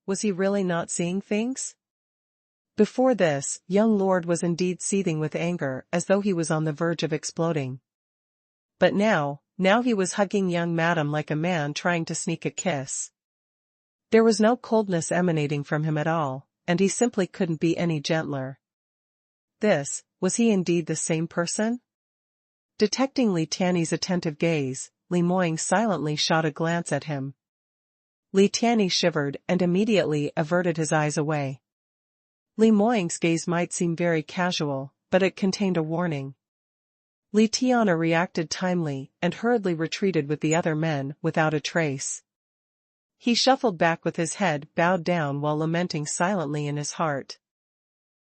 Was he really not seeing things? Before this, young lord was indeed seething with anger as though he was on the verge of exploding. But now he was hugging young madam like a man trying to sneak a kiss. There was no coldness emanating from him at all, and he simply couldn't be any gentler. Was he indeed the same person? Detecting Li Tiany's attentive gaze, Li Moying silently shot a glance at him. Li Tiany shivered and immediately averted his eyes away. Li Moying's gaze might seem very casual, but it contained a warning. Li Tiany reacted timely and hurriedly retreated with the other men without a trace. He shuffled back with his head bowed down while lamenting silently in his heart.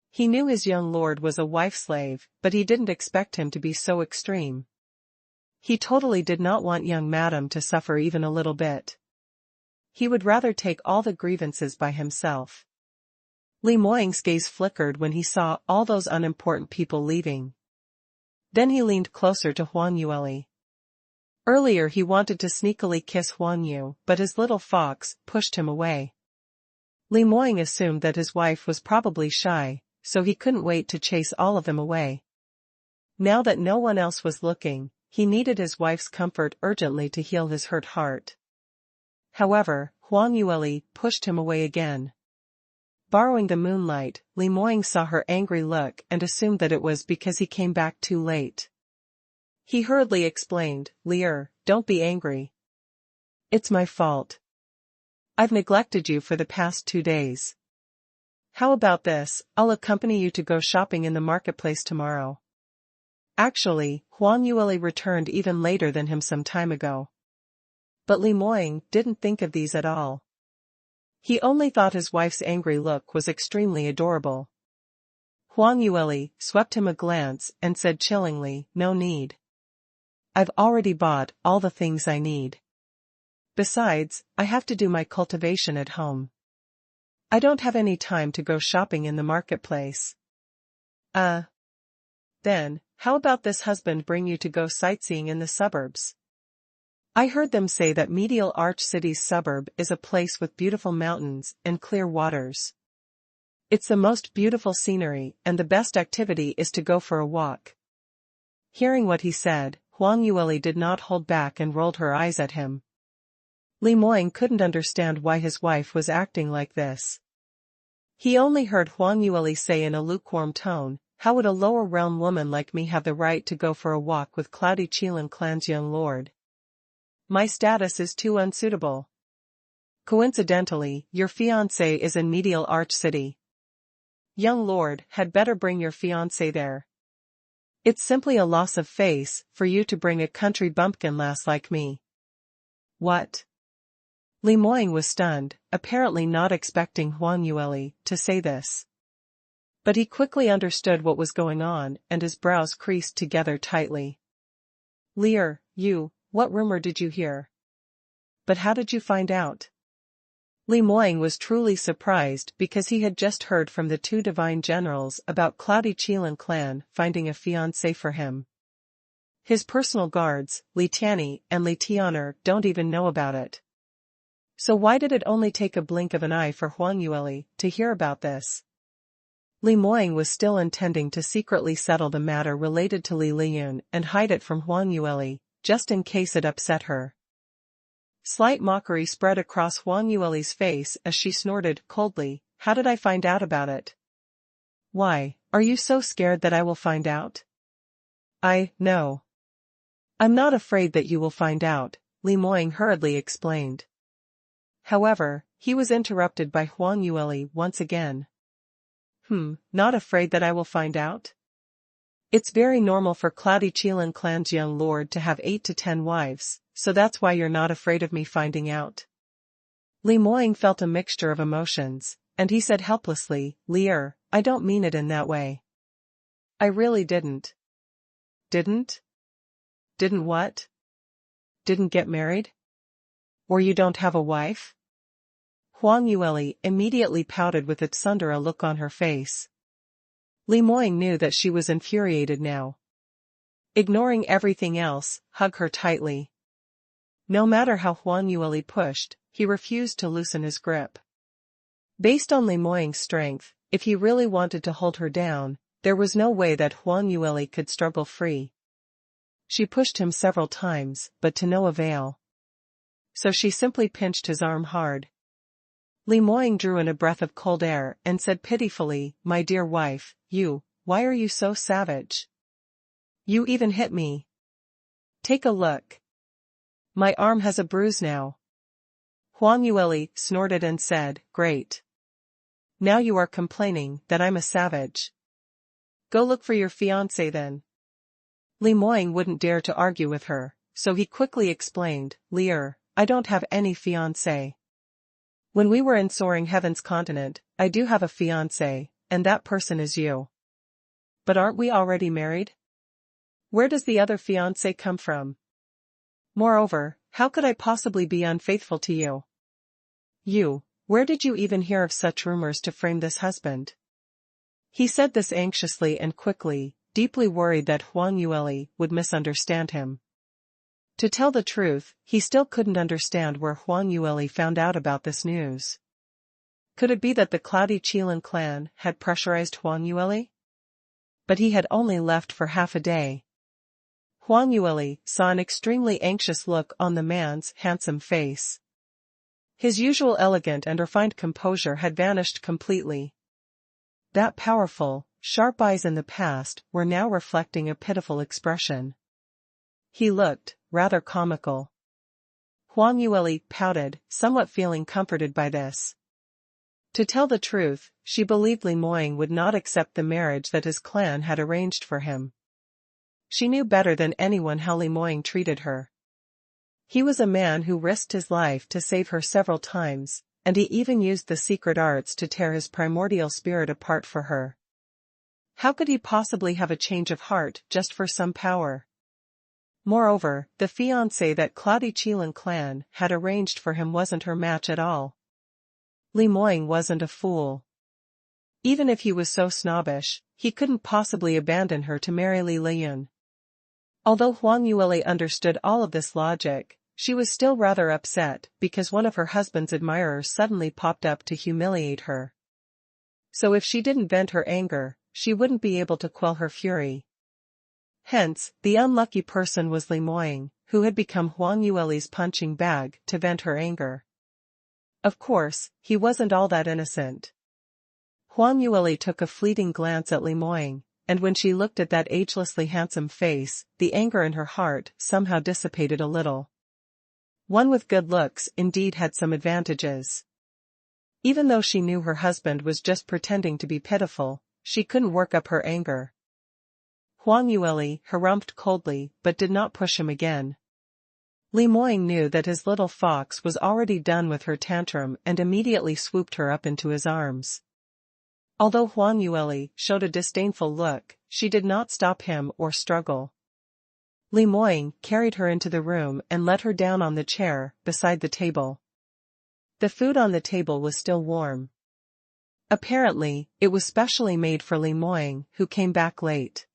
He knew his young lord was a wife-slave, but he didn't expect him to be so extreme. He totally did not want young madam to suffer even a little bit. He would rather take all the grievances by himself. Li Moying's gaze flickered when he saw all those unimportant people leaving. Then he leaned closer to Huang Yueli. Earlier he wanted to sneakily kiss Huang Yu, but his little fox pushed him away. Li Moying assumed that his wife was probably shy, so he couldn't wait to chase all of them away. Now that no one else was looking, he needed his wife's comfort urgently to heal his hurt heart. However, Huang Yueli pushed him away again. Borrowing the moonlight, Li Moying saw her angry look and assumed that it was because he came back too late. He hurriedly explained, "Lier, don't be angry. It's my fault. I've neglected you for the past 2 days. How about this, I'll accompany you to go shopping in the marketplace tomorrow." Actually, Huang Yueli returned even later than him some time ago. But Li Moying didn't think of these at all. He only thought his wife's angry look was extremely adorable. Huang Yueli swept him a glance and said chillingly, "No need. I've already bought all the things I need. Besides, I have to do my cultivation at home. I don't have any time to go shopping in the marketplace." Then, how about this husband bring you to go sightseeing in the suburbs? I heard them say that Medial Arch City's suburb is a place with beautiful mountains and clear waters. It's the most beautiful scenery and the best activity is to go for a walk. Hearing what he said, Huang Yueli did not hold back and rolled her eyes at him. Li Moying couldn't understand why his wife was acting like this. He only heard Huang Yueli say in a lukewarm tone, "How would a lower realm woman like me have the right to go for a walk with Cloudy Qilin Clan's young lord? My status is too unsuitable. Coincidentally, your fiancé is in Medial Arch City. Young lord, had better bring your fiancé there. It's simply a loss of face for you to bring a country bumpkin lass like me." What? Li Moying was stunned, apparently not expecting Huang Yueli to say this. But he quickly understood what was going on and his brows creased together tightly. "Lier, what rumor did you hear? But how did you find out?" Li Moying was truly surprised because he had just heard from the 2 divine generals about Cloudy Qilin Clan finding a fiancé for him. His personal guards, Li Tiany and Li Tian'er, don't even know about it. So why did it only take a blink of an eye for Huang Yueli to hear about this? Li Moying was still intending to secretly settle the matter related to Li Liyun and hide it from Huang Yueli, just in case it upset her. Slight mockery spread across Huang Yueli's face as she snorted coldly, "How did I find out about it? Why, are you so scared that I will find out?" No. I'm not afraid that you will find out," Li Moying hurriedly explained. However, he was interrupted by Huang Yueli once again. Not afraid that I will find out? It's very normal for Cloudy Qilin Clan's young lord to have 8 to 10 wives, so that's why you're not afraid of me finding out." Li Moying felt a mixture of emotions, and he said helplessly, "Lier, I don't mean it in that way. I really didn't." Didn't? Didn't what? Didn't get married? Or you don't have a wife? Huang Yueli immediately pouted with its Sundara look on her face. Li Moying knew that she was infuriated now. Ignoring everything else, hug her tightly. No matter how Huang Yueli pushed, he refused to loosen his grip. Based on Li Moying's strength, if he really wanted to hold her down, there was no way that Huang Yueli could struggle free. She pushed him several times, but to no avail. So she simply pinched his arm hard. Li Moying drew in a breath of cold air and said pitifully, "My dear wife, why are you so savage? You even hit me. Take a look. My arm has a bruise now." Huang Yueli snorted and said, "Great. Now you are complaining that I'm a savage. Go look for your fiancé then." Li Moying wouldn't dare to argue with her, so he quickly explained, "Lier, I don't have any fiancé. When we were in Soaring Heaven's continent, I do have a fiancé, and that person is you. But aren't we already married? Where does the other fiancé come from? Moreover, how could I possibly be unfaithful to you? Where did you even hear of such rumors to frame this husband?" He said this anxiously and quickly, deeply worried that Huang Yueli would misunderstand him. To tell the truth, he still couldn't understand where Huang Yueli found out about this news. Could it be that the Cloudy Qilin clan had pressurized Huang Yueli? But he had only left for half a day. Huang Yueli saw an extremely anxious look on the man's handsome face. His usual elegant and refined composure had vanished completely. That powerful, sharp eyes in the past were now reflecting a pitiful expression. He looked rather comical. Huang Yueli pouted, somewhat feeling comforted by this. To tell the truth, she believed Li Moying would not accept the marriage that his clan had arranged for him. She knew better than anyone how Li Moying treated her. He was a man who risked his life to save her several times, and he even used the secret arts to tear his primordial spirit apart for her. How could he possibly have a change of heart just for some power? Moreover, the fiancé that Cloudy Qilin clan had arranged for him wasn't her match at all. Li Moying wasn't a fool. Even if he was so snobbish, he couldn't possibly abandon her to marry Li Liyun. Although Huang Yueli understood all of this logic, she was still rather upset because one of her husband's admirers suddenly popped up to humiliate her. So if she didn't vent her anger, she wouldn't be able to quell her fury. Hence, the unlucky person was Li Moying, who had become Huang Yueli's punching bag to vent her anger. Of course, he wasn't all that innocent. Huang Yueli took a fleeting glance at Li Moying, and when she looked at that agelessly handsome face, the anger in her heart somehow dissipated a little. One with good looks indeed had some advantages. Even though she knew her husband was just pretending to be pitiful, she couldn't work up her anger. Huang Yueli harumphed coldly but did not push him again. Li Moying knew that his little fox was already done with her tantrum and immediately swooped her up into his arms. Although Huang Yueli showed a disdainful look, she did not stop him or struggle. Li Moying carried her into the room and let her down on the chair beside the table. The food on the table was still warm. Apparently, it was specially made for Li Moying, who came back late.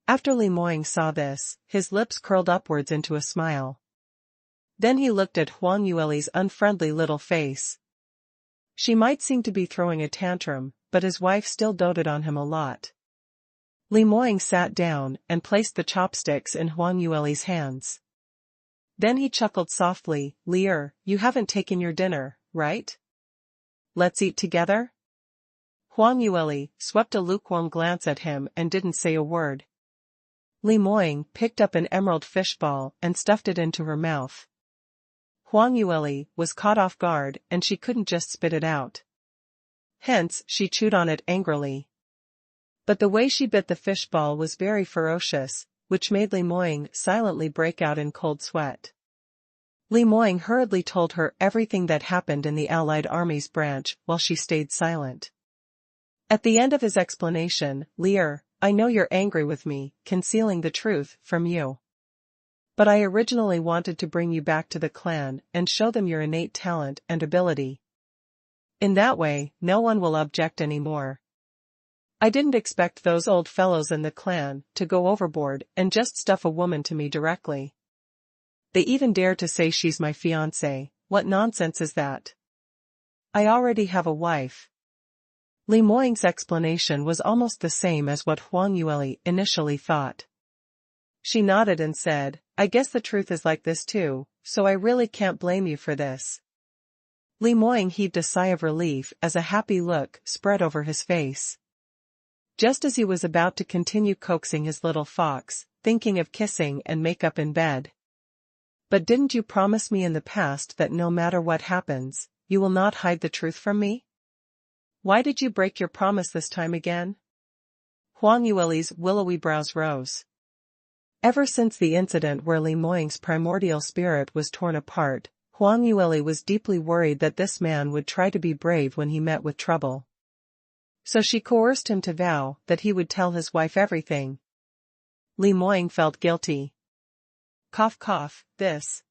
After Li Moying saw this, his lips curled upwards into a smile. Then he looked at Huang Yueli's unfriendly little face. She might seem to be throwing a tantrum, but his wife still doted on him a lot. Li Moying sat down and placed the chopsticks in Huang Yueli's hands. Then he chuckled softly, "Lier, you haven't taken your dinner, right? Let's eat together?" Huang Yueli swept a lukewarm glance at him and didn't say a word. Li Moying picked up an emerald fish ball and stuffed it into her mouth. Huang Yueli was caught off guard and she couldn't just spit it out. Hence, she chewed on it angrily. But the way she bit the fish ball was very ferocious, which made Li Moying silently break out in cold sweat. Li Moying hurriedly told her everything that happened in the Allied Army's branch while she stayed silent. At the end of his explanation, "Lier, I know you're angry with me, concealing the truth from you. But I originally wanted to bring you back to the clan and show them your innate talent and ability. In that way, no one will object anymore. I didn't expect those old fellows in the clan to go overboard and just stuff a woman to me directly. They even dare to say she's my fiancé, what nonsense is that? I already have a wife. Li Moying's explanation was almost the same as what Huang Yueli initially thought. She nodded and said, I guess the truth is like this too, so I really can't blame you for this. Li Moying heaved a sigh of relief as a happy look spread over his face. Just as he was about to continue coaxing his little fox, thinking of kissing and make up in bed. But didn't you promise me in the past that no matter what happens, you will not hide the truth from me? Why did you break your promise this time again? Huang Yueli's willowy brows rose. Ever since the incident where Li Moying's primordial spirit was torn apart, Huang Yueli was deeply worried that this man would try to be brave when he met with trouble. So she coerced him to vow that he would tell his wife everything. Li Moying felt guilty. Cough cough, this.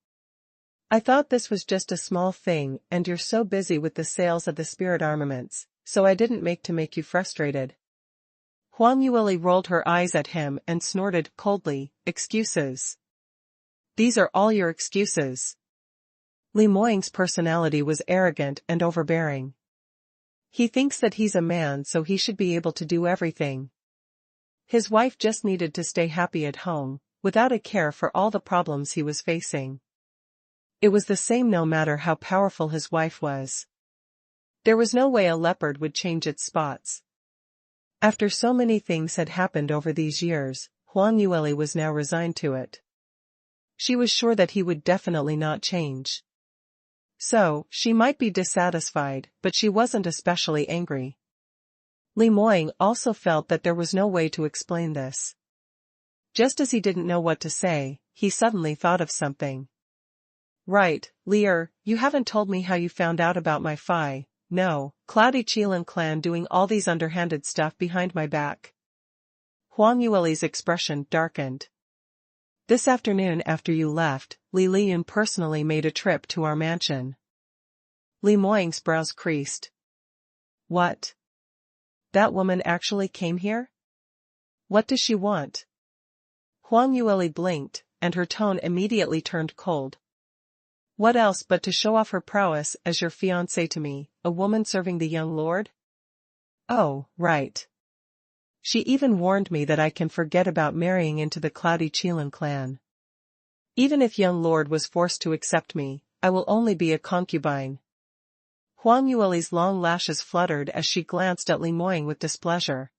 I thought this was just a small thing and you're so busy with the sales of the spirit armaments, so I didn't make you frustrated. Huang Yueli rolled her eyes at him and snorted coldly, excuses. These are all your excuses. Li Moying's personality was arrogant and overbearing. He thinks that he's a man so he should be able to do everything. His wife just needed to stay happy at home, without a care for all the problems he was facing. It was the same no matter how powerful his wife was. There was no way a leopard would change its spots. After so many things had happened over these years, Huang Yueli was now resigned to it. She was sure that he would definitely not change. So, she might be dissatisfied, but she wasn't especially angry. Li Moying also felt that there was no way to explain this. Just as he didn't know what to say, he suddenly thought of something. Right, Lier, you haven't told me how you found out about my Cloudy Qilin clan doing all these underhanded stuff behind my back. Huang Yueli's expression darkened. This afternoon after you left, Li Liyun personally made a trip to our mansion. Li Moying's brows creased. What? That woman actually came here? What does she want? Huang Yueli blinked, and her tone immediately turned cold. What else but to show off her prowess as your fiancée to me, a woman serving the young lord? Oh, right. She even warned me that I can forget about marrying into the Cloudy Qilin clan. Even if young lord was forced to accept me, I will only be a concubine. Huang Yueli's long lashes fluttered as she glanced at Li Moying with displeasure.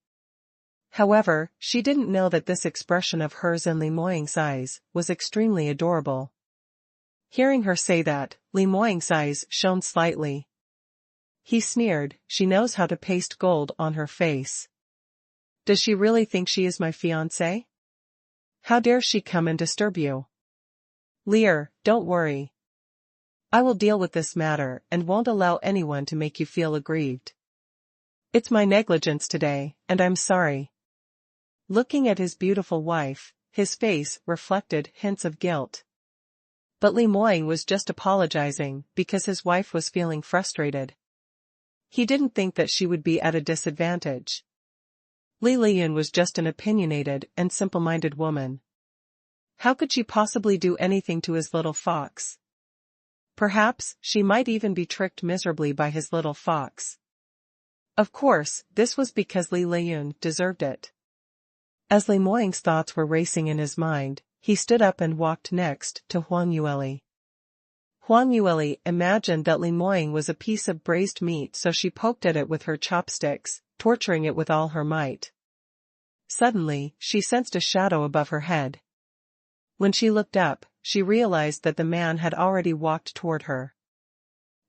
However, she didn't know that this expression of hers in Li Moying's eyes was extremely adorable. Hearing her say that, Li Moying's eyes shone slightly. He sneered, she knows how to paste gold on her face. Does she really think she is my fiancée? How dare she come and disturb you? Lier, don't worry. I will deal with this matter and won't allow anyone to make you feel aggrieved. It's my negligence today, and I'm sorry. Looking at his beautiful wife, his face reflected hints of guilt. But Li Moying was just apologizing because his wife was feeling frustrated. He didn't think that she would be at a disadvantage. Li Liyun was just an opinionated and simple-minded woman. How could she possibly do anything to his little fox? Perhaps she might even be tricked miserably by his little fox. Of course, this was because Li Liyun deserved it. As Li Moying's thoughts were racing in his mind, he stood up and walked next to Huang Yueli. Huang Yueli imagined that Li Moying was a piece of braised meat, so she poked at it with her chopsticks, torturing it with all her might. Suddenly, she sensed a shadow above her head. When she looked up, she realized that the man had already walked toward her.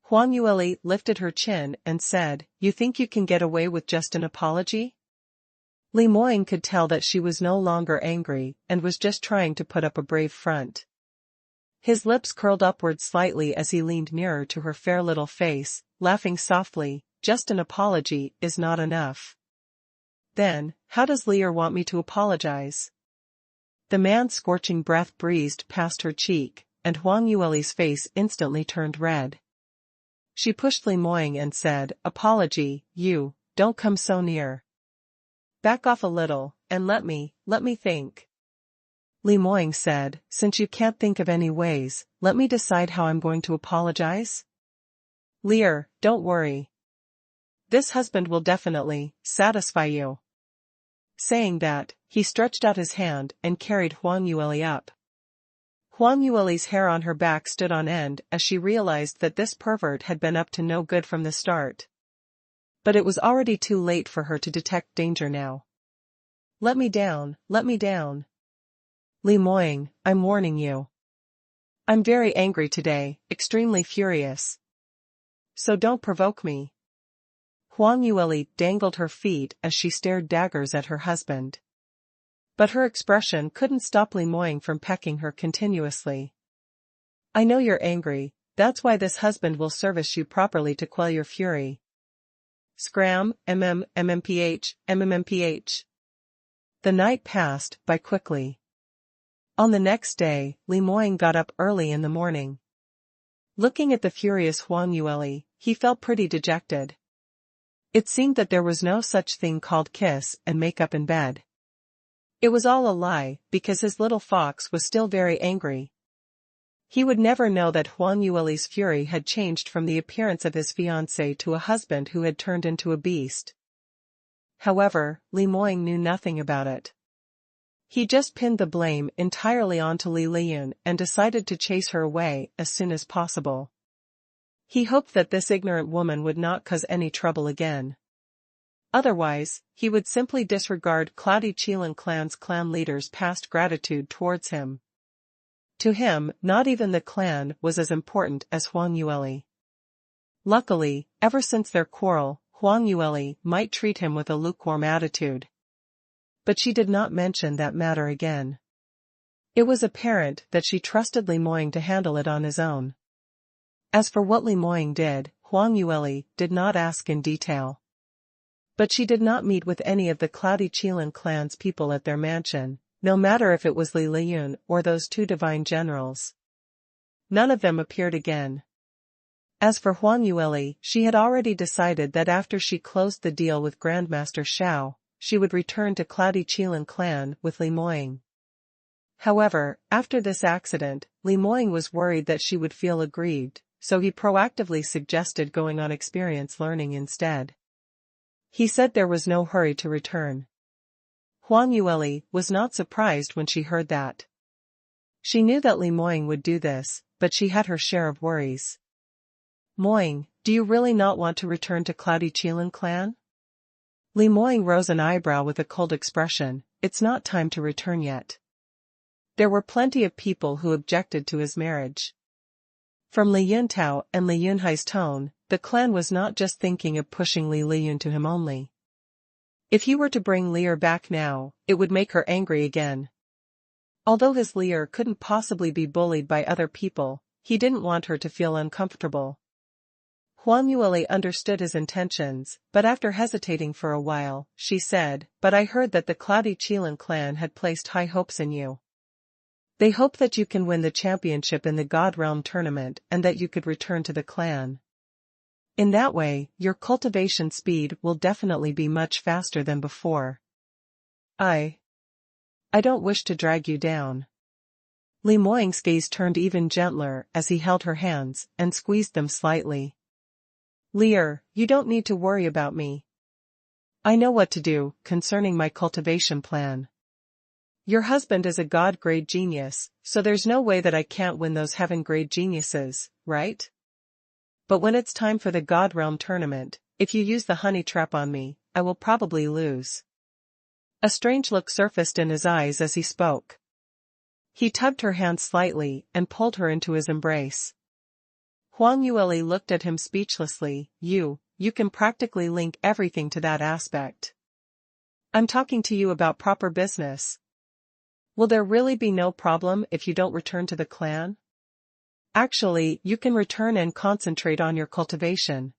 Huang Yueli lifted her chin and said, "You think you can get away with just an apology?" Li Moying could tell that she was no longer angry and was just trying to put up a brave front. His lips curled upward slightly as he leaned nearer to her fair little face, laughing softly, "Just an apology is not enough." Then, how does Lier want me to apologize? The man's scorching breath breezed past her cheek, and Huang Yueli's face instantly turned red. She pushed Li Moying and said, "Apology, you, don't come so near. Back off a little, and let me think." Li Moying said, since you can't think of any ways, let me decide how I'm going to apologize. Lear, don't worry. This husband will definitely satisfy you. Saying that, he stretched out his hand and carried Huang Yueli up. Huang Yueli's hair on her back stood on end as she realized that this pervert had been up to no good from the start. But it was already too late for her to detect danger now. Let me down, let me down. Li Moying, I'm warning you. I'm very angry today, extremely furious. So don't provoke me. Huang Yueli dangled her feet as she stared daggers at her husband. But her expression couldn't stop Li Moying from pecking her continuously. I know you're angry, that's why this husband will service you properly to quell your fury. Scram, MMPH. The night passed by quickly. On the next day, Li Moying got up early in the morning. Looking at the furious Huang Yueli, he felt pretty dejected. It seemed that there was no such thing called kiss and make up in bed. It was all a lie, because his little fox was still very angry. He would never know that Huang Yueli's fury had changed from the appearance of his fiancée to a husband who had turned into a beast. However, Li Moying knew nothing about it. He just pinned the blame entirely onto Li Liyun and decided to chase her away as soon as possible. He hoped that this ignorant woman would not cause any trouble again. Otherwise, he would simply disregard Cloudy Qilin clan's clan leaders' past gratitude towards him. To him, not even the clan was as important as Huang Yueli. Luckily, ever since their quarrel, Huang Yueli might treat him with a lukewarm attitude. But she did not mention that matter again. It was apparent that she trusted Li Moying to handle it on his own. As for what Li Moying did, Huang Yueli did not ask in detail. But she did not meet with any of the Cloudy Qilin clan's people at their mansion, no matter if it was Li Liyun or those two divine generals. None of them appeared again. As for Huang Yueli, she had already decided that after she closed the deal with Grandmaster Shao, she would return to Cloudy Qilin clan with Li Moying. However, after this accident, Li Moying was worried that she would feel aggrieved, so he proactively suggested going on experience learning instead. He said there was no hurry to return. Huang Yueli was not surprised when she heard that. She knew that Li Moying would do this, but she had her share of worries. Moying, do you really not want to return to Cloudy Qilin clan? Li Moying rose an eyebrow with a cold expression. It's not time to return yet. There were plenty of people who objected to his marriage. From Li Yuntao and Li Yunhai's tone, the clan was not just thinking of pushing Li Liyun to him only. If he were to bring Lear back now, it would make her angry again. Although his Lear couldn't possibly be bullied by other people, he didn't want her to feel uncomfortable. Huang Yueli understood his intentions, but after hesitating for a while, she said, "But I heard that the Cloudy Qilin clan had placed high hopes in you. They hope that you can win the championship in the God Realm tournament and that you could return to the clan. In that way, your cultivation speed will definitely be much faster than before. I don't wish to drag you down." Li Moying's gaze turned even gentler as he held her hands and squeezed them slightly. "Lear, you don't need to worry about me. I know what to do concerning my cultivation plan. Your husband is a god-grade genius, so there's no way that I can't win those heaven-grade geniuses, right? But when it's time for the God Realm tournament, if you use the honey trap on me, I will probably lose." A strange look surfaced in his eyes as he spoke. He tugged her hand slightly and pulled her into his embrace. Huang Yueli looked at him speechlessly. You can practically link everything to that aspect. I'm talking to you about proper business. Will there really be no problem if you don't return to the clan? Actually, you can return and concentrate on your cultivation.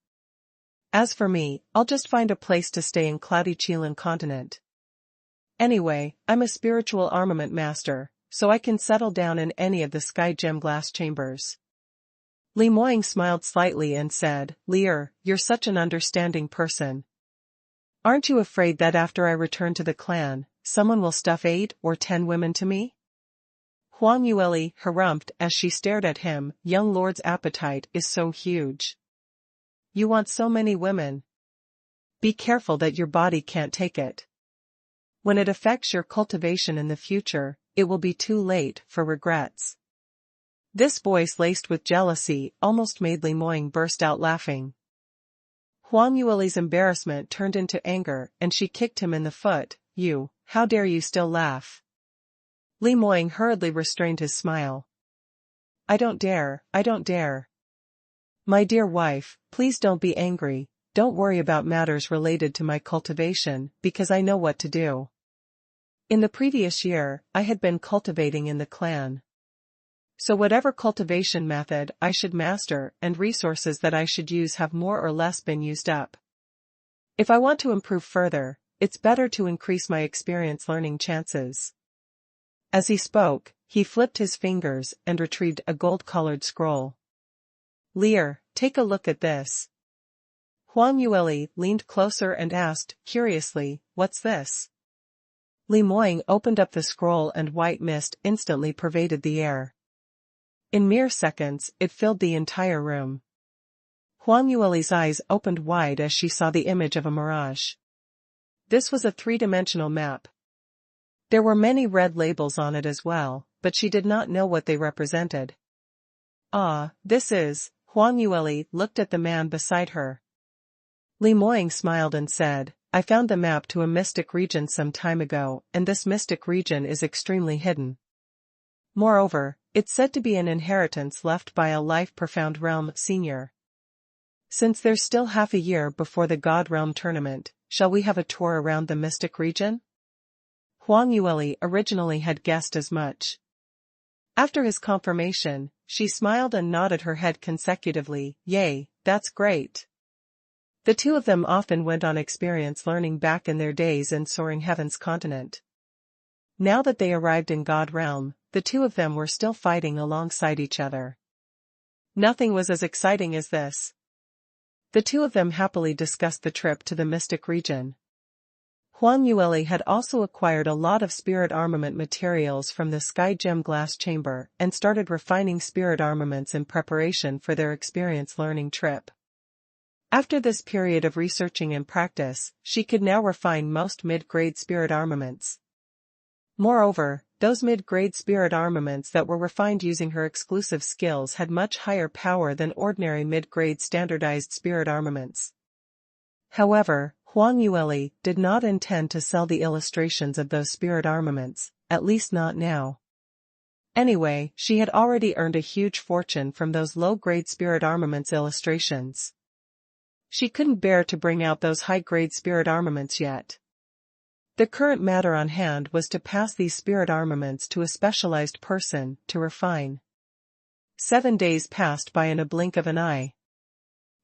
As for me, I'll just find a place to stay in Cloudy Qilin continent. Anyway, I'm a spiritual armament master, so I can settle down in any of the sky gem glass chambers. Li Moying smiled slightly and said, "Lear, you're such an understanding person. Aren't you afraid that after I return to the clan, someone will stuff 8 or 10 women to me?" Huang Yueli harumphed as she stared at him. Young lord's appetite is so huge. You want so many women. Be careful that your body can't take it. When it affects your cultivation in the future, it will be too late for regrets. This voice laced with jealousy almost made Li Moying burst out laughing. Huang Yueli's embarrassment turned into anger and she kicked him in the foot. You, how dare you still laugh? Li Moying hurriedly restrained his smile. I don't dare. My dear wife, please don't be angry, don't worry about matters related to my cultivation, because I know what to do. In the previous year, I had been cultivating in the clan. So whatever cultivation method I should master and resources that I should use have more or less been used up. If I want to improve further, it's better to increase my experience learning chances. As he spoke, he flipped his fingers and retrieved a gold-colored scroll. Lear, take a look at this. Huang Yueli leaned closer and asked, curiously, what's this? Li Moying opened up the scroll and white mist instantly pervaded the air. In mere seconds, it filled the entire room. Huang Yueli's eyes opened wide as she saw the image of a mirage. This was a three-dimensional map. There were many red labels on it as well, but she did not know what they represented. This is, Huang Yueli looked at the man beside her. Li Moying smiled and said, I found the map to a mystic region some time ago, and this mystic region is extremely hidden. Moreover, it's said to be an inheritance left by a life-profound realm senior. Since there's still half a year before the God Realm tournament, shall we have a tour around the mystic region? Huang Yueli originally had guessed as much. After his confirmation, she smiled and nodded her head consecutively. Yay, that's great. The two of them often went on experience learning back in their days in Soaring Heaven's continent. Now that they arrived in God Realm, the two of them were still fighting alongside each other. Nothing was as exciting as this. The two of them happily discussed the trip to the mystic region. Huang Yueli had also acquired a lot of spirit armament materials from the Sky Gem glass chamber and started refining spirit armaments in preparation for their experience learning trip. After this period of researching and practice, she could now refine most mid-grade spirit armaments. Moreover, those mid-grade spirit armaments that were refined using her exclusive skills had much higher power than ordinary mid-grade standardized spirit armaments. However, Huang Yueli did not intend to sell the illustrations of those spirit armaments, at least not now. Anyway, she had already earned a huge fortune from those low-grade spirit armaments illustrations. She couldn't bear to bring out those high-grade spirit armaments yet. The current matter on hand was to pass these spirit armaments to a specialized person to refine. 7 days passed by in a blink of an eye.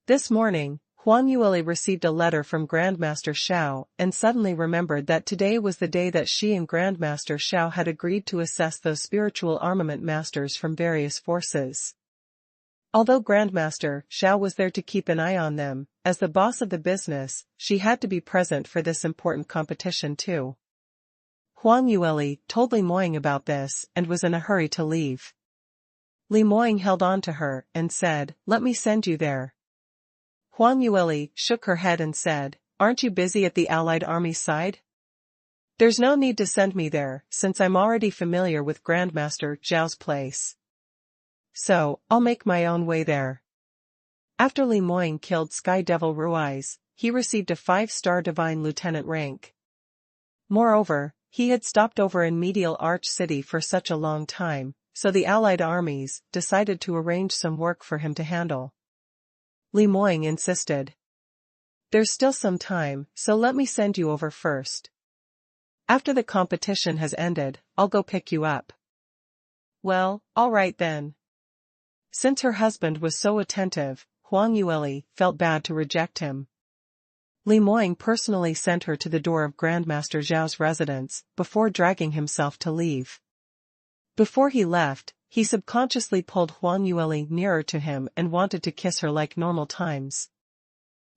This morning, Huang Yueli received a letter from Grandmaster Xiao and suddenly remembered that today was the day that she and Grandmaster Xiao had agreed to assess those spiritual armament masters from various forces. Although Grandmaster Xiao was there to keep an eye on them, as the boss of the business, she had to be present for this important competition too. Huang Yueli told Li Moying about this and was in a hurry to leave. Li Moying held on to her and said, "Let me send you there." Huang Yueli shook her head and said, "Aren't you busy at the Allied Army's side? There's no need to send me there, since I'm already familiar with Grandmaster Zhao's place. So, I'll make my own way there." After Li Moying killed Sky Devil Ruiz, he received a 5-star Divine Lieutenant rank. Moreover, he had stopped over in Medial Arch City for such a long time, so the Allied armies decided to arrange some work for him to handle. Li Moying insisted. "There's still some time, so let me send you over first. After the competition has ended, I'll go pick you up." "Well, all right then." Since her husband was so attentive, Huang Yueli felt bad to reject him. Li Moying personally sent her to the door of Grandmaster Zhao's residence, before dragging himself to leave. Before he left, he subconsciously pulled Huang Yueli nearer to him and wanted to kiss her like normal times.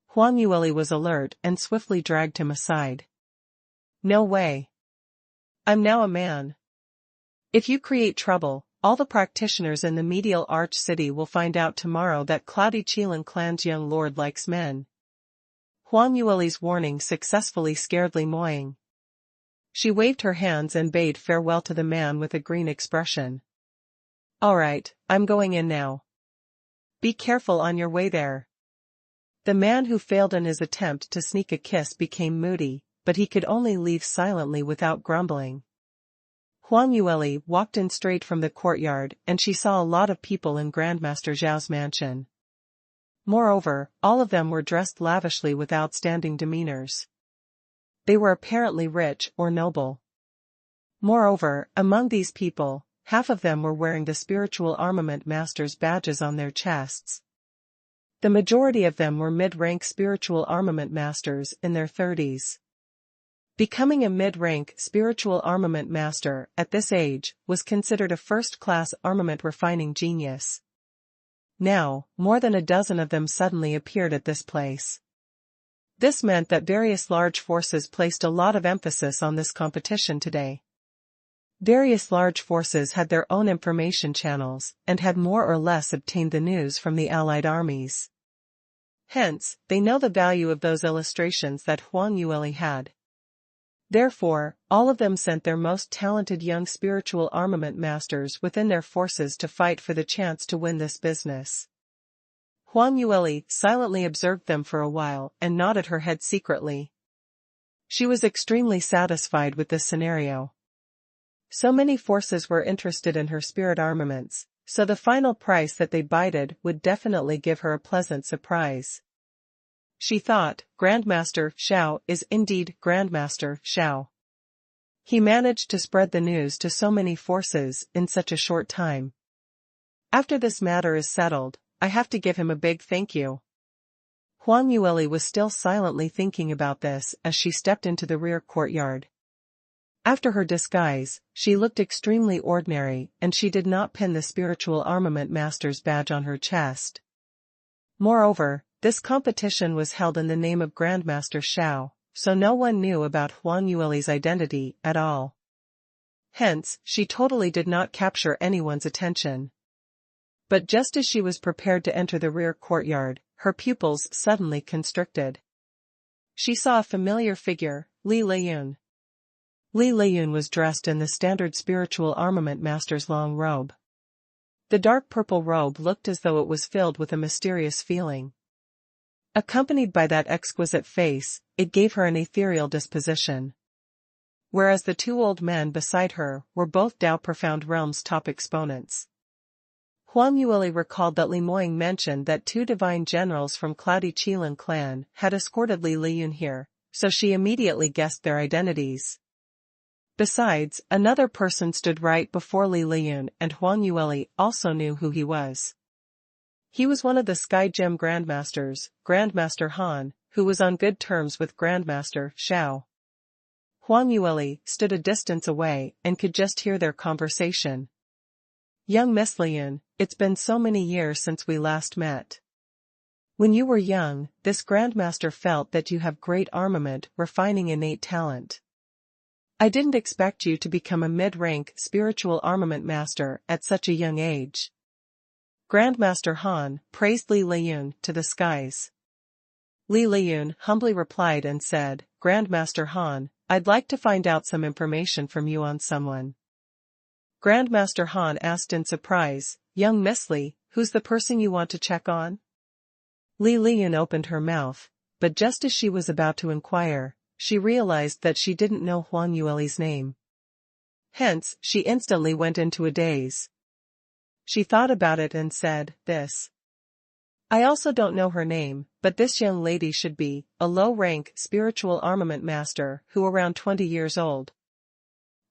Huang Yueli was alert and swiftly dragged him aside. "No way. I'm now a man. If you create trouble, all the practitioners in the medial arch city will find out tomorrow that Cloudy Qilin clan's young lord likes men. Huang Yueli's warning successfully scared Li Moying. She waved her hands and bade farewell to the man with a green expression. Alright, I'm going in now. Be careful on your way there. The man who failed in his attempt to sneak a kiss became moody, but he could only leave silently without grumbling. Huang Yueli walked in straight from the courtyard and she saw a lot of people in Grandmaster Zhao's mansion. Moreover, all of them were dressed lavishly with outstanding demeanors. They were apparently rich or noble. Moreover, among these people, half of them were wearing the spiritual armament master's badges on their chests. The majority of them were mid-rank spiritual armament masters in their 30s. Becoming a mid-rank spiritual armament master at this age was considered a first-class armament refining genius. Now, more than a dozen of them suddenly appeared at this place. This meant that various large forces placed a lot of emphasis on this competition today. Various large forces had their own information channels and had more or less obtained the news from the allied armies. Hence, they know the value of those illustrations that Huang Yueli had. Therefore, all of them sent their most talented young spiritual armament masters within their forces to fight for the chance to win this business. Huang Yueli silently observed them for a while and nodded her head secretly. She was extremely satisfied with this scenario. So many forces were interested in her spirit armaments, so the final price that they bided would definitely give her a pleasant surprise. She thought, Grandmaster Xiao is indeed Grandmaster Xiao. He managed to spread the news to so many forces in such a short time. After this matter is settled, I have to give him a big thank you. Huang Yueli was still silently thinking about this as she stepped into the rear courtyard. After her disguise, she looked extremely ordinary and she did not pin the spiritual armament master's badge on her chest. Moreover, this competition was held in the name of Grandmaster Xiao, so no one knew about Huang Yueli's identity at all. Hence, she totally did not capture anyone's attention. But just as she was prepared to enter the rear courtyard, her pupils suddenly constricted. She saw a familiar figure, Li Liyun. Li Liyun was dressed in the standard spiritual armament master's long robe. The dark purple robe looked as though it was filled with a mysterious feeling. Accompanied by that exquisite face, it gave her an ethereal disposition. Whereas the two old men beside her were both Tao Profound Realm's top exponents. Huang Yueli recalled that Li Moying mentioned that two divine generals from Cloudy Qilin clan had escorted Li Liyun here, so she immediately guessed their identities. Besides, another person stood right before Li Liyun and Huang Yueli also knew who he was. He was one of the Sky Gem Grandmasters, Grandmaster Han, who was on good terms with Grandmaster Xiao. Huang Yueli stood a distance away and could just hear their conversation. Young Miss Liyun, it's been so many years since we last met. When you were young, this Grandmaster felt that you have great armament, refining innate talent. I didn't expect you to become a mid-rank spiritual armament master at such a young age. Grandmaster Han praised Li Liyun to the skies. Li Liyun humbly replied and said, Grandmaster Han, I'd like to find out some information from you on someone. Grandmaster Han asked in surprise, Young Miss Li, who's the person you want to check on? Li Liyun opened her mouth, but just as she was about to inquire, she realized that she didn't know Huang Yueli's name. Hence, she instantly went into a daze. She thought about it and said, This. I also don't know her name, but this young lady should be a low-rank spiritual armament master who around 20 years old.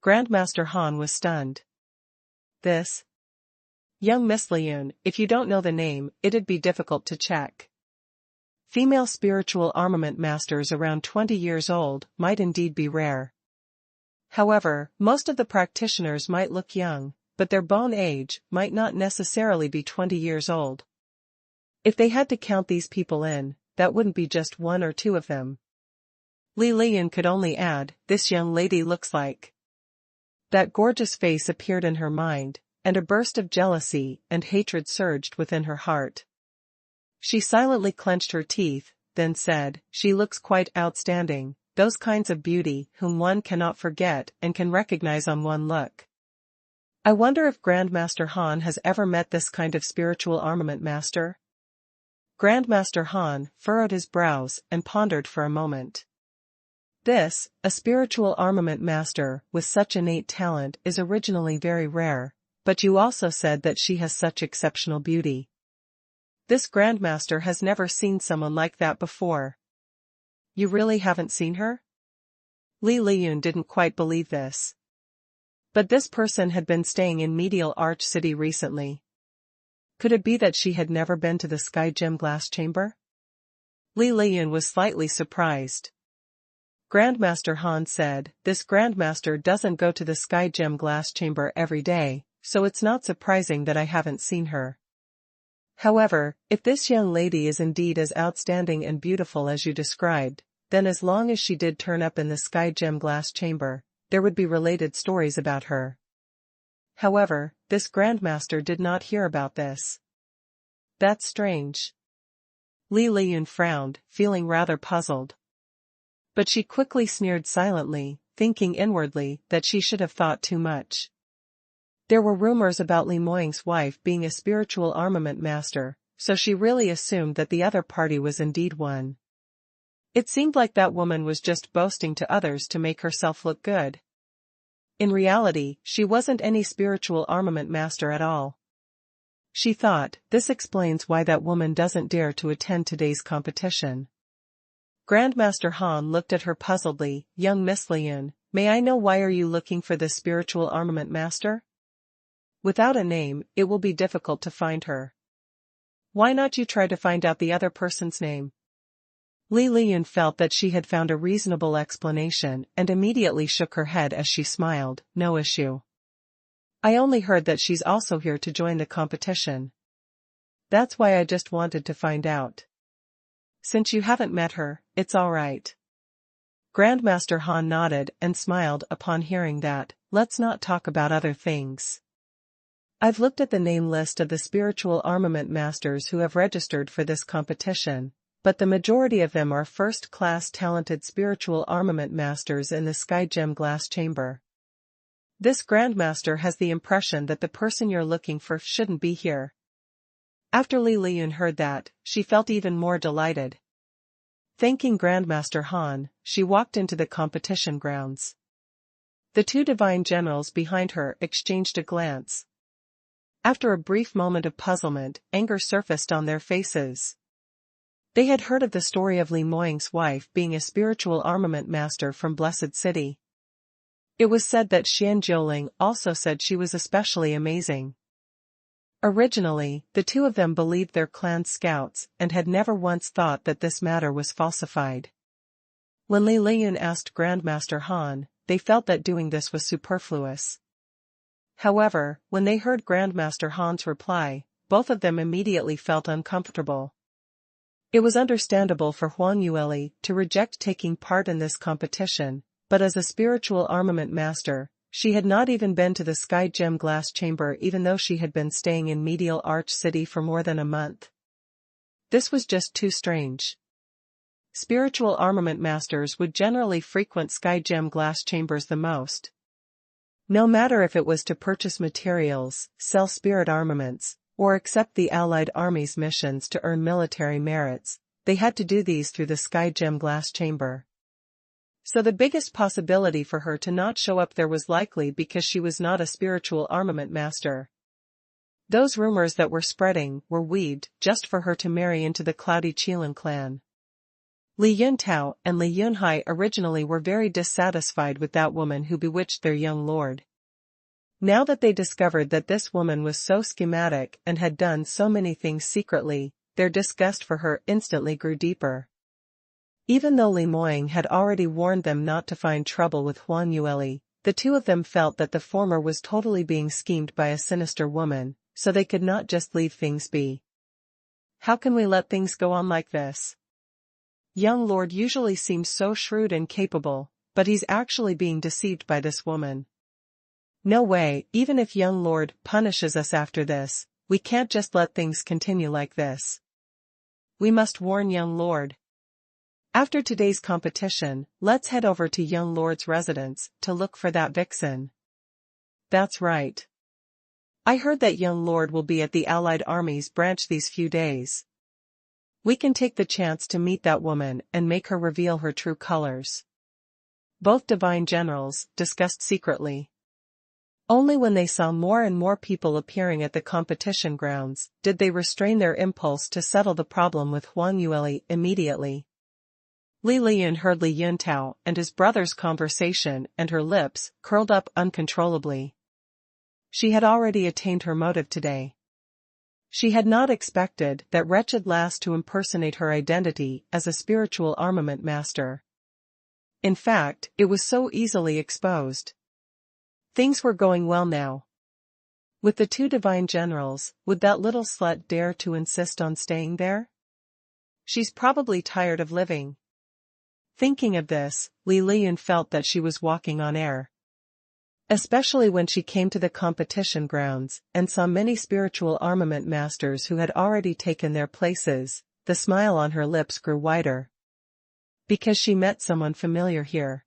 Grandmaster Han was stunned. This? Young Miss Liyun, if you don't know the name, it'd be difficult to check. Female spiritual armament masters around 20 years old might indeed be rare. However, most of the practitioners might look young, but their bone age might not necessarily be 20 years old. If they had to count these people in, that wouldn't be just one or two of them. Li Liyun could only add, this young lady looks like. That gorgeous face appeared in her mind, and a burst of jealousy and hatred surged within her heart. She silently clenched her teeth, then said, "She looks quite outstanding, those kinds of beauty whom one cannot forget and can recognize on one look. I wonder if Grandmaster Han has ever met this kind of spiritual armament master?" Grandmaster Han furrowed his brows and pondered for a moment. This, a spiritual armament master with such innate talent, is originally very rare, but you also said that she has such exceptional beauty. This Grandmaster has never seen someone like that before. You really haven't seen her? Li Liyun didn't quite believe this. But this person had been staying in Medial Arch City recently. Could it be that she had never been to the Sky Gem Glass Chamber? Li Liyun was slightly surprised. Grandmaster Han said, "This Grandmaster doesn't go to the Sky Gem Glass Chamber every day, so it's not surprising that I haven't seen her. However, if this young lady is indeed as outstanding and beautiful as you described, then as long as she did turn up in the Sky Gem Glass Chamber, there would be related stories about her." However, this Grandmaster did not hear about this. That's strange. Li Liyun frowned, feeling rather puzzled. But she quickly sneered silently, thinking inwardly that she should have thought too much. There were rumors about Li Moying's wife being a spiritual armament master, so she really assumed that the other party was indeed one. It seemed like that woman was just boasting to others to make herself look good. In reality, she wasn't any spiritual armament master at all. She thought, this explains why that woman doesn't dare to attend today's competition. Grandmaster Han looked at her puzzledly. "Young Miss Liyun, may I know why are you looking for this spiritual armament master? Without a name, it will be difficult to find her. Why not you try to find out the other person's name?" Li Liyun felt that she had found a reasonable explanation and immediately shook her head as she smiled. "No issue. I only heard that she's also here to join the competition. That's why I just wanted to find out. Since you haven't met her, it's all right." Grandmaster Han nodded and smiled upon hearing that. "Let's not talk about other things. I've looked at the name list of the spiritual armament masters who have registered for this competition, but the majority of them are first-class talented spiritual armament masters in the Sky Gem Glass Chamber. This Grandmaster has the impression that the person you're looking for shouldn't be here." After Li Liyun heard that, she felt even more delighted. Thanking Grandmaster Han, she walked into the competition grounds. The two divine generals behind her exchanged a glance. After a brief moment of puzzlement, anger surfaced on their faces. They had heard of the story of Li Moying's wife being a spiritual armament master from Blessed City. It was said that Xian Jiuling also said she was especially amazing. Originally, the two of them believed their clan's scouts and had never once thought that this matter was falsified. When Li Liyun asked Grandmaster Han, they felt that doing this was superfluous. However, when they heard Grandmaster Han's reply, both of them immediately felt uncomfortable. It was understandable for Huang Yueli to reject taking part in this competition, but as a spiritual armament master, she had not even been to the Sky Gem Glass Chamber even though she had been staying in Medial Arch City for more than a month. This was just too strange. Spiritual armament masters would generally frequent Sky Gem Glass Chambers the most. No matter if it was to purchase materials, sell spirit armaments, or accept the Allied Army's missions to earn military merits, they had to do these through the Sky Gem Glass Chamber. So the biggest possibility for her to not show up there was likely because she was not a spiritual armament master. Those rumors that were spreading were weaved just for her to marry into the Cloudy Qilin clan. Li Yuntao and Li Yunhai originally were very dissatisfied with that woman who bewitched their young lord. Now that they discovered that this woman was so schematic and had done so many things secretly, their disgust for her instantly grew deeper. Even though Li Moying had already warned them not to find trouble with Huang Yueli, the two of them felt that the former was totally being schemed by a sinister woman, so they could not just leave things be. How can we let things go on like this? Young lord usually seems so shrewd and capable, but he's actually being deceived by this woman. No way, even if young Lord punishes us after this, we can't just let things continue like this. We must warn young Lord. After today's competition, let's head over to young Lord's residence to look for that vixen. That's right. I heard that young Lord will be at the Allied Army's branch these few days. We can take the chance to meet that woman and make her reveal her true colors. Both divine generals discussed secretly. Only when they saw more and more people appearing at the competition grounds did they restrain their impulse to settle the problem with Huang Yueli immediately. Li Liyun heard Li Yuntao and his brother's conversation, and her lips curled up uncontrollably. She had already attained her motive today. She had not expected that wretched lass to impersonate her identity as a spiritual armament master. In fact, it was so easily exposed. Things were going well now. With the two divine generals, would that little slut dare to insist on staying there? She's probably tired of living. Thinking of this, Li Liyun felt that she was walking on air. Especially when she came to the competition grounds and saw many spiritual armament masters who had already taken their places, the smile on her lips grew wider. Because she met someone familiar here.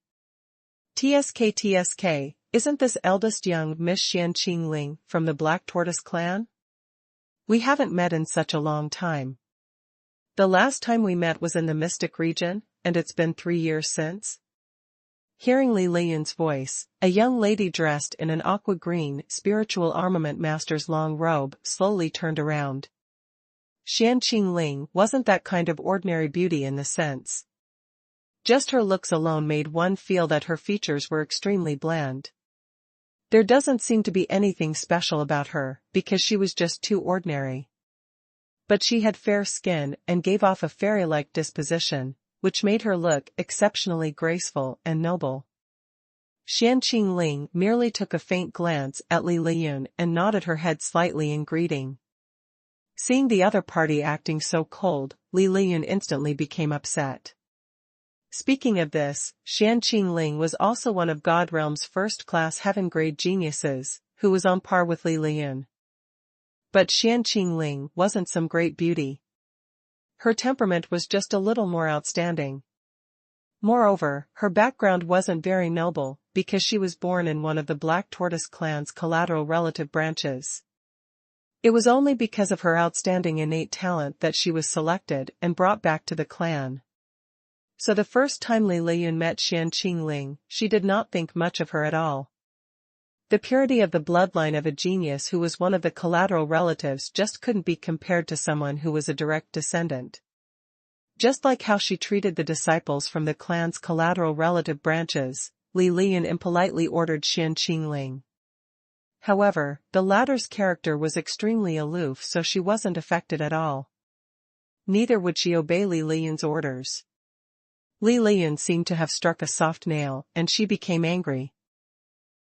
TSK, isn't this eldest young Miss Xianxia from the Black Tortoise clan? We haven't met in such a long time. The last time we met was in the Mystic region, and it's been 3 years since. Hearing Li Liyun's voice, a young lady dressed in an aqua green spiritual armament master's long robe slowly turned around. Xianxia wasn't that kind of ordinary beauty in the sense. Just her looks alone made one feel that her features were extremely bland. There doesn't seem to be anything special about her, because she was just too ordinary. But she had fair skin and gave off a fairy-like disposition, which made her look exceptionally graceful and noble. Xianxia merely took a faint glance at Li Liyun and nodded her head slightly in greeting. Seeing the other party acting so cold, Li Liyun instantly became upset. Speaking of this, Xianxia was also one of God Realm's first-class heaven-grade geniuses, who was on par with Li Liyun. But Xianxia wasn't some great beauty. Her temperament was just a little more outstanding. Moreover, her background wasn't very noble, because she was born in one of the Black Tortoise clan's collateral relative branches. It was only because of her outstanding innate talent that she was selected and brought back to the clan. So the first time Li Liyun met Xianxia, she did not think much of her at all. The purity of the bloodline of a genius who was one of the collateral relatives just couldn't be compared to someone who was a direct descendant. Just like how she treated the disciples from the clan's collateral relative branches, Li Liyun impolitely ordered Xianxia. However, the latter's character was extremely aloof, so she wasn't affected at all. Neither would she obey Li Liyun's orders. Li Liyun seemed to have struck a soft nail, and she became angry.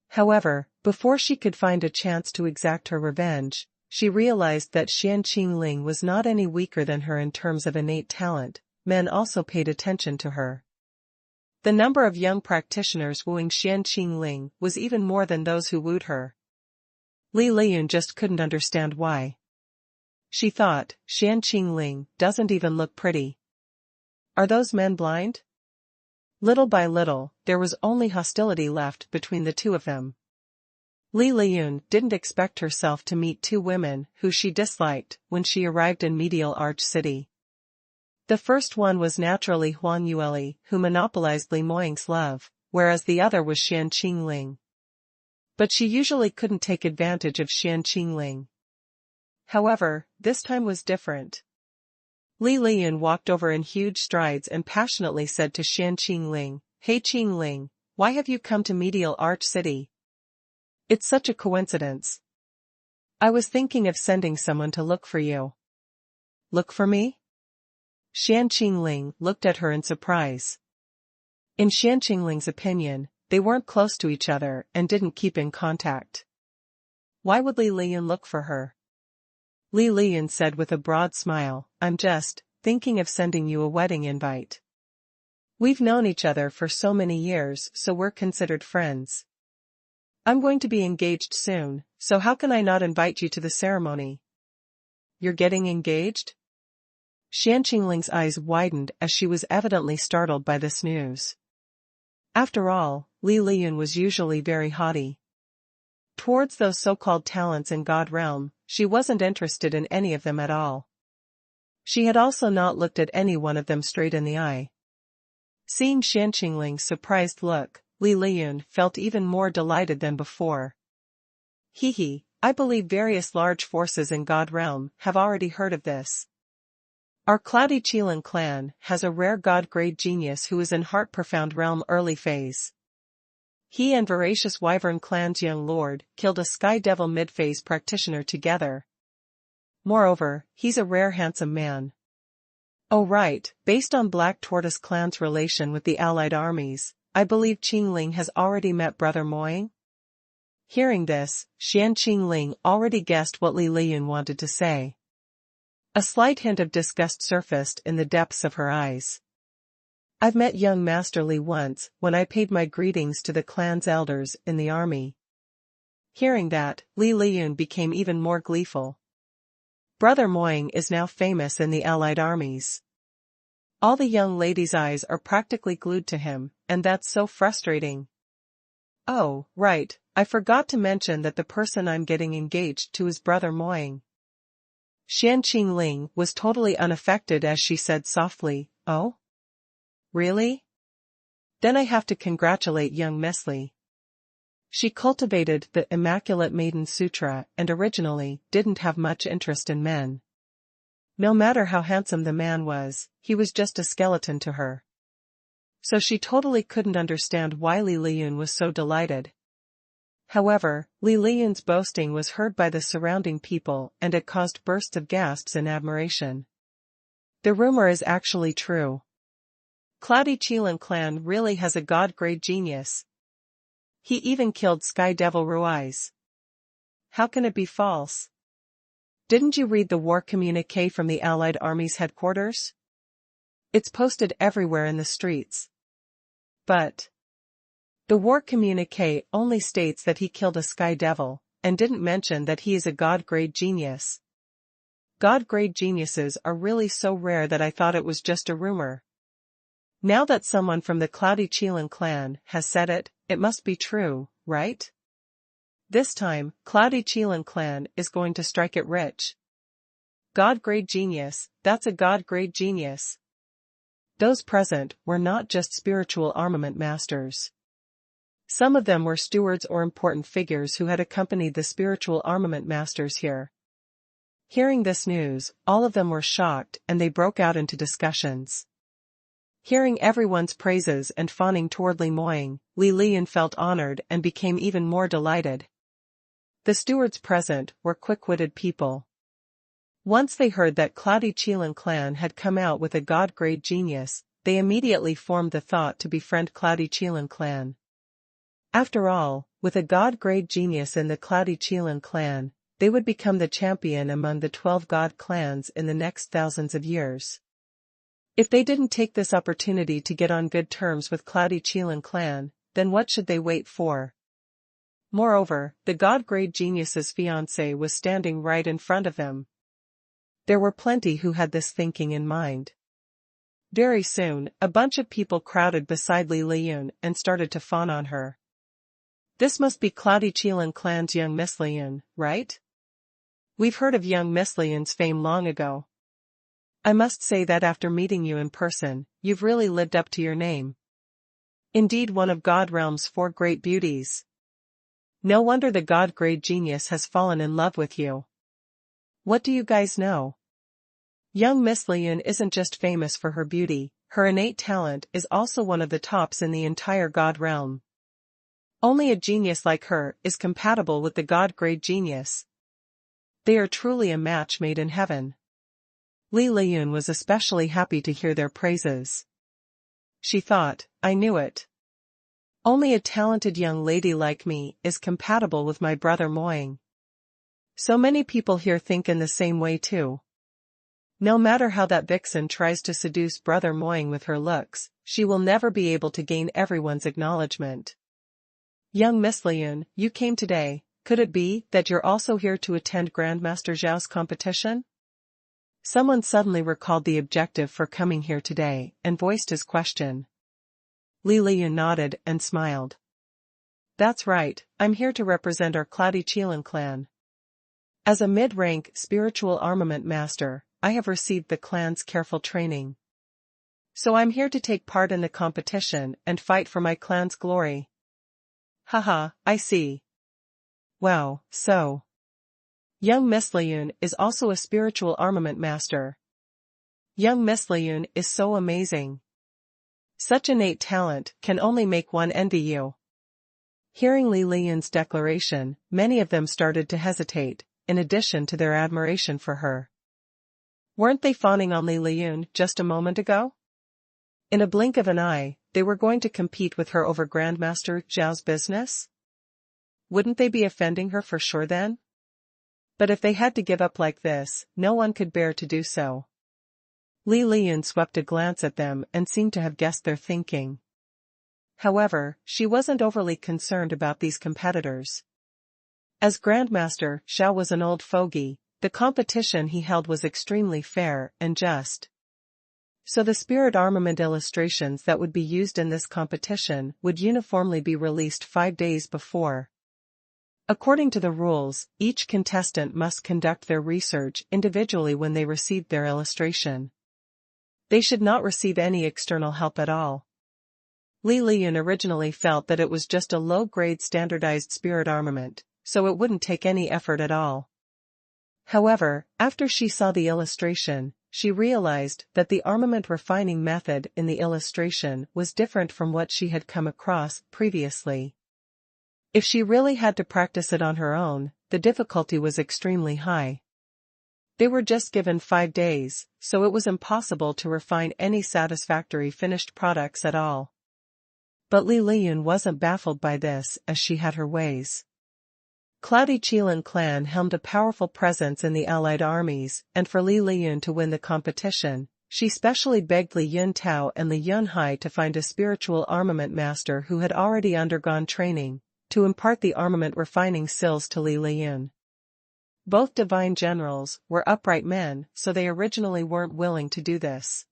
However, before she could find a chance to exact her revenge, she realized that Xianxia was not any weaker than her in terms of innate talent. Men also paid attention to her. The number of young practitioners wooing Xianxia was even more than those who wooed her. Li Liyun just couldn't understand why. She thought, Xianxia doesn't even look pretty. Are those men blind? Little by little, there was only hostility left between the two of them. Li Liyun didn't expect herself to meet two women who she disliked when she arrived in Medial Arch City. The first one was naturally Huang Yueli, who monopolized Li Moying's love, whereas the other was Xianxia. But she usually couldn't take advantage of Xianxia. However, this time was different. Li Liyun walked over in huge strides and passionately said to Xianxia, "Hey Qingling, why have you come to Medial Arch City? It's such a coincidence. I was thinking of sending someone to look for you." "Look for me?" Xianxia looked at her in surprise. In Xianxingling's opinion, they weren't close to each other and didn't keep in contact. Why would Li Liyun look for her? Li Liyun said with a broad smile, "I'm just thinking of sending you a wedding invite. We've known each other for so many years, so we're considered friends." I'm going to be engaged soon, so how can I not invite you to the ceremony? You're getting engaged? Xianxing's eyes widened as she was evidently startled by this news. After all, Li Liyun was usually very haughty. Towards those so-called talents in God realm, she wasn't interested in any of them at all. She had also not looked at any one of them straight in the eye. Seeing Xianxing's surprised look, Li Liyun felt even more delighted than before. I believe various large forces in God realm have already heard of this. Our Cloudy Qilin clan has a rare god-grade genius who is in Heart-Profound realm early phase. He and Voracious Wyvern clan's young lord killed a Sky Devil mid-phase practitioner together. Moreover, he's a rare handsome man. Oh right, based on Black Tortoise clan's relation with the allied armies, I believe Qingling has already met Brother Moying? Hearing this, Xianxing already guessed what Li Liyun wanted to say. A slight hint of disgust surfaced in the depths of her eyes. I've met young Master Li once when I paid my greetings to the clan's elders in the army. Hearing that, Li Liyun became even more gleeful. Brother Moying is now famous in the allied armies. All the young ladies' eyes are practically glued to him, and that's so frustrating. Oh, right, I forgot to mention that the person I'm getting engaged to is Brother Moying. Xianxing was totally unaffected as she said softly, "Oh? Really? Then I have to congratulate young Miss Li. She cultivated the Immaculate Maiden Sutra and originally didn't have much interest in men. No matter how handsome the man was, he was just a skeleton to her. So she totally couldn't understand why Li Liyun was so delighted. However, Li Liyun's boasting was heard by the surrounding people and it caused bursts of gasps in admiration. The rumor is actually true. Cloudy Qilin clan really has a god-grade genius. He even killed Sky Devil Ruiz. How can it be false? Didn't you read the war communique from the Allied Army's headquarters? It's posted everywhere in the streets. But the war communique only states that he killed a Sky Devil, and didn't mention that he is a god-grade genius. God-grade geniuses are really so rare that I thought it was just a rumor. Now that someone from the Cloudy Qilin clan has said it, it must be true, right? This time, Cloudy Qilin clan is going to strike it rich. God-grade genius, that's a god-grade genius. Those present were not just spiritual armament masters. Some of them were stewards or important figures who had accompanied the spiritual armament masters here. Hearing this news, all of them were shocked and they broke out into discussions. Hearing everyone's praises and fawning toward Li Moying, Li Liyun felt honored and became even more delighted. The stewards present were quick-witted people. Once they heard that Cloudy Qilin clan had come out with a god-grade genius, they immediately formed the thought to befriend Cloudy Qilin clan. After all, with a god-grade genius in the Cloudy Qilin clan, they would become the champion among the 12 god clans in the next thousands of years. If they didn't take this opportunity to get on good terms with Cloudy Qilin clan, then what should they wait for? Moreover, the god-grade genius's fiancé was standing right in front of them. There were plenty who had this thinking in mind. Very soon, a bunch of people crowded beside Li Liyun and started to fawn on her. This must be Cloudy Qilin clan's young Miss Liyun, right? We've heard of young Miss Liyun's fame long ago. I must say that after meeting you in person, you've really lived up to your name. Indeed one of God Realm's 4 great beauties. No wonder the god-grade genius has fallen in love with you. What do you guys know? Young Miss Liyun isn't just famous for her beauty, her innate talent is also one of the tops in the entire God Realm. Only a genius like her is compatible with the god-grade genius. They are truly a match made in heaven. Li Liyun was especially happy to hear their praises. She thought, I knew it. Only a talented young lady like me is compatible with my brother Moying. So many people here think in the same way too. No matter how that vixen tries to seduce brother Moying with her looks, she will never be able to gain everyone's acknowledgement. Young Miss Liyun, you came today, could it be that you're also here to attend Grandmaster Zhao's competition? Someone suddenly recalled the objective for coming here today and voiced his question. Li Liyun nodded and smiled. That's right, I'm here to represent our Cloudy Qilin clan. As a mid-rank spiritual armament master, I have received the clan's careful training. So I'm here to take part in the competition and fight for my clan's glory. Haha, I see. Wow, so. Young Miss Liyun is also a spiritual armament master. Young Miss Liyun is so amazing. Such innate talent can only make one envy you. Hearing Li Liyun's declaration, many of them started to hesitate, in addition to their admiration for her. Weren't they fawning on Li Liyun just a moment ago? In a blink of an eye, they were going to compete with her over Grandmaster Zhao's business? Wouldn't they be offending her for sure then? But if they had to give up like this, no one could bear to do so. Li Liyun swept a glance at them and seemed to have guessed their thinking. However, she wasn't overly concerned about these competitors. As Grandmaster Zhao was an old fogey, the competition he held was extremely fair and just. So the spirit armament illustrations that would be used in this competition would uniformly be released 5 days before. According to the rules, each contestant must conduct their research individually when they received their illustration. They should not receive any external help at all. Li Liyun originally felt that it was just a low-grade standardized spirit armament, so it wouldn't take any effort at all. However, after she saw the illustration, she realized that the armament refining method in the illustration was different from what she had come across previously. If she really had to practice it on her own, the difficulty was extremely high. They were just given 5 days, so it was impossible to refine any satisfactory finished products at all. But Li Liyun wasn't baffled by this, as she had her ways. Cloudy Qilin clan helmed a powerful presence in the allied armies, and for Li Liyun to win the competition, she specially begged Li Yuntao and Li Yunhai to find a spiritual armament master who had already undergone training, to impart the armament refining skills to Li Liyun. Both divine generals were upright men, so they originally weren't willing to do this.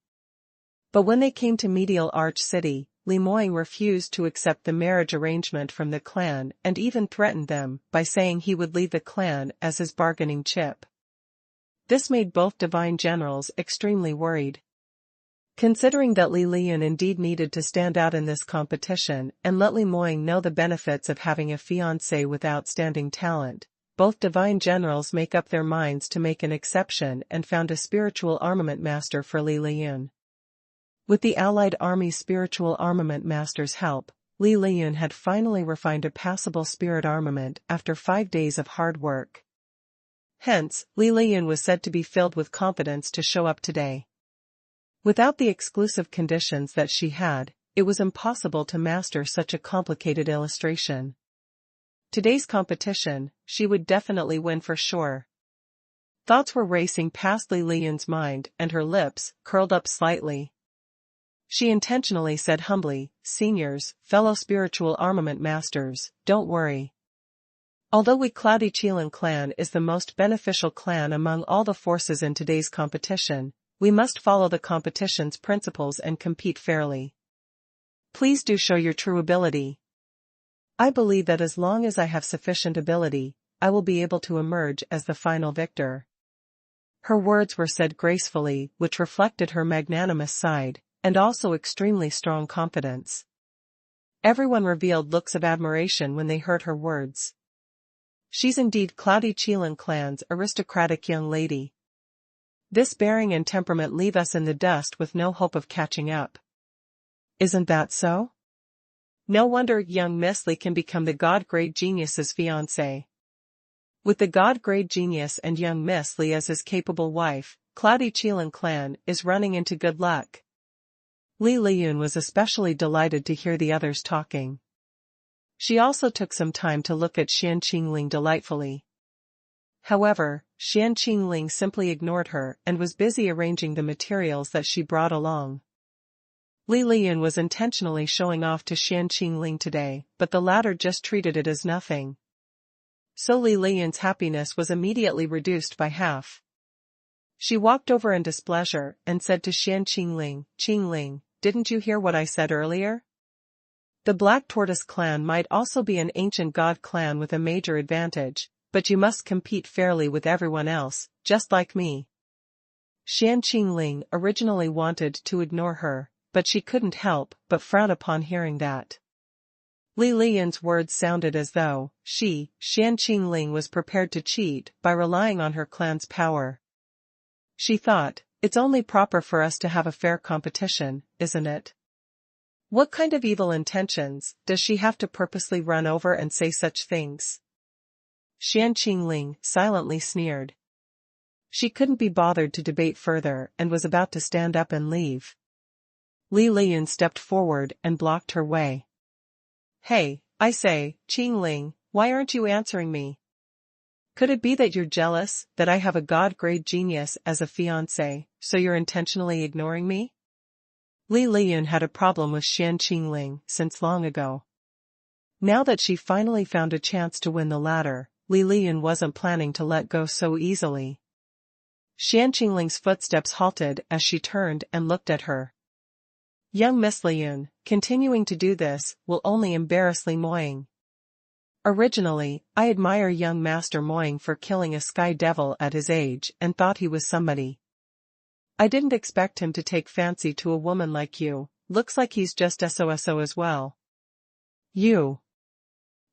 But when they came to Medial Arch City, Li Moying refused to accept the marriage arrangement from the clan and even threatened them by saying he would leave the clan as his bargaining chip. This made both divine generals extremely worried. Considering that Li Liyun indeed needed to stand out in this competition and let Li Moying know the benefits of having a fiancé with outstanding talent, both divine generals make up their minds to make an exception and found a spiritual armament master for Li Liyun. With the allied army's spiritual armament master's help, Li Liyun had finally refined a passable spirit armament after 5 days of hard work. Hence, Li Liyun was said to be filled with confidence to show up today. Without the exclusive conditions that she had, it was impossible to master such a complicated illustration. Today's competition, she would definitely win for sure. Thoughts were racing past Li Liyun's mind and her lips curled up slightly. She intentionally said humbly, "Seniors, fellow spiritual armament masters, don't worry. Although we Cloudy Qilin clan is the most beneficial clan among all the forces in today's competition, we must follow the competition's principles and compete fairly. Please do show your true ability. I believe that as long as I have sufficient ability, I will be able to emerge as the final victor." Her words were said gracefully, which reflected her magnanimous side, and also extremely strong confidence. Everyone revealed looks of admiration when they heard her words. She's indeed Cloudy Qilin clan's aristocratic young lady. This bearing and temperament leave us in the dust with no hope of catching up. Isn't that so? No wonder young Miss Li can become the god-grade genius's fiancé. With the god-grade genius and young Miss Li as his capable wife, Cloudy Qilin clan is running into good luck. Li Liyun was especially delighted to hear the others talking. She also took some time to look at Xianxia delightfully. However, Xianxia simply ignored her and was busy arranging the materials that she brought along. Li Lian was intentionally showing off to Xianxia today, but the latter just treated it as nothing. So Li Lian's happiness was immediately reduced by half. She walked over in displeasure and said to Xianxia, "Qingling, didn't you hear what I said earlier? The Black Tortoise clan might also be an ancient god clan with a major advantage, but you must compete fairly with everyone else, just like me." Xianxia originally wanted to ignore her, but she couldn't help but frown upon hearing that. Li Lian's words sounded as though Xianxia was prepared to cheat by relying on her clan's power. She thought, "It's only proper for us to have a fair competition, isn't it? What kind of evil intentions does she have to purposely run over and say such things?" Xianxia silently sneered. She couldn't be bothered to debate further and was about to stand up and leave. Li Lian stepped forward and blocked her way. "Hey, I say, Qingling, why aren't you answering me? Could it be that you're jealous that I have a god-grade genius as a fiancé, so you're intentionally ignoring me?" Li Lian had a problem with Xianxia since long ago. Now that she finally found a chance to win the latter, Li Lian wasn't planning to let go so easily. Xianxingli's footsteps halted as she turned and looked at her. "Young Miss Lian, continuing to do this will only embarrass Li Moying. Originally, I admire young Master Moying for killing a sky devil at his age and thought he was somebody. I didn't expect him to take fancy to a woman like you, looks like he's just SOSO as well." "You."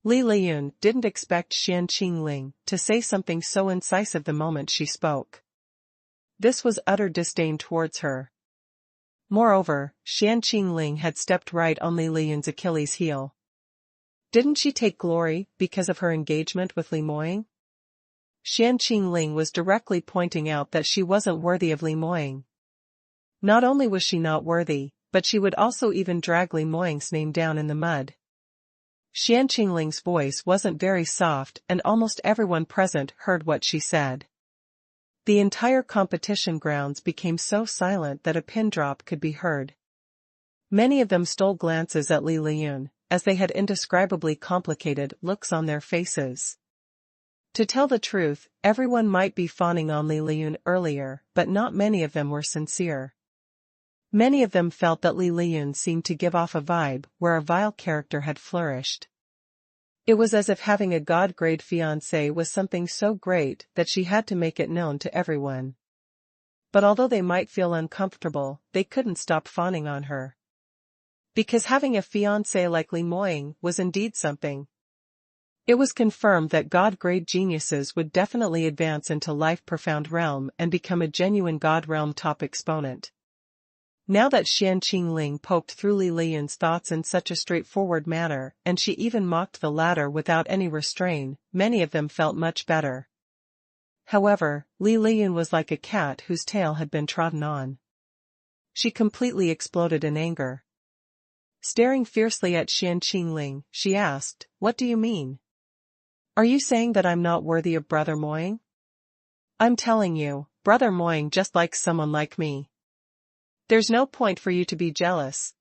Li Lian didn't expect Xianxia to say something so incisive the moment she spoke. This was utter disdain towards her. Moreover, Xianxia had stepped right on Li Lian's Achilles' heel. Didn't she take glory because of her engagement with Li Moying? Xianxia was directly pointing out that she wasn't worthy of Li Moying. Not only was she not worthy, but she would also even drag Li Moying's name down in the mud. Xianxingli's voice wasn't very soft and almost everyone present heard what she said. The entire competition grounds became so silent that a pin drop could be heard. Many of them stole glances at Li Lian, as they had indescribably complicated looks on their faces. To tell the truth, everyone might be fawning on Li Lian earlier, but not many of them were sincere. Many of them felt that Li Lian seemed to give off a vibe where a vile character had flourished. It was as if having a god-grade fiancé was something so great that she had to make it known to everyone. But although they might feel uncomfortable, they couldn't stop fawning on her. Because having a fiancé like Li Moying was indeed something. It was confirmed that god-grade geniuses would definitely advance into life-profound realm and become a genuine god realm top exponent. Now that Xianxia poked through Li Lian's thoughts in such a straightforward manner, and she even mocked the latter without any restraint, many of them felt much better. However, Li Lian was like a cat whose tail had been trodden on. She completely exploded in anger. Staring fiercely at Xianxia, she asked, "What do you mean? Are you saying that I'm not worthy of Brother Moying? I'm telling you, Brother Moying just likes someone like me. There's no point for you to be jealous.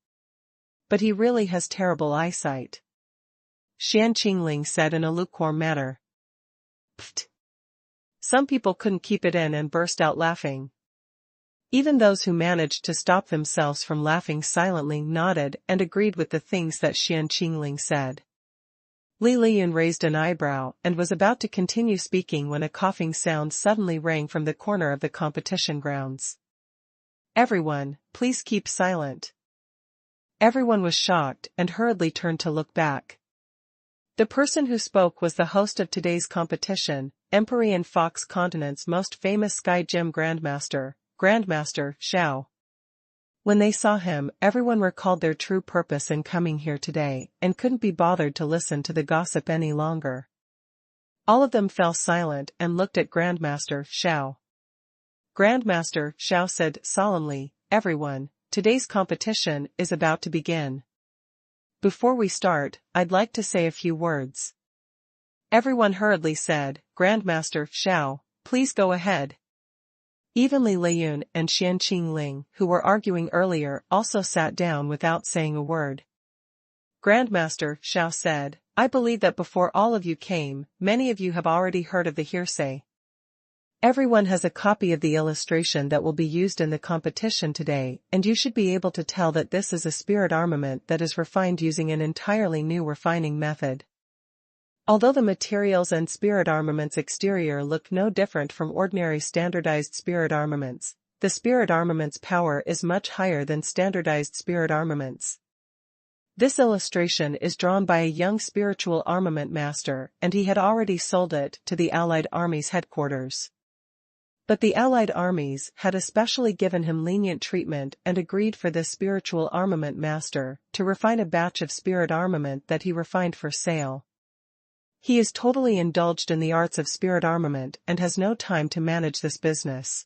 But he really has terrible eyesight," Xianxia said in a lukewarm manner. "Pfft." Some people couldn't keep it in and burst out laughing. Even those who managed to stop themselves from laughing silently nodded and agreed with the things that Xianxia said. Li Lian raised an eyebrow and was about to continue speaking when a coughing sound suddenly rang from the corner of the competition grounds. "Everyone, please keep silent." Everyone was shocked and hurriedly turned to look back. The person who spoke was the host of today's competition, Empyrean Fox Continent's most famous Sky Gym Grandmaster, Grandmaster Xiao. When they saw him, everyone recalled their true purpose in coming here today, and couldn't be bothered to listen to the gossip any longer. All of them fell silent and looked at Grandmaster Xiao. Grandmaster Xiao said solemnly, "Everyone, today's competition is about to begin. Before we start, I'd like to say a few words." Everyone hurriedly said, "Grandmaster Xiao, please go ahead." Even Li Liyun and Xianxia, who were arguing earlier, also sat down without saying a word. Grandmaster, Xiao said, I believe that before all of you came, many of you have already heard of the hearsay. Everyone has a copy of the illustration that will be used in the competition today, and you should be able to tell that this is a spirit armament that is refined using an entirely new refining method. Although the materials and spirit armament's exterior look no different from ordinary standardized spirit armaments, the spirit armament's power is much higher than standardized spirit armaments. This illustration is drawn by a young spiritual armament master, and he had already sold it to the Allied Army's headquarters. But the Allied armies had especially given him lenient treatment and agreed for this spiritual armament master to refine a batch of spirit armament that he refined for sale. He is totally indulged in the arts of spirit armament and has no time to manage this business.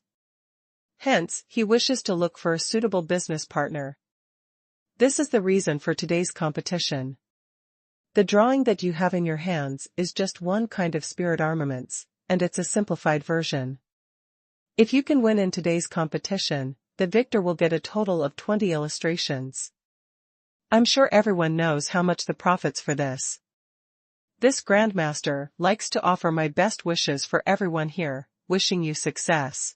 Hence, he wishes to look for a suitable business partner. This is the reason for today's competition. The drawing that you have in your hands is just one kind of spirit armaments, and it's a simplified version. If you can win in today's competition, the victor will get a total of 20 illustrations. I'm sure everyone knows how much the profits for this. This Grandmaster likes to offer my best wishes for everyone here, wishing you success.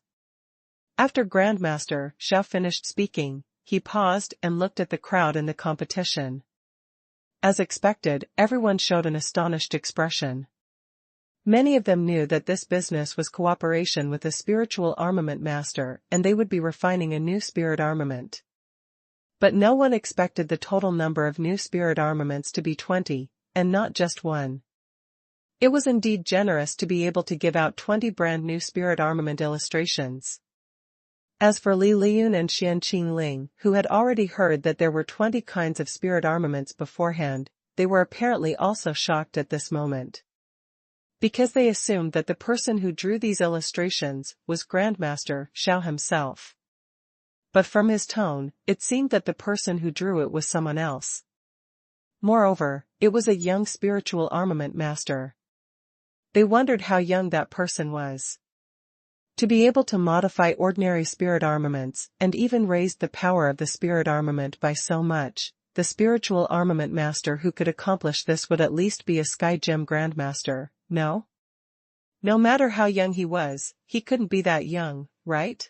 After Grandmaster Xiao finished speaking, he paused and looked at the crowd in the competition. As expected, everyone showed an astonished expression. Many of them knew that this business was cooperation with a spiritual armament master and they would be refining a new spirit armament. But no one expected the total number of new spirit armaments to be 20, and not just one. It was indeed generous to be able to give out 20 brand new spirit armament illustrations. As for Li Liyun and Xianxia, who had already heard that there were 20 kinds of spirit armaments beforehand, they were apparently also shocked at this moment. Because they assumed that the person who drew these illustrations was Grandmaster Xiao himself. But from his tone, it seemed that the person who drew it was someone else. Moreover, it was a young spiritual armament master. They wondered how young that person was. To be able to modify ordinary spirit armaments and even raise the power of the spirit armament by so much, the spiritual armament master who could accomplish this would at least be a Sky Gem Grandmaster, no? No matter how young he was, he couldn't be that young, right?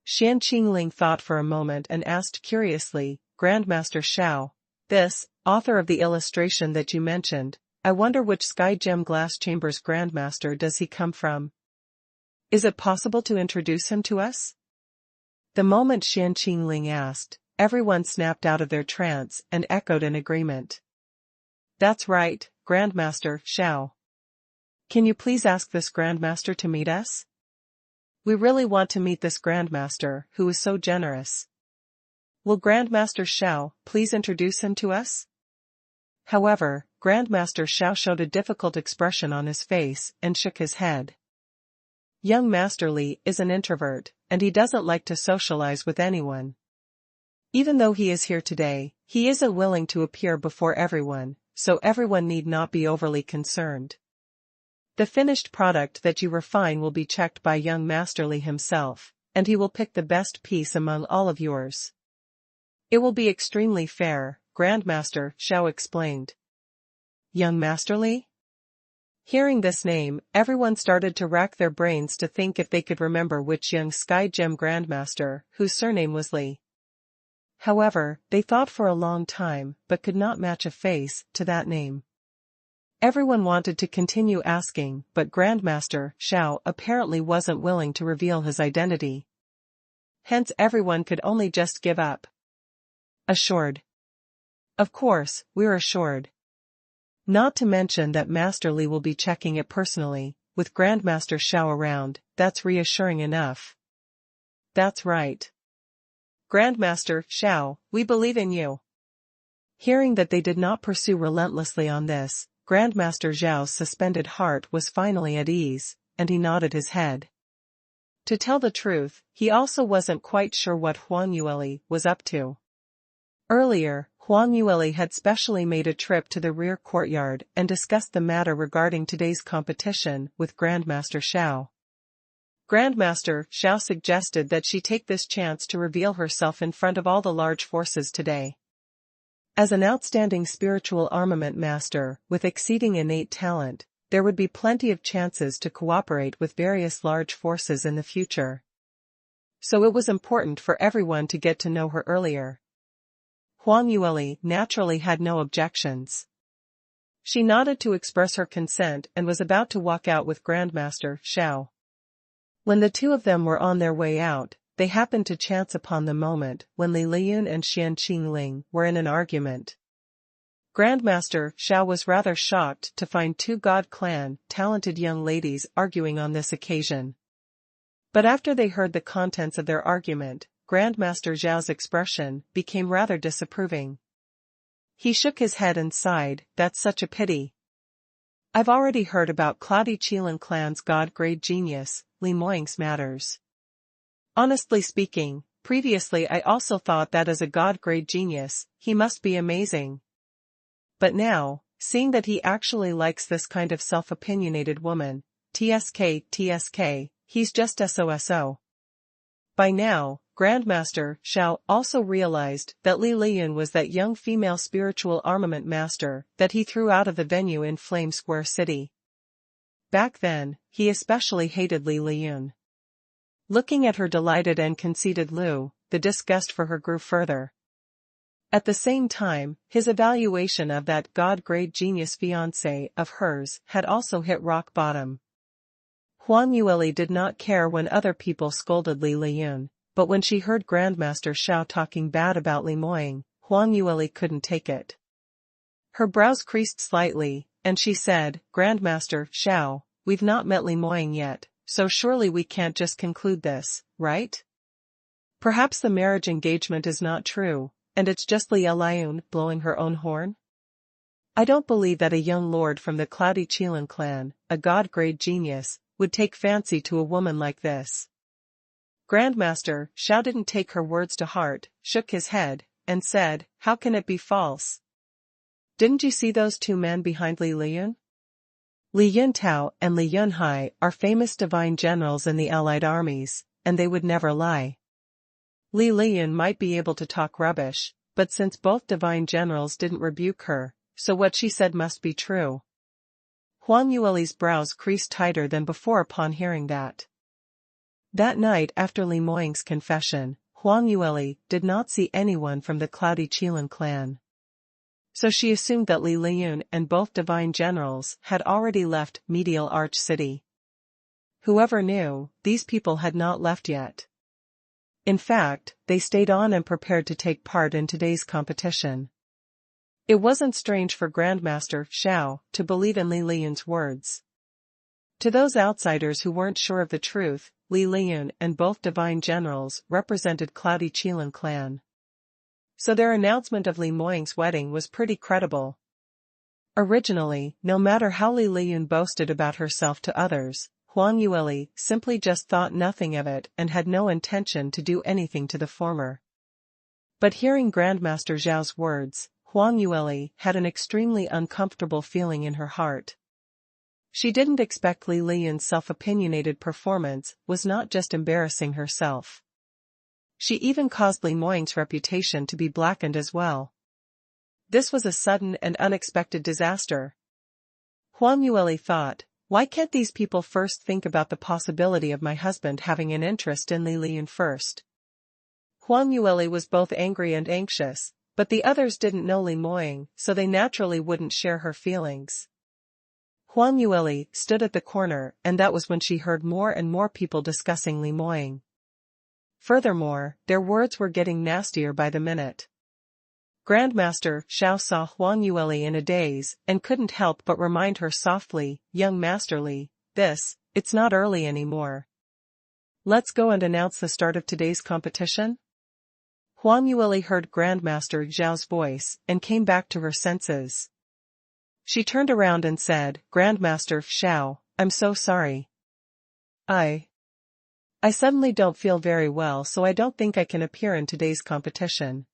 Xianxia thought for a moment and asked curiously, Grandmaster Xiao, this, author of the illustration that you mentioned, I wonder which Sky Gem Glass Chambers Grandmaster does he come from? Is it possible to introduce him to us? The moment Xianxia asked, everyone snapped out of their trance and echoed in agreement. That's right, Grandmaster Xiao. Can you please ask this Grandmaster to meet us? We really want to meet this Grandmaster, who is so generous. Will Grandmaster Xiao please introduce him to us? However, Grandmaster Xiao showed a difficult expression on his face and shook his head. Young Master Li is an introvert, and he doesn't like to socialize with anyone. Even though he is here today, he isn't willing to appear before everyone, so everyone need not be overly concerned. The finished product that you refine will be checked by young Master Li himself, and he will pick the best piece among all of yours. It will be extremely fair, Grandmaster Xiao explained. Young Master Li? Hearing this name, everyone started to rack their brains to think if they could remember which young Sky Gem Grandmaster, whose surname was Li. However, they thought for a long time, but could not match a face to that name. Everyone wanted to continue asking, but Grandmaster Xiao apparently wasn't willing to reveal his identity. Hence everyone could only just give up. Assured. Of course, we're assured. Not to mention that Master Li will be checking it personally, with Grandmaster Xiao around, that's reassuring enough. That's right. Grandmaster Xiao, we believe in you. Hearing that they did not pursue relentlessly on this, Grandmaster Xiao's suspended heart was finally at ease, and he nodded his head. To tell the truth, he also wasn't quite sure what Huang Yueli was up to. Earlier, Huang Yueli had specially made a trip to the rear courtyard and discussed the matter regarding today's competition with Grandmaster Xiao. Grandmaster Xiao suggested that she take this chance to reveal herself in front of all the large forces today. As an outstanding spiritual armament master with exceeding innate talent, there would be plenty of chances to cooperate with various large forces in the future. So it was important for everyone to get to know her earlier. Huang Yueli naturally had no objections. She nodded to express her consent and was about to walk out with Grandmaster Xiao. When the two of them were on their way out, they happened to chance upon the moment when Li Liyun and Xian Qingqing were in an argument. Grandmaster Xiao was rather shocked to find two God Clan talented young ladies arguing on this occasion. But after they heard the contents of their argument, Grandmaster Xiao's expression became rather disapproving. He shook his head and sighed, "That's such a pity. I've already heard about Cloudy Qilin Clan's God-grade genius, Li Moying's matters. Honestly speaking, previously I also thought that as a God-grade genius, he must be amazing. But now, seeing that he actually likes this kind of self-opinionated woman, TSK, he's just SOSO." By now, Grandmaster Xiao also realized that Li Liyun was that young female spiritual armament master that he threw out of the venue in Flame Square City. Back then, he especially hated Li Liyun. Looking at her delighted and conceited Lu, the disgust for her grew further. At the same time, his evaluation of that God-grade genius fiancé of hers had also hit rock bottom. Huang Yueli did not care when other people scolded Li Liyun, but when she heard Grandmaster Xiao talking bad about Li Moying, Huang Yueli couldn't take it. Her brows creased slightly, and she said, "Grandmaster Xiao, we've not met Li Moying yet, so surely we can't just conclude this, right? Perhaps the marriage engagement is not true, and it's just Li Liyun blowing her own horn? I don't believe that a young lord from the Cloudy Qilin clan, a God-grade genius, would take fancy to a woman like this." Grandmaster Xiao didn't take her words to heart, shook his head, and said, "How can it be false? Didn't you see those two men behind Li Liyun? Li Yuntao and Li Yunhai are famous divine generals in the allied armies, and they would never lie. Li Liyun might be able to talk rubbish, but since both divine generals didn't rebuke her, so what she said must be true." Huang Yueli's brows creased tighter than before upon hearing that. That night after Li Moying's confession, Huang Yueli did not see anyone from the Cloudy Qilin clan. So she assumed that Li Liyun and both divine generals had already left Medial Arch City. Whoever knew, these people had not left yet. In fact, they stayed on and prepared to take part in today's competition. It wasn't strange for Grandmaster Xiao to believe in Li Liyun's words. To those outsiders who weren't sure of the truth, Li Liyun and both divine generals represented Cloudy Qilin clan. So their announcement of Li Moying's wedding was pretty credible. Originally, no matter how Li Liyun boasted about herself to others, Huang Yueli simply just thought nothing of it and had no intention to do anything to the former. But hearing Grandmaster Xiao's words, Huang Yueli had an extremely uncomfortable feeling in her heart. She didn't expect Li Liyun's self-opinionated performance was not just embarrassing herself. She even caused Li Moying's reputation to be blackened as well. This was a sudden and unexpected disaster. Huang Yueli thought, why can't these people first think about the possibility of my husband having an interest in Li Liyun first? Huang Yueli was both angry and anxious, but the others didn't know Li Moying, so they naturally wouldn't share her feelings. Huang Yueli stood at the corner, and that was when she heard more and more people discussing Li Moying. Furthermore, their words were getting nastier by the minute. Grandmaster Xiao saw Huang Yueli in a daze and couldn't help but remind her softly, "Young Master Li, it's not early anymore. Let's go and announce the start of today's competition?" Huang Yueli heard Grandmaster Xiao's voice and came back to her senses. She turned around and said, "Grandmaster Xiao, I'm so sorry. I suddenly don't feel very well, so I don't think I can appear in today's competition.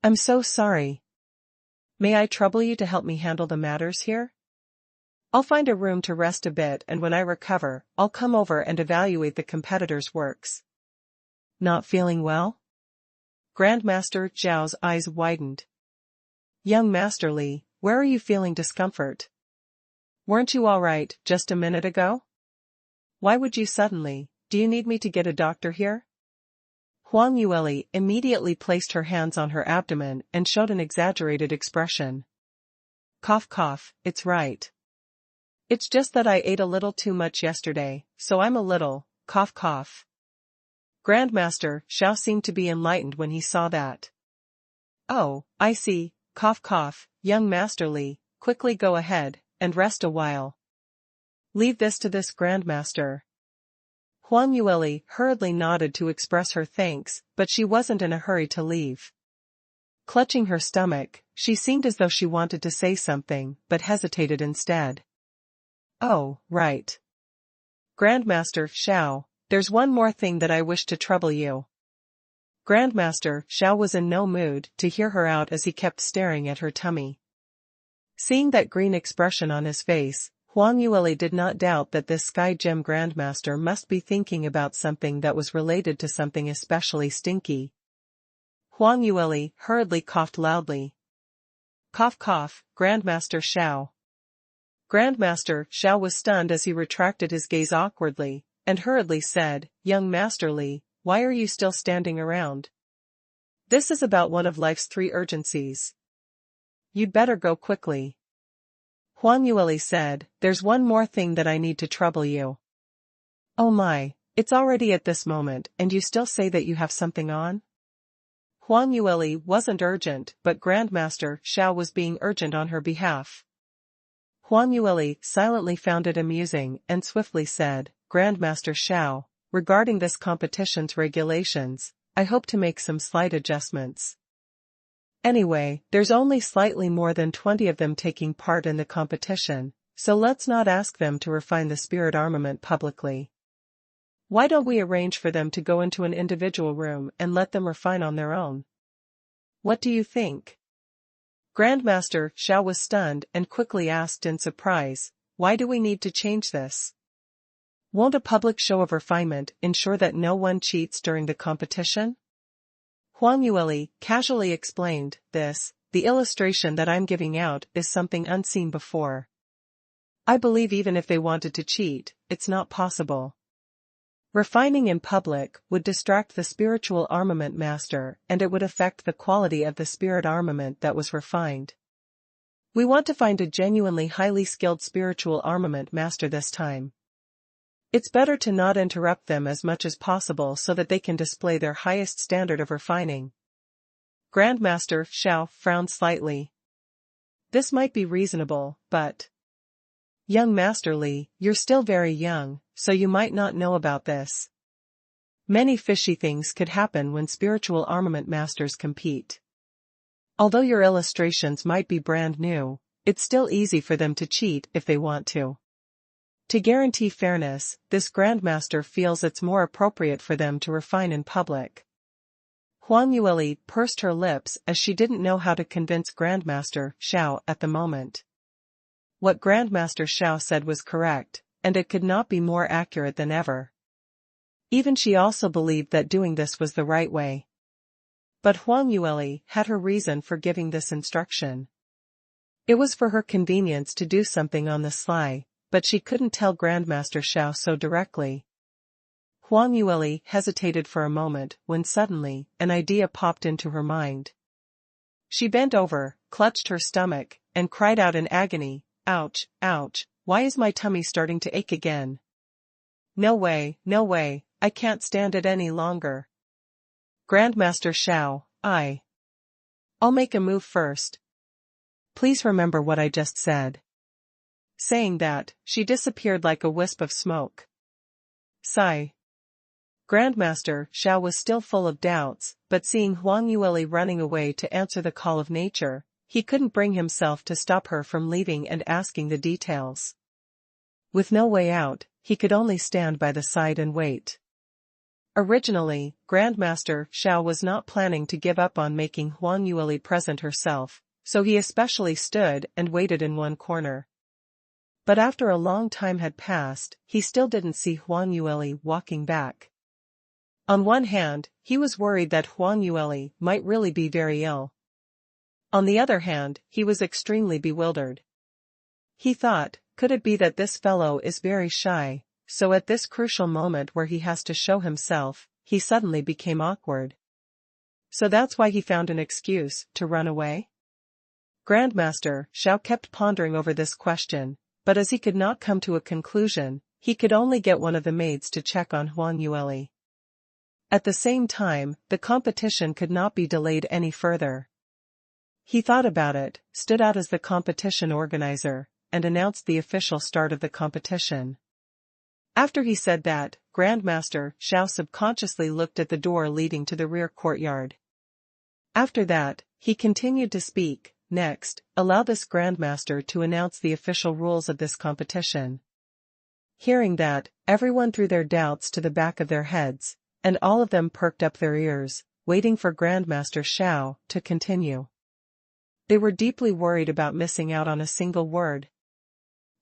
I'm so sorry. May I trouble you to help me handle the matters here?" I'll find a room to rest a bit, and when I recover, I'll come over and evaluate the competitors' works. Not feeling well? Grandmaster Zhao's eyes widened. Young Master Li, where are you feeling discomfort? Weren't you all right just a minute ago? Why would you suddenly? Do you need me to get a doctor here? Huang Yueli immediately placed her hands on her abdomen and showed an exaggerated expression. Cough cough, it's right. It's just that I ate a little too much yesterday, so I'm a little, cough cough. Grandmaster Xiao seemed to be enlightened when he saw that. Oh, I see, cough cough, young Master Li, quickly go ahead, and rest a while. Leave this to this Grandmaster. Huang Yueli hurriedly nodded to express her thanks, but she wasn't in a hurry to leave. Clutching her stomach, she seemed as though she wanted to say something, but hesitated instead. Oh, right. Grandmaster Xiao, there's one more thing that I wish to trouble you. Grandmaster Xiao was in no mood to hear her out as he kept staring at her tummy. Seeing that green expression on his face, Huang Yueli did not doubt that this Sky Gem Grandmaster must be thinking about something that was related to something especially stinky. Huang Yueli hurriedly coughed loudly. Cough cough, Grandmaster Xiao. Grandmaster Xiao was stunned as he retracted his gaze awkwardly, and hurriedly said, Young Master Li, why are you still standing around? This is about one of life's 3 urgencies. You'd better go quickly. Huang Yueli said, there's one more thing that I need to trouble you. Oh my, it's already at this moment, and you still say that you have something on? Huang Yueli wasn't urgent, but Grandmaster Xiao was being urgent on her behalf. Huang Yueli silently found it amusing and swiftly said, Grandmaster Xiao, regarding this competition's regulations, I hope to make some slight adjustments. Anyway, there's only slightly more than 20 of them taking part in the competition, so let's not ask them to refine the spirit armament publicly. Why don't we arrange for them to go into an individual room and let them refine on their own? What do you think? Grandmaster Xiao was stunned and quickly asked in surprise, why do we need to change this? Won't a public show of refinement ensure that no one cheats during the competition? Huang Yueli casually explained, the illustration that I'm giving out is something unseen before. I believe even if they wanted to cheat, it's not possible. Refining in public would distract the spiritual armament master, and it would affect the quality of the spirit armament that was refined. We want to find a genuinely highly skilled spiritual armament master this time. It's better to not interrupt them as much as possible so that they can display their highest standard of refining. Grandmaster Xiao frowned slightly. This might be reasonable, but... Young Master Li, you're still very young, so you might not know about this. Many fishy things could happen when spiritual armament masters compete. Although your illustrations might be brand new, it's still easy for them to cheat if they want to. To guarantee fairness, this Grandmaster feels it's more appropriate for them to refine in public. Huang Yueli pursed her lips as she didn't know how to convince Grandmaster Xiao at the moment. What Grandmaster Xiao said was correct, and it could not be more accurate than ever. Even she also believed that doing this was the right way. But Huang Yueli had her reason for giving this instruction. It was for her convenience to do something on the sly, but she couldn't tell Grandmaster Xiao so directly. Huang Yueli hesitated for a moment when suddenly an idea popped into her mind. She bent over, clutched her stomach, and cried out in agony, ouch, ouch, why is my tummy starting to ache again? No way, I can't stand it any longer. Grandmaster Xiao, I'll make a move first. Please remember what I just said. Saying that, she disappeared like a wisp of smoke. Sigh. Grandmaster Xiao was still full of doubts, but seeing Huang Yueli running away to answer the call of nature, he couldn't bring himself to stop her from leaving and asking the details. With no way out, he could only stand by the side and wait. Originally, Grandmaster Xiao was not planning to give up on making Huang Yueli present herself, so he especially stood and waited in one corner. But after a long time had passed, he still didn't see Huang Yueli walking back. On one hand, he was worried that Huang Yueli might really be very ill. On the other hand, he was extremely bewildered. He thought, could it be that this fellow is very shy, so at this crucial moment where he has to show himself, he suddenly became awkward. So that's why he found an excuse to run away? Grandmaster Xiao kept pondering over this question, but as he could not come to a conclusion, he could only get one of the maids to check on Huang Yueli. At the same time, the competition could not be delayed any further. He thought about it, stood out as the competition organizer, and announced the official start of the competition. After he said that, Grandmaster Xiao subconsciously looked at the door leading to the rear courtyard. After that, he continued to speak. Next, allow this Grandmaster to announce the official rules of this competition. Hearing that, everyone threw their doubts to the back of their heads, and all of them perked up their ears, waiting for Grandmaster Xiao to continue. They were deeply worried about missing out on a single word.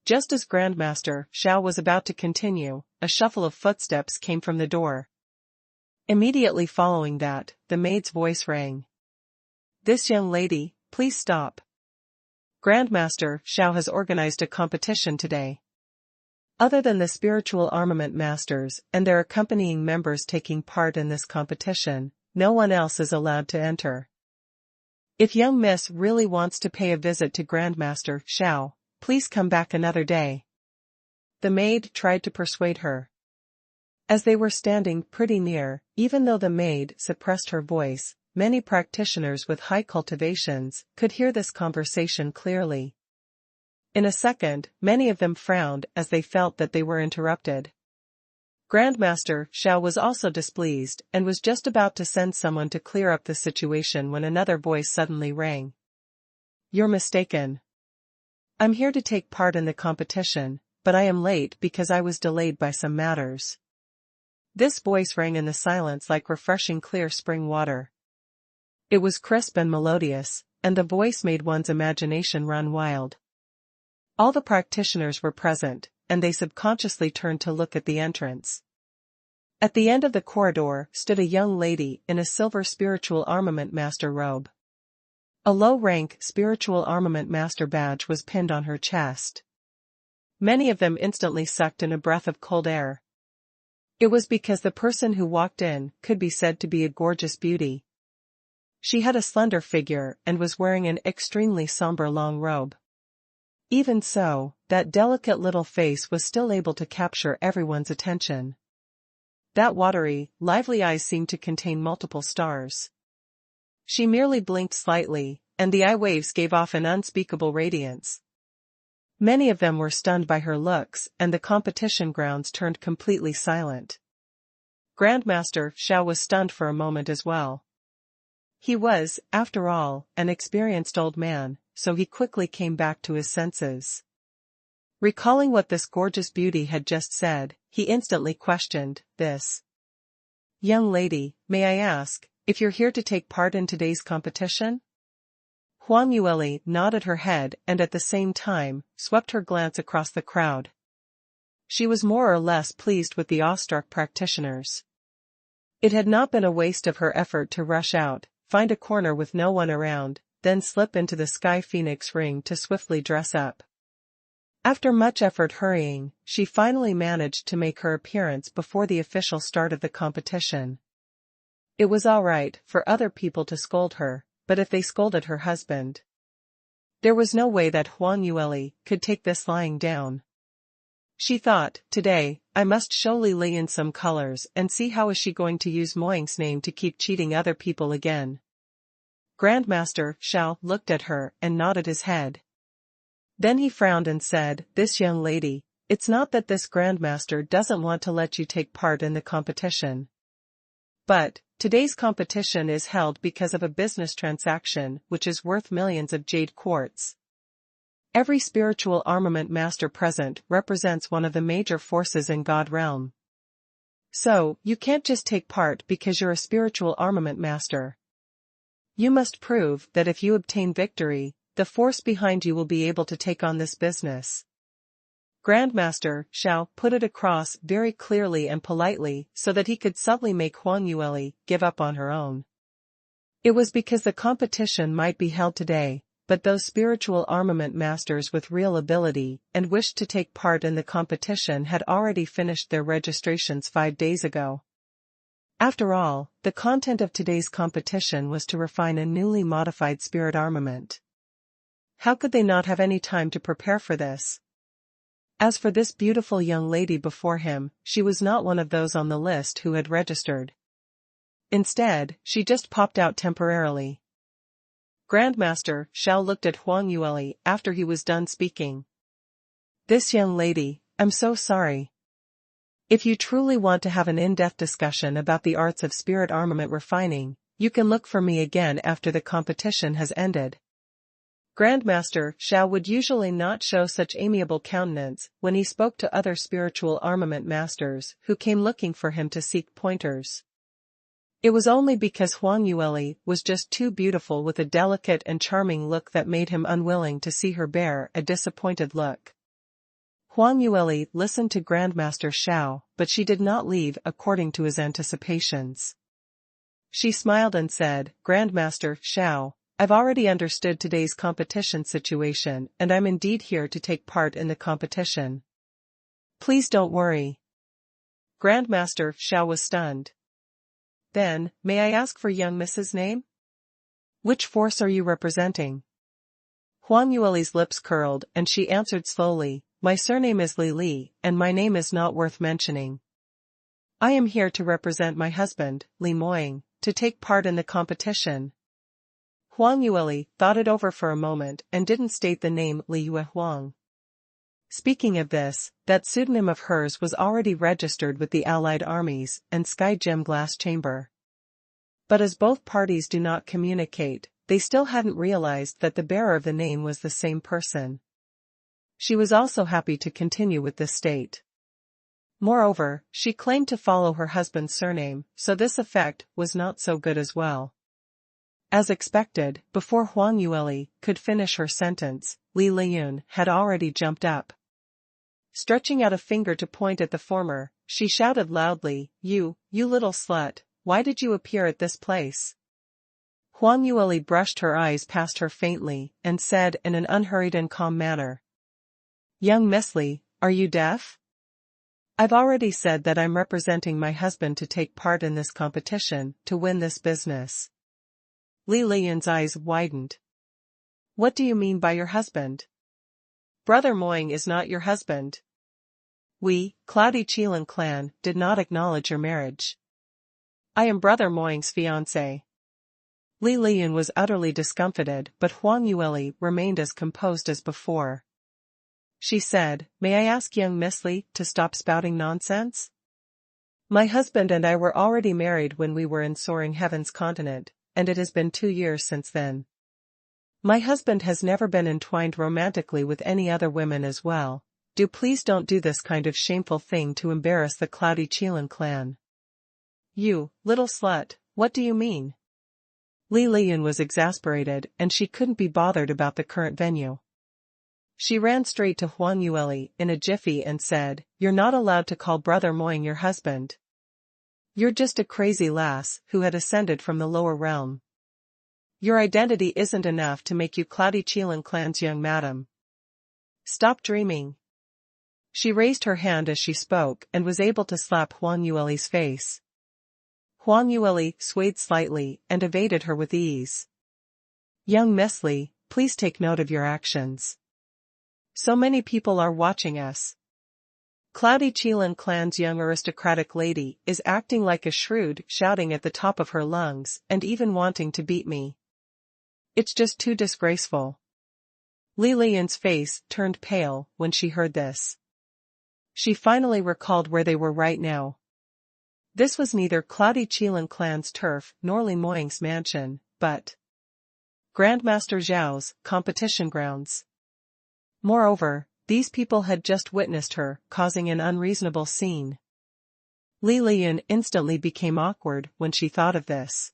Just as Grandmaster Xiao was about to continue, a shuffle of footsteps came from the door. Immediately following that, the maid's voice rang. "This young lady, please stop. Grandmaster Xiao has organized a competition today. Other than the spiritual armament masters and their accompanying members taking part in this competition, no one else is allowed to enter. If young miss really wants to pay a visit to Grandmaster Xiao, please come back another day." The maid tried to persuade her. As they were standing pretty near, even though the maid suppressed her voice, many practitioners with high cultivations could hear this conversation clearly. In a second, many of them frowned as they felt that they were interrupted. Grandmaster Xiao was also displeased and was just about to send someone to clear up the situation when another voice suddenly rang. "You're mistaken. I'm here to take part in the competition, but I am late because I was delayed by some matters." This voice rang in the silence like refreshing clear spring water. It was crisp and melodious, and the voice made one's imagination run wild. All the practitioners were present, and they subconsciously turned to look at the entrance. At the end of the corridor stood a young lady in a silver spiritual armament master robe. A low-rank spiritual armament master badge was pinned on her chest. Many of them instantly sucked in a breath of cold air. It was because the person who walked in could be said to be a gorgeous beauty. She had a slender figure and was wearing an extremely somber long robe. Even so, that delicate little face was still able to capture everyone's attention. That watery, lively eyes seemed to contain multiple stars. She merely blinked slightly, and the eye waves gave off an unspeakable radiance. Many of them were stunned by her looks, and the competition grounds turned completely silent. Grandmaster Xiao was stunned for a moment as well. He was, after all, an experienced old man, so he quickly came back to his senses. Recalling what this gorgeous beauty had just said, he instantly questioned, "This young lady, may I ask, if you're here to take part in today's competition?" Huang Yueli nodded her head and at the same time, swept her glance across the crowd. She was more or less pleased with the awestruck practitioners. It had not been a waste of her effort to rush out, find a corner with no one around, then slip into the Sky Phoenix ring to swiftly dress up. After much effort hurrying, she finally managed to make her appearance before the official start of the competition. It was all right for other people to scold her, but if they scolded her husband, there was no way that Huang Yueli could take this lying down. She thought, today, I must show Li Li in some colors and see how is she going to use Moying's name to keep cheating other people again. Grandmaster Xiao looked at her and nodded his head. Then he frowned and said, "This young lady, it's not that this Grandmaster doesn't want to let you take part in the competition. But, today's competition is held because of a business transaction which is worth millions of jade quartz. Every spiritual armament master present represents one of the major forces in God realm. So, you can't just take part because you're a spiritual armament master. You must prove that if you obtain victory, the force behind you will be able to take on this business. Grandmaster Xiao put it across very clearly and politely so that he could subtly make Huang Yueli give up on her own. It was because the competition might be held today, but those spiritual armament masters with real ability and wished to take part in the competition had already finished their registrations 5 days ago. After all, the content of today's competition was to refine a newly modified spirit armament. How could they not have any time to prepare for this? As for this beautiful young lady before him, she was not one of those on the list who had registered. Instead, she just popped out temporarily. Grandmaster Xiao looked at Huang Yueli after he was done speaking. This young lady, I'm so sorry. If you truly want to have an in-depth discussion about the arts of spirit armament refining, you can look for me again after the competition has ended. Grandmaster Xiao would usually not show such amiable countenance when he spoke to other spiritual armament masters who came looking for him to seek pointers. It was only because Huang Yueli was just too beautiful with a delicate and charming look that made him unwilling to see her bear a disappointed look. Huang Yueli listened to Grandmaster Xiao, but she did not leave according to his anticipations. She smiled and said, Grandmaster Xiao, I've already understood today's competition situation and I'm indeed here to take part in the competition. Please don't worry. Grandmaster Xiao was stunned. Then, may I ask for young Mrs.'s name? Which force are you representing? Huang Yueli's lips curled and she answered slowly, my surname is Li, and my name is not worth mentioning. I am here to represent my husband, Li Moying, to take part in the competition. Huang Yueli thought it over for a moment and didn't state the name Li Yue Huang. Speaking of this, that pseudonym of hers was already registered with the Allied armies and Sky Gem Glass Chamber. But as both parties do not communicate, they still hadn't realized that the bearer of the name was the same person. She was also happy to continue with this state. Moreover, she claimed to follow her husband's surname, so this effect was not so good as well. As expected, before Huang Yueli could finish her sentence, Li Liyun had already jumped up. Stretching out a finger to point at the former, she shouted loudly, You little slut, why did you appear at this place? Huang Yueli brushed her eyes past her faintly and said in an unhurried and calm manner. Young Miss Li, are you deaf? I've already said that I'm representing my husband to take part in this competition, to win this business. Li Liyun's eyes widened. What do you mean by your husband? Brother Moying is not your husband. We, Cloudy Qilin clan, did not acknowledge your marriage. I am Brother Moying's fiancé. Li Liyun was utterly discomfited, but Huang Yueli remained as composed as before. She said, May I ask young Miss Li to stop spouting nonsense? My husband and I were already married when we were in Soaring Heaven's continent, and it has been 2 years since then. My husband has never been entwined romantically with any other women as well. Please don't do this kind of shameful thing to embarrass the Cloudy Qilin clan. You, little slut, what do you mean? Li Liyun was exasperated and she couldn't be bothered about the current venue. She ran straight to Huang Yueli in a jiffy and said, You're not allowed to call Brother Moying your husband. You're just a crazy lass who had ascended from the lower realm. Your identity isn't enough to make you Cloudy Qilin clan's young madam. Stop dreaming. She raised her hand as she spoke and was able to slap Huang Yueli's face. Huang Yueli swayed slightly and evaded her with ease. Young Miss Li, please take note of your actions. So many people are watching us. Cloudy Qilin clan's young aristocratic lady is acting like a shrew, shouting at the top of her lungs and even wanting to beat me. It's just too disgraceful. Li Liyun's face turned pale when she heard this. She finally recalled where they were right now. This was neither Cloudy Qilin clan's turf nor Li Moying's mansion, but Grandmaster Zhao's competition grounds. Moreover, these people had just witnessed her causing an unreasonable scene. Li Liyun instantly became awkward when she thought of this.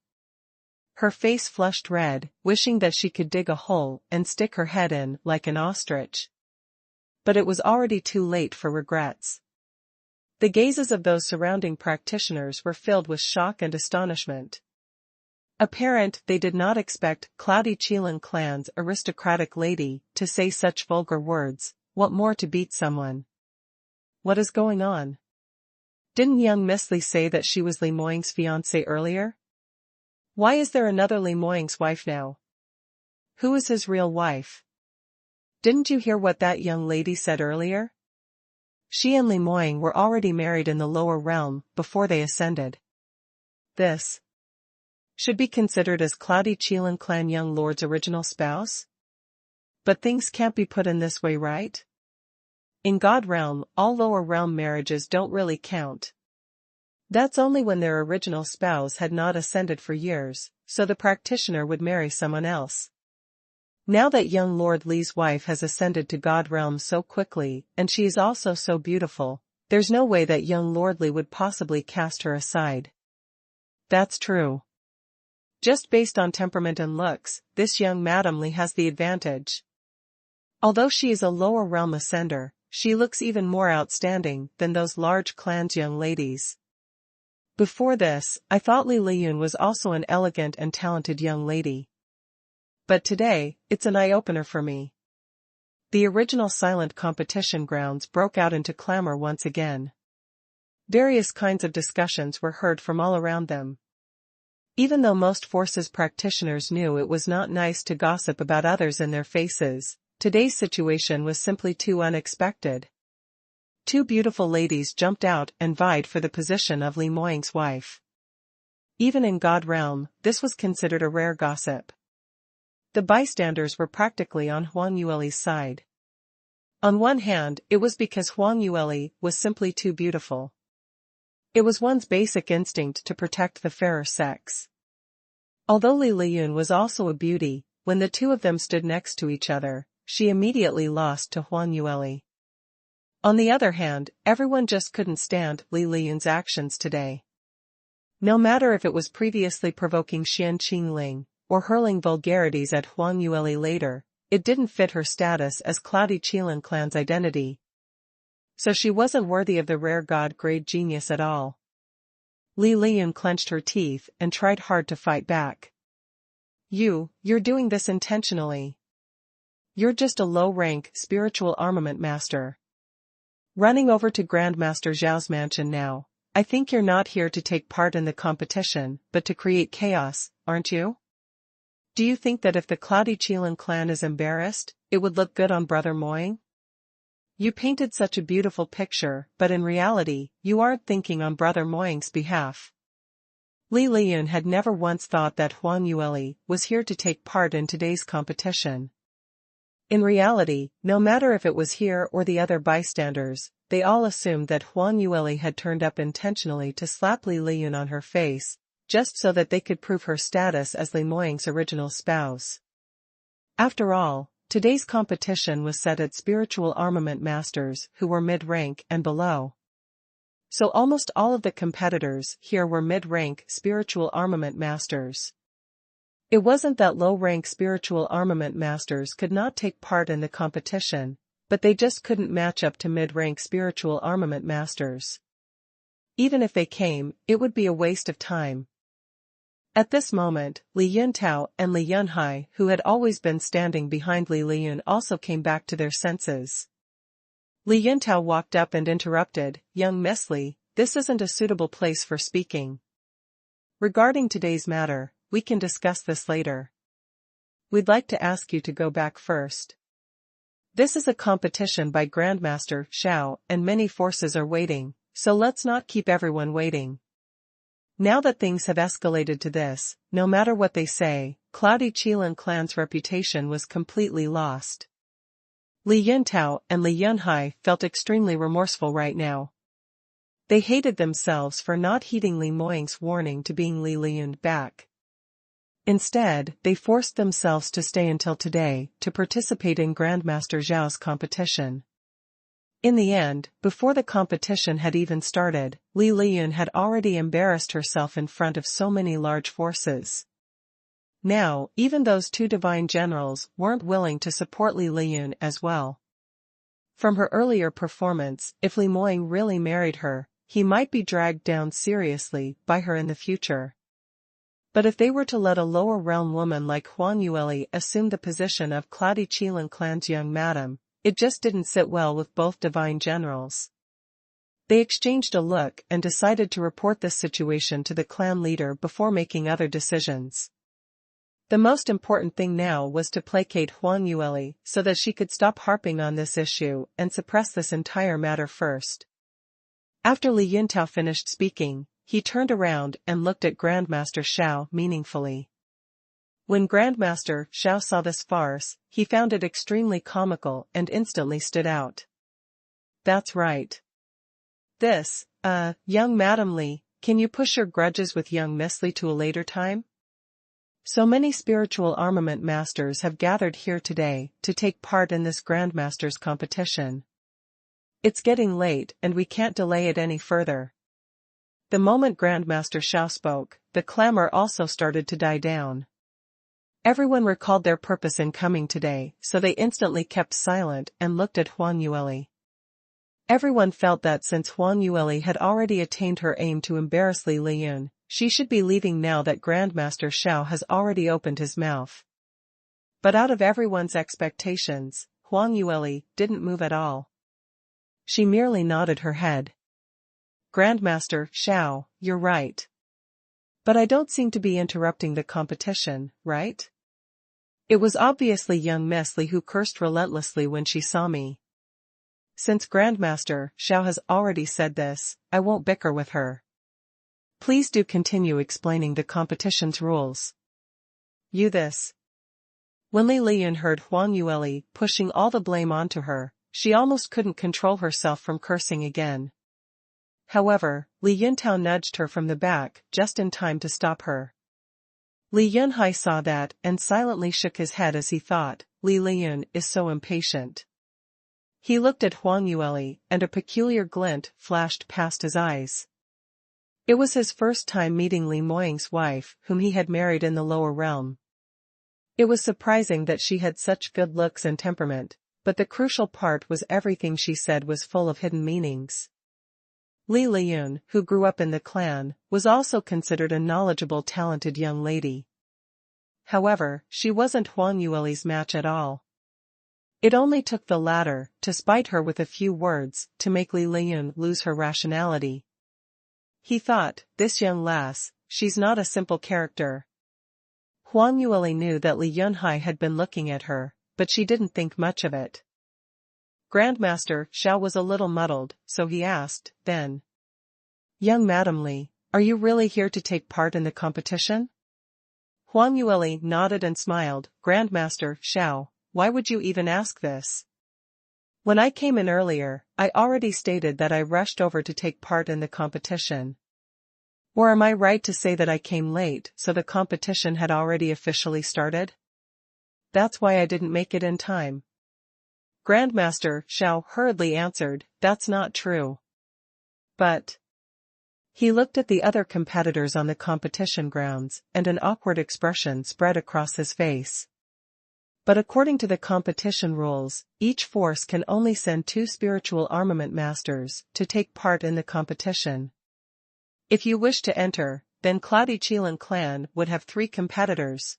Her face flushed red, wishing that she could dig a hole and stick her head in like an ostrich. But it was already too late for regrets. The gazes of those surrounding practitioners were filled with shock and astonishment. Apparent, they did not expect Cloudy Qilin clan's aristocratic lady to say such vulgar words, what more to beat someone. What is going on? Didn't young Miss Li say that she was Li Moying's fiancée earlier? Why is there another Li Moying's wife now? Who is his real wife? Didn't you hear what that young lady said earlier? She and Li Moying were already married in the lower realm before they ascended. This should be considered as Cloudy Qilin clan young lord's original spouse? But things can't be put in this way, right? In God realm, all lower realm marriages don't really count. That's only when their original spouse had not ascended for years, so the practitioner would marry someone else. Now that young Lord Li's wife has ascended to God realm so quickly, and she is also so beautiful, there's no way that young Lord Li would possibly cast her aside. That's true. Just based on temperament and looks, this young Madame Li has the advantage. Although she is a lower realm ascender, she looks even more outstanding than those large clan's young ladies. Before this, I thought Li Liyun was also an elegant and talented young lady. But today, it's an eye-opener for me. The original silent competition grounds broke out into clamor once again. Various kinds of discussions were heard from all around them. Even though most forces practitioners knew it was not nice to gossip about others in their faces, today's situation was simply too unexpected. Two beautiful ladies jumped out and vied for the position of Li Moying's wife. Even in God realm, this was considered a rare gossip. The bystanders were practically on Huang Yueli's side. On one hand, it was because Huang Yueli was simply too beautiful. It was one's basic instinct to protect the fairer sex. Although Li Liyun was also a beauty, when the two of them stood next to each other, she immediately lost to Huang Yueli. On the other hand, everyone just couldn't stand Li Liyun's actions today. No matter if it was previously provoking Xianxia or hurling vulgarities at Huang Yueli later, it didn't fit her status as Cloudy Qilin clan's identity. So she wasn't worthy of the rare god-grade genius at all. Li Liyun clenched her teeth and tried hard to fight back. You're doing this intentionally. You're just a low-rank spiritual armament master. Running over to Grandmaster Zhao's mansion now. I think you're not here to take part in the competition, but to create chaos, aren't you? Do you think that if the Cloudy Qilin clan is embarrassed, it would look good on Brother Moying? You painted such a beautiful picture, but in reality, you aren't thinking on Brother Moying's behalf. Li Liyun had never once thought that Huang Yueli was here to take part in today's competition. In reality, no matter if it was here or the other bystanders, they all assumed that Huang Yueli had turned up intentionally to slap Li Liyun on her face, just so that they could prove her status as Li Moying's original spouse. After all, today's competition was set at spiritual armament masters who were mid-rank and below. So almost all of the competitors here were mid-rank spiritual armament masters. It wasn't that low-rank spiritual armament masters could not take part in the competition, but they just couldn't match up to mid-rank spiritual armament masters. Even if they came, it would be a waste of time. At this moment, Li Yuntao and Li Yunhai, who had always been standing behind Li Liyun, also came back to their senses. Li Yuntao walked up and interrupted, "Young Miss Li, this isn't a suitable place for speaking. Regarding today's matter, we can discuss this later. We'd like to ask you to go back first. This is a competition by Grandmaster Xiao and many forces are waiting, so let's not keep everyone waiting." Now that things have escalated to this, no matter what they say, Cloudy Qilin clan's reputation was completely lost. Li Yuntao and Li Yunhai felt extremely remorseful right now. They hated themselves for not heeding Li Moying's warning to being Li Liyun back. Instead, they forced themselves to stay until today to participate in Grandmaster Zhao's competition. In the end, before the competition had even started, Li Liyun had already embarrassed herself in front of so many large forces. Now, even those two divine generals weren't willing to support Li Liyun as well. From her earlier performance, if Li Moying really married her, he might be dragged down seriously by her in the future. But if they were to let a lower realm woman like Huang Yueli assume the position of Cloudy Qilin clan's young madam, it just didn't sit well with both divine generals. They exchanged a look and decided to report this situation to the clan leader before making other decisions. The most important thing now was to placate Huang Yueli so that she could stop harping on this issue and suppress this entire matter first. After Li Yuntao finished speaking, he turned around and looked at Grandmaster Xiao meaningfully. When Grandmaster Xiao saw this farce, he found it extremely comical and instantly stood out. That's right. This, young Madam Li, can you push your grudges with young Miss Li to a later time? So many spiritual armament masters have gathered here today to take part in this Grandmaster's competition. It's getting late and we can't delay it any further. The moment Grandmaster Xiao spoke, the clamor also started to die down. Everyone recalled their purpose in coming today, so they instantly kept silent and looked at Huang Yueli. Everyone felt that since Huang Yueli had already attained her aim to embarrass Li Liyun, she should be leaving now that Grandmaster Xiao has already opened his mouth. But out of everyone's expectations, Huang Yueli didn't move at all. She merely nodded her head. Grandmaster Xiao, you're right. But I don't seem to be interrupting the competition, right? It was obviously young Miss Li who cursed relentlessly when she saw me. Since Grandmaster Xiao has already said this, I won't bicker with her. Please do continue explaining the competition's rules. You this. When Li Liyun heard Huang Yueli pushing all the blame onto her, she almost couldn't control herself from cursing again. However, Li Yuntao nudged her from the back just in time to stop her. Li Yunhai saw that and silently shook his head as he thought, Li Liyun is so impatient. He looked at Huang Yueli and a peculiar glint flashed past his eyes. It was his first time meeting Li Moying's wife, whom he had married in the lower realm. It was surprising that she had such good looks and temperament, but the crucial part was everything she said was full of hidden meanings. Li Liyun, who grew up in the clan, was also considered a knowledgeable, talented young lady. However, she wasn't Huang Yueli's match at all. It only took the latter to spite her with a few words to make Li Liyun lose her rationality. He thought, this young lass, she's not a simple character. Huang Yueli knew that Li Yunhai had been looking at her, but she didn't think much of it. Grandmaster Xiao was a little muddled, so he asked, then. Young Madam Li, are you really here to take part in the competition? Huang Yueli nodded and smiled. Grandmaster Xiao, why would you even ask this? When I came in earlier, I already stated that I rushed over to take part in the competition. Or am I right to say that I came late so the competition had already officially started? That's why I didn't make it in time. Grandmaster Xiao hurriedly answered, that's not true. But. He looked at the other competitors on the competition grounds, and an awkward expression spread across his face. But according to the competition rules, each force can only send 2 spiritual armament masters to take part in the competition. If you wish to enter, then Cloudy Qilin clan would have 3 competitors.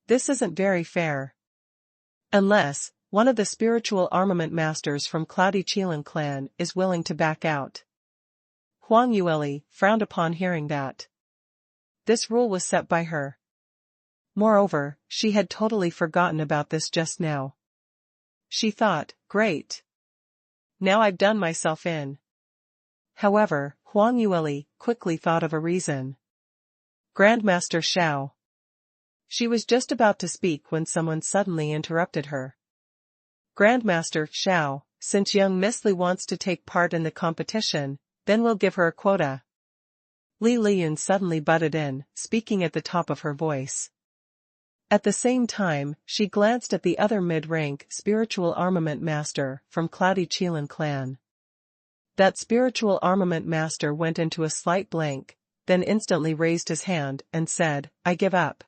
This isn't very fair. Unless one of the spiritual armament masters from Cloudy Qilin clan is willing to back out. Huang Yueli frowned upon hearing that. This rule was set by her. Moreover, she had totally forgotten about this just now. She thought, great. Now I've done myself in. However, Huang Yueli quickly thought of a reason. Grandmaster Xiao. She was just about to speak when someone suddenly interrupted her. Grandmaster Xiao, since young Miss Li wants to take part in the competition, then we'll give her a quota. Li Liyun suddenly butted in, speaking at the top of her voice. At the same time, she glanced at the other mid-rank spiritual armament master from Cloudy Qilin clan. That spiritual armament master went into a slight blank, then instantly raised his hand and said, I give up.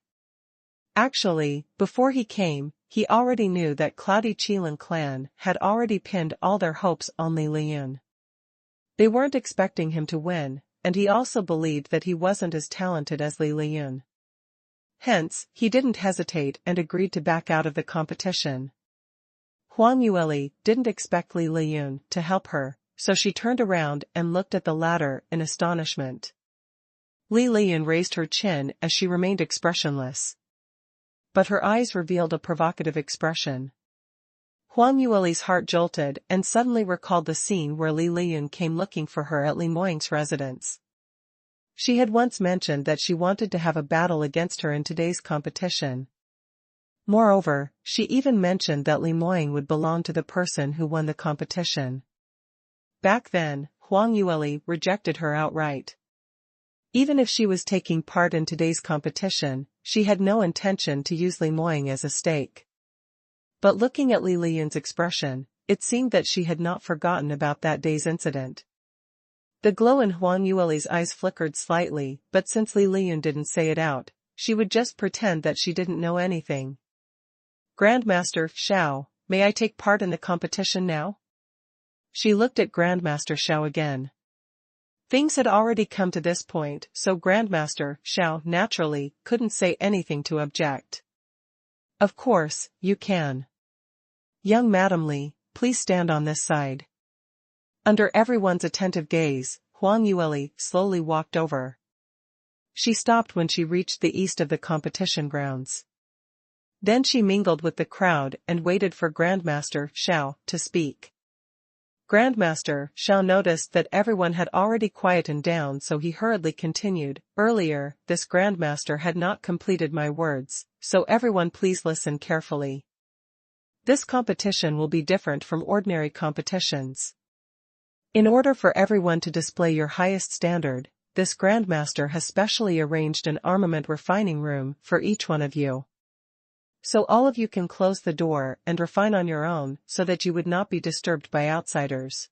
Actually, before he came, he already knew that Cloudy Qilin clan had already pinned all their hopes on Li Liyun. They weren't expecting him to win, and he also believed that he wasn't as talented as Li Liyun. Hence, he didn't hesitate and agreed to back out of the competition. Huang Yueli didn't expect Li Liyun to help her, so she turned around and looked at the latter in astonishment. Li Liyun raised her chin as she remained expressionless. But her eyes revealed a provocative expression. Huang Yueli's heart jolted and suddenly recalled the scene where Li Liyun came looking for her at Li Moying's residence. She had once mentioned that she wanted to have a battle against her in today's competition. Moreover, she even mentioned that Li Moying would belong to the person who won the competition. Back then, Huang Yueli rejected her outright. Even if she was taking part in today's competition, she had no intention to use Li Moying as a stake. But looking at Li Liyun's expression, it seemed that she had not forgotten about that day's incident. The glow in Huang Yueli's eyes flickered slightly, but since Li Liyun didn't say it out, she would just pretend that she didn't know anything. Grandmaster Xiao, may I take part in the competition now? She looked at Grandmaster Xiao again. Things had already come to this point, so Grandmaster Xiao naturally couldn't say anything to object. Of course, you can. Young Madam Li, please stand on this side. Under everyone's attentive gaze, Huang Yueli slowly walked over. She stopped when she reached the east of the competition grounds. Then she mingled with the crowd and waited for Grandmaster Xiao to speak. Grandmaster Xiao noticed that everyone had already quietened down, so he hurriedly continued, "Earlier, this Grandmaster had not completed my words, so everyone please listen carefully. This competition will be different from ordinary competitions. In order for everyone to display your highest standard, this Grandmaster has specially arranged an armament refining room for each one of you. So all of you can close the door and refine on your own so that you would not be disturbed by outsiders."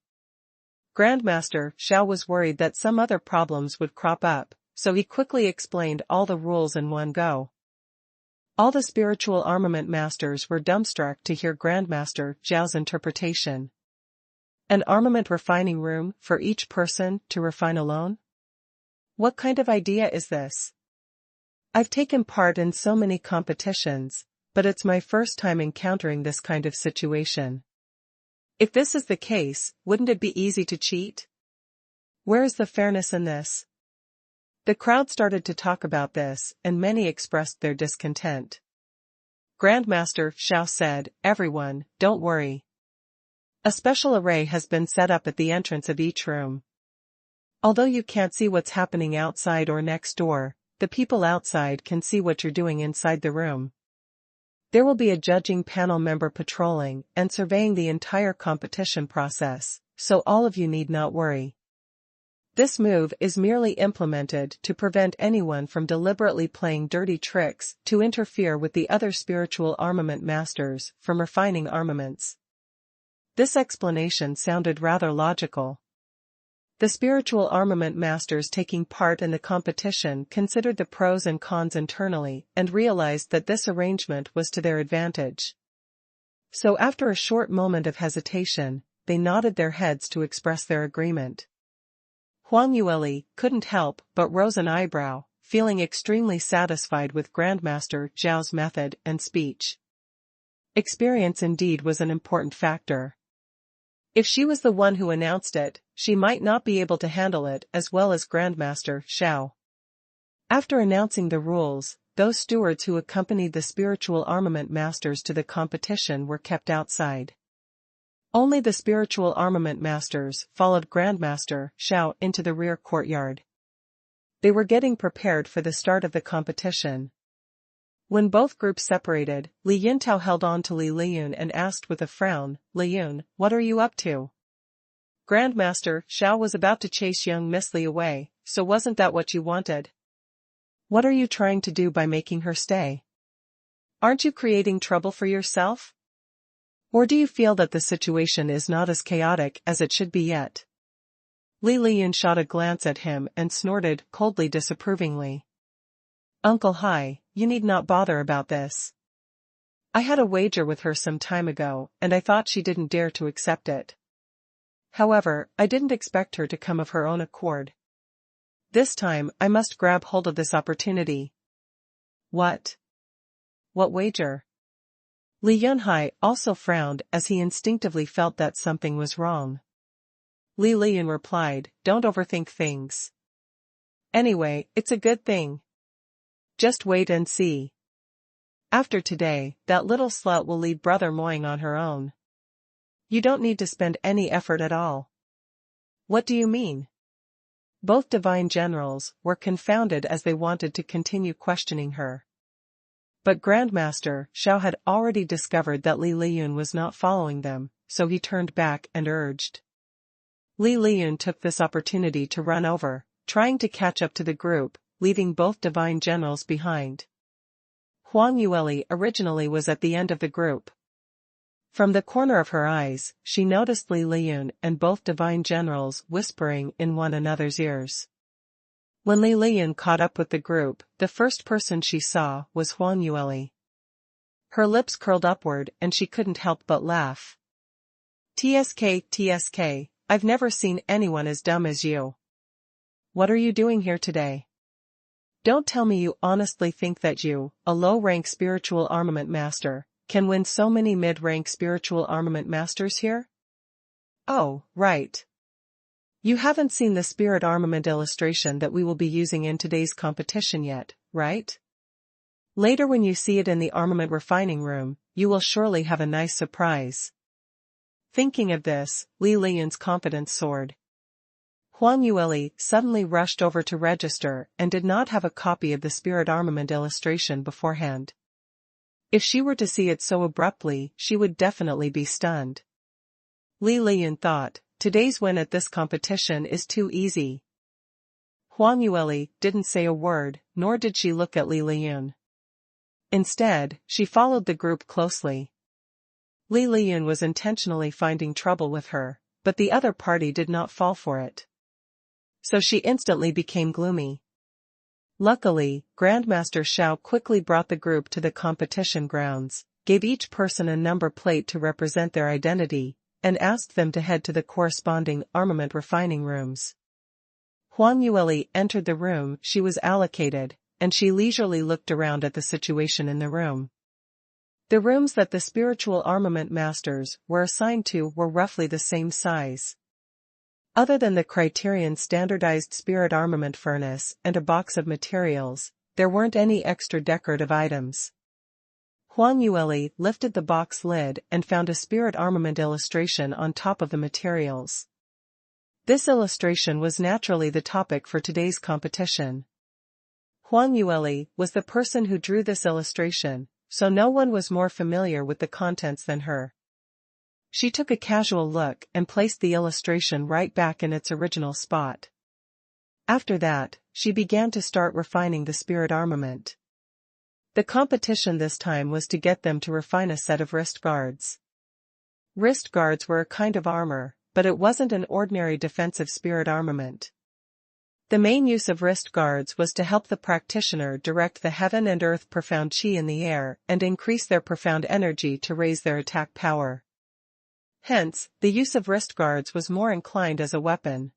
Grandmaster Xiao was worried that some other problems would crop up, so he quickly explained all the rules in one go. All the spiritual armament masters were dumbstruck to hear Grandmaster Xiao's interpretation. An armament refining room for each person to refine alone? What kind of idea is this? I've taken part in so many competitions, but it's my first time encountering this kind of situation. If this is the case, wouldn't it be easy to cheat? Where is the fairness in this? The crowd started to talk about this, and many expressed their discontent. Grandmaster Xiao said, "Everyone, don't worry. A special array has been set up at the entrance of each room. Although you can't see what's happening outside or next door, the people outside can see what you're doing inside the room. There will be a judging panel member patrolling and surveying the entire competition process, so all of you need not worry. This move is merely implemented to prevent anyone from deliberately playing dirty tricks to interfere with the other spiritual armament masters from refining armaments." This explanation sounded rather logical. The spiritual armament masters taking part in the competition considered the pros and cons internally and realized that this arrangement was to their advantage. So after a short moment of hesitation, they nodded their heads to express their agreement. Huang Yueli couldn't help but raise an eyebrow, feeling extremely satisfied with Grandmaster Zhao's method and speech. Experience indeed was an important factor. If she was the one who announced it, she might not be able to handle it as well as Grandmaster Xiao. After announcing the rules, those stewards who accompanied the spiritual armament masters to the competition were kept outside. Only the spiritual armament masters followed Grandmaster Xiao into the rear courtyard. They were getting prepared for the start of the competition. When both groups separated, Li Yintao held on to Li Liyun and asked with a frown, "Liyun, what are you up to?" Grandmaster Xiao was about to chase young Miss Li away, so wasn't that what you wanted? What are you trying to do by making her stay? Aren't you creating trouble for yourself? Or do you feel that the situation is not as chaotic as it should be yet? Li Liyun shot a glance at him and snorted coldly disapprovingly. "Uncle Hai, you need not bother about this. I had a wager with her some time ago, and I thought she didn't dare to accept it. However, I didn't expect her to come of her own accord. This time, I must grab hold of this opportunity. What? What wager? Li Yunhai also frowned as he instinctively felt that something was wrong. Li Liyun replied, "Don't overthink things. Anyway, it's a good thing. Just wait and see. After today, that little slut will lead Brother Moying on her own. You don't need to spend any effort at all." What do you mean? Both divine generals were confounded as they wanted to continue questioning her. But Grandmaster Xiao had already discovered that Li Liyun was not following them, so he turned back and urged. Li Liyun took this opportunity to run over, trying to catch up to the group, leaving both divine generals behind. Huang Yueli originally was at the end of the group. From the corner of her eyes, she noticed Li Liyun and both divine generals whispering in one another's ears. When Li Liyun caught up with the group, the first person she saw was Huang Yueli. Her lips curled upward and she couldn't help but laugh. TSK, I've never seen anyone as dumb as you. What are you doing here today? Don't tell me you honestly think that you, a low-rank spiritual armament master, can win so many mid-rank spiritual armament masters here? Oh, right. You haven't seen the spirit armament illustration that we will be using in today's competition yet, right? Later when you see it in the armament refining room, you will surely have a nice surprise. Thinking of this, Li Liyun's confidence soared. Huang Yueli suddenly rushed over to register and did not have a copy of the spirit armament illustration beforehand. If she were to see it so abruptly, she would definitely be stunned. Li Liyun thought, today's win at this competition is too easy. Huang Yueli didn't say a word, nor did she look at Li Liyun. Instead, she followed the group closely. Li Liyun was intentionally finding trouble with her, but the other party did not fall for it. So she instantly became gloomy. Luckily, Grandmaster Xiao quickly brought the group to the competition grounds, gave each person a number plate to represent their identity, and asked them to head to the corresponding armament refining rooms. Huang Yueli entered the room she was allocated, and she leisurely looked around at the situation in the room. The rooms that the spiritual armament masters were assigned to were roughly the same size. Other than the Criterion standardized spirit armament furnace and a box of materials, there weren't any extra decorative items. Huang Yueli lifted the box lid and found a spirit armament illustration on top of the materials. This illustration was naturally the topic for today's competition. Huang Yueli was the person who drew this illustration, so no one was more familiar with the contents than her. She took a casual look and placed the illustration right back in its original spot. After that, she began to start refining the spirit armament. The competition this time was to get them to refine a set of wrist guards. Wrist guards were a kind of armor, but it wasn't an ordinary defensive spirit armament. The main use of wrist guards was to help the practitioner direct the heaven and earth profound qi in the air and increase their profound energy to raise their attack power. Hence, the use of wrist guards was more inclined as a weapon.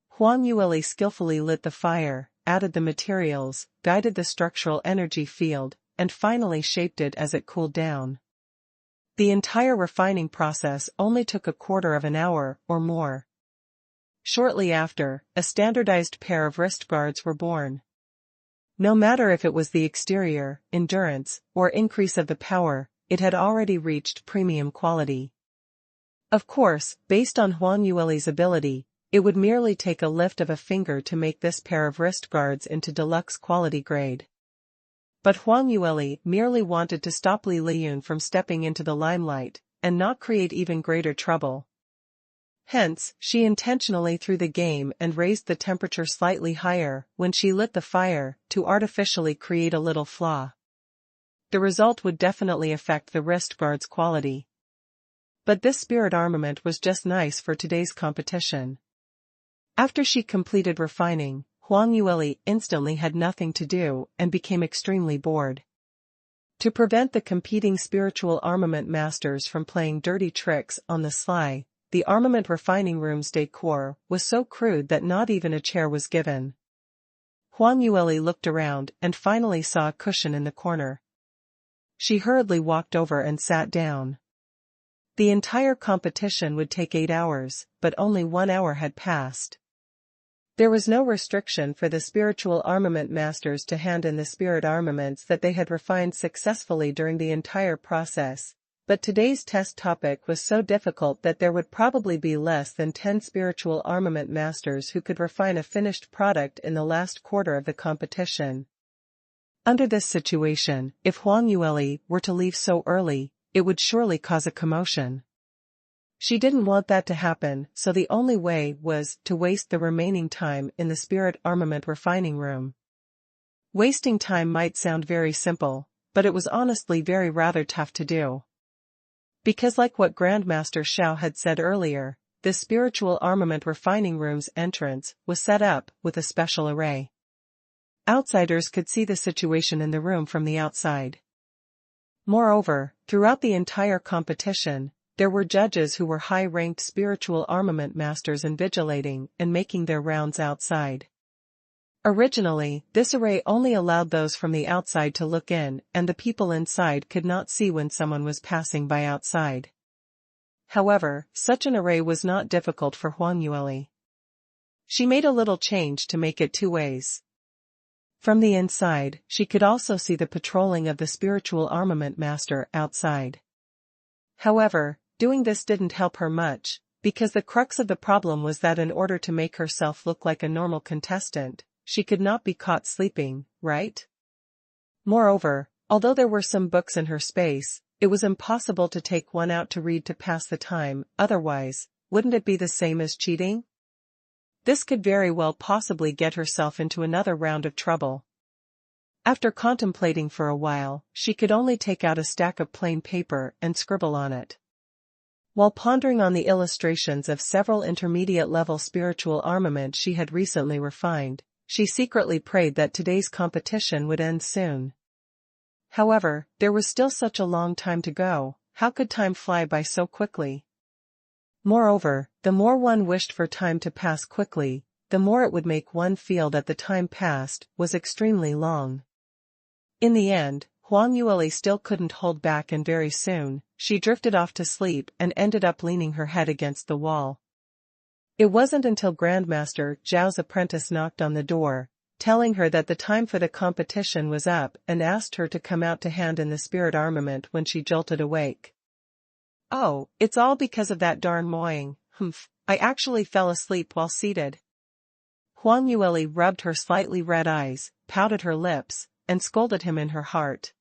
Huang Yueli skillfully lit the fire, added the materials, guided the structural energy field, and finally shaped it as it cooled down. The entire refining process only took a quarter of an hour or more. Shortly after, a standardized pair of wrist guards were born. No matter if it was the exterior, endurance, or increase of the power, it had already reached premium quality. Of course, based on Huang Yueli's ability, it would merely take a lift of a finger to make this pair of wrist guards into deluxe quality grade. But Huang Yueli merely wanted to stop Li Liyun from stepping into the limelight, and not create even greater trouble. Hence, she intentionally threw the game and raised the temperature slightly higher when she lit the fire, to artificially create a little flaw. The result would definitely affect the wrist guard's quality. But this spirit armament was just nice for today's competition. After she completed refining, Huang Yueli instantly had nothing to do and became extremely bored. To prevent the competing spiritual armament masters from playing dirty tricks on the sly, the armament refining room's decor was so crude that not even a chair was given. Huang Yueli looked around and finally saw a cushion in the corner. She hurriedly walked over and sat down. The entire competition would take 8 hours, but only 1 hour had passed. There was no restriction for the spiritual armament masters to hand in the spirit armaments that they had refined successfully during the entire process, but today's test topic was so difficult that there would probably be less than 10 spiritual armament masters who could refine a finished product in the last quarter of the competition. Under this situation, if Huang Yueli were to leave so early, it would surely cause a commotion. She didn't want that to happen, so the only way was to waste the remaining time in the spirit armament refining room. Wasting time might sound very simple, but it was honestly rather tough to do. Because like what Grandmaster Xiao had said earlier, the spiritual armament refining room's entrance was set up with a special array. Outsiders could see the situation in the room from the outside. Moreover, throughout the entire competition, there were judges who were high-ranked spiritual armament masters invigilating and making their rounds outside. Originally, this array only allowed those from the outside to look in, and the people inside could not see when someone was passing by outside. However, such an array was not difficult for Huang Yueli. She made a little change to make it 2 ways. From the inside, she could also see the patrolling of the spiritual armament master outside. However, doing this didn't help her much, because the crux of the problem was that in order to make herself look like a normal contestant, she could not be caught sleeping, right? Moreover, although there were some books in her space, it was impossible to take one out to read to pass the time, otherwise, wouldn't it be the same as cheating? This could very well possibly get herself into another round of trouble. After contemplating for a while, she could only take out a stack of plain paper and scribble on it. While pondering on the illustrations of several intermediate-level spiritual armament she had recently refined, she secretly prayed that today's competition would end soon. However, there was still such a long time to go. How could time fly by so quickly? Moreover, the more one wished for time to pass quickly, the more it would make one feel that the time passed was extremely long. In the end, Huang Yueli still couldn't hold back, and very soon, she drifted off to sleep and ended up leaning her head against the wall. It wasn't until Grandmaster Zhao's apprentice knocked on the door, telling her that the time for the competition was up and asked her to come out to hand in the spirit armament when she jolted awake. Oh, it's all because of that darn mowing. I actually fell asleep while seated. Huang Yueli rubbed her slightly red eyes, pouted her lips, and scolded him in her heart.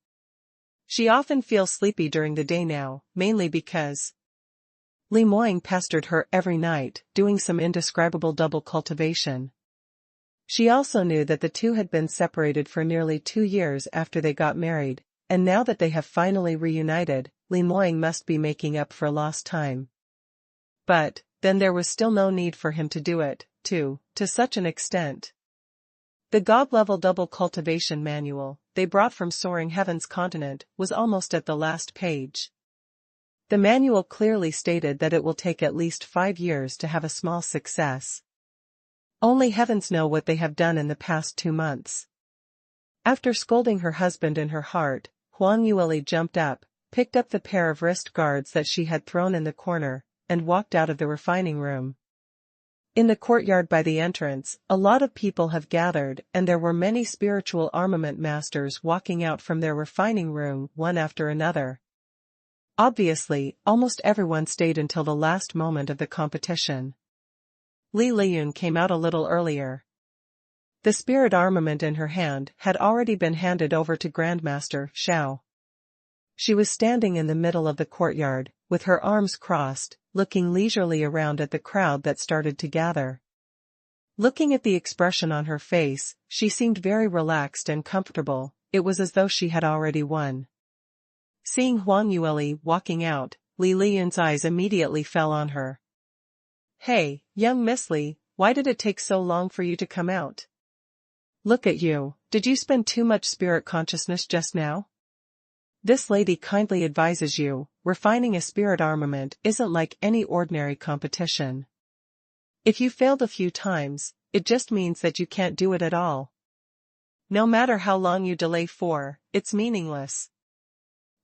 She often feels sleepy during the day now, mainly because Li Moying pestered her every night, doing some indescribable double cultivation. She also knew that the two had been separated for nearly 2 years after they got married, and now that they have finally reunited, Li Moying must be making up for lost time. But, then there was still no need for him to do it, to such an extent. The God-level double cultivation manual they brought from Soaring Heaven's continent was almost at the last page. The manual clearly stated that it will take at least 5 years to have a small success. Only heavens know what they have done in the past 2 months. After scolding her husband in her heart, Huang Yueli jumped up, picked up the pair of wrist guards that she had thrown in the corner, and walked out of the refining room. In the courtyard by the entrance, a lot of people have gathered, and there were many spiritual armament masters walking out from their refining room one after another. Obviously, almost everyone stayed until the last moment of the competition. Li Liyun came out a little earlier. The spirit armament in her hand had already been handed over to Grandmaster Xiao. She was standing in the middle of the courtyard, with her arms crossed, looking leisurely around at the crowd that started to gather. Looking at the expression on her face, she seemed very relaxed and comfortable. It was as though she had already won. Seeing Huang Yueli walking out, Li Liyun's eyes immediately fell on her. "Hey, young Miss Li, why did it take so long for you to come out? Look at you, did you spend too much spirit consciousness just now?" This lady kindly advises you, refining a spirit armament isn't like any ordinary competition. If you failed a few times, it just means that you can't do it at all. No matter how long you delay for, it's meaningless.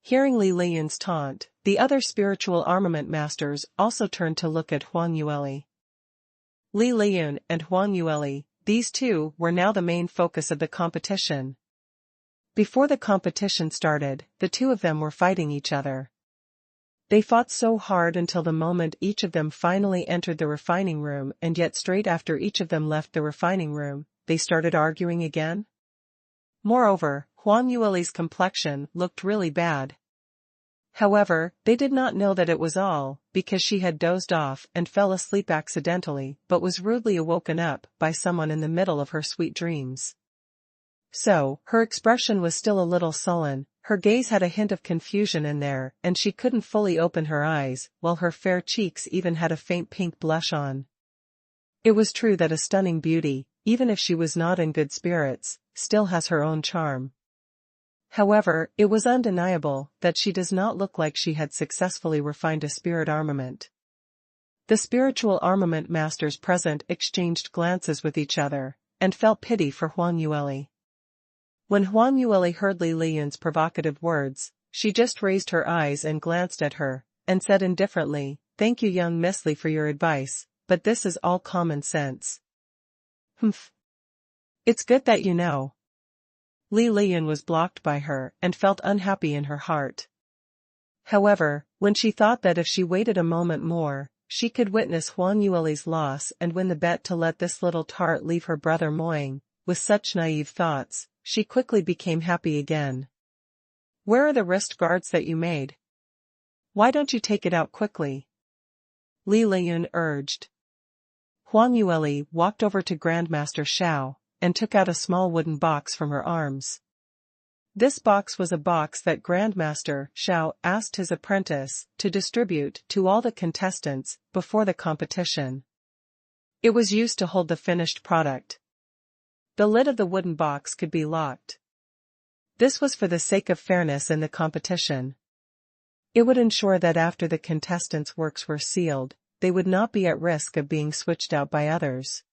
Hearing Li Liyun's taunt, the other spiritual armament masters also turned to look at Huang Yueli. Li Liyun and Huang Yueli, these two were now the main focus of the competition. Before the competition started, the two of them were fighting each other. They fought so hard until the moment each of them finally entered the refining room, and yet straight after each of them left the refining room, they started arguing again. Moreover, Huang Yueli's complexion looked really bad. However, they did not know that it was all because she had dozed off and fell asleep accidentally but was rudely awoken up by someone in the middle of her sweet dreams. So, her expression was still a little sullen, her gaze had a hint of confusion in there, and she couldn't fully open her eyes, while her fair cheeks even had a faint pink blush on. It was true that a stunning beauty, even if she was not in good spirits, still has her own charm. However, it was undeniable that she does not look like she had successfully refined a spirit armament. The spiritual armament masters present exchanged glances with each other, and felt pity for Huang Yueli. When Huang Yueli heard Li Liyun's provocative words, she just raised her eyes and glanced at her, and said indifferently, "Thank you, young Miss Li, for your advice, but this is all common sense." "Humph. It's good that you know." Li Liyun was blocked by her and felt unhappy in her heart. However, when she thought that if she waited a moment more, she could witness Huang Yueli's loss and win the bet to let this little tart leave her brother Moying, with such naive thoughts, she quickly became happy again. "Where are the wrist guards that you made? Why don't you take it out quickly?" Li Liyun urged. Huang Yueli walked over to Grandmaster Xiao and took out a small wooden box from her arms. This box was a box that Grandmaster Xiao asked his apprentice to distribute to all the contestants before the competition. It was used to hold the finished product. The lid of the wooden box could be locked. This was for the sake of fairness in the competition. It would ensure that after the contestants' works were sealed, they would not be at risk of being switched out by others.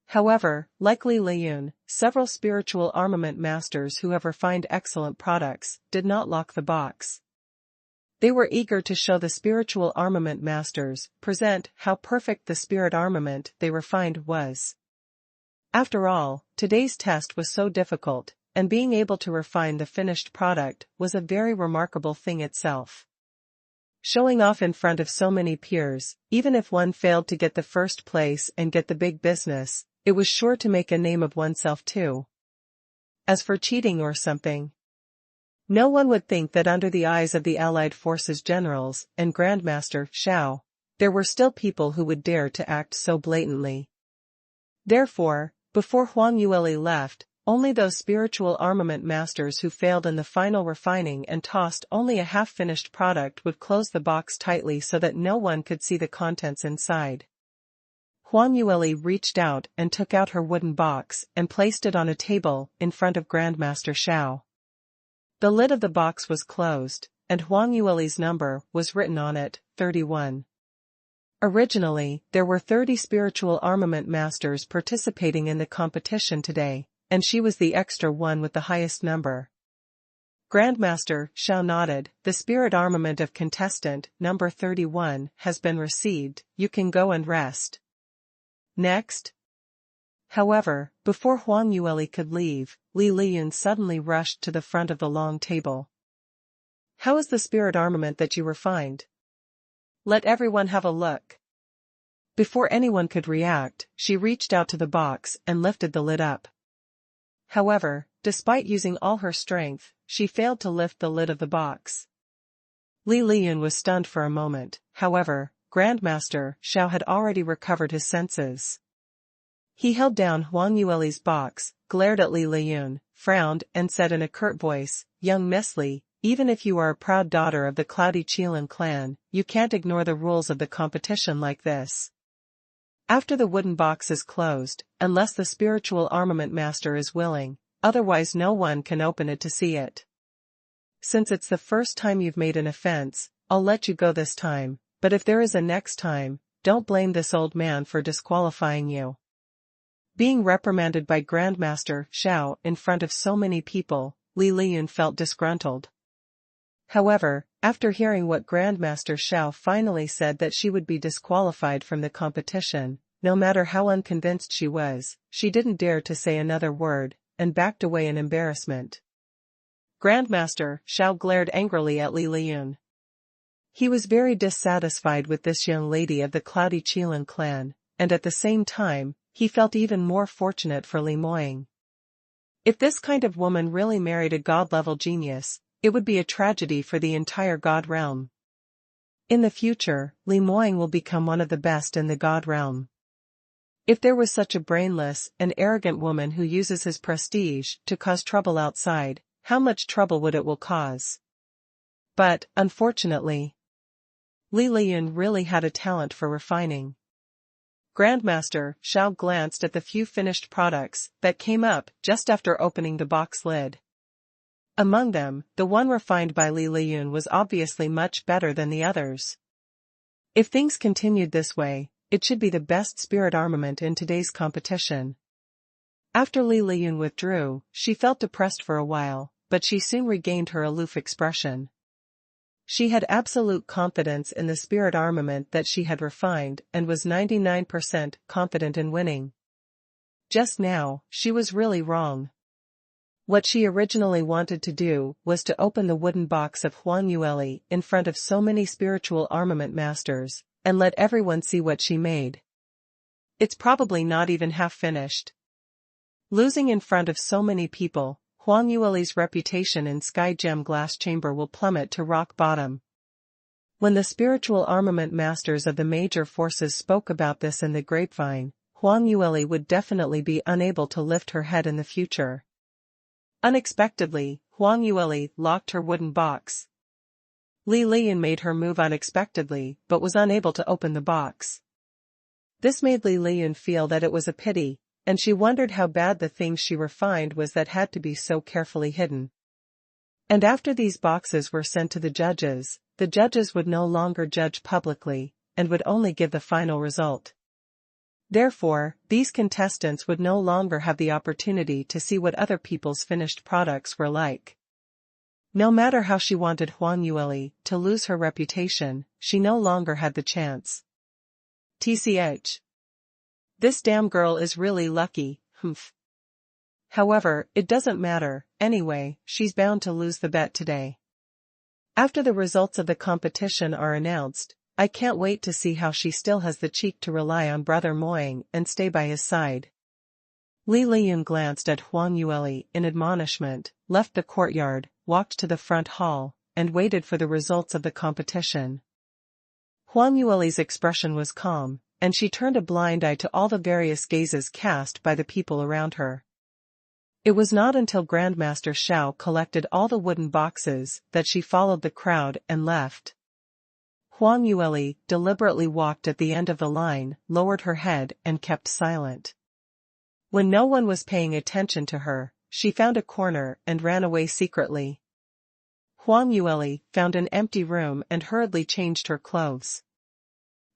However, like Li Liyun, several spiritual armament masters who have refined excellent products did not lock the box. They were eager to show the spiritual armament masters present how perfect the spirit armament they refined was. After all, today's test was so difficult, and being able to refine the finished product was a very remarkable thing itself. Showing off in front of so many peers, even if one failed to get the first place and get the big business, it was sure to make a name of oneself too. As for cheating or something, no one would think that under the eyes of the Allied Forces generals and Grandmaster Xiao, there were still people who would dare to act so blatantly. Therefore, before Huang Yueli left, only those spiritual armament masters who failed in the final refining and tossed only a half-finished product would close the box tightly so that no one could see the contents inside. Huang Yueli reached out and took out her wooden box and placed it on a table in front of Grandmaster Xiao. The lid of the box was closed, and Huang Yueli's number was written on it, 31. Originally, there were 30 spiritual armament masters participating in the competition today, and she was the extra one with the highest number. Grandmaster Xiao nodded. "The spirit armament of contestant number 31 has been received, you can go and rest." Next. However, before Huang Yueli could leave, Li Liyun suddenly rushed to the front of the long table. "How is the spirit armament that you refined? Let everyone have a look." Before anyone could react, she reached out to the box and lifted the lid up. However, despite using all her strength, she failed to lift the lid of the box. Li Liyun was stunned for a moment. However, Grandmaster Xiao had already recovered his senses. He held down Huang Yueli's box, glared at Li Liyun, frowned, and said in a curt voice, "Young Miss Li, even if you are a proud daughter of the Cloudy Qilin clan, you can't ignore the rules of the competition like this. After the wooden box is closed, unless the spiritual armament master is willing, otherwise no one can open it to see it. Since it's the first time you've made an offense, I'll let you go this time, but if there is a next time, don't blame this old man for disqualifying you. Being reprimanded by Grandmaster Xiao in front of so many people, Li Liyun felt disgruntled. However, after hearing what Grandmaster Xiao finally said that she would be disqualified from the competition, no matter how unconvinced she was, she didn't dare to say another word, and backed away in embarrassment. Grandmaster Xiao glared angrily at Li Liyun. He was very dissatisfied with this young lady of the Cloudy Qilin clan, and at the same time, he felt even more fortunate for Li Moying. If this kind of woman really married a god-level genius, it would be a tragedy for the entire god realm. In the future, Li Moying will become one of the best in the god realm. If there was such a brainless and arrogant woman who uses his prestige to cause trouble outside, how much trouble would it will cause? But, unfortunately, Li Liyun really had a talent for refining. Grandmaster Xiao glanced at the few finished products that came up just after opening the box lid. Among them, the one refined by Li Liyun was obviously much better than the others. If things continued this way, it should be the best spirit armament in today's competition. After Li Liyun withdrew, she felt depressed for a while, but she soon regained her aloof expression. She had absolute confidence in the spirit armament that she had refined and was 99% confident in winning. Just now, she was really wrong. What she originally wanted to do was to open the wooden box of Huang Yueli in front of so many spiritual armament masters, and let everyone see what she made. It's probably not even half finished. Losing in front of so many people, Huang Yueli's reputation in Sky Gem Glass Chamber will plummet to rock bottom. When the spiritual armament masters of the major forces spoke about this in the grapevine, Huang Yueli would definitely be unable to lift her head in the future. Unexpectedly, Huang Yueli locked her wooden box. Li Liyun made her move unexpectedly but was unable to open the box. This made Li Liyun feel that it was a pity, and she wondered how bad the things she refined was that had to be so carefully hidden. And after these boxes were sent to the judges would no longer judge publicly, and would only give the final result. Therefore, these contestants would no longer have the opportunity to see what other people's finished products were like. No matter how she wanted Huang Yueli to lose her reputation, she no longer had the chance. TCH. This damn girl is really lucky, humph. However, it doesn't matter, anyway, she's bound to lose the bet today. After the results of the competition are announced, I can't wait to see how she still has the cheek to rely on Brother Moying and stay by his side. Li Liyun glanced at Huang Yueli in admonishment, left the courtyard, walked to the front hall, and waited for the results of the competition. Huang Yueli's expression was calm, and she turned a blind eye to all the various gazes cast by the people around her. It was not until Grandmaster Xiao collected all the wooden boxes that she followed the crowd and left. Huang Yueli deliberately walked at the end of the line, lowered her head and kept silent. When no one was paying attention to her, she found a corner and ran away secretly. Huang Yueli found an empty room and hurriedly changed her clothes.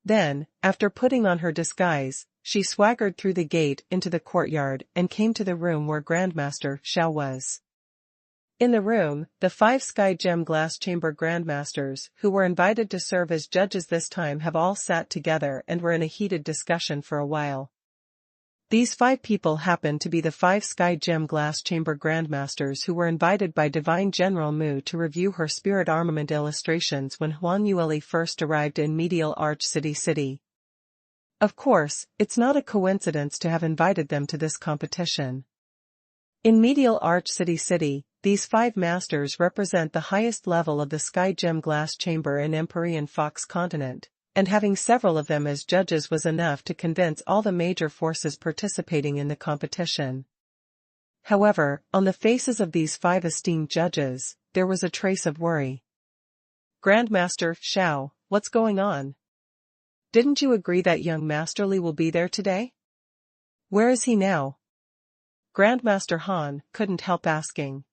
Then, after putting on her disguise, she swaggered through the gate into the courtyard and came to the room where Grandmaster Xiao was. In the room, the 5 Sky Gem Glass Chamber Grandmasters who were invited to serve as judges this time have all sat together and were in a heated discussion for a while. These 5 people happened to be the 5 Sky Gem Glass Chamber Grandmasters who were invited by Divine General Mu to review her spirit armament illustrations when Huang Yueli first arrived in Medial Arch City. Of course, it's not a coincidence to have invited them to this competition. In Medial Arch City, these 5 masters represent the highest level of the Sky Gem Glass Chamber in Empyrean Fox Continent, and having several of them as judges was enough to convince all the major forces participating in the competition. However, on the faces of these 5 esteemed judges, there was a trace of worry. Grandmaster Xiao, what's going on? Didn't you agree that young Master Li will be there today? Where is he now? Grandmaster Han couldn't help asking.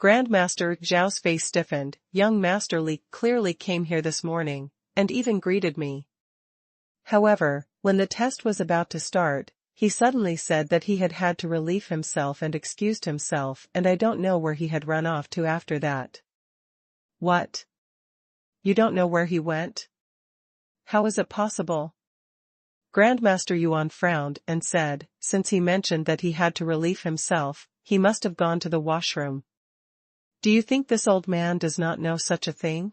Grandmaster Zhao's face stiffened. Young Master Li clearly came here this morning, and even greeted me. However, when the test was about to start, he suddenly said that he had had to relieve himself and excused himself, and I don't know where he had run off to after that. What? You don't know where he went? How is it possible? Grandmaster Yuan frowned and said, since he mentioned that he had to relieve himself, he must have gone to the washroom. Do you think this old man does not know such a thing?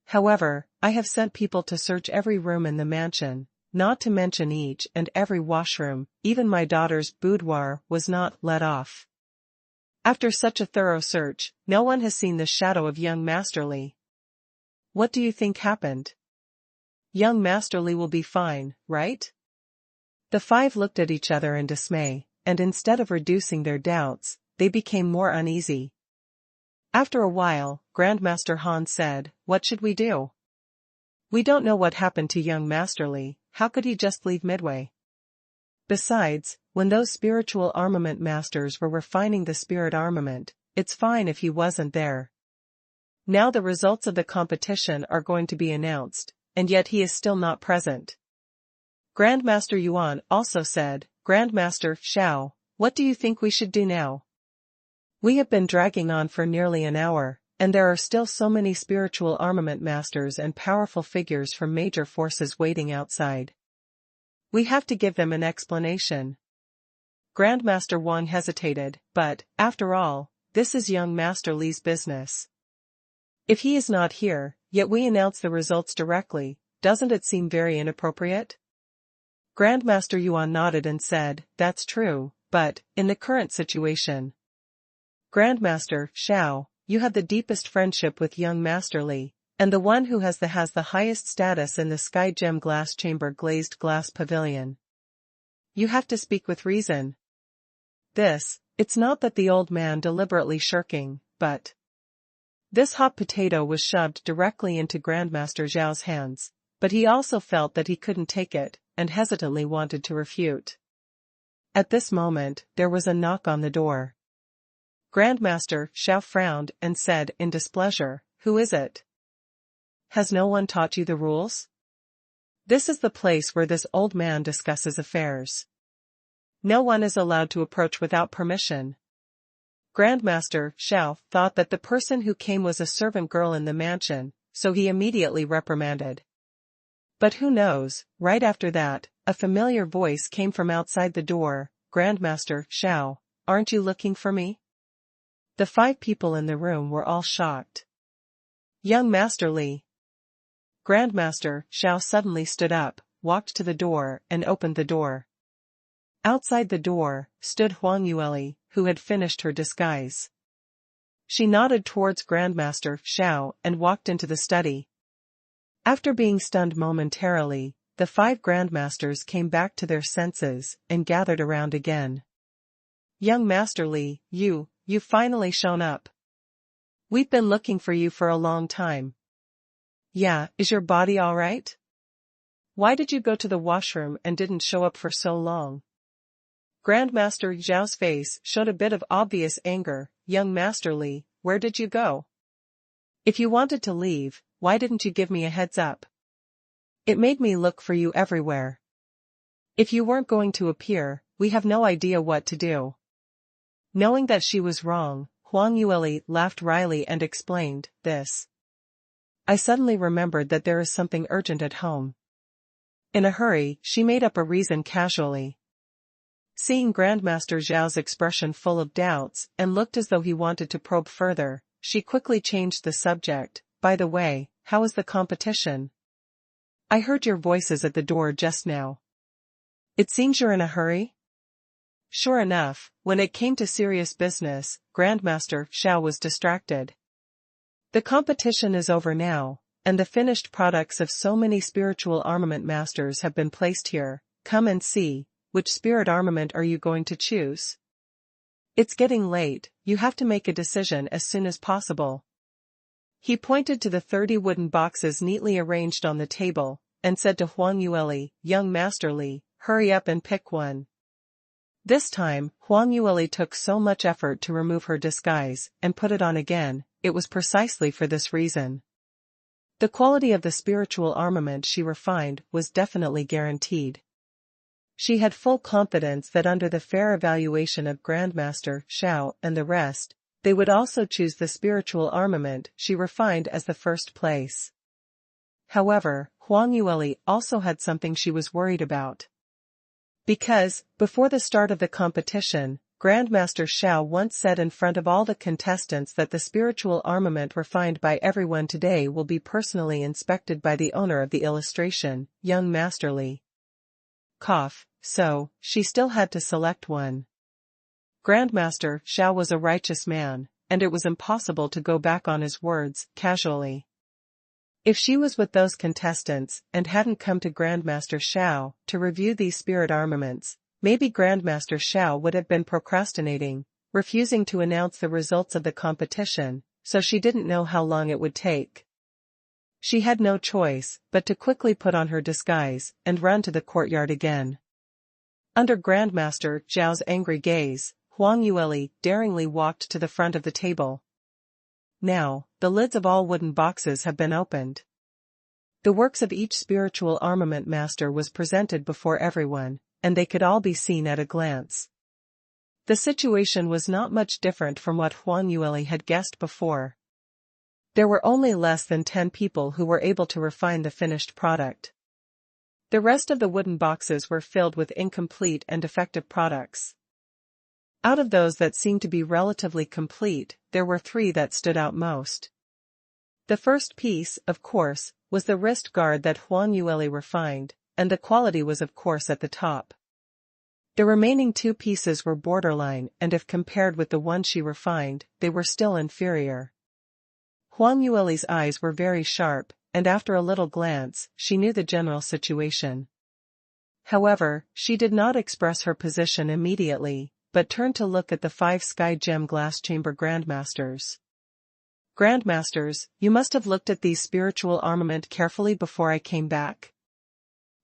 However, I have sent people to search every room in the mansion, not to mention each and every washroom. Even my daughter's boudoir was not let off. After such a thorough search, no one has seen the shadow of young Master Li. What do you think happened? Young Master Li will be fine, right? The five looked at each other in dismay, and instead of reducing their doubts, they became more uneasy. After a while, Grandmaster Han said, what should we do? We don't know what happened to young Master Li. How could he just leave midway? Besides, when those spiritual armament masters were refining the spirit armament, it's fine if he wasn't there. Now the results of the competition are going to be announced, and yet he is still not present. Grandmaster Yuan also said, Grandmaster Xiao, what do you think we should do now? We have been dragging on for nearly an hour, and there are still so many spiritual armament masters and powerful figures from major forces waiting outside. We have to give them an explanation. Grandmaster Wang hesitated, but, after all, this is young Master Li's business. If he is not here, yet we announce the results directly, doesn't it seem very inappropriate? Grandmaster Yuan nodded and said, that's true, but, in the current situation. Grandmaster Xiao, you have the deepest friendship with young Master Li, and the one who has the highest status in the Sky Gem Glass Chamber Glazed Glass Pavilion. You have to speak with reason. It's not that the old man deliberately shirking, but... This hot potato was shoved directly into Grandmaster Zhao's hands, but he also felt that he couldn't take it, and hesitantly wanted to refute. At this moment, there was a knock on the door. Grandmaster Xiao frowned and said in displeasure, who is it? Has no one taught you the rules? This is the place where this old man discusses affairs. No one is allowed to approach without permission. Grandmaster Xiao thought that the person who came was a servant girl in the mansion, so he immediately reprimanded. But who knows, right after that, a familiar voice came from outside the door, Grandmaster Xiao, aren't you looking for me? The five people in the room were all shocked. Young Master Li. Grandmaster Xiao suddenly stood up, walked to the door, and opened the door. Outside the door, stood Huang Yueli, who had finished her disguise. She nodded towards Grandmaster Xiao and walked into the study. After being stunned momentarily, the five Grandmasters came back to their senses and gathered around again. Young Master Li, you've finally shown up. We've been looking for you for a long time. Yeah, is your body all right? Why did you go to the washroom and didn't show up for so long? Grandmaster Zhao's face showed a bit of obvious anger. Young Master Li, where did you go? If you wanted to leave, why didn't you give me a heads up? It made me look for you everywhere. If you weren't going to appear, we have no idea what to do. Knowing that she was wrong, Huang Yueli laughed wryly and explained, this. I suddenly remembered that there is something urgent at home. In a hurry, she made up a reason casually. Seeing Grandmaster Zhao's expression full of doubts and looked as though he wanted to probe further, she quickly changed the subject. By the way, how is the competition? I heard your voices at the door just now. It seems you're in a hurry? Sure enough, when it came to serious business, Grandmaster Xiao was distracted. The competition is over now, and the finished products of so many spiritual armament masters have been placed here. Come and see, which spirit armament are you going to choose? It's getting late, you have to make a decision as soon as possible. He pointed to the 30 wooden boxes neatly arranged on the table, and said to Huang Yueli, Young Master Li, hurry up and pick one. This time, Huang Yueli took so much effort to remove her disguise and put it on again. It was precisely for this reason. The quality of the spiritual armament she refined was definitely guaranteed. She had full confidence that under the fair evaluation of Grandmaster Xiao and the rest, they would also choose the spiritual armament she refined as the first place. However, Huang Yueli also had something she was worried about. Because, before the start of the competition, Grandmaster Xiao once said in front of all the contestants that the spiritual armament refined by everyone today will be personally inspected by the owner of the illustration, young Masterly. So, she still had to select one. Grandmaster Xiao was a righteous man, and it was impossible to go back on his words casually. If she was with those contestants and hadn't come to Grandmaster Xiao to review these spirit armaments, maybe Grandmaster Xiao would have been procrastinating, refusing to announce the results of the competition, so she didn't know how long it would take. She had no choice but to quickly put on her disguise and run to the courtyard again. Under Grandmaster Xiao's angry gaze, Huang Yueli daringly walked to the front of the table. Now, the lids of all wooden boxes have been opened. The works of each spiritual armament master was presented before everyone, and they could all be seen at a glance. The situation was not much different from what Huang Yueli had guessed before. There were only less than 10 people who were able to refine the finished product. The rest of the wooden boxes were filled with incomplete and defective products. Out of those that seemed to be relatively complete, there were 3 that stood out most. The first piece, of course, was the wrist guard that Huang Yueli refined, and the quality was of course at the top. The remaining 2 pieces were borderline, and if compared with the one she refined, they were still inferior. Huang Yueli's eyes were very sharp, and after a little glance, she knew the general situation. However, she did not express her position immediately, but turned to look at the 5 Sky Gem Glass Chamber Grandmasters. Grandmasters, you must have looked at these spiritual armament carefully before I came back.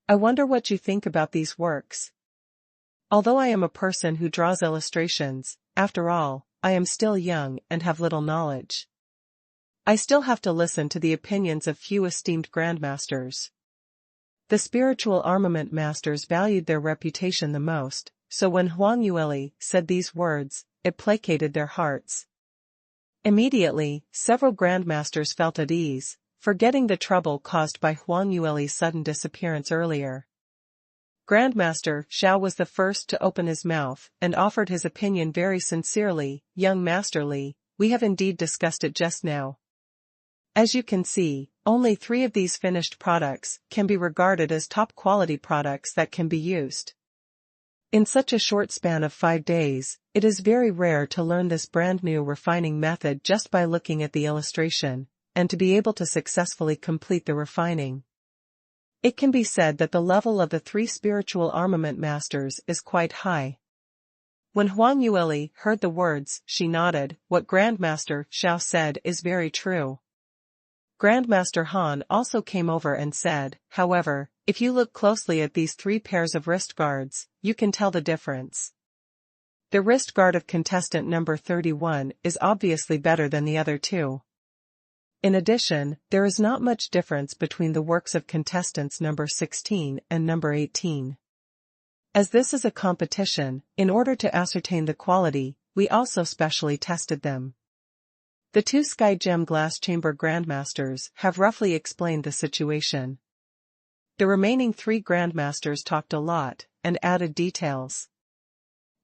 I wonder what you think about these works. Although I am a person who draws illustrations, after all, I am still young and have little knowledge. I still have to listen to the opinions of few esteemed grandmasters. The spiritual armament masters valued their reputation the most, so when Huang Yueli said these words, it placated their hearts. Immediately, several grandmasters felt at ease, forgetting the trouble caused by Huang Yueli's sudden disappearance earlier. Grandmaster Xiao was the first to open his mouth and offered his opinion very sincerely. Young Masterly, we have indeed discussed it just now. As you can see, only 3 of these finished products can be regarded as top-quality products that can be used. In such a short span of 5 days, it is very rare to learn this brand-new refining method just by looking at the illustration, and to be able to successfully complete the refining. It can be said that the level of the 3 spiritual armament masters is quite high. When Huang Yueli heard the words, she nodded. What Grandmaster Xiao said is very true. Grandmaster Han also came over and said, however, if you look closely at these 3 pairs of wrist guards, you can tell the difference. The wrist guard of contestant number 31 is obviously better than the other 2. In addition, there is not much difference between the works of contestants number 16 and number 18. As this is a competition, in order to ascertain the quality, we also specially tested them. The 2 Sky Gem Glass Chamber Grandmasters have roughly explained the situation. The remaining 3 Grandmasters talked a lot, and added details.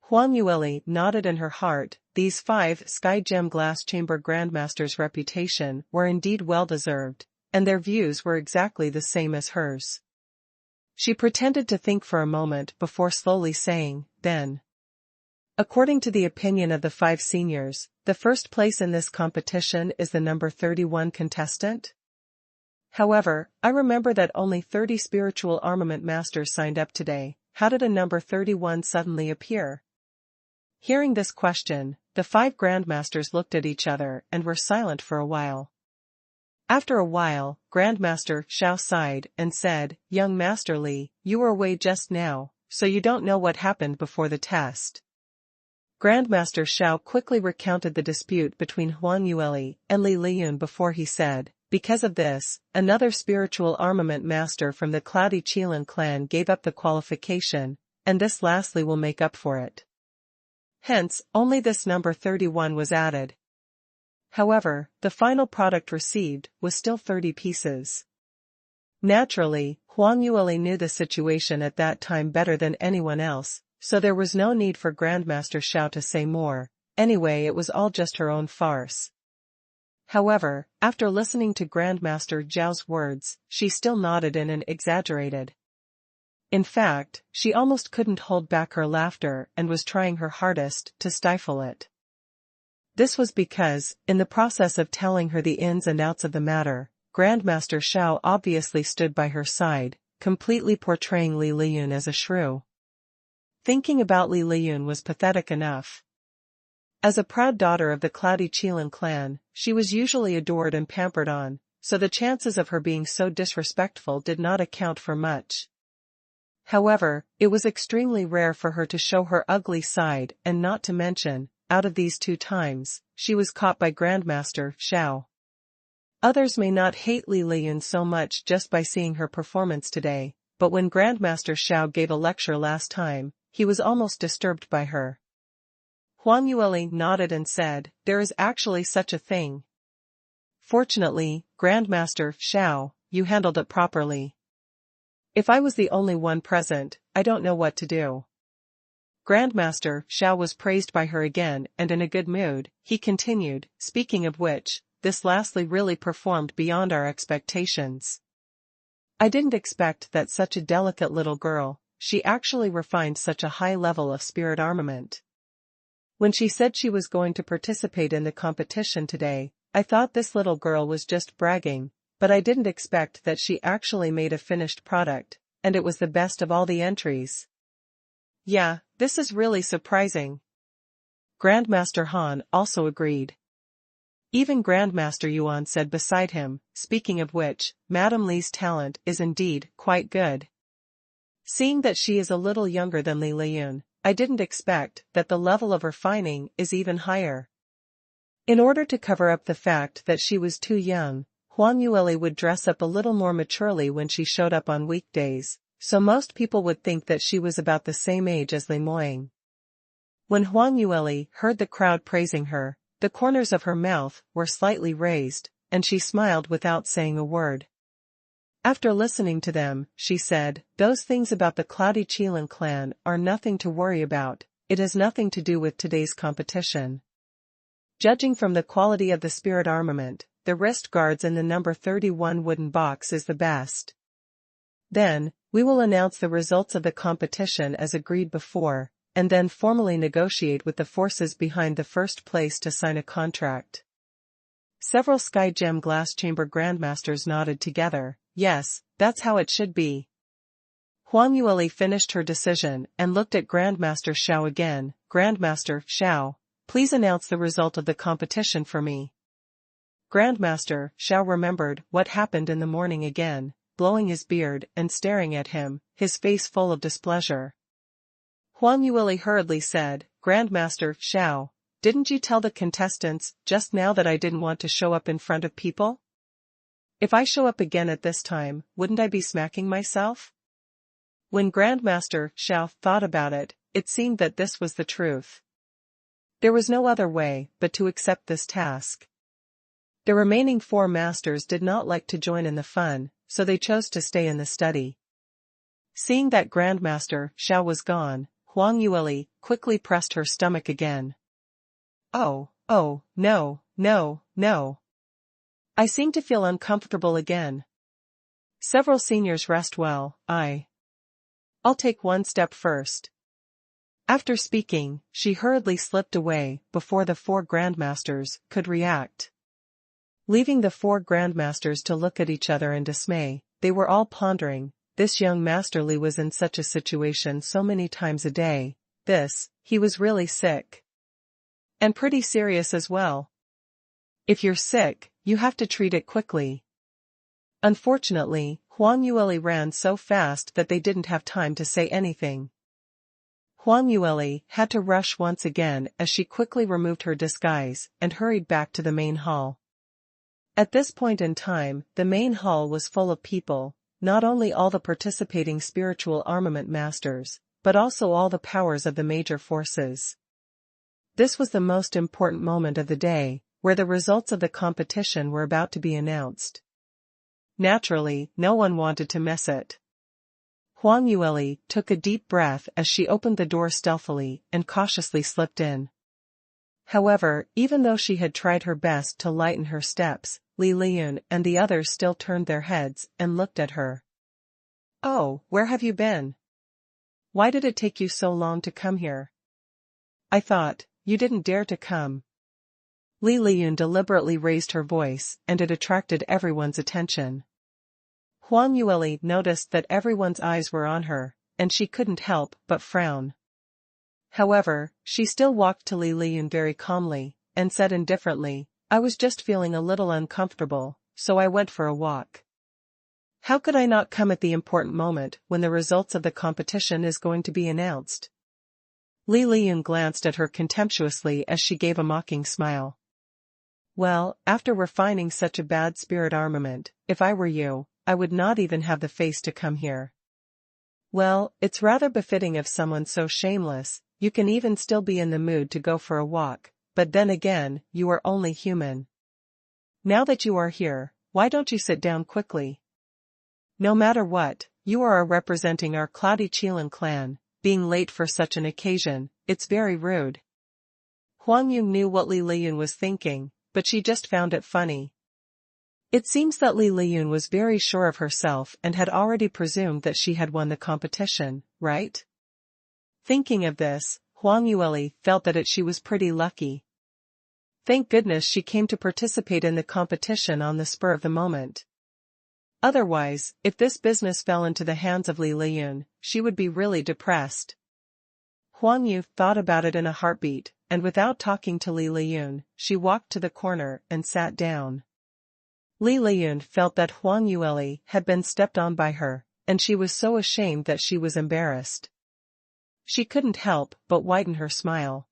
Huang Yueli nodded in her heart. These 5 Sky Gem Glass Chamber Grandmasters' reputation were indeed well-deserved, and their views were exactly the same as hers. She pretended to think for a moment before slowly saying, then. According to the opinion of the 5 seniors, the first place in this competition is the number 31 contestant. However, I remember that only 30 spiritual armament masters signed up today. How did a number 31 suddenly appear? Hearing this question, the 5 grandmasters looked at each other and were silent for a while. After a while, Grandmaster Xiao sighed and said, Young Master Li, you were away just now, so you don't know what happened before the test. Grandmaster Xiao quickly recounted the dispute between Huang Yueli and Li Liyun before he said, because of this, another spiritual armament master from the Cloudy Qilin clan gave up the qualification, and this lastly will make up for it. Hence, only this number 31 was added. However, the final product received was still 30 pieces. Naturally, Huang Yueli knew the situation at that time better than anyone else, so there was no need for Grandmaster Xiao to say more. Anyway, it was all just her own farce. However, after listening to Grandmaster Zhao's words, she still nodded and exaggerated. In fact, she almost couldn't hold back her laughter and was trying her hardest to stifle it. This was because, in the process of telling her the ins and outs of the matter, Grandmaster Xiao obviously stood by her side, completely portraying Li Liyun as a shrew. Thinking about Li Liyun was pathetic enough. As a proud daughter of the Cloudy Qilin clan, she was usually adored and pampered on, so the chances of her being so disrespectful did not account for much. However, it was extremely rare for her to show her ugly side, and not to mention, out of these 2 times, she was caught by Grandmaster Xiao. Others may not hate Li Liyun so much just by seeing her performance today, but when Grandmaster Xiao gave a lecture last time, he was almost disturbed by her. Huang Yueli nodded and said, "There is actually such a thing." Fortunately, Grandmaster Xiao, you handled it properly. If I was the only one present, I don't know what to do. Grandmaster Xiao was praised by her again, and in a good mood, he continued, speaking of which, this lastly really performed beyond our expectations. I didn't expect that such a delicate little girl, she actually refined such a high level of spirit armament. When she said she was going to participate in the competition today, I thought this little girl was just bragging, but I didn't expect that she actually made a finished product, and it was the best of all the entries. Yeah, this is really surprising. Grandmaster Han also agreed. Even Grandmaster Yuan said beside him, speaking of which, Madame Li's talent is indeed quite good. Seeing that she is a little younger than Li Liyun, I didn't expect that the level of refining is even higher. In order to cover up the fact that she was too young, Huang Yueli would dress up a little more maturely when she showed up on weekdays, so most people would think that she was about the same age as Li Moying. When Huang Yueli heard the crowd praising her, the corners of her mouth were slightly raised, and she smiled without saying a word. After listening to them, she said, "Those things about the Cloudy Qilin clan are nothing to worry about, it has nothing to do with today's competition. Judging from the quality of the spirit armament, the wrist guards in the number 31 wooden box is the best. Then, we will announce the results of the competition as agreed before, and then formally negotiate with the forces behind the first place to sign a contract." Several Sky Gem Glass Chamber Grandmasters nodded together. Yes, that's how it should be. Huang Yueli finished her decision and looked at Grandmaster Xiao again. "Grandmaster Xiao, please announce the result of the competition for me." Grandmaster Xiao remembered what happened in the morning again, blowing his beard and staring at him, his face full of displeasure. Huang Yueli hurriedly said, "Grandmaster Xiao, didn't you tell the contestants just now that I didn't want to show up in front of people? If I show up again at this time, wouldn't I be smacking myself?" When Grandmaster Xiao thought about it, it seemed that this was the truth. There was no other way but to accept this task. The remaining 4 masters did not like to join in the fun, so they chose to stay in the study. Seeing that Grandmaster Xiao was gone, Huang Yueli quickly pressed her stomach again. Oh, no, no, no. I seem to feel uncomfortable again. Several seniors rest well, I'll take one step first. After speaking, she hurriedly slipped away before the 4 grandmasters could react. Leaving the 4 grandmasters to look at each other in dismay, they were all pondering, this young Master Li was in such a situation so many times a day, he was really sick. And pretty serious as well. If you're sick, you have to treat it quickly. Unfortunately, Huang Yueli ran so fast that they didn't have time to say anything, Huang Yueli had to rush once again as she quickly removed her disguise and hurried back to the main hall. At this point in time, the main hall was full of people, not only all the participating spiritual armament masters, but also all the powers of the major forces. This was the most important moment of the day, where the results of the competition were about to be announced. Naturally, no one wanted to miss it. Huang Yueli took a deep breath as she opened the door stealthily and cautiously slipped in. However, even though she had tried her best to lighten her steps, Li Liyun and the others still turned their heads and looked at her. "Oh, where have you been? Why did it take you so long to come here? I thought you didn't dare to come." Li Liyun deliberately raised her voice, and it attracted everyone's attention. Huang Yueli noticed that everyone's eyes were on her, and she couldn't help but frown. However, she still walked to Li Liyun very calmly, and said indifferently, "I was just feeling a little uncomfortable, so I went for a walk. How could I not come at the important moment when the results of the competition is going to be announced?" Li Liyun glanced at her contemptuously as she gave a mocking smile. "Well, after refining such a bad spirit armament, if I were you, I would not even have the face to come here. Well, it's rather befitting of someone so shameless. You can even still be in the mood to go for a walk, but then again, you are only human. Now that you are here, why don't you sit down quickly? No matter what, you are representing our Cloudy Qilin clan, being late for such an occasion, it's very rude." Huang Yu knew what Li Liyun was thinking, but she just found it funny. It seems that Li Liyun was very sure of herself and had already presumed that she had won the competition, right? Thinking of this, Huang Yueli felt that she was pretty lucky. Thank goodness she came to participate in the competition on the spur of the moment. Otherwise, if this business fell into the hands of Li Liyun, she would be really depressed. Huang Yu thought about it in a heartbeat, and without talking to Li Liyun, she walked to the corner and sat down. Li Liyun felt that Huang Yueli had been stepped on by her, and she was so ashamed that she was embarrassed. She couldn't help but widen her smile.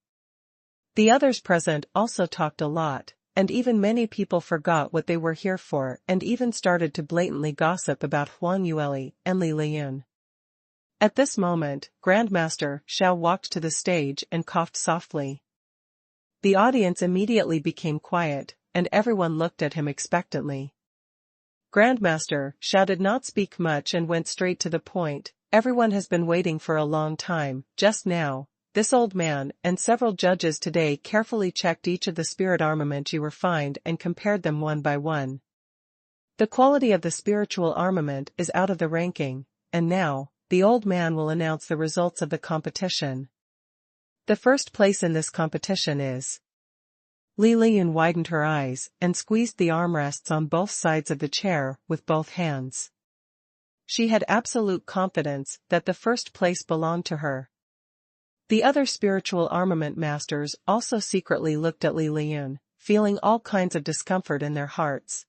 The others present also talked a lot, and even many people forgot what they were here for and even started to blatantly gossip about Huang Yueli and Li Liyun. At this moment, Grandmaster Xiao walked to the stage and coughed softly. The audience immediately became quiet, and everyone looked at him expectantly. Grandmaster Xiao did not speak much and went straight to the point. "Everyone has been waiting for a long time. Just now, this old man and several judges today carefully checked each of the spirit armament you refined and compared them one by one. The quality of the spiritual armament is out of the ranking, and now, the old man will announce the results of the competition. The first place in this competition is..." Li Liyun widened her eyes and squeezed the armrests on both sides of the chair with both hands. She had absolute confidence that the first place belonged to her. The other spiritual armament masters also secretly looked at Li Liyun, feeling all kinds of discomfort in their hearts.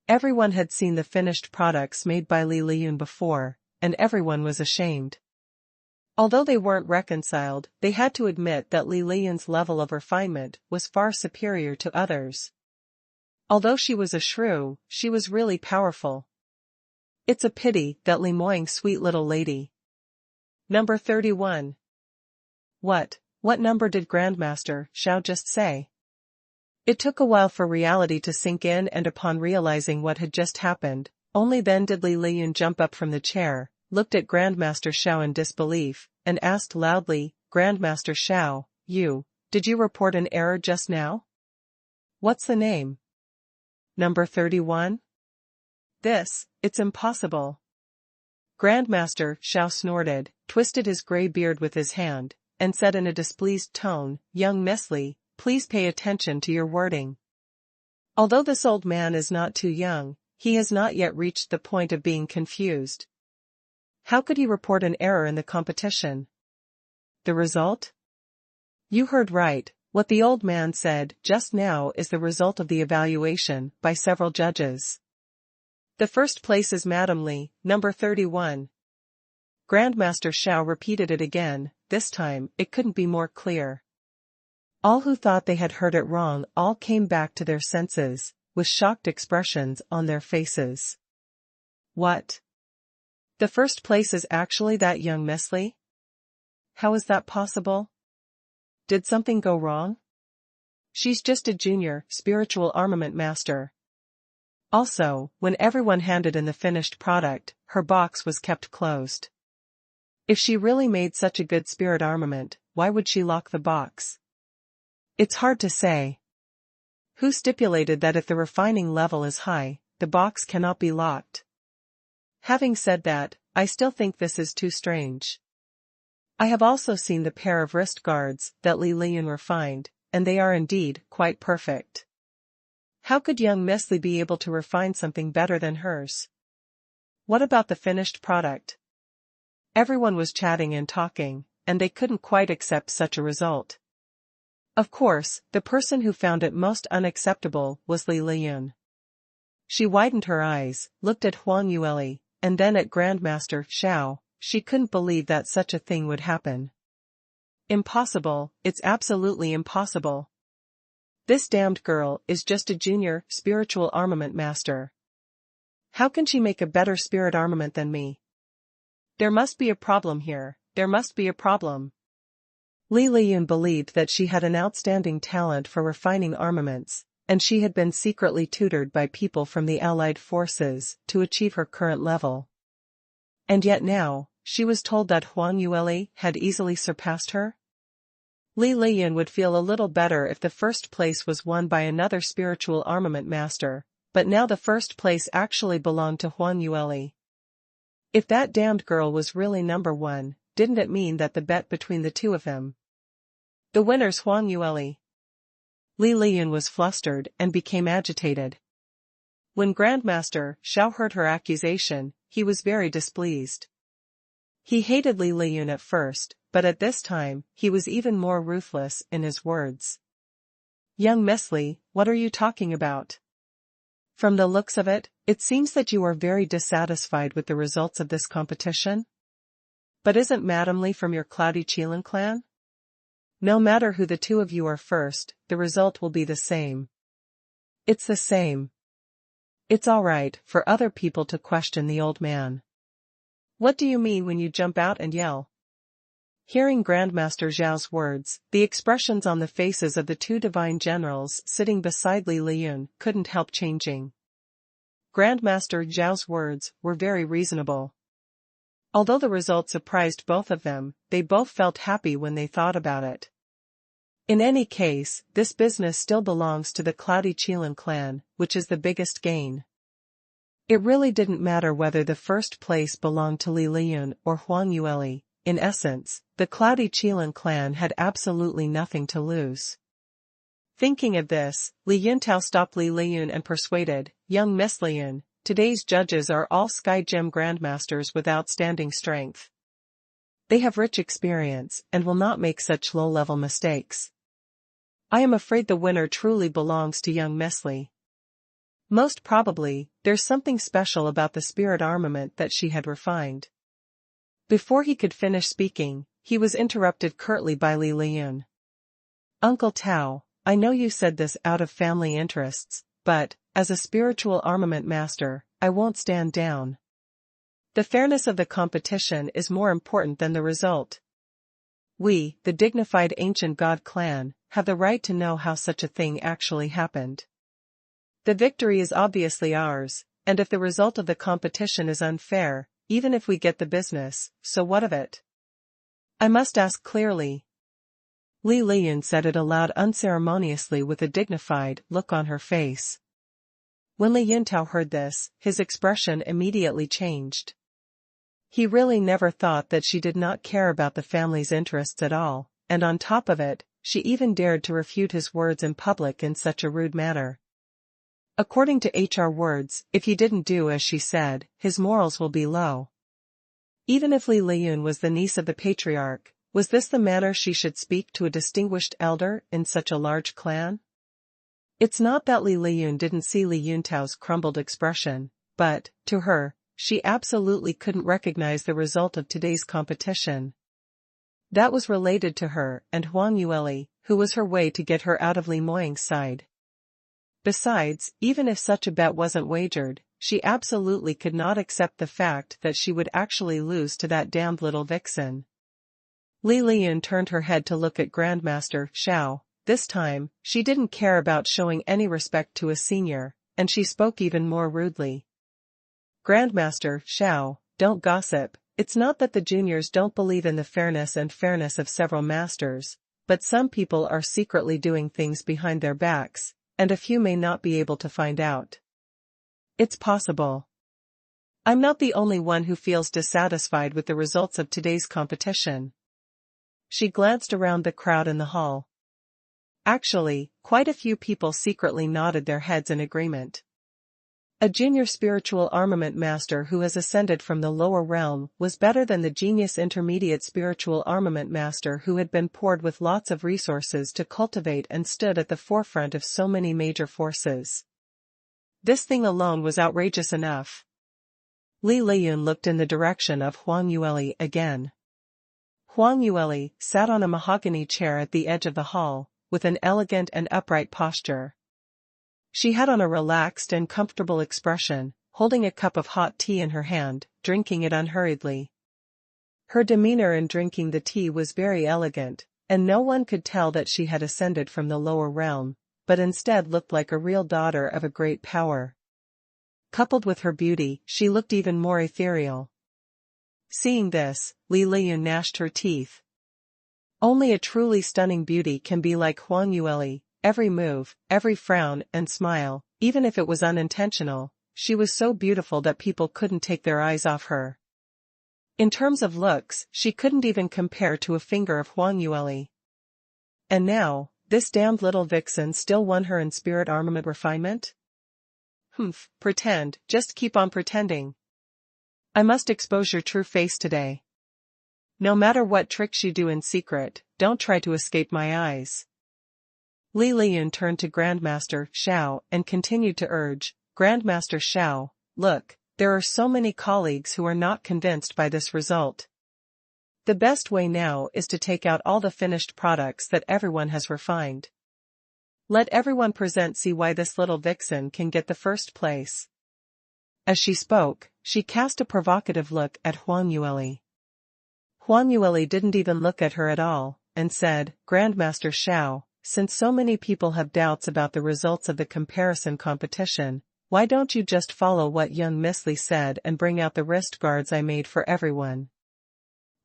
Everyone had seen the finished products made by Li Liyun before, and everyone was ashamed. Although they weren't reconciled, they had to admit that Li Liyun's level of refinement was far superior to others. Although she was a shrew, she was really powerful. It's a pity that Li Moying's sweet little lady. Number 31. What number did Grandmaster Xiao just say? It took a while for reality to sink in, and upon realizing what had just happened, only then did Li Liyun jump up from the chair, looked at Grandmaster Xiao in disbelief, and asked loudly, "Grandmaster Xiao, did you report an error just now? What's the name? Number 31? It's impossible." Grandmaster Xiao snorted, twisted his gray beard with his hand, and said in a displeased tone, "Young Miss Li, please pay attention to your wording. Although this old man is not too young, he has not yet reached the point of being confused. How could he report an error in the competition? The result? You heard right, what the old man said just now is the result of the evaluation by several judges. The first place is Madam Li, number 31. Grandmaster Xiao repeated it again, this time, it couldn't be more clear. All who thought they had heard it wrong all came back to their senses, with shocked expressions on their faces. What? The first place is actually that young Miss Li? How is that possible? Did something go wrong? She's just a junior, spiritual armament master. Also, when everyone handed in the finished product, her box was kept closed. If she really made such a good spirit armament, why would she lock the box? It's hard to say. Who stipulated that if the refining level is high, the box cannot be locked? Having said that, I still think this is too strange. I have also seen the pair of wrist guards that Li Liyun refined, and they are indeed quite perfect. How could young Miss Li be able to refine something better than hers? What about the finished product? Everyone was chatting and talking, and they couldn't quite accept such a result. Of course, the person who found it most unacceptable was Li Liyun. She widened her eyes, looked at Huang Yueli, and then at Grandmaster Xiao. She couldn't believe that such a thing would happen. Impossible, it's absolutely impossible. This damned girl is just a junior, spiritual armament master. How can she make a better spirit armament than me? There must be a problem here, there must be a problem. Li Liyun believed that she had an outstanding talent for refining armaments, and she had been secretly tutored by people from the Allied forces to achieve her current level. And yet now, she was told that Huang Yueli had easily surpassed her? Li Liyun would feel a little better if the first place was won by another spiritual armament master, but now the first place actually belonged to Huang Yueli. If that damned girl was really number one, didn't it mean that the bet between the two of them? The winner's Huang Yueli. Li Liyun was flustered and became agitated. When Grandmaster Xiao heard her accusation, he was very displeased. He hated Li Liyun at first, but at this time, he was even more ruthless in his words. Young Miss Li, what are you talking about? From the looks of it, it seems that you are very dissatisfied with the results of this competition? But isn't Madame Li from your Cloudy Qilin clan? No matter who the two of you are first, the result will be the same. It's the same. It's all right for other people to question the old man. What do you mean when you jump out and yell? Hearing Grandmaster Zhao's words, the expressions on the faces of the two divine generals sitting beside Li Liyun couldn't help changing. Grandmaster Zhao's words were very reasonable. Although the result surprised both of them, they both felt happy when they thought about it. In any case, this business still belongs to the Cloudy Qilin clan, which is the biggest gain. It really didn't matter whether the first place belonged to Li Liyun or Huang Yueli. In essence, the Cloudy Qilin clan had absolutely nothing to lose. Thinking of this, Li Yuntao stopped Li Liyun and persuaded, young Miss Liyun, today's judges are all Sky Gem Grandmasters with outstanding strength. They have rich experience and will not make such low-level mistakes. I am afraid the winner truly belongs to young Miss Li. Most probably, there's something special about the spirit armament that she had refined. Before he could finish speaking, he was interrupted curtly by Li Liyun. Uncle Tao, I know you said this out of family interests, but, as a spiritual armament master, I won't stand down. The fairness of the competition is more important than the result. We, the dignified ancient god clan, have the right to know how such a thing actually happened. The victory is obviously ours, and if the result of the competition is unfair, even if we get the business, so what of it? I must ask clearly. Li Liyun said it aloud unceremoniously with a dignified look on her face. When Li Yuntao heard this, his expression immediately changed. He really never thought that she did not care about the family's interests at all, and on top of it, she even dared to refute his words in public in such a rude manner. According to HR words, if he didn't do as she said, his morals will be low. Even if Li Liyun was the niece of the patriarch, was this the manner she should speak to a distinguished elder in such a large clan? It's not that Li Liyun didn't see Li Yuntao's crumbled expression, but, to her, she absolutely couldn't recognize the result of today's competition. That was related to her and Huang Yueli, who was her way to get her out of Li Moying's side. Besides, even if such a bet wasn't wagered, she absolutely could not accept the fact that she would actually lose to that damned little vixen. Li Liyun turned her head to look at Grandmaster Xiao. This time, she didn't care about showing any respect to a senior, and she spoke even more rudely. Grandmaster Xiao, don't gossip. It's not that the juniors don't believe in the fairness of several masters, but some people are secretly doing things behind their backs, and a few may not be able to find out. It's possible. I'm not the only one who feels dissatisfied with the results of today's competition. She glanced around the crowd in the hall. Actually, quite a few people secretly nodded their heads in agreement. A junior spiritual armament master who has ascended from the lower realm was better than the genius intermediate spiritual armament master who had been poured with lots of resources to cultivate and stood at the forefront of so many major forces. This thing alone was outrageous enough. Li Liyun looked in the direction of Huang Yueli again. Huang Yueli sat on a mahogany chair at the edge of the hall, with an elegant and upright posture. She had on a relaxed and comfortable expression, holding a cup of hot tea in her hand, drinking it unhurriedly. Her demeanor in drinking the tea was very elegant, and no one could tell that she had ascended from the lower realm, but instead looked like a real daughter of a great power. Coupled with her beauty, she looked even more ethereal. Seeing this, Li Liyun gnashed her teeth. Only a truly stunning beauty can be like Huang Yueli. Every move, every frown and smile, even if it was unintentional, she was so beautiful that people couldn't take their eyes off her. In terms of looks, she couldn't even compare to a finger of Huang Yueli. And now, this damned little vixen still won her in spirit armament refinement? Pretend, just keep on pretending. I must expose your true face today. No matter what tricks you do in secret, don't try to escape my eyes. Li Liyun turned to Grandmaster Xiao and continued to urge, Grandmaster Xiao, look, there are so many colleagues who are not convinced by this result. The best way now is to take out all the finished products that everyone has refined. Let everyone see why this little vixen can get the first place. As she spoke, she cast a provocative look at Huang Yueli. Huang Yueli didn't even look at her at all, and said, Grandmaster Xiao, since so many people have doubts about the results of the comparison competition, why don't you just follow what young Miss Li said and bring out the wrist guards I made for everyone?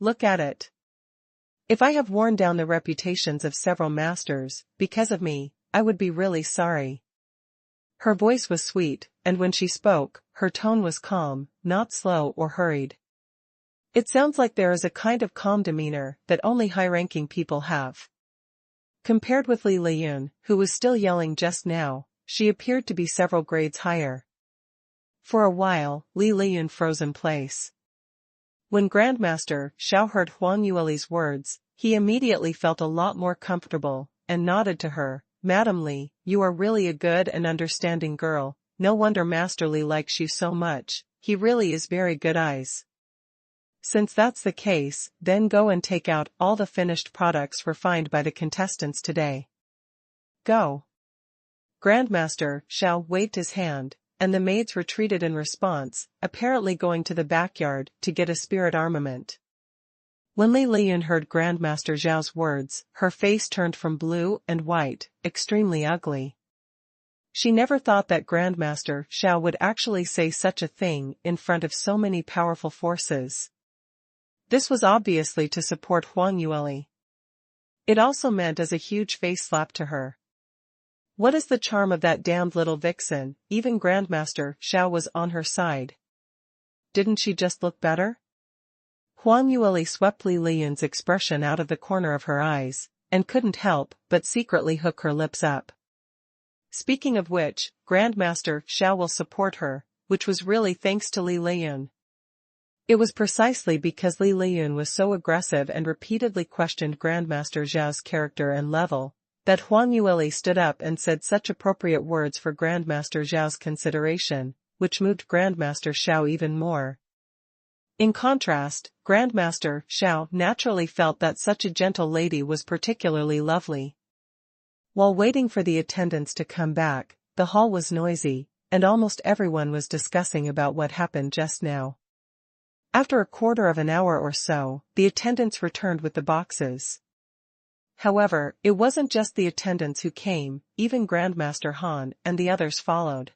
Look at it. If I have worn down the reputations of several masters, because of me, I would be really sorry. Her voice was sweet, and when she spoke, her tone was calm, not slow or hurried. It sounds like there is a kind of calm demeanor that only high-ranking people have. Compared with Li Liyun, who was still yelling just now, she appeared to be several grades higher. For a while, Li Liyun froze in place. When Grandmaster Xiao heard Huang Yueli's words, he immediately felt a lot more comfortable, and nodded to her, Madam Li, you are really a good and understanding girl, no wonder Master Li likes you so much, he really is very good eyes. Since that's the case, then go and take out all the finished products refined by the contestants today. Go. Grandmaster Xiao waved his hand, and the maids retreated in response, apparently going to the backyard to get a spirit armament. When Li Liyun heard Grandmaster Xiao's words, her face turned from blue and white, extremely ugly. She never thought that Grandmaster Xiao would actually say such a thing in front of so many powerful forces. This was obviously to support Huang Yueli. It also meant as a huge face slap to her. What is the charm of that damned little vixen? Even Grandmaster Xiao was on her side. Didn't she just look better? Huang Yueli swept Li Liyun's expression out of the corner of her eyes, and couldn't help but secretly hook her lips up. Speaking of which, Grandmaster Xiao will support her, which was really thanks to Li Liyun. It was precisely because Li Liyun was so aggressive and repeatedly questioned Grandmaster Xiao's character and level, that Huang Yueli stood up and said such appropriate words for Grandmaster Xiao's consideration, which moved Grandmaster Xiao even more. In contrast, Grandmaster Xiao naturally felt that such a gentle lady was particularly lovely. While waiting for the attendants to come back, the hall was noisy, and almost everyone was discussing about what happened just now. After a quarter of an hour or so, the attendants returned with the boxes. However, it wasn't just the attendants who came, even Grandmaster Han and the others followed.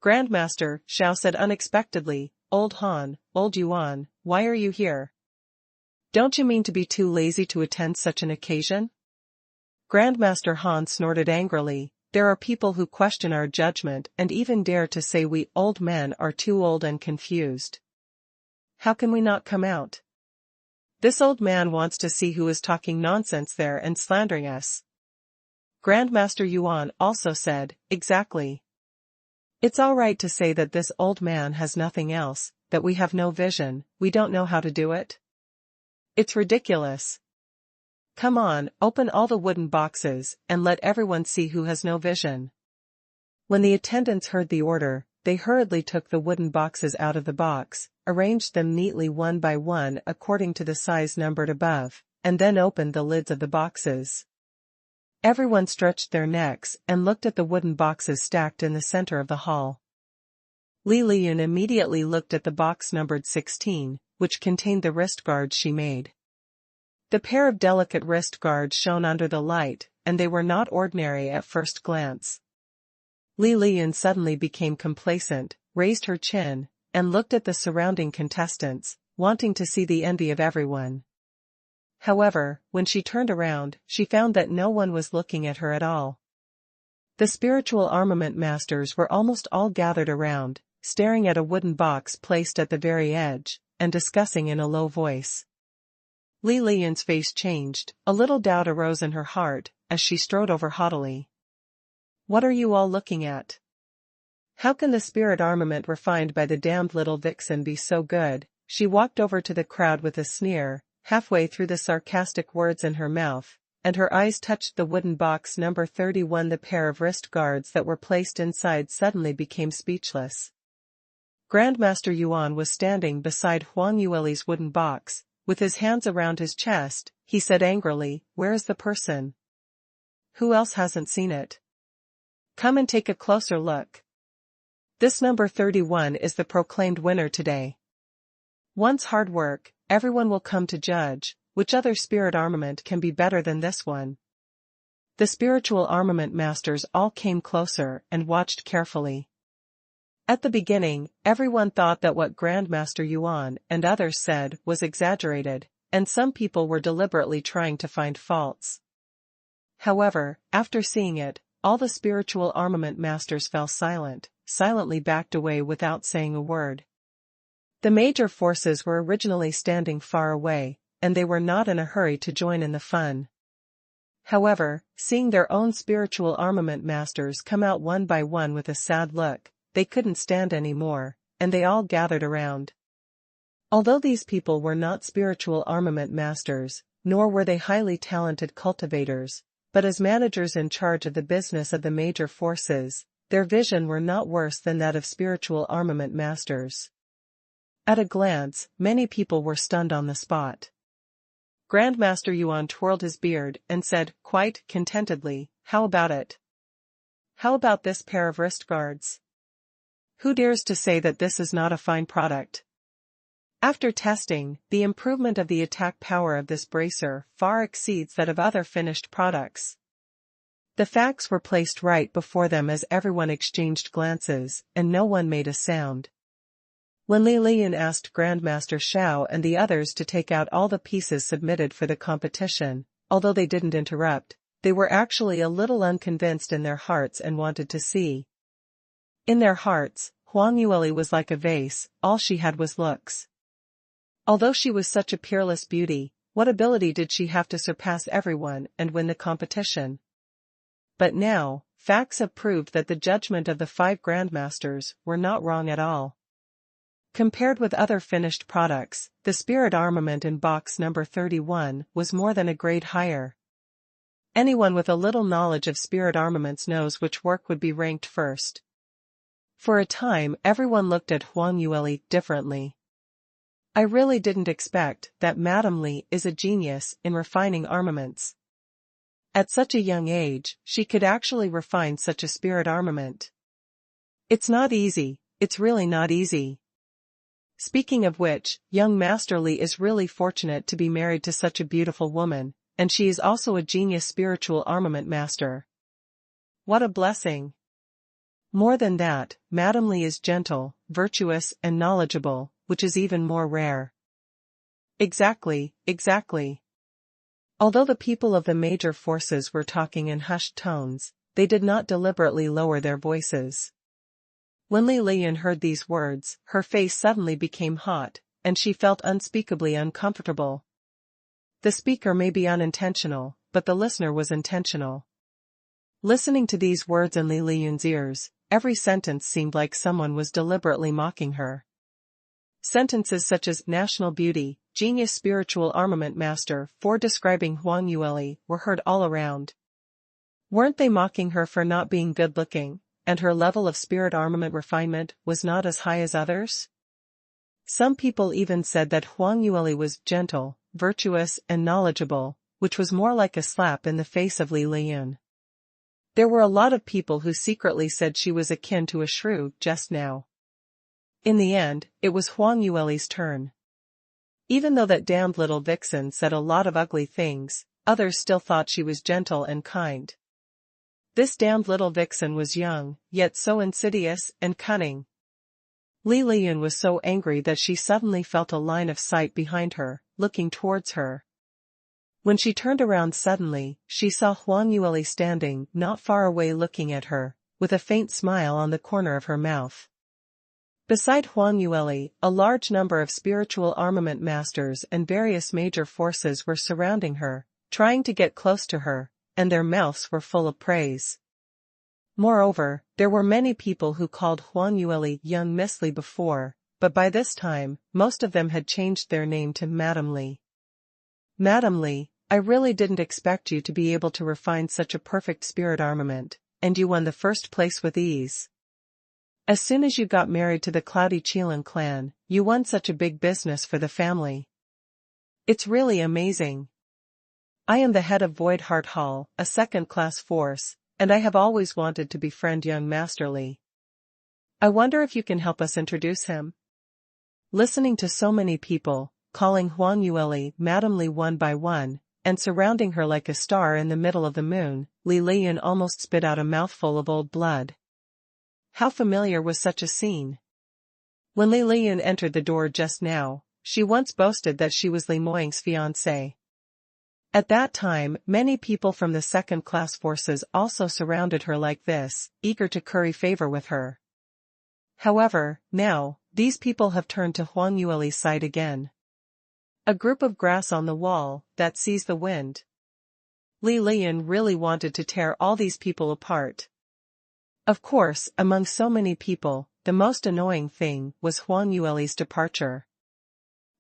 Grandmaster Xiao said unexpectedly, "Old Han, Old Yuan, why are you here? Don't you mean to be too lazy to attend such an occasion?" Grandmaster Han snorted angrily, "There are people who question our judgment and even dare to say we old men are too old and confused. How can we not come out? This old man wants to see who is talking nonsense there and slandering us." Grandmaster Yuan also said, "Exactly. It's all right to say that this old man has nothing else, that we have no vision, we don't know how to do it. It's ridiculous. Come on, open all the wooden boxes, and let everyone see who has no vision." When the attendants heard the order, they hurriedly took the wooden boxes out of the box, arranged them neatly one by one according to the size numbered above, and then opened the lids of the boxes. Everyone stretched their necks and looked at the wooden boxes stacked in the center of the hall. Li Liyun immediately looked at the box numbered 16, which contained the wrist guards she made. The pair of delicate wrist guards shone under the light, and they were not ordinary at first glance. Li Liyun suddenly became complacent, raised her chin, and looked at the surrounding contestants, wanting to see the envy of everyone. However, when she turned around, she found that no one was looking at her at all. The spiritual armament masters were almost all gathered around, staring at a wooden box placed at the very edge, and discussing in a low voice. Li Liyun's face changed, a little doubt arose in her heart, as she strode over haughtily. "What are you all looking at? How can the spirit armament refined by the damned little vixen be so good?" She walked over to the crowd with a sneer, halfway through the sarcastic words in her mouth, and her eyes touched the wooden box number 31. The pair of wrist guards that were placed inside suddenly became speechless. Grandmaster Yuan was standing beside Huang Yueli's wooden box, with his hands around his chest. He said angrily, "Where is the person? Who else hasn't seen it? Come and take a closer look. This number 31 is the proclaimed winner today. Once hard work, everyone will come to judge, which other spirit armament can be better than this one." The spiritual armament masters all came closer and watched carefully. At the beginning, everyone thought that what Grandmaster Yuan and others said was exaggerated, and some people were deliberately trying to find faults. However, after seeing it, all the spiritual armament masters fell silent, silently backed away without saying a word. The major forces were originally standing far away, and they were not in a hurry to join in the fun. However, seeing their own spiritual armament masters come out one by one with a sad look, they couldn't stand any more, and they all gathered around. Although these people were not spiritual armament masters, nor were they highly talented cultivators, but as managers in charge of the business of the major forces, their vision were not worse than that of spiritual armament masters. At a glance, many people were stunned on the spot. Grandmaster Yuan twirled his beard and said, quite contentedly, "How about it? How about this pair of wrist guards? Who dares to say that this is not a fine product? After testing, the improvement of the attack power of this bracer far exceeds that of other finished products." The facts were placed right before them as everyone exchanged glances, and no one made a sound. When Li Liyun asked Grandmaster Xiao and the others to take out all the pieces submitted for the competition, although they didn't interrupt, they were actually a little unconvinced in their hearts and wanted to see. In their hearts, Huang Yueli was like a vase, all she had was looks. Although she was such a peerless beauty, what ability did she have to surpass everyone and win the competition? But now, facts have proved that the judgment of the 5 grandmasters were not wrong at all. Compared with other finished products, the spirit armament in box number 31 was more than a grade higher. Anyone with a little knowledge of spirit armaments knows which work would be ranked first. For a time everyone looked at Huang Yueli differently. I really didn't expect that Madame Li is a genius in refining armaments. At such a young age, she could actually refine such a spirit armament. It's not easy, it's really not easy. Speaking of which, young Master Li is really fortunate to be married to such a beautiful woman, and she is also a genius spiritual armament master. What a blessing! More than that, Madame Li is gentle, virtuous, and knowledgeable, which is even more rare. Exactly, exactly. Although the people of the major forces were talking in hushed tones, they did not deliberately lower their voices. When Li Lian heard these words, her face suddenly became hot, and she felt unspeakably uncomfortable. The speaker may be unintentional, but the listener was intentional. Listening to these words in Li Lian's ears, every sentence seemed like someone was deliberately mocking her. Sentences such as national beauty, genius spiritual armament master for describing Huang Yueli were heard all around. Weren't they mocking her for not being good-looking, and her level of spirit armament refinement was not as high as others? Some people even said that Huang Yueli was gentle, virtuous, and knowledgeable, which was more like a slap in the face of Li Lian. There were a lot of people who secretly said she was akin to a shrew just now. In the end, it was Huang Yueli's turn. Even though that damned little vixen said a lot of ugly things, others still thought she was gentle and kind. This damned little vixen was young, yet so insidious and cunning. Li Lian was so angry that she suddenly felt a line of sight behind her, looking towards her. When she turned around suddenly, she saw Huang Yueli standing not far away looking at her, with a faint smile on the corner of her mouth. Beside Huang Yueli, a large number of spiritual armament masters and various major forces were surrounding her, trying to get close to her, and their mouths were full of praise. Moreover, there were many people who called Huang Yueli young Miss Li before, but by this time, most of them had changed their name to Madame Li. Madame Li, I really didn't expect you to be able to refine such a perfect spirit armament, and you won the first place with ease. As soon as you got married to the Cloudy Qilin clan, you won such a big business for the family. It's really amazing. I am the head of Void Heart Hall, a second-class force, and I have always wanted to befriend young Master Li. I wonder if you can help us introduce him? Listening to so many people, calling Huang Yueli Madame Li one by one, and surrounding her like a star in the middle of the moon, Li Lian almost spit out a mouthful of old blood. How familiar was such a scene? When Li Lian entered the door just now, she once boasted that she was Li Moying's fiancé. At that time, many people from the second-class forces also surrounded her like this, eager to curry favor with her. However, now, these people have turned to Huang Yueli's side again. A group of grass on the wall that sees the wind. Li Lian really wanted to tear all these people apart. Of course, among so many people, the most annoying thing was Huang Yueli's departure.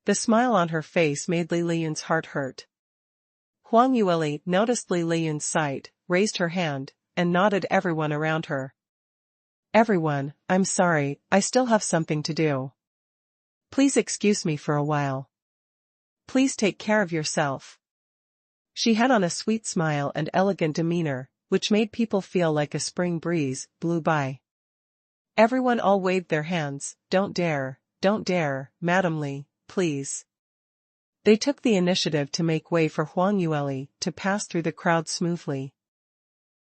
The smile on her face made Li Lian's heart hurt. Huang Yueli noticed Li Lian's sight, raised her hand, and nodded everyone around her. Everyone, I'm sorry, I still have something to do. Please excuse me for a while. Please take care of yourself. She had on a sweet smile and elegant demeanor, which made people feel like a spring breeze blew by. Everyone all waved their hands, don't dare, Madame Li, please. They took the initiative to make way for Huang Yueli to pass through the crowd smoothly.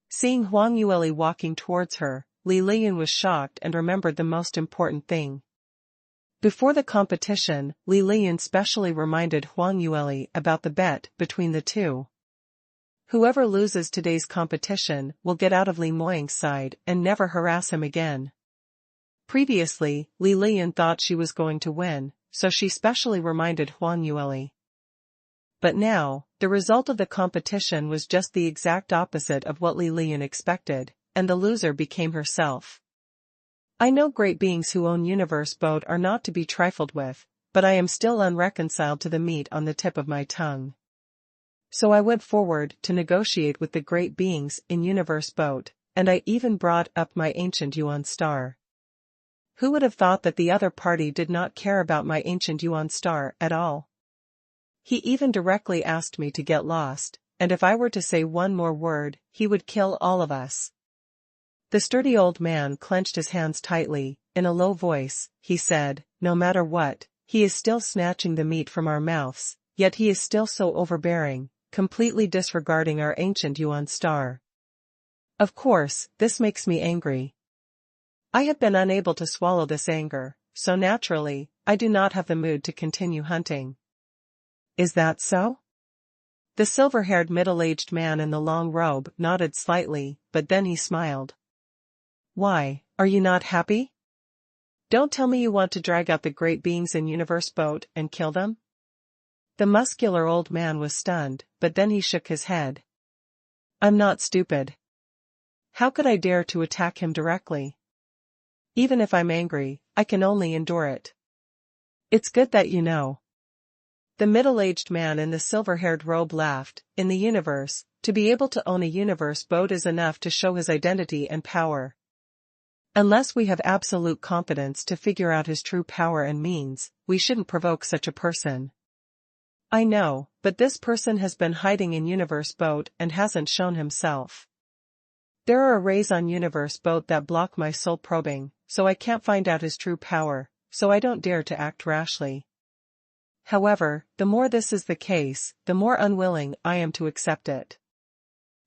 Seeing Huang Yueli walking towards her, Li Lian was shocked and remembered the most important thing. Before the competition, Li Lian specially reminded Huang Yueli about the bet between the two. Whoever loses today's competition will get out of Li Moying's side and never harass him again. Previously, Li Lian thought she was going to win, so she specially reminded Huang Yueli. But now, the result of the competition was just the exact opposite of what Li Lian expected, and the loser became herself. I know great beings who own Universe Boat are not to be trifled with, but I am still unreconciled to the meat on the tip of my tongue. So I went forward to negotiate with the great beings in Universe Boat, and I even brought up my ancient Yuan star. Who would have thought that the other party did not care about my ancient Yuan star at all? He even directly asked me to get lost, and if I were to say one more word, he would kill all of us. The sturdy old man clenched his hands tightly. In a low voice, he said, no matter what, he is still snatching the meat from our mouths, yet he is still so overbearing, completely disregarding our ancient Yuan star. Of course, this makes me angry. I have been unable to swallow this anger, so naturally, I do not have the mood to continue hunting. Is that so? The silver-haired middle-aged man in the long robe nodded slightly, but then he smiled. Why, are you not happy? Don't tell me you want to drag out the great beings in universe boat and kill them? The muscular old man was stunned, but then he shook his head. I'm not stupid. How could I dare to attack him directly? Even if I'm angry, I can only endure it. It's good that you know. The middle-aged man in the silver-haired robe laughed. In the universe, to be able to own a universe boat is enough to show his identity and power. Unless we have absolute confidence to figure out his true power and means, we shouldn't provoke such a person. I know, but this person has been hiding in universe boat and hasn't shown himself. There are arrays on universe boat that block my soul probing, so I can't find out his true power, so I don't dare to act rashly. However, the more this is the case, the more unwilling I am to accept it.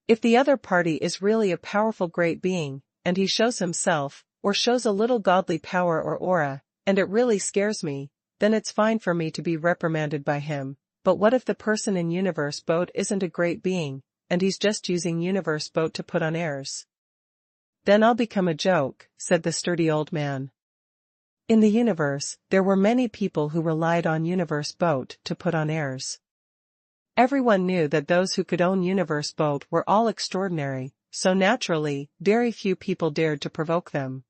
If the other party is really a powerful great being, and he shows himself, or shows a little godly power or aura, and it really scares me, then it's fine for me to be reprimanded by him. But what if the person in universe boat isn't a great being, and he's just using universe boat to put on airs? Then I'll become a joke, said the sturdy old man. In the universe, there were many people who relied on universe boat to put on airs. Everyone knew that those who could own universe boat were all extraordinary, so naturally, very few people dared to provoke them.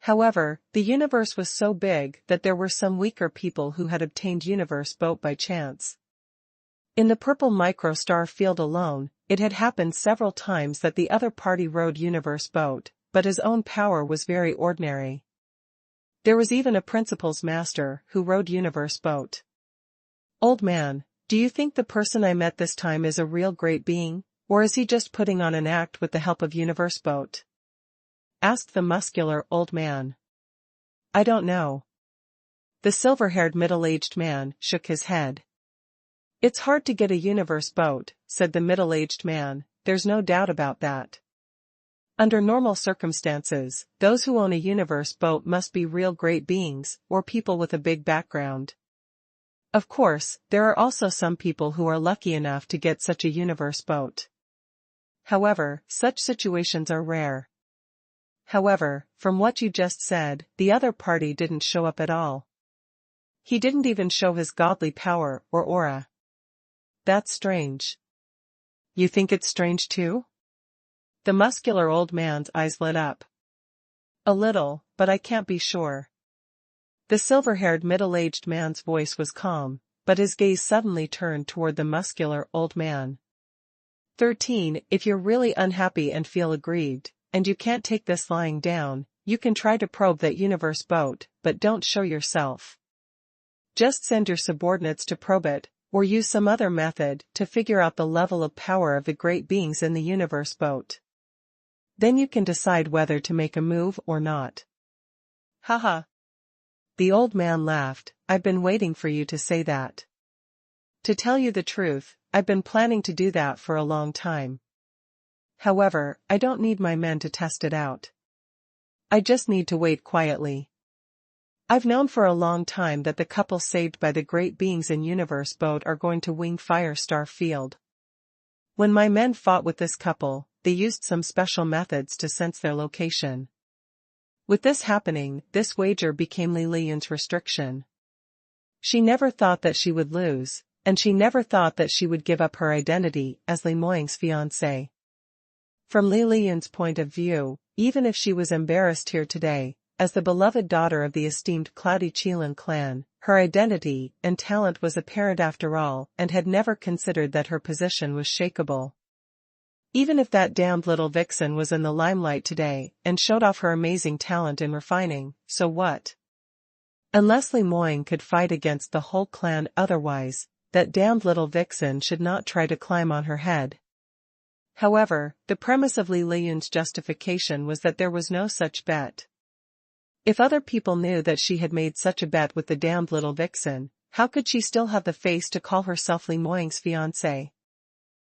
However, the universe was so big that there were some weaker people who had obtained universe boat by chance. In the purple microstar field alone, it had happened several times that the other party rode universe boat, but his own power was very ordinary. There was even a principal's master who rode universe boat. Old man, do you think the person I met this time is a real great being, or is he just putting on an act with the help of universe boat? Asked the muscular old man. I don't know. The silver-haired middle-aged man shook his head. It's hard to get a universe boat, said the middle-aged man, there's no doubt about that. Under normal circumstances, those who own a universe boat must be real great beings, or people with a big background. Of course, there are also some people who are lucky enough to get such a universe boat. However, such situations are rare. However, from what you just said, the other party didn't show up at all. He didn't even show his godly power or aura. That's strange. You think it's strange too? The muscular old man's eyes lit up. A little, but I can't be sure. The silver-haired middle-aged man's voice was calm, but his gaze suddenly turned toward the muscular old man. 13. If you're really unhappy and feel aggrieved, and you can't take this lying down, you can try to probe that universe boat, but don't show yourself. Just send your subordinates to probe it, or use some other method to figure out the level of power of the great beings in the universe boat. Then you can decide whether to make a move or not. Haha. The old man laughed. I've been waiting for you to say that. To tell you the truth, I've been planning to do that for a long time. However, I don't need my men to test it out. I just need to wait quietly. I've known for a long time that the couple saved by the great beings in universe boat are going to wing Firestar Field. When my men fought with this couple, they used some special methods to sense their location. With this happening, this wager became Li Liyun's restriction. She never thought that she would lose, and she never thought that she would give up her identity as Li Moying's fiancée. From Li Liyun's point of view, even if she was embarrassed here today, as the beloved daughter of the esteemed Cloudy Qilin clan, her identity and talent was apparent after all and had never considered that her position was shakeable. Even if that damned little vixen was in the limelight today and showed off her amazing talent in refining, so what? Unless Li Moying could fight against the whole clan otherwise, that damned little vixen should not try to climb on her head. However, the premise of Li Liyun's justification was that there was no such bet. If other people knew that she had made such a bet with the damned little vixen, how could she still have the face to call herself Li Moying's fiancée?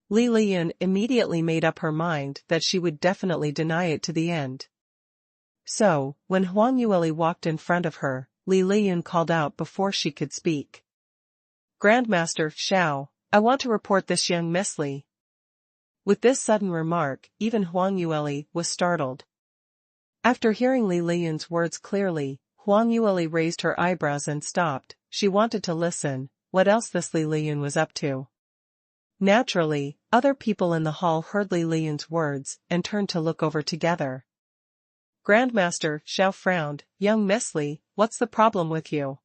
Li Liyun immediately made up her mind that she would definitely deny it to the end. So, when Huang Yueli walked in front of her, Li Liyun called out before she could speak. "Grandmaster Xiao, I want to report this young Miss Li." With this sudden remark, even Huang Yueli was startled. After hearing Li Liyun's words clearly, Huang Yueli raised her eyebrows and stopped. She wanted to listen, what else this Li Liyun was up to. Naturally, other people in the hall heard Li Liyun's words and turned to look over together. Grandmaster Xiao frowned. "Young Miss Li, what's the problem with you?"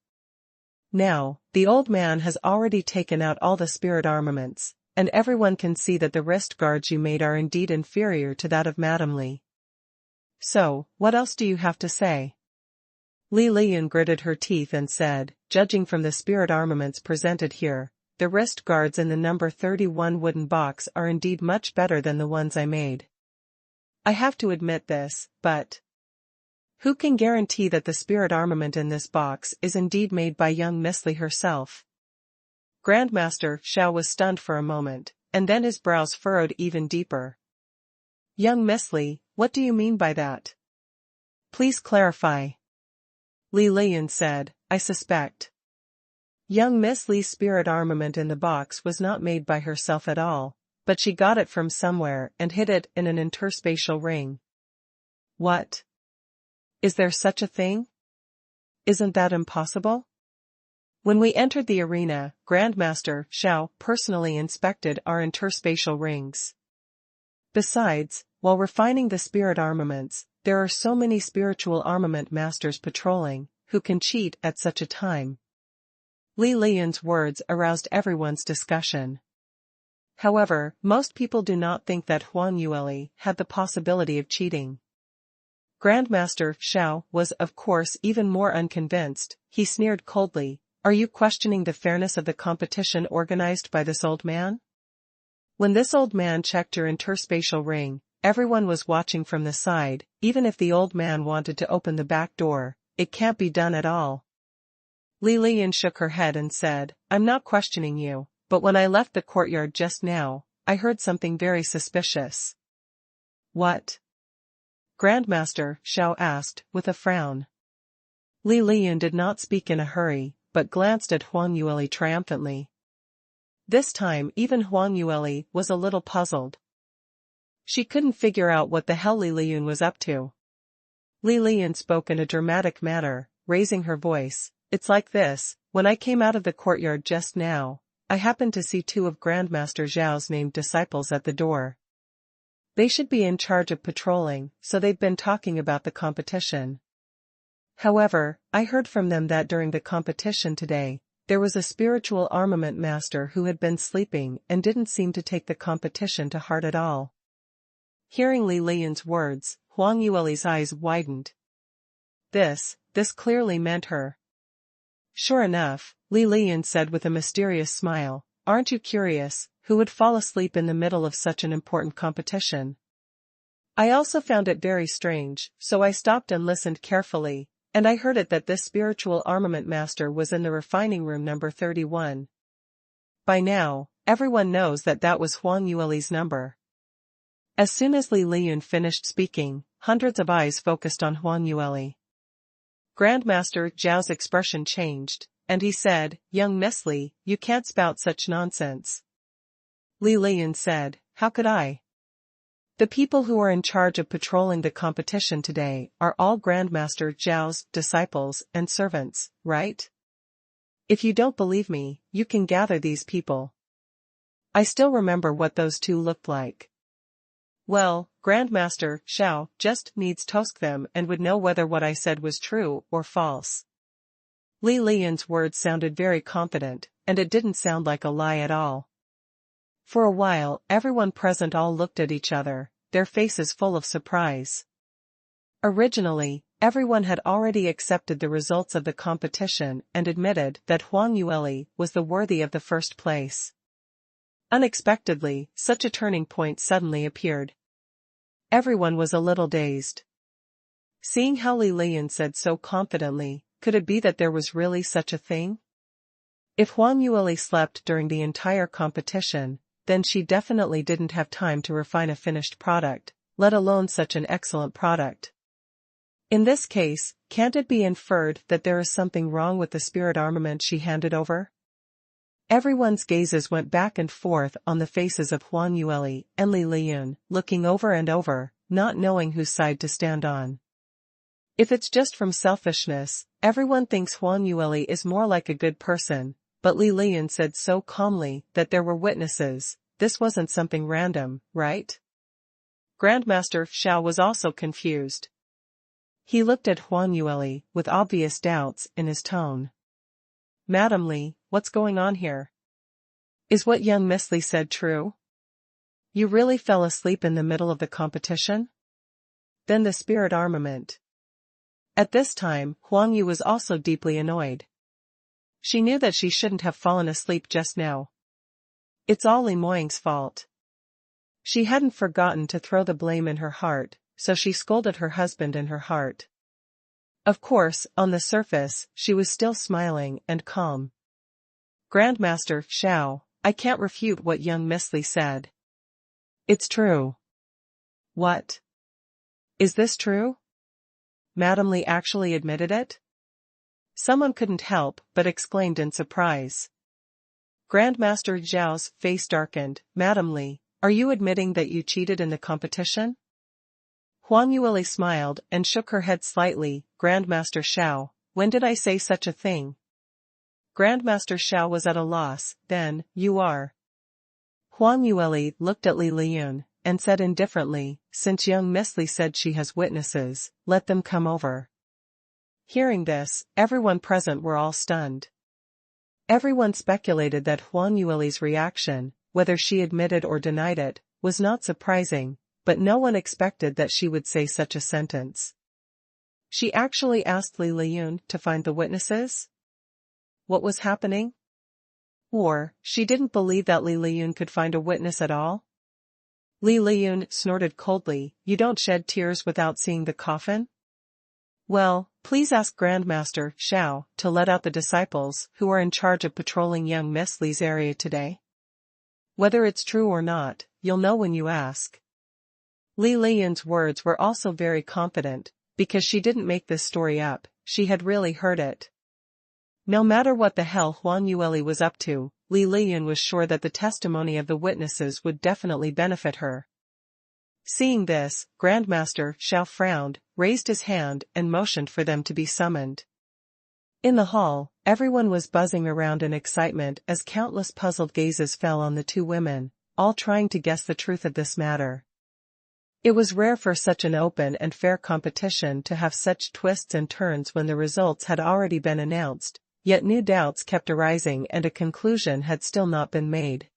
Now, the old man has already taken out all the spirit armaments, and everyone can see that the wrist guards you made are indeed inferior to that of Madame Li. So, what else do you have to say? Li Liyun gritted her teeth and said, "Judging from the spirit armaments presented here, the wrist guards in the number 31 wooden box are indeed much better than the ones I made. I have to admit this, but who can guarantee that the spirit armament in this box is indeed made by young Miss Li herself?" Grandmaster Xiao was stunned for a moment, and then his brows furrowed even deeper. "Young Miss Li, what do you mean by that? Please clarify." Li Liyun said, "I suspect young Miss Li's spirit armament in the box was not made by herself at all, but she got it from somewhere and hid it in an interspatial ring." "What? Is there such a thing? Isn't that impossible?" "When we entered the arena, Grandmaster Xiao personally inspected our interspatial rings. Besides, while refining the spirit armaments, there are so many spiritual armament masters patrolling, who can cheat at such a time." Li Liyun's words aroused everyone's discussion. However, most people do not think that Huang Yueli had the possibility of cheating. Grandmaster Xiao was of course even more unconvinced. He sneered coldly, "Are you questioning the fairness of the competition organized by this old man? When this old man checked your interspatial ring, everyone was watching from the side. Even if the old man wanted to open the back door, it can't be done at all." Li Liyun shook her head and said, "I'm not questioning you, but when I left the courtyard just now, I heard something very suspicious." "What?" Grandmaster Xiao asked, with a frown. Li Liyun did not speak in a hurry, but glanced at Huang Yueli triumphantly. This time even Huang Yueli was a little puzzled. She couldn't figure out what the hell Li Liyun was up to. Li Liyun spoke in a dramatic manner, raising her voice. "It's like this, when I came out of the courtyard just now, I happened to see two of Grandmaster Zhao's named disciples at the door. They should be in charge of patrolling, so they've been talking about the competition. However, I heard from them that during the competition today, there was a spiritual armament master who had been sleeping and didn't seem to take the competition to heart at all." Hearing Li Liyun's words, Huang Yueli's eyes widened. This clearly meant her. "Sure enough," Li Liyun said with a mysterious smile, "aren't you curious, who would fall asleep in the middle of such an important competition? I also found it very strange, so I stopped and listened carefully, and I heard it that this spiritual armament master was in the refining room number 31. By now, everyone knows that that was Huang Yueli's number." As soon as Li Liyun finished speaking, hundreds of eyes focused on Huang Yueli. Grandmaster Zhao's expression changed, and he said, "Young Miss Li, you can't spout such nonsense." Li Liyun said, "How could I? The people who are in charge of patrolling the competition today are all Grandmaster Zhao's disciples and servants, right? If you don't believe me, you can gather these people. I still remember what those two looked like. Well, Grandmaster Xiao just needs to ask them and would know whether what I said was true or false." Li Liyun's words sounded very confident, and it didn't sound like a lie at all. For a while, everyone present all looked at each other, their faces full of surprise. Originally, everyone had already accepted the results of the competition and admitted that Huang Yueli was the worthy of the first place. Unexpectedly, such a turning point suddenly appeared. Everyone was a little dazed. Seeing how Li Lian said so confidently, could it be that there was really such a thing? If Huang Yueli slept during the entire competition, then she definitely didn't have time to refine a finished product, let alone such an excellent product. In this case, can't it be inferred that there is something wrong with the spirit armament she handed over? Everyone's gazes went back and forth on the faces of Huang Yueli and Li Lian, looking over and over, not knowing whose side to stand on. If it's just from selfishness, everyone thinks Huang Yueli is more like a good person, but Li Lian said so calmly that there were witnesses. This wasn't something random, right? Grandmaster Xiao was also confused. He looked at Huang Yueli with obvious doubts in his tone. Madam Li, what's going on here? Is what young Miss Li said true? You really fell asleep in the middle of the competition? Then the spirit armament. At this time, Huang Yu was also deeply annoyed. She knew that she shouldn't have fallen asleep just now. It's all Li Moying's fault. She hadn't forgotten to throw the blame in her heart, so she scolded her husband in her heart. Of course, on the surface, she was still smiling and calm. Grandmaster Xiao, I can't refute what young Miss Li said. It's true. What? Is this true? Madam Li actually admitted it? Someone couldn't help but exclaimed in surprise. Grandmaster Zhao's face darkened. Madam Li, are you admitting that you cheated in the competition? Huang Yueli smiled and shook her head slightly. Grandmaster Xiao, when did I say such a thing? Grandmaster Xiao was at a loss. Then, you are. Huang Yueli looked at Li Lian and said indifferently, since young Miss Li said she has witnesses, let them come over. Hearing this, everyone present were all stunned. Everyone speculated that Huang Yueli's reaction, whether she admitted or denied it, was not surprising, but no one expected that she would say such a sentence. She actually asked Li Lian to find the witnesses? What was happening? Or, she didn't believe that Li Lian could find a witness at all? Li Lian snorted coldly, you don't shed tears without seeing the coffin? Well, please ask Grandmaster Xiao to let out the disciples who are in charge of patrolling young Miss Li's area today. Whether it's true or not, you'll know when you ask. Li Lian's words were also very confident, because she didn't make this story up, she had really heard it. No matter what the hell Huang Yueli was up to, Li Lian was sure that the testimony of the witnesses would definitely benefit her. Seeing this, Grandmaster Xiao frowned, raised his hand and motioned for them to be summoned. In the hall, everyone was buzzing around in excitement as countless puzzled gazes fell on the two women, all trying to guess the truth of this matter. It was rare for such an open and fair competition to have such twists and turns when the results had already been announced, yet new doubts kept arising and a conclusion had still not been made.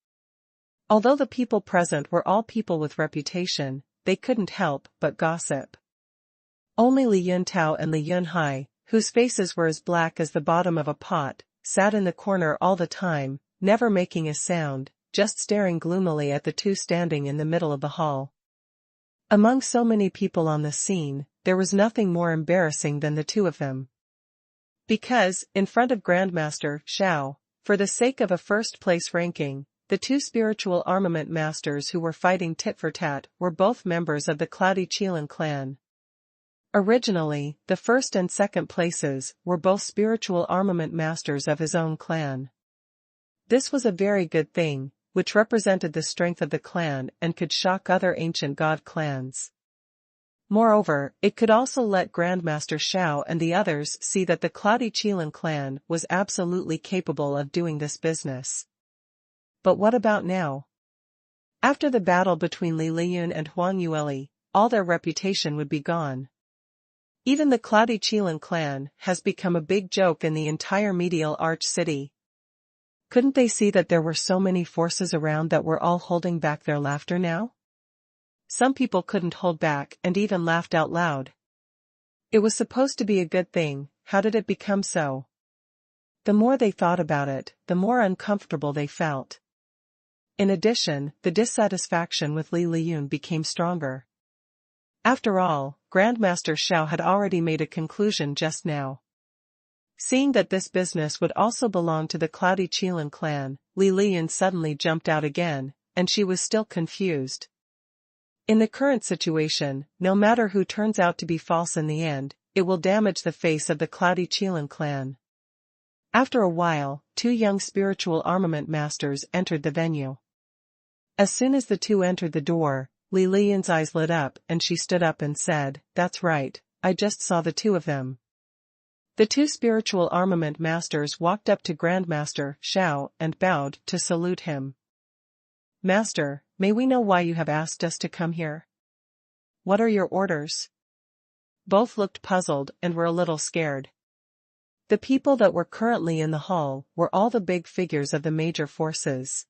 Although the people present were all people with reputation, they couldn't help but gossip. Only Li Yuntao and Li Yunhai, whose faces were as black as the bottom of a pot, sat in the corner all the time, never making a sound, just staring gloomily at the two standing in the middle of the hall. Among so many people on the scene, there was nothing more embarrassing than the two of them. Because, in front of Grandmaster Xiao, for the sake of a first-place ranking, the two spiritual armament masters who were fighting tit-for-tat were both members of the Cloudy Qilin clan. Originally, the first and second places were both spiritual armament masters of his own clan. This was a very good thing, which represented the strength of the clan and could shock other ancient god clans. Moreover, it could also let Grandmaster Xiao and the others see that the Cloudy Qilin clan was absolutely capable of doing this business. But what about now? After the battle between Li Lian and Huang Yueli, all their reputation would be gone. Even the Cloudy Qilin clan has become a big joke in the entire medial arch city. Couldn't they see that there were so many forces around that were all holding back their laughter now? Some people couldn't hold back and even laughed out loud. It was supposed to be a good thing, how did it become so? The more they thought about it, the more uncomfortable they felt. In addition, the dissatisfaction with Li Liyun became stronger. After all, Grandmaster Xiao had already made a conclusion just now. Seeing that this business would also belong to the Cloudy Qilin clan, Li Liyun suddenly jumped out again, and she was still confused. In the current situation, no matter who turns out to be false in the end, it will damage the face of the Cloudy Qilin clan. After a while, two young spiritual armament masters entered the venue. As soon as the two entered the door, Li Liyun's eyes lit up and she stood up and said, "That's right, I just saw the two of them." The two spiritual armament masters walked up to Grandmaster Xiao and bowed to salute him. "Master, may we know why you have asked us to come here? What are your orders?" Both looked puzzled and were a little scared. The people that were currently in the hall were all the big figures of the major forces.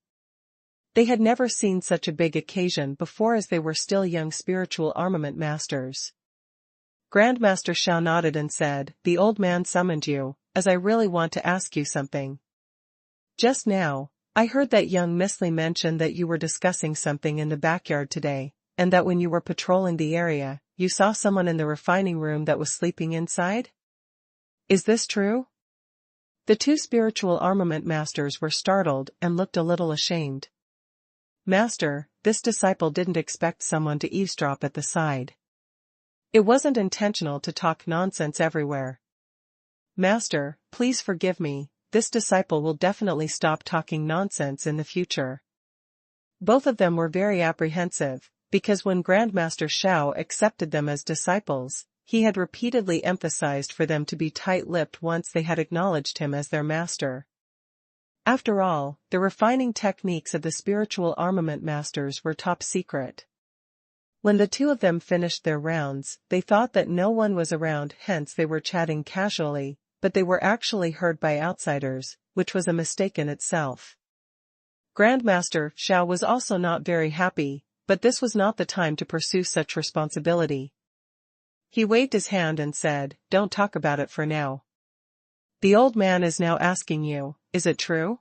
They had never seen such a big occasion before as they were still young spiritual armament masters. Grandmaster Xiao nodded and said, "The old man summoned you, as I really want to ask you something. Just now, I heard that young Miss Li mention that you were discussing something in the backyard today, and that when you were patrolling the area, you saw someone in the refining room that was sleeping inside? Is this true?" The two spiritual armament masters were startled and looked a little ashamed. "Master, this disciple didn't expect someone to eavesdrop at the side. It wasn't intentional to talk nonsense everywhere. Master, please forgive me, this disciple will definitely stop talking nonsense in the future." Both of them were very apprehensive, because when Grandmaster Xiao accepted them as disciples, he had repeatedly emphasized for them to be tight-lipped once they had acknowledged him as their master. After all, the refining techniques of the spiritual armament masters were top secret. When the two of them finished their rounds, they thought that no one was around, hence they were chatting casually, but they were actually heard by outsiders, which was a mistake in itself. Grandmaster Xiao was also not very happy, but this was not the time to pursue such responsibility. He waved his hand and said, "Don't talk about it for now. The old man is now asking you, is it true?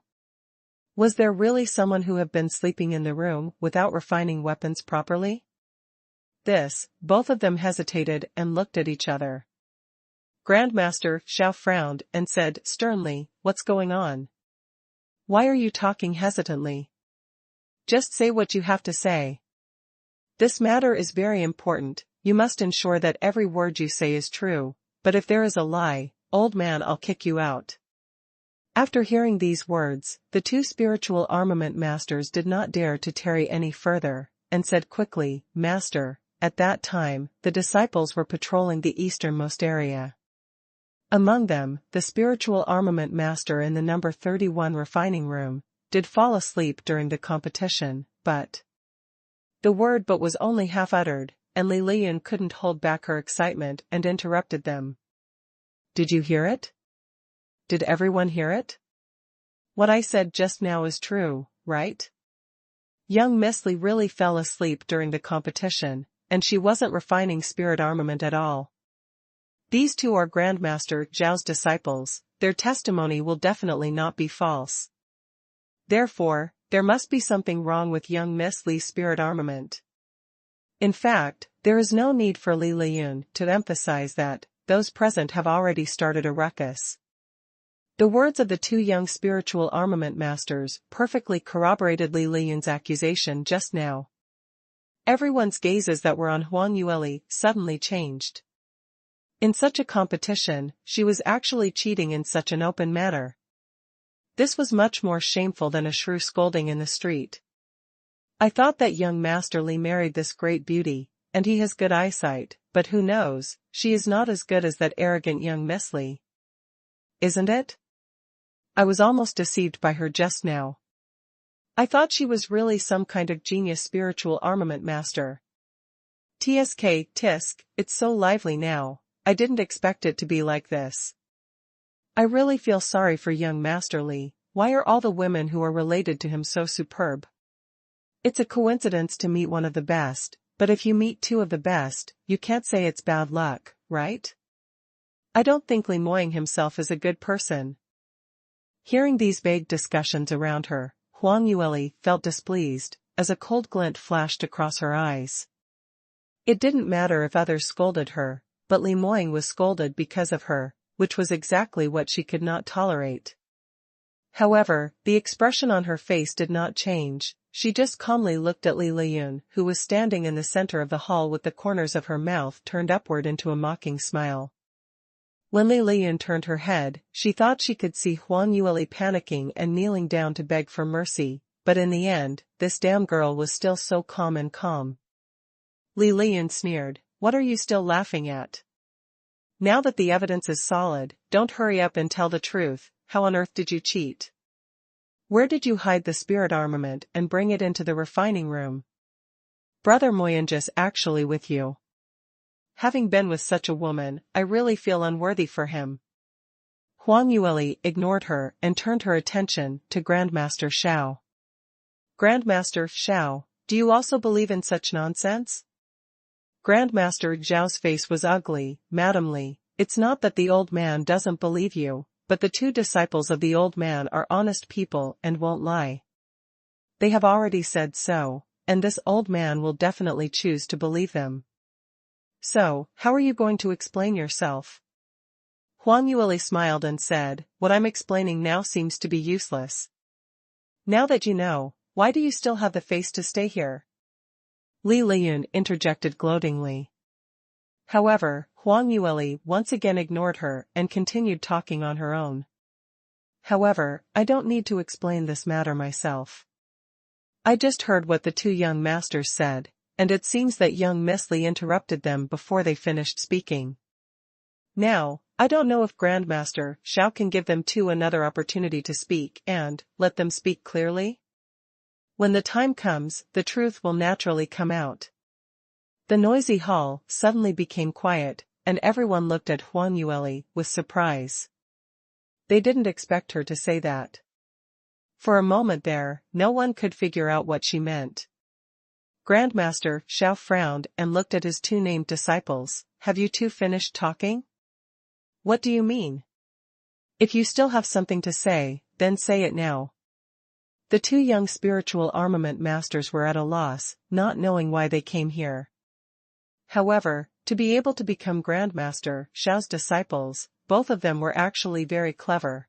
Was there really someone who had been sleeping in the room without refining weapons properly?" Both of them hesitated and looked at each other. Grandmaster Xiao frowned and said sternly, "What's going on? Why are you talking hesitantly? Just say what you have to say. This matter is very important, you must ensure that every word you say is true, but if there is a lie, old man, I'll kick you out." After hearing these words, the two spiritual armament masters did not dare to tarry any further, and said quickly, "Master." At that time, the disciples were patrolling the easternmost area. Among them, the spiritual armament master in the number 31 refining room did fall asleep during the competition, but the word "but" was only half uttered, and Li Liyun couldn't hold back her excitement and interrupted them. "Did you hear it? Did everyone hear it? What I said just now is true, right? Young Miss Li really fell asleep during the competition, and she wasn't refining spirit armament at all. These two are Grandmaster Zhao's disciples, their testimony will definitely not be false. Therefore, there must be something wrong with young Miss Li's spirit armament. In fact, there is no need for Li Liyun to emphasize that, those present have already started a ruckus." The words of the two young spiritual armament masters perfectly corroborated Li Liyun's accusation just now. Everyone's gazes that were on Huang Yueli suddenly changed. In such a competition, she was actually cheating in such an open manner. This was much more shameful than a shrew scolding in the street. "I thought that young Master Li married this great beauty, and he has good eyesight, but who knows, she is not as good as that arrogant young Miss Li. Isn't it? I was almost deceived by her just now. I thought she was really some kind of genius spiritual armament master. Tisk, it's so lively now, I didn't expect it to be like this. I really feel sorry for young Master Li, why are all the women who are related to him so superb? It's a coincidence to meet one of the best, but if you meet two of the best, you can't say it's bad luck, right? I don't think Li Moying himself is a good person. Hearing these vague discussions around her, Huang Yueli felt displeased, as a cold glint flashed across her eyes. It didn't matter if others scolded her, but Li Moying was scolded because of her, which was exactly what she could not tolerate. However, the expression on her face did not change. She just calmly looked at Li Liyun, who was standing in the center of the hall with the corners of her mouth turned upward into a mocking smile. When Li Liyun turned her head, she thought she could see Huang Yueli panicking and kneeling down to beg for mercy, but in the end, this damn girl was still so calm and calm. Li Liyun sneered, "What are you still laughing at? Now that the evidence is solid, don't hurry up and tell the truth. How on earth did you cheat? Where did you hide the spirit armament and bring it into the refining room? Brother Moyenjus actually with you? Having been with such a woman, I really feel unworthy for him." Huang Yueli ignored her and turned her attention to Grandmaster Xiao. "Grandmaster Xiao, do you also believe in such nonsense?" Grandmaster Zhao's face was ugly. "Madam Li, it's not that the old man doesn't believe you, but the two disciples of the old man are honest people and won't lie. They have already said so, and this old man will definitely choose to believe them. So, how are you going to explain yourself?" Huang Yueli smiled and said, "What I'm explaining now seems to be useless. Now that you know, why do you still have the face to stay here?" Li Liyun interjected gloatingly. However, Huang Yueli once again ignored her and continued talking on her own. "However, I don't need to explain this matter myself. I just heard what the two young masters said, and it seems that young Miss Li interrupted them before they finished speaking. Now, I don't know if Grandmaster Xiao can give them two another opportunity to speak and let them speak clearly. When the time comes, the truth will naturally come out." The noisy hall suddenly became quiet, and everyone looked at Huang Yueli with surprise. They didn't expect her to say that. For a moment there, no one could figure out what she meant. Grandmaster Xiao frowned and looked at his two named disciples. "Have you two finished talking? What do you mean? If you still have something to say, then say it now." The two young spiritual armament masters were at a loss, not knowing why they came here. However, to be able to become Grandmaster Xiao's disciples, both of them were actually very clever.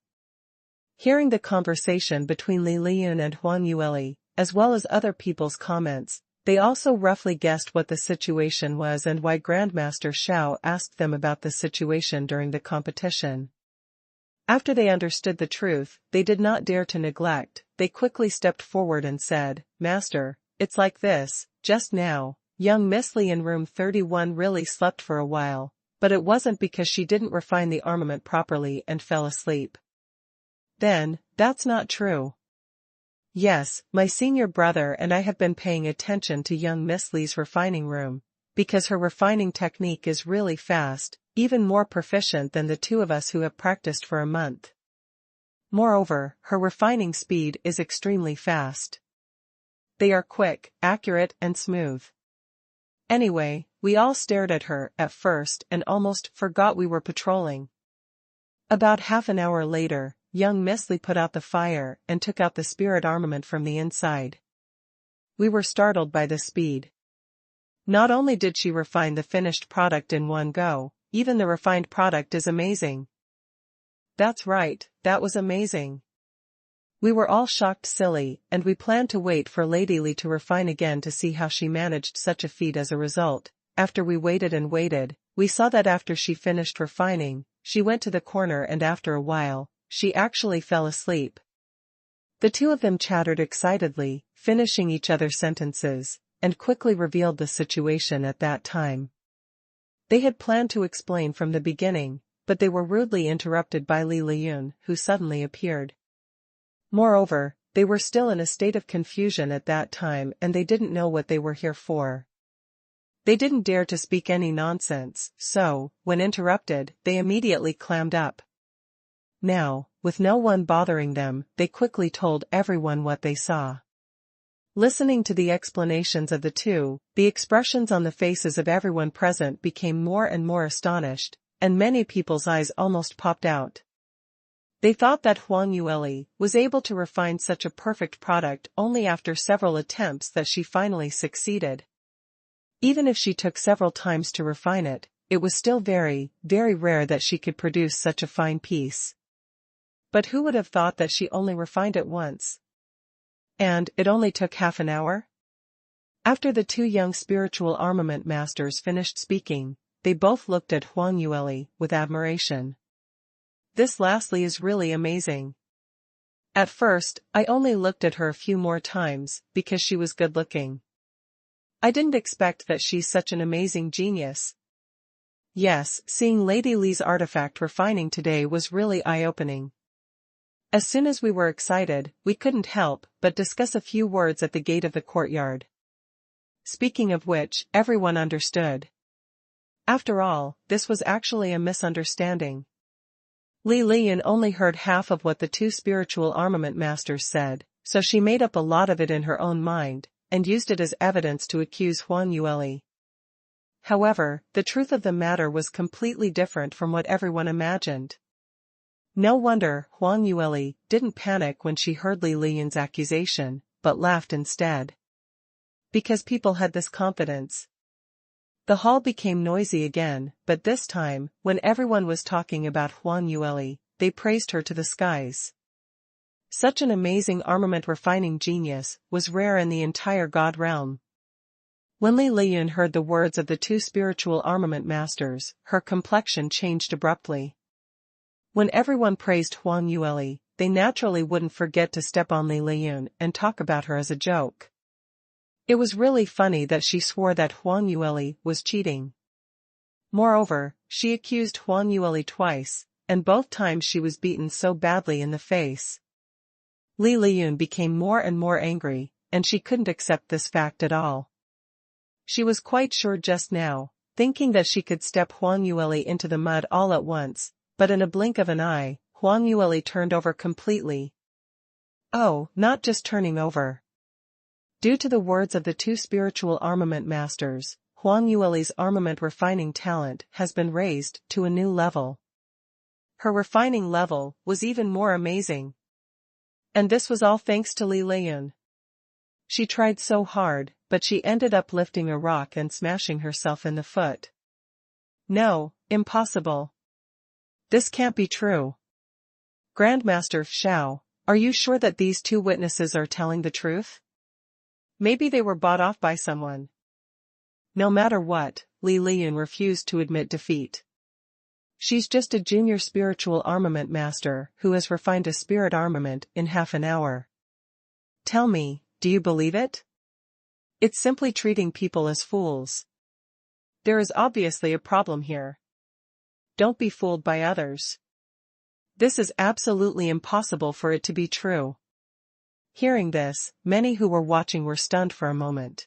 Hearing the conversation between Li Liyun and Huang Yueli, as well as other people's comments, they also roughly guessed what the situation was and why Grandmaster Xiao asked them about the situation during the competition. After they understood the truth, they did not dare to neglect. They quickly stepped forward and said, "Master, it's like this, just now. Young Miss Li in room 31 really slept for a while, but it wasn't because she didn't refine the armament properly and fell asleep." "Then, that's not true." "Yes, my senior brother and I have been paying attention to young Miss Li's refining room, because her refining technique is really fast, even more proficient than the two of us who have practiced for a month. Moreover, her refining speed is extremely fast. They are quick, accurate and smooth. Anyway, we all stared at her at first and almost forgot we were patrolling. About half an hour later, young Miss Li put out the fire and took out the spirit armament from the inside. We were startled by the speed. Not only did she refine the finished product in one go, even the refined product is amazing." "That's right, that was amazing. We were all shocked silly, and we planned to wait for Lady Li to refine again to see how she managed such a feat. As a result, after we waited and waited, we saw that after she finished refining, she went to the corner and after a while, she actually fell asleep." The two of them chattered excitedly, finishing each other's sentences, and quickly revealed the situation at that time. They had planned to explain from the beginning, but they were rudely interrupted by Li Liyun, who suddenly appeared. Moreover, they were still in a state of confusion at that time and they didn't know what they were here for. They didn't dare to speak any nonsense, so, when interrupted, they immediately clammed up. Now, with no one bothering them, they quickly told everyone what they saw. Listening to the explanations of the two, the expressions on the faces of everyone present became more and more astonished, and many people's eyes almost popped out. They thought that Huang Yueli was able to refine such a perfect product only after several attempts that she finally succeeded. Even if she took several times to refine it, it was still very, very rare that she could produce such a fine piece. But who would have thought that she only refined it once? And it only took half an hour? After the two young spiritual armament masters finished speaking, they both looked at Huang Yueli with admiration. This lastly is really amazing. At first, I only looked at her a few more times, because she was good-looking. I didn't expect that she's such an amazing genius. Yes, seeing Lady Li's artifact refining today was really eye-opening. As soon as we were excited, we couldn't help but discuss a few words at the gate of the courtyard. Speaking of which, everyone understood. After all, this was actually a misunderstanding. Li Lian only heard half of what the two spiritual armament masters said, so she made up a lot of it in her own mind, and used it as evidence to accuse Huang Yueli. However, the truth of the matter was completely different from what everyone imagined. No wonder Huang Yueli didn't panic when she heard Li Lian's accusation, but laughed instead. Because people had this confidence. The hall became noisy again, but this time, when everyone was talking about Huang Yueli, they praised her to the skies. Such an amazing armament refining genius was rare in the entire God realm. When Li Lian heard the words of the two spiritual armament masters, her complexion changed abruptly. When everyone praised Huang Yueli, they naturally wouldn't forget to step on Li Lian and talk about her as a joke. It was really funny that she swore that Huang Yueli was cheating. Moreover, she accused Huang Yueli twice, and both times she was beaten so badly in the face. Li Lian became more and more angry, and she couldn't accept this fact at all. She was quite sure just now, thinking that she could step Huang Yueli into the mud all at once, but in a blink of an eye, Huang Yueli turned over completely. Oh, not just turning over. Due to the words of the two spiritual armament masters, Huang Yueli's armament refining talent has been raised to a new level. Her refining level was even more amazing. And this was all thanks to Li Lian. She tried so hard, but she ended up lifting a rock and smashing herself in the foot. No, impossible. This can't be true. Grandmaster Xiao, are you sure that these two witnesses are telling the truth? Maybe they were bought off by someone. No matter what, Li Lian refused to admit defeat. She's just a junior spiritual armament master who has refined a spirit armament in half an hour. Tell me, do you believe it? It's simply treating people as fools. There is obviously a problem here. Don't be fooled by others. This is absolutely impossible for it to be true. Hearing this, many who were watching were stunned for a moment.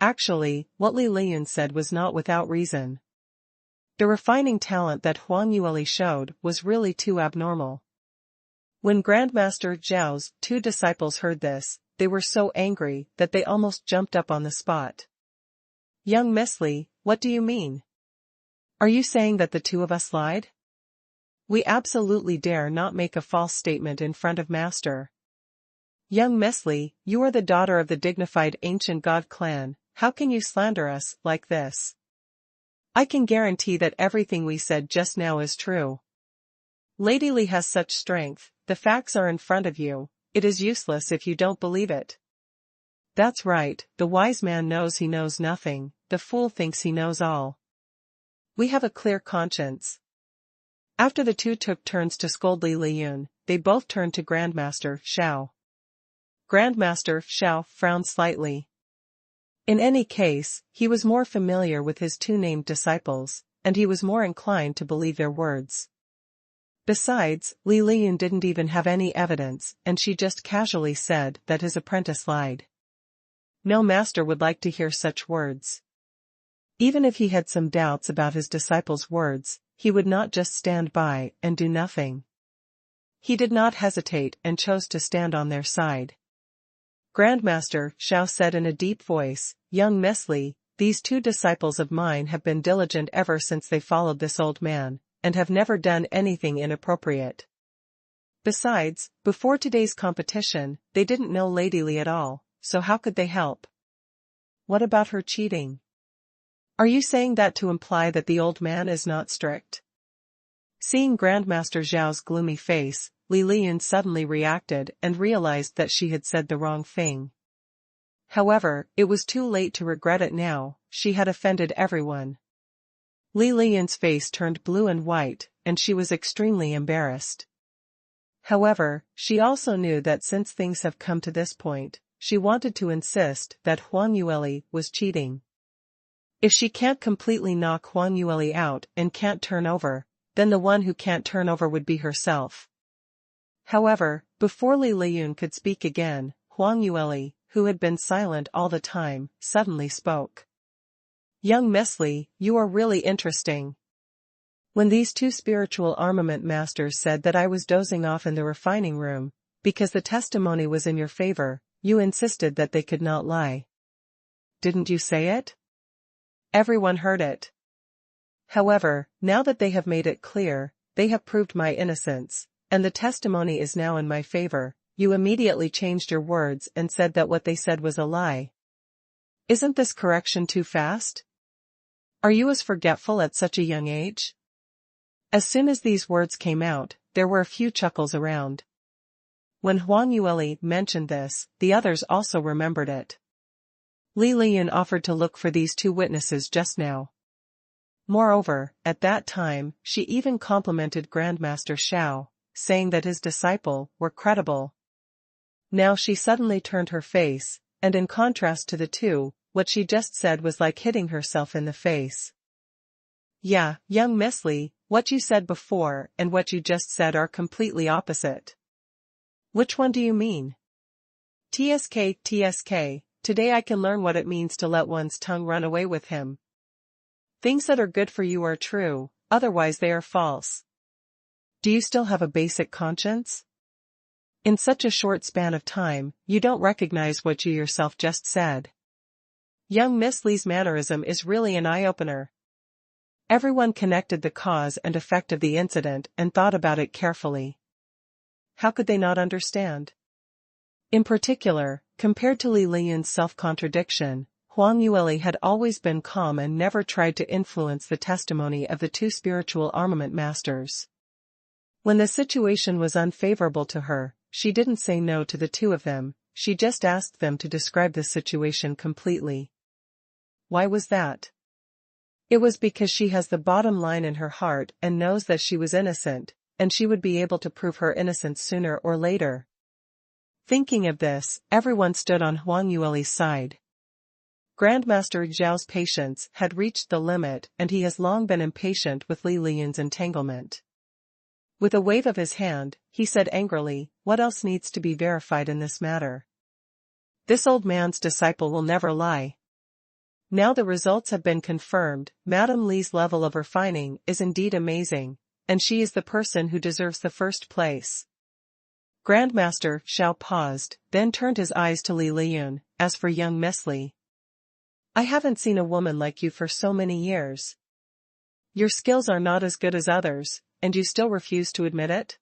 Actually, what Li Lian said was not without reason. The refining talent that Huang Yueli showed was really too abnormal. When Grandmaster Zhao's two disciples heard this, they were so angry that they almost jumped up on the spot. Young Miss Li, what do you mean? Are you saying that the two of us lied? We absolutely dare not make a false statement in front of Master. Young Miss Li, you are the daughter of the dignified ancient god clan, how can you slander us like this? I can guarantee that everything we said just now is true. Lady Li has such strength, the facts are in front of you, it is useless if you don't believe it. That's right, the wise man knows he knows nothing, the fool thinks he knows all. We have a clear conscience. After the two took turns to scold Li Lian, they both turned to Grandmaster Xiao. Grandmaster Xiao frowned slightly. In any case, he was more familiar with his two named disciples, and he was more inclined to believe their words. Besides, Li Lian didn't even have any evidence, and she just casually said that his apprentice lied. No master would like to hear such words. Even if he had some doubts about his disciples' words, he would not just stand by and do nothing. He did not hesitate and chose to stand on their side. Grandmaster Xiao said in a deep voice, "Young Miss Li, these two disciples of mine have been diligent ever since they followed this old man, and have never done anything inappropriate. Besides, before today's competition, they didn't know Lady Li at all, so how could they help? What about her cheating? Are you saying that to imply that the old man is not strict?" Seeing Grandmaster Zhao's gloomy face, Li Liyun suddenly reacted and realized that she had said the wrong thing. However, it was too late to regret it now. She had offended everyone. Li Liyun's face turned blue and white, and she was extremely embarrassed. However, she also knew that since things have come to this point, she wanted to insist that Huang Yueli was cheating. If she can't completely knock Huang Yueli out and can't turn over, then the one who can't turn over would be herself. However, before Li Liyun could speak again, Huang Yueli, who had been silent all the time, suddenly spoke. "Young Miss Li, you are really interesting. When these two spiritual armament masters said that I was dozing off in the refining room, because the testimony was in your favor, you insisted that they could not lie. Didn't you say it? Everyone heard it. However, now that they have made it clear, they have proved my innocence, and the testimony is now in my favor, you immediately changed your words and said that what they said was a lie. Isn't this correction too fast? Are you as forgetful at such a young age?" As soon as these words came out, there were a few chuckles around. When Huang Yueli mentioned this, the others also remembered it. Li Liyun offered to look for these two witnesses just now. Moreover, at that time, she even complimented Grandmaster Xiao, saying that his disciple were credible. Now she suddenly turned her face, and in contrast to the two, what she just said was like hitting herself in the face. "Yeah, young Miss Li, what you said before and what you just said are completely opposite." "Which one do you mean?" TSK, today I can learn what it means to let one's tongue run away with him. Things that are good for you are true, otherwise they are false. Do you still have a basic conscience? In such a short span of time, you don't recognize what you yourself just said. Young Miss Li's mannerism is really an eye-opener. Everyone connected the cause and effect of the incident and thought about it carefully. How could they not understand? In particular, compared to Li Liyun's self-contradiction, Huang Yueli had always been calm and never tried to influence the testimony of the two spiritual armament masters. When the situation was unfavorable to her, she didn't say no to the two of them, she just asked them to describe the situation completely. Why was that? It was because she has the bottom line in her heart and knows that she was innocent, and she would be able to prove her innocence sooner or later. Thinking of this, everyone stood on Huang Yueli's side. Grandmaster Zhao's patience had reached the limit and he has long been impatient with Li Liyun's entanglement. With a wave of his hand, he said angrily, "What else needs to be verified in this matter? This old man's disciple will never lie. Now the results have been confirmed, Madame Li's level of refining is indeed amazing, and she is the person who deserves the first place." Grandmaster Xiao paused, then turned his eyes to Li Liyun. "As for young Miss Li, I haven't seen a woman like you for so many years. Your skills are not as good as others, and you still refuse to admit it?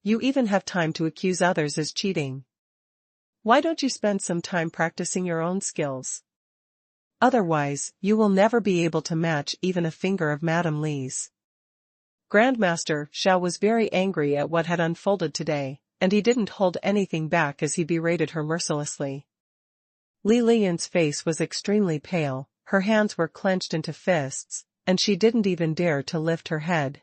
You even have time to accuse others as cheating. Why don't you spend some time practicing your own skills? Otherwise, you will never be able to match even a finger of Madame Li's." Grandmaster Xiao was very angry at what had unfolded today, and he didn't hold anything back as he berated her mercilessly. Li Liyun's face was extremely pale, her hands were clenched into fists, and she didn't even dare to lift her head.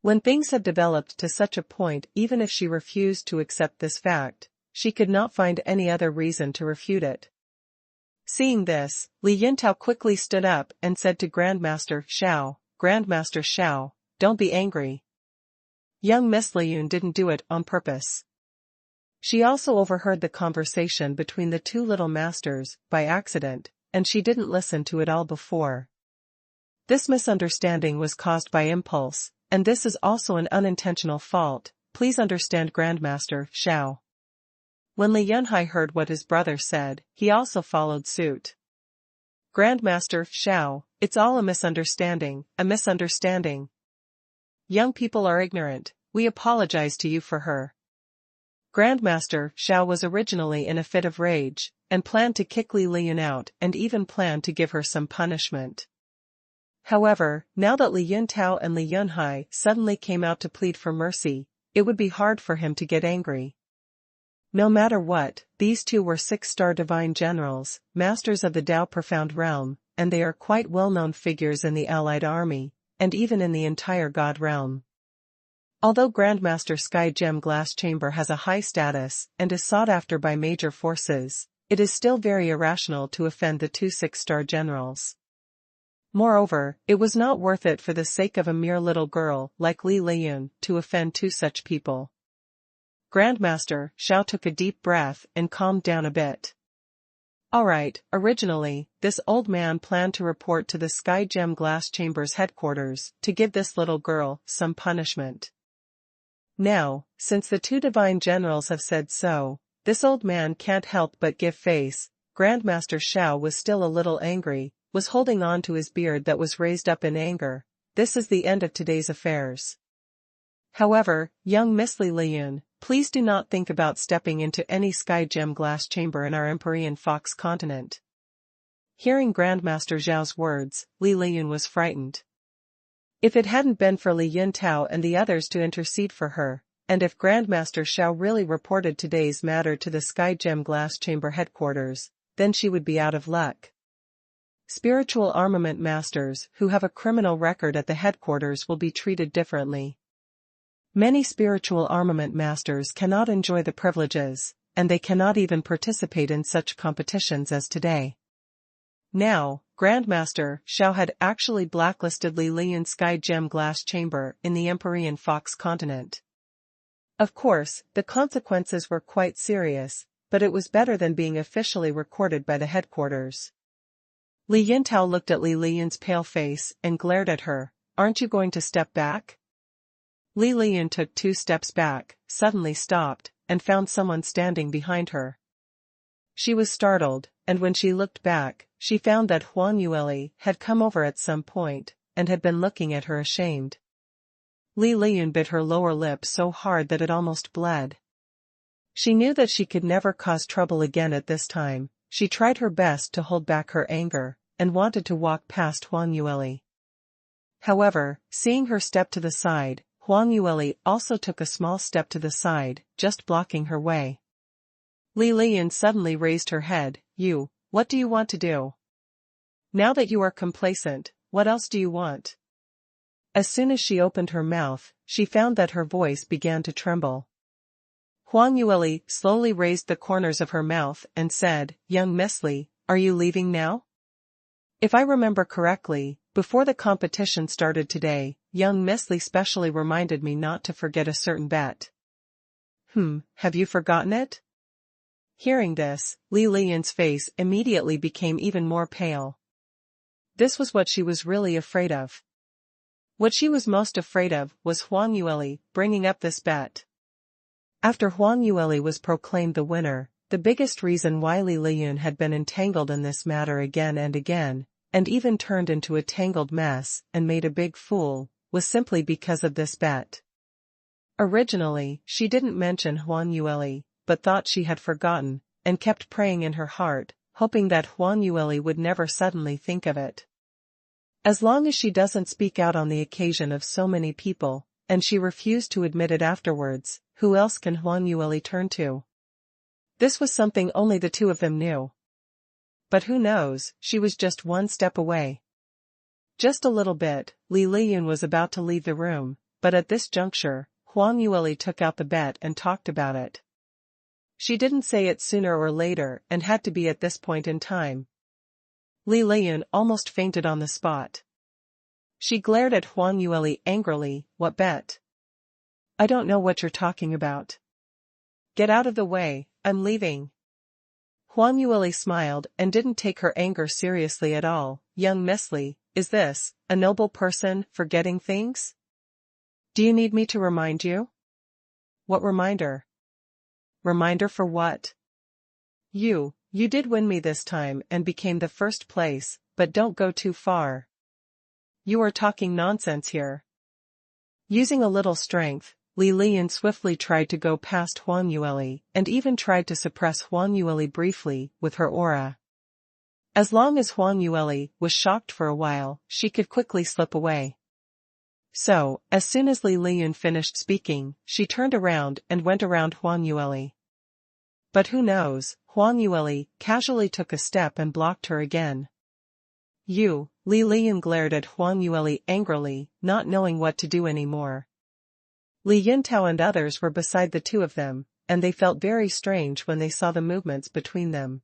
When things had developed to such a point, even if she refused to accept this fact, she could not find any other reason to refute it. Seeing this, Li Yintao quickly stood up and said to Grandmaster Xiao, "Don't be angry. Young Miss Liyun didn't do it on purpose." She also overheard the conversation between the two little masters, by accident, and she didn't listen to it all before. This misunderstanding was caused by impulse, and this is also an unintentional fault, please understand Grandmaster Xiao. When Li Yunhai heard what his brother said, he also followed suit. Grandmaster Xiao, it's all a misunderstanding, a misunderstanding. Young people are ignorant, we apologize to you for her. Grandmaster Xiao was originally in a fit of rage, and planned to kick Li Liyun out and even planned to give her some punishment. However, now that Li Yuntao and Li Yunhai suddenly came out to plead for mercy, it would be hard for him to get angry. No matter what, these two were 6-star divine generals, masters of the Dao Profound Realm, and they are quite well-known figures in the allied army, and even in the entire God realm. Although Grandmaster Sky Gem Glass Chamber has a high status and is sought after by major forces, it is still very irrational to offend the two 6-star generals. Moreover, it was not worth it for the sake of a mere little girl like Li Liyun to offend two such people. Grandmaster Xiao took a deep breath and calmed down a bit. Alright, originally, this old man planned to report to the Sky Gem Glass Chamber's headquarters to give this little girl some punishment. Now, since the two divine generals have said so, this old man can't help but give face. Grandmaster Xiao was still a little angry, was holding on to his beard that was raised up in anger. This is the end of today's affairs. However, young Miss Li Liyun, please do not think about stepping into any Sky Gem Glass Chamber in our Empyrean Fox continent. Hearing Grandmaster Zhao's words, Li Liyun was frightened. If it hadn't been for Li Yuntao and the others to intercede for her, and if Grandmaster Xiao really reported today's matter to the Sky Gem Glass Chamber headquarters, then she would be out of luck. Spiritual armament masters who have a criminal record at the headquarters will be treated differently. Many spiritual armament masters cannot enjoy the privileges, and they cannot even participate in such competitions as today. Now, Grandmaster Xiao had actually blacklisted Li Liyun's Sky Gem Glass Chamber in the Empyrean Fox continent. Of course, the consequences were quite serious, but it was better than being officially recorded by the headquarters. Li Yuntao looked at Li Liyun's pale face and glared at her. Aren't you going to step back? Li Liyun took 2 steps back, suddenly stopped, and found someone standing behind her. She was startled, and when she looked back, she found that Huang Yueli had come over at some point, and had been looking at her ashamed. Li Liyun bit her lower lip so hard that it almost bled. She knew that she could never cause trouble again at this time. She tried her best to hold back her anger, and wanted to walk past Huang Yueli. However, seeing her step to the side, Huang Yueli also took a small step to the side, just blocking her way. Li Liyun suddenly raised her head. What do you want to do? Now that you are complacent, what else do you want? As soon as she opened her mouth, she found that her voice began to tremble. Huang Yueli slowly raised the corners of her mouth and said, Young Miss Li, are you leaving now? If I remember correctly, before the competition started today, young Miss Li specially reminded me not to forget a certain bet. Have you forgotten it? Hearing this, Li Liyun's face immediately became even more pale. This was what she was really afraid of. What she was most afraid of was Huang Yueli bringing up this bet. After Huang Yueli was proclaimed the winner, the biggest reason why Li Liyun had been entangled in this matter again, and even turned into a tangled mess and made a big fool, was simply because of this bet. Originally, she didn't mention Huang Yueli, but thought she had forgotten, and kept praying in her heart, hoping that Huang Yueli would never suddenly think of it. As long as she doesn't speak out on the occasion of so many people, and she refused to admit it afterwards, who else can Huang Yueli turn to? This was something only the two of them knew. But who knows, she was just one step away. Just a little bit, Li Liyun was about to leave the room, but at this juncture, Huang Yueli took out the bet and talked about it. She didn't say it sooner or later and had to be at this point in time. Li Liyun almost fainted on the spot. She glared at Huang Yueli angrily. What bet? I don't know what you're talking about. Get out of the way, I'm leaving. Huang Yueli smiled and didn't take her anger seriously at all. Young Miss Li, is this, a noble person, forgetting things? Do you need me to remind you? What reminder? Reminder for what? You did win me this time and became the first place, but don't go too far. You are talking nonsense here. Using a little strength, Li Lian swiftly tried to go past Huang Yueli and even tried to suppress Huang Yueli briefly with her aura. As long as Huang Yueli was shocked for a while, she could quickly slip away. So, as soon as Li Lian finished speaking, she turned around and went around Huang Yueli. But who knows, Huang Yueli casually took a step and blocked her again. Li Lian glared at Huang Yueli angrily, not knowing what to do anymore. Li Yintao and others were beside the two of them, and they felt very strange when they saw the movements between them.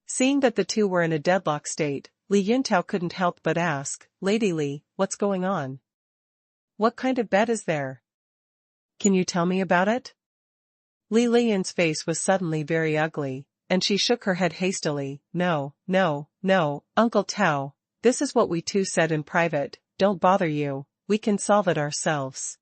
Seeing that the two were in a deadlock state, Li Yintao couldn't help but ask, "Lady Li, what's going on? What kind of bet is there? Can you tell me about it?" Li Lian's face was suddenly very ugly, and she shook her head hastily. No, Uncle Tao, this is what we two said in private, don't bother you, we can solve it ourselves.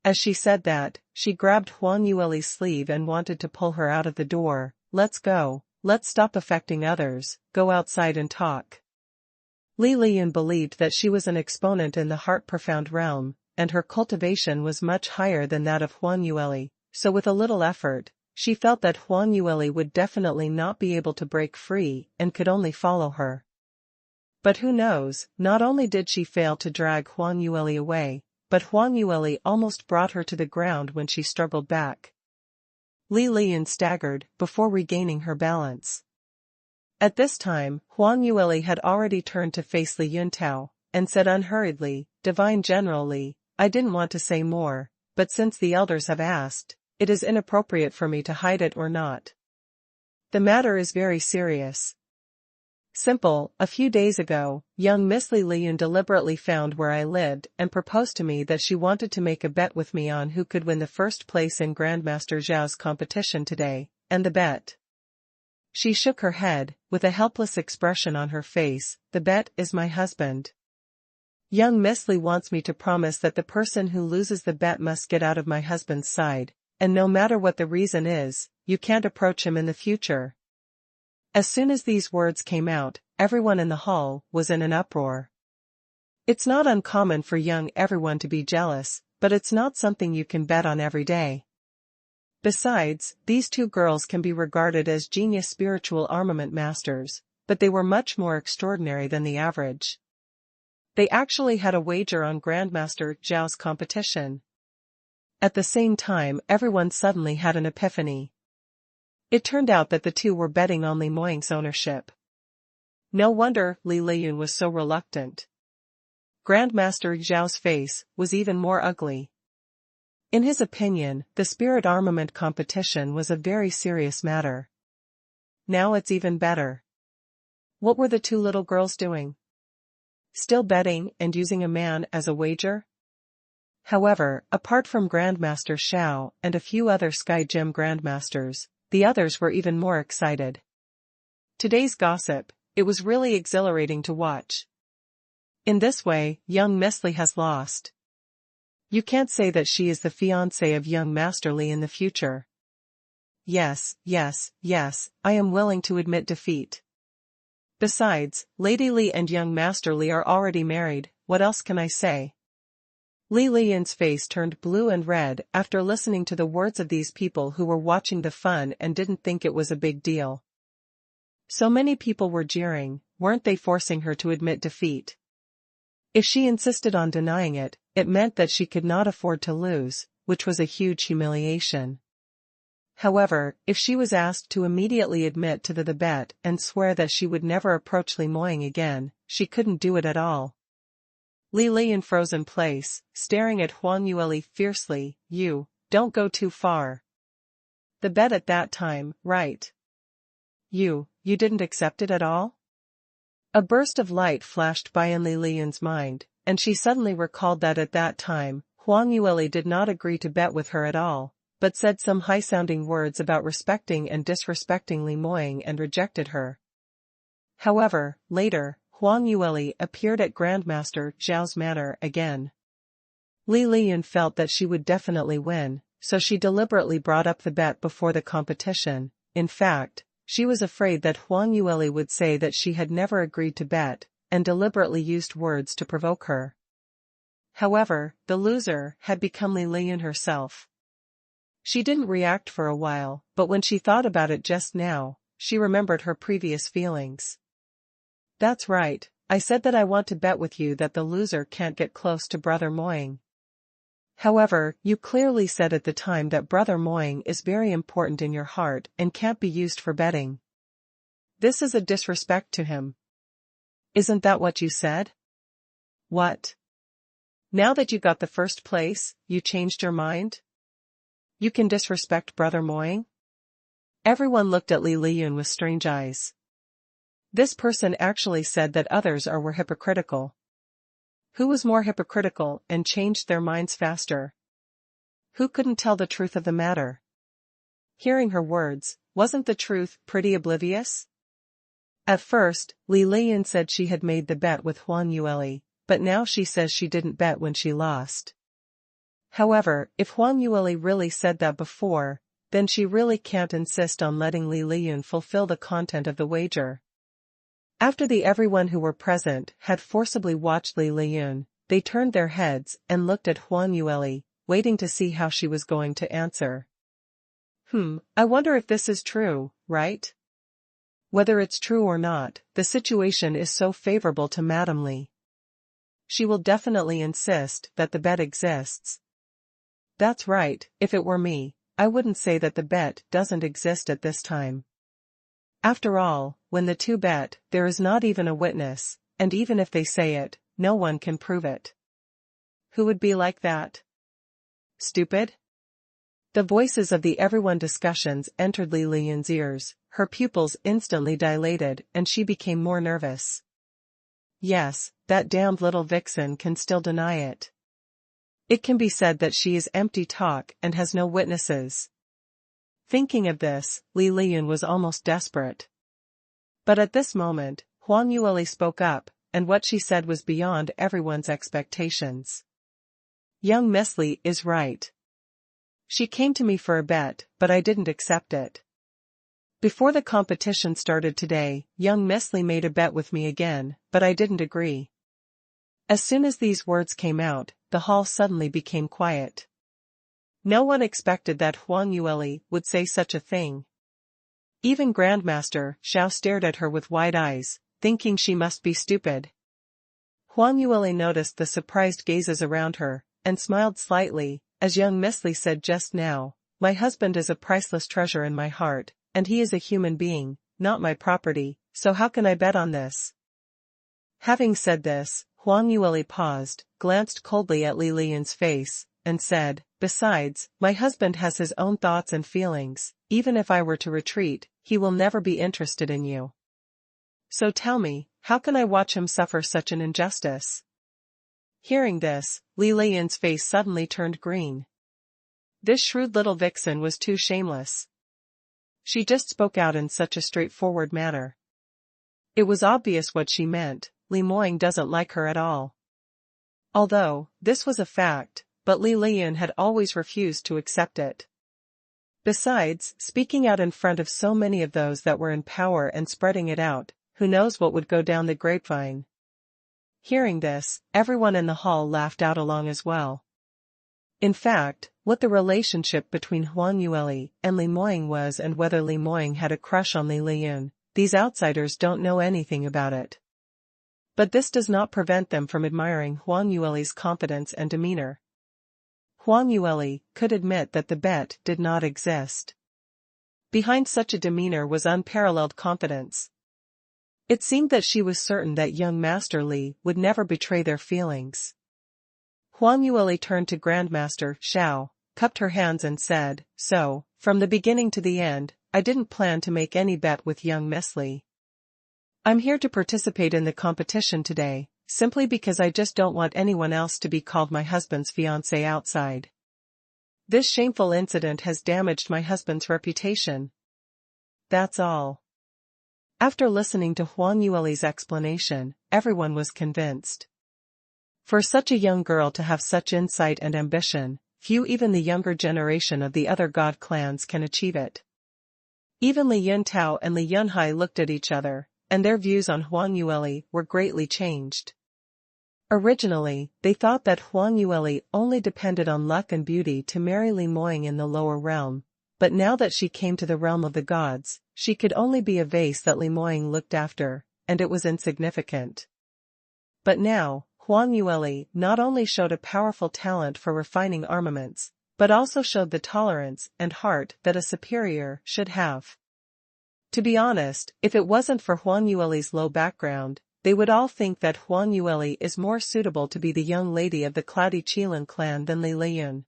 As she said that, she grabbed Huang Yueli's sleeve and wanted to pull her out of the door. Let's go, let's stop affecting others, go outside and talk. Li Lian believed that she was an exponent in the heart-profound realm, and her cultivation was much higher than that of Huang Yueli, so with a little effort, she felt that Huang Yueli would definitely not be able to break free and could only follow her. But who knows, not only did she fail to drag Huang Yueli away, but Huang Yueli almost brought her to the ground when she struggled back. Li Lian staggered before regaining her balance. At this time, Huang Yueli had already turned to face Li Yintao, and said unhurriedly, "Divine General Li, I didn't want to say more, but since the elders have asked, it is inappropriate for me to hide it or not. The matter is very serious. Simple, a few days ago, young Miss Li Lian deliberately found where I lived and proposed to me that she wanted to make a bet with me on who could win the first place in Grandmaster Zhao's competition today, and the bet." She shook her head, with a helpless expression on her face. "The bet is my husband. Young Miss Li wants me to promise that the person who loses the bet must get out of my husband's side, and no matter what the reason is, you can't approach him in the future." As soon as these words came out, everyone in the hall was in an uproar. It's not uncommon for young everyone to be jealous, but it's not something you can bet on every day. Besides, these two girls can be regarded as genius spiritual armament masters, but they were much more extraordinary than the average. They actually had a wager on Grandmaster Zhao's competition. At the same time, everyone suddenly had an epiphany. It turned out that the two were betting on Li Moying's ownership. No wonder Li Lian was so reluctant. Grandmaster Zhao's face was even more ugly. In his opinion, the spirit armament competition was a very serious matter. Now it's even better. What were the two little girls doing? Still betting and using a man as a wager? However, apart from Grandmaster Xiao and a few other Sky Gym Grandmasters, the others were even more excited. Today's gossip, it was really exhilarating to watch. In this way, young Miss Li has lost. You can't say that she is the fiancée of young Master Li in the future. Yes, I am willing to admit defeat. Besides, Lady Li and young Master Li are already married, what else can I say? Li Lian's face turned blue and red after listening to the words of these people who were watching the fun and didn't think it was a big deal. So many people were jeering, weren't they forcing her to admit defeat? If she insisted on denying it, it meant that she could not afford to lose, which was a huge humiliation. However, if she was asked to immediately admit to the bet and swear that she would never approach Li Moying again, she couldn't do it at all. Li Lian froze in place, staring at Huang Yueli fiercely. "You, don't go too far. The bet at that time, right? You didn't accept it at all?" A burst of light flashed by in Li Lian's mind, and she suddenly recalled that at that time, Huang Yueli did not agree to bet with her at all, but said some high-sounding words about respecting and disrespecting Li Moying and rejected her. However, later, Huang Yueli appeared at Grandmaster Zhao's manor again. Li Lian felt that she would definitely win, so she deliberately brought up the bet before the competition. In fact, she was afraid that Huang Yueli would say that she had never agreed to bet, and deliberately used words to provoke her. However, the loser had become Li Liyun herself. She didn't react for a while, but when she thought about it just now, she remembered her previous feelings. That's right, I said that I want to bet with you that the loser can't get close to Brother Moying. However, you clearly said at the time that Brother Moying is very important in your heart and can't be used for betting. This is a disrespect to him. Isn't that what you said? What? Now that you got the first place, you changed your mind? You can disrespect Brother Moying? Everyone looked at Li Liyun with strange eyes. This person actually said that others were hypocritical. Who was more hypocritical and changed their minds faster? Who couldn't tell the truth of the matter? Hearing her words, wasn't the truth pretty oblivious? At first, Li Liyun said she had made the bet with Huang Yueli, but now she says she didn't bet when she lost. However, if Huang Yueli really said that before, then she really can't insist on letting Li Liyun fulfill the content of the wager. After everyone who were present had forcibly watched Li Liyun, they turned their heads and looked at Huang Yueli, waiting to see how she was going to answer. I wonder if this is true, right? Whether it's true or not, the situation is so favorable to Madame Li. She will definitely insist that the bet exists. That's right, if it were me, I wouldn't say that the bet doesn't exist at this time. After all, when the two bet, there is not even a witness, and even if they say it, no one can prove it. Who would be like that? Stupid? The voices of the everyone discussions entered Li Liyun's ears, her pupils instantly dilated and she became more nervous. Yes, that damned little vixen can still deny it. It can be said that she is empty talk and has no witnesses. Thinking of this, Li Liyun was almost desperate. But at this moment, Huang Yueli spoke up, and what she said was beyond everyone's expectations. Young Miss Li is right. She came to me for a bet, but I didn't accept it. Before the competition started today, young Miss Li made a bet with me again, but I didn't agree. As soon as these words came out, the hall suddenly became quiet. No one expected that Huang Yueli would say such a thing. Even Grandmaster Xiao stared at her with wide eyes, thinking she must be stupid. Huang Yueli noticed the surprised gazes around her, and smiled slightly, as young Miss Li said just now, "My husband is a priceless treasure in my heart, and he is a human being, not my property, so how can I bet on this?" Having said this, Huang Yueli paused, glanced coldly at Li Liyun's face, and said, "Besides, my husband has his own thoughts and feelings, even if I were to retreat, he will never be interested in you. So tell me, how can I watch him suffer such an injustice?" Hearing this, Li Liyun's face suddenly turned green. This shrewd little vixen was too shameless. She just spoke out in such a straightforward manner. It was obvious what she meant. Li Moying doesn't like her at all. Although, this was a fact, but Li Liyun had always refused to accept it. Besides, speaking out in front of so many of those that were in power and spreading it out, who knows what would go down the grapevine. Hearing this, everyone in the hall laughed out along as well. In fact, what the relationship between Huang Yueli and Li Moying was and whether Li Moying had a crush on Li Liyun, these outsiders don't know anything about it. But this does not prevent them from admiring Huang Yueli's confidence and demeanor. Huang Yueli could admit that the bet did not exist. Behind such a demeanor was unparalleled confidence. It seemed that she was certain that young Master Li would never betray their feelings. Huang Yueli turned to Grandmaster Xiao, cupped her hands and said, "So, from the beginning to the end, I didn't plan to make any bet with young Miss Li. I'm here to participate in the competition today, simply because I just don't want anyone else to be called my husband's fiancé outside. This shameful incident has damaged my husband's reputation. That's all." After listening to Huang Yueli's explanation, everyone was convinced. For such a young girl to have such insight and ambition, few, even the younger generation of the other god clans, can achieve it. Even Li Yuntao and Li Yunhai looked at each other, and their views on Huang Yueli were greatly changed. Originally, they thought that Huang Yueli only depended on luck and beauty to marry Li Moying in the lower realm, but now that she came to the realm of the gods, she could only be a vase that Li Moying looked after, and it was insignificant. But now, Huang Yueli not only showed a powerful talent for refining armaments, but also showed the tolerance and heart that a superior should have. To be honest, if it wasn't for Huang Yueli's low background, they would all think that Huang Yueli is more suitable to be the young lady of the Cloudy Qilin clan than Li Liyun.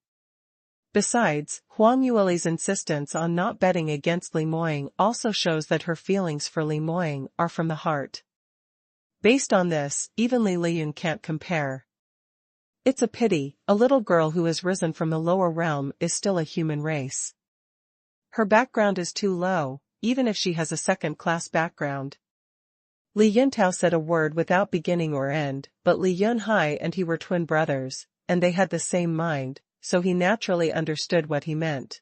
Besides, Huang Yueli's insistence on not betting against Li Moying also shows that her feelings for Li Moying are from the heart. Based on this, even Li Liyun can't compare. It's a pity, a little girl who has risen from the lower realm is still a human race. Her background is too low, even if she has a second-class background. Li Yuntao said a word without beginning or end, but Li Yunhai and he were twin brothers, and they had the same mind, so he naturally understood what he meant.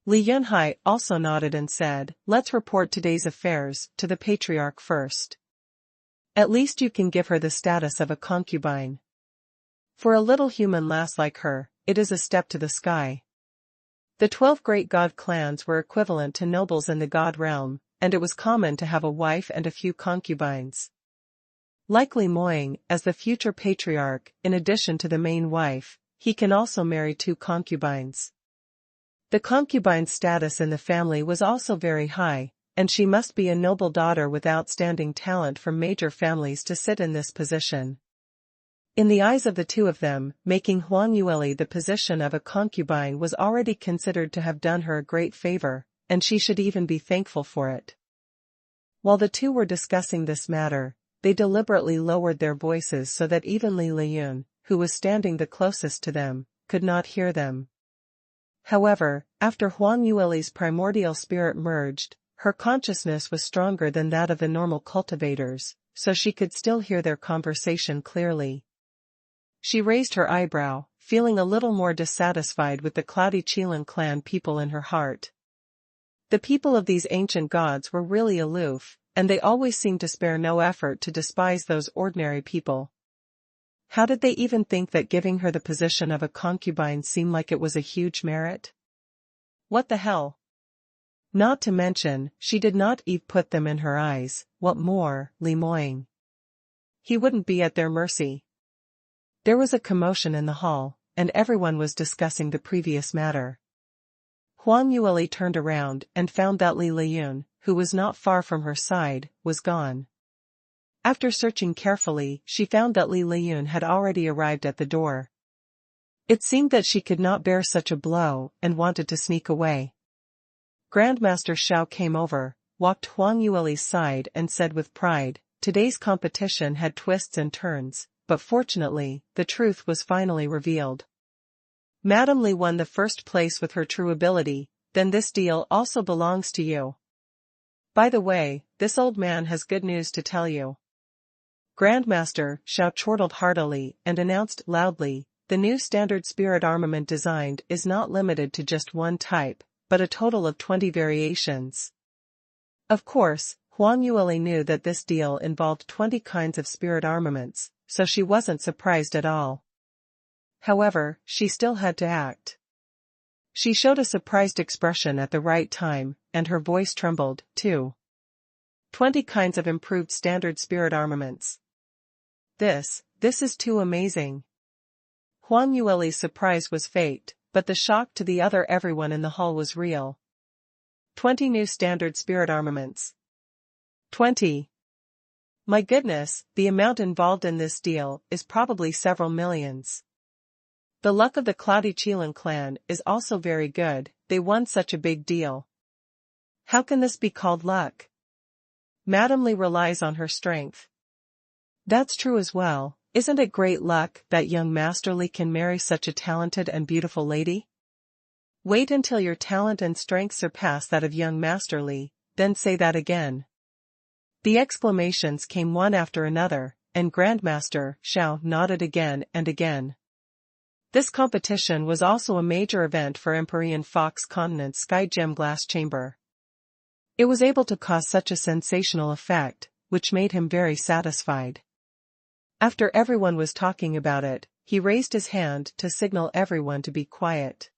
Li Yunhai also nodded and said, "Let's report today's affairs to the patriarch first. At least you can give her the status of a concubine. For a little human lass like her, it is a step to the sky." The 12 great god clans were equivalent to nobles in the god realm, and it was common to have a wife and a few concubines. Like Li Moying, as the future patriarch, in addition to the main wife, he can also marry 2 concubines. The concubine's status in the family was also very high, and she must be a noble daughter with outstanding talent from major families to sit in this position. In the eyes of the two of them, making Huang Yueli the position of a concubine was already considered to have done her a great favor, and she should even be thankful for it. While the two were discussing this matter, they deliberately lowered their voices so that even Li Liyun, who was standing the closest to them, could not hear them. However, after Huang Yueli's primordial spirit merged, her consciousness was stronger than that of the normal cultivators, so she could still hear their conversation clearly. She raised her eyebrow, feeling a little more dissatisfied with the Cloudy Qilin clan people in her heart. The people of these ancient gods were really aloof, and they always seemed to spare no effort to despise those ordinary people. How did they even think that giving her the position of a concubine seemed like it was a huge merit? What the hell? Not to mention, she did not even put them in her eyes. What more, Li Moying? He wouldn't be at their mercy. There was a commotion in the hall, and everyone was discussing the previous matter. Huang Yueli turned around and found that Li Liyun, who was not far from her side, was gone. After searching carefully, she found that Li Liyun had already arrived at the door. It seemed that she could not bear such a blow and wanted to sneak away. Grandmaster Xiao came over, walked Huang Yueli's side and said with pride, "Today's competition had twists and turns, but fortunately, the truth was finally revealed. Madame Li won the first place with her true ability, then this deal also belongs to you. By the way, this old man has good news to tell you." Grandmaster Xiao chortled heartily and announced loudly, "The new standard spirit armament designed is not limited to just one type, but a total of 20 variations." Of course, Huang Yueli knew that this deal involved 20 kinds of spirit armaments, so she wasn't surprised at all. However, she still had to act. She showed a surprised expression at the right time, and her voice trembled, too. 20 kinds of improved standard spirit armaments. This is too amazing. Huang Yueli's surprise was faked, but the shock to the other everyone in the hall was real. 20 new standard spirit armaments. 20. My goodness, the amount involved in this deal is probably several millions. The luck of the Cloudy Qilin clan is also very good, they won such a big deal. How can this be called luck? Madame Li relies on her strength. That's true as well. Isn't it great luck that young Master Li can marry such a talented and beautiful lady? Wait until your talent and strength surpass that of young Master Li, then say that again. The exclamations came one after another, and Grandmaster Xiao nodded again and again. This competition was also a major event for Empyrean Fox Continent's Sky Gem Glass Chamber. It was able to cause such a sensational effect, which made him very satisfied. After everyone was talking about it, he raised his hand to signal everyone to be quiet.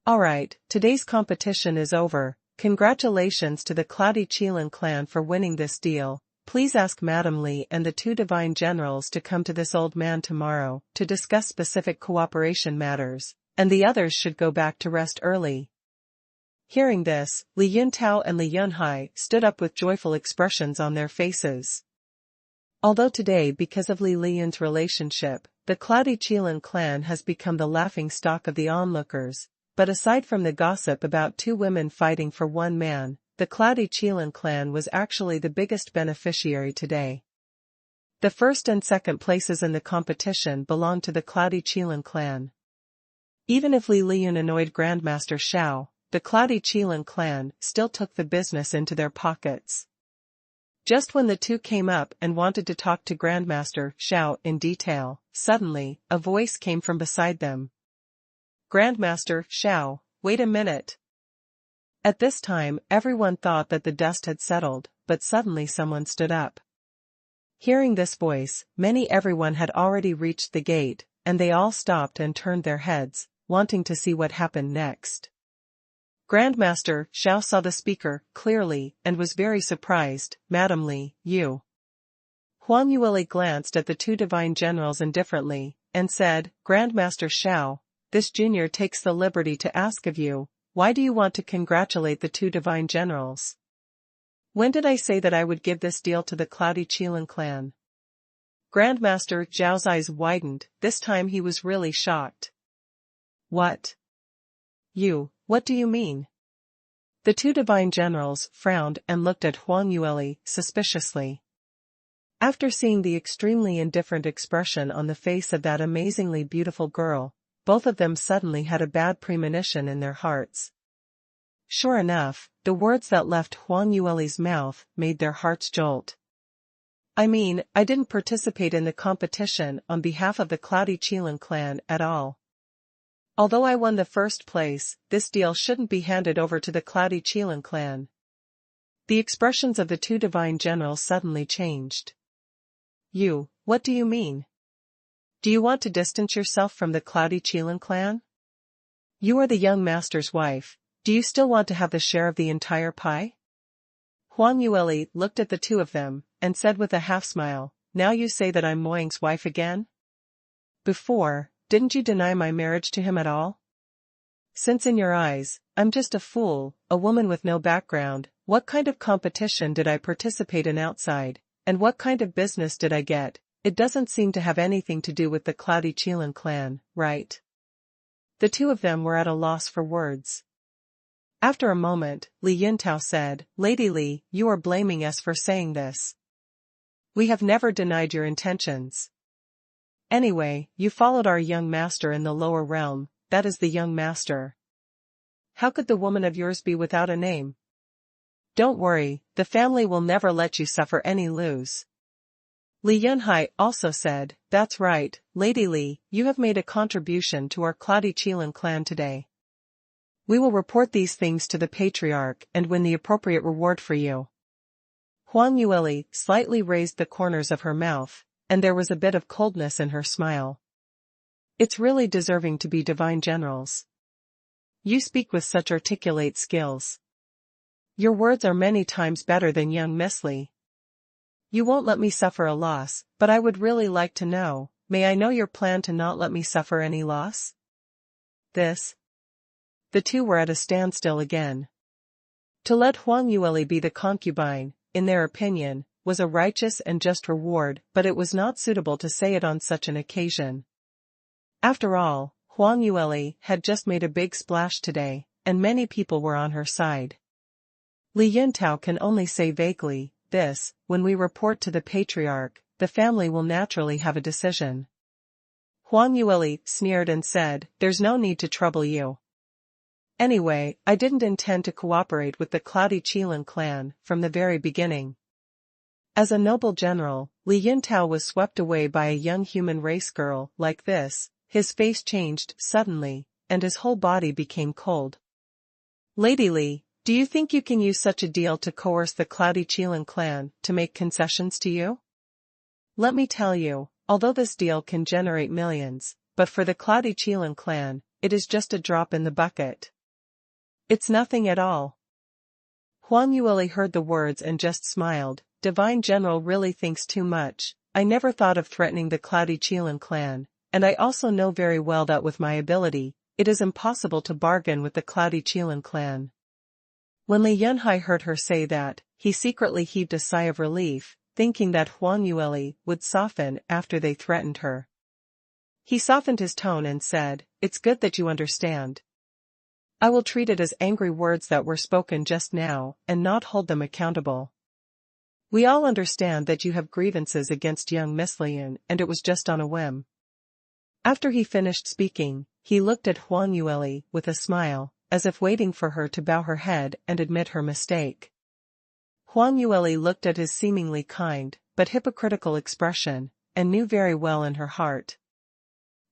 Alright, today's competition is over. Congratulations to the Cloudy Qilin clan for winning this deal. Please ask Madame Li and the 2 divine generals to come to this old man tomorrow to discuss specific cooperation matters, and the others should go back to rest early. Hearing this, Li Yuntao and Li Yunhai stood up with joyful expressions on their faces. Although today, because of Li Liyun's relationship, the Cloudy Qilin clan has become the laughingstock of the onlookers, but aside from the gossip about 2 women fighting for 1 man, the Cloudy Qilin clan was actually the biggest beneficiary today. The first and second places in the competition belonged to the Cloudy Qilin clan. Even if Li Liyun annoyed Grandmaster Xiao, the Cloudy Qilin clan still took the business into their pockets. Just when the 2 came up and wanted to talk to Grandmaster Xiao in detail, suddenly, a voice came from beside them. Grandmaster Xiao, wait a minute. At this time, everyone thought that the dust had settled, but suddenly someone stood up. Hearing this voice, everyone had already reached the gate, and they all stopped and turned their heads, wanting to see what happened next. Grandmaster Xiao saw the speaker clearly and was very surprised. Madame Li, you. Huang Yueli glanced at the 2 divine generals indifferently, and said, Grandmaster Xiao, this junior takes the liberty to ask of you, why do you want to congratulate the 2 divine generals? When did I say that I would give this deal to the Cloudy Qilin clan? Grandmaster Zhao's eyes widened. This time he was really shocked. What? What do you mean? The 2 divine generals frowned and looked at Huang Yueli suspiciously. After seeing the extremely indifferent expression on the face of that amazingly beautiful girl, both of them suddenly had a bad premonition in their hearts. Sure enough, the words that left Huang Yueli's mouth made their hearts jolt. I mean, I didn't participate in the competition on behalf of the Cloudy Qilin clan at all. Although I won the first place, this deal shouldn't be handed over to the Cloudy Qilin clan. The expressions of the 2 divine generals suddenly changed. What do you mean? Do you want to distance yourself from the Cloudy Qilin clan? You are the young master's wife, do you still want to have the share of the entire pie? Huang Yueli looked at the 2 of them, and said with a half-smile, now you say that I'm Moying's wife again? Before, didn't you deny my marriage to him at all? Since in your eyes, I'm just a fool, a woman with no background, what kind of competition did I participate in outside, and what kind of business did I get? It doesn't seem to have anything to do with the Cloudy Qilin clan, right? The 2 of them were at a loss for words. After a moment, Li Yuntao said, Lady Li, you are blaming us for saying this. We have never denied your intentions. Anyway, you followed our young master in the lower realm, that is the young master. How could the woman of yours be without a name? Don't worry, the family will never let you suffer any lose. Li Yunhai also said, that's right, Lady Li, you have made a contribution to our Cloudy Qilin clan today. We will report these things to the patriarch and win the appropriate reward for you. Huang Yueli slightly raised the corners of her mouth, and there was a bit of coldness in her smile. It's really deserving to be divine generals. You speak with such articulate skills. Your words are many times better than young Miss Li. You won't let me suffer a loss, but I would really like to know, may I know your plan to not let me suffer any loss? The 2 were at a standstill again. To let Huang Yueli be the concubine, in their opinion, was a righteous and just reward, but it was not suitable to say it on such an occasion. After all, Huang Yueli had just made a big splash today, and many people were on her side. Li Yuntao can only say vaguely, when we report to the patriarch, the family will naturally have a decision. Huang Yueli sneered and said, there's no need to trouble you. Anyway, I didn't intend to cooperate with the Cloudy Qilin clan from the very beginning. As a noble general, Li Yuntao was swept away by a young human race girl like this, his face changed suddenly, and his whole body became cold. Lady Li, do you think you can use such a deal to coerce the Cloudy Qilin clan to make concessions to you? Let me tell you, although this deal can generate millions, but for the Cloudy Qilin clan, it is just a drop in the bucket. It's nothing at all. Huang Yueli heard the words and just smiled. Divine General really thinks too much. I never thought of threatening the Cloudy Qilin clan, and I also know very well that with my ability, it is impossible to bargain with the Cloudy Qilin clan. When Li Yunhai heard her say that, he secretly heaved a sigh of relief, thinking that Huang Yueli would soften after they threatened her. He softened his tone and said, "It's good that you understand. I will treat it as angry words that were spoken just now and not hold them accountable. We all understand that you have grievances against young Miss Liyun, and it was just on a whim." After he finished speaking, he looked at Huang Yueli with a smile, as if waiting for her to bow her head and admit her mistake. Huang Yueli looked at his seemingly kind, but hypocritical expression, and knew very well in her heart.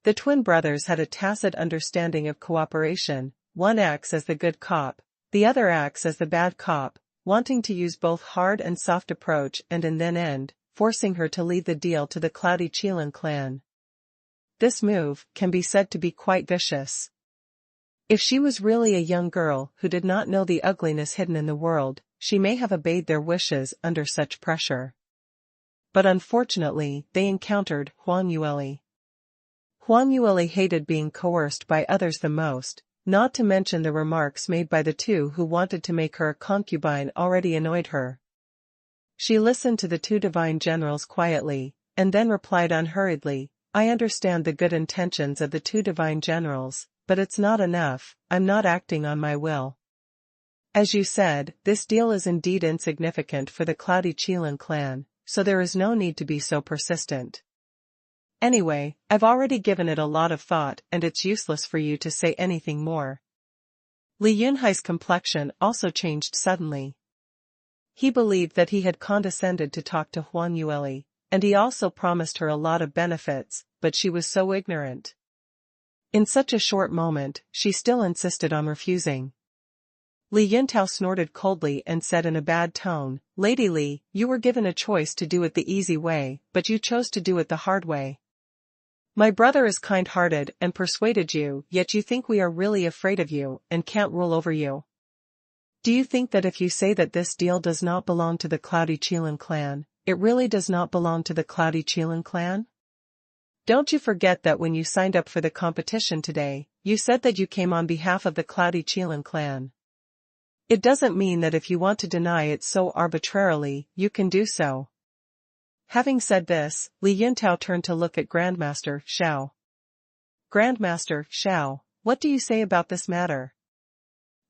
The twin brothers had a tacit understanding of cooperation. One acts as the good cop, the other acts as the bad cop, wanting to use both hard and soft approach and in the end, forcing her to leave the deal to the Cloudy Qilin clan. This move can be said to be quite vicious. If she was really a young girl who did not know the ugliness hidden in the world, she may have obeyed their wishes under such pressure. But unfortunately, they encountered Huang Yueli. Huang Yueli hated being coerced by others the most. Not to mention the remarks made by the two who wanted to make her a concubine already annoyed her. She listened to the two divine generals quietly, and then replied unhurriedly, "I understand the good intentions of the two divine generals, but it's not enough. I'm not acting on my will. As you said, this deal is indeed insignificant for the Cloudy Qilin clan, so there is no need to be so persistent. Anyway, I've already given it a lot of thought and it's useless for you to say anything more." Li Yunhai's complexion also changed suddenly. He believed that he had condescended to talk to Huang Yueli, and he also promised her a lot of benefits, but she was so ignorant. In such a short moment, she still insisted on refusing. Li Yuntao snorted coldly and said in a bad tone, "Lady Li, you were given a choice to do it the easy way, but you chose to do it the hard way. My brother is kind-hearted and persuaded you, yet you think we are really afraid of you and can't rule over you. Do you think that if you say that this deal does not belong to the Cloudy Qilin clan, it really does not belong to the Cloudy Qilin clan? Don't you forget that when you signed up for the competition today, you said that you came on behalf of the Cloudy Qilin clan. It doesn't mean that if you want to deny it so arbitrarily, you can do so." Having said this, Li Yuntao turned to look at Grandmaster Xiao. "Grandmaster Xiao, what do you say about this matter?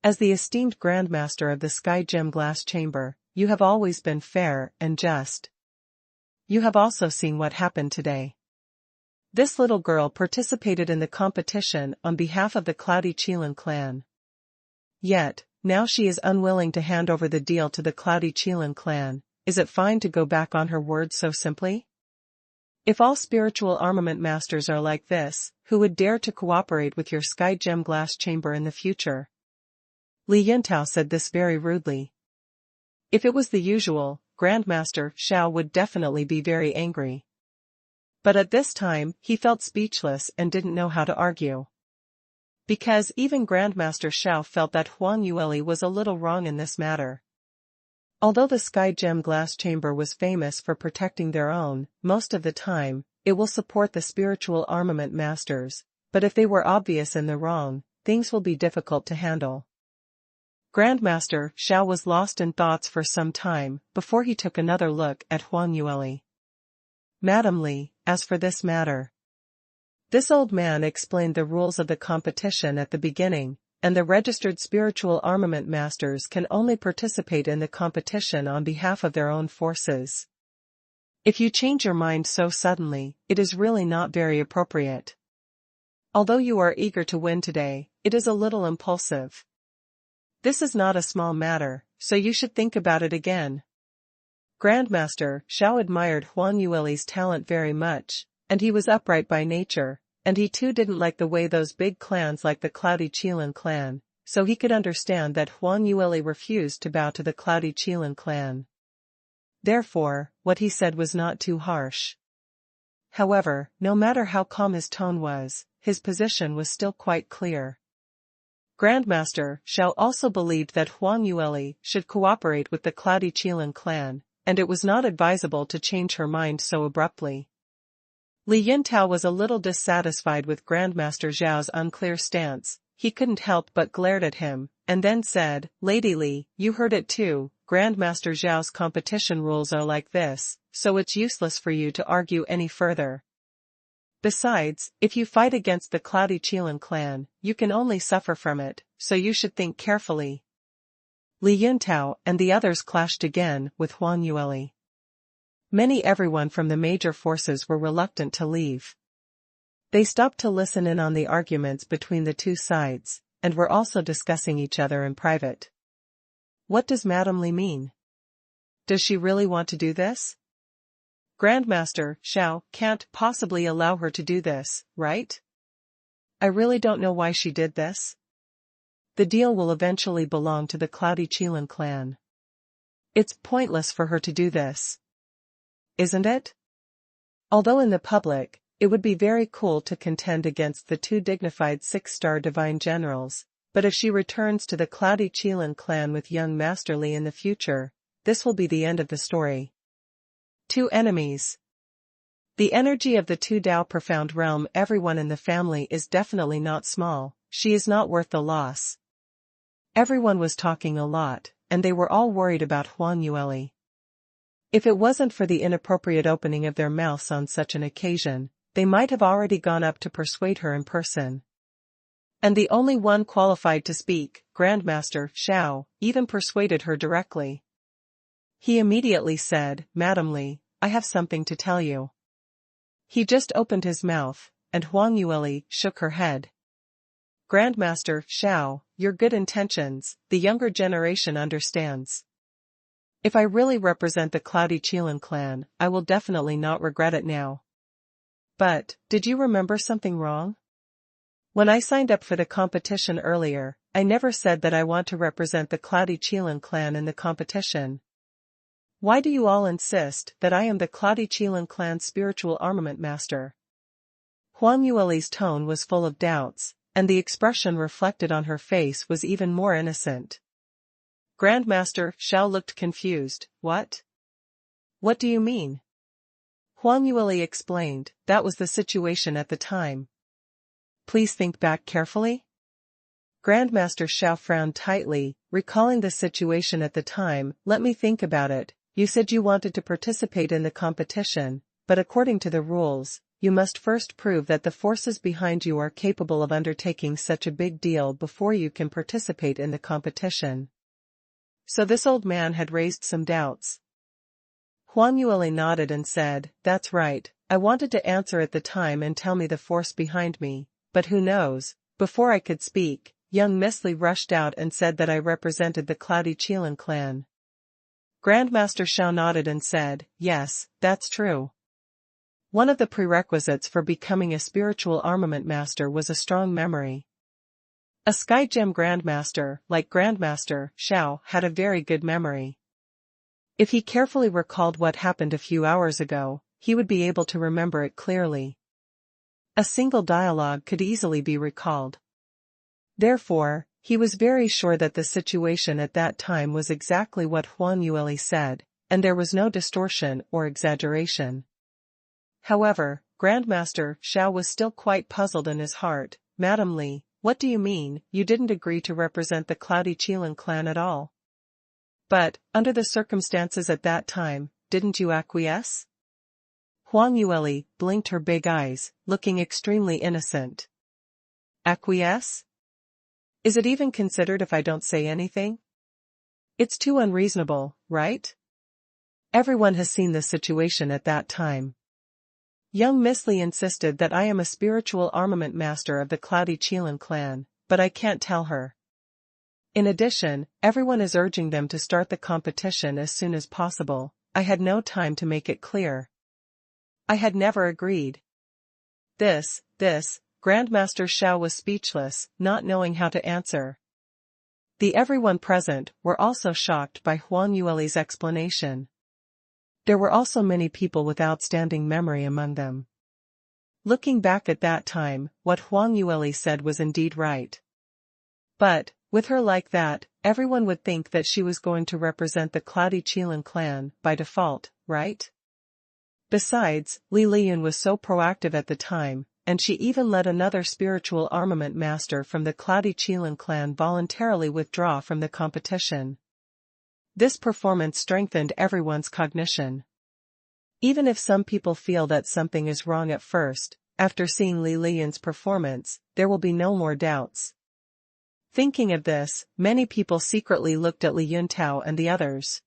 As the esteemed Grandmaster of the Sky Gem Glass Chamber, you have always been fair and just. You have also seen what happened today. This little girl participated in the competition on behalf of the Cloudy Qilin clan. Yet, now she is unwilling to hand over the deal to the Cloudy Qilin clan. Is it fine to go back on her word so simply? If all spiritual armament masters are like this, who would dare to cooperate with your Sky Gem Glass Chamber in the future?" Li Yuntao said this very rudely. If it was the usual, Grandmaster Xiao would definitely be very angry. But at this time, he felt speechless and didn't know how to argue. Because even Grandmaster Xiao felt that Huang Yueli was a little wrong in this matter. Although the Sky Gem Glass Chamber was famous for protecting their own, most of the time, it will support the spiritual armament masters, but if they were obvious in the wrong, things will be difficult to handle. Grandmaster Xiao was lost in thoughts for some time before he took another look at Huang Yueli. "Madam Li, as for this matter." This old man explained the rules of the competition at the beginning, and the registered spiritual armament masters can only participate in the competition on behalf of their own forces. If you change your mind so suddenly, it is really not very appropriate. Although you are eager to win today, it is a little impulsive. This is not a small matter, so you should think about it again. Grandmaster Xiao admired Huang Yueli's talent very much, and he was upright by nature, and he too didn't like the way those big clans like the Cloudy Qilin clan, so he could understand that Huang Yueli refused to bow to the Cloudy Qilin clan. Therefore, what he said was not too harsh. However, no matter how calm his tone was, his position was still quite clear. Grandmaster Xiao also believed that Huang Yueli should cooperate with the Cloudy Qilin clan, and it was not advisable to change her mind so abruptly. Li Yintao was a little dissatisfied with Grandmaster Zhao's unclear stance. He couldn't help but glared at him, and then said, "Lady Li, you heard it too, Grandmaster Zhao's competition rules are like this, so it's useless for you to argue any further. Besides, if you fight against the Cloudy Qilin clan, you can only suffer from it, so you should think carefully." Li Yintao and the others clashed again with Huang Yueli. Everyone from the major forces were reluctant to leave. They stopped to listen in on the arguments between the two sides, and were also discussing each other in private. What does Madame Li mean? Does she really want to do this? Grandmaster Xiao can't possibly allow her to do this, right? I really don't know why she did this. The deal will eventually belong to the Cloudy Qilin clan. It's pointless for her to do this. Isn't it? Although in the public, it would be very cool to contend against the two dignified 6-star divine generals, but if she returns to the Cloudy Qilin clan with young Master Li in the future, this will be the end of the story. Two enemies. The energy of the two Dao profound realm everyone in the family is definitely not small, she is not worth the loss. Everyone was talking a lot, and they were all worried about Huang Yueli. If it wasn't for the inappropriate opening of their mouths on such an occasion, they might have already gone up to persuade her in person. And the only one qualified to speak, Grandmaster Xiao, even persuaded her directly. He immediately said, "Madame Li, I have something to tell you." He just opened his mouth, and Huang Yueli shook her head. Grandmaster Xiao, your good intentions, the younger generation understands. If I really represent the Cloudy Qilin clan, I will definitely not regret it now. But, did you remember something wrong? When I signed up for the competition earlier, I never said that I want to represent the Cloudy Qilin clan in the competition. Why do you all insist that I am the Cloudy Qilin clan's spiritual armament master? Huang Yueli's tone was full of doubts, and the expression reflected on her face was even more innocent. Grandmaster Xiao looked confused. What? What do you mean? Huang Yueli explained, that was the situation at the time. Please think back carefully. Grandmaster Xiao frowned tightly, recalling the situation at the time. Let me think about it. You said you wanted to participate in the competition, but according to the rules, you must first prove that the forces behind you are capable of undertaking such a big deal before you can participate in the competition. So this old man had raised some doubts. Huang Yueli nodded and said, "That's right, I wanted to answer at the time and tell me the force behind me, but who knows." Before I could speak, young Miss Li rushed out and said that I represented the Cloudy Qilin clan. Grandmaster Xiao nodded and said, "Yes, that's true." One of the prerequisites for becoming a spiritual armament master was a strong memory. A Sky Gem Grandmaster, like Grandmaster Xiao, had a very good memory. If he carefully recalled what happened a few hours ago, he would be able to remember it clearly. A single dialogue could easily be recalled. Therefore, he was very sure that the situation at that time was exactly what Huang Yueli said, and there was no distortion or exaggeration. However, Grandmaster Xiao was still quite puzzled in his heart. "Madame Li, what do you mean, you didn't agree to represent the Cloudy Qilin clan at all? But, under the circumstances at that time, didn't you acquiesce?" Huang Yueli blinked her big eyes, looking extremely innocent. Acquiesce? Is it even considered if I don't say anything? It's too unreasonable, right? Everyone has seen the situation at that time. Young Miss Li insisted that I am a spiritual armament master of the Cloudy Qilin clan, but I can't tell her. In addition, everyone is urging them to start the competition as soon as possible. I had no time to make it clear. I had never agreed. Grandmaster Xiao was speechless, not knowing how to answer. Everyone present were also shocked by Huang Yueli's explanation. There were also many people with outstanding memory among them. Looking back at that time, what Huang Yueli said was indeed right. But, with her like that, everyone would think that she was going to represent the Cloudy Qilin clan by default, right? Besides, Li Liyun was so proactive at the time, and she even let another spiritual armament master from the Cloudy Qilin clan voluntarily withdraw from the competition. This performance strengthened everyone's cognition. Even if some people feel that something is wrong at first, after seeing Li Liyun's performance, there will be no more doubts. Thinking of this, many people secretly looked at Li Yuntao and the others.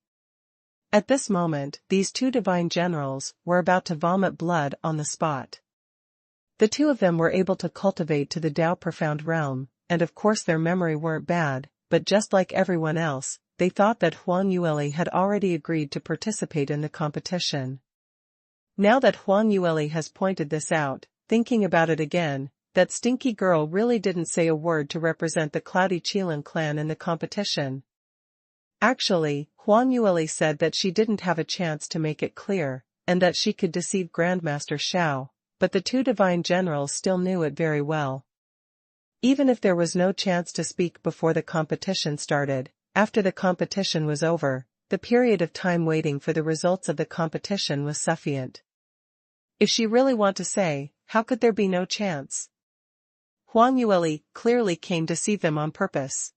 At this moment, these two divine generals were about to vomit blood on the spot. The two of them were able to cultivate to the Dao Profound realm, and of course their memory weren't bad, but just like everyone else, they thought that Huang Yueli had already agreed to participate in the competition. Now that Huang Yueli has pointed this out, thinking about it again, that stinky girl really didn't say a word to represent the Cloudy Qilin clan in the competition. Actually, Huang Yueli said that she didn't have a chance to make it clear, and that she could deceive Grandmaster Xiao, but the two divine generals still knew it very well. Even if there was no chance to speak before the competition started, after the competition was over, the period of time waiting for the results of the competition was sufficient. If she really wanted to say, how could there be no chance? Huang Yueli clearly came to deceive them on purpose.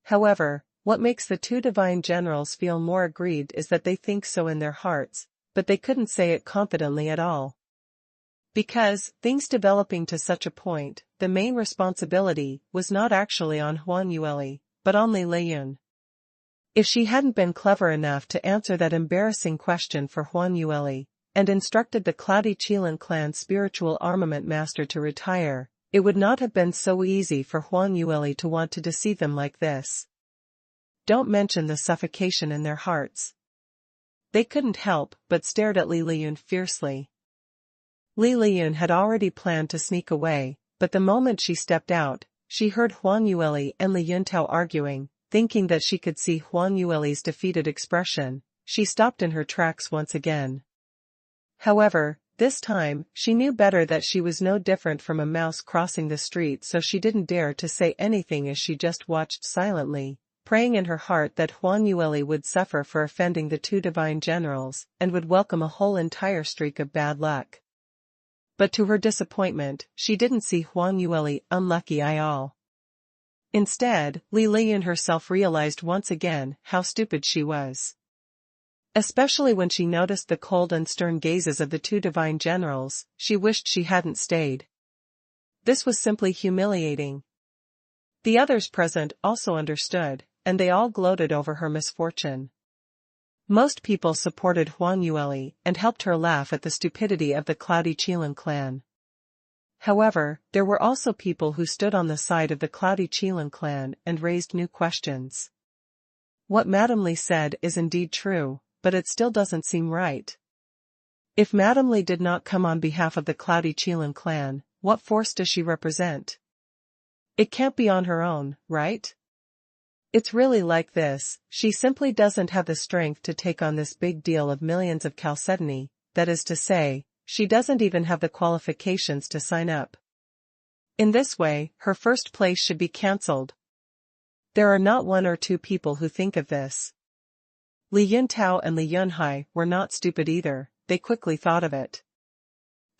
However, what makes the two divine generals feel more aggrieved is that they think so in their hearts, but they couldn't say it confidently at all. Because, things developing to such a point, the main responsibility was not actually on Huang Yueli, but on Li Liyun. If she hadn't been clever enough to answer that embarrassing question for Huang Yueli, and instructed the Cloudy Qilin clan spiritual armament master to retire, it would not have been so easy for Huang Yueli to want to deceive them like this. Don't mention the suffocation in their hearts. They couldn't help but stared at Li Liyun fiercely. Li Liyun had already planned to sneak away, but the moment she stepped out, she heard Huang Yueli and Li Yuntao arguing. Thinking that she could see Huang Yueli's defeated expression, she stopped in her tracks once again. However, this time, she knew better that she was no different from a mouse crossing the street, so she didn't dare to say anything as she just watched silently, praying in her heart that Huang Yueli would suffer for offending the two divine generals, and would welcome a whole entire streak of bad luck. But to her disappointment, she didn't see Huang Yueli unlucky at all. Instead, Li Liyun herself realized once again how stupid she was. Especially when she noticed the cold and stern gazes of the two divine generals, she wished she hadn't stayed. This was simply humiliating. The others present also understood, and they all gloated over her misfortune. Most people supported Huang Yueli and helped her laugh at the stupidity of the Cloudy Qilin clan. However, there were also people who stood on the side of the Cloudy Qilin clan and raised new questions. What Madame Li said is indeed true, but it still doesn't seem right. If Madame Li did not come on behalf of the Cloudy Qilin clan, what force does she represent? It can't be on her own, right? It's really like this, she simply doesn't have the strength to take on this big deal of millions of chalcedony, that is to say, she doesn't even have the qualifications to sign up. In this way, her first place should be cancelled. There are not one or two people who think of this. Li Yuntao and Li Yunhai were not stupid either, they quickly thought of it.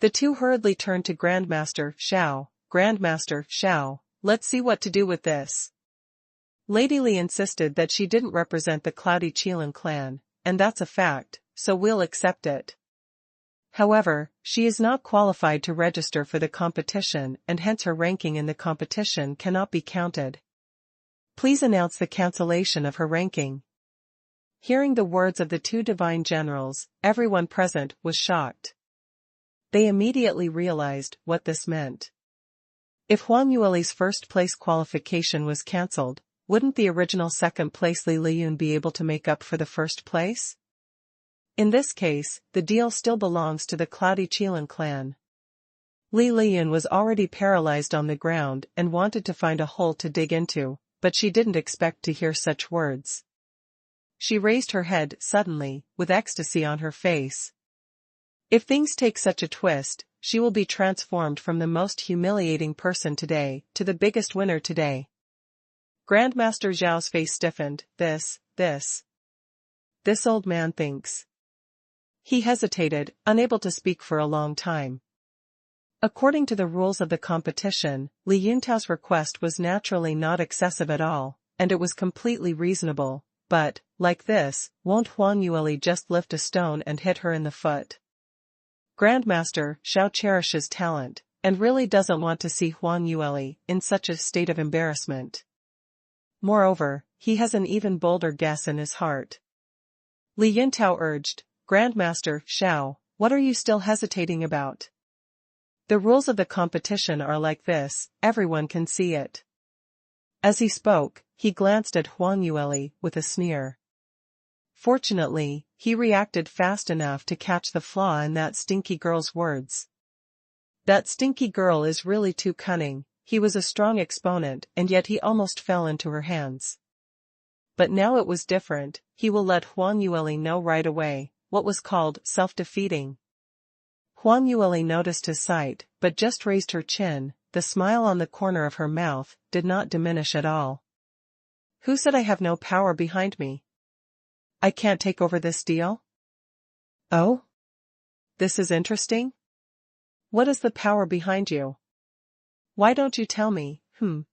The two hurriedly turned to Grandmaster Xiao, let's see what to do with this. Lady Li insisted that she didn't represent the Cloudy Qilin clan, and that's a fact, so we'll accept it. However, she is not qualified to register for the competition and hence her ranking in the competition cannot be counted. Please announce the cancellation of her ranking. Hearing the words of the two divine generals, everyone present was shocked. They immediately realized what this meant. If Huang Yueli's first place qualification was cancelled, wouldn't the original second place Li Liyun be able to make up for the first place? In this case, the deal still belongs to the Cloudy Qilin clan. Li Liyun was already paralyzed on the ground and wanted to find a hole to dig into, but she didn't expect to hear such words. She raised her head suddenly, with ecstasy on her face. If things take such a twist, she will be transformed from the most humiliating person today to the biggest winner today. Grandmaster Zhao's face stiffened. This old man thinks. He hesitated, unable to speak for a long time. According to the rules of the competition, Li Yuntao's request was naturally not excessive at all, and it was completely reasonable, but, like this, won't Huang Yueli just lift a stone and hit her in the foot? Grandmaster Zhao cherishes talent, and really doesn't want to see Huang Yueli in such a state of embarrassment. Moreover, he has an even bolder guess in his heart. Li Yuntao urged, Grandmaster Zhao, what are you still hesitating about? The rules of the competition are like this, everyone can see it. As he spoke, he glanced at Huang Yueli with a sneer. Fortunately, he reacted fast enough to catch the flaw in that stinky girl's words. That stinky girl is really too cunning. He was a strong exponent and yet he almost fell into her hands. But now it was different, he will let Huang Yueli know right away, what was called self-defeating. Huang Yueli noticed his sight, but just raised her chin, the smile on the corner of her mouth did not diminish at all. Who said I have no power behind me? I can't take over this deal? Oh? This is interesting? What is the power behind you? Why don't you tell me, Li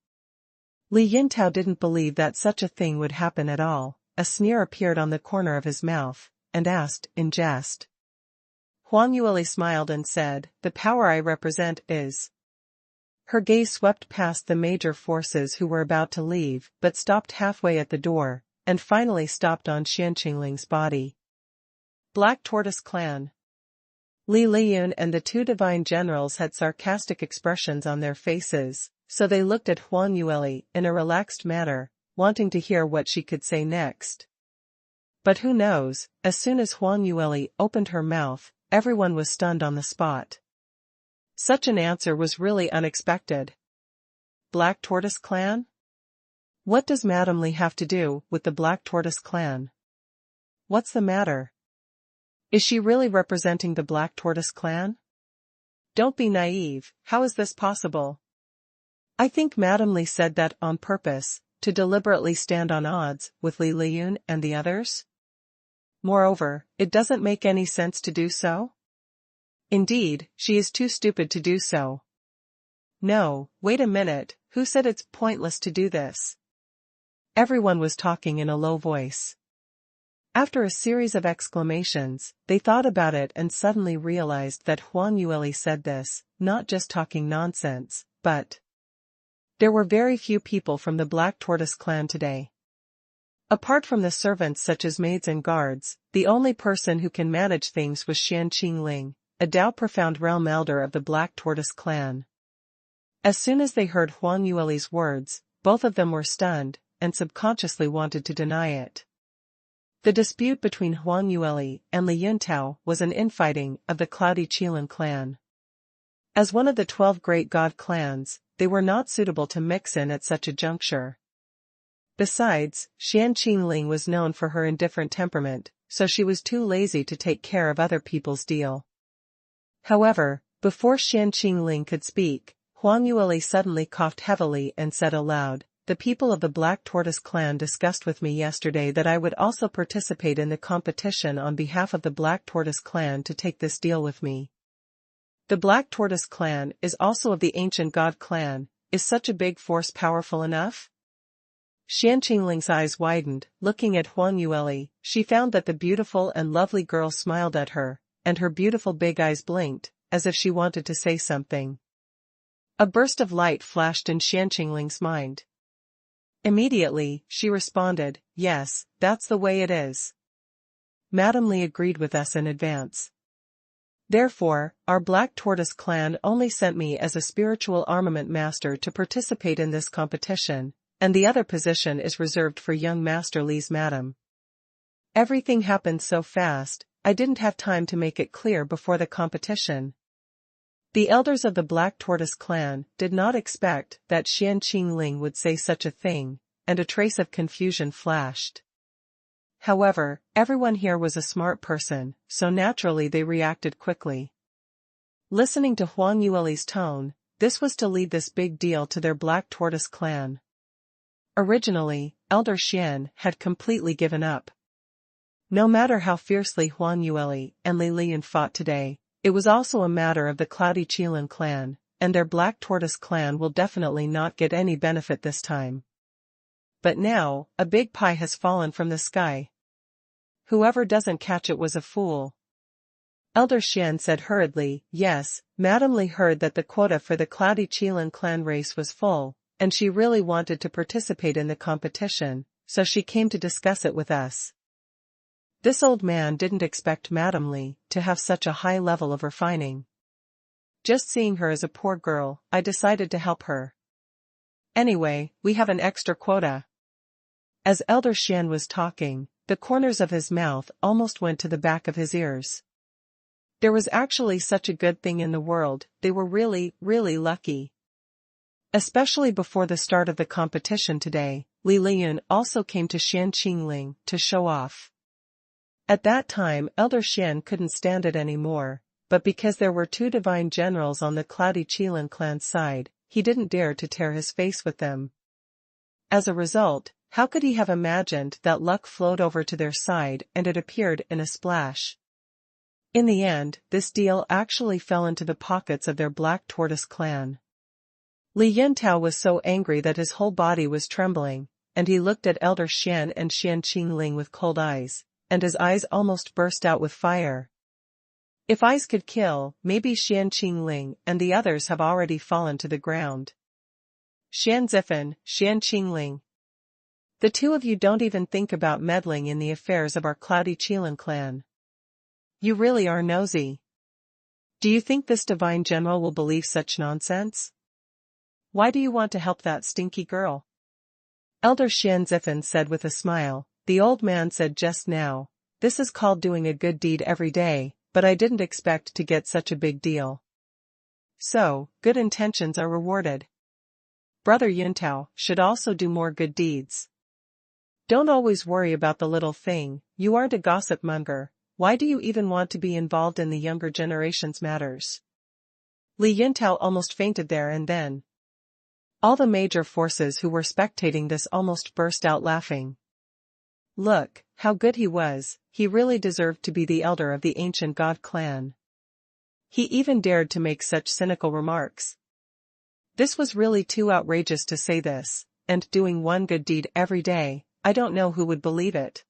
Yuntao didn't believe that such a thing would happen at all. A sneer appeared on the corner of his mouth, and asked, in jest. Huang Yueli smiled and said, the power I represent is. Her gaze swept past the major forces who were about to leave, but stopped halfway at the door, and finally stopped on Xianxing's body. Black Tortoise Clan. Li Liyun and the two divine generals had sarcastic expressions on their faces, so they looked at Huang Yueli in a relaxed manner, wanting to hear what she could say next. But who knows, as soon as Huang Yueli opened her mouth, everyone was stunned on the spot. Such an answer was really unexpected. Black Tortoise Clan? What does Madame Li have to do with the Black Tortoise Clan? What's the matter? Is she really representing the Black Tortoise Clan? Don't be naive, how is this possible? I think Madame Li said that on purpose, to deliberately stand on odds with Li Liyun and the others. Moreover, it doesn't make any sense to do so. Indeed, she is too stupid to do so. No, wait a minute, who said it's pointless to do this? Everyone was talking in a low voice. After a series of exclamations, they thought about it and suddenly realized that Huang Yueli said this, not just talking nonsense, but. There were very few people from the Black Tortoise Clan today. Apart from the servants such as maids and guards, the only person who can manage things was Xian Qingling, a Dao Profound Realm Elder of the Black Tortoise Clan. As soon as they heard Huang Yueli's words, both of them were stunned, and subconsciously wanted to deny it. The dispute between Huang Yueli and Li Yuntao was an infighting of the Cloudy Qilin clan. As one of the 12 great god clans, they were not suitable to mix in at such a juncture. Besides, Xian Qingling was known for her indifferent temperament, so she was too lazy to take care of other people's deal. However, before Xian Qingling could speak, Huang Yueli suddenly coughed heavily and said aloud, the people of the Black Tortoise Clan discussed with me yesterday that I would also participate in the competition on behalf of the Black Tortoise Clan to take this deal with me. The Black Tortoise Clan is also of the ancient god clan, is such a big force powerful enough? Xian Qingling's eyes widened, looking at Huang Yueli, she found that the beautiful and lovely girl smiled at her, and her beautiful big eyes blinked, as if she wanted to say something. A burst of light flashed in Xian Qingling's mind. Immediately, she responded, yes, that's the way it is. Madame Li agreed with us in advance. Therefore, our Black Tortoise Clan only sent me as a spiritual armament master to participate in this competition, and the other position is reserved for young Master Li's madam. Everything happened so fast, I didn't have time to make it clear before the competition. The elders of the Black Tortoise clan did not expect that Xianxia would say such a thing, and a trace of confusion flashed. However, everyone here was a smart person, so naturally they reacted quickly. Listening to Huang Yueli's tone, this was to lead this big deal to their Black Tortoise clan. Originally, Elder Xian had completely given up. No matter how fiercely Huang Yueli and Li Lian fought today, it was also a matter of the Cloudy Qilin clan, and their Black Tortoise clan will definitely not get any benefit this time. But now, a big pie has fallen from the sky. Whoever doesn't catch it was a fool. Elder Xian said hurriedly, yes, Madame Li heard that the quota for the Cloudy Qilin clan race was full, and she really wanted to participate in the competition, so she came to discuss it with us. This old man didn't expect Madame Li to have such a high level of refining. Just seeing her as a poor girl, I decided to help her. Anyway, we have an extra quota. As Elder Xian was talking, the corners of his mouth almost went to the back of his ears. There was actually such a good thing in the world, they were really, really lucky. Especially before the start of the competition today, Li Lian also came to Xianxia to show off. At that time Elder Xian couldn't stand it anymore, but because there were 2 divine generals on the Cloudy Qilin clan's side, he didn't dare to tear his face with them. As a result, how could he have imagined that luck flowed over to their side and it appeared in a splash? In the end, this deal actually fell into the pockets of their Black Tortoise clan. Li Yintao was so angry that his whole body was trembling, and he looked at Elder Xian and Xianxia with cold eyes, and his eyes almost burst out with fire. If eyes could kill, maybe Xianxia and the others have already fallen to the ground. Xianzifan, Xianxia. The 2 of you don't even think about meddling in the affairs of our Cloudy Qilin clan. You really are nosy. Do you think this divine general will believe such nonsense? Why do you want to help that stinky girl? Elder Xianzifan said with a smile, the old man said just now, this is called doing a good deed every day, but I didn't expect to get such a big deal. So, good intentions are rewarded. Brother Yuntao should also do more good deeds. Don't always worry about the little thing, you aren't a gossip monger, why do you even want to be involved in the younger generation's matters? Li Yintao almost fainted there and then. All the major forces who were spectating this almost burst out laughing. Look, how good he was, he really deserved to be the elder of the ancient god clan. He even dared to make such cynical remarks. This was really too outrageous to say this, and doing one good deed every day, I don't know who would believe it.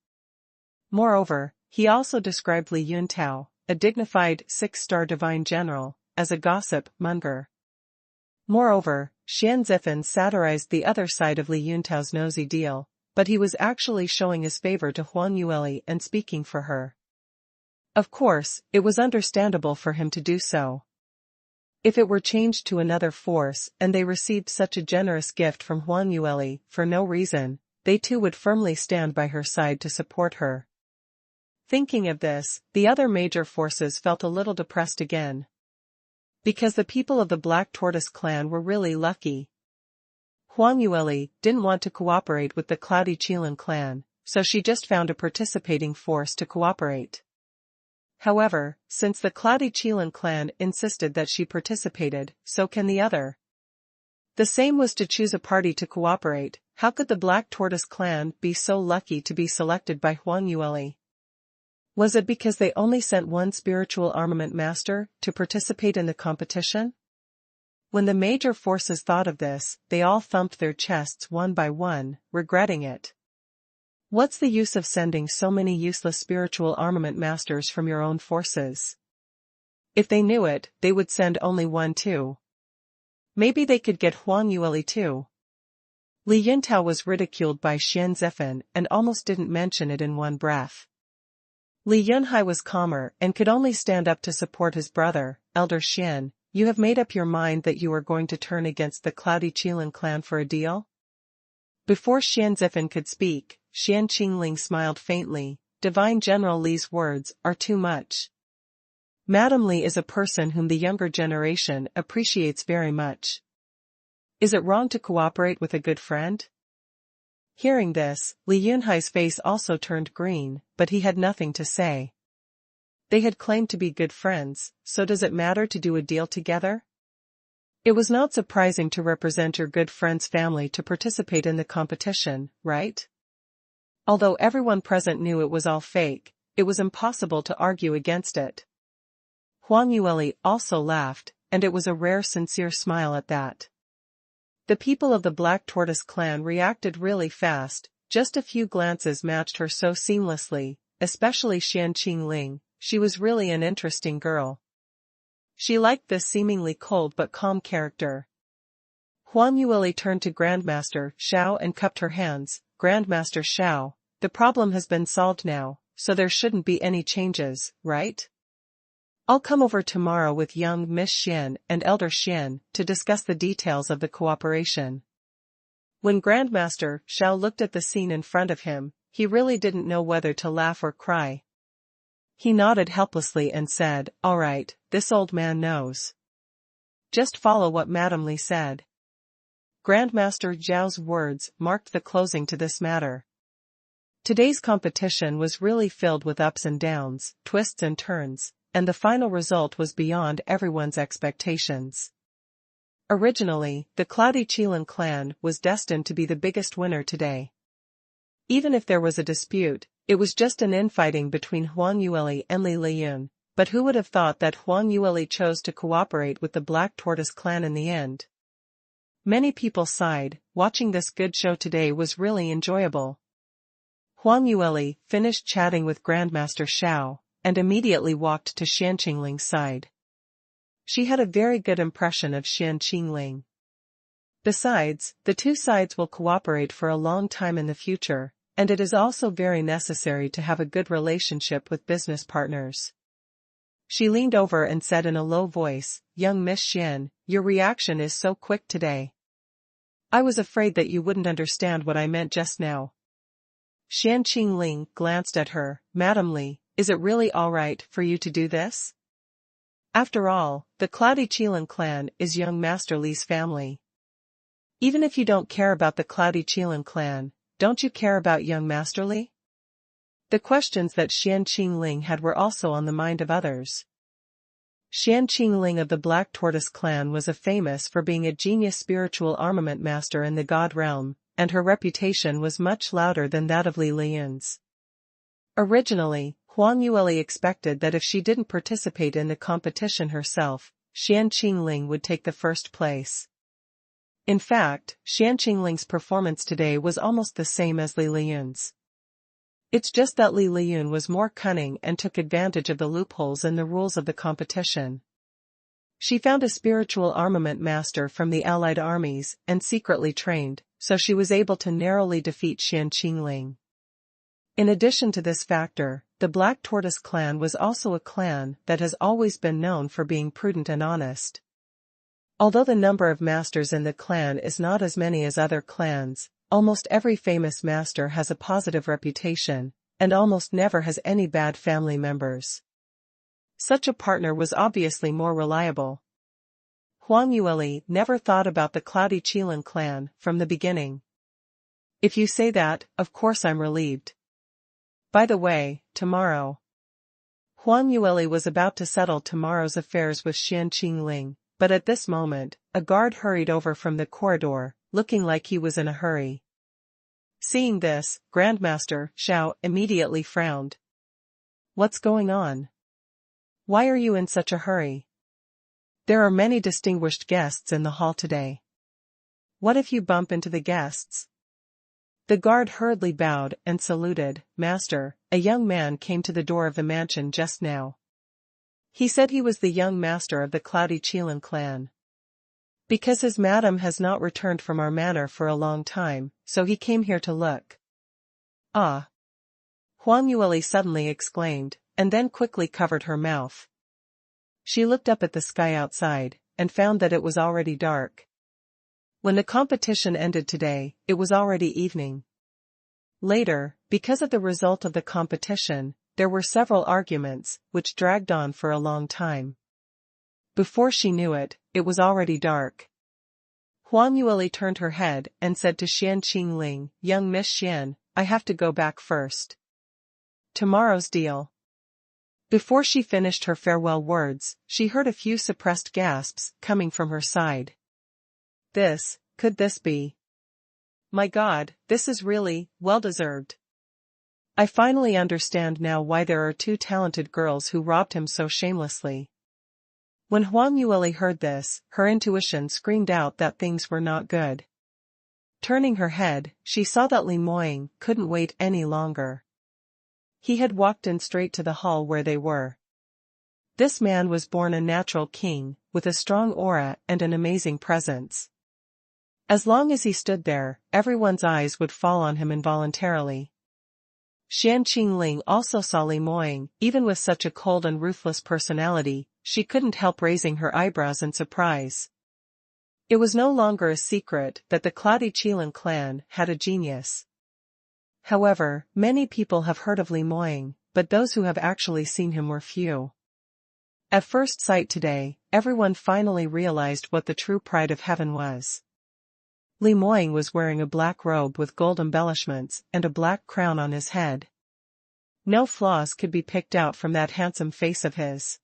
Moreover, he also described Li Yuntao, a dignified 6-star divine general, as a gossip monger. Moreover, Xianzifan satirized the other side of Li Yuntao's nosy deal, but he was actually showing his favor to Huang Yueli and speaking for her. Of course, it was understandable for him to do so. If it were changed to another force and they received such a generous gift from Huang Yueli for no reason, they too would firmly stand by her side to support her. Thinking of this, the other major forces felt a little depressed again. Because the people of the Black Tortoise clan were really lucky. Huang Yueli didn't want to cooperate with the Cloudy Qilin clan, so she just found a participating force to cooperate. However, since the Cloudy Qilin clan insisted that she participated, so can the other. The same was to choose a party to cooperate. How could the Black Tortoise clan be so lucky to be selected by Huang Yueli? Was it because they only sent one spiritual armament master to participate in the competition? When the major forces thought of this, they all thumped their chests one by one, regretting it. What's the use of sending so many useless spiritual armament masters from your own forces? If they knew it, they would send only one too. Maybe they could get Huang Yueli too. Li Yintao was ridiculed by Xianzifan and almost didn't mention it in one breath. Li Yunhai was calmer and could only stand up to support his brother, Elder Xian. You have made up your mind that you are going to turn against the Cloudy Qilin clan for a deal? Before Xianzifan could speak, Xianxia smiled faintly. Divine General Li's words are too much. Madam Li is a person whom the younger generation appreciates very much. Is it wrong to cooperate with a good friend? Hearing this, Li Yunhai's face also turned green, but he had nothing to say. They had claimed to be good friends, so does it matter to do a deal together? It was not surprising to represent your good friend's family to participate in the competition, right? Although everyone present knew it was all fake, it was impossible to argue against it. Huang Yueli also laughed, and it was a rare sincere smile at that. The people of the Black Tortoise clan reacted really fast, just a few glances matched her so seamlessly, especially Xianxia. She was really an interesting girl. She liked this seemingly cold but calm character. Huang Yueli turned to Grandmaster Xiao and cupped her hands. Grandmaster Xiao, the problem has been solved now, so there shouldn't be any changes, right? I'll come over tomorrow with young Miss Xian and Elder Xian to discuss the details of the cooperation. When Grandmaster Xiao looked at the scene in front of him, he really didn't know whether to laugh or cry. He nodded helplessly and said, "All right, this old man knows. Just follow what Madam Li said." Grandmaster Zhao's words marked the closing to this matter. Today's competition was really filled with ups and downs, twists and turns, and the final result was beyond everyone's expectations. Originally, the Cloudy Qilin clan was destined to be the biggest winner today. Even if there was a dispute, it was just an infighting between Huang Yueli and Li Liyun, but who would have thought that Huang Yueli chose to cooperate with the Black Tortoise clan in the end? Many people sighed. Watching this good show today was really enjoyable. Huang Yueli finished chatting with Grandmaster Xiao, and immediately walked to Xianxing's side. She had a very good impression of Xianxing. Besides, the two sides will cooperate for a long time in the future, and it is also very necessary to have a good relationship with business partners. She leaned over and said in a low voice, "Young Miss Xian, your reaction is so quick today. I was afraid that you wouldn't understand what I meant just now." Xianxing glanced at her. "Madam Li, is it really all right for you to do this? After all, the Cloudy Qilin clan is young Master Li's family. Even if you don't care about the Cloudy Qilin clan, don't you care about young Master Li?" The questions that Xianxing had were also on the mind of others. Xianxing of the Black Tortoise clan was famous for being a genius spiritual armament master in the God realm, and her reputation was much louder than that of Li Liyun's. Originally, Huang Yueli expected that if she didn't participate in the competition herself, Xianxing would take the first place. In fact, Xianxing's performance today was almost the same as Li Liyun's. It's just that Li Liyun was more cunning and took advantage of the loopholes in the rules of the competition. She found a spiritual armament master from the allied armies and secretly trained, so she was able to narrowly defeat Xianxing. In addition to this factor, the Black Tortoise clan was also a clan that has always been known for being prudent and honest. Although the number of masters in the clan is not as many as other clans, almost every famous master has a positive reputation, and almost never has any bad family members. Such a partner was obviously more reliable. Huang Yueli never thought about the Cloudy Qilin clan from the beginning. "If you say that, of course I'm relieved. By the way, tomorrow." Huang Yueli was about to settle tomorrow's affairs with Xianxing, but at this moment, a guard hurried over from the corridor, looking like he was in a hurry. Seeing this, Grandmaster Xiao immediately frowned. "What's going on? Why are you in such a hurry? There are many distinguished guests in the hall today. What if you bump into the guests?" The guard hurriedly bowed and saluted. "Master, a young man came to the door of the mansion just now. He said he was the young master of the Cloudy Qilin clan. Because his madam has not returned from our manor for a long time, so he came here to look." "Ah!" Huang Yueli suddenly exclaimed, and then quickly covered her mouth. She looked up at the sky outside, and found that it was already dark. When the competition ended today, it was already evening. Later, because of the result of the competition, there were several arguments, which dragged on for a long time. Before she knew it, it was already dark. Huang Yueli turned her head and said to Xian Qingqing, "Young Miss Xian, I have to go back first. Tomorrow's deal." Before she finished her farewell words, she heard a few suppressed gasps coming from her side. Could this be? My God, this is really, well-deserved. I finally understand now why there are two talented girls who robbed him so shamelessly. When Huang Yueli heard this, her intuition screamed out that things were not good. Turning her head, she saw that Li Moying couldn't wait any longer. He had walked in straight to the hall where they were. This man was born a natural king, with a strong aura and an amazing presence. As long as he stood there, everyone's eyes would fall on him involuntarily. Xian Qingqing also saw Li Moying. Even with such a cold and ruthless personality, she couldn't help raising her eyebrows in surprise. It was no longer a secret that the Cloudy Qilin clan had a genius. However, many people have heard of Li Moying, but those who have actually seen him were few. At first sight today, everyone finally realized what the true pride of heaven was. Li Moying was wearing a black robe with gold embellishments and a black crown on his head. No flaws could be picked out from that handsome face of his.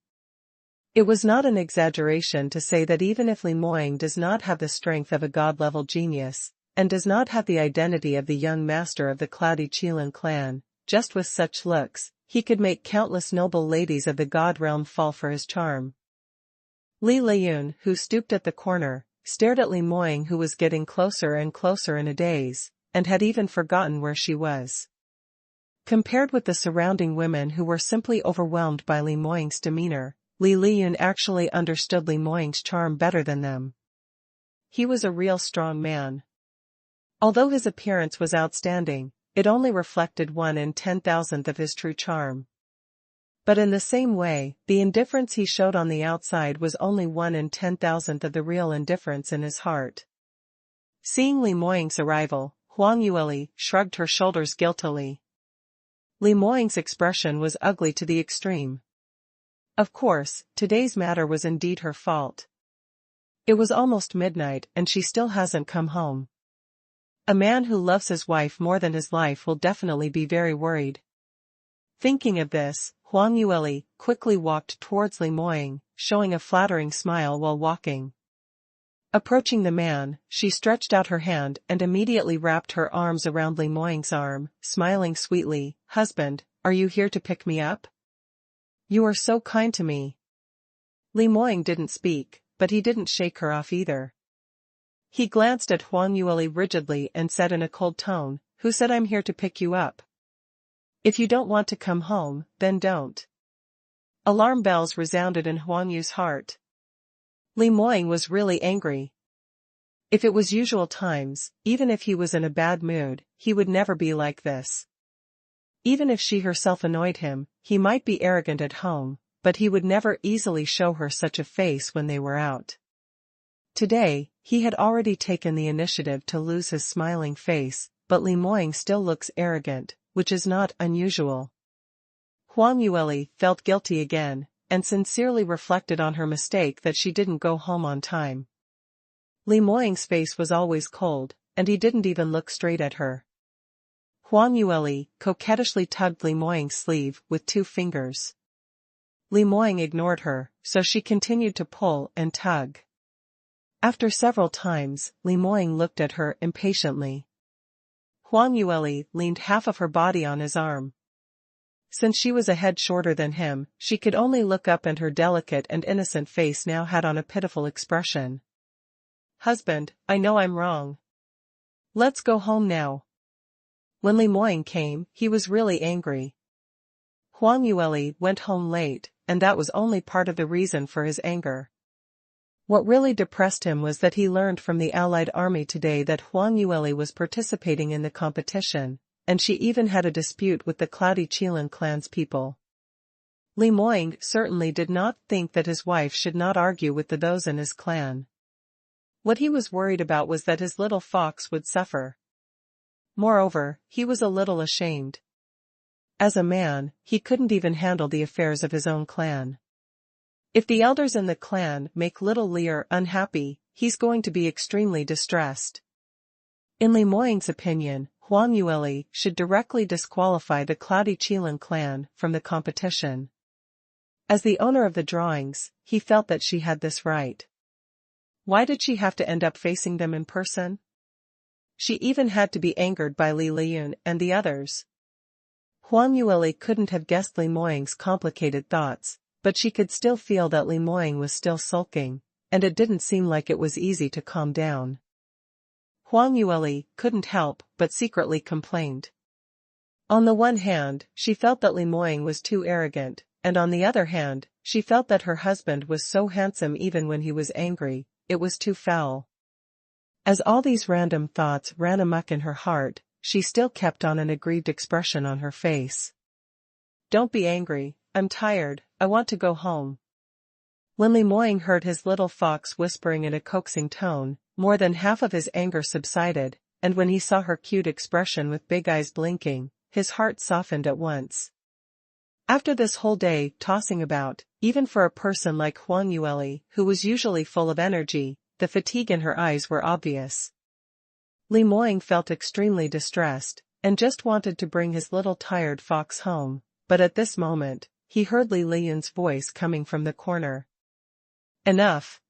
It was not an exaggeration to say that even if Li Moying does not have the strength of a god-level genius, and does not have the identity of the young master of the Cloudy Qilin clan, just with such looks, he could make countless noble ladies of the god realm fall for his charm. Li Liyun, who stooped at the corner, stared at Li Moying, who was getting closer and closer in a daze, and had even forgotten where she was. Compared with the surrounding women who were simply overwhelmed by Li Moying's demeanor, Li Liyun actually understood Li Moying's charm better than them. He was a real strong man. Although his appearance was outstanding, it only reflected 1 in 10,000th of his true charm. But in the same way, the indifference he showed on the outside was only 1 in 10,000th of the real indifference in his heart. Seeing Li Moying's arrival, Huang Yueli shrugged her shoulders guiltily. Li Moying's expression was ugly to the extreme. Of course, today's matter was indeed her fault. It was almost midnight and she still hasn't come home. A man who loves his wife more than his life will definitely be very worried. Thinking of this, Huang Yueli quickly walked towards Li Moying, showing a flattering smile while walking. Approaching the man, she stretched out her hand and immediately wrapped her arms around Li Moying's arm, smiling sweetly. "Husband, are you here to pick me up? You are so kind to me." Li Moying didn't speak, but he didn't shake her off either. He glanced at Huang Yueli rigidly and said in a cold tone, "Who said I'm here to pick you up? If you don't want to come home, then don't." Alarm bells resounded in Huang Yu's heart. Li Moying was really angry. If it was usual times, even if he was in a bad mood, he would never be like this. Even if she herself annoyed him, he might be arrogant at home, but he would never easily show her such a face when they were out. Today, he had already taken the initiative to lose his smiling face, but Li Moying still looks arrogant, which is not unusual. Huang Yueli felt guilty again, and sincerely reflected on her mistake that she didn't go home on time. Li Moying's face was always cold, and he didn't even look straight at her. Huang Yueli coquettishly tugged Li Moying's sleeve with 2 fingers. Li Moying ignored her, so she continued to pull and tug. After several times, Li Moying looked at her impatiently. Huang Yueli leaned half of her body on his arm. Since she was a head shorter than him, she could only look up, and her delicate and innocent face now had on a pitiful expression. "Husband, I know I'm wrong. Let's go home now." When Li Moying came, he was really angry. Huang Yueli went home late, and that was only part of the reason for his anger. What really depressed him was that he learned from the Allied army today that Huang Yueli was participating in the competition, and she even had a dispute with the Cloudy Qilin clan's people. Li Moying certainly did not think that his wife should not argue with those in his clan. What he was worried about was that his little fox would suffer. Moreover, he was a little ashamed. As a man, he couldn't even handle the affairs of his own clan. If the elders in the clan make little Lear unhappy, he's going to be extremely distressed. In Li Moying's opinion, Huang Yueli should directly disqualify the Cloudy Qilin clan from the competition. As the owner of the drawings, he felt that she had this right. Why did she have to end up facing them in person? She even had to be angered by Li Liyun and the others. Huang Yueli couldn't have guessed Li Moying's complicated thoughts, but she could still feel that Li Moying was still sulking, and it didn't seem like it was easy to calm down. Huang Yueli couldn't help but secretly complained. On the one hand, she felt that Li Moying was too arrogant, and on the other hand, she felt that her husband was so handsome even when he was angry, it was too foul. As all these random thoughts ran amok in her heart, she still kept on an aggrieved expression on her face. "Don't be angry, I'm tired, I want to go home." When Li Moying heard his little fox whispering in a coaxing tone, more than half of his anger subsided, and when he saw her cute expression with big eyes blinking, his heart softened at once. After this whole day tossing about, even for a person like Huang Yueli, who was usually full of energy, the fatigue in her eyes were obvious. Li Moying felt extremely distressed, and just wanted to bring his little tired fox home, but at this moment, he heard Li Liyun's voice coming from the corner. "Enough!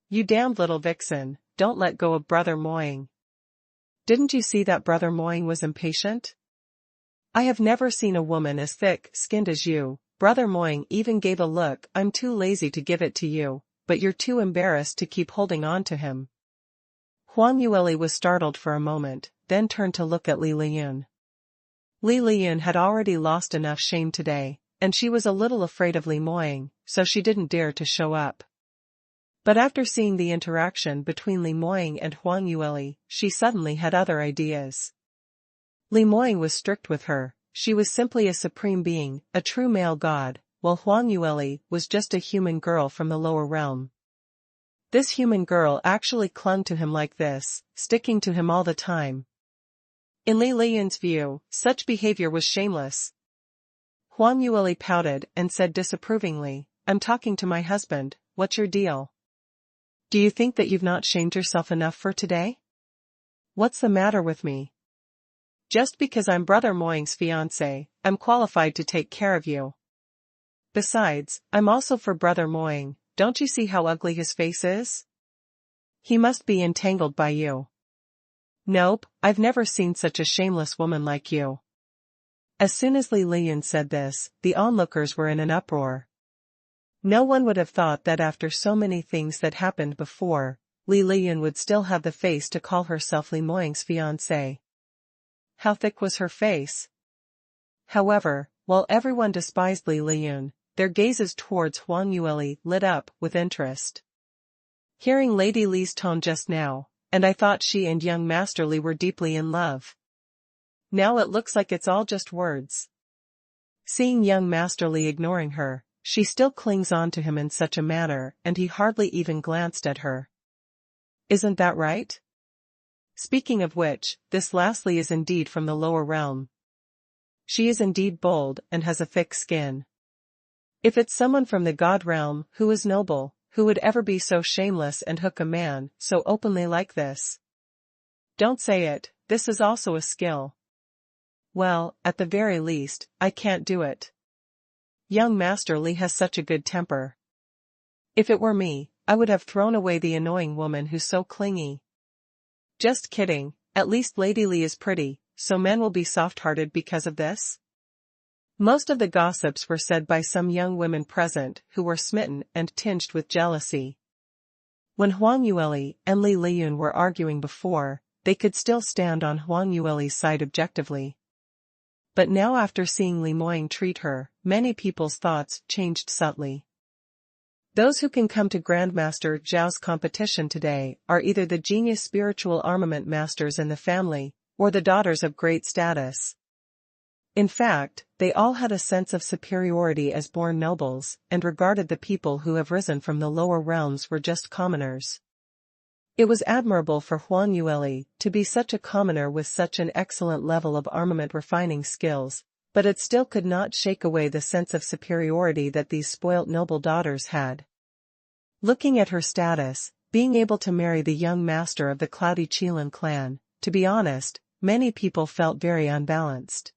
You damned little vixen, don't let go of Brother Moying. Didn't you see that Brother Moying was impatient? I have never seen a woman as thick-skinned as you. Brother Moying even gave a look. I'm too lazy to give it to you, but you're too embarrassed to keep holding on to him." Huang Yueli was startled for a moment, then turned to look at Li Liyun. Li Liyun had already lost enough shame today, and she was a little afraid of Li Moying, so she didn't dare to show up. But after seeing the interaction between Li Moying and Huang Yueli, she suddenly had other ideas. Li Moying was strict with her, she was simply a supreme being, a true male god, while Huang Yueli was just a human girl from the lower realm. This human girl actually clung to him like this, sticking to him all the time. In Li Liyun's view, such behavior was shameless. Huang Yueli pouted and said disapprovingly, "I'm talking to my husband, what's your deal? Do you think that you've not shamed yourself enough for today? What's the matter with me? Just because I'm Brother Moying's fiancé, I'm qualified to take care of you. Besides, I'm also for Brother Moying, don't you see how ugly his face is? He must be entangled by you. Nope, I've never seen such a shameless woman like you." As soon as Li Liyun said this, the onlookers were in an uproar. No one would have thought that after so many things that happened before, Li Liyun would still have the face to call herself Li Moying's fiancé. How thick was her face? However, while everyone despised Li Liyun, their gazes towards Huang Yueli lit up with interest. "Hearing Lady Li's tone just now, and I thought she and young Master Li were deeply in love. Now it looks like it's all just words." Seeing young Master Li ignoring her, she still clings on to him in such a manner, and he hardly even glanced at her. Isn't that right? Speaking of which, this lastly is indeed from the lower realm. She is indeed bold and has a thick skin. If it's someone from the god realm who is noble, who would ever be so shameless and hook a man so openly like this? Don't say it, this is also a skill. Well, at the very least, I can't do it. Young Master Li has such a good temper. If it were me, I would have thrown away the annoying woman who's so clingy. Just kidding, at least Lady Li is pretty, so men will be soft-hearted because of this? Most of the gossips were said by some young women present who were smitten and tinged with jealousy. When Huang Yueli and Li Liyun were arguing before, they could still stand on Huang Yueli's side objectively. But now after seeing Li Moying treat her, many people's thoughts changed subtly. Those who can come to Grandmaster Zhao's competition today are either the genius spiritual armament masters in the family, or the daughters of great status. In fact, they all had a sense of superiority as born nobles, and regarded the people who have risen from the lower realms were just commoners. It was admirable for Huang Yueli to be such a commoner with such an excellent level of armament refining skills, but it still could not shake away the sense of superiority that these spoilt noble daughters had. Looking at her status, being able to marry the young master of the Cloudy Qilin clan, to be honest, many people felt very unbalanced.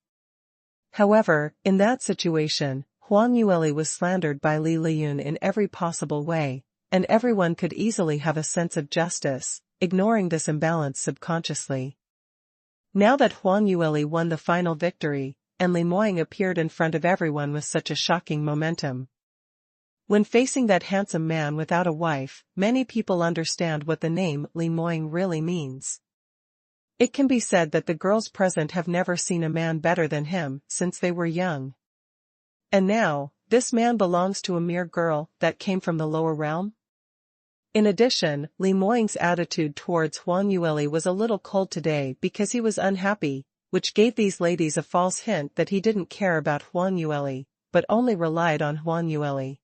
However, in that situation, Huang Yueli was slandered by Li Liyun in every possible way, and everyone could easily have a sense of justice, ignoring this imbalance subconsciously. Now that Huang Yueli won the final victory, and Li Moying appeared in front of everyone with such a shocking momentum. When facing that handsome man without a wife, many people understand what the name Li Moying really means. It can be said that the girls present have never seen a man better than him since they were young. And now, this man belongs to a mere girl that came from the lower realm? In addition, Li Moying's attitude towards Huang Yueli was a little cold today because he was unhappy, which gave these ladies a false hint that he didn't care about Huang Yueli, but only relied on Huang Yueli.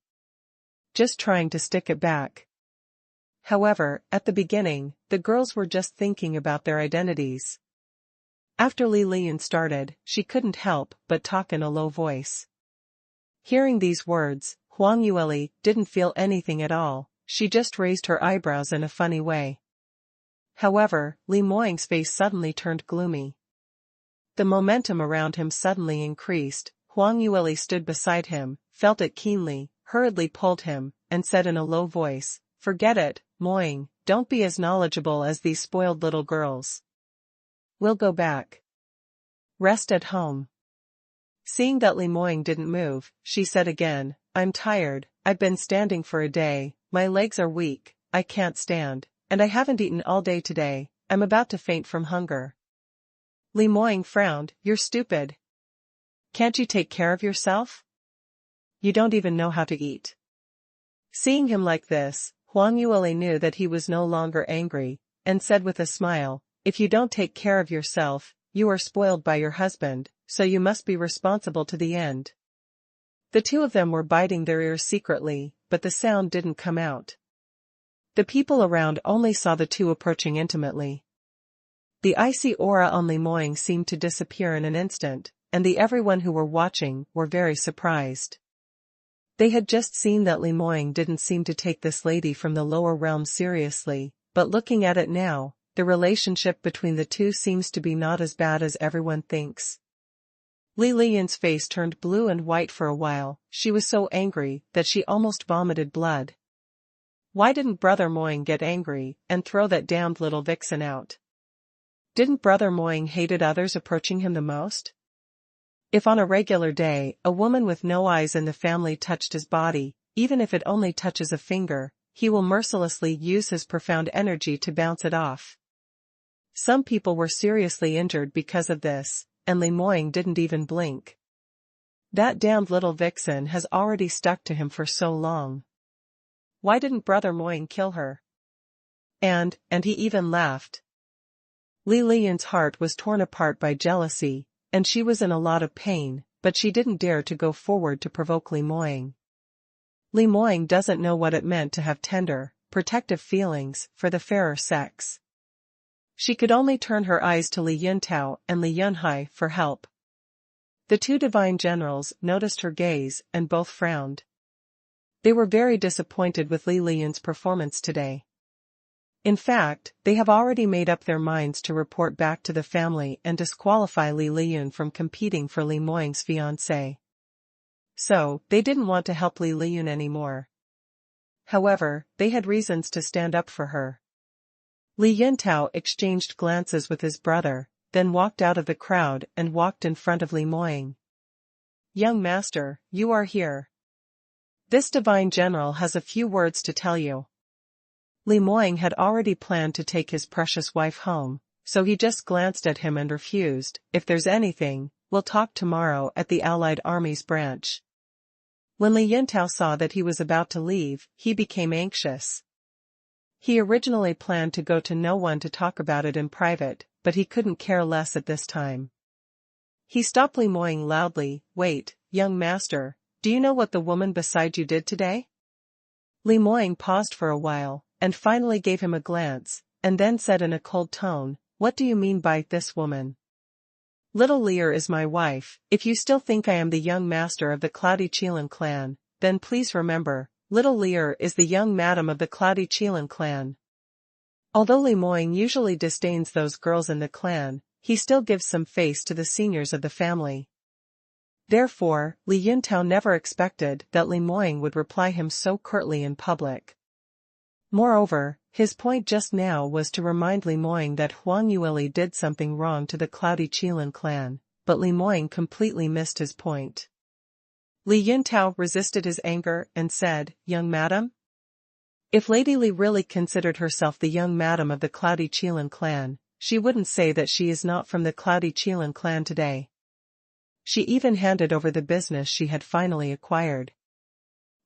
Just trying to stick it back. However, at the beginning, the girls were just thinking about their identities. After Li Liyun started, she couldn't help but talk in a low voice. Hearing these words, Huang Yueli didn't feel anything at all, she just raised her eyebrows in a funny way. However, Li Moying's face suddenly turned gloomy. The momentum around him suddenly increased. Huang Yueli stood beside him, felt it keenly, hurriedly pulled him, and said in a low voice, "Forget it, Moying, don't be as knowledgeable as these spoiled little girls. We'll go back. Rest at home." Seeing that Li Moying didn't move, she said again, "I'm tired, I've been standing for a day, my legs are weak, I can't stand, and I haven't eaten all day today, I'm about to faint from hunger." Li Moying frowned, "You're stupid. Can't you take care of yourself? You don't even know how to eat." Seeing him like this, Huang Yueli knew that he was no longer angry, and said with a smile, "If you don't take care of yourself, you are spoiled by your husband, so you must be responsible to the end." The two of them were biting their ears secretly, but the sound didn't come out. The people around only saw the two approaching intimately. The icy aura on Li Moying seemed to disappear in an instant, and everyone who were watching were very surprised. They had just seen that Li Moying didn't seem to take this lady from the lower realm seriously, but looking at it now, the relationship between the two seems to be not as bad as everyone thinks. Li Liyun's face turned blue and white for a while, she was so angry that she almost vomited blood. Why didn't Brother Moying get angry and throw that damned little vixen out? Didn't Brother Moying hated others approaching him the most? If on a regular day, a woman with no eyes in the family touched his body, even if it only touches a finger, he will mercilessly use his profound energy to bounce it off. Some people were seriously injured because of this, and Li Moying didn't even blink. That damned little vixen has already stuck to him for so long. Why didn't Brother Moying kill her? And he even laughed. Li Liyun's heart was torn apart by jealousy, and she was in a lot of pain, but she didn't dare to go forward to provoke Li Moying. Li Moying doesn't know what it meant to have tender, protective feelings for the fairer sex. She could only turn her eyes to Li Yuntao and Li Yunhai for help. The two divine generals noticed her gaze and both frowned. They were very disappointed with Li Liyun's performance today. In fact, they have already made up their minds to report back to the family and disqualify Li Liyun from competing for Li Moying's fiancé. So, they didn't want to help Li Liyun anymore. However, they had reasons to stand up for her. Li Yuntao exchanged glances with his brother, then walked out of the crowd and walked in front of Li Moying. "Young master, you are here. This divine general has a few words to tell you." Li Moying had already planned to take his precious wife home, so he just glanced at him and refused, "If there's anything, we'll talk tomorrow at the Allied Army's branch." When Li Yuntao saw that he was about to leave, he became anxious. He originally planned to go to no one to talk about it in private, but he couldn't care less at this time. He stopped Li Moying loudly, "Wait, young master, do you know what the woman beside you did today?" Li Moying paused for a while, and finally gave him a glance, and then said in a cold tone, "What do you mean by this woman?" Little Lear is my wife. If you still think I am the young master of the Cloudy Qilin clan, then please remember, Little Lear is the young madam of the Cloudy Qilin clan. Although Li Moying usually disdains those girls in the clan, he still gives some face to the seniors of the family. Therefore, Li Yuntao never expected that Li Moying would reply him so curtly in public. Moreover, his point just now was to remind Li Moying that Huang Yueli did something wrong to the Cloudy Qilin clan, but Li Moying completely missed his point. Li Yuntao resisted his anger and said, "Young madam?" If Lady Li really considered herself the young madam of the Cloudy Qilin clan, she wouldn't say that she is not from the Cloudy Qilin clan today. She even handed over the business she had finally acquired.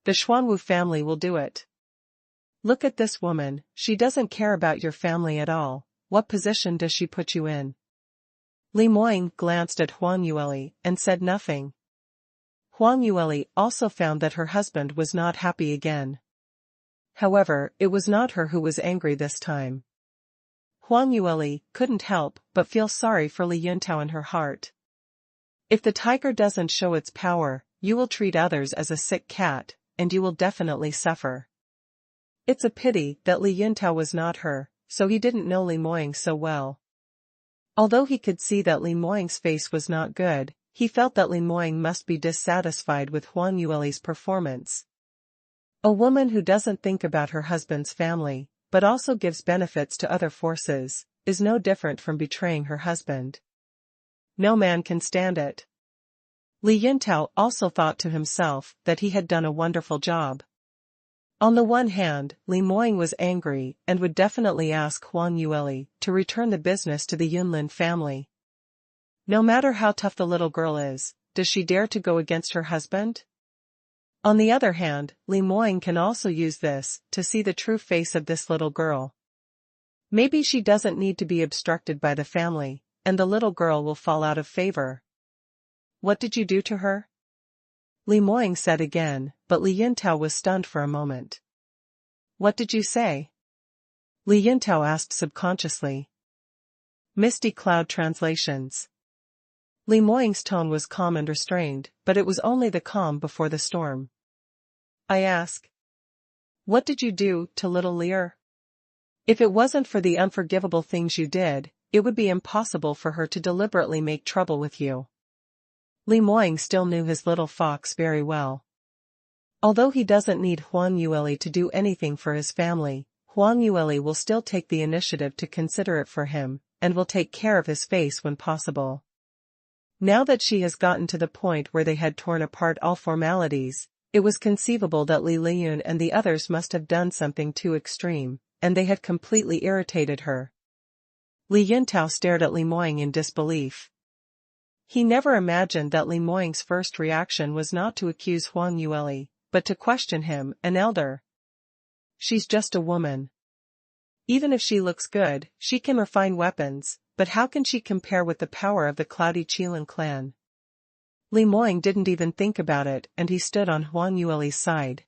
The Xuanwu family will do it. Look at this woman, she doesn't care about your family at all. What position does she put you in? Li Moying glanced at Huang Yueli and said nothing. Huang Yueli also found that her husband was not happy again. However, it was not her who was angry this time. Huang Yueli couldn't help but feel sorry for Li Yuntao in her heart. If the tiger doesn't show its power, you will treat others as a sick cat, and you will definitely suffer. It's a pity that Li Yuntao was not her, so he didn't know Li Moying so well. Although he could see that Li Moying's face was not good, he felt that Li Moying must be dissatisfied with Huang Yueli's performance. A woman who doesn't think about her husband's family, but also gives benefits to other forces, is no different from betraying her husband. No man can stand it. Li Yuntao also thought to himself that he had done a wonderful job. On the one hand, Li Moying was angry and would definitely ask Huang Yueli to return the business to the Yunlin family. No matter how tough the little girl is, does she dare to go against her husband? On the other hand, Li Moying can also use this to see the true face of this little girl. Maybe she doesn't need to be obstructed by the family, and the little girl will fall out of favor. What did you do to her? Li Moying said again, but Li Yuntao was stunned for a moment. What did you say? Li Yuntao asked subconsciously. Misty Cloud Translations. Li Moying's tone was calm and restrained, but it was only the calm before the storm. I ask. What did you do to little Lear? If it wasn't for the unforgivable things you did, it would be impossible for her to deliberately make trouble with you. Li Moying still knew his little fox very well. Although he doesn't need Huang Yueli to do anything for his family, Huang Yueli will still take the initiative to consider it for him, and will take care of his face when possible. Now that she has gotten to the point where they had torn apart all formalities, it was conceivable that Li Liyun and the others must have done something too extreme, and they had completely irritated her. Li Yuntao stared at Li Moying in disbelief. He never imagined that Li Moying's first reaction was not to accuse Huang Yueli, but to question him, an elder. She's just a woman. Even if she looks good, she can refine weapons, but how can she compare with the power of the Cloudy Qilin clan? Li Moying didn't even think about it, and he stood on Huang Yueli's side.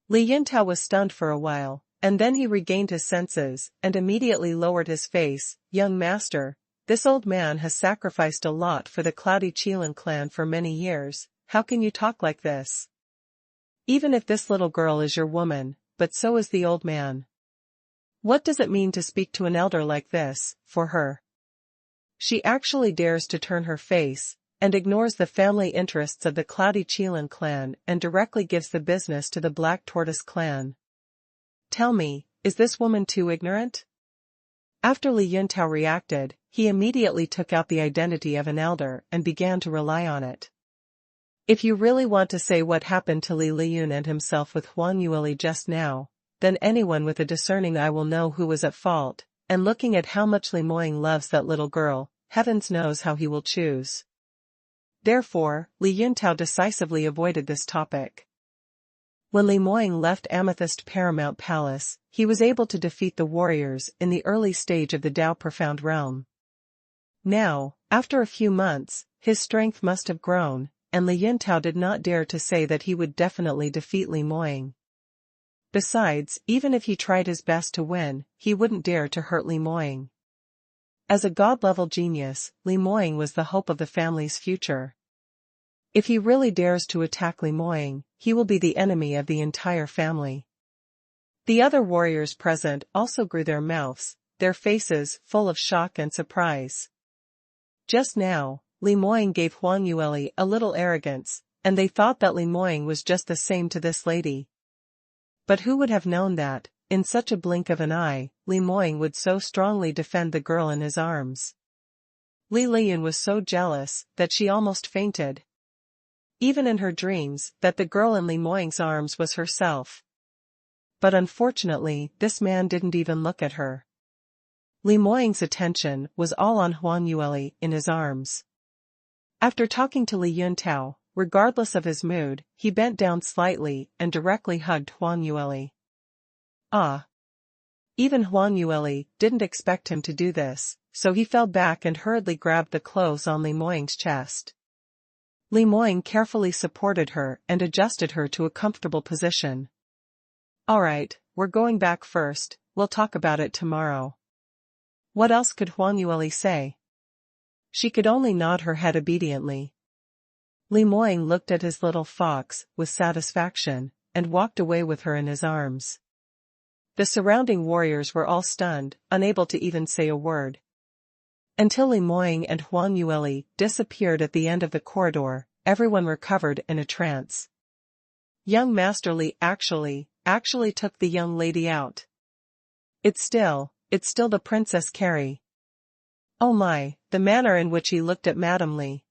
Li Yuntao was stunned for a while, and then he regained his senses, and immediately lowered his face. Young master, this old man has sacrificed a lot for the Cloudy Qilin clan for many years. How can you talk like this? Even if this little girl is your woman, but so is the old man. What does it mean to speak to an elder like this, for her? She actually dares to turn her face, and ignores the family interests of the Cloudy Qilin clan and directly gives the business to the Black Tortoise clan. Tell me, is this woman too ignorant? After Li Yuntao reacted, he immediately took out the identity of an elder and began to rely on it. If you really want to say what happened to Li Liyun and himself with Huang Yueli just now, then anyone with a discerning eye will know who was at fault, and looking at how much Li Moying loves that little girl, heavens knows how he will choose. Therefore, Li Yuntao decisively avoided this topic. When Li Moying left Amethyst Paramount Palace, he was able to defeat the warriors in the early stage of the Dao Profound Realm. Now, after a few months, his strength must have grown, and Li Yuntao did not dare to say that he would definitely defeat Li Moying. Besides, even if he tried his best to win, he wouldn't dare to hurt Li Moying. As a god-level genius, Li Moying was the hope of the family's future. If he really dares to attack Li Moying, he will be the enemy of the entire family. The other warriors present also grew their mouths, their faces full of shock and surprise. Just now, Li Moying gave Huang Yueli a little arrogance, and they thought that Li Moying was just the same to this lady. But who would have known that, in such a blink of an eye, Li Moying would so strongly defend the girl in his arms? Li Liyun was so jealous that she almost fainted. Even in her dreams, that the girl in Li Moying's arms was herself. But unfortunately, this man didn't even look at her. Li Moying's attention was all on Huang Yueli in his arms. After talking to Li Yuntao, regardless of his mood, he bent down slightly and directly hugged Huang Yueli. Ah! Even Huang Yueli didn't expect him to do this, so he fell back and hurriedly grabbed the clothes on Li Moying's chest. Li Moying carefully supported her and adjusted her to a comfortable position. Alright, we're going back first, we'll talk about it tomorrow. What else could Huang Yueli say? She could only nod her head obediently. Li Moying looked at his little fox with satisfaction, and walked away with her in his arms. The surrounding warriors were all stunned, unable to even say a word. Until Li Moying and Huang Yueli disappeared at the end of the corridor, everyone recovered in a trance. Young Master Li actually took the young lady out. It's still the Princess Carrie. Oh my, the manner in which he looked at Madame Li.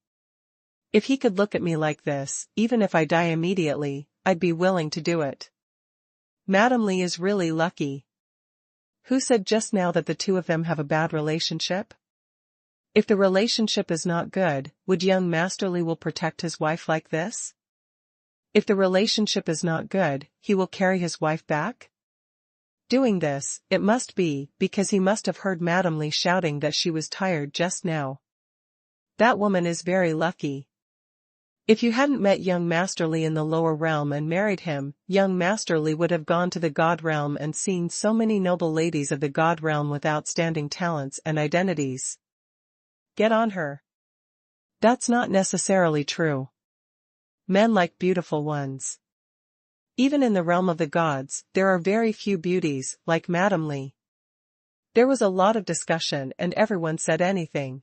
If he could look at me like this, even if I die immediately, I'd be willing to do it. Madame Li is really lucky. Who said just now that the two of them have a bad relationship? If the relationship is not good, would young Master Li will protect his wife like this? If the relationship is not good, he will carry his wife back? Doing this, it must be, because he must have heard Madame Li shouting that she was tired just now. That woman is very lucky. If you hadn't met young Master Li in the lower realm and married him, young Master Li would have gone to the God realm and seen so many noble ladies of the God realm with outstanding talents and identities. Get on her. That's not necessarily true. Men like beautiful ones. Even in the realm of the gods, there are very few beauties like Madame Li. There was a lot of discussion and everyone said anything.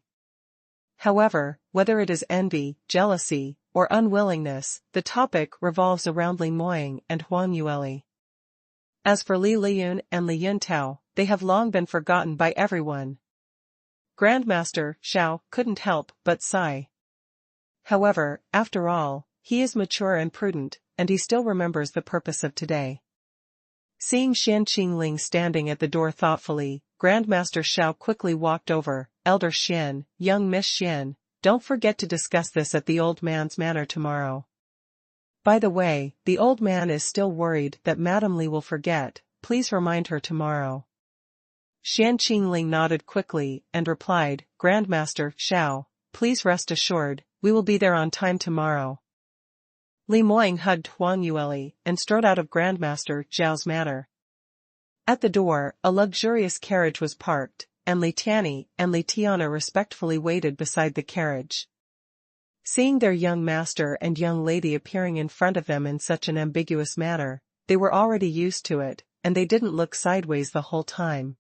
However, whether it is envy, jealousy, or unwillingness, the topic revolves around Li Moying and Huang Yueli. As for Li Liyun and Li Yuntao, they have long been forgotten by everyone. Grandmaster Xiao couldn't help but sigh. However, after all, he is mature and prudent, and he still remembers the purpose of today. Seeing Xianqing standing at the door thoughtfully, Grandmaster Xiao quickly walked over. Elder Xian, young Miss Xian, don't forget to discuss this at the old man's manor tomorrow. By the way, the old man is still worried that Madame Li will forget, please remind her tomorrow. Xianqing nodded quickly and replied, Grandmaster Xiao, please rest assured, we will be there on time tomorrow. Li Moying hugged Huang Yueli and strode out of Grandmaster Zhao's manor. At the door, a luxurious carriage was parked, and Li Tianyi and Li Tiana respectfully waited beside the carriage. Seeing their young master and young lady appearing in front of them in such an ambiguous manner, they were already used to it, and they didn't look sideways the whole time.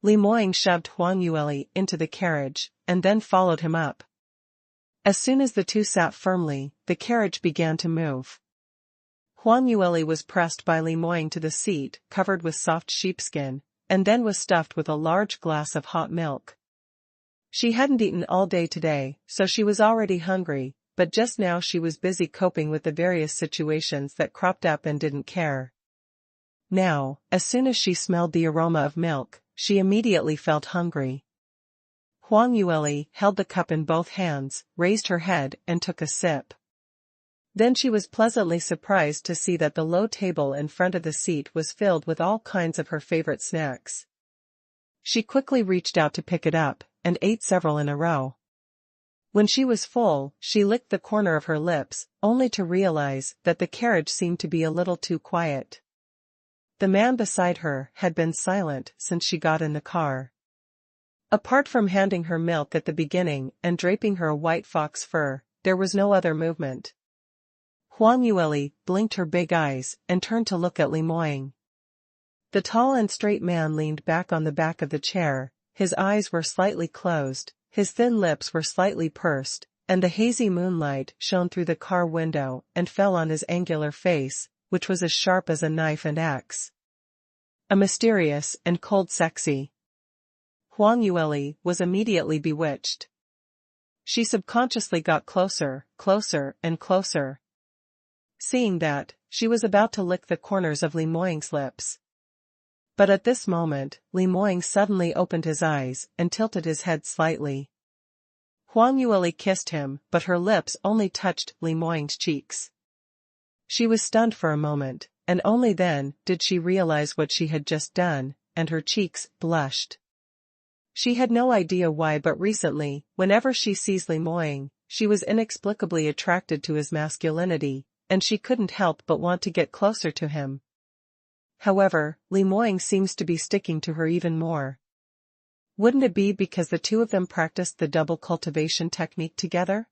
Li Moying shoved Huang Yueli into the carriage, and then followed him up. As soon as the two sat firmly, the carriage began to move. Huang Yueli was pressed by Li Moying to the seat, covered with soft sheepskin, and then was stuffed with a large glass of hot milk. She hadn't eaten all day today, so she was already hungry, but just now she was busy coping with the various situations that cropped up and didn't care. Now, as soon as she smelled the aroma of milk, she immediately felt hungry. Huang Yueli held the cup in both hands, raised her head and took a sip. Then she was pleasantly surprised to see that the low table in front of the seat was filled with all kinds of her favorite snacks. She quickly reached out to pick it up, and ate several in a row. When she was full, she licked the corner of her lips, only to realize that the carriage seemed to be a little too quiet. The man beside her had been silent since she got in the car. Apart from handing her milk at the beginning and draping her a white fox fur, there was no other movement. Huang Yueli blinked her big eyes and turned to look at Li Moying. The tall and straight man leaned back on the back of the chair, his eyes were slightly closed, his thin lips were slightly pursed, and the hazy moonlight shone through the car window and fell on his angular face, which was as sharp as a knife and axe. A mysterious and cold sexy. Huang Yueli was immediately bewitched. She subconsciously got closer, closer, and closer. Seeing that, she was about to lick the corners of Li Moying's lips. But at this moment, Li Moying suddenly opened his eyes and tilted his head slightly. Huang Yueli kissed him, but her lips only touched Li Moying's cheeks. She was stunned for a moment, and only then did she realize what she had just done, and her cheeks blushed. She had no idea why, but recently, whenever she sees Li Moying, she was inexplicably attracted to his masculinity, and she couldn't help but want to get closer to him. However, Li Moying seems to be sticking to her even more. Wouldn't it be because the two of them practiced the double cultivation technique together?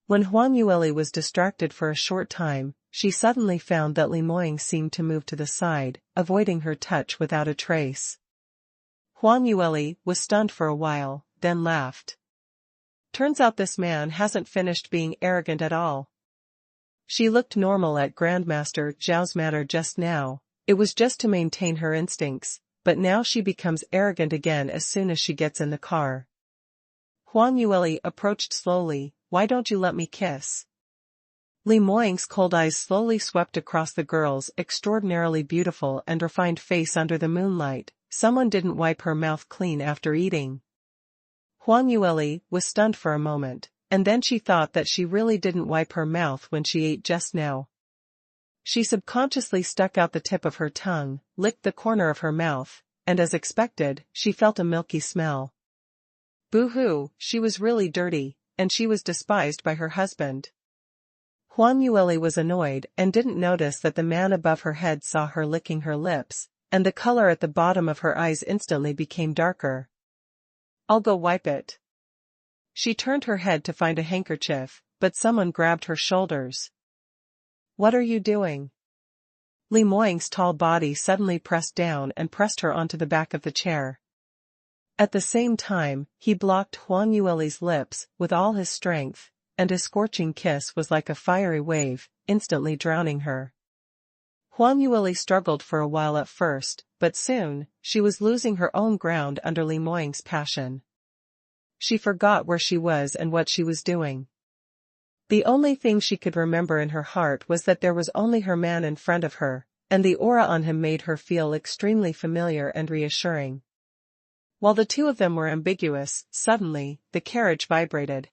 When Huang Yueli was distracted for a short time, she suddenly found that Li Moying seemed to move to the side, avoiding her touch without a trace. Huang Yueli was stunned for a while, then laughed. Turns out this man hasn't finished being arrogant at all. She looked normal at Grandmaster Zhao's manner just now, it was just to maintain her instincts, but now she becomes arrogant again as soon as she gets in the car. Huang Yueli approached slowly. Why don't you let me kiss? Li Moying's cold eyes slowly swept across the girl's extraordinarily beautiful and refined face under the moonlight. Someone didn't wipe her mouth clean after eating. Huang Yueli was stunned for a moment, and then she thought that she really didn't wipe her mouth when she ate just now. She subconsciously stuck out the tip of her tongue, licked the corner of her mouth, and as expected, she felt a milky smell. Boo-hoo, she was really dirty, and she was despised by her husband. Huang Yueli was annoyed and didn't notice that the man above her head saw her licking her lips, and the color at the bottom of her eyes instantly became darker. I'll go wipe it. She turned her head to find a handkerchief, but someone grabbed her shoulders. What are you doing? Li Moying's tall body suddenly pressed down and pressed her onto the back of the chair. At the same time, he blocked Huang Yueli's lips with all his strength, and his scorching kiss was like a fiery wave, instantly drowning her. Huang Yueli struggled for a while at first, but soon, she was losing her own ground under Li Moying's passion. She forgot where she was and what she was doing. The only thing she could remember in her heart was that there was only her man in front of her, and the aura on him made her feel extremely familiar and reassuring. While the two of them were ambiguous, suddenly, the carriage vibrated.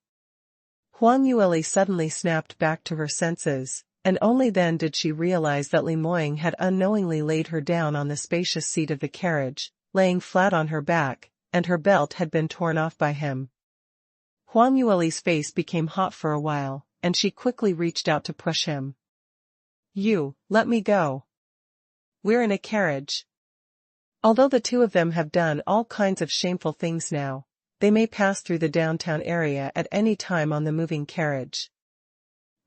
Huang Yueli suddenly snapped back to her senses, and only then did she realize that Li Moying had unknowingly laid her down on the spacious seat of the carriage, laying flat on her back, and her belt had been torn off by him. Huang Yueli's face became hot for a while, and she quickly reached out to push him. You, let me go. We're in a carriage. Although the two of them have done all kinds of shameful things now, they may pass through the downtown area at any time on the moving carriage.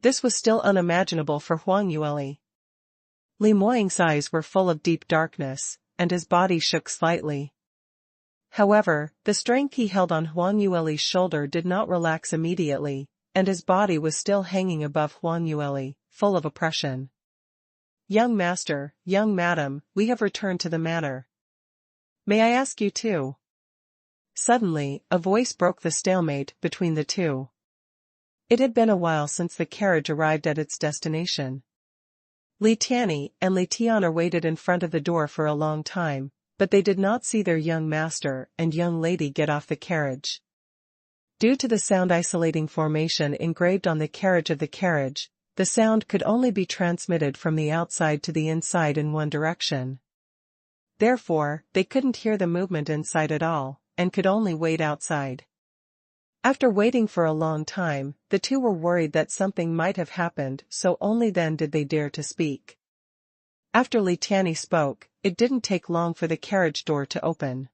This was still unimaginable for Huang Yueli. Li Moying's eyes were full of deep darkness, and his body shook slightly. However, the strength he held on Huang Yueli's shoulder did not relax immediately, and his body was still hanging above Huang Yueli, full of oppression. Young master, young madam, we have returned to the manor. May I ask you too? Suddenly, a voice broke the stalemate between the two. It had been a while since the carriage arrived at its destination. Li Tianyi and Li Tian'er waited in front of the door for a long time, but they did not see their young master and young lady get off the carriage. Due to the sound isolating formation engraved on the carriage of the carriage, the sound could only be transmitted from the outside to the inside in one direction. Therefore, they couldn't hear the movement inside at all, and could only wait outside. After waiting for a long time, the two were worried that something might have happened, so only then did they dare to speak. After Li Tianyi spoke, it didn't take long for the carriage door to open.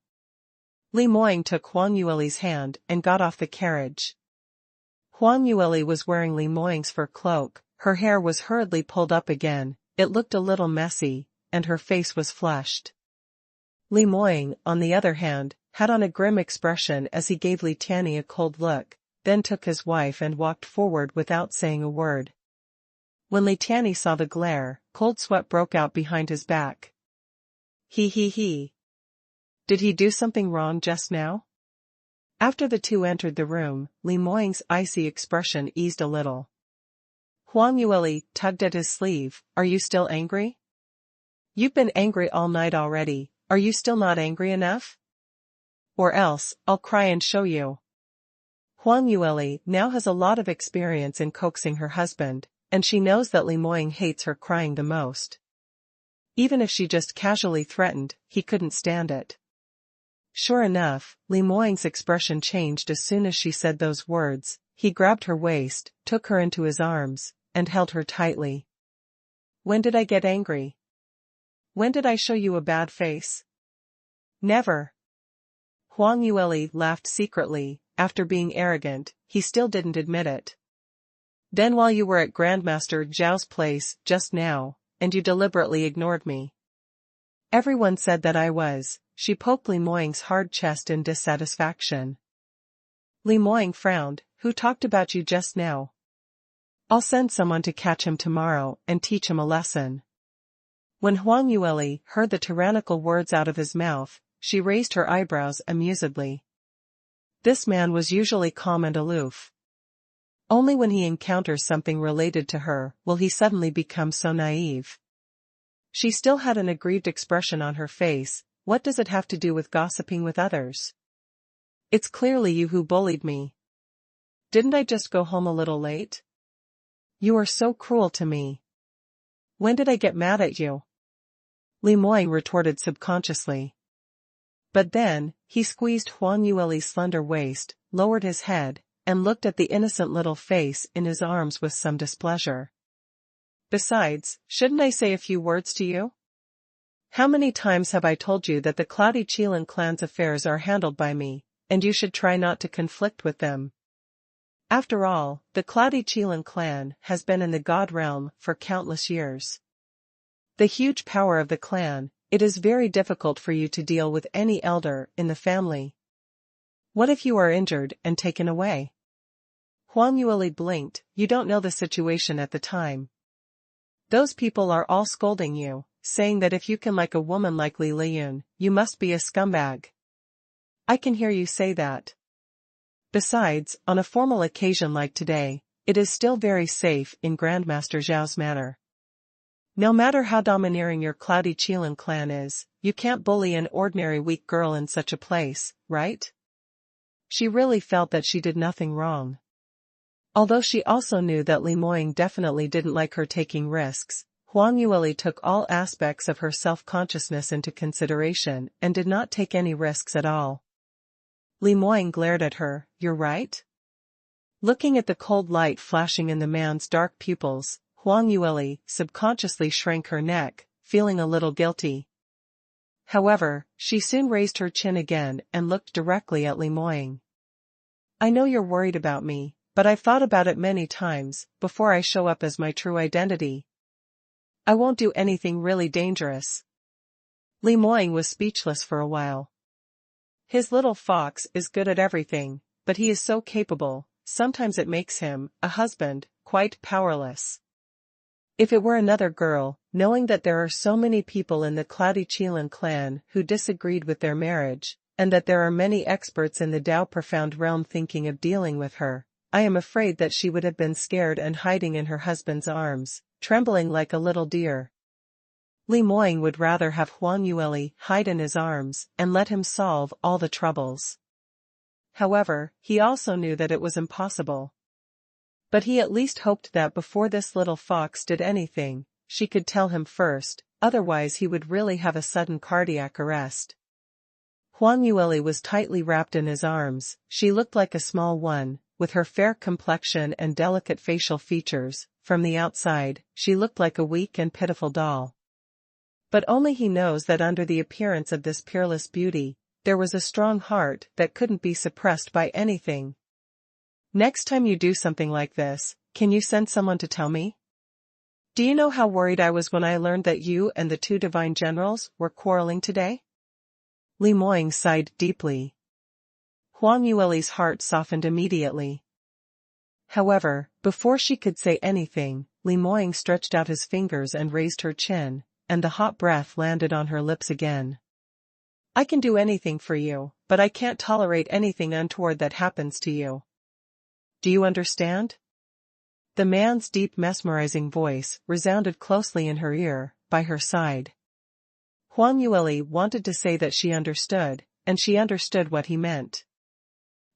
Li Moying took Huang Yueli's hand and got off the carriage. Huang Yueli was wearing Li Moying's fur cloak, her hair was hurriedly pulled up again, it looked a little messy, and her face was flushed. Li Moying, on the other hand, had on a grim expression as he gave Li Tianyi a cold look, then took his wife and walked forward without saying a word. When Li Tianyi saw the glare, cold sweat broke out behind his back. He. Did he do something wrong just now? After the two entered the room, Li Moying's icy expression eased a little. Huang Yueli tugged at his sleeve. Are you still angry? You've been angry all night already, are you still not angry enough? Or else, I'll cry and show you. Huang Yueli now has a lot of experience in coaxing her husband, and she knows that Li Moying hates her crying the most. Even if she just casually threatened, he couldn't stand it. Sure enough, Li Moying's expression changed as soon as she said those words. He grabbed her waist, took her into his arms, and held her tightly. When did I get angry? When did I show you a bad face? Never. Huang Yueli laughed secretly. After being arrogant, he still didn't admit it. Then while you were at Grandmaster Zhao's place just now, and you deliberately ignored me. Everyone said that I was. She poked Li Moying's hard chest in dissatisfaction. Li Moying frowned. Who talked about you just now? I'll send someone to catch him tomorrow and teach him a lesson. When Huang Yueli heard the tyrannical words out of his mouth, she raised her eyebrows amusedly. This man was usually calm and aloof. Only when he encounters something related to her will he suddenly become so naive. She still had an aggrieved expression on her face. What does it have to do with gossiping with others? It's clearly you who bullied me. Didn't I just go home a little late? You are so cruel to me. When did I get mad at you? Li Moying retorted subconsciously. But then, he squeezed Huang Yueli's slender waist, lowered his head, and looked at the innocent little face in his arms with some displeasure. Besides, shouldn't I say a few words to you? How many times have I told you that the Cloudy Qilin clan's affairs are handled by me, and you should try not to conflict with them? After all, the Cloudy Qilin clan has been in the God realm for countless years. The huge power of the clan, it is very difficult for you to deal with any elder in the family. What if you are injured and taken away? Huang Yueli blinked. You don't know the situation at the time. Those people are all scolding you, saying that if you can like a woman like Li Liyun, you must be a scumbag. I can hear you say that. Besides, on a formal occasion like today, it is still very safe in Grandmaster Zhao's manor. No matter how domineering your Cloudy Qilin clan is, you can't bully an ordinary weak girl in such a place, right? She really felt that she did nothing wrong. Although she also knew that Li Moying definitely didn't like her taking risks, Huang Yueli took all aspects of her self-consciousness into consideration and did not take any risks at all. Li Moying glared at her. You're right? Looking at the cold light flashing in the man's dark pupils, Huang Yueli subconsciously shrank her neck, feeling a little guilty. However, she soon raised her chin again and looked directly at Li Moying. I know you're worried about me, but I've thought about it many times, before I show up as my true identity. I won't do anything really dangerous. Li Moying was speechless for a while. His little fox is good at everything, but he is so capable, sometimes it makes him, a husband, quite powerless. If it were another girl, knowing that there are so many people in the Cloudy Qilin clan who disagreed with their marriage, and that there are many experts in the Dao Profound realm thinking of dealing with her, I am afraid that she would have been scared and hiding in her husband's arms, trembling like a little deer. Li Moying would rather have Huang Yueli hide in his arms and let him solve all the troubles. However, he also knew that it was impossible. But he at least hoped that before this little fox did anything, she could tell him first, otherwise he would really have a sudden cardiac arrest. Huang Yueli was tightly wrapped in his arms. She looked like a small one, with her fair complexion and delicate facial features. From the outside, she looked like a weak and pitiful doll. But only he knows that under the appearance of this peerless beauty, there was a strong heart that couldn't be suppressed by anything. Next time you do something like this, can you send someone to tell me? Do you know how worried I was when I learned that you and the two divine generals were quarreling today? Li Moying sighed deeply. Huang Yueli's heart softened immediately. However, before she could say anything, Li Moying stretched out his fingers and raised her chin, and the hot breath landed on her lips again. I can do anything for you, but I can't tolerate anything untoward that happens to you. Do you understand? The man's deep mesmerizing voice resounded closely in her ear, by her side. Huang Yueli wanted to say that she understood, and she understood what he meant.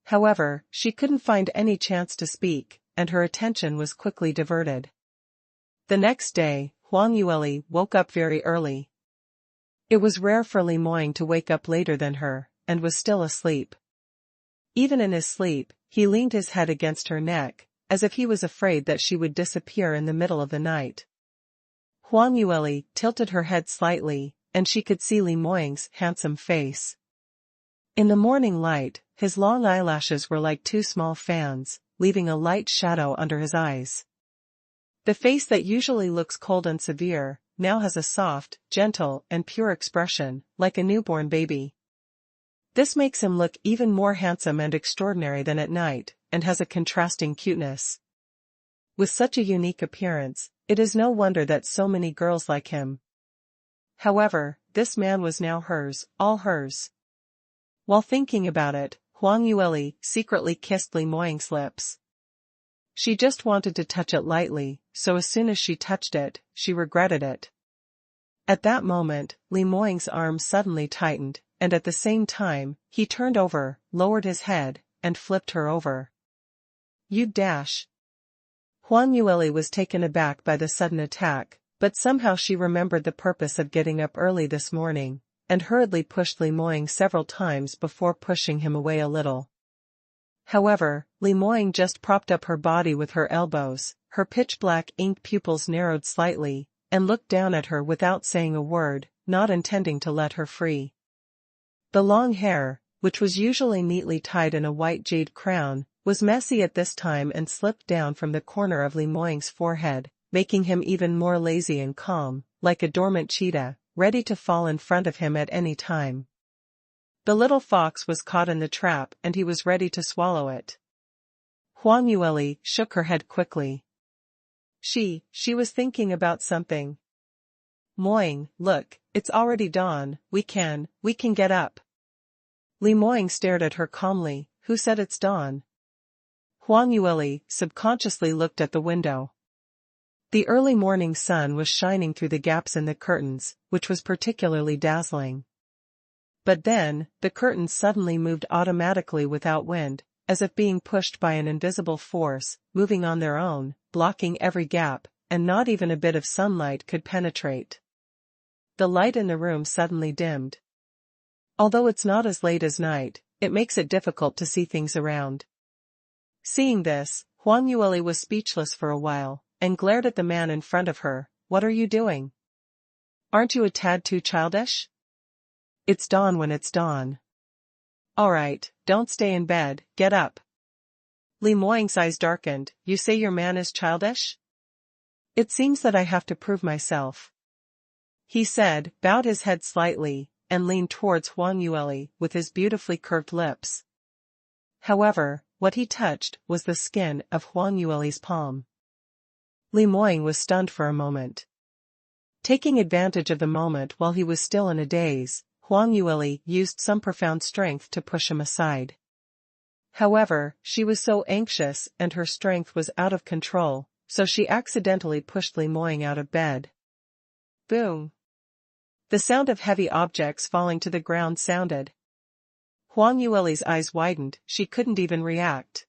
However, she couldn't find any chance to speak, and her attention was quickly diverted. The next day, Huang Yueli woke up very early. It was rare for Li Moying to wake up later than her, and was still asleep. Even in his sleep, he leaned his head against her neck, as if he was afraid that she would disappear in the middle of the night. Huang Yueli tilted her head slightly, and she could see Li Moying's handsome face. In the morning light, his long eyelashes were like two small fans, leaving a light shadow under his eyes. The face that usually looks cold and severe, now has a soft, gentle, and pure expression, like a newborn baby. This makes him look even more handsome and extraordinary than at night, and has a contrasting cuteness. With such a unique appearance, it is no wonder that so many girls like him. However, this man was now hers, all hers. While thinking about it, Huang Yueli secretly kissed Li Moying's lips. She just wanted to touch it lightly, so as soon as she touched it, she regretted it. At that moment, Li Moying's arms suddenly tightened, and at the same time, he turned over, lowered his head, and flipped her over. You dash. Huang Yueli was taken aback by the sudden attack, but somehow she remembered the purpose of getting up early this morning, and hurriedly pushed Li Moying several times before pushing him away a little. However, Li Moying just propped up her body with her elbows, her pitch-black ink pupils narrowed slightly, and looked down at her without saying a word, not intending to let her free. The long hair, which was usually neatly tied in a white jade crown, was messy at this time and slipped down from the corner of Li Moying's forehead, making him even more lazy and calm, like a dormant cheetah, ready to fall in front of him at any time. The little fox was caught in the trap and he was ready to swallow it. Huang Yueli shook her head quickly. She was thinking about something. Moying, look, it's already dawn, we can get up. Li Moying stared at her calmly. Who said it's dawn? Huang Yueli subconsciously looked at the window. The early morning sun was shining through the gaps in the curtains, which was particularly dazzling. But then, the curtains suddenly moved automatically without wind, as if being pushed by an invisible force, moving on their own, blocking every gap, and not even a bit of sunlight could penetrate. The light in the room suddenly dimmed. Although it's not as late as night, it makes it difficult to see things around. Seeing this, Huang Yueli was speechless for a while, and glared at the man in front of her. What are you doing? Aren't you a tad too childish? It's dawn when it's dawn. Alright, don't stay in bed, get up. Li Moying's eyes darkened. You say your man is childish? It seems that I have to prove myself. He said, bowed his head slightly, and leaned towards Huang Yueli with his beautifully curved lips. However, what he touched was the skin of Huang Yueli's palm. Li Moying was stunned for a moment. Taking advantage of the moment while he was still in a daze, Huang Yueli used some profound strength to push him aside. However, she was so anxious and her strength was out of control, so she accidentally pushed Li Moying out of bed. Boom! The sound of heavy objects falling to the ground sounded. Huang Yueli's eyes widened, she couldn't even react.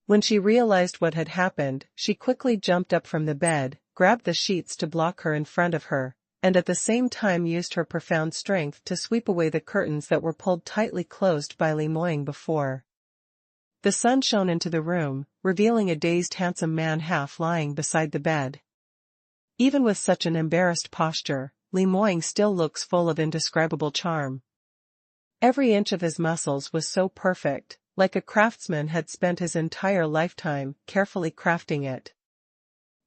When she realized what had happened, she quickly jumped up from the bed, grabbed the sheets to block her in front of her, and at the same time used her profound strength to sweep away the curtains that were pulled tightly closed by Li Moying before. The sun shone into the room, revealing a dazed handsome man half lying beside the bed. Even with such an embarrassed posture, Li Moying still looks full of indescribable charm. Every inch of his muscles was so perfect, like a craftsman had spent his entire lifetime carefully crafting it.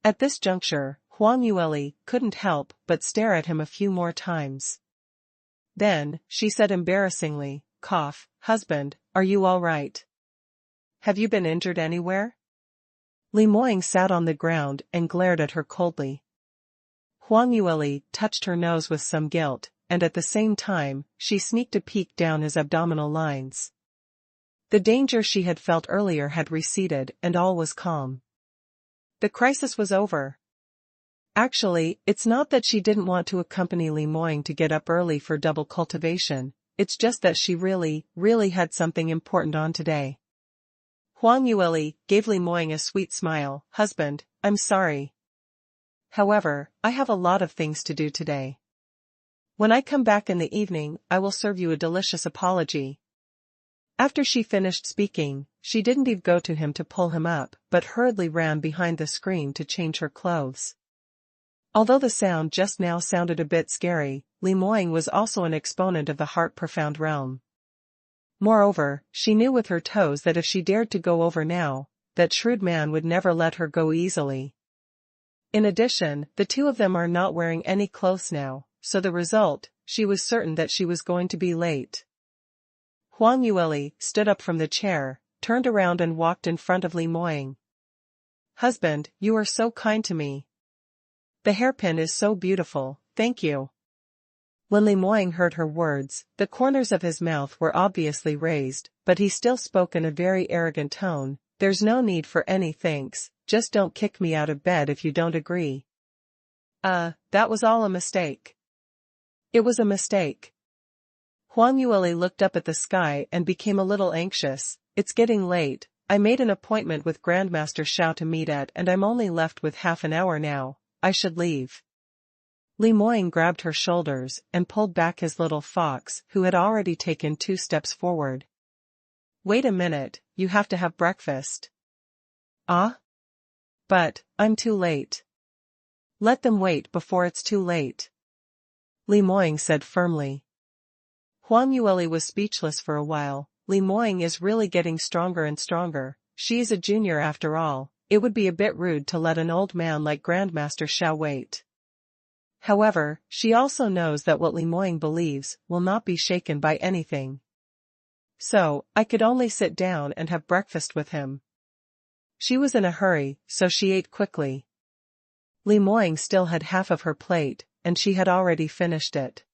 At this juncture, Huang Yueli couldn't help but stare at him a few more times. Then, she said embarrassingly, "Husband, are you all right? Have you been injured anywhere?" Li Moying sat on the ground and glared at her coldly. Huang Yueli touched her nose with some guilt, and at the same time, she sneaked a peek down his abdominal lines. The danger she had felt earlier had receded and all was calm. The crisis was over. Actually, it's not that she didn't want to accompany Li Moying to get up early for double cultivation, it's just that she really had something important on today. Huang Yueli gave Li Moying a sweet smile. "Husband, I'm sorry. However, I have a lot of things to do today. When I come back in the evening, I will serve you a delicious apology." After she finished speaking, she didn't even go to him to pull him up, but hurriedly ran behind the screen to change her clothes. Although the sound just now sounded a bit scary, Li Moying was also an exponent of the heart-profound realm. Moreover, she knew with her toes that if she dared to go over now, that shrewd man would never let her go easily. In addition, the two of them are not wearing any clothes now, so the result, she was certain that she was going to be late. Huang Yueli stood up from the chair, turned around and walked in front of Li Moying. "Husband, you are so kind to me. The hairpin is so beautiful, thank you." When Li Moying heard her words, the corners of his mouth were obviously raised, but he still spoke in a very arrogant tone. "There's no need for any thanks, just don't kick me out of bed if you don't agree." That was all a mistake." "It was a mistake." Huang Yueli looked up at the sky and became a little anxious. "It's getting late, I made an appointment with Grandmaster Xiao to meet at and I'm only left with half an hour now. I should leave." Li Moying grabbed her shoulders and pulled back his little fox, who had already taken 2 steps forward. "Wait a minute, you have to have breakfast." "Ah? But, I'm too late." "Let them wait before it's too late," Li Moying said firmly. Huang Yueli was speechless for a while. Li Moying is really getting stronger and stronger. She is a junior after all. It would be a bit rude to let an old man like Grandmaster Xiao wait. However, she also knows that what Li Moying believes will not be shaken by anything. "So, I could only sit down and have breakfast with him." She was in a hurry, so she ate quickly. Li Moying still had half of her plate, and she had already finished it.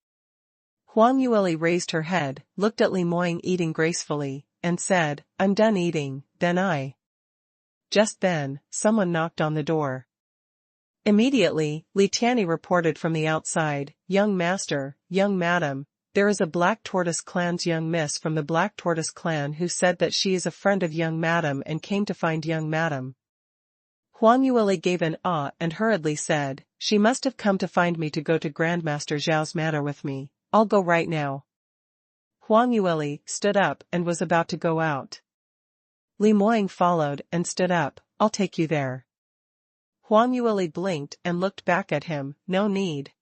Huang Yueli raised her head, looked at Li Moying eating gracefully, and said, "I'm done eating, then I." Just then, someone knocked on the door. Immediately, Li Tianyi reported from the outside, "Young master, young madam, there is a Black Tortoise clan's young miss from the Black Tortoise clan who said that she is a friend of young madam and came to find young madam." Huang Yueli gave an ah and hurriedly said, "She must have come to find me to go to Grandmaster Zhao's matter with me. I'll go right now." Huang Yueli stood up and was about to go out. Li Moying followed and stood up. "I'll take you there." Huang Yueli blinked and looked back at him. "No need.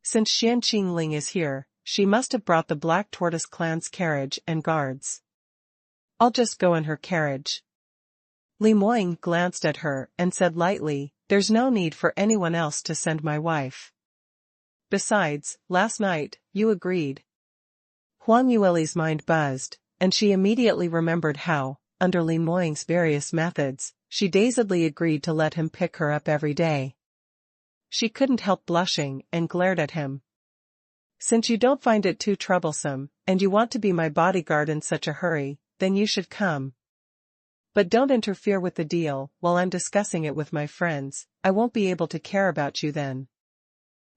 Since Xianxia is here, she must have brought the Black Tortoise clan's carriage and guards. I'll just go in her carriage." Li Moying glanced at her and said lightly, "There's no need for anyone else to send my wife. Besides, last night, you agreed." Huang Yueli's mind buzzed, and she immediately remembered how, under Li Moying's various methods, she dazedly agreed to let him pick her up every day. She couldn't help blushing and glared at him. "Since you don't find it too troublesome, and you want to be my bodyguard in such a hurry, then you should come. But don't interfere with the deal while I'm discussing it with my friends, I won't be able to care about you then."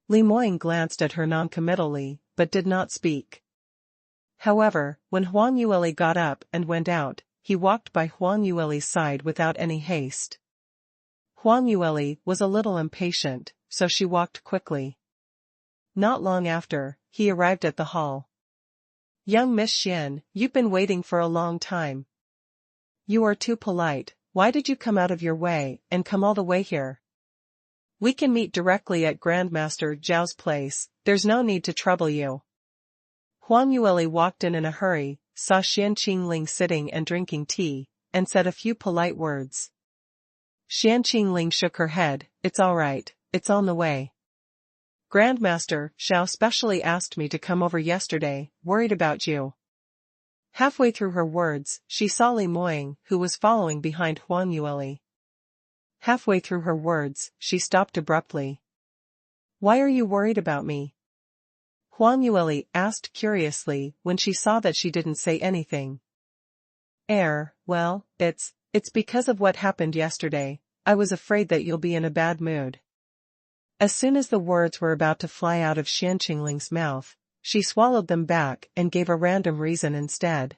Li Moying glanced at her noncommittally, but did not speak. However, when Huang Yueli got up and went out, he walked by Huang Yueli's side without any haste. Huang Yueli was a little impatient, so she walked quickly. Not long after, he arrived at the hall. "Young Miss Xian, you've been waiting for a long time. You are too polite, why did you come out of your way and come all the way here? We can meet directly at Grandmaster Zhao's place, there's no need to trouble you." Huang Yueli walked in a hurry, saw Xianxia sitting and drinking tea, and said a few polite words. Xianxia shook her head. It's all right, it's on the way. Grandmaster Xiao specially asked me to come over yesterday, worried about you. Halfway through her words, she saw Li Moying, who was following behind Huang Yueli. Halfway through her words, she stopped abruptly. Why are you worried about me? Huang Yueli asked curiously when she saw that she didn't say anything. Well, it's because of what happened yesterday. I was afraid that you'll be in a bad mood. As soon as the words were about to fly out of Xianxingling's mouth, she swallowed them back and gave a random reason instead.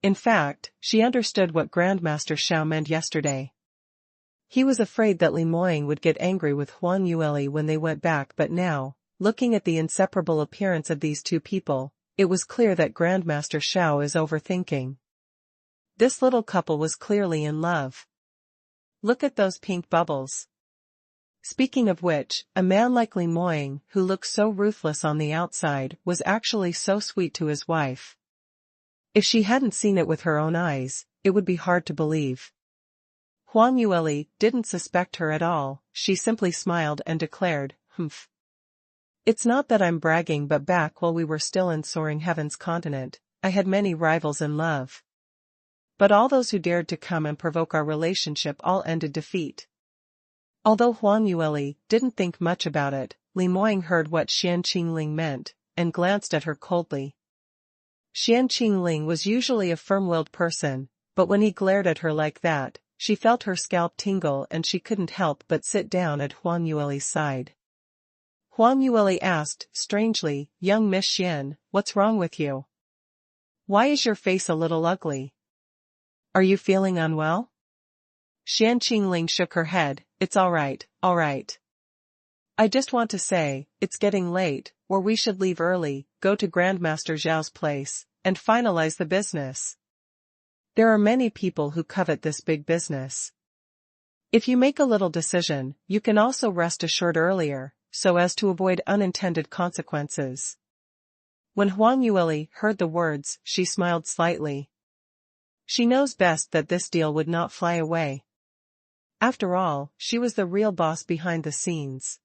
In fact, she understood what Grandmaster Xiao meant yesterday. He was afraid that Li Moying would get angry with Huang Yueli when they went back, but now, looking at the inseparable appearance of these two people, it was clear that Grandmaster Xiao is overthinking. This little couple was clearly in love. Look at those pink bubbles. Speaking of which, a man like Li Moying, who looked so ruthless on the outside, was actually so sweet to his wife. If she hadn't seen it with her own eyes, it would be hard to believe. Huang Yueli didn't suspect her at all. She simply smiled and declared, "Humph. It's not that I'm bragging, but back while we were still in Soaring Heaven's continent, I had many rivals in love. But all those who dared to come and provoke our relationship all ended defeat." Although Huang Yueli didn't think much about it, Li Moying heard what Xianxia meant, and glanced at her coldly. Xianxia was usually a firm-willed person, but when he glared at her like that, she felt her scalp tingle and she couldn't help but sit down at Huang Yueli's side. Huang Yueli asked, strangely, "Young Miss Xian, what's wrong with you? Why is your face a little ugly? Are you feeling unwell?" Xianxia shook her head. "It's all right, all right. I just want to say, it's getting late, or we should leave early, go to Grandmaster Zhao's place, and finalize the business. There are many people who covet this big business. If you make a little decision, you can also rest assured earlier, so as to avoid unintended consequences." When Huang Yueli heard the words, she smiled slightly. She knows best that this deal would not fly away. After all, she was the real boss behind the scenes.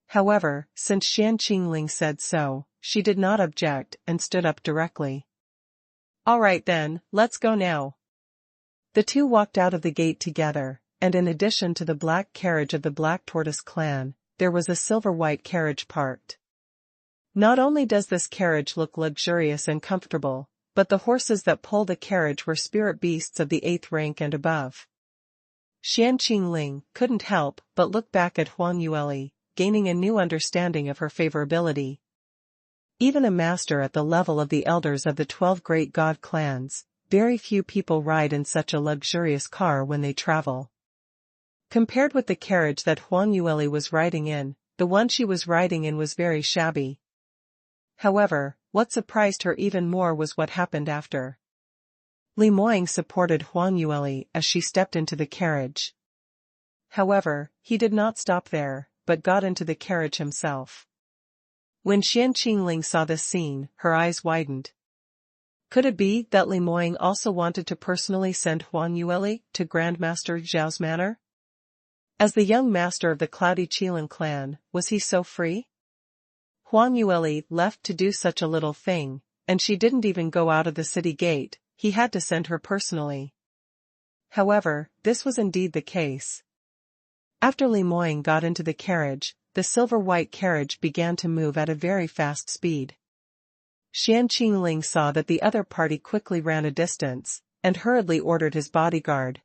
However, since Xianxia said so, she did not object and stood up directly. "All right then, let's go now." The two walked out of the gate together, and in addition to the black carriage of the Black Tortoise clan, there was a silver-white carriage parked. Not only does this carriage look luxurious and comfortable, but the horses that pull the carriage were spirit beasts of the 8th rank and above. Xianxia couldn't help but look back at Huang Yueli, gaining a new understanding of her favorability. Even a master at the level of the elders of the 12 great god clans, very few people ride in such a luxurious car when they travel. Compared with the carriage that Huang Yueli was riding in, the one she was riding in was very shabby. However, what surprised her even more was what happened after. Li Moying supported Huang Yueli as she stepped into the carriage. However, he did not stop there, but got into the carriage himself. When Xianxia saw this scene, her eyes widened. Could it be that Li Moying also wanted to personally send Huang Yueli to Grandmaster Zhao's manor? As the young master of the Cloudy Qilin clan, was he so free? Huang Yueli left to do such a little thing, and she didn't even go out of the city gate. He had to send her personally. However, this was indeed the case. After Li Moying got into the carriage, the silver-white carriage began to move at a very fast speed. Xianxia saw that the other party quickly ran a distance, and hurriedly ordered his bodyguard.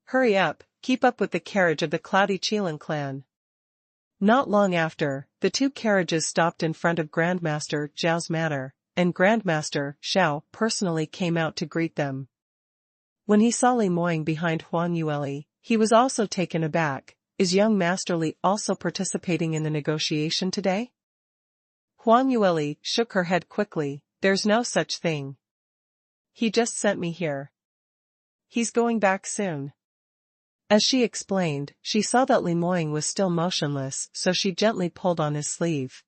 "Hurry up, keep up with the carriage of the Cloudy Qilin clan." Not long after, the two carriages stopped in front of Grandmaster Zhao's manor, and Grandmaster Xiao personally came out to greet them. When he saw Li Moying behind Huang Yueli, he was also taken aback. Is young Master Li also participating in the negotiation today? Huang Yueli shook her head quickly. "There's no such thing. He just sent me here. He's going back soon." As she explained, she saw that Li Moying was still motionless, so she gently pulled on his sleeve.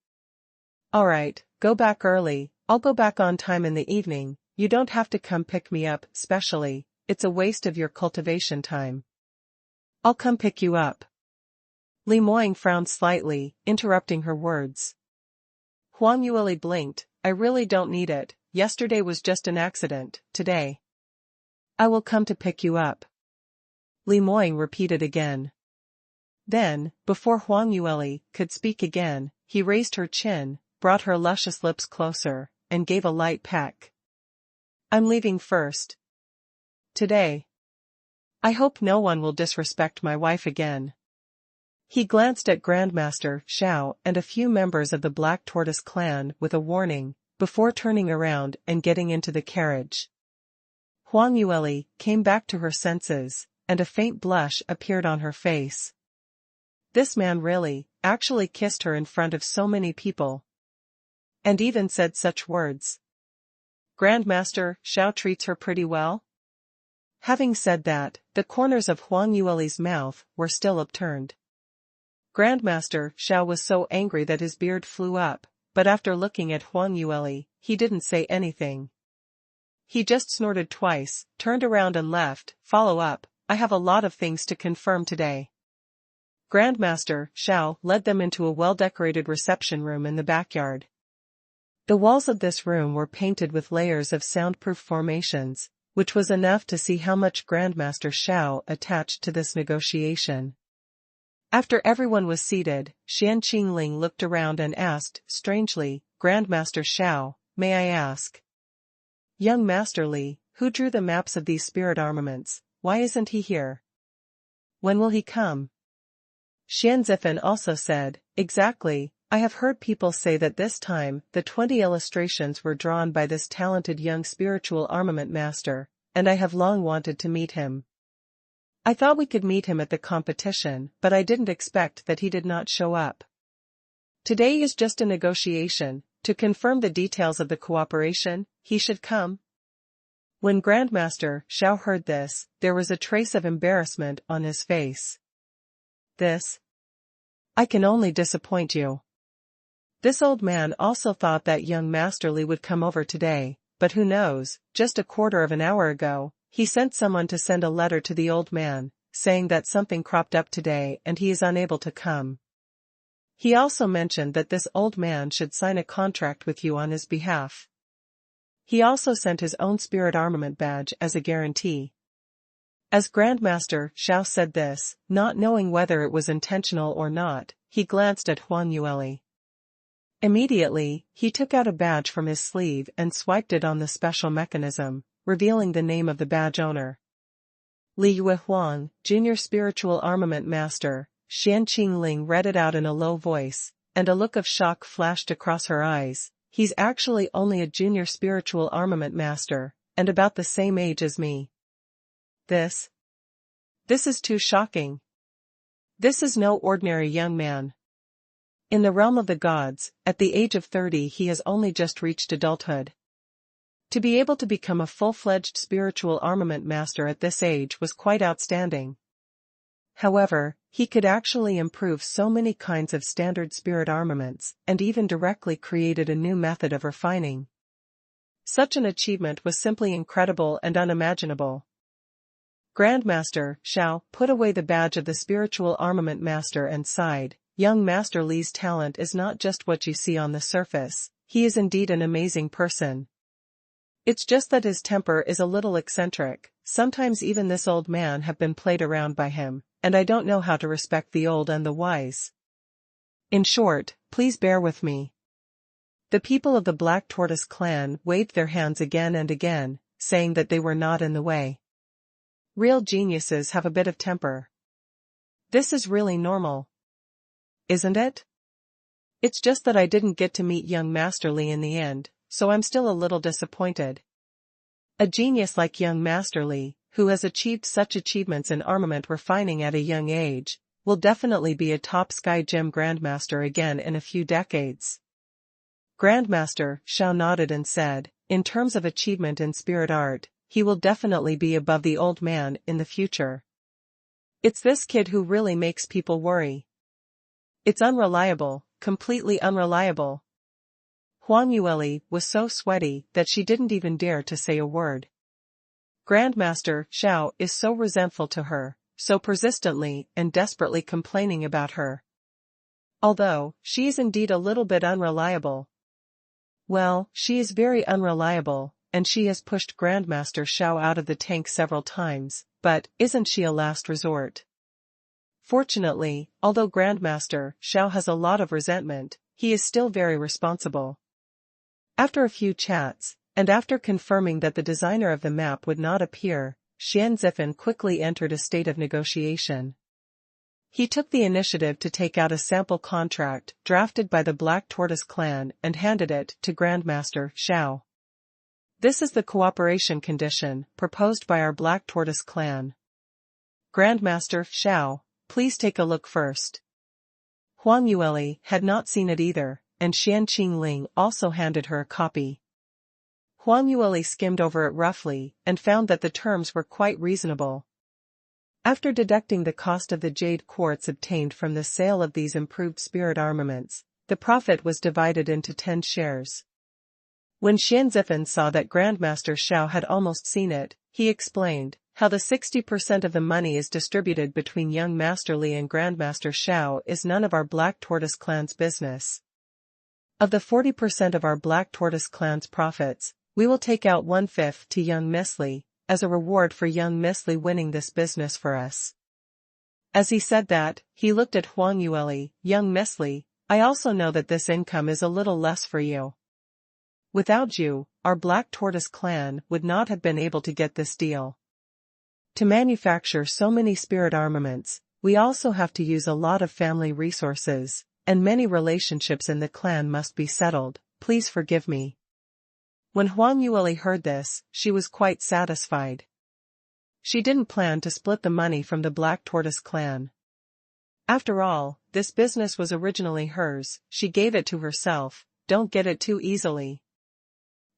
Alright, go back early, I'll go back on time in the evening, you don't have to come pick me up, specially, it's a waste of your cultivation time. I'll come pick you up. Li Moying frowned slightly, interrupting her words. Huang Yueli blinked, I really don't need it, yesterday was just an accident, today. I will come to pick you up. Li Moying repeated again. Then, before Huang Yueli could speak again, he raised her chin, brought her luscious lips closer, and gave a light peck. I'm leaving first. Today. I hope no one will disrespect my wife again. He glanced at Grandmaster Xiao and a few members of the Black Tortoise clan with a warning, before turning around and getting into the carriage. Huang Yueli came back to her senses, and a faint blush appeared on her face. This man really, actually kissed her in front of so many people. And even said such words. Grandmaster Xiao treats her pretty well? Having said that, the corners of Huang Yueli's mouth were still upturned. Grandmaster Xiao was so angry that his beard flew up, but after looking at Huang Yueli, he didn't say anything. He just snorted twice, turned around and left. Follow up, I have a lot of things to confirm today. Grandmaster Xiao led them into a well-decorated reception room in the backyard. The walls of this room were painted with layers of soundproof formations, which was enough to see how much Grandmaster Xiao attached to this negotiation. After everyone was seated, Xianxia looked around and asked, strangely, Grandmaster Xiao, may I ask? Young Master Li, who drew the maps of these spirit armaments, why isn't he here? When will he come? Xianzifan also said, exactly, I have heard people say that this time the 20 illustrations were drawn by this talented young spiritual armament master, and I have long wanted to meet him. I thought we could meet him at the competition, but I didn't expect that he did not show up. Today is just a negotiation, to confirm the details of the cooperation, he should come. When Grandmaster Xiao heard this, there was a trace of embarrassment on his face. This? I can only disappoint you. This old man also thought that young Master Li would come over today, but who knows, just a quarter of an hour ago, he sent someone to send a letter to the old man, saying that something cropped up today and he is unable to come. He also mentioned that this old man should sign a contract with you on his behalf. He also sent his own spirit armament badge as a guarantee. As Grandmaster Xiao said this, not knowing whether it was intentional or not, he glanced at Huang Yueli. Immediately, he took out a badge from his sleeve and swiped it on the special mechanism, revealing the name of the badge owner. Li Yuehuang, Junior Spiritual Armament Master. Xianxia read it out in a low voice, and a look of shock flashed across her eyes. He's actually only a junior spiritual armament master, and about the same age as me. This is too shocking. This is no ordinary young man. In the realm of the gods, at the age of 30 he has only just reached adulthood. To be able to become a full-fledged spiritual armament master at this age was quite outstanding. However, he could actually improve so many kinds of standard spirit armaments, and even directly created a new method of refining. Such an achievement was simply incredible and unimaginable. Grandmaster Xiao put away the badge of the spiritual armament master and sighed. Young Master Li's talent is not just what you see on the surface, he is indeed an amazing person. It's just that his temper is a little eccentric, sometimes even this old man have been played around by him, and I don't know how to respect the old and the wise. In short, please bear with me. The people of the Black Tortoise clan waved their hands again and again, saying that they were not in the way. Real geniuses have a bit of temper. This is really normal. Isn't it? It's just that I didn't get to meet young Master Li in the end, so I'm still a little disappointed. A genius like young Master Li, who has achieved such achievements in armament refining at a young age, will definitely be a top Sky Gem Grandmaster again in a few decades. Grandmaster Xiao nodded and said, in terms of achievement in spirit art, he will definitely be above the old man in the future. It's this kid who really makes people worry. It's unreliable, completely unreliable. Huang Yueli was so sweaty that she didn't even dare to say a word. Grandmaster Xiao is so resentful to her, so persistently and desperately complaining about her. Although, she is indeed a little bit unreliable. Well, she is very unreliable, and she has pushed Grandmaster Xiao out of the tank several times, but isn't she a last resort? Fortunately, although Grandmaster Xiao has a lot of resentment, he is still very responsible. After a few chats, and after confirming that the designer of the map would not appear, Xianxia quickly entered a state of negotiation. He took the initiative to take out a sample contract drafted by the Black Tortoise clan and handed it to Grandmaster Xiao. This is the cooperation condition proposed by our Black Tortoise clan. Grandmaster Xiao, please take a look first. Huang Yueli had not seen it either, and Xian Qingqing also handed her a copy. Huang Yueli skimmed over it roughly and found that the terms were quite reasonable. After deducting the cost of the jade quartz obtained from the sale of these improved spirit armaments, the profit was divided into 10 shares. When Xianxia saw that Grandmaster Xiao had almost seen it, he explained how the 60% of the money is distributed between young Master Li and Grandmaster Xiao is none of our Black Tortoise clan's business. Of the 40% of our Black Tortoise clan's profits, we will take out 1/5 to young Miss Li, as a reward for young Miss Li winning this business for us. As he said that, he looked at Huang Yueli. Young Miss Li, I also know that this income is a little less for you. Without you, our Black Tortoise clan would not have been able to get this deal. To manufacture so many spirit armaments, we also have to use a lot of family resources, and many relationships in the clan must be settled. Please forgive me. When Huang Yueli heard this, she was quite satisfied. She didn't plan to split the money from the Black Tortoise clan. After all, this business was originally hers, she gave it to herself, don't get it too easily.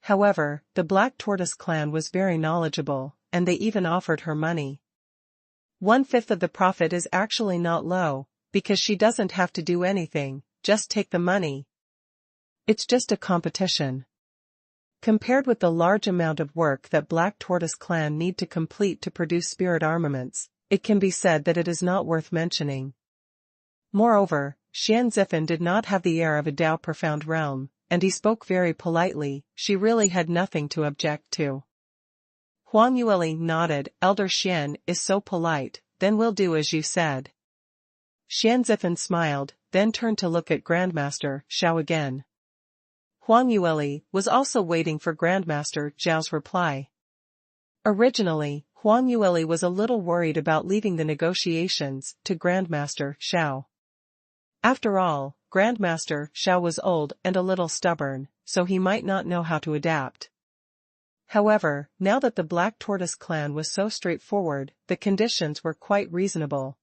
However, the Black Tortoise clan was very knowledgeable, and they even offered her money. 1/5 of the profit is actually not low, because she doesn't have to do anything, just take the money. It's just a competition. Compared with the large amount of work that Black Tortoise clan need to complete to produce spirit armaments, it can be said that it is not worth mentioning. Moreover, Xianxia did not have the air of a Dao profound realm, and he spoke very politely. She really had nothing to object to. Huang Yueli nodded. Elder Xian is so polite, then we'll do as you said. Xianxia smiled, then turned to look at Grandmaster Xiao again. Huang Yueli was also waiting for Grandmaster Zhao's reply. Originally, Huang Yueli was a little worried about leaving the negotiations to Grandmaster Xiao. After all, Grandmaster Xiao was old and a little stubborn, so he might not know how to adapt. However, now that the Black Tortoise clan was so straightforward, the conditions were quite reasonable.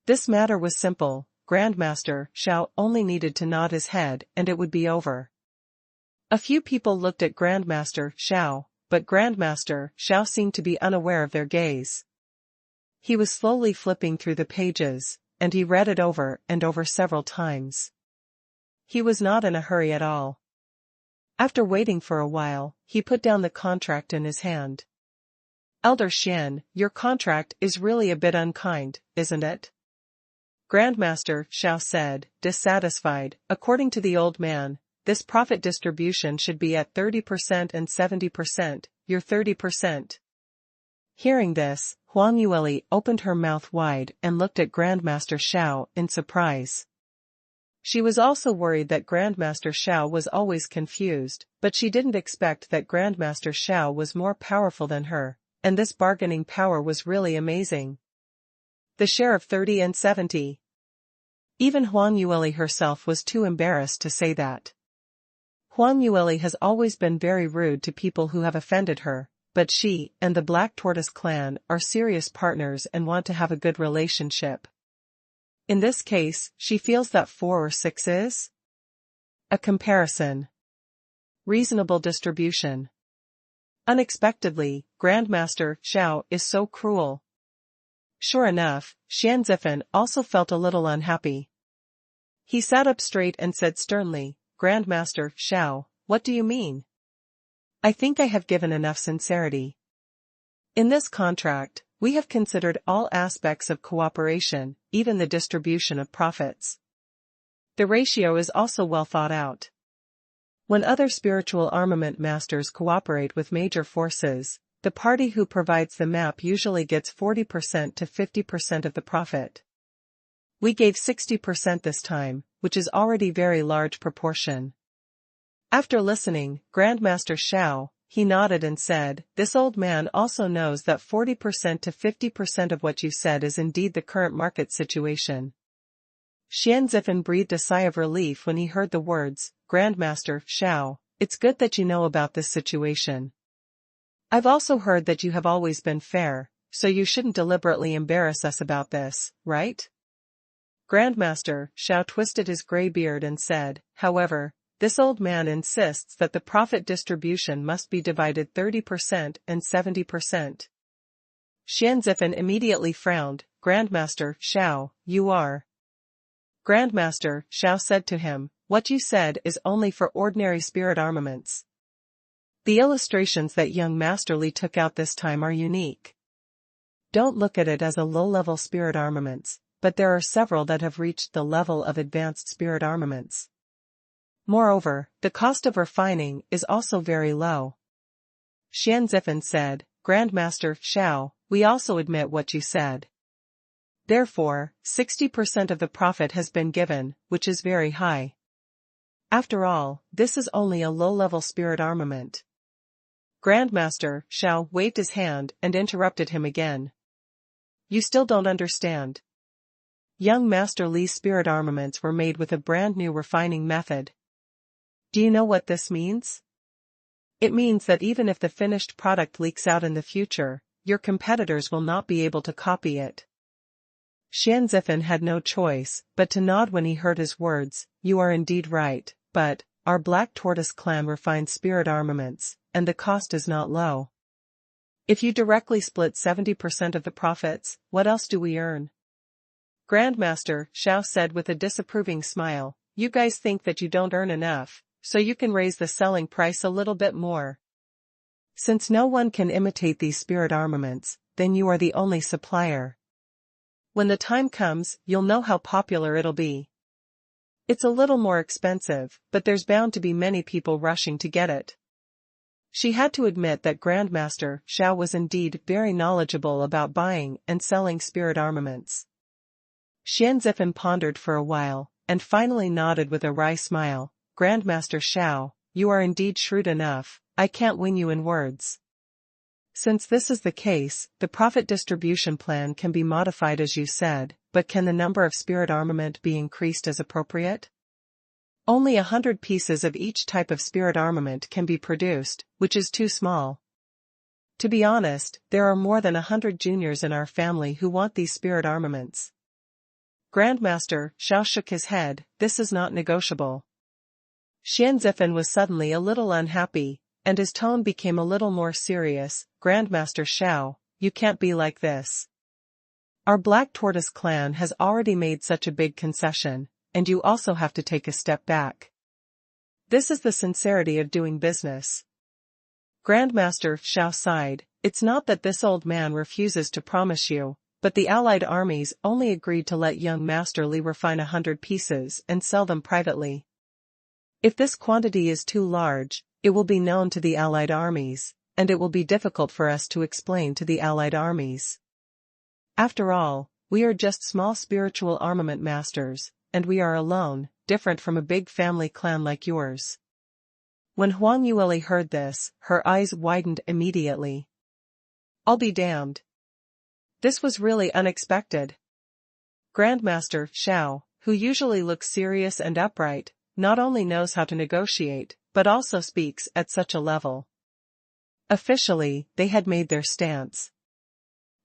This matter was simple. Grandmaster Xiao only needed to nod his head and it would be over. A few people looked at Grandmaster Xiao, but Grandmaster Xiao seemed to be unaware of their gaze. He was slowly flipping through the pages, and he read it over and over several times. He was not in a hurry at all. After waiting for a while, he put down the contract in his hand. Elder Xian, your contract is really a bit unkind, isn't it? Grandmaster Xiao said, dissatisfied. According to the old man, this profit distribution should be at 30% and 70%, your 30%. Hearing this, Huang Yueli opened her mouth wide and looked at Grandmaster Xiao in surprise. She was also worried that Grandmaster Xiao was always confused, but she didn't expect that Grandmaster Xiao was more powerful than her, and this bargaining power was really amazing. The share of 30 and 70. Even Huang Yueli herself was too embarrassed to say that. Huang Yueli has always been very rude to people who have offended her, but she and the Black Tortoise clan are serious partners and want to have a good relationship. In this case, she feels that 4 or 6 is a comparison. Reasonable distribution. Unexpectedly, Grandmaster Xiao is so cruel. Sure enough, Xianxia also felt a little unhappy. He sat up straight and said sternly, Grandmaster Xiao, what do you mean? I think I have given enough sincerity. In this contract, we have considered all aspects of cooperation, even the distribution of profits. The ratio is also well thought out. When other spiritual armament masters cooperate with major forces, the party who provides the map usually gets 40% to 50% of the profit. We gave 60% this time, which is already very large proportion. After listening, Grandmaster Xiao, he nodded and said, this old man also knows that 40% to 50% of what you said is indeed the current market situation. Xianxia breathed a sigh of relief when he heard the words, Grandmaster Xiao, it's good that you know about this situation. I've also heard that you have always been fair, so you shouldn't deliberately embarrass us about this, right? Grandmaster Xiao twisted his gray beard and said, however, this old man insists that the profit distribution must be divided 30% and 70%. Xianxia immediately frowned. Grandmaster Xiao, you are. Grandmaster Xiao said to him, what you said is only for ordinary spirit armaments. The illustrations that young Master Li took out this time are unique. Don't look at it as a low-level spirit armaments, but there are several that have reached the level of advanced spirit armaments. Moreover, the cost of refining is also very low. Xianxia said, Grandmaster Xiao, we also admit what you said. Therefore, 60% of the profit has been given, which is very high. After all, this is only a low-level spirit armament. Grandmaster Xiao waved his hand and interrupted him again. You still don't understand. Young Master Li's spirit armaments were made with a brand new refining method. Do you know what this means? It means that even if the finished product leaks out in the future, your competitors will not be able to copy it. Xianxia had no choice but to nod when he heard his words. You are indeed right, but our Black Tortoise clan refines spirit armaments, and the cost is not low. If you directly split 70% of the profits, what else do we earn? Grandmaster Xiao said with a disapproving smile, you guys think that you don't earn enough, so you can raise the selling price a little bit more. Since no one can imitate these spirit armaments, then you are the only supplier. When the time comes, you'll know how popular it'll be. It's a little more expensive, but there's bound to be many people rushing to get it. She had to admit that Grandmaster Xiao was indeed very knowledgeable about buying and selling spirit armaments. Xianxia pondered for a while, and finally nodded with a wry smile. Grandmaster Xiao, you are indeed shrewd enough, I can't win you in words. Since this is the case, the profit distribution plan can be modified as you said, but can the number of spirit armament be increased as appropriate? Only 100 pieces of each type of spirit armament can be produced, which is too small. To be honest, there are more than 100 juniors in our family who want these spirit armaments. Grandmaster Xiao shook his head, this is not negotiable. Xianxia was suddenly a little unhappy, and his tone became a little more serious. Grandmaster Xiao, you can't be like this. Our Black Tortoise clan has already made such a big concession, and you also have to take a step back. This is the sincerity of doing business. Grandmaster Xiao sighed, it's not that this old man refuses to promise you, but the allied armies only agreed to let young Master Li refine 100 pieces and sell them privately. If this quantity is too large, it will be known to the allied armies, and it will be difficult for us to explain to the allied armies. After all, we are just small spiritual armament masters, and we are alone, different from a big family clan like yours. When Huang Yueli heard this, her eyes widened immediately. I'll be damned. This was really unexpected. Grandmaster Xiao, who usually looks serious and upright, not only knows how to negotiate, but also speaks at such a level. Officially, they had made their stance.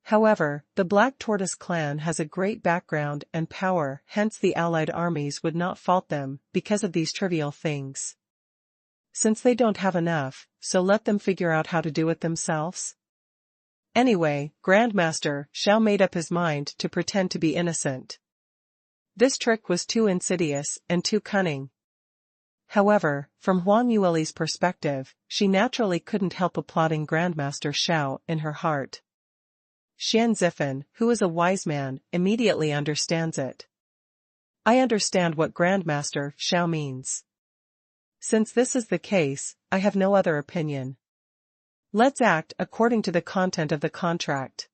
However, the Black Tortoise clan has a great background and power, hence the allied armies would not fault them because of these trivial things. Since they don't have enough, so let them figure out how to do it themselves. Anyway, Grandmaster Xiao made up his mind to pretend to be innocent. This trick was too insidious and too cunning. However, from Huang Yueli's perspective, she naturally couldn't help applauding Grandmaster Xiao in her heart. Xianxia, who is a wise man, immediately understands it. I understand what Grandmaster Xiao means. Since this is the case, I have no other opinion. Let's act according to the content of the contract.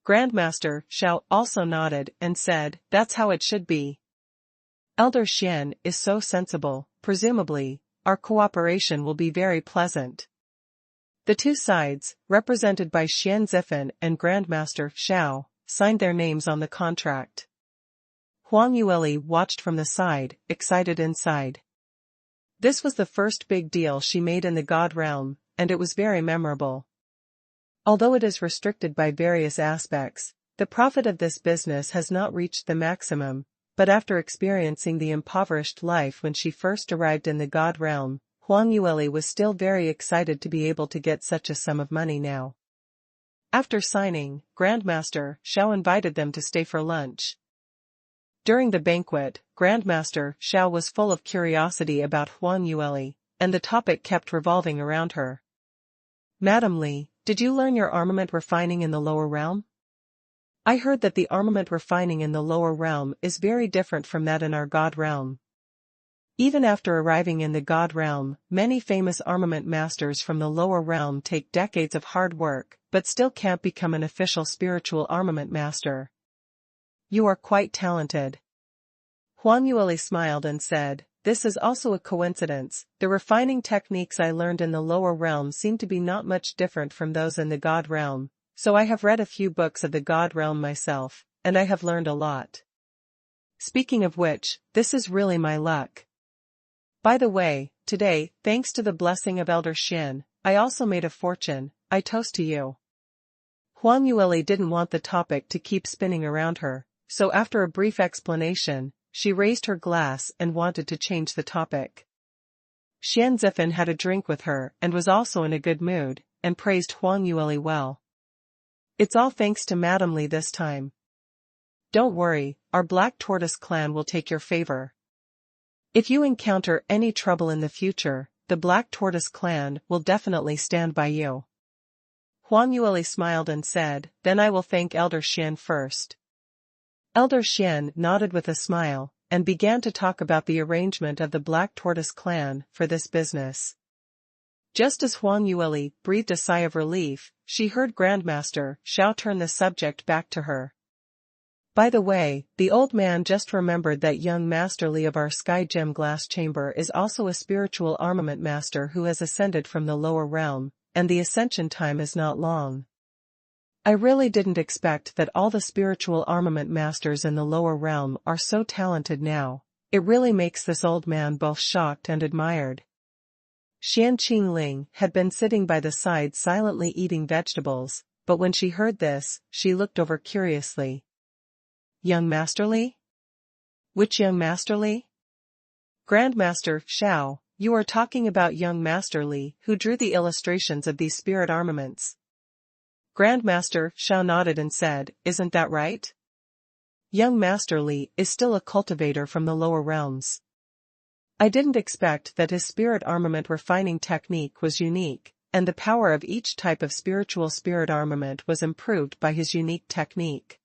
Grandmaster Xiao also nodded and said, that's how it should be. Elder Xian is so sensible, presumably, our cooperation will be very pleasant. The two sides, represented by Xianxia and Grandmaster Xiao, signed their names on the contract. Huang Yueli watched from the side, excited inside. This was the first big deal she made in the God realm, and it was very memorable. Although it is restricted by various aspects, the profit of this business has not reached the maximum, but after experiencing the impoverished life when she first arrived in the God realm, Huang Yueli was still very excited to be able to get such a sum of money now. After signing, Grandmaster Xiao invited them to stay for lunch. During the banquet, Grandmaster Xiao was full of curiosity about Huang Yueli, and the topic kept revolving around her. Madam Li, did you learn your armament refining in the lower realm? I heard that the armament refining in the lower realm is very different from that in our God realm. Even after arriving in the God realm, many famous armament masters from the lower realm take decades of hard work, but still can't become an official spiritual armament master. You are quite talented. Huang Yueli smiled and said, this is also a coincidence. The refining techniques I learned in the lower realm seem to be not much different from those in the God realm, so I have read a few books of the God realm myself, and I have learned a lot. Speaking of which, this is really my luck. By the way, today, thanks to the blessing of Elder Xian, I also made a fortune. I toast to you. Huang Yueli didn't want the topic to keep spinning around her, so after a brief explanation, she raised her glass and wanted to change the topic. Xianxia had a drink with her and was also in a good mood, and praised Huang Yueli well. It's all thanks to Madam Li this time. Don't worry, our Black Tortoise clan will take your favor. If you encounter any trouble in the future, the Black Tortoise clan will definitely stand by you. Huang Yueli smiled and said, then I will thank Elder Xian first. Elder Xian nodded with a smile, and began to talk about the arrangement of the Black Tortoise clan for this business. Just as Huang Yueli breathed a sigh of relief, she heard Grandmaster Xiao turn the subject back to her. By the way, the old man just remembered that young Master Li of our Sky Gem Glass Chamber is also a spiritual armament master who has ascended from the lower realm, and the ascension time is not long. I really didn't expect that all the spiritual armament masters in the lower realm are so talented now. It really makes this old man both shocked and admired. Xian Qingqing had been sitting by the side silently eating vegetables, but when she heard this, she looked over curiously. Young Master Li? Which young Master Li? Grandmaster Xiao, you are talking about young Master Li who drew the illustrations of these spirit armaments. Grandmaster Xiao nodded and said, isn't that right? Young Master Li is still a cultivator from the lower realms. I didn't expect that his spirit armament refining technique was unique, and the power of each type of spiritual spirit armament was improved by his unique technique.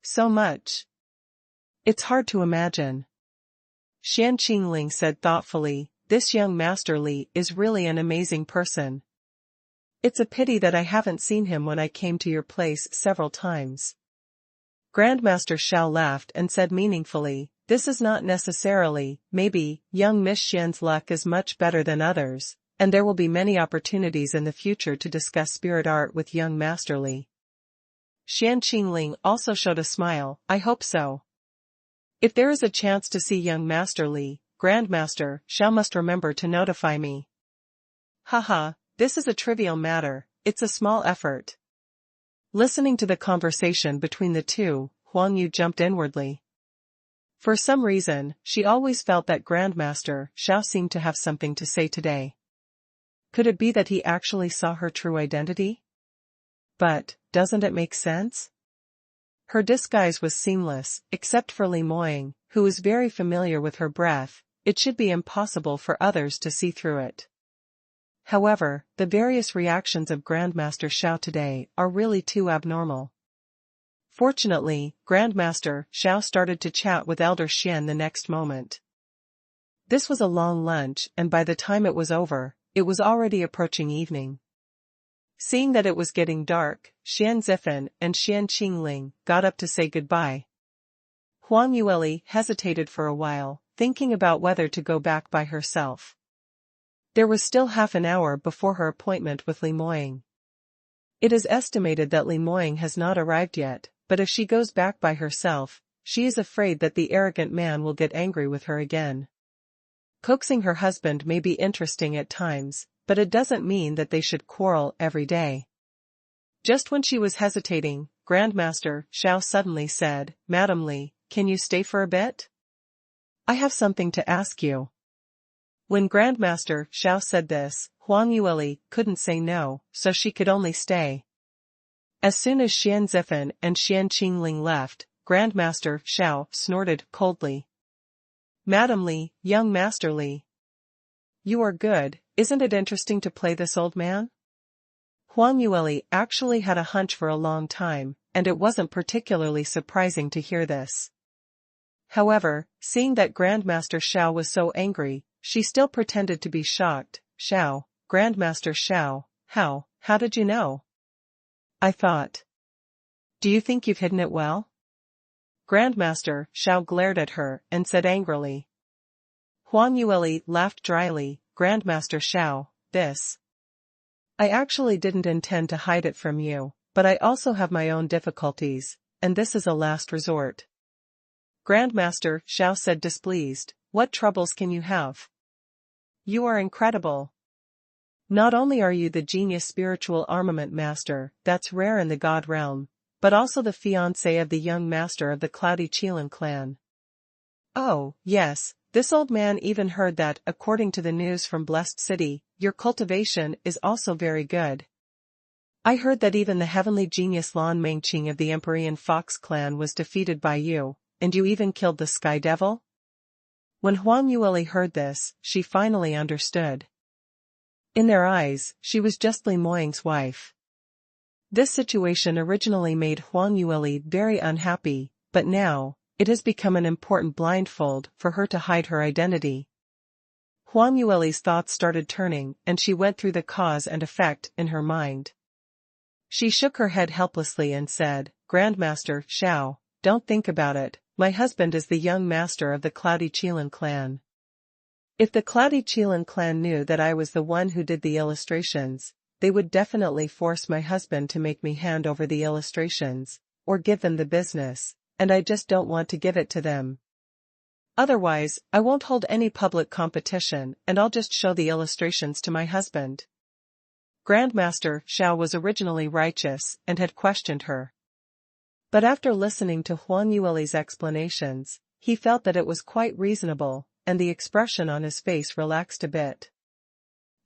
So much. It's hard to imagine. Xian Qingqing said thoughtfully, this young Master Li is really an amazing person. It's a pity that I haven't seen him when I came to your place several times. Grandmaster Xiao laughed and said meaningfully, this is not necessarily, maybe, young Miss Xian's luck is much better than others, and there will be many opportunities in the future to discuss spirit art with young Master Li. Xian Qingqing also showed a smile, I hope so. If there is a chance to see young Master Li, Grandmaster Xiao must remember to notify me. Haha, this is a trivial matter, it's a small effort. Listening to the conversation between the two, Huang Yu jumped inwardly. For some reason, she always felt that Grandmaster Xiao seemed to have something to say today. Could it be that he actually saw her true identity? But, doesn't it make sense? Her disguise was seamless, except for Li Moying, who was very familiar with her breath, it should be impossible for others to see through it. However, the various reactions of Grandmaster Xiao today are really too abnormal. Fortunately, Grandmaster Xiao started to chat with Elder Xian the next moment. This was a long lunch, and by the time it was over, it was already approaching evening. Seeing that it was getting dark, Xian Zifen and Xian Qingqing got up to say goodbye. Huang Yueli hesitated for a while, thinking about whether to go back by herself. There was still half an hour before her appointment with Li Moying. It is estimated that Li Moying has not arrived yet, but if she goes back by herself, she is afraid that the arrogant man will get angry with her again. Coaxing her husband may be interesting at times, but it doesn't mean that they should quarrel every day. Just when she was hesitating, Grandmaster Xiao suddenly said, "Madam Li, can you stay for a bit? I have something to ask you." When Grandmaster Xiao said this, Huang Yueli couldn't say no, so she could only stay. As soon as Xian Zifen and Xian Qingqing left, Grandmaster Xiao snorted coldly. "Madam Li, young Master Li. You are good, isn't it interesting to play this old man?" Huang Yueli actually had a hunch for a long time, and it wasn't particularly surprising to hear this. However, seeing that Grandmaster Xiao was so angry, she still pretended to be shocked. "Xiao, Grandmaster Xiao, how did you know? I thought. Do you think you've hidden it well?" Grandmaster Xiao glared at her and said angrily. Huang Yueli laughed dryly. "Grandmaster Xiao, I actually didn't intend to hide it from you, but I also have my own difficulties, and this is a last resort." Grandmaster Xiao said displeased. "What troubles can you have? You are incredible. Not only are you the genius spiritual armament master that's rare in the god realm, but also the fiancé of the young master of the Cloudy Qilin clan. Oh, yes, this old man even heard that, according to the news from Blessed City, your cultivation is also very good. I heard that even the heavenly genius Lan Mengqing of the Empyrean Fox clan was defeated by you, and you even killed the Sky Devil?" When Huang Yueli heard this, she finally understood. In their eyes, she was just Li Moying's wife. This situation originally made Huang Yueli very unhappy, but now, it has become an important blindfold for her to hide her identity. Huang Yueli's thoughts started turning, and she went through the cause and effect in her mind. She shook her head helplessly and said, "Grandmaster Xiao, don't think about it, my husband is the young master of the Cloudy Qilin clan. If the Cloudy Qilin clan knew that I was the one who did the illustrations, they would definitely force my husband to make me hand over the illustrations, or give them the business, and I just don't want to give it to them. Otherwise, I won't hold any public competition and I'll just show the illustrations to my husband." Grandmaster Xiao was originally righteous and had questioned her. But after listening to Huang Yueli's explanations, he felt that it was quite reasonable, and the expression on his face relaxed a bit.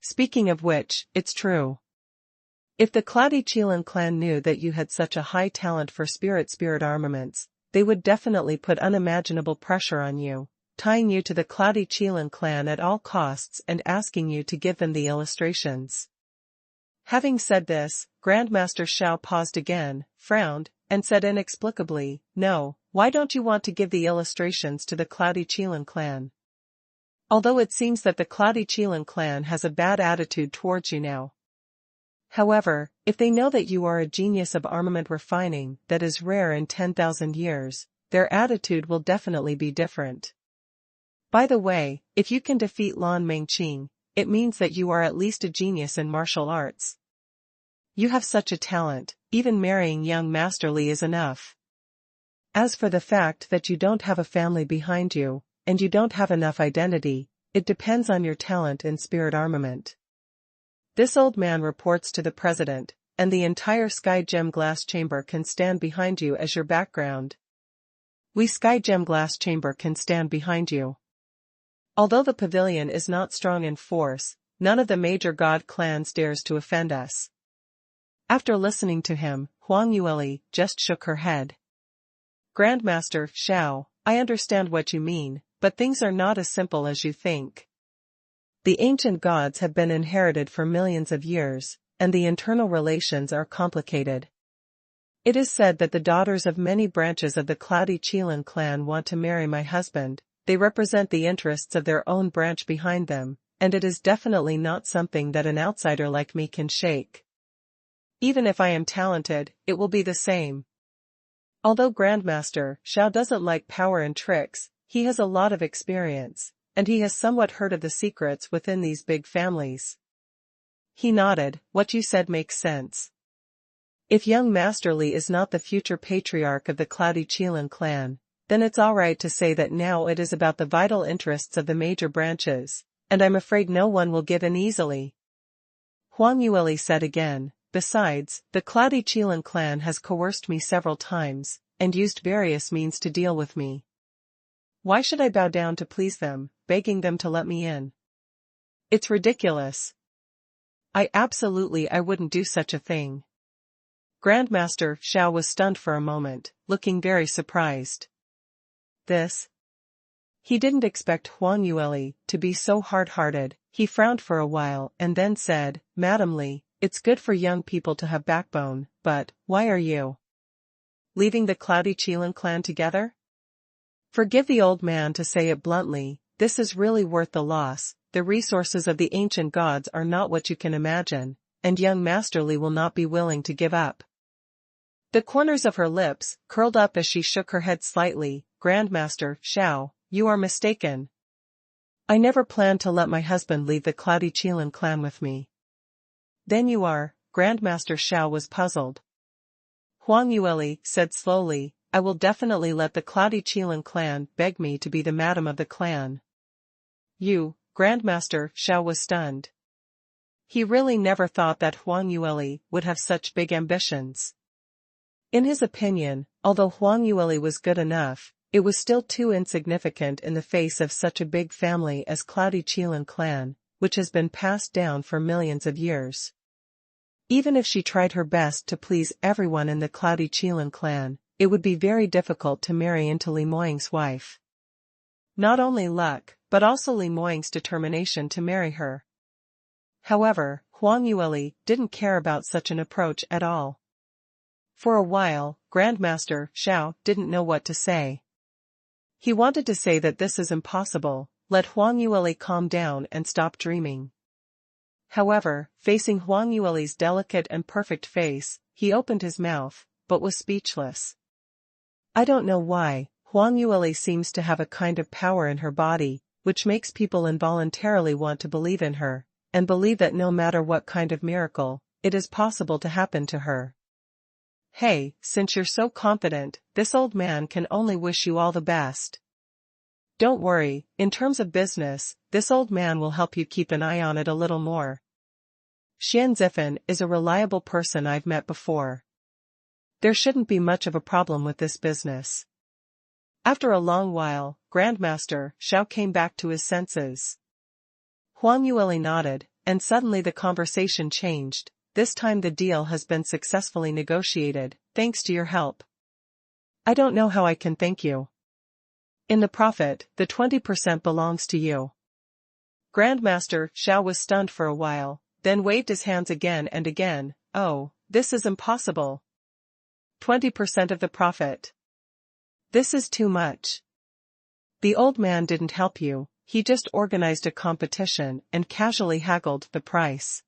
"Speaking of which, it's true. If the Cloudy Qilin clan knew that you had such a high talent for spirit armaments, they would definitely put unimaginable pressure on you, tying you to the Cloudy Qilin clan at all costs and asking you to give them the illustrations." Having said this, Grandmaster Xiao paused again, frowned, and said inexplicably, "No, why don't you want to give the illustrations to the Cloudy Qilin clan? Although it seems that the Cloudy Qilin clan has a bad attitude towards you now. However, if they know that you are a genius of armament refining that is rare in 10,000 years, their attitude will definitely be different. By the way, if you can defeat Lan Mengqing, it means that you are at least a genius in martial arts. You have such a talent, even marrying young Master Li is enough. As for the fact that you don't have a family behind you, and you don't have enough identity, it depends on your talent in spirit armament. This old man reports to the president, and the entire Sky Gem Glass Chamber can stand behind you as your background. We Sky Gem Glass Chamber can stand behind you. Although the pavilion is not strong in force, none of the major god clans dares to offend us." After listening to him, Huang Yueli just shook her head. "Grandmaster Xiao, I understand what you mean, but things are not as simple as you think. The ancient gods have been inherited for millions of years, and the internal relations are complicated. It is said that the daughters of many branches of the Cloudy Qilin clan want to marry my husband. They represent the interests of their own branch behind them, and it is definitely not something that an outsider like me can shake. Even if I am talented, it will be the same. Although Grandmaster Xiao doesn't like power and tricks, he has a lot of experience, and he has somewhat heard of the secrets within these big families. He nodded. What you said makes sense. If young Master Li is not the future patriarch of the Cloudy Qilin clan, then it's alright to say that now it is about the vital interests of the major branches, and I'm afraid no one will give in easily. Huang Yueli said again, besides, the Cloudy Qilin clan has coerced me several times, and used various means to deal with me. Why should I bow down to please them, begging them to let me in? It's ridiculous. I wouldn't do such a thing. Grandmaster Xiao was stunned for a moment, looking very surprised. This? He didn't expect Huang Yueli to be so hard-hearted. He frowned for a while and then said, Madam Li, it's good for young people to have backbone, but, why are you leaving the Cloudy Qilin clan together? Forgive the old man to say it bluntly, this is really worth the loss. The resources of the ancient gods are not what you can imagine, and young Master Li will not be willing to give up. The corners of her lips curled up as she shook her head slightly. Grandmaster Xiao, you are mistaken. I never planned to let my husband leave the Cloudy Qilin clan with me. Then you are. Grandmaster Xiao was puzzled. Huang Yueli said slowly, I will definitely let the Cloudy Qilin clan beg me to be the madam of the clan. You, Grandmaster Xiao was stunned. He really never thought that Huang Yueli would have such big ambitions. In his opinion, although Huang Yueli was good enough, it was still too insignificant in the face of such a big family as Cloudy Qilin clan, which has been passed down for millions of years. Even if she tried her best to please everyone in the Cloudy Qilin clan, it would be very difficult to marry into Li Moying's wife. Not only luck, but also Li Moying's determination to marry her. However, Huang Yueli didn't care about such an approach at all. For a while, Grandmaster Xiao didn't know what to say. He wanted to say that this is impossible, let Huang Yueli calm down and stop dreaming. However, facing Huang Yueli's delicate and perfect face, he opened his mouth, but was speechless. I don't know why, Huang Yueli seems to have a kind of power in her body, which makes people involuntarily want to believe in her, and believe that no matter what kind of miracle, it is possible to happen to her. Hey, since you're so confident, this old man can only wish you all the best. Don't worry, in terms of business, this old man will help you keep an eye on it a little more. Xianxia is a reliable person I've met before. There shouldn't be much of a problem with this business. After a long while, Grandmaster Xiao came back to his senses. Huang Yueli nodded, and suddenly the conversation changed. This time the deal has been successfully negotiated, thanks to your help. I don't know how I can thank you. In the profit, the 20% belongs to you. Grandmaster Xiao was stunned for a while, then waved his hands again and again. Oh, this is impossible. 20% of the profit. This is too much. The old man didn't help you, he just organized a competition and casually haggled the price.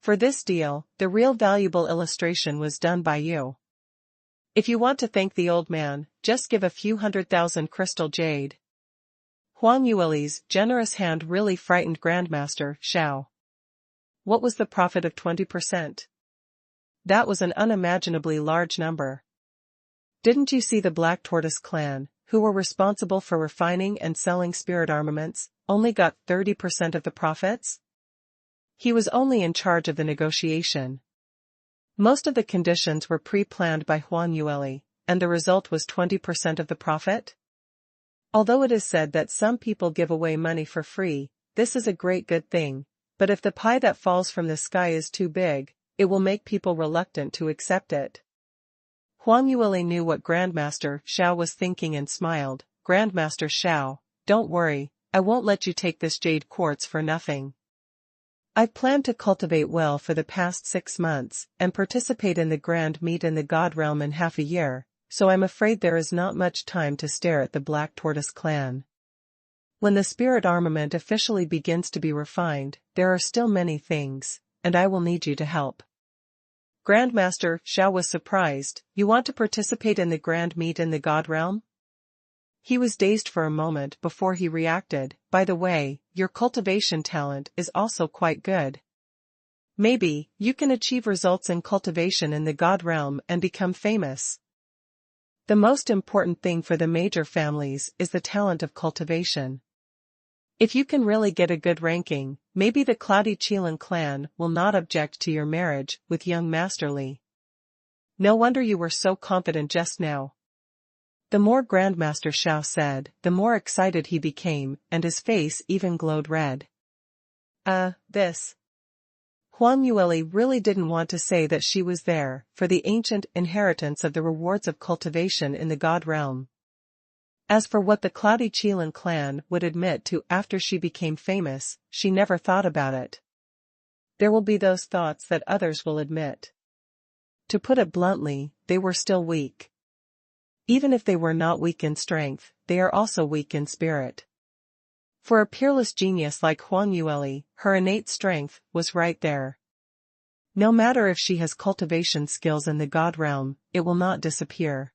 For this deal, the real valuable illustration was done by you. If you want to thank the old man, just give a few 100,000 crystal jade. Huang Yueli's generous hand really frightened Grandmaster Xiao. What was the profit of 20%? That was an unimaginably large number. Didn't you see the Black Tortoise clan, who were responsible for refining and selling spirit armaments, only got 30% of the profits? He was only in charge of the negotiation. Most of the conditions were pre-planned by Huang Yueli, and the result was 20% of the profit? Although it is said that some people give away money for free, this is a great good thing, but if the pie that falls from the sky is too big, it will make people reluctant to accept it. Huang Yueli knew what Grandmaster Xiao was thinking and smiled. Grandmaster Xiao, don't worry, I won't let you take this jade quartz for nothing. I've planned to cultivate well for the past 6 months, and participate in the grand meet in the God realm in half a year, so I'm afraid there is not much time to stare at the Black Tortoise clan. When the spirit armament officially begins to be refined, there are still many things, and I will need you to help. Grandmaster Xiao was surprised. You want to participate in the grand meet in the God realm? He was dazed for a moment before he reacted. By the way, your cultivation talent is also quite good. Maybe you can achieve results in cultivation in the God realm and become famous. The most important thing for the major families is the talent of cultivation. If you can really get a good ranking, maybe the Cloudy Qilin clan will not object to your marriage with young Master Li. No wonder you were so confident just now. The more Grandmaster Xiao said, the more excited he became, and his face even glowed red. This. Huang Yueli really didn't want to say that she was there for the ancient inheritance of the rewards of cultivation in the God realm. As for what the Cloudy Qilin clan would admit to after she became famous, she never thought about it. There will be those thoughts that others will admit. To put it bluntly, they were still weak. Even if they were not weak in strength, they are also weak in spirit. For a peerless genius like Huang Yueli, her innate strength was right there. No matter if she has cultivation skills in the God realm, it will not disappear.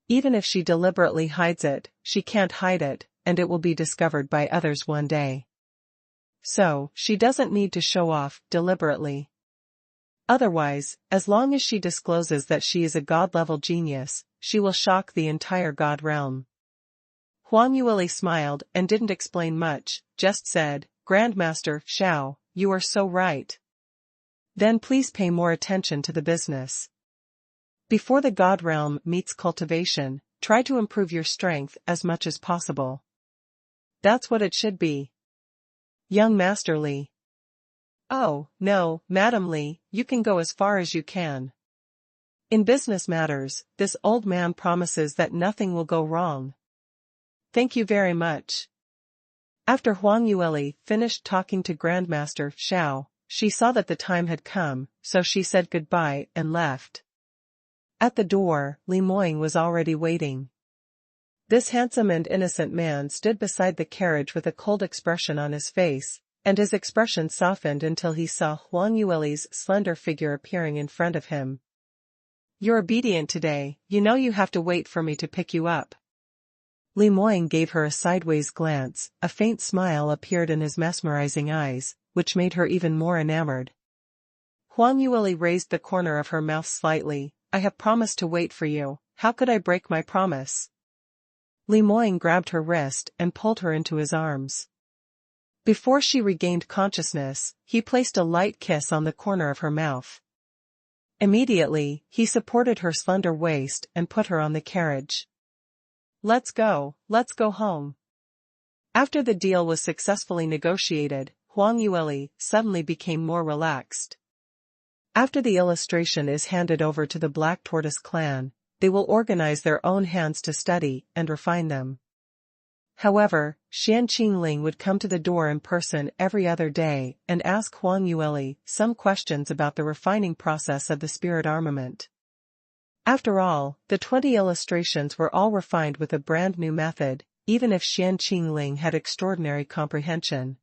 Even if she deliberately hides it, she can't hide it, and it will be discovered by others one day. So, she doesn't need to show off deliberately. Otherwise, as long as she discloses that she is a God-level genius, she will shock the entire God realm. Huang Yueli smiled and didn't explain much, just said, Grandmaster Xiao, you are so right. Then please pay more attention to the business. Before the God realm meets cultivation, try to improve your strength as much as possible. That's what it should be. Young Master Li. Oh, no, Madam Li, you can go as far as you can. In business matters, this old man promises that nothing will go wrong. Thank you very much. After Huang Yueli finished talking to Grandmaster Xiao, she saw that the time had come, so she said goodbye and left. At the door, Li Moying was already waiting. This handsome and innocent man stood beside the carriage with a cold expression on his face, and his expression softened until he saw Huang Yueli's slender figure appearing in front of him. You're obedient today, you know you have to wait for me to pick you up. Li Moying gave her a sideways glance, a faint smile appeared in his mesmerizing eyes, which made her even more enamored. Huang Yueli raised the corner of her mouth slightly. I have promised to wait for you, how could I break my promise? Li Moying grabbed her wrist and pulled her into his arms. Before she regained consciousness, he placed a light kiss on the corner of her mouth. Immediately, he supported her slender waist and put her on the carriage. Let's go home. After the deal was successfully negotiated, Huang Yueli suddenly became more relaxed. After the illustration is handed over to the Black Tortoise clan, they will organize their own hands to study and refine them. However, Xianxia would come to the door in person every other day and ask Huang Yueli some questions about the refining process of the spirit armament. After all, the 20 illustrations were all refined with a brand new method, even if Xianxia had extraordinary comprehension.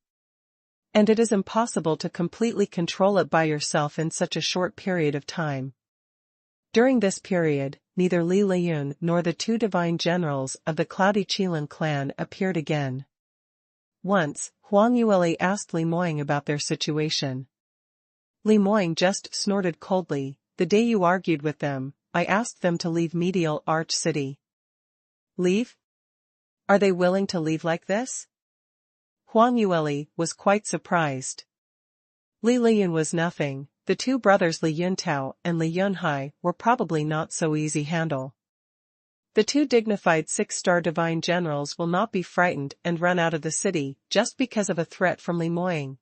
And it is impossible to completely control it by yourself in such a short period of time. During this period, neither Li Liyun nor the 2 divine generals of the Cloudy Qilin clan appeared again. Once, Huang Yueli asked Li Moying about their situation. Li Moying just snorted coldly, the day you argued with them, I asked them to leave Medial Arch City. Leave? Are they willing to leave like this? Huang Yueli was quite surprised. Li Liyun was nothing, the 2 brothers Li Yuntao and Li Yunhai were probably not so easy handle. The 2 dignified 6-star divine generals will not be frightened and run out of the city just because of a threat from Li Moying.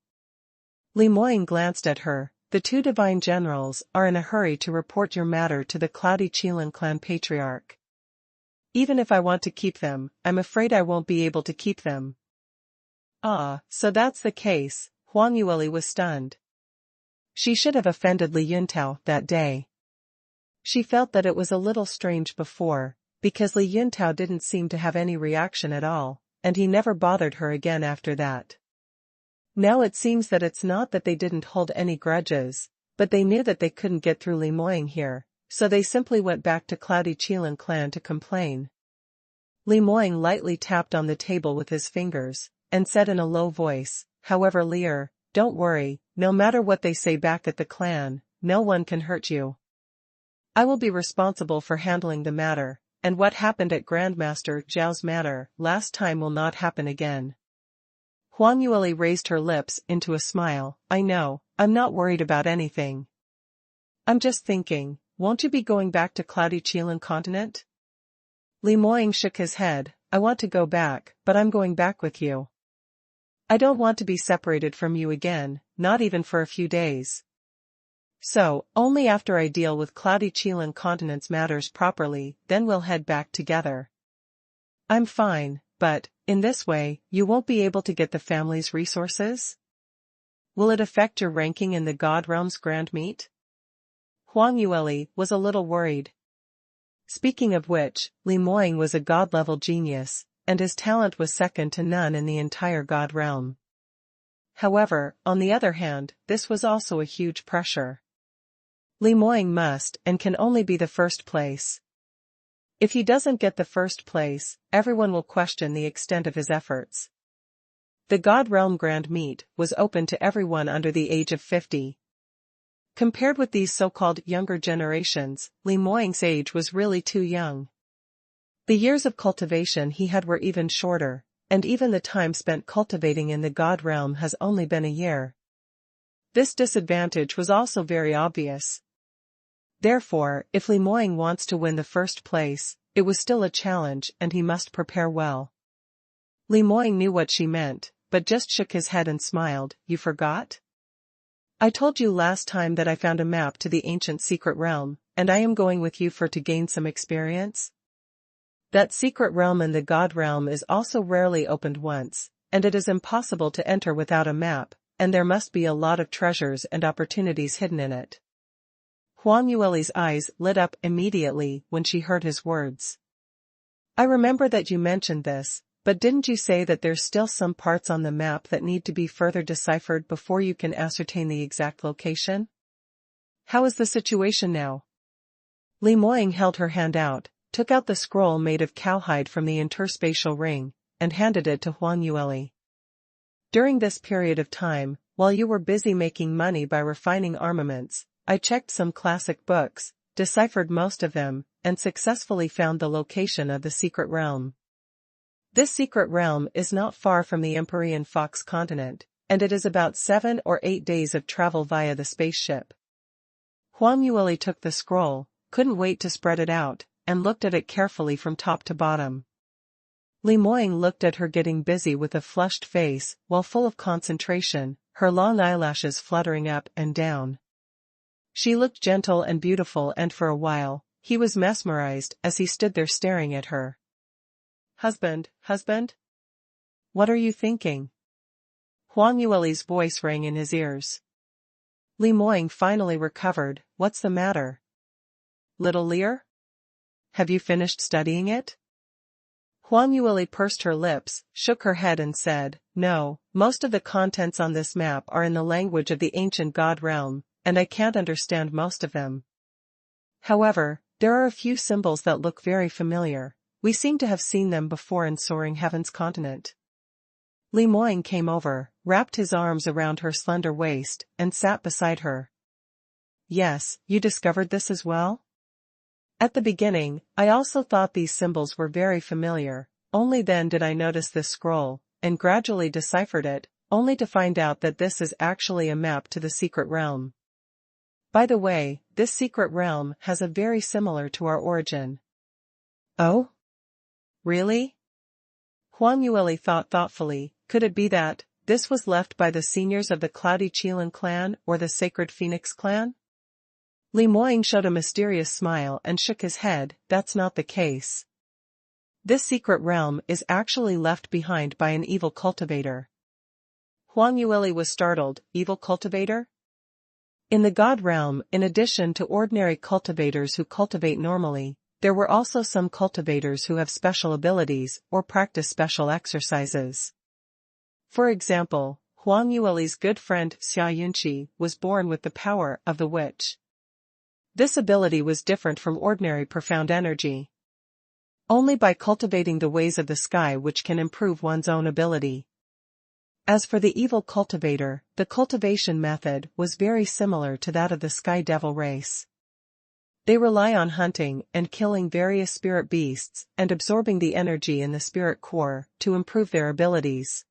Li Moying glanced at her. The 2 divine generals are in a hurry to report your matter to the Cloudy Qilin clan patriarch. Even if I want to keep them, I'm afraid I won't be able to keep them. Ah, so that's the case. Huang Yueli was stunned. She should have offended Li Yuntao that day. She felt that it was a little strange before, because Li Yuntao didn't seem to have any reaction at all, and he never bothered her again after that. Now it seems that it's not that they didn't hold any grudges, but they knew that they couldn't get through Li Moying here, so they simply went back to Cloudy Qilin clan to complain. Li Moying lightly tapped on the table with his fingers, and said in a low voice, "However, Lear, don't worry, no matter what they say back at the clan, no one can hurt you. I will be responsible for handling the matter, and what happened at Grandmaster Zhao's manor last time will not happen again." Huang Yueli raised her lips into a smile. "I know, I'm not worried about anything. I'm just thinking, won't you be going back to Cloudy Qilin continent?" Li Moying shook his head. "I want to go back, but I'm going back with you. I don't want to be separated from you again, not even for a few days. So, only after I deal with Cloudy Qilin continent's matters properly, then we'll head back together. I'm fine, but, in this way, you won't be able to get the family's resources? Will it affect your ranking in the God Realm's Grand Meet?" Huang Yueli was a little worried. Speaking of which, Li Moying was a god-level genius, and his talent was second to none in the entire God Realm. However, on the other hand, this was also a huge pressure. Li Moying must and can only be the first place. If he doesn't get the first place, everyone will question the extent of his efforts. The God Realm Grand Meet was open to everyone under the age of 50. Compared with these so-called younger generations, Li Moying's age was really too young. The years of cultivation he had were even shorter, and even the time spent cultivating in the God Realm has only been a year. This disadvantage was also very obvious. Therefore, if Li Moying wants to win the first place, it was still a challenge and he must prepare well. Li Moying knew what she meant, but just shook his head and smiled. "You forgot? I told you last time that I found a map to the ancient secret realm, and I am going with you to gain some experience. That secret realm in the God Realm is also rarely opened once, and it is impossible to enter without a map, and there must be a lot of treasures and opportunities hidden in it." Huang Yueli's eyes lit up immediately when she heard his words. "I remember that you mentioned this, but didn't you say that there's still some parts on the map that need to be further deciphered before you can ascertain the exact location? How is the situation now?" Li Moying held her hand out, took out the scroll made of cowhide from the interspatial ring, and handed it to Huang Yueli. "During this period of time, while you were busy making money by refining armaments, I checked some classic books, deciphered most of them, and successfully found the location of the secret realm. This secret realm is not far from the Empyrean Fox continent, and it is about 7 or 8 days of travel via the spaceship." Huang Yueli took the scroll, couldn't wait to spread it out, and looked at it carefully from top to bottom. Li Moying looked at her getting busy with a flushed face while full of concentration, her long eyelashes fluttering up and down. She looked gentle and beautiful, and for a while, he was mesmerized as he stood there staring at her. Husband? What are you thinking?" Huang Yueli's voice rang in his ears. Li Moying finally recovered. "What's the matter? Little Lear? Have you finished studying it?" Huang Yueli pursed her lips, shook her head and said, "No, most of the contents on this map are in the language of the ancient God Realm, and I can't understand most of them. However, there are a few symbols that look very familiar. We seem to have seen them before in Soaring Heaven's continent." Li Moying came over, wrapped his arms around her slender waist, and sat beside her. "Yes, you discovered this as well? At the beginning, I also thought these symbols were very familiar, only then did I notice this scroll, and gradually deciphered it, only to find out that this is actually a map to the secret realm. By the way, this secret realm has a very similar to our origin." "Oh? Really?" Huang Yueli thought thoughtfully. Could it be that this was left by the seniors of the Cloudy Qilin clan or the Sacred Phoenix clan? Li Moying showed a mysterious smile and shook his head. "That's not the case. This secret realm is actually left behind by an evil cultivator. Huang Yueli was startled. Evil cultivator? In the God realm, in addition to ordinary cultivators who cultivate normally, there were also some cultivators who have special abilities or practice special exercises. For example, Huang Yueli's good friend Xianxia was born with the power of the witch. This ability was different from ordinary profound energy. Only by cultivating the ways of the sky which can improve one's own ability. As for the evil cultivator, the cultivation method was very similar to that of the Sky Devil race. They rely on hunting and killing various spirit beasts and absorbing the energy in the spirit core to improve their abilities.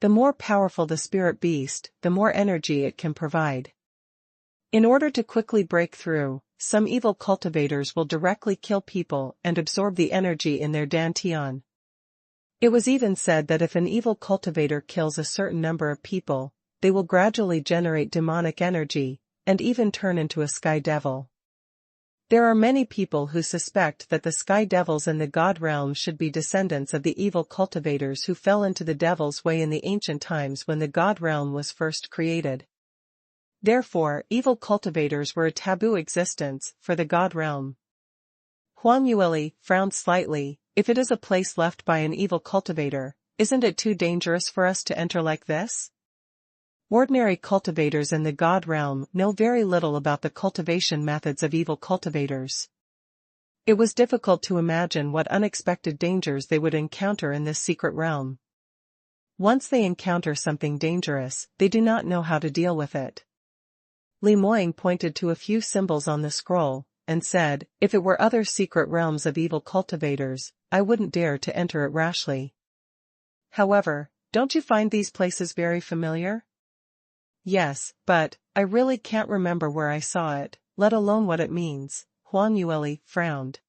The more powerful the spirit beast, the more energy it can provide. In order to quickly break through, some evil cultivators will directly kill people and absorb the energy in their dantian. It was even said that if an evil cultivator kills a certain number of people, they will gradually generate demonic energy, and even turn into a sky devil. There are many people who suspect that the sky devils in the God realm should be descendants of the evil cultivators who fell into the devil's way in the ancient times when the God realm was first created. Therefore, evil cultivators were a taboo existence for the God realm. Huang Yueli frowned slightly. If it is a place left by an evil cultivator, isn't it too dangerous for us to enter like this? Ordinary cultivators in the God realm know very little about the cultivation methods of evil cultivators. It was difficult to imagine what unexpected dangers they would encounter in this secret realm. Once they encounter something dangerous, they do not know how to deal with it. Li Moying pointed to a few symbols on the scroll, and said, if it were other secret realms of evil cultivators, I wouldn't dare to enter it rashly. However, don't you find these places very familiar? Yes, but I really can't remember where I saw it, let alone what it means. Huang Yueli frowned.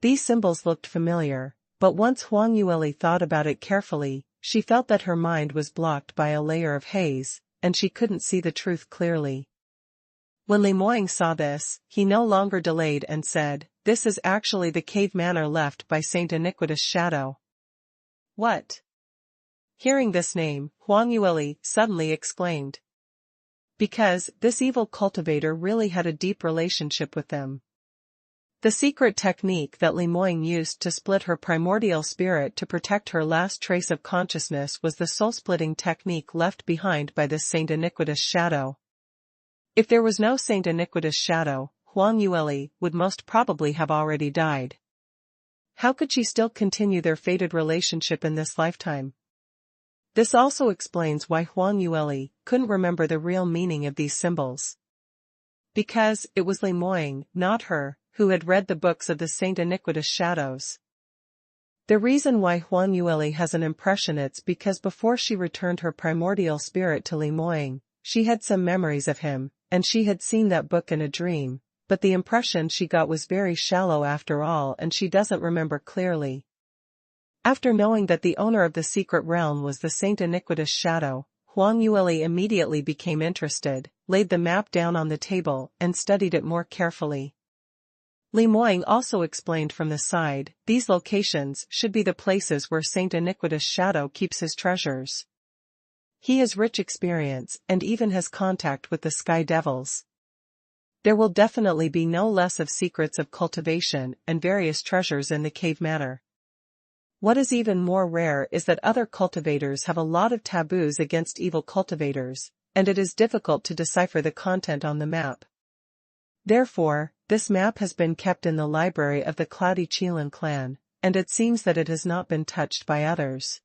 These symbols looked familiar, but once Huang Yueli thought about it carefully, she felt that her mind was blocked by a layer of haze, and she couldn't see the truth clearly. When Li Moying saw this, he no longer delayed and said, this is actually the cave manor left by Saint Iniquitous Shadow. What? Hearing this name, Huang Yueli suddenly exclaimed. Because this evil cultivator really had a deep relationship with them. The secret technique that Li Moying used to split her primordial spirit to protect her last trace of consciousness was the soul-splitting technique left behind by this Saint Iniquitous Shadow. If there was no Saint Iniquitous Shadow, Huang Yueli would most probably have already died. How could she still continue their fated relationship in this lifetime? This also explains why Huang Yueli couldn't remember the real meaning of these symbols. Because it was Li Moying, not her, who had read the books of the Saint Iniquitous Shadows. The reason why Huang Yueli has an impression it's because before she returned her primordial spirit to Li Moying, she had some memories of him, and she had seen that book in a dream, but the impression she got was very shallow after all and she doesn't remember clearly. After knowing that the owner of the secret realm was the Saint Iniquitous Shadow, Huang Yueli immediately became interested, laid the map down on the table, and studied it more carefully. Li Moying also explained from the side, these locations should be the places where Saint Iniquitous Shadow keeps his treasures. He has rich experience and even has contact with the Sky Devils. There will definitely be no less of secrets of cultivation and various treasures in the cave manor. What is even more rare is that other cultivators have a lot of taboos against evil cultivators, and it is difficult to decipher the content on the map. Therefore, this map has been kept in the library of the Cloudy Qilin clan, and it seems that it has not been touched by others.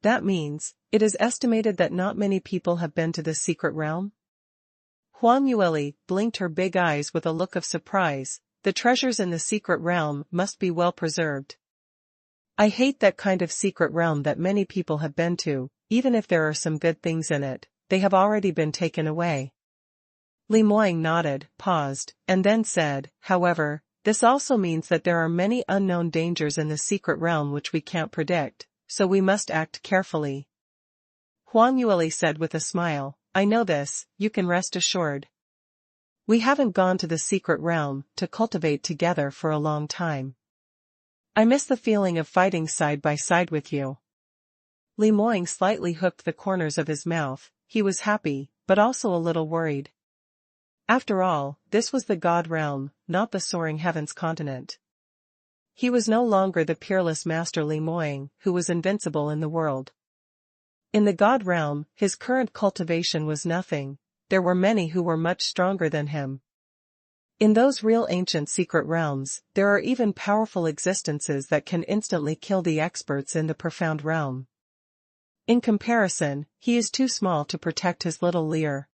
That means, it is estimated that not many people have been to this secret realm? Huang Yueli blinked her big eyes with a look of surprise. The treasures in the secret realm must be well preserved. I hate that kind of secret realm that many people have been to, even if there are some good things in it, they have already been taken away. Li Moying nodded, paused, and then said, however, this also means that there are many unknown dangers in the secret realm which we can't predict, so we must act carefully. Huang Yueli said with a smile, I know this, you can rest assured. We haven't gone to the secret realm to cultivate together for a long time. I miss the feeling of fighting side by side with you. Li Moying slightly hooked the corners of his mouth. He was happy, but also a little worried. After all, this was the God realm, not the soaring heavens continent. He was no longer the peerless master Li Moying, who was invincible in the world. In the God realm, his current cultivation was nothing. There were many who were much stronger than him. In those real ancient secret realms, there are even powerful existences that can instantly kill the experts in the profound realm. In comparison, he is too small to protect his little Lear.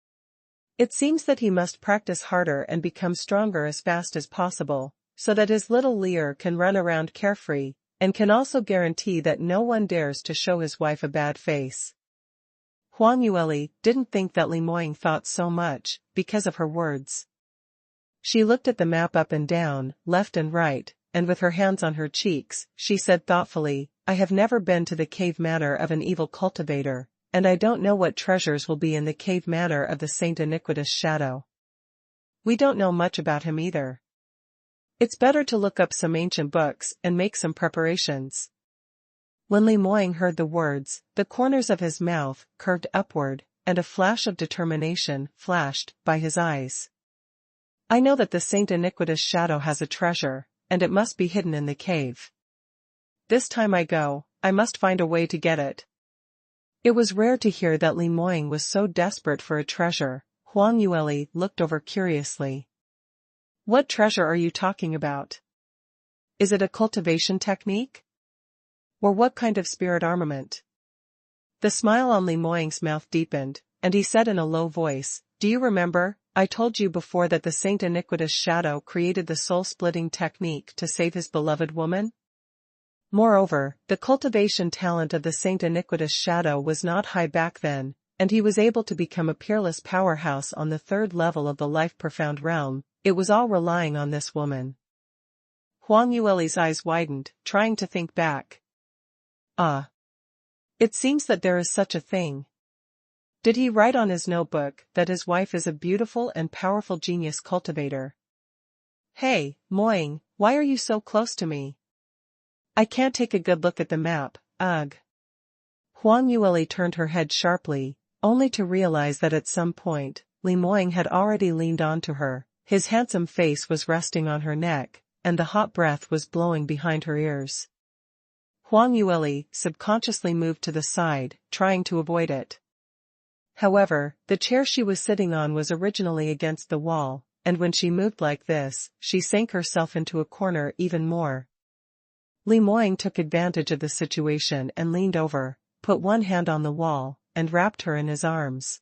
It seems that he must practice harder and become stronger as fast as possible, so that his little Lear can run around carefree, and can also guarantee that no one dares to show his wife a bad face. Huang Yueli didn't think that Li Moying thought so much, because of her words. She looked at the map up and down, left and right, and with her hands on her cheeks, she said thoughtfully, I have never been to the cave manor of an evil cultivator, and I don't know what treasures will be in the cave manor of the Saint Iniquitous Shadow. We don't know much about him either. It's better to look up some ancient books and make some preparations. When Li Moying heard the words, the corners of his mouth curved upward, and a flash of determination flashed by his eyes. I know that the Saint Iniquitous Shadow has a treasure, and it must be hidden in the cave. This time I go, I must find a way to get it. It was rare to hear that Li Moying was so desperate for a treasure. Huang Yueli looked over curiously. What treasure are you talking about? Is it a cultivation technique? Or what kind of spirit armament? The smile on Li Moying's mouth deepened, and he said in a low voice, Do you remember, I told you before that the Saint Iniquitous Shadow created the soul-splitting technique to save his beloved woman? Moreover, the cultivation talent of the Saint Iniquitous Shadow was not high back then, and he was able to become a peerless powerhouse on the third level of the life-profound realm. It was all relying on this woman. Huang Yueli's eyes widened, trying to think back. Ah. It seems that there is such a thing. Did he write on his notebook that his wife is a beautiful and powerful genius cultivator? Hey, Moying, why are you so close to me? I can't take a good look at the map, ugh. Huang Yueli turned her head sharply, only to realize that at some point, Li Moying had already leaned onto her, his handsome face was resting on her neck, and the hot breath was blowing behind her ears. Huang Yueli subconsciously moved to the side, trying to avoid it. However, the chair she was sitting on was originally against the wall, and when she moved like this, she sank herself into a corner even more. Li Moying took advantage of the situation and leaned over, put one hand on the wall, and wrapped her in his arms.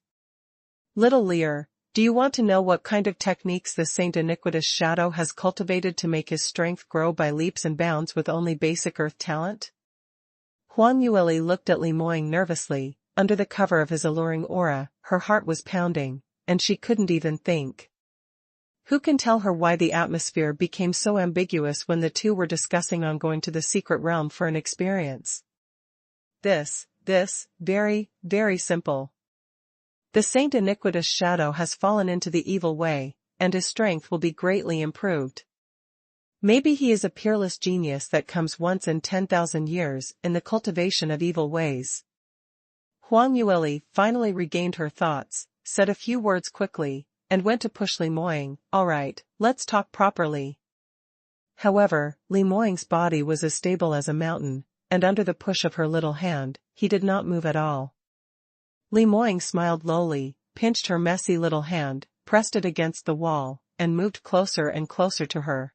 Little Lear, do you want to know what kind of techniques the Saint Iniquitous Shadow has cultivated to make his strength grow by leaps and bounds with only basic earth talent? Huang Yueli looked at Li Moying nervously. Under the cover of his alluring aura, her heart was pounding, and she couldn't even think. Who can tell her why the atmosphere became so ambiguous when the two were discussing on going to the secret realm for an experience? This, very, very simple. The Saint Iniquitous Shadow has fallen into the evil way, and his strength will be greatly improved. Maybe he is a peerless genius that comes once in 10,000 years in the cultivation of evil ways. Huang Yueli finally regained her thoughts, said a few words quickly, and went to push Li Moying. All right, let's talk properly. However, Li Moying's body was as stable as a mountain, and under the push of her little hand, he did not move at all. Li Moying smiled lowly, pinched her messy little hand, pressed it against the wall, and moved closer and closer to her.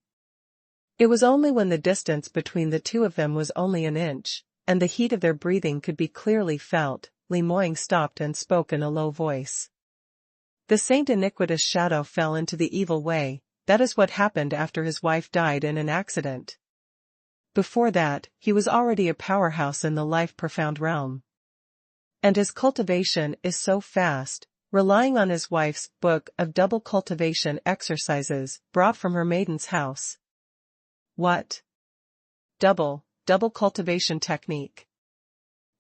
It was only when the distance between the two of them was only an inch, and the heat of their breathing could be clearly felt, Li Moying stopped and spoke in a low voice. The Saint Iniquitous Shadow fell into the evil way. That is what happened after his wife died in an accident. Before that, he was already a powerhouse in the life-profound realm. And his cultivation is so fast, relying on his wife's book of double cultivation exercises brought from her maiden's house. What? Double cultivation technique.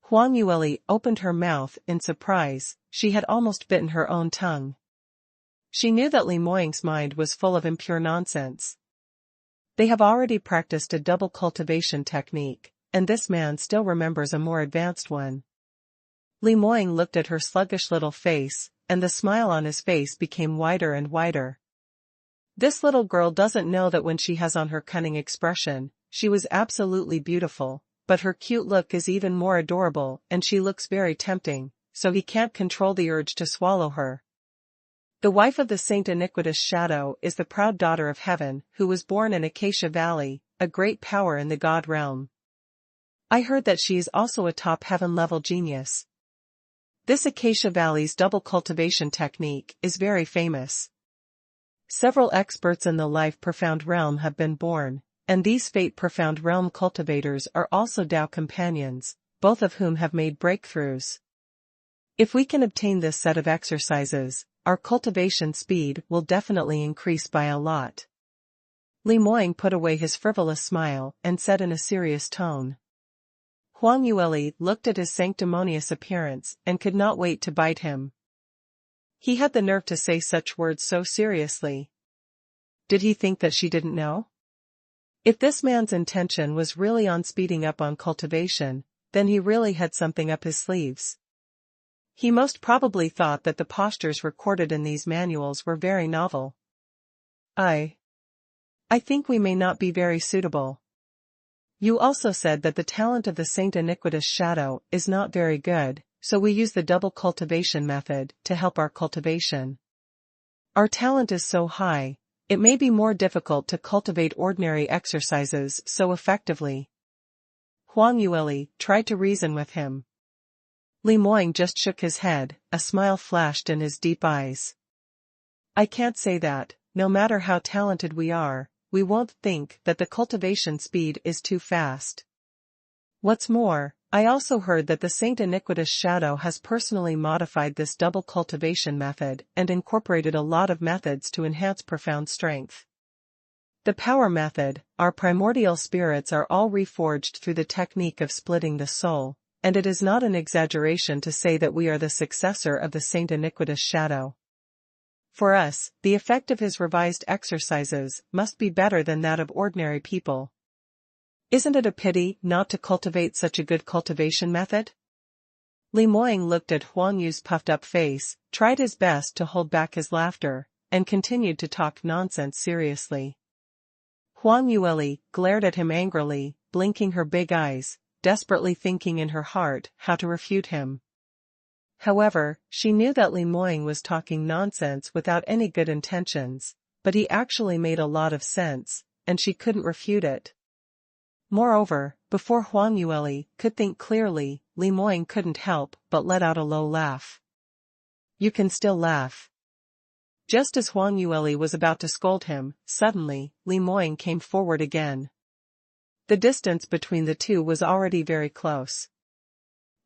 Huang Yueli opened her mouth in surprise. She had almost bitten her own tongue. She knew that Li Moying's mind was full of impure nonsense. They have already practiced a double cultivation technique, and this man still remembers a more advanced one. Li Moying looked at her sluggish little face, and the smile on his face became wider and wider. This little girl doesn't know that when she has on her cunning expression, she was absolutely beautiful, but her cute look is even more adorable and she looks very tempting, so he can't control the urge to swallow her. The wife of the Saint Iniquitous Shadow is the proud daughter of heaven who was born in Acacia Valley, a great power in the god realm. I heard that she is also a top heaven-level genius. This Acacia Valley's double cultivation technique is very famous. Several experts in the life profound realm have been born, and these fate profound realm cultivators are also Dao companions, both of whom have made breakthroughs. If we can obtain this set of exercises, our cultivation speed will definitely increase by a lot. Li Moying put away his frivolous smile and said in a serious tone. Huang Yueli looked at his sanctimonious appearance and could not wait to bite him. He had the nerve to say such words so seriously. Did he think that she didn't know? If this man's intention was really on speeding up on cultivation, then he really had something up his sleeves. He most probably thought that the postures recorded in these manuals were very novel. I think we may not be very suitable. You also said that the talent of the Saint Iniquitous Shadow is not very good, so we use the double cultivation method to help our cultivation. Our talent is so high, it may be more difficult to cultivate ordinary exercises so effectively. Huang Yueli tried to reason with him. Li Moying just shook his head, a smile flashed in his deep eyes. I can't say that, no matter how talented we are, we won't think that the cultivation speed is too fast. What's more, I also heard that the Saint Iniquitous Shadow has personally modified this double cultivation method and incorporated a lot of methods to enhance profound strength. The power method, our primordial spirits are all reforged through the technique of splitting the soul, and it is not an exaggeration to say that we are the successor of the Saint Iniquitous Shadow. For us, the effect of his revised exercises must be better than that of ordinary people. Isn't it a pity not to cultivate such a good cultivation method? Li Moying looked at Huang Yu's puffed-up face, tried his best to hold back his laughter, and continued to talk nonsense seriously. Huang Yueli glared at him angrily, blinking her big eyes, desperately thinking in her heart how to refute him. However, she knew that Li Moying was talking nonsense without any good intentions, but he actually made a lot of sense, and she couldn't refute it. Moreover, before Huang Yueli could think clearly, Li Moying couldn't help but let out a low laugh. You can still laugh. Just as Huang Yueli was about to scold him, suddenly, Li Moying came forward again. The distance between the two was already very close.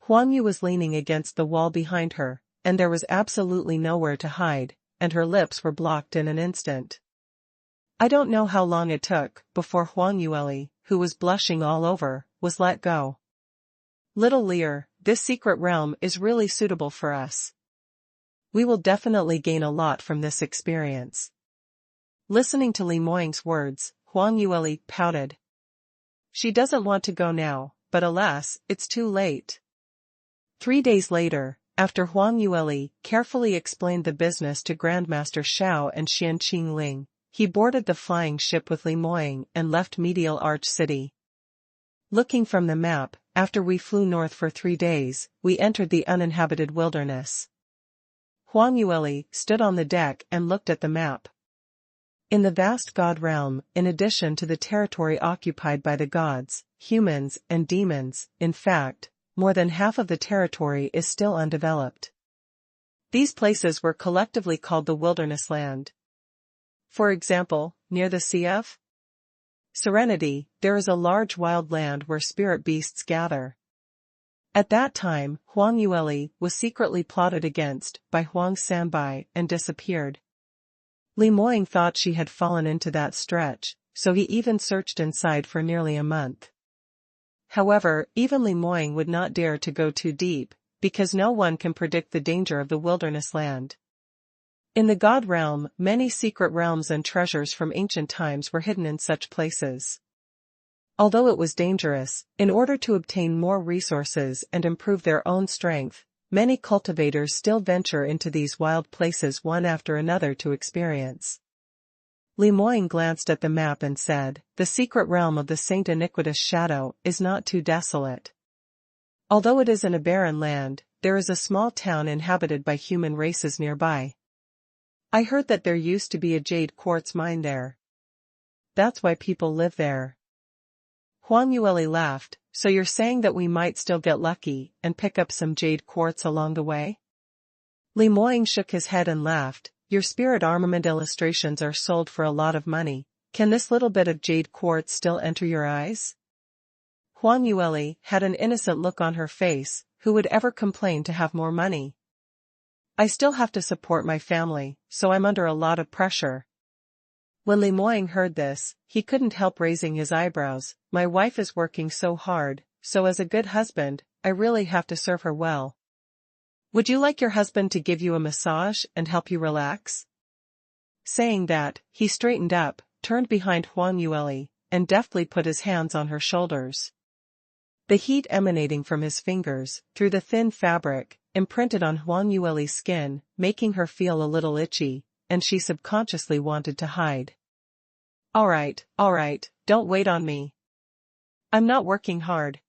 Huang Yu was leaning against the wall behind her, and there was absolutely nowhere to hide, and her lips were blocked in an instant. I don't know how long it took before Huang Yueli, who was blushing all over, was let go. Little Lear, this secret realm is really suitable for us. We will definitely gain a lot from this experience. Listening to Li Moying's words, Huang Yueli pouted. She doesn't want to go now, but alas, it's too late. 3 days later, after Huang Yueli carefully explained the business to Grandmaster Shao and Xianxia, he boarded the flying ship with Li Moying and left Medial Arch City. Looking from the map, after we flew north for 3 days, we entered the uninhabited wilderness. Huang Yueli stood on the deck and looked at the map. In the vast god realm, in addition to the territory occupied by the gods, humans, and demons, in fact, more than half of the territory is still undeveloped. These places were collectively called the Wilderness Land. For example, near the Sea of Serenity, there is a large wild land where spirit beasts gather. At that time, Huang Yueli was secretly plotted against by Huang Sanbai and disappeared. Li Moying thought she had fallen into that stretch, so he even searched inside for nearly a month. However, even Li Moying would not dare to go too deep, because no one can predict the danger of the wilderness land. In the God realm, many secret realms and treasures from ancient times were hidden in such places. Although it was dangerous, in order to obtain more resources and improve their own strength, many cultivators still venture into these wild places one after another to experience. Lemoyne glanced at the map and said, "The secret realm of the Saint Iniquitous Shadow is not too desolate. Although it is in a barren land, there is a small town inhabited by human races nearby. I heard that there used to be a jade quartz mine there. That's why people live there." Huang Yueli laughed, "So you're saying that we might still get lucky and pick up some jade quartz along the way?" Lemoyne shook his head and laughed. "Your spirit armament illustrations are sold for a lot of money. Can this little bit of jade quartz still enter your eyes?" Huang Yueli had an innocent look on her face. Who would ever complain to have more money? "I still have to support my family, so I'm under a lot of pressure." When Lemoyne heard this, he couldn't help raising his eyebrows. "My wife is working so hard, so as a good husband, I really have to serve her well. Would you like your husband to give you a massage and help you relax?" Saying that, he straightened up, turned behind Huang Yueli, and deftly put his hands on her shoulders. The heat emanating from his fingers, through the thin fabric, imprinted on Huang Yueli's skin, making her feel a little itchy, and she subconsciously wanted to hide. All right, don't wait on me. I'm not working hard."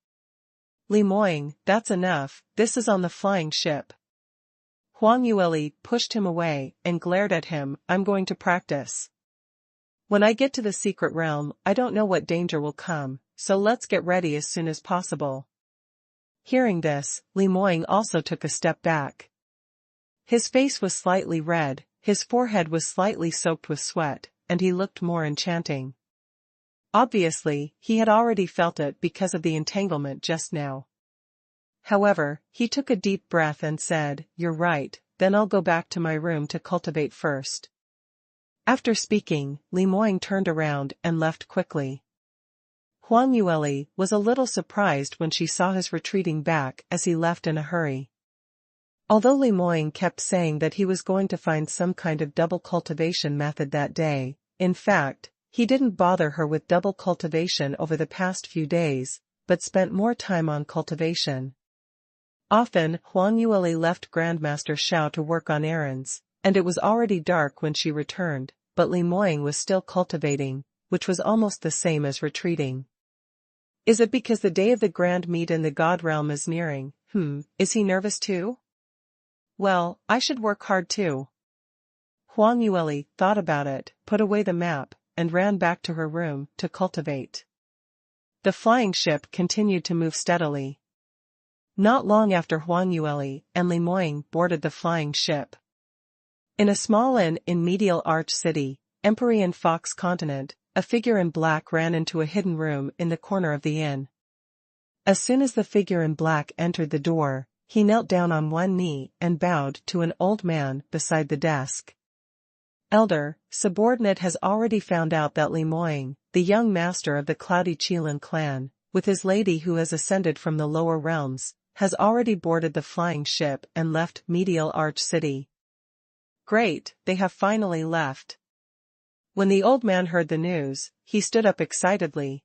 "Lemoyne, that's enough, this is on the flying ship." Huang Yueli pushed him away and glared at him. "I'm going to practice. When I get to the secret realm, I don't know what danger will come, so let's get ready as soon as possible." Hearing this, Lemoyne also took a step back. His face was slightly red, his forehead was slightly soaked with sweat, and he looked more enchanting. Obviously, he had already felt it because of the entanglement just now. However, he took a deep breath and said, "You're right, then I'll go back to my room to cultivate first." After speaking, Lemoyne turned around and left quickly. Huang Yueli was a little surprised when she saw his retreating back as he left in a hurry. Although Lemoyne kept saying that he was going to find some kind of double cultivation method that day, in fact, he didn't bother her with double cultivation over the past few days, but spent more time on cultivation. Often, Huang Yueli left Grandmaster Xiao to work on errands, and it was already dark when she returned, but Lemoyne was still cultivating, which was almost the same as retreating. Is it because the day of the grand meet in the God realm is nearing? Is he nervous too? Well, I should work hard too. Huang Yueli thought about it, put away the map, and ran back to her room to cultivate. The flying ship continued to move steadily. Not long after Huang Yueli and Lemoyne boarded the flying ship. In a small inn in Medial Arch City, Empyrean Fox Continent, a figure in black ran into a hidden room in the corner of the inn. As soon as the figure in black entered the door, he knelt down on one knee and bowed to an old man beside the desk. "Elder, subordinate has already found out that Lemoyne, the young master of the Cloudy Qilin clan, with his lady who has ascended from the lower realms, has already boarded the flying ship and left Medial Arch City." "Great, they have finally left." When the old man heard the news, he stood up excitedly.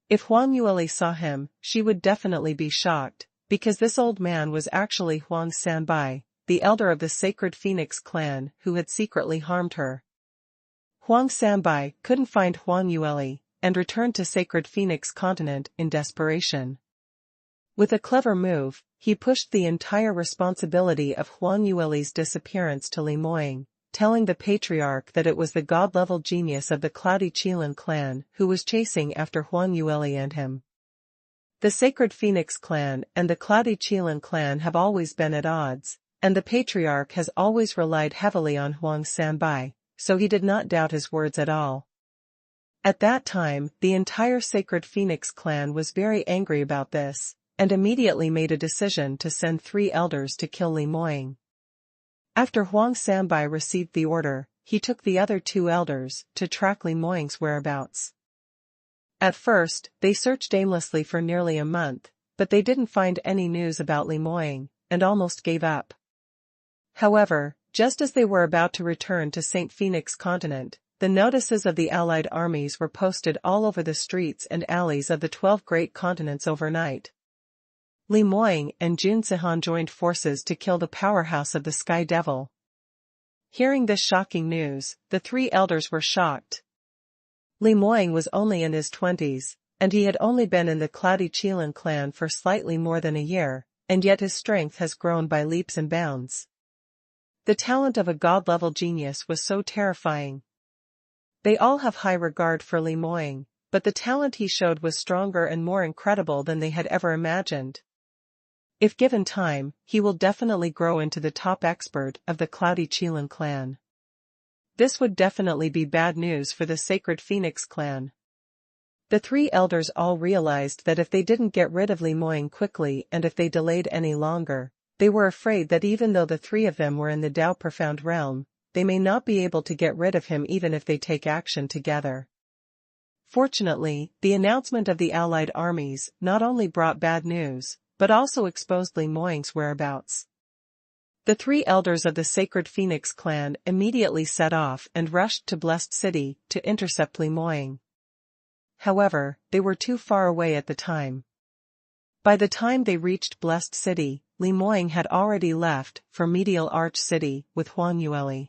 If Huang Yueli saw him, she would definitely be shocked, because this old man was actually Huang Sanbai, the elder of the Sacred Phoenix clan who had secretly harmed her. Huang Sanbai couldn't find Huang Yueli, and returned to Sacred Phoenix continent in desperation. With a clever move, he pushed the entire responsibility of Huang Yueli's disappearance to Lemoyne, telling the patriarch that it was the god-level genius of the Cloudy Qilin clan who was chasing after Huang Yueli and him. The Sacred Phoenix clan and the Cloudy Qilin clan have always been at odds, and the patriarch has always relied heavily on Huang Sanbai, so he did not doubt his words at all. At that time, the entire Sacred Phoenix clan was very angry about this, and immediately made a decision to send 3 elders to kill Lemoyne. After Huang Sanbai received the order, he took the other 2 elders to track Lemoyne's whereabouts. At first, they searched aimlessly for nearly a month, but they didn't find any news about Lemoyne, and almost gave up. However, Just as they were about to return to St. Phoenix continent, the notices of the Allied armies were posted all over the streets and alleys of the 12 great continents overnight. Li Moying and Jun Sihan joined forces to kill the powerhouse of the Sky Devil. Hearing this shocking news, the three elders were shocked. Li Moying was only in his 20s, and he had only been in the Cloudy Qilin clan for slightly more than a year, and yet his strength has grown by leaps and bounds. The talent of a god-level genius was so terrifying. They all have high regard for Li Moying, but the talent he showed was stronger and more incredible than they had ever imagined. If given time, he will definitely grow into the top expert of the Cloudy Qilin clan. This would definitely be bad news for the Sacred Phoenix clan. The three elders all realized that if they didn't get rid of Li Moying quickly and if they delayed any longer, they were afraid that even though the three of them were in the Dao Profound realm, they may not be able to get rid of him even if they take action together. Fortunately, the announcement of the Allied armies not only brought bad news, but also exposed Li Moying's whereabouts. The three elders of the Sacred Phoenix clan immediately set off and rushed to Blessed City to intercept Li Moying. However, they were too far away at the time. By the time they reached Blessed City, Li Moying had already left for Medial Arch City with Huang Yueli.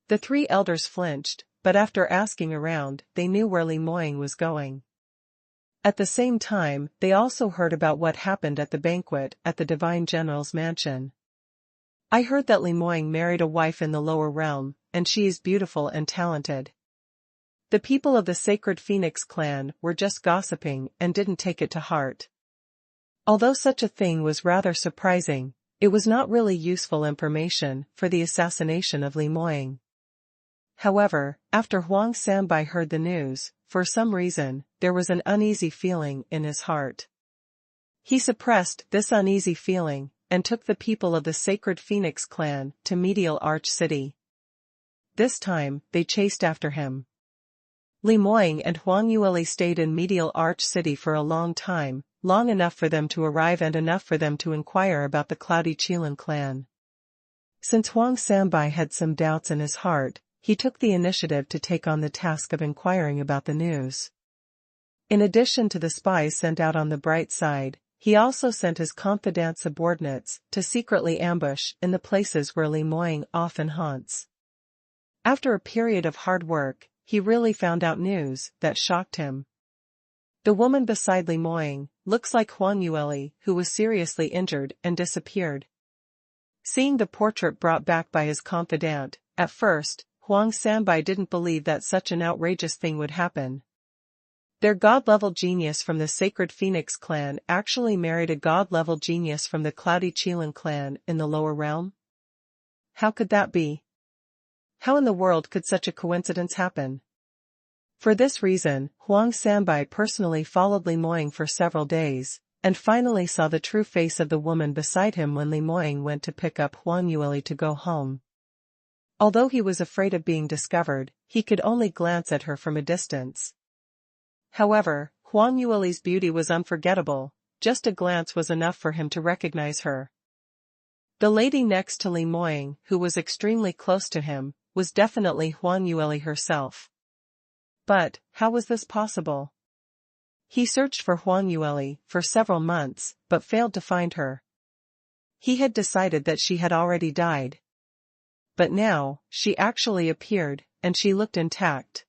The three elders flinched, but after asking around, they knew where Li Moying was going. At the same time, they also heard about what happened at the banquet at the Divine General's mansion. I heard that Li Moying married a wife in the lower realm, and she is beautiful and talented. The people of the Sacred Phoenix clan were just gossiping and didn't take it to heart. Although such a thing was rather surprising, it was not really useful information for the assassination of Li Moying. However, after Huang Sanbai heard the news, for some reason, there was an uneasy feeling in his heart. He suppressed this uneasy feeling, and took the people of the Sacred Phoenix clan to Medial Arch City. This time, they chased after him. Li Moying and Huang Yueli stayed in Medial Arch City for a long time, long enough for them to arrive and enough for them to inquire about the Cloudy Qilin clan. Since Huang Sanbai had some doubts in his heart, he took the initiative to take on the task of inquiring about the news. In addition to the spies sent out on the bright side, he also sent his confidant subordinates to secretly ambush in the places where Li Moying often haunts. After a period of hard work, he really found out news that shocked him. The woman beside Li Moying looks like Huang Yueli, who was seriously injured and disappeared. Seeing the portrait brought back by his confidant, at first, Huang Sanbai didn't believe that such an outrageous thing would happen. Their god-level genius from the Sacred Phoenix clan actually married a god-level genius from the Cloudy Qilin clan in the lower realm? How could that be? How in the world could such a coincidence happen? For this reason, Huang Sanbai personally followed Li Moying for several days, and finally saw the true face of the woman beside him when Li Moying went to pick up Huang Yueli to go home. Although he was afraid of being discovered, he could only glance at her from a distance. However, Huang Yueli's beauty was unforgettable, just a glance was enough for him to recognize her. The lady next to Li Moying, who was extremely close to him, was definitely Huang Yueli herself. But, how was this possible? He searched for Huang Yueli for several months, but failed to find her. He had decided that she had already died. But now, she actually appeared, and she looked intact.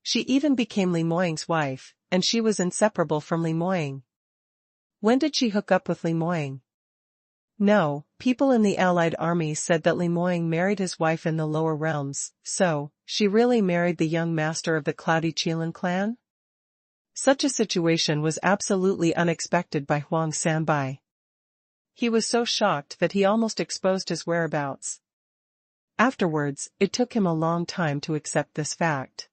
She even became Li Moying's wife, and she was inseparable from Li Moying. When did she hook up with Li Moying? No, people in the Allied armies said that Li Moying married his wife in the lower realms, so, she really married the young master of the Cloudy Qilin clan? Such a situation was absolutely unexpected by Huang Sanbai. He was so shocked that he almost exposed his whereabouts. Afterwards, it took him a long time to accept this fact.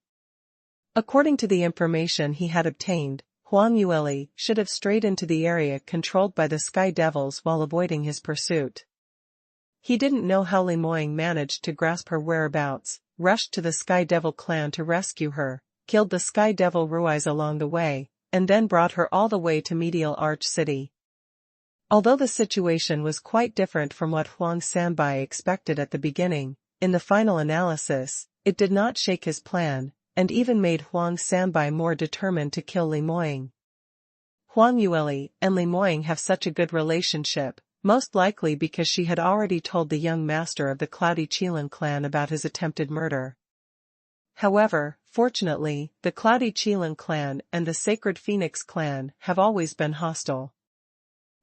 According to the information he had obtained, Huang Yueli should have strayed into the area controlled by the Sky Devils while avoiding his pursuit. He didn't know how Li Moying managed to grasp her whereabouts, rushed to the Sky Devil clan to rescue her, killed the Sky Devil Ruiz along the way, and then brought her all the way to Medial Arch City. Although the situation was quite different from what Huang Sanbai expected at the beginning, in the final analysis, it did not shake his plan, and even made Huang Sanbai more determined to kill Li Moying. Huang Yueli and Li Moying have such a good relationship, most likely because she had already told the young master of the Cloudy Qilin clan about his attempted murder. However, fortunately, the Cloudy Qilin clan and the Sacred Phoenix clan have always been hostile.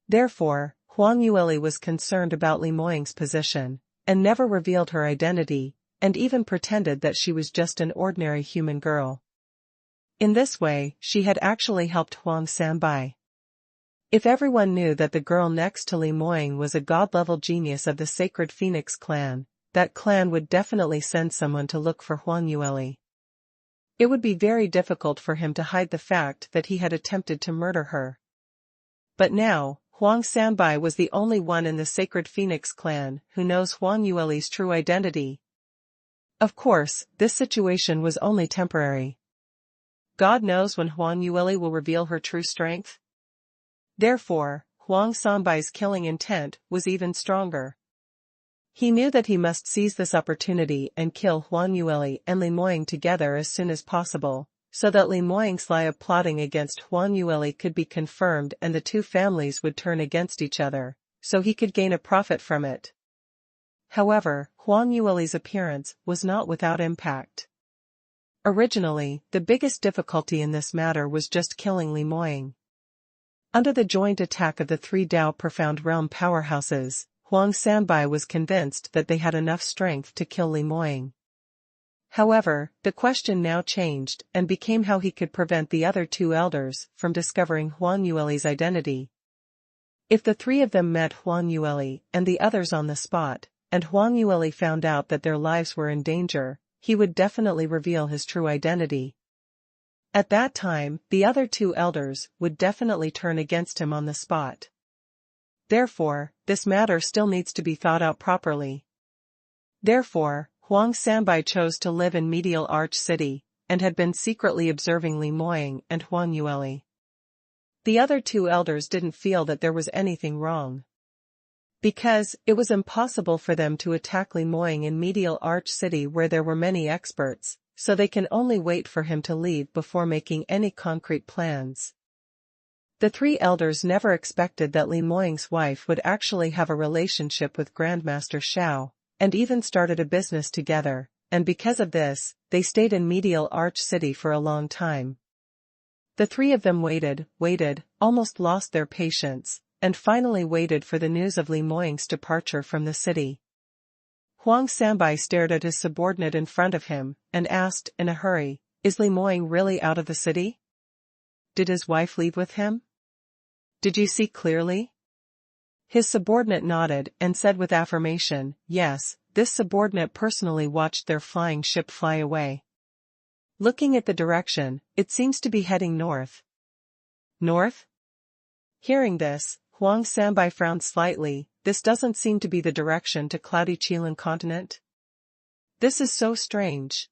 Therefore, Huang Yueli was concerned about Li Moying's position, and never revealed her identity, and even pretended that she was just an ordinary human girl. In this way, she had actually helped Huang Sanbai. If everyone knew that the girl next to Li Moying was a god-level genius of the Sacred Phoenix clan, that clan would definitely send someone to look for Huang Yueli. It would be very difficult for him to hide the fact that he had attempted to murder her. But now, Huang Sanbai was the only one in the Sacred Phoenix clan who knows Huang Yueli's true identity. Of course, this situation was only temporary. God knows when Huang Yueli will reveal her true strength. Therefore, Huang Sanbai's killing intent was even stronger. He knew that he must seize this opportunity and kill Huang Yueli and Li Moying together as soon as possible, so that Li Moying's lie of plotting against Huang Yueli could be confirmed and the two families would turn against each other, so he could gain a profit from it. However, Huang Yueli's appearance was not without impact. Originally, the biggest difficulty in this matter was just killing Li Moying. Under the joint attack of the three Dao Profound Realm powerhouses, Huang Sanbai was convinced that they had enough strength to kill Li Moying. However, the question now changed and became how he could prevent the other two elders from discovering Huang Yueli's identity. If the three of them met Huang Yueli and the others on the spot, and Huang Yueli found out that their lives were in danger, he would definitely reveal his true identity. At that time, the other two elders would definitely turn against him on the spot. Therefore, this matter still needs to be thought out properly. Therefore, Huang Sanbai chose to live in Medial Arch City, and had been secretly observing Li Moying and Huang Yueli. The other two elders didn't feel that there was anything wrong. Because, it was impossible for them to attack Li Moying in Medial Arch City where there were many experts, so they can only wait for him to leave before making any concrete plans. The three elders never expected that Li Moying's wife would actually have a relationship with Grandmaster Shao, and even started a business together, and because of this, they stayed in Medial Arch City for a long time. The three of them waited, almost lost their patience, and finally waited for the news of Li Moying's departure from the city. Huang Sanbai stared at his subordinate in front of him, and asked in a hurry, "Is Li Moying really out of the city? Did his wife leave with him? Did you see clearly?" His subordinate nodded and said with affirmation, "Yes." This subordinate personally watched their flying ship fly away. Looking at the direction, it seems to be heading north. North? Hearing this, Huang Sanbai frowned slightly. This doesn't seem to be the direction to Cloudy Qilin continent. This is so strange.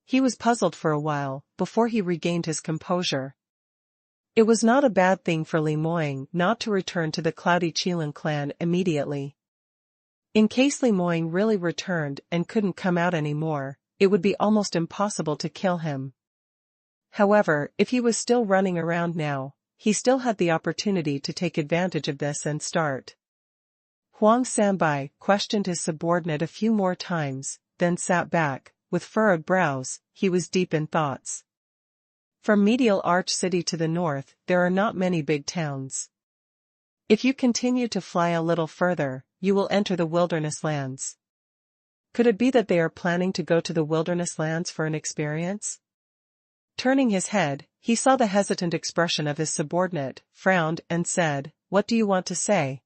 He was puzzled for a while, before he regained his composure. It was not a bad thing for Li Moying not to return to the Cloudy Qilin clan immediately. In case Li Moying really returned and couldn't come out anymore, it would be almost impossible to kill him. However, if he was still running around now, he still had the opportunity to take advantage of this and start. Huang Sanbai questioned his subordinate a few more times, then sat back, with furrowed brows. He was deep in thoughts. From Medial Arch City to the north, there are not many big towns. If you continue to fly a little further, you will enter the wilderness lands. Could it be that they are planning to go to the wilderness lands for an experience? Turning his head, he saw the hesitant expression of his subordinate, frowned, and said, "What do you want to say?"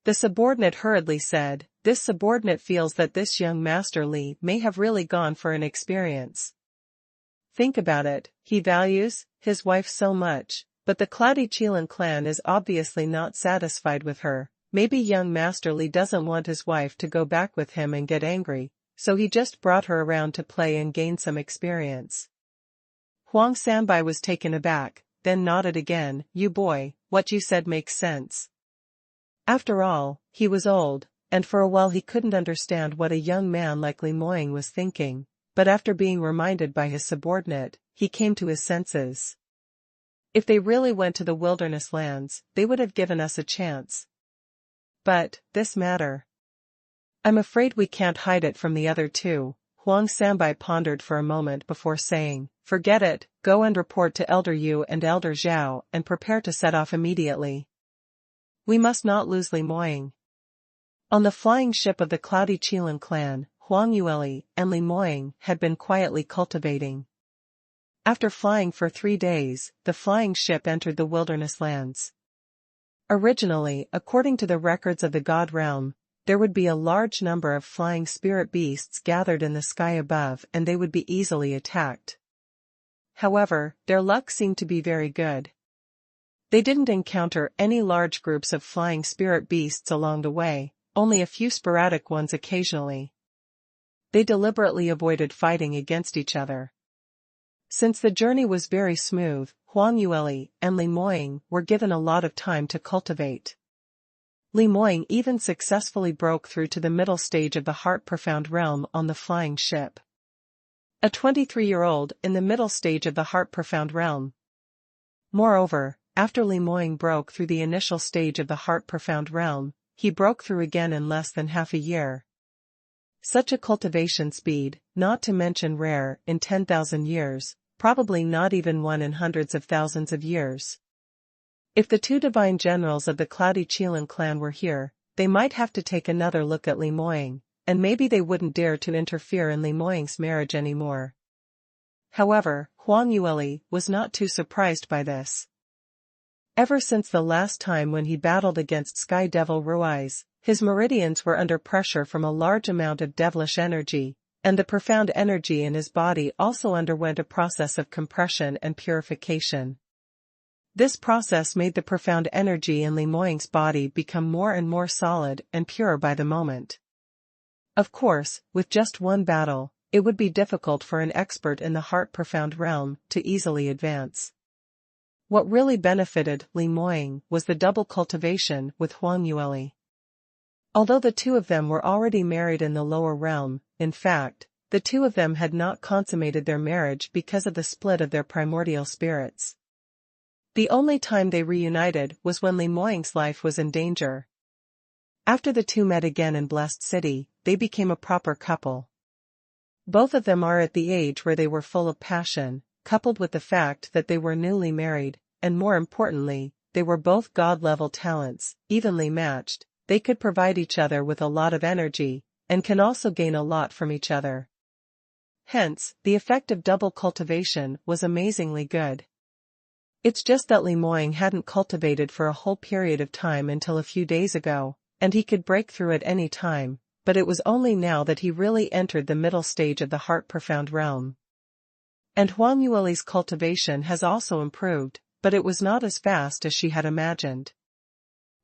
The subordinate hurriedly said, "This subordinate feels that this young Master Li may have really gone for an experience. Think about it, he values his wife so much, but the Cloudy Qilin clan is obviously not satisfied with her. Maybe young Master Li doesn't want his wife to go back with him and get angry, so he just brought her around to play and gain some experience." Huang Sanbai was taken aback, then nodded again. "You boy, what you said makes sense. After all, he was old, and for a while he couldn't understand what a young man like Li Moying was thinking, but after being reminded by his subordinate, he came to his senses. If they really went to the wilderness lands, they would have given us a chance. But, this matter. I'm afraid we can't hide it from the other two. Huang Sanbai pondered for a moment before saying, forget it, go and report to Elder Yu and Elder Zhao and prepare to set off immediately. We must not lose Li Moying. On the flying ship of the Cloudy Qilin clan, Huang Yueli and Li Moying had been quietly cultivating. After flying for 3 days, the flying ship entered the wilderness lands. Originally, according to the records of the God realm, there would be a large number of flying spirit beasts gathered in the sky above and they would be easily attacked. However, their luck seemed to be very good. They didn't encounter any large groups of flying spirit beasts along the way, only a few sporadic ones occasionally. They deliberately avoided fighting against each other. Since the journey was very smooth, Huang Yueli and Li Moying were given a lot of time to cultivate. Li Moying even successfully broke through to the middle stage of the Heart-Profound realm on the flying ship. A 23-year-old in the middle stage of the Heart-Profound realm. Moreover, after Li Moying broke through the initial stage of the Heart-Profound realm, he broke through again in less than half a year. Such a cultivation speed, not to mention rare in 10,000 years, probably not even one in hundreds of thousands of years. If the two divine generals of the Cloudy Qilin clan were here, they might have to take another look at Li Moying, and maybe they wouldn't dare to interfere in Li Moying's marriage anymore. However, Huang Yueli was not too surprised by this. Ever since the last time when he battled against Sky Devil Ruiz, his meridians were under pressure from a large amount of devilish energy, and the profound energy in his body also underwent a process of compression and purification. This process made the profound energy in Li Moying's body become more and more solid and pure by the moment. Of course, with just one battle, it would be difficult for an expert in the Heart-Profound realm to easily advance. What really benefited Li Moying was the double cultivation with Huang Yueli. Although the two of them were already married in the lower realm, in fact, the two of them had not consummated their marriage because of the split of their primordial spirits. The only time they reunited was when Li Moying's life was in danger. After the two met again in Blessed City, they became a proper couple. Both of them are at the age where they were full of passion, coupled with the fact that they were newly married, and more importantly, they were both God-level talents, evenly matched. They could provide each other with a lot of energy, and can also gain a lot from each other. Hence, the effect of double cultivation was amazingly good. It's just that Li Moying hadn't cultivated for a whole period of time until a few days ago, and he could break through at any time, but it was only now that he really entered the middle stage of the Heart-Profound realm. And Huang Yueli's cultivation has also improved, but it was not as fast as she had imagined.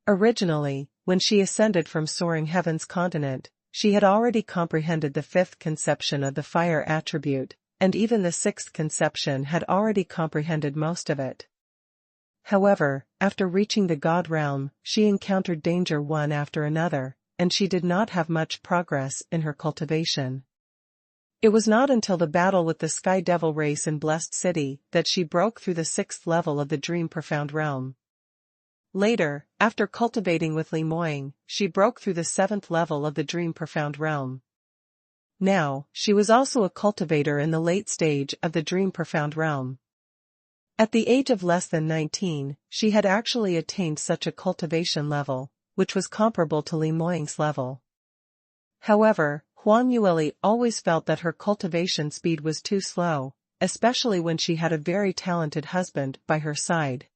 Originally, when she ascended from Soaring Heaven's continent, she had already comprehended the 5th conception of the fire attribute, and even the 6th conception had already comprehended most of it. However, after reaching the God realm, she encountered danger one after another, and she did not have much progress in her cultivation. It was not until the battle with the Sky Devil race in Blessed City that she broke through the 6th level of the Dream Profound realm. Later, after cultivating with Li Moying, she broke through the 7th level of the Dream Profound realm. Now, she was also a cultivator in the late stage of the Dream Profound realm. At the age of less than 19, she had actually attained such a cultivation level, which was comparable to Li Moying's level. However, Huang Yueli always felt that her cultivation speed was too slow, especially when she had a very talented husband by her side.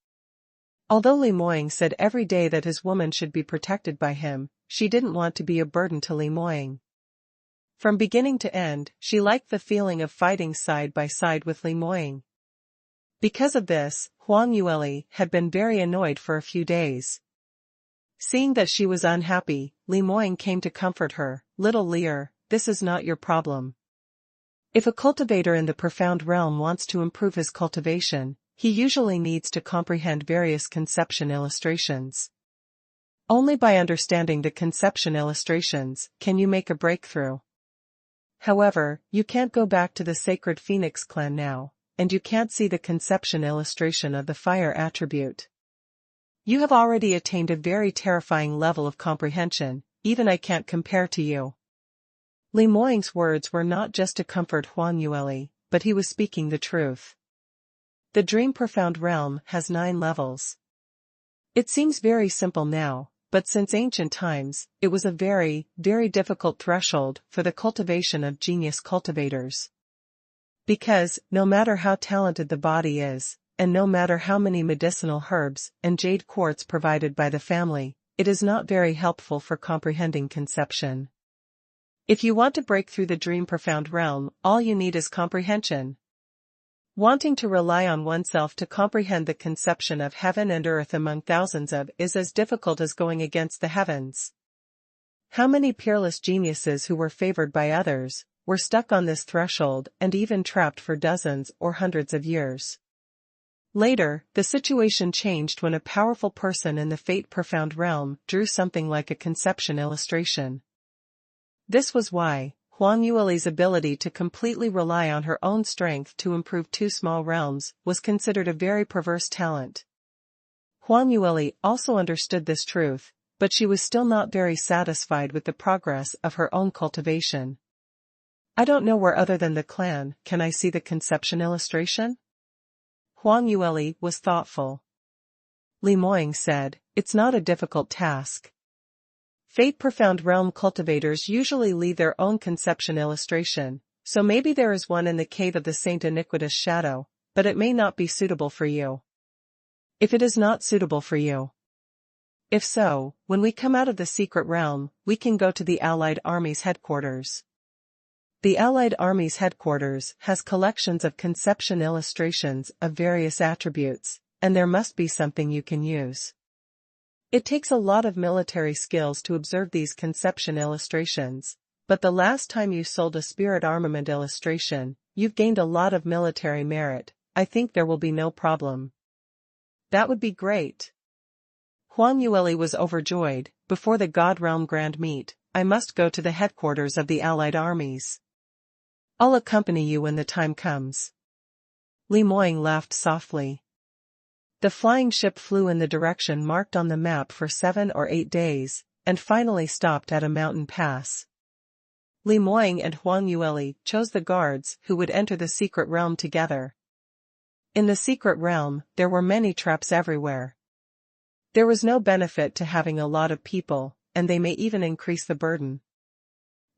Although Li Moying said every day that his woman should be protected by him, she didn't want to be a burden to Li Moying. From beginning to end, she liked the feeling of fighting side by side with Li Moying. Because of this, Huang Yueli had been very annoyed for a few days. Seeing that she was unhappy, Li Moying came to comfort her. "Little Lear, this is not your problem. If a cultivator in the profound realm wants to improve his cultivation, he usually needs to comprehend various conception illustrations. Only by understanding the conception illustrations can you make a breakthrough. However, you can't go back to the Sacred Phoenix clan now, and you can't see the conception illustration of the fire attribute. You have already attained a very terrifying level of comprehension, even I can't compare to you. Li Moying's words were not just to comfort Huang Yueli, but he was speaking the truth. The Dream Profound Realm has 9 levels. It seems very simple now, but since ancient times, it was a very, very difficult threshold for the cultivation of genius cultivators. Because, no matter how talented the body is, and no matter how many medicinal herbs and jade quartz provided by the family, it is not very helpful for comprehending conception. If you want to break through the Dream Profound Realm, all you need is comprehension. Wanting to rely on oneself to comprehend the conception of heaven and earth among thousands of is as difficult as going against the heavens. How many peerless geniuses who were favored by others, were stuck on this threshold and even trapped for dozens or hundreds of years. Later, the situation changed when a powerful person in the Fate Profound Realm drew something like a conception illustration. This was why Huang Yueli's ability to completely rely on her own strength to improve 2 small realms was considered a very perverse talent. Huang Yueli also understood this truth, but she was still not very satisfied with the progress of her own cultivation. I don't know where other than the clan can I see the conception illustration? Huang Yueli was thoughtful. Li Moying said, it's not a difficult task. Fate Profound Realm cultivators usually leave their own conception illustration, so maybe there is one in the cave of the Saint Iniquitous Shadow, but it may not be suitable for you. If it is not suitable for you. If so, when we come out of the secret realm, we can go to the Allied Army's headquarters. The Allied Army's headquarters has collections of conception illustrations of various attributes, and there must be something you can use. It takes a lot of military skills to observe these conception illustrations, but the last time you sold a spirit armament illustration, you've gained a lot of military merit. I think there will be no problem. That would be great. Huang Yueli was overjoyed. Before the God Realm Grand Meet, I must go to the headquarters of the Allied armies. I'll accompany you when the time comes. Li Moying laughed softly. The flying ship flew in the direction marked on the map for 7 or 8 days, and finally stopped at a mountain pass. Li Moying and Huang Yueli chose the guards who would enter the secret realm together. In the secret realm, there were many traps everywhere. There was no benefit to having a lot of people, and they may even increase the burden.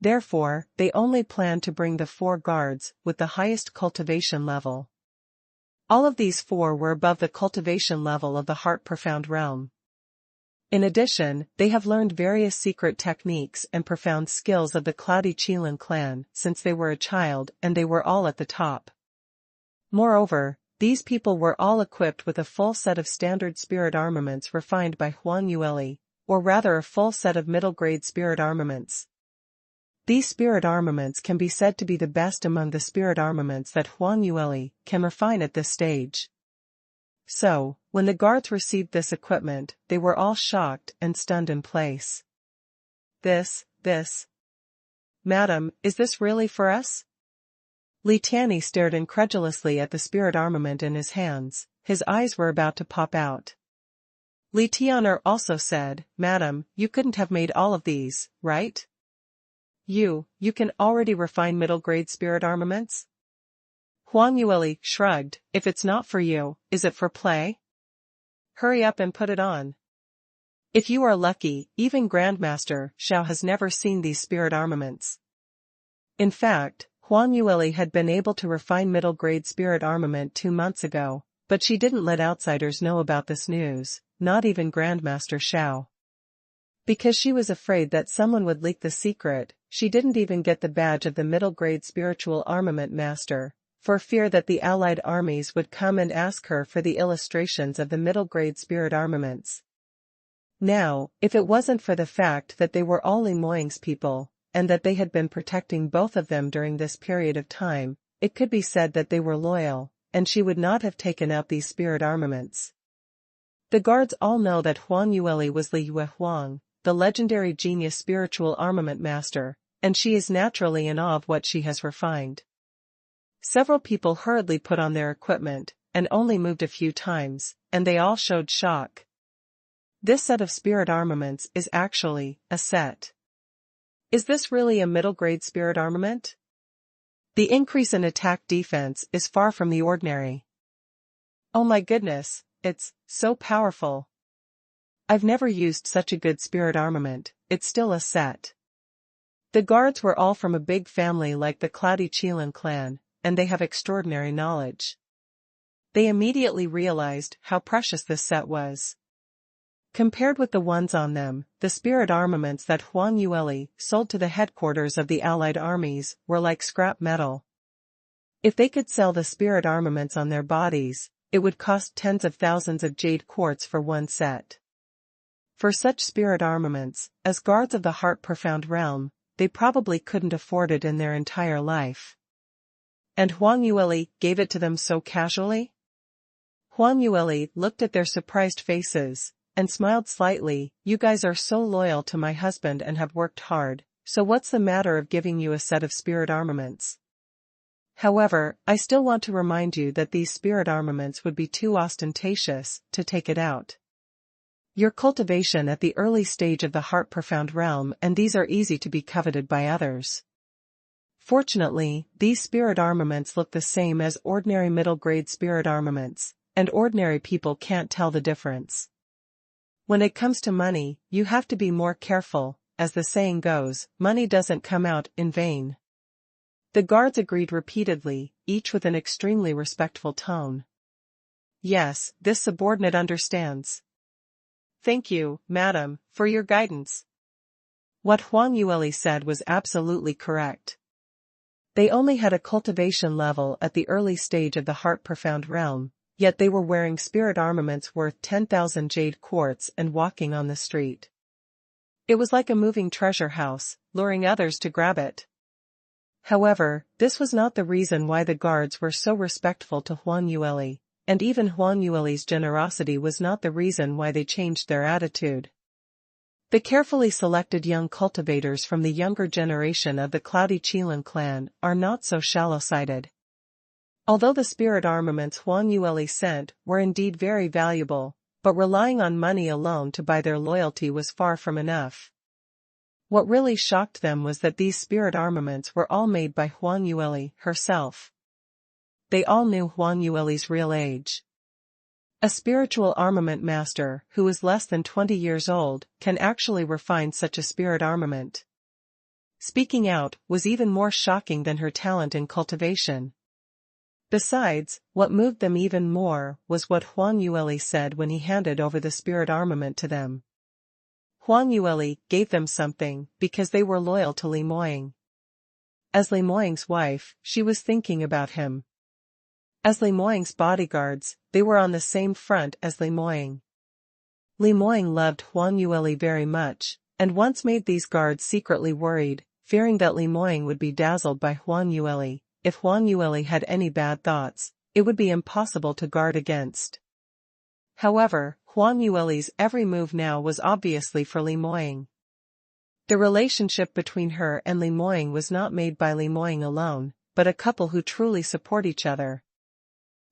Therefore, they only planned to bring the 4 guards with the highest cultivation level. All of these 4 were above the cultivation level of the Heart Profound Realm. In addition, they have learned various secret techniques and profound skills of the Cloudy Qilin clan since they were a child, and they were all at the top. Moreover, these people were all equipped with a full set of standard spirit armaments refined by Huang Yueli, or rather a full set of middle-grade spirit armaments. These spirit armaments can be said to be the best among the spirit armaments that Huang Yueli can refine at this stage. So, when the guards received this equipment, they were all shocked and stunned in place. This. Madam, is this really for us? Li Tianyi stared incredulously at the spirit armament in his hands. His eyes were about to pop out. Li Tianyi also said, Madam, you couldn't have made all of these, right? You can already refine middle-grade spirit armaments? Huang Yueli shrugged. If it's not for you, is it for play? Hurry up and put it on. If you are lucky, even Grandmaster Xiao has never seen these spirit armaments. In fact, Huang Yueli had been able to refine middle-grade spirit armament 2 months ago, but she didn't let outsiders know about this news, not even Grandmaster Xiao. Because she was afraid that someone would leak the secret, she didn't even get the badge of the middle-grade spiritual armament master, for fear that the Allied armies would come and ask her for the illustrations of the middle-grade spirit armaments. Now, if it wasn't for the fact that they were all Li Moying's people, and that they had been protecting both of them during this period of time, it could be said that they were loyal, and she would not have taken out these spirit armaments. The guards all know that Huang Yueli was Li Yue Huang, the legendary genius spiritual armament master, and she is naturally in awe of what she has refined. Several people hurriedly put on their equipment, and only moved a few times, and they all showed shock. This set of spirit armaments is actually a set. Is this really a middle-grade spirit armament? The increase in attack defense is far from the ordinary. Oh my goodness, it's so powerful. I've never used such a good spirit armament, it's still a set. The guards were all from a big family like the Cloudy Qilin clan, and they have extraordinary knowledge. They immediately realized how precious this set was. Compared with the ones on them, the spirit armaments that Huang Yueli sold to the headquarters of the Allied armies were like scrap metal. If they could sell the spirit armaments on their bodies, it would cost tens of thousands of jade quartz for one set. For such spirit armaments, as guards of the heart-profound realm, they probably couldn't afford it in their entire life. And Huang Yueli gave it to them so casually? Huang Yueli looked at their surprised faces, and smiled slightly. You guys are so loyal to my husband and have worked hard, so what's the matter of giving you a set of spirit armaments? However, I still want to remind you that these spirit armaments would be too ostentatious to take it out. Your cultivation at the early stage of the heart-profound realm, and these are easy to be coveted by others. Fortunately, these spirit armaments look the same as ordinary middle-grade spirit armaments, and ordinary people can't tell the difference. When it comes to money, you have to be more careful, as the saying goes, money doesn't come out in vain. The guards agreed repeatedly, each with an extremely respectful tone. Yes, this subordinate understands. Thank you, madam, for your guidance. What Huang Yueli said was absolutely correct. They only had a cultivation level at the early stage of the heart-profound realm, yet they were wearing spirit armaments worth 10,000 jade quartz and walking on the street. It was like a moving treasure house, luring others to grab it. However, this was not the reason why the guards were so respectful to Huang Yueli, and even Huang Yueli's generosity was not the reason why they changed their attitude. The carefully selected young cultivators from the younger generation of the Cloudy Qilin clan are not so shallow-sighted. Although the spirit armaments Huang Yueli sent were indeed very valuable, but relying on money alone to buy their loyalty was far from enough. What really shocked them was that these spirit armaments were all made by Huang Yueli herself. They all knew Huang Yueli's real age. A spiritual armament master who is less than 20 years old can actually refine such a spirit armament. Speaking out was even more shocking than her talent in cultivation. Besides, what moved them even more was what Huang Yueli said when he handed over the spirit armament to them. Huang Yueli gave them something because they were loyal to Li Moying. As Li Moying's wife, she was thinking about him. As Li Moying's bodyguards, they were on the same front as Li Moying. Li Moying loved Huang Yueli very much, and once made these guards secretly worried, fearing that Li Moying would be dazzled by Huang Yueli. If Huang Yueli had any bad thoughts, it would be impossible to guard against. However, Huang Yueli's every move now was obviously for Li Moying. The relationship between her and Li Moying was not made by Li Moying alone, but a couple who truly support each other.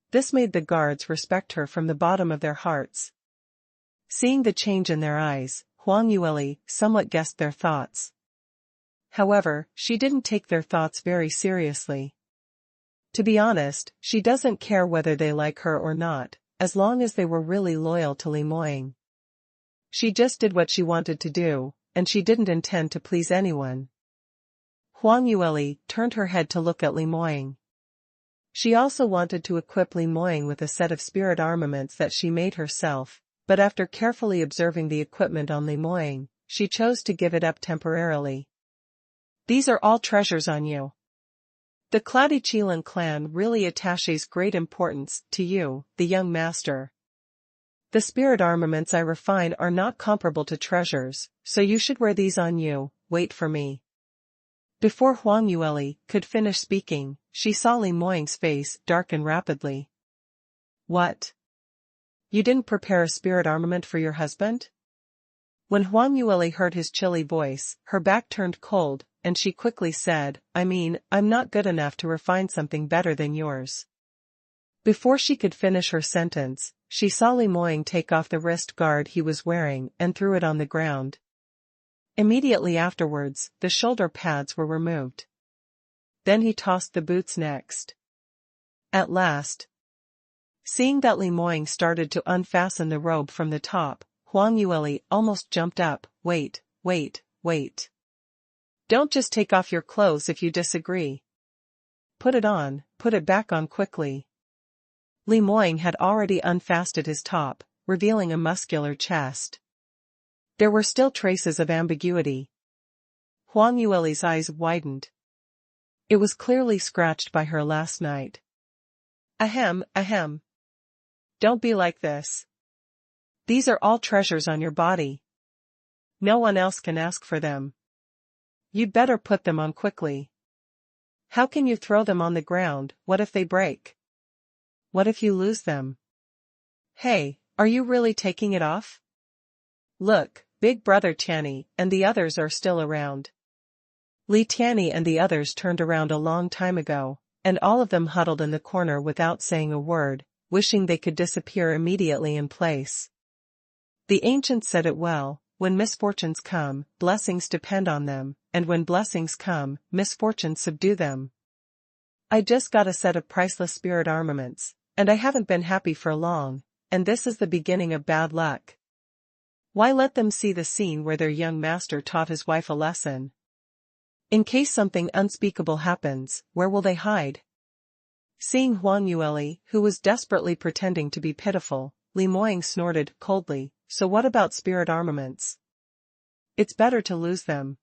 This made the guards respect her from the bottom of their hearts. Seeing the change in their eyes, Huang Yueli somewhat guessed their thoughts. However, she didn't take their thoughts very seriously. To be honest, she doesn't care whether they like her or not, as long as they were really loyal to Li Moying. She just did what she wanted to do, and she didn't intend to please anyone. Huang Yueli turned her head to look at Li Moying. She also wanted to equip Li Moying with a set of spirit armaments that she made herself, but after carefully observing the equipment on Li Moying, she chose to give it up temporarily. These are all treasures on you. The Cloudy Qilin clan really attaches great importance to you, the young master. The spirit armaments I refine are not comparable to treasures, so you should wear these on you. Wait for me. Before Huang Yueli could finish speaking, she saw Li Moying's face darken rapidly. What? You didn't prepare a spirit armament for your husband? When Huang Yueli heard his chilly voice, her back turned cold, and she quickly said, I'm not good enough to refine something better than yours. Before she could finish her sentence, she saw Li Moying take off the wrist guard he was wearing and threw it on the ground. Immediately afterwards, the shoulder pads were removed. Then he tossed the boots next. At last, seeing that Li Moying started to unfasten the robe from the top, Huang Yueli almost jumped up. Wait. Don't just take off your clothes if you disagree. Put it back on quickly. Li Moying had already unfastened his top, revealing a muscular chest. There were still traces of ambiguity. Huang Yueli's eyes widened. It was clearly scratched by her last night. Ahem. Don't be like this. These are all treasures on your body. No one else can ask for them. You'd better put them on quickly. How can you throw them on the ground? What if they break? What if you lose them? Hey, are you really taking it off? Look, Big Brother Tianyi and the others are still around. Li Tianyi and the others turned around a long time ago, and all of them huddled in the corner without saying a word, wishing they could disappear immediately in place. The ancients said it well, when misfortunes come, blessings depend on them, and when blessings come, misfortunes subdue them. I just got a set of priceless spirit armaments, and I haven't been happy for long, and this is the beginning of bad luck. Why let them see the scene where their young master taught his wife a lesson? In case something unspeakable happens, where will they hide? Seeing Huang Yueli, who was desperately pretending to be pitiful, Li Moying snorted coldly, so what about spirit armaments? It's better to lose them.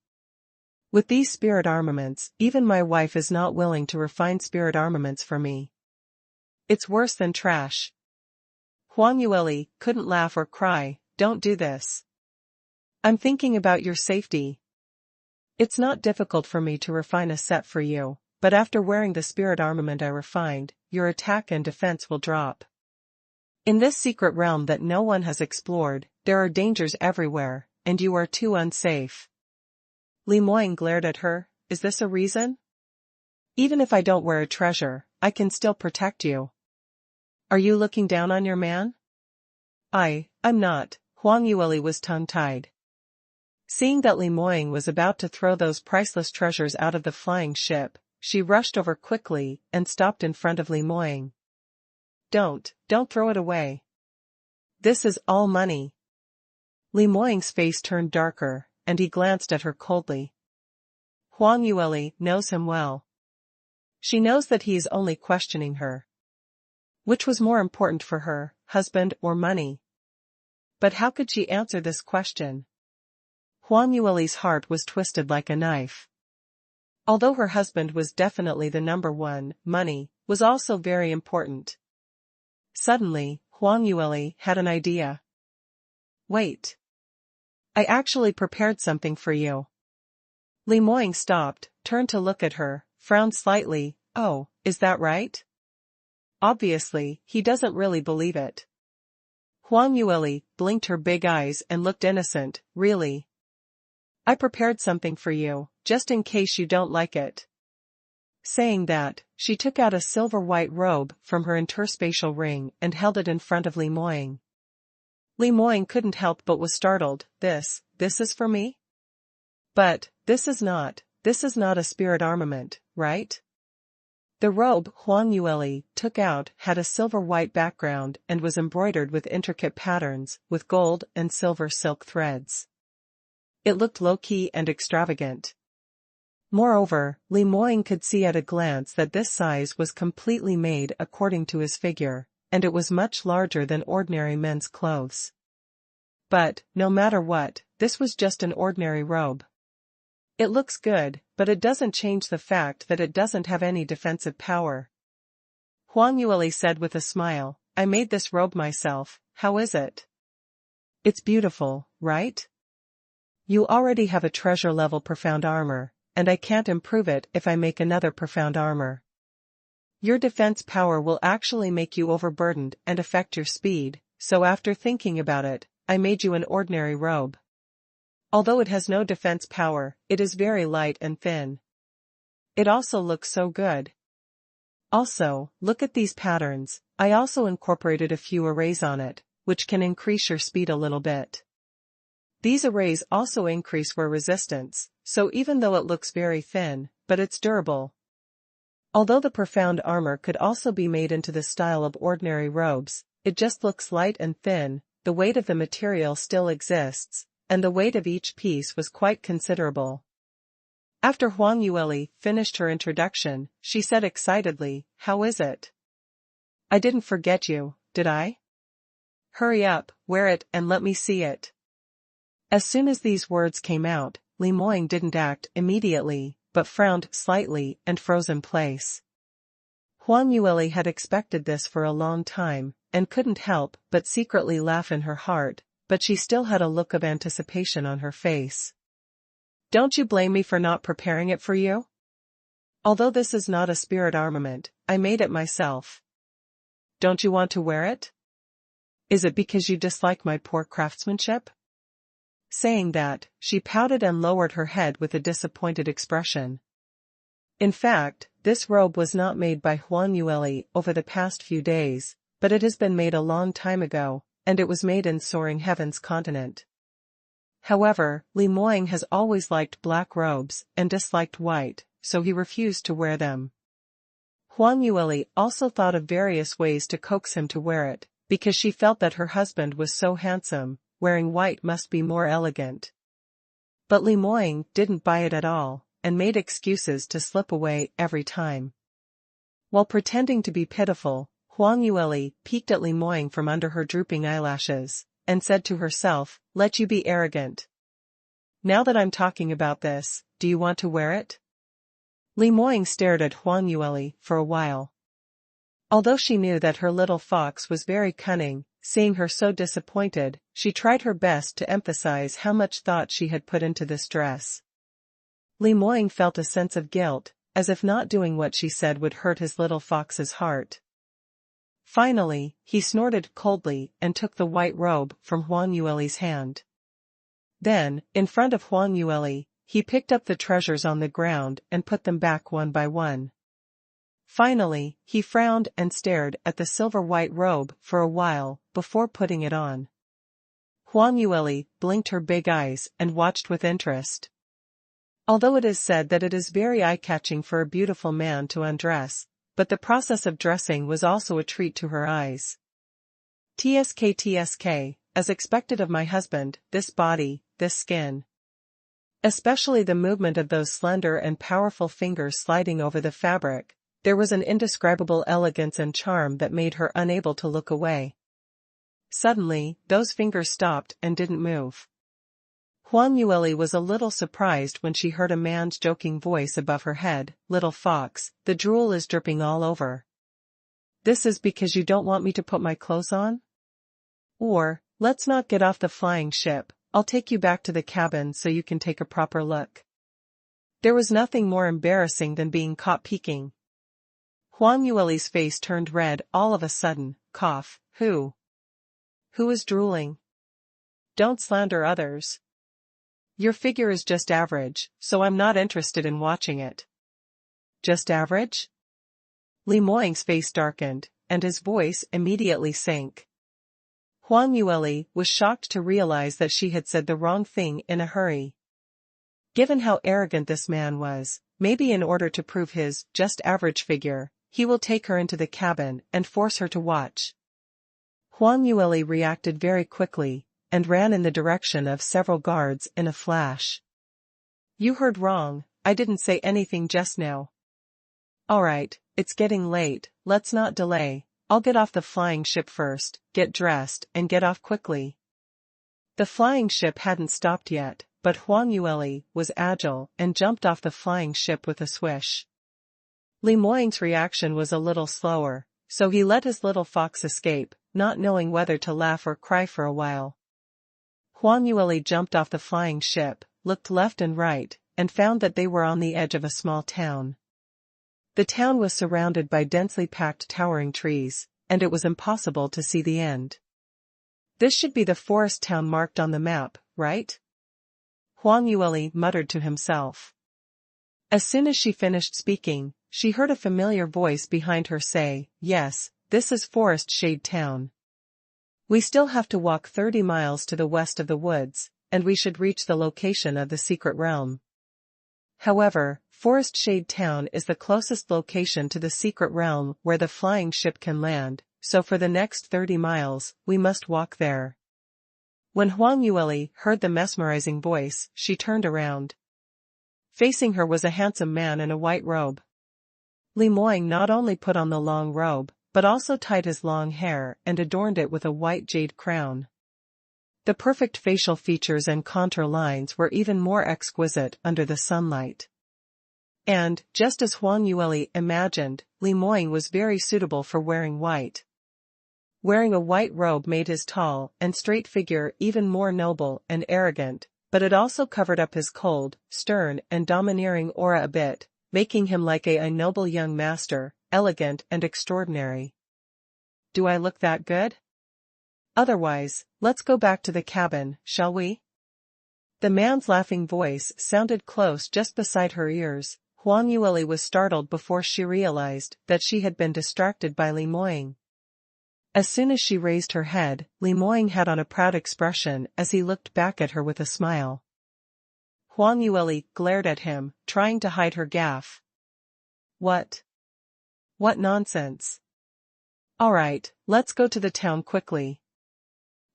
With these spirit armaments, even my wife is not willing to refine spirit armaments for me. It's worse than trash. Huang Yueli couldn't laugh or cry. Don't do this. I'm thinking about your safety. It's not difficult for me to refine a set for you, but after wearing the spirit armament I refined, your attack and defense will drop. In this secret realm that no one has explored, there are dangers everywhere, and you are too unsafe. Li Moying glared at her. Is this a reason? Even if I don't wear a treasure, I can still protect you. Are you looking down on your man? I'm not. Huang Yueli was tongue-tied. Seeing that Li Moying was about to throw those priceless treasures out of the flying ship, she rushed over quickly and stopped in front of Li Moying. Don't throw it away. This is all money. Li Moying's face turned darker, and he glanced at her coldly. Huang Yueli knows him well. She knows that he is only questioning her. Which was more important for her, husband or money? But how could she answer this question? Huang Yueli's heart was twisted like a knife. Although her husband was definitely the number one, money was also very important. Suddenly, Huang Yueli had an idea. Wait. I actually prepared something for you. Li Moying stopped, turned to look at her, frowned slightly. Oh, is that right? Obviously, he doesn't really believe it. Huang Yueli blinked her big eyes and looked innocent. Really? I prepared something for you, just in case you don't like it. Saying that, she took out a silver-white robe from her interspatial ring and held it in front of Li Moying. Li Moying couldn't help but was startled. This is for me? But, this is not a spirit armament, right? The robe Huang Yueli took out had a silver-white background and was embroidered with intricate patterns, with gold and silver silk threads. It looked low-key and extravagant. Moreover, Li Moying could see at a glance that this size was completely made according to his figure, and it was much larger than ordinary men's clothes. But, no matter what, this was just an ordinary robe. It looks good, but it doesn't change the fact that it doesn't have any defensive power. Huang Yueli said with a smile, I made this robe myself. How is it? It's beautiful, right? You already have a treasure-level profound armor, and I can't improve it if I make another profound armor. Your defense power will actually make you overburdened and affect your speed, so after thinking about it, I made you an ordinary robe. Although it has no defense power, it is very light and thin. It also looks so good. Also, look at these patterns. I also incorporated a few arrays on it, which can increase your speed a little bit. These arrays also increase wear resistance, so even though it looks very thin, but it's durable. Although the profound armor could also be made into the style of ordinary robes, it just looks light and thin. The weight of the material still exists, and the weight of each piece was quite considerable. After Huang Yueli finished her introduction, she said excitedly, "How is it? I didn't forget you, did I? Hurry up, wear it and let me see it." As soon as these words came out, Li Moying didn't act immediately, but frowned slightly and froze in place. Huang Yueli had expected this for a long time, and couldn't help but secretly laugh in her heart, but she still had a look of anticipation on her face. "Don't you blame me for not preparing it for you? Although this is not a spirit armament, I made it myself. Don't you want to wear it? Is it because you dislike my poor craftsmanship?" Saying that, she pouted and lowered her head with a disappointed expression. In fact, this robe was not made by Huang Yueli over the past few days, but it has been made a long time ago, and it was made in Soaring Heaven's continent. However, Li Moying has always liked black robes and disliked white, so he refused to wear them. Huang Yueli also thought of various ways to coax him to wear it, because she felt that her husband was so handsome, wearing white must be more elegant. But Li Moying didn't buy it at all, and made excuses to slip away every time. While pretending to be pitiful, Huang Yueli peeked at Li Moying from under her drooping eyelashes, and said to herself, "Let you be arrogant. Now that I'm talking about this, do you want to wear it?" Li Moying stared at Huang Yueli for a while. Although she knew that her little fox was very cunning, seeing her so disappointed, she tried her best to emphasize how much thought she had put into this dress. Li Moying felt a sense of guilt, as if not doing what she said would hurt his little fox's heart. Finally, he snorted coldly and took the white robe from Huang Yueli's hand. Then, in front of Huang Yueli, he picked up the treasures on the ground and put them back one by one. Finally, he frowned and stared at the silver-white robe for a while before putting it on. Huang Yueli blinked her big eyes and watched with interest. Although it is said that it is very eye-catching for a beautiful man to undress, but the process of dressing was also a treat to her eyes. TSK, as expected of my husband, this body, this skin. Especially the movement of those slender and powerful fingers sliding over the fabric, there was an indescribable elegance and charm that made her unable to look away. Suddenly, those fingers stopped and didn't move. Huang Yueli was a little surprised when she heard a man's joking voice above her head, "Little fox, the drool is dripping all over. This is because you don't want me to put my clothes on? Or, let's not get off the flying ship, I'll take you back to the cabin so you can take a proper look." There was nothing more embarrassing than being caught peeking. Huang Yueli's face turned red all of a sudden. Cough. Who is drooling? Don't slander others. Your figure is just average, so I'm not interested in watching it. Just average? Li Moying's face darkened, and his voice immediately sank. Huang Yueli was shocked to realize that she had said the wrong thing in a hurry. Given how arrogant this man was, maybe in order to prove his just average figure, he will take her into the cabin and force her to watch. Huang Yueli reacted very quickly, and ran in the direction of several guards in a flash. "You heard wrong, I didn't say anything just now. Alright, it's getting late, let's not delay, I'll get off the flying ship first, get dressed and get off quickly." The flying ship hadn't stopped yet, but Huang Yueli was agile and jumped off the flying ship with a swish. Li Moying's reaction was a little slower, so he let his little fox escape, not knowing whether to laugh or cry for a while. Huang Yueli jumped off the flying ship, looked left and right, and found that they were on the edge of a small town. The town was surrounded by densely packed towering trees, and it was impossible to see the end. This should be the forest town marked on the map, right? Huang Yueli muttered to himself. As soon as she finished speaking, she heard a familiar voice behind her say, "Yes, this is Forest Shade Town. We still have to walk 30 miles to the west of the woods, and we should reach the location of the secret realm." However, Forest Shade Town is the closest location to the secret realm where the flying ship can land, so for the next 30 miles, we must walk there. When Huang Yueli heard the mesmerizing voice, she turned around. Facing her was a handsome man in a white robe. Li Moying not only put on the long robe, but also tied his long hair and adorned it with a white jade crown. The perfect facial features and contour lines were even more exquisite under the sunlight. And, just as Huang Yueli imagined, Li Moying was very suitable for wearing white. Wearing a white robe made his tall and straight figure even more noble and arrogant, but it also covered up his cold, stern and domineering aura a bit, making him like a noble young master, elegant and extraordinary. Do I look that good? Otherwise, let's go back to the cabin, shall we? The man's laughing voice sounded close just beside her ears. Huang Yueli was startled before she realized that she had been distracted by Li Moying. As soon as she raised her head, Li Moying had on a proud expression as he looked back at her with a smile. Huang Yueli glared at him, trying to hide her gaffe. What? What nonsense. All right, let's go to the town quickly.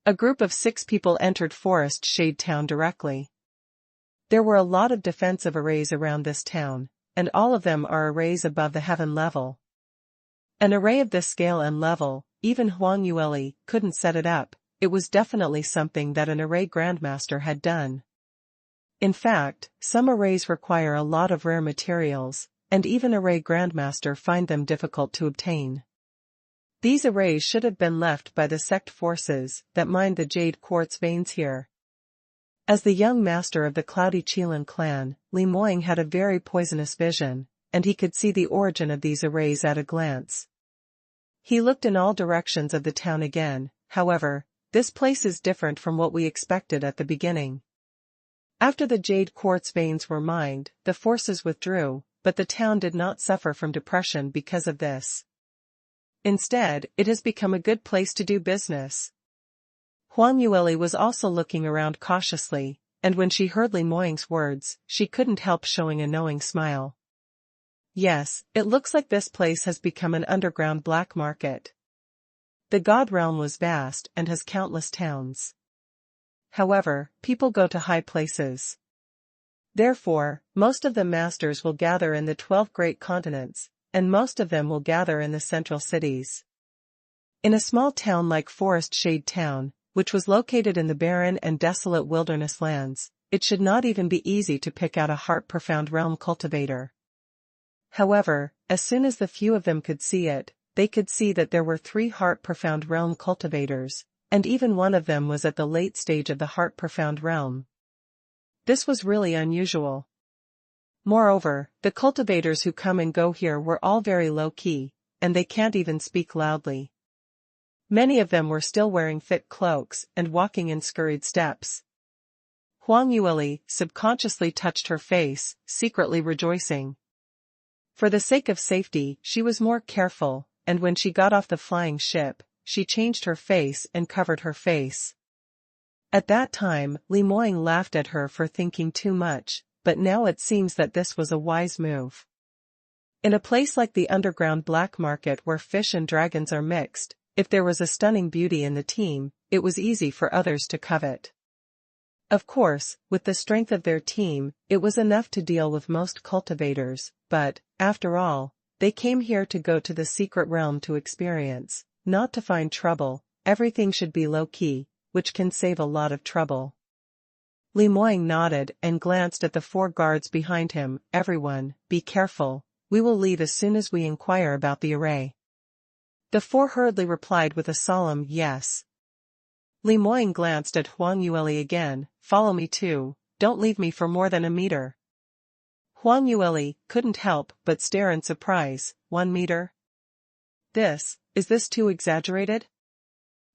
A group of 6 people entered Forest Shade Town directly. There were a lot of defensive arrays around this town, and all of them are arrays above the heaven level. An array of this scale and level, even Huang Yueli couldn't set it up. It was definitely something that an array grandmaster had done. In fact, some arrays require a lot of rare materials, and even array grandmaster find them difficult to obtain. These arrays should have been left by the sect forces that mined the jade quartz veins here. As the young master of the Cloudy Qilin clan, Li Moying had a very poisonous vision, and he could see the origin of these arrays at a glance. He looked in all directions of the town again. However, this place is different from what we expected at the beginning. After the jade quartz veins were mined, the forces withdrew, but the town did not suffer from depression because of this. Instead, it has become a good place to do business. Huang Yueli was also looking around cautiously, and when she heard Li Moying's words, she couldn't help showing a knowing smile. Yes, it looks like this place has become an underground black market. The God Realm was vast and has countless towns. However, people go to high places. Therefore, most of the masters will gather in the 12 great continents, and most of them will gather in the central cities. In a small town like Forest Shade Town, which was located in the barren and desolate wilderness lands, it should not even be easy to pick out a heart-profound realm cultivator. However, as soon as the few of them could see it, they could see that there were 3 heart-profound realm cultivators, and even one of them was at the late stage of the heart-profound realm. This was really unusual. Moreover, the cultivators who come and go here were all very low-key, and they can't even speak loudly. Many of them were still wearing thick cloaks and walking in scurried steps. Huang Yueli subconsciously touched her face, secretly rejoicing. For the sake of safety, she was more careful, and when she got off the flying ship, she changed her face and covered her face. At that time, Li Moying laughed at her for thinking too much, but now it seems that this was a wise move. In a place like the underground black market where fish and dragons are mixed, if there was a stunning beauty in the team, it was easy for others to covet. Of course, with the strength of their team, it was enough to deal with most cultivators, but, after all, they came here to go to the secret realm to experience, not to find trouble. Everything should be low-key, which can save a lot of trouble. Li Moying nodded and glanced at the 4 guards behind him. Everyone, be careful, we will leave as soon as we inquire about the array. The 4 hurriedly replied with a solemn yes. Li Moying glanced at Huang Yueli again. Follow me too, don't leave me for more than a meter. Huang Yueli couldn't help but stare in surprise. 1 meter? Is this too exaggerated?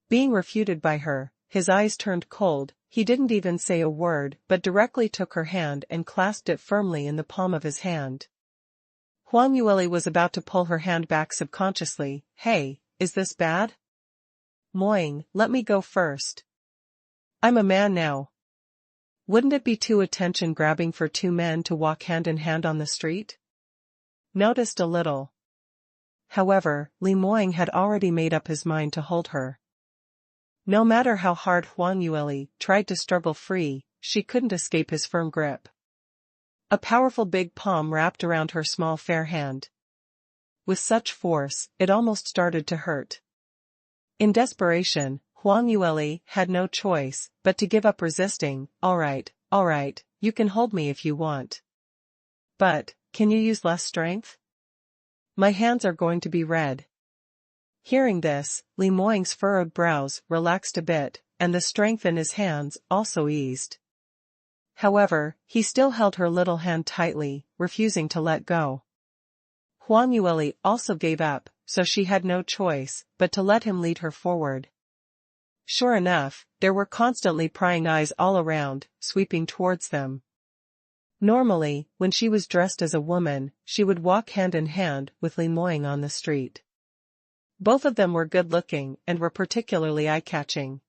Being refuted by her, his eyes turned cold. He didn't even say a word but directly took her hand and clasped it firmly in the palm of his hand. Huang Yueli was about to pull her hand back subconsciously. Hey, is this bad? Moing, let me go first. I'm a man now. Wouldn't it be too attention-grabbing for two men to walk hand in hand on the street? Noticed a little. However, Li Moing had already made up his mind to hold her. No matter how hard Huang Yueli tried to struggle free, she couldn't escape his firm grip. A powerful big palm wrapped around her small fair hand. With such force, it almost started to hurt. In desperation, Huang Yueli had no choice but to give up resisting. All right, you can hold me if you want. But, can you use less strength? My hands are going to be red. Hearing this, Li Moing's furrowed brows relaxed a bit, and the strength in his hands also eased. However, he still held her little hand tightly, refusing to let go. Huang Yueli also gave up, so she had no choice but to let him lead her forward. Sure enough, there were constantly prying eyes all around, sweeping towards them. Normally, when she was dressed as a woman, she would walk hand in hand with Li Moing on the street. Both of them were good-looking and were particularly eye-catching.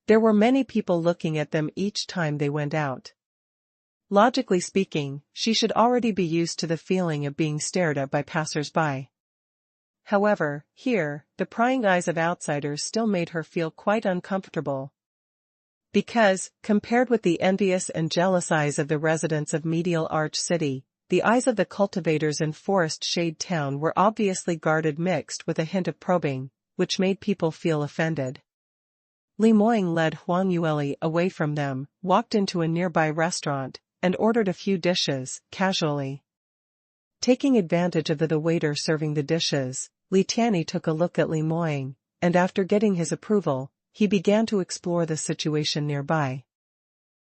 There were many people looking at them each time they went out. Logically speaking, she should already be used to the feeling of being stared at by passers-by. However, here, the prying eyes of outsiders still made her feel quite uncomfortable. Because, compared with the envious and jealous eyes of the residents of Medial Arch City, the eyes of the cultivators in Forest Shade Town were obviously guarded, mixed with a hint of probing, which made people feel offended. Li Moing led Huang Yueli away from them, walked into a nearby restaurant, and ordered a few dishes, casually. Taking advantage of the waiter serving the dishes, Li Tianyi took a look at Li Moing, and after getting his approval, he began to explore the situation nearby.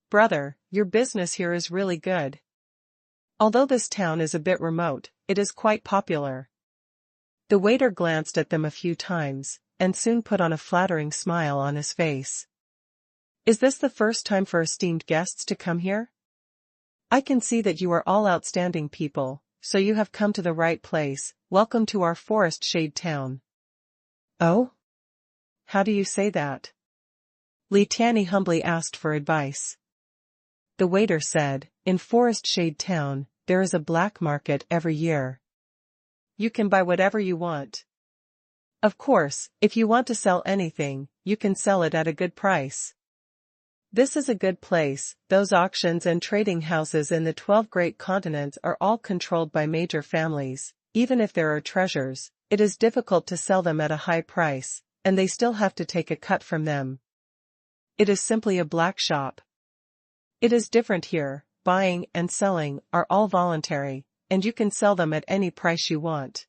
Brother, your business here is really good. Although this town is a bit remote, it is quite popular. The waiter glanced at them a few times, and soon put on a flattering smile on his face. Is this the first time for esteemed guests to come here? I can see that you are all outstanding people, so you have come to the right place. Welcome to our Forest Shade Town. Oh? How do you say that? Li Tianyi humbly asked for advice. The waiter said, in Forest Shade Town, there is a black market every year. You can buy whatever you want. Of course, if you want to sell anything, you can sell it at a good price. This is a good place. Those auctions and trading houses in the 12 great continents are all controlled by major families. Even if there are treasures, it is difficult to sell them at a high price, and they still have to take a cut from them. It is simply a black shop. It is different here. Buying and selling are all voluntary, and you can sell them at any price you want.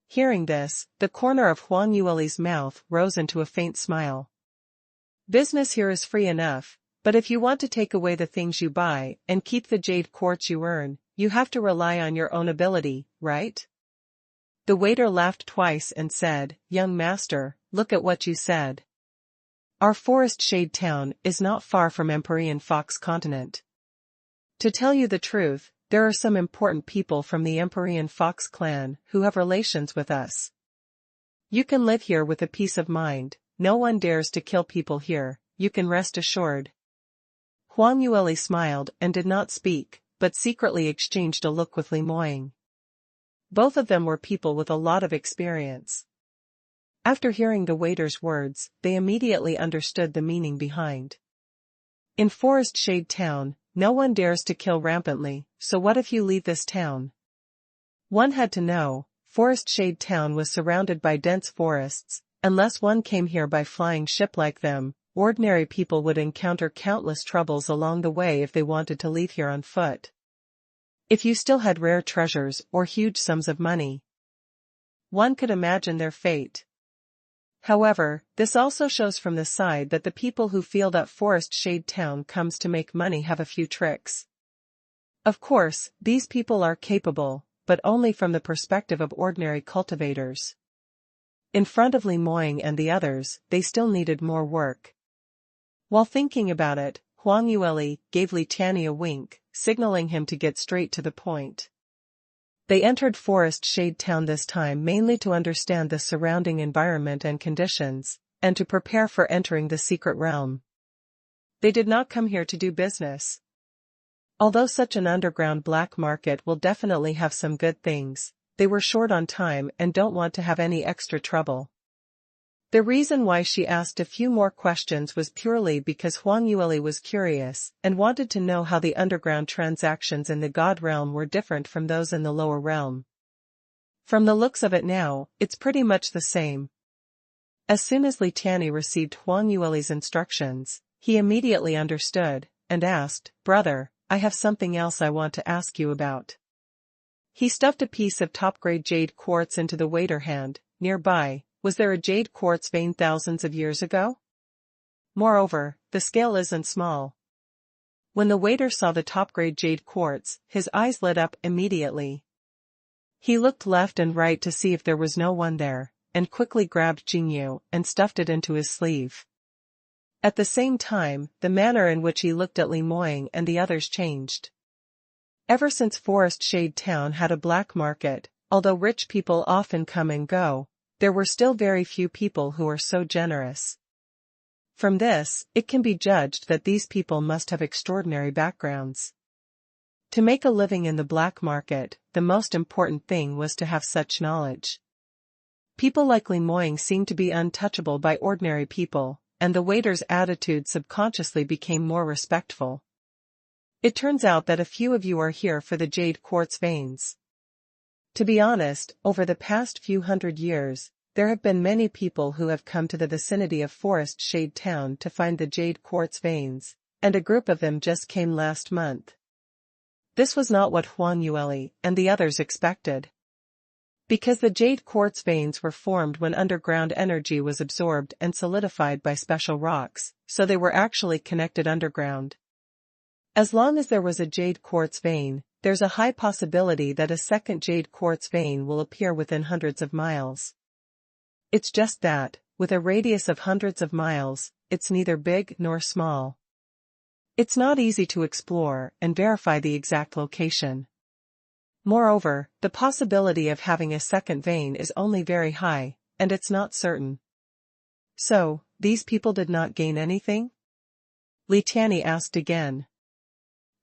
Hearing this, the corner of Huang Yueli's mouth rose into a faint smile. Business here is free enough, but if you want to take away the things you buy and keep the jade quartz you earn, you have to rely on your own ability, right? The waiter laughed twice and said, Young master, look at what you said. Our Forest Shade Town is not far from Empyrean Fox Continent. To tell you the truth, there are some important people from the Empyrean Fox clan who have relations with us. You can live here with a peace of mind. No one dares to kill people here, you can rest assured. Huang Yueli smiled and did not speak, but secretly exchanged a look with Li Moing. Both of them were people with a lot of experience. After hearing the waiter's words, they immediately understood the meaning behind. In Forest Shade Town, no one dares to kill rampantly, so what if you leave this town? One had to know, Forest Shade Town was surrounded by dense forests. Unless one came here by flying ship like them, ordinary people would encounter countless troubles along the way if they wanted to leave here on foot. If you still had rare treasures or huge sums of money, one could imagine their fate. However, this also shows from the side that the people who feel that Forest Shade Town comes to make money have a few tricks. Of course, these people are capable, but only from the perspective of ordinary cultivators. In front of Li Moing and the others, they still needed more work. While thinking about it, Huang Yueli gave Li Tianyi a wink, signaling him to get straight to the point. They entered Forest Shade Town this time mainly to understand the surrounding environment and conditions, and to prepare for entering the secret realm. They did not come here to do business. Although such an underground black market will definitely have some good things, they were short on time and don't want to have any extra trouble. The reason why she asked a few more questions was purely because Huang Yueli was curious and wanted to know how the underground transactions in the God realm were different from those in the lower realm. From the looks of it now, it's pretty much the same. As soon as Li Tianyi received Huang Yueli's instructions, he immediately understood, and asked, "Brother, I have something else I want to ask you about." He stuffed a piece of top-grade jade quartz into the waiter hand. Nearby, was there a jade quartz vein thousands of years ago? Moreover, the scale isn't small. When the waiter saw the top-grade jade quartz, his eyes lit up immediately. He looked left and right to see if there was no one there, and quickly grabbed Jingyu and stuffed it into his sleeve. At the same time, the manner in which he looked at Li Moying and the others changed. Ever since Forest Shade Town had a black market, although rich people often come and go, there were still very few people who were so generous. From this, it can be judged that these people must have extraordinary backgrounds. To make a living in the black market, the most important thing was to have such knowledge. People like Li Moying seemed to be untouchable by ordinary people, and the waiter's attitude subconsciously became more respectful. It turns out that a few of you are here for the jade quartz veins. To be honest, over the past few hundred years, there have been many people who have come to the vicinity of Forest Shade Town to find the jade quartz veins, and a group of them just came last month. This was not what Huang Yueli and the others expected. Because the jade quartz veins were formed when underground energy was absorbed and solidified by special rocks, so they were actually connected underground. As long as there was a jade quartz vein, there's a high possibility that a second jade quartz vein will appear within hundreds of miles. It's just that, with a radius of hundreds of miles, it's neither big nor small. It's not easy to explore and verify the exact location. Moreover, the possibility of having a second vein is only very high, and it's not certain. So, these people did not gain anything? Li Tianyi asked again.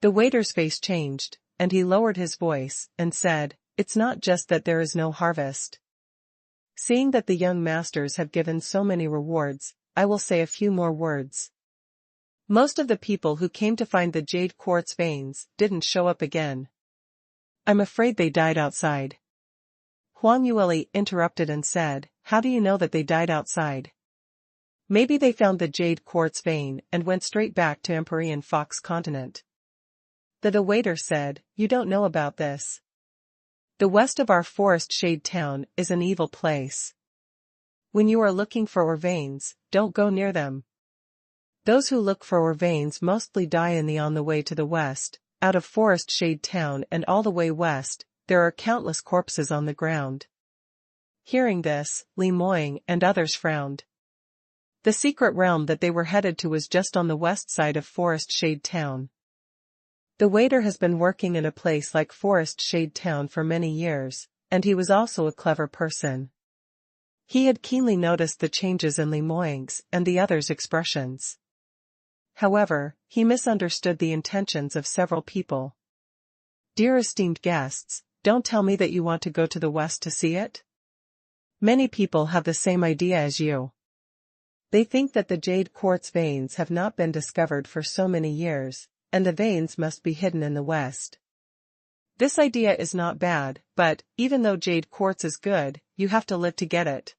The waiter's face changed, and he lowered his voice and said, "It's not just that there is no harvest. Seeing that the young masters have given so many rewards, I will say a few more words. Most of the people who came to find the jade quartz veins didn't show up again. I'm afraid they died outside." Huang Yueli interrupted and said, "How do you know that they died outside? Maybe they found the jade quartz vein and went straight back to Empyrean Fox Continent." The waiter said, "You don't know about this. The west of our Forest Shade Town is an evil place. When you are looking for ore veins, don't go near them. Those who look for ore veins mostly die on the way to the west. Out of Forest Shade Town and all the way west, there are countless corpses on the ground." Hearing this, Li Moying and others frowned. The secret realm that they were headed to was just on the west side of Forest Shade Town. The waiter has been working in a place like Forest Shade Town for many years, and he was also a clever person. He had keenly noticed the changes in Li Moying's and the others' expressions. However, he misunderstood the intentions of several people. "Dear esteemed guests, don't tell me that you want to go to the west to see it? Many people have the same idea as you. They think that the jade quartz veins have not been discovered for so many years, and the veins must be hidden in the west. This idea is not bad, but, even though jade quartz is good, you have to live to get it.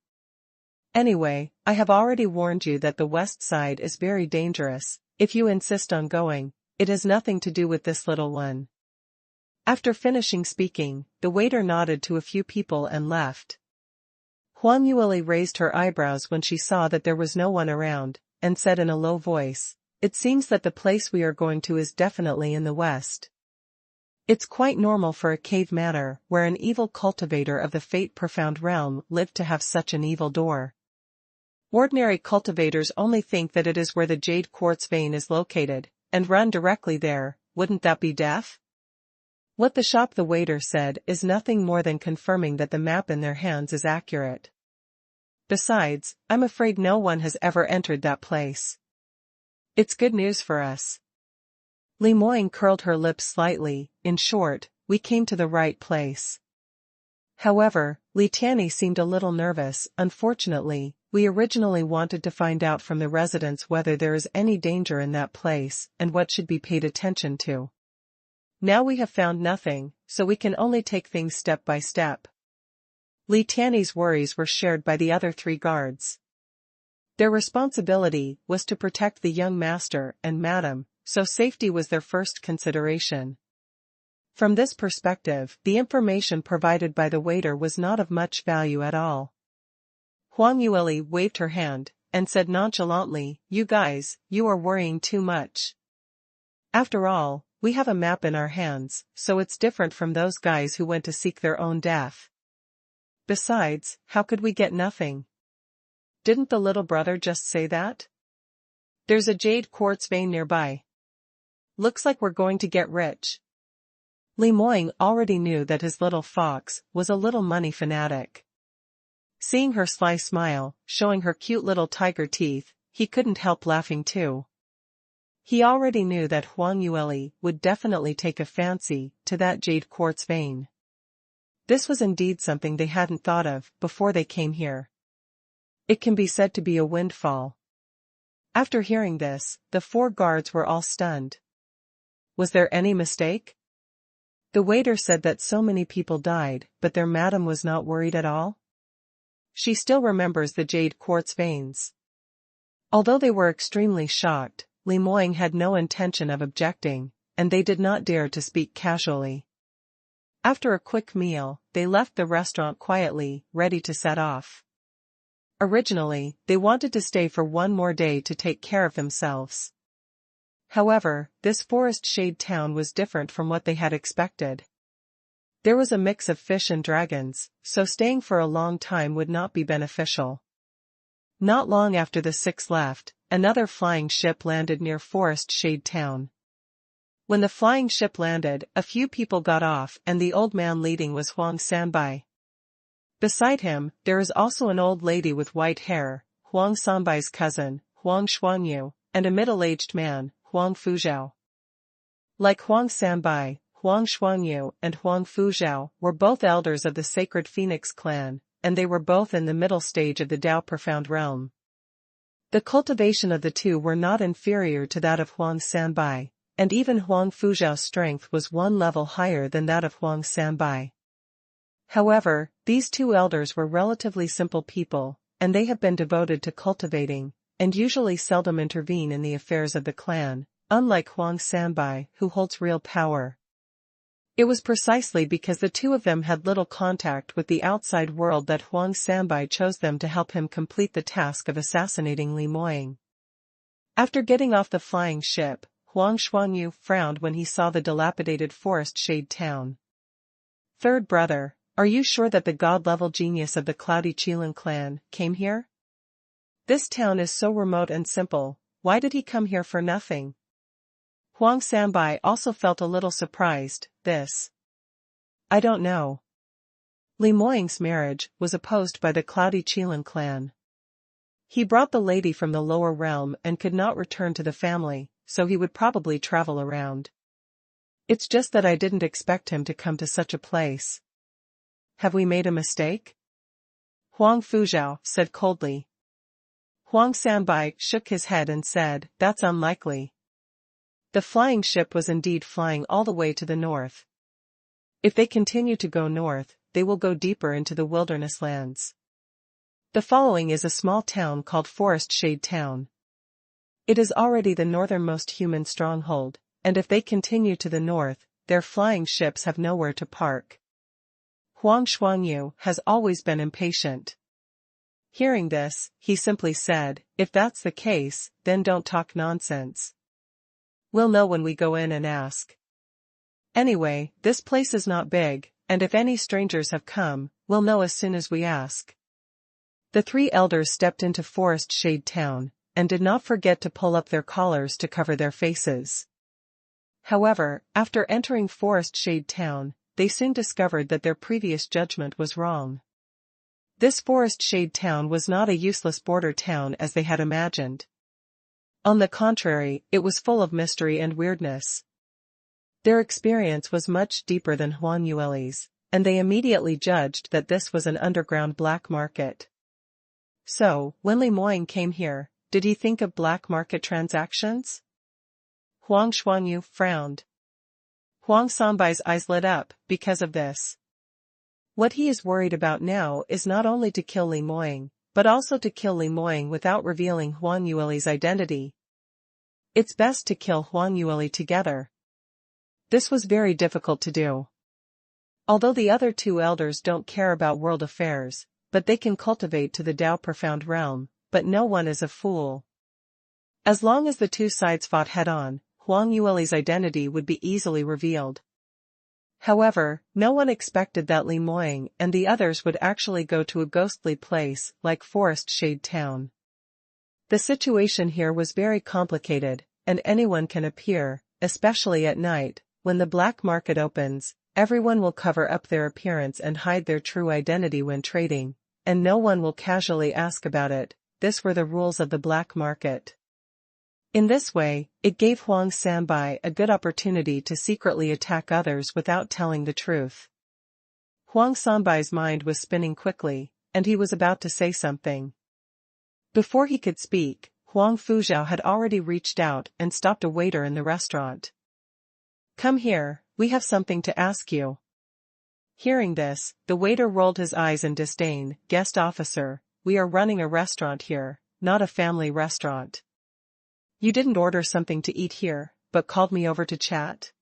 Anyway, I have already warned you that the west side is very dangerous. If you insist on going, it has nothing to do with this little one." After finishing speaking, the waiter nodded to a few people and left. Huang Yueli raised her eyebrows when she saw that there was no one around, and said in a low voice, "It seems that the place we are going to is definitely in the west. It's quite normal for a cave manor where an evil cultivator of the fate-profound realm lived to have such an evil door. Ordinary cultivators only think that it is where the jade quartz vein is located, and run directly there. Wouldn't that be deaf? What the waiter said is nothing more than confirming that the map in their hands is accurate. Besides, I'm afraid no one has ever entered that place. It's good news for us. Li Moying curled her lips slightly. In short, we came to the right place. However, Li Tianyi seemed a little nervous. Unfortunately, we originally wanted to find out from the residents whether there is any danger in that place and what should be paid attention to. Now we have found nothing, so we can only take things step by step. Li Tianyi's worries were shared by the other 3 guards. Their responsibility was to protect the young master and madam, so safety was their first consideration. From this perspective, the information provided by the waiter was not of much value at all. Huang Yueli waved her hand, and said nonchalantly, "You guys, you are worrying too much. After all, we have a map in our hands, so it's different from those guys who went to seek their own death. Besides, how could we get nothing? Didn't the little brother just say that? There's a jade quartz vein nearby. Looks like we're going to get rich." Li Moying already knew that his little fox was a little money fanatic. Seeing her sly smile, showing her cute little tiger teeth, he couldn't help laughing too. He already knew that Huang Yueli would definitely take a fancy to that jade quartz vein. This was indeed something they hadn't thought of before they came here. It can be said to be a windfall. After hearing this, the 4 guards were all stunned. Was there any mistake? The waiter said that so many people died, but their madam was not worried at all. She still remembers the jade quartz veins. Although they were extremely shocked, Li Moying had no intention of objecting, and they did not dare to speak casually. After a quick meal, they left the restaurant quietly, ready to set off. Originally, they wanted to stay for 1 more day to take care of themselves. However, this forest shade town was different from what they had expected. There was a mix of fish and dragons, so staying for a long time would not be beneficial. Not long after the 6 left, another flying ship landed near Forest Shade Town. When the flying ship landed, a few people got off and the old man leading was Huang Sanbai. Beside him, there is also an old lady with white hair, Huang Sanbai's cousin, Huang Xuanyu, and a middle-aged man, Huang Fuzhao. Like Huang Sanbai, Huang Xuanyu and Huang Fuzhao were both elders of the Sacred Phoenix clan, and they were both in the middle stage of the Dao Profound Realm. The cultivation of the 2 were not inferior to that of Huang Sanbai, and even Huang Fuzhao's strength was 1 level higher than that of Huang Sanbai. However, these 2 elders were relatively simple people, and they have been devoted to cultivating, and usually seldom intervene in the affairs of the clan, unlike Huang Sanbai, who holds real power. It was precisely because the 2 of them had little contact with the outside world that Huang Sanbai chose them to help him complete the task of assassinating Li Moying. After getting off the flying ship, Huang Xuanyu frowned when he saw the dilapidated forest shade town. "Third brother, are you sure that the god-level genius of the Cloudy Qilin clan came here? This town is so remote and simple, why did he come here for nothing?" Huang Sanbai also felt a little surprised. I don't know. Li Moying's marriage was opposed by the Cloudy Qilin clan. He brought the lady from the lower realm and could not return to the family, so he would probably travel around. It's just that I didn't expect him to come to such a place. Have we made a mistake? Huang Fuzhao said coldly. Huang Sanbai shook his head and said, "That's unlikely." The flying ship was indeed flying all the way to the north. If they continue to go north, they will go deeper into the wilderness lands. The following is a small town called Forest Shade Town. It is already the northernmost human stronghold, and if they continue to the north, their flying ships have nowhere to park. Huang Xuanyu has always been impatient. Hearing this, he simply said, "If that's the case, then don't talk nonsense. We'll know when we go in and ask. Anyway, this place is not big, and if any strangers have come, we'll know as soon as we ask." The three elders stepped into Forest Shade Town, and did not forget to pull up their collars to cover their faces. However, after entering Forest Shade Town, they soon discovered that their previous judgment was wrong. This Forest Shade Town was not a useless border town as they had imagined. On the contrary, it was full of mystery and weirdness. Their experience was much deeper than Huang Yueli's, and they immediately judged that this was an underground black market. So, when Li Moying came here, did he think of black market transactions? Huang Xuanyu frowned. Huang Sanbai's eyes lit up because of this. What he is worried about now is not only to kill Li Moying, but also to kill Li Moying without revealing Huang Yueli's identity. It's best to kill Huang Yueli together. This was very difficult to do. Although the other two elders don't care about world affairs, but they can cultivate to the Dao Profound Realm, but no one is a fool. As long as the two sides fought head-on, Huang Yueli's identity would be easily revealed. However, no one expected that Li Moying and the others would actually go to a ghostly place like Forest Shade Town. The situation here was very complicated, and anyone can appear, especially at night, when the black market opens. Everyone will cover up their appearance and hide their true identity when trading, and no one will casually ask about it. This were the rules of the black market. In this way, it gave Huang Sanbai a good opportunity to secretly attack others without telling the truth. Huang Sanbai's mind was spinning quickly, and he was about to say something. Before he could speak, Huang Fuzhao had already reached out and stopped a waiter in the restaurant. "Come here, we have something to ask you." Hearing this, the waiter rolled his eyes in disdain. "Guest officer, we are running a restaurant here, not a family restaurant. You didn't order something to eat here, but called me over to chat?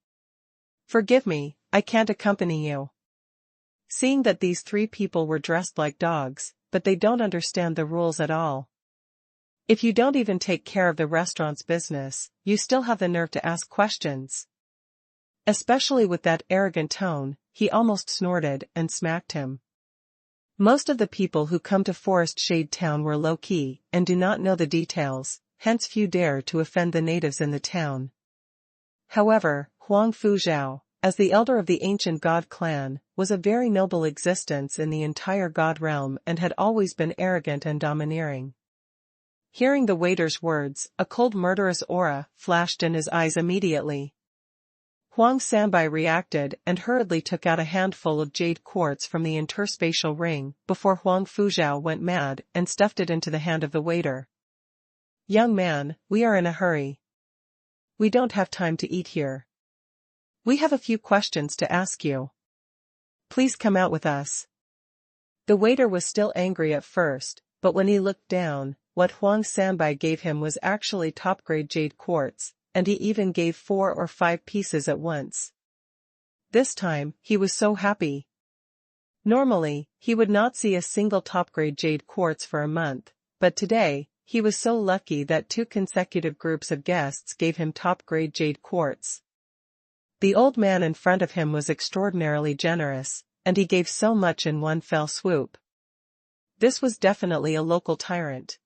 Forgive me, I can't accompany you." Seeing that these three people were dressed like dogs, but they don't understand the rules at all. If you don't even take care of the restaurant's business, you still have the nerve to ask questions. Especially with that arrogant tone, he almost snorted and smacked him. Most of the people who come to Forest Shade Town were low-key and do not know the details, hence few dare to offend the natives in the town. However, Huang Fuzhao, as the elder of the ancient god clan, was a very noble existence in the entire god realm and had always been arrogant and domineering. Hearing the waiter's words, a cold murderous aura flashed in his eyes immediately. Huang Sanbai reacted and hurriedly took out a handful of jade quartz from the interspatial ring before Huang Fuzhao went mad and stuffed it into the hand of the waiter. "Young man, we are in a hurry. We don't have time to eat here. We have a few questions to ask you. Please come out with us." The waiter was still angry at first, but when he looked down, what Huang Sanbai gave him was actually top-grade jade quartz, and he even gave 4 or 5 pieces at once. This time, he was so happy. Normally, he would not see a single top-grade jade quartz for a month, but today, he was so lucky that 2 consecutive groups of guests gave him top-grade jade quartz. The old man in front of him was extraordinarily generous, and he gave so much in one fell swoop. This was definitely a local tyrant.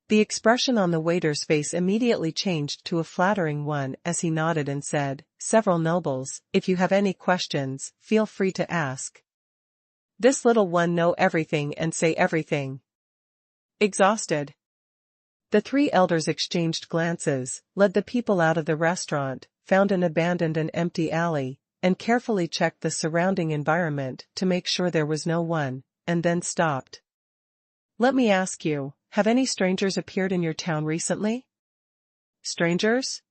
The expression on the waiter's face immediately changed to a flattering one as he nodded and said, "Several nobles, if you have any questions, feel free to ask. This little one know everything and say everything." Exhausted, the 3 elders exchanged glances, led the people out of the restaurant, found an abandoned and empty alley, and carefully checked the surrounding environment to make sure there was no one, and then stopped. "Let me ask you, have any strangers appeared in your town recently?" "Strangers?"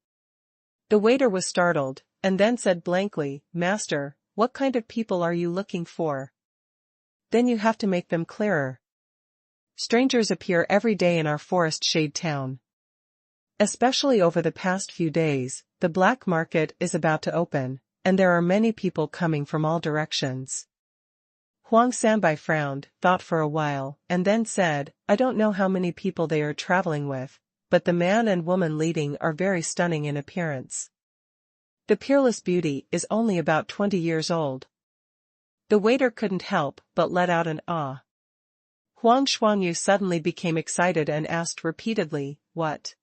The waiter was startled, and then said blankly, "Master, what kind of people are you looking for?" "Then you have to make them clearer." "Strangers appear every day in our Forest Shade Town. Especially over the past few days, the black market is about to open, and there are many people coming from all directions." Huang Sanbai frowned, thought for a while, and then said, "I don't know how many people they are traveling with, but the man and woman leading are very stunning in appearance. The peerless beauty is only about 20 years old." The waiter couldn't help but let out an "ah." Huang Xuanyu suddenly became excited and asked repeatedly, "What?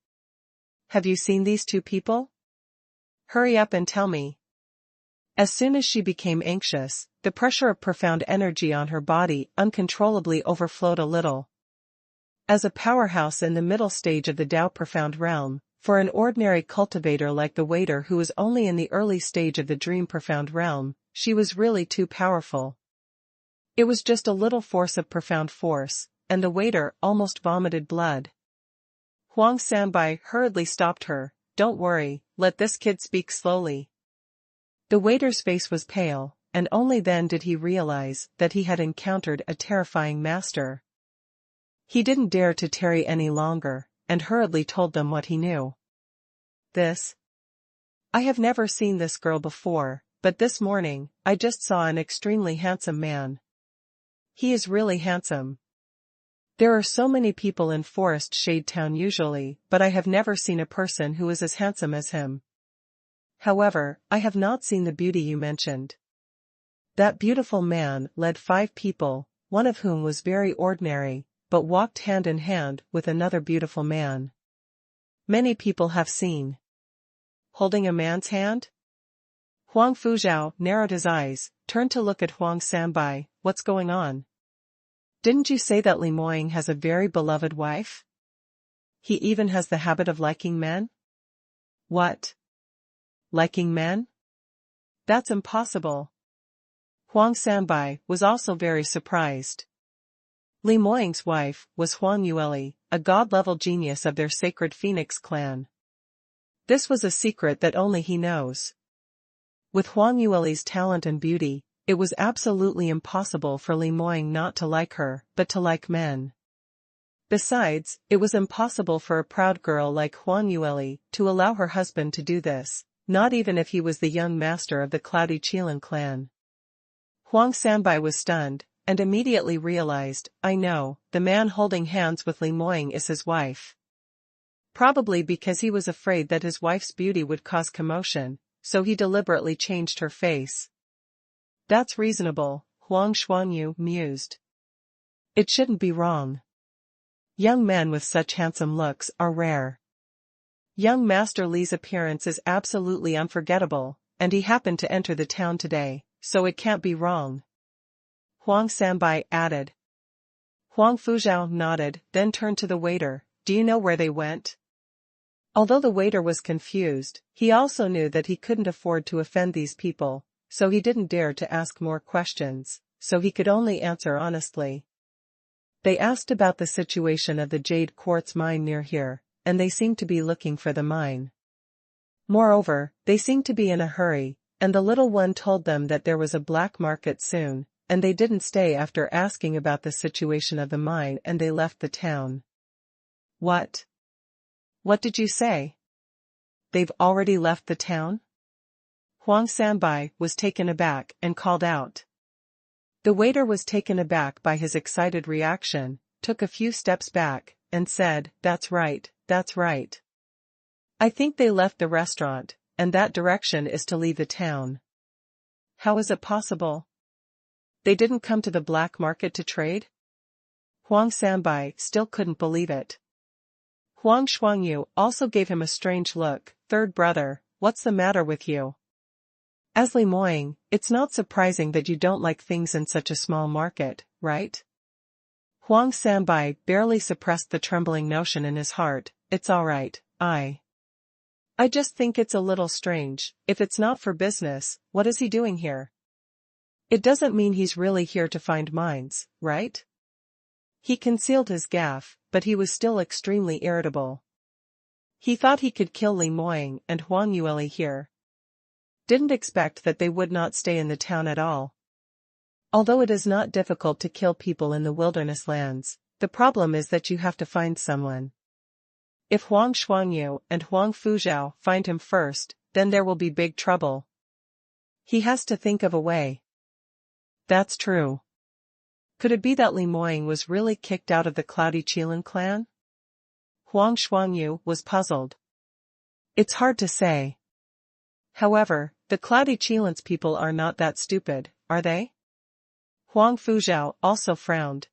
Have you seen these two people? Hurry up and tell me." As soon as she became anxious, the pressure of profound energy on her body uncontrollably overflowed a little. As a powerhouse in the middle stage of the Tao profound realm, for an ordinary cultivator like the waiter who was only in the early stage of the dream profound realm, she was really too powerful. It was just a little force of profound force, and the waiter almost vomited blood. Huang Sanbai hurriedly stopped her. "Don't worry, let this kid speak slowly." The waiter's face was pale, and only then did he realize that he had encountered a terrifying master. He didn't dare to tarry any longer, and hurriedly told them what he knew. I have never seen this girl before, but this morning, I just saw an extremely handsome man. He is really handsome. There are so many people in Forest Shade Town usually, but I have never seen a person who is as handsome as him. However, I have not seen the beauty you mentioned. That beautiful man led 5 people, one of whom was very ordinary, but walked hand in hand with another beautiful man. Many people have seen. Holding a man's hand? Huang Fuzhao narrowed his eyes, turned to look at Huang Sanbai. "What's going on? Didn't you say that Li Moying has a very beloved wife? He even has the habit of liking men?" "What? Liking men? That's impossible." Huang Sanbai was also very surprised. Li Moying's wife was Huang Yueli, a god-level genius of their sacred Phoenix clan. This was a secret that only he knows. With Huang Yueli's talent and beauty, it was absolutely impossible for Li Moying not to like her, but to like men. Besides, it was impossible for a proud girl like Huang Yueli to allow her husband to do this, not even if he was the young master of the Cloudy Qilin clan. Huang Sanbai was stunned, and immediately realized, "I know, the man holding hands with Li Moying is his wife." Probably because he was afraid that his wife's beauty would cause commotion, so he deliberately changed her face. "That's reasonable," Huang Xuanyu mused. "It shouldn't be wrong. Young men with such handsome looks are rare. Young Master Li's appearance is absolutely unforgettable, and he happened to enter the town today, so it can't be wrong," Huang Sanbai added. Huang Fuzhao nodded, then turned to the waiter. "Do you know where they went?" Although the waiter was confused, he also knew that he couldn't afford to offend these people, so he didn't dare to ask more questions, so he could only answer honestly. They asked about the situation of the jade quartz mine near here, and they seemed to be looking for the mine. Moreover, they seemed to be in a hurry, and the little one told them that there was a black market soon, and they didn't stay after asking about the situation of the mine and they left the town. "What? What did you say? They've already left the town?" Huang Sanbai was taken aback and called out. The waiter was taken aback by his excited reaction, took a few steps back, and said, "That's right, that's right. I think they left the restaurant, and that direction is to leave the town." "How is it possible? They didn't come to the black market to trade?" Huang Sanbai still couldn't believe it. Huang Xuanyu also gave him a strange look. "Third brother, what's the matter with you? As Li Moying, it's not surprising that you don't like things in such a small market, right?" Huang Sanbai barely suppressed the trembling notion in his heart. "It's all right, I just think it's a little strange. If it's not for business, what is he doing here? It doesn't mean he's really here to find mines, right?" He concealed his gaffe, but he was still extremely irritable. He thought he could kill Li Moying and Huang Yueli here. Didn't expect that they would not stay in the town at all. Although it is not difficult to kill people in the wilderness lands, the problem is that you have to find someone. If Huang Xuanyu and Huang Fuzhao find him first, then there will be big trouble. He has to think of a way. That's true. Could it be that Li Moying was really kicked out of the Cloudy Qilin clan? Huang Xuanyu was puzzled. It's hard to say. However, the Cloudy Qilin's people are not that stupid, are they? Huang Fuzhao also frowned.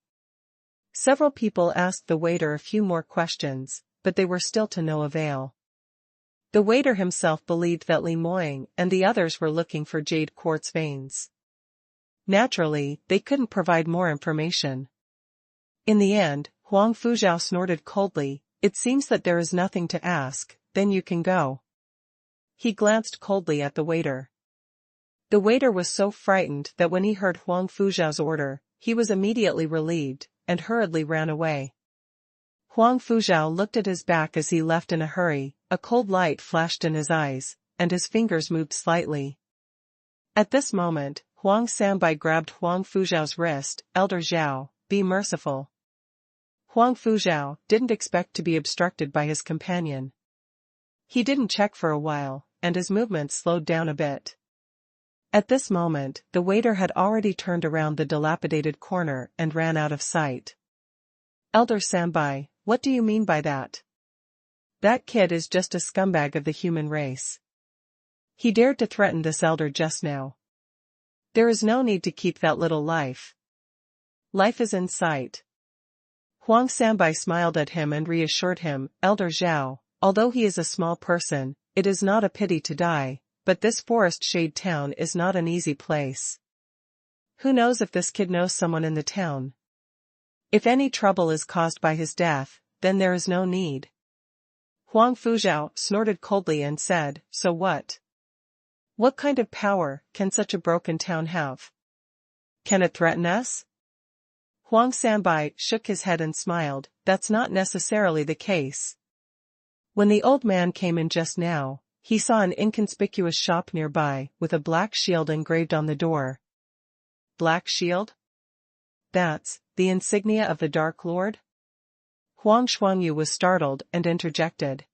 Several people asked the waiter a few more questions, but they were still to no avail. The waiter himself believed that Li Moying and the others were looking for jade quartz veins. Naturally, they couldn't provide more information. In the end, Huang Fuzhao snorted coldly, "It seems that there is nothing to ask, then you can go." He glanced coldly at the waiter. The waiter was so frightened that when he heard Huang Fuzhao's order, he was immediately relieved, and hurriedly ran away. Huang Fuzhao looked at his back as he left in a hurry, a cold light flashed in his eyes, and his fingers moved slightly. At this moment, Huang Sanbai grabbed Huang Fuzhao's wrist. "Elder Zhao, be merciful." Huang Fuzhao didn't expect to be obstructed by his companion. He didn't check for a while, and his movements slowed down a bit. At this moment, the waiter had already turned around the dilapidated corner and ran out of sight. "Elder Sanbai, what do you mean by that? That kid is just a scumbag of the human race. He dared to threaten this elder just now. There is no need to keep that little life. Life is in sight." Huang Sanbai smiled at him and reassured him, "Elder Zhao, although he is a small person, it is not a pity to die, but this forest shade town is not an easy place. Who knows if this kid knows someone in the town? If any trouble is caused by his death, then there is no need." Huang Fuzhao snorted coldly and said, "So what? What kind of power can such a broken town have? Can it threaten us?" Huang Sanbai shook his head and smiled, "That's not necessarily the case. When the old man came in just now, he saw an inconspicuous shop nearby with a black shield engraved on the door." "Black shield? That's the insignia of the Dark Lord?" Huang Shuangyu was startled and interjected.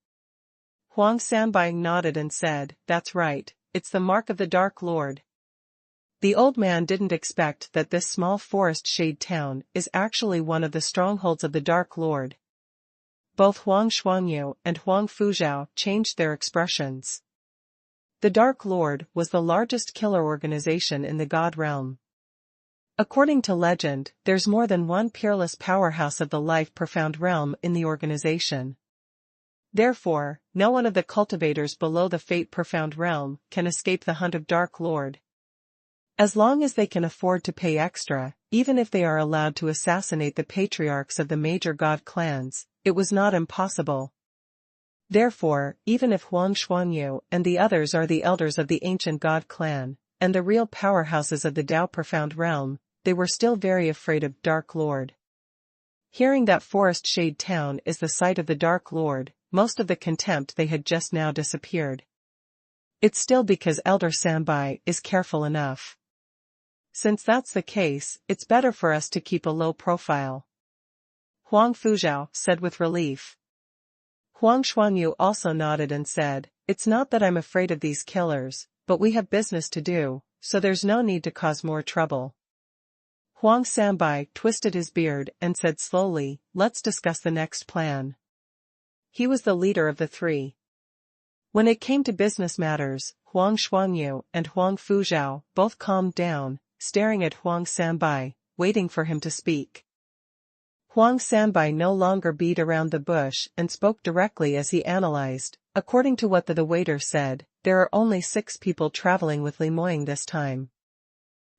Huang Sanbai nodded and said, "That's right, it's the mark of the Dark Lord." The old man didn't expect that this small forest shade town is actually one of the strongholds of the Dark Lord. Both Huang Shuangyu and Huang Fuzhao changed their expressions. The Dark Lord was the largest killer organization in the God realm. According to legend, there's more than one peerless powerhouse of the life-profound realm in the organization. Therefore, no one of the cultivators below the fate-profound realm can escape the hunt of Dark Lord. As long as they can afford to pay extra, even if they are allowed to assassinate the patriarchs of the major god clans, it was not impossible. Therefore, even if Huang Shuangyu and the others are the elders of the ancient god clan, and the real powerhouses of the Dao profound realm, they were still very afraid of Dark Lord. Hearing that Forest Shade Town is the site of the Dark Lord, most of the contempt they had just now disappeared. It's still because Elder Sanbai is careful enough. Since that's the case, it's better for us to keep a low profile," Huang Fuzhao said with relief. Huang Shuangyu also nodded and said, "It's not that I'm afraid of these killers, but we have business to do, so there's no need to cause more trouble." Huang Sanbai twisted his beard and said slowly, "Let's discuss the next plan." He was the leader of the three. When it came to business matters, Huang Shuangyu and Huang Fuzhao both calmed down, staring at Huang Sanbai, waiting for him to speak. Huang Sanbai no longer beat around the bush and spoke directly as he analyzed. "According to what the waiter said, there are only 6 people traveling with Li Moying this time.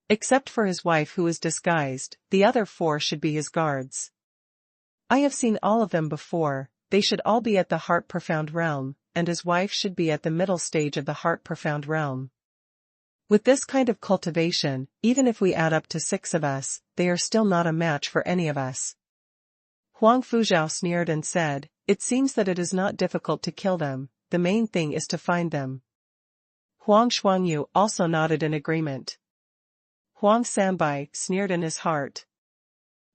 Except for his wife who is disguised, the other 4 should be his guards. I have seen all of them before, they should all be at the Heart Profound Realm, and his wife should be at the middle stage of the Heart Profound Realm. With this kind of cultivation, even if we add up to 6 of us, they are still not a match for any of us." Huang Fuzhao sneered and said, "It seems that it is not difficult to kill them, the main thing is to find them." Huang Shuangyu also nodded in agreement. Huang Sanbai sneered in his heart.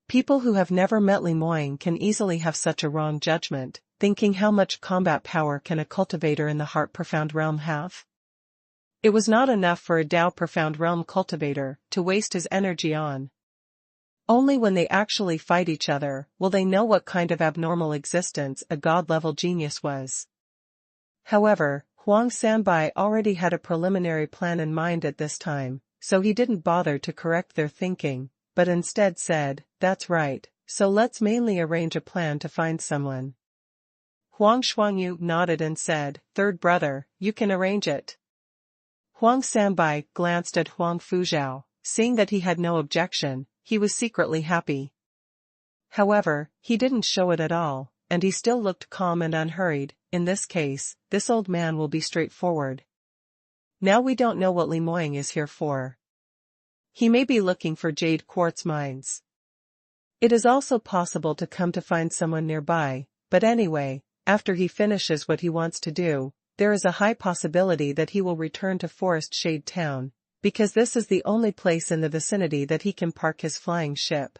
People who have never met Li Moying can easily have such a wrong judgment, thinking how much combat power can a cultivator in the Heart Profound Realm have? It was not enough for a Dao Profound Realm cultivator to waste his energy on. Only when they actually fight each other will they know what kind of abnormal existence a god-level genius was. However, Huang Sanbai already had a preliminary plan in mind at this time, so he didn't bother to correct their thinking, but instead said, "That's right, so let's mainly arrange a plan to find someone. Huang Shuangyu nodded and said, "Third brother, you can arrange it." Huang Sanbai glanced at Huang Fuzhao, seeing that he had no objection, he was secretly happy. However, he didn't show it at all, and he still looked calm and unhurried. In this case, this old man will be straightforward. Now we don't know what Limoying is here for. He may be looking for jade quartz mines. It is also possible to come to find someone nearby, but anyway, after he finishes what he wants to do, there is a high possibility that he will return to Forest Shade Town, because this is the only place in the vicinity that he can park his flying ship.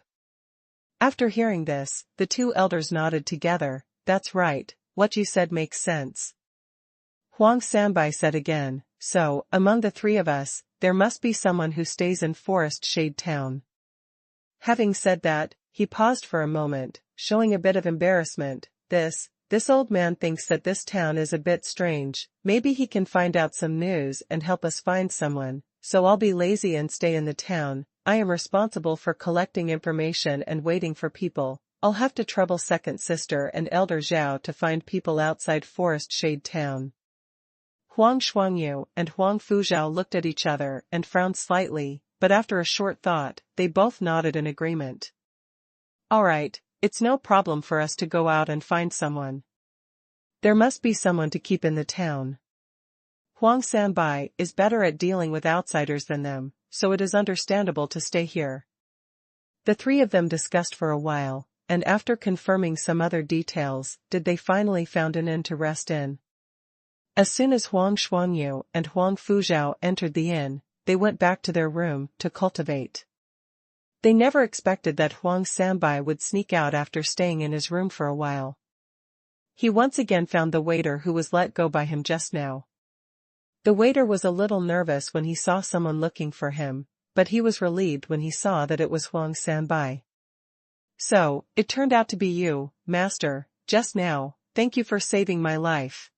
After hearing this, the two elders nodded together. "That's right, what you said makes sense." Huang Sanbai said again, "So, among the three of us, there must be someone who stays in Forest Shade Town." Having said that, he paused for a moment, showing a bit of embarrassment. This old man thinks that this town is a bit strange. Maybe he can find out some news and help us find someone, so I'll be lazy and stay in the town. I am responsible for collecting information and waiting for people. I'll have to trouble second sister and elder Zhao to find people outside Forest Shade Town. Huang Shuangyu and Huang Fuzhao looked at each other and frowned slightly, but after a short thought, they both nodded in agreement. "All right, it's no problem for us to go out and find someone. There must be someone to keep in the town. Huang Sanbai is better at dealing with outsiders than them, so it is understandable to stay here." The three of them discussed for a while, and after confirming some other details, they finally found an inn to rest in. As soon as Huang Shuangyu and Huang Fuzhao entered the inn, they went back to their room to cultivate. They never expected that Huang Sanbai would sneak out after staying in his room for a while. He once again found the waiter who was let go by him just now. The waiter was a little nervous when he saw someone looking for him, but he was relieved when he saw that it was Huang Sanbai. "So, it turned out to be you, master, just now. Thank you for saving my life."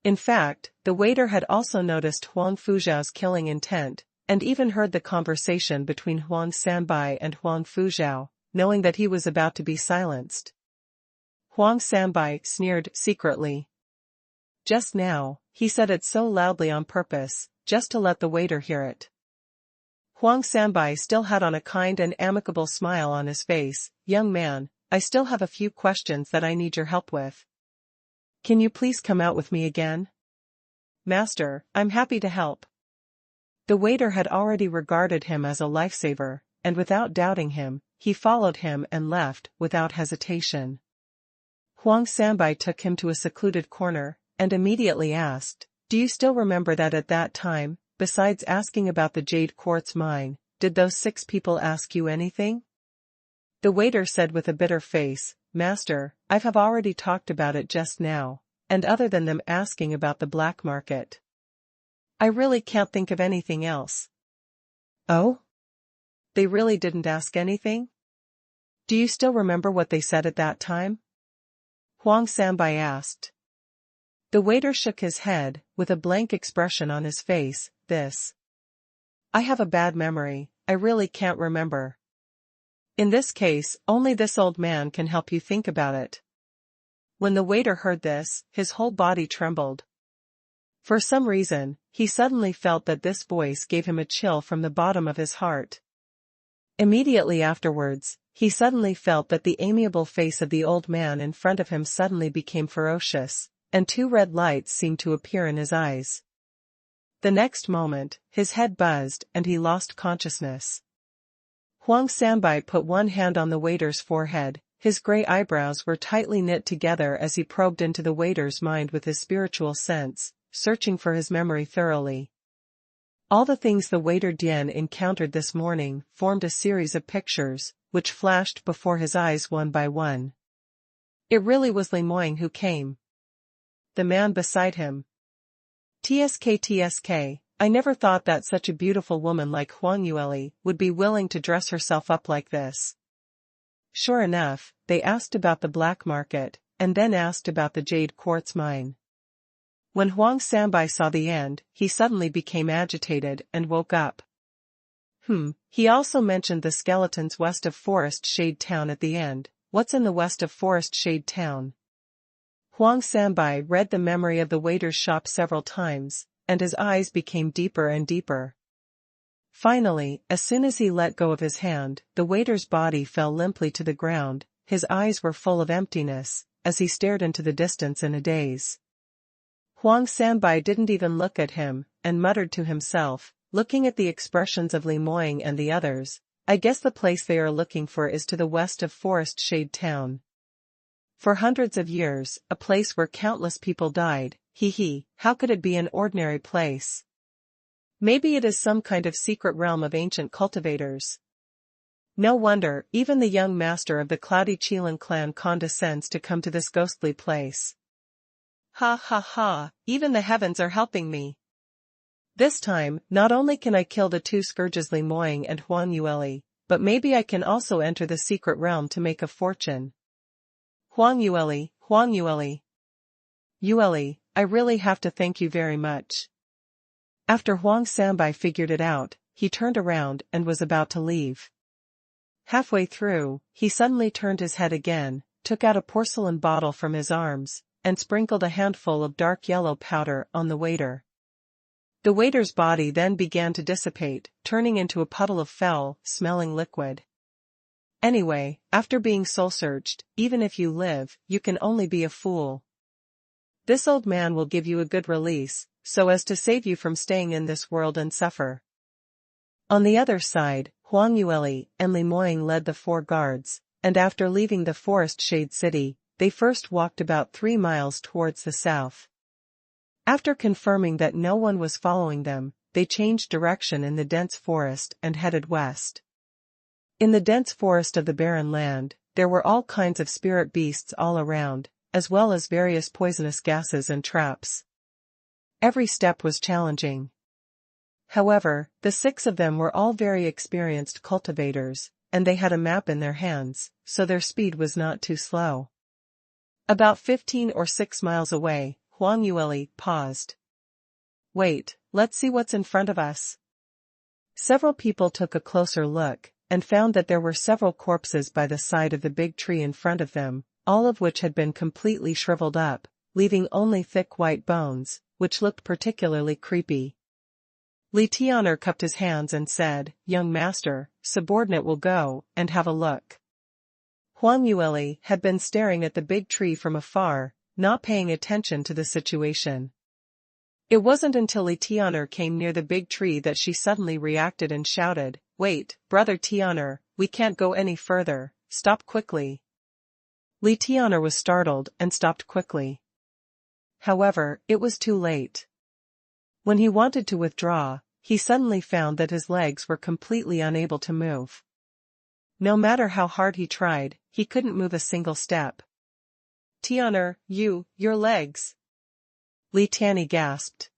In fact, the waiter had also noticed Huang Fuzhao's killing intent, and even heard the conversation between Huang Sanbai and Huang Fuzhao, knowing that he was about to be silenced. Huang Sanbai sneered secretly. "Just now," he said it so loudly on purpose, just to let the waiter hear it. Huang Sanbai still had on a kind and amicable smile on his face. "Young man, I still have a few questions that I need your help with. Can you please come out with me again?" "Master, I'm happy to help." The waiter had already regarded him as a lifesaver, and without doubting him, he followed him and left without hesitation. Huang Sanbai took him to a secluded corner, and immediately asked, "Do you still remember that at that time, besides asking about the jade quartz mine, did those 6 people ask you anything?" The waiter said with a bitter face, "Master, I have already talked about it just now, and other than them asking about the black market, I really can't think of anything else." "Oh? They really didn't ask anything? Do you still remember what they said at that time?" Huang Sanbai asked. The waiter shook his head, with a blank expression on his face. I have a bad memory, I really can't remember." "In this case, only this old man can help you think about it." When the waiter heard this, his whole body trembled. For some reason, he suddenly felt that this voice gave him a chill from the bottom of his heart. Immediately afterwards, he suddenly felt that the amiable face of the old man in front of him suddenly became ferocious, and 2 red lights seemed to appear in his eyes. The next moment, his head buzzed and he lost consciousness. Huang Sanbai put one hand on the waiter's forehead, his gray eyebrows were tightly knit together as he probed into the waiter's mind with his spiritual sense, searching for his memory thoroughly. All the things the waiter Dian encountered this morning formed a series of pictures, which flashed before his eyes one by one. It really was Limoying who came. The man beside him. TSK, I never thought that such a beautiful woman like Huang Yueli would be willing to dress herself up like this. Sure enough, they asked about the black market, and then asked about the jade quartz mine. When Huang Sanbai saw the end, he suddenly became agitated and woke up. He also mentioned the skeletons west of Forest Shade Town at the end. What's in the west of Forest Shade Town? Huang Sanbai read the memory of the waiter's shop several times, and his eyes became deeper and deeper. Finally, as soon as he let go of his hand, the waiter's body fell limply to the ground. His eyes were full of emptiness, as he stared into the distance in a daze. Huang Sanbai didn't even look at him, and muttered to himself, looking at the expressions of Li Moying and the others, I guess the place they are looking for is to the west of Forest Shade Town. For hundreds of years, a place where countless people died, how could it be an ordinary place? Maybe it is some kind of secret realm of ancient cultivators. No wonder, even the young master of the Cloudy Qilin clan condescends to come to this ghostly place. Even the heavens are helping me. This time, not only can I kill the two scourges Li Moying and Huang Yueli, but maybe I can also enter the secret realm to make a fortune. Huang Yueli. Yueli, I really have to thank you very much. After Huang Sanbai figured it out, he turned around and was about to leave. Halfway through, he suddenly turned his head again, took out a porcelain bottle from his arms, and sprinkled a handful of dark yellow powder on the waiter. The waiter's body then began to dissipate, turning into a puddle of foul-smelling liquid. Anyway, after being soul-searched, even if you live, you can only be a fool. This old man will give you a good release, so as to save you from staying in this world and suffer. On the other side, Huang Yueli and Li Moying led the 4 guards, and after leaving the Forest Shade City, they first walked about 3 miles towards the south. After confirming that no one was following them, they changed direction in the dense forest and headed west. In the dense forest of the barren land, there were all kinds of spirit beasts all around, as well as various poisonous gases and traps. Every step was challenging. However, the 6 of them were all very experienced cultivators, and they had a map in their hands, so their speed was not too slow. About 15 or 6 miles away, Huang Yueli paused. Wait, let's see what's in front of us. Several people took a closer look, and found that there were several corpses by the side of the big tree in front of them, all of which had been completely shriveled up, leaving only thick white bones, which looked particularly creepy. Li Tian'er cupped his hands and said, Young master, subordinate will go and have a look. Huang Yueli had been staring at the big tree from afar, not paying attention to the situation. It wasn't until Li Tian'er came near the big tree that she suddenly reacted and shouted, Wait, brother Tian'er, we can't go any further, stop quickly. Li Tian'er was startled and stopped quickly. However, it was too late. When he wanted to withdraw, he suddenly found that his legs were completely unable to move. No matter how hard he tried, he couldn't move a single step. Tian'er, your legs. Li Tian'er gasped.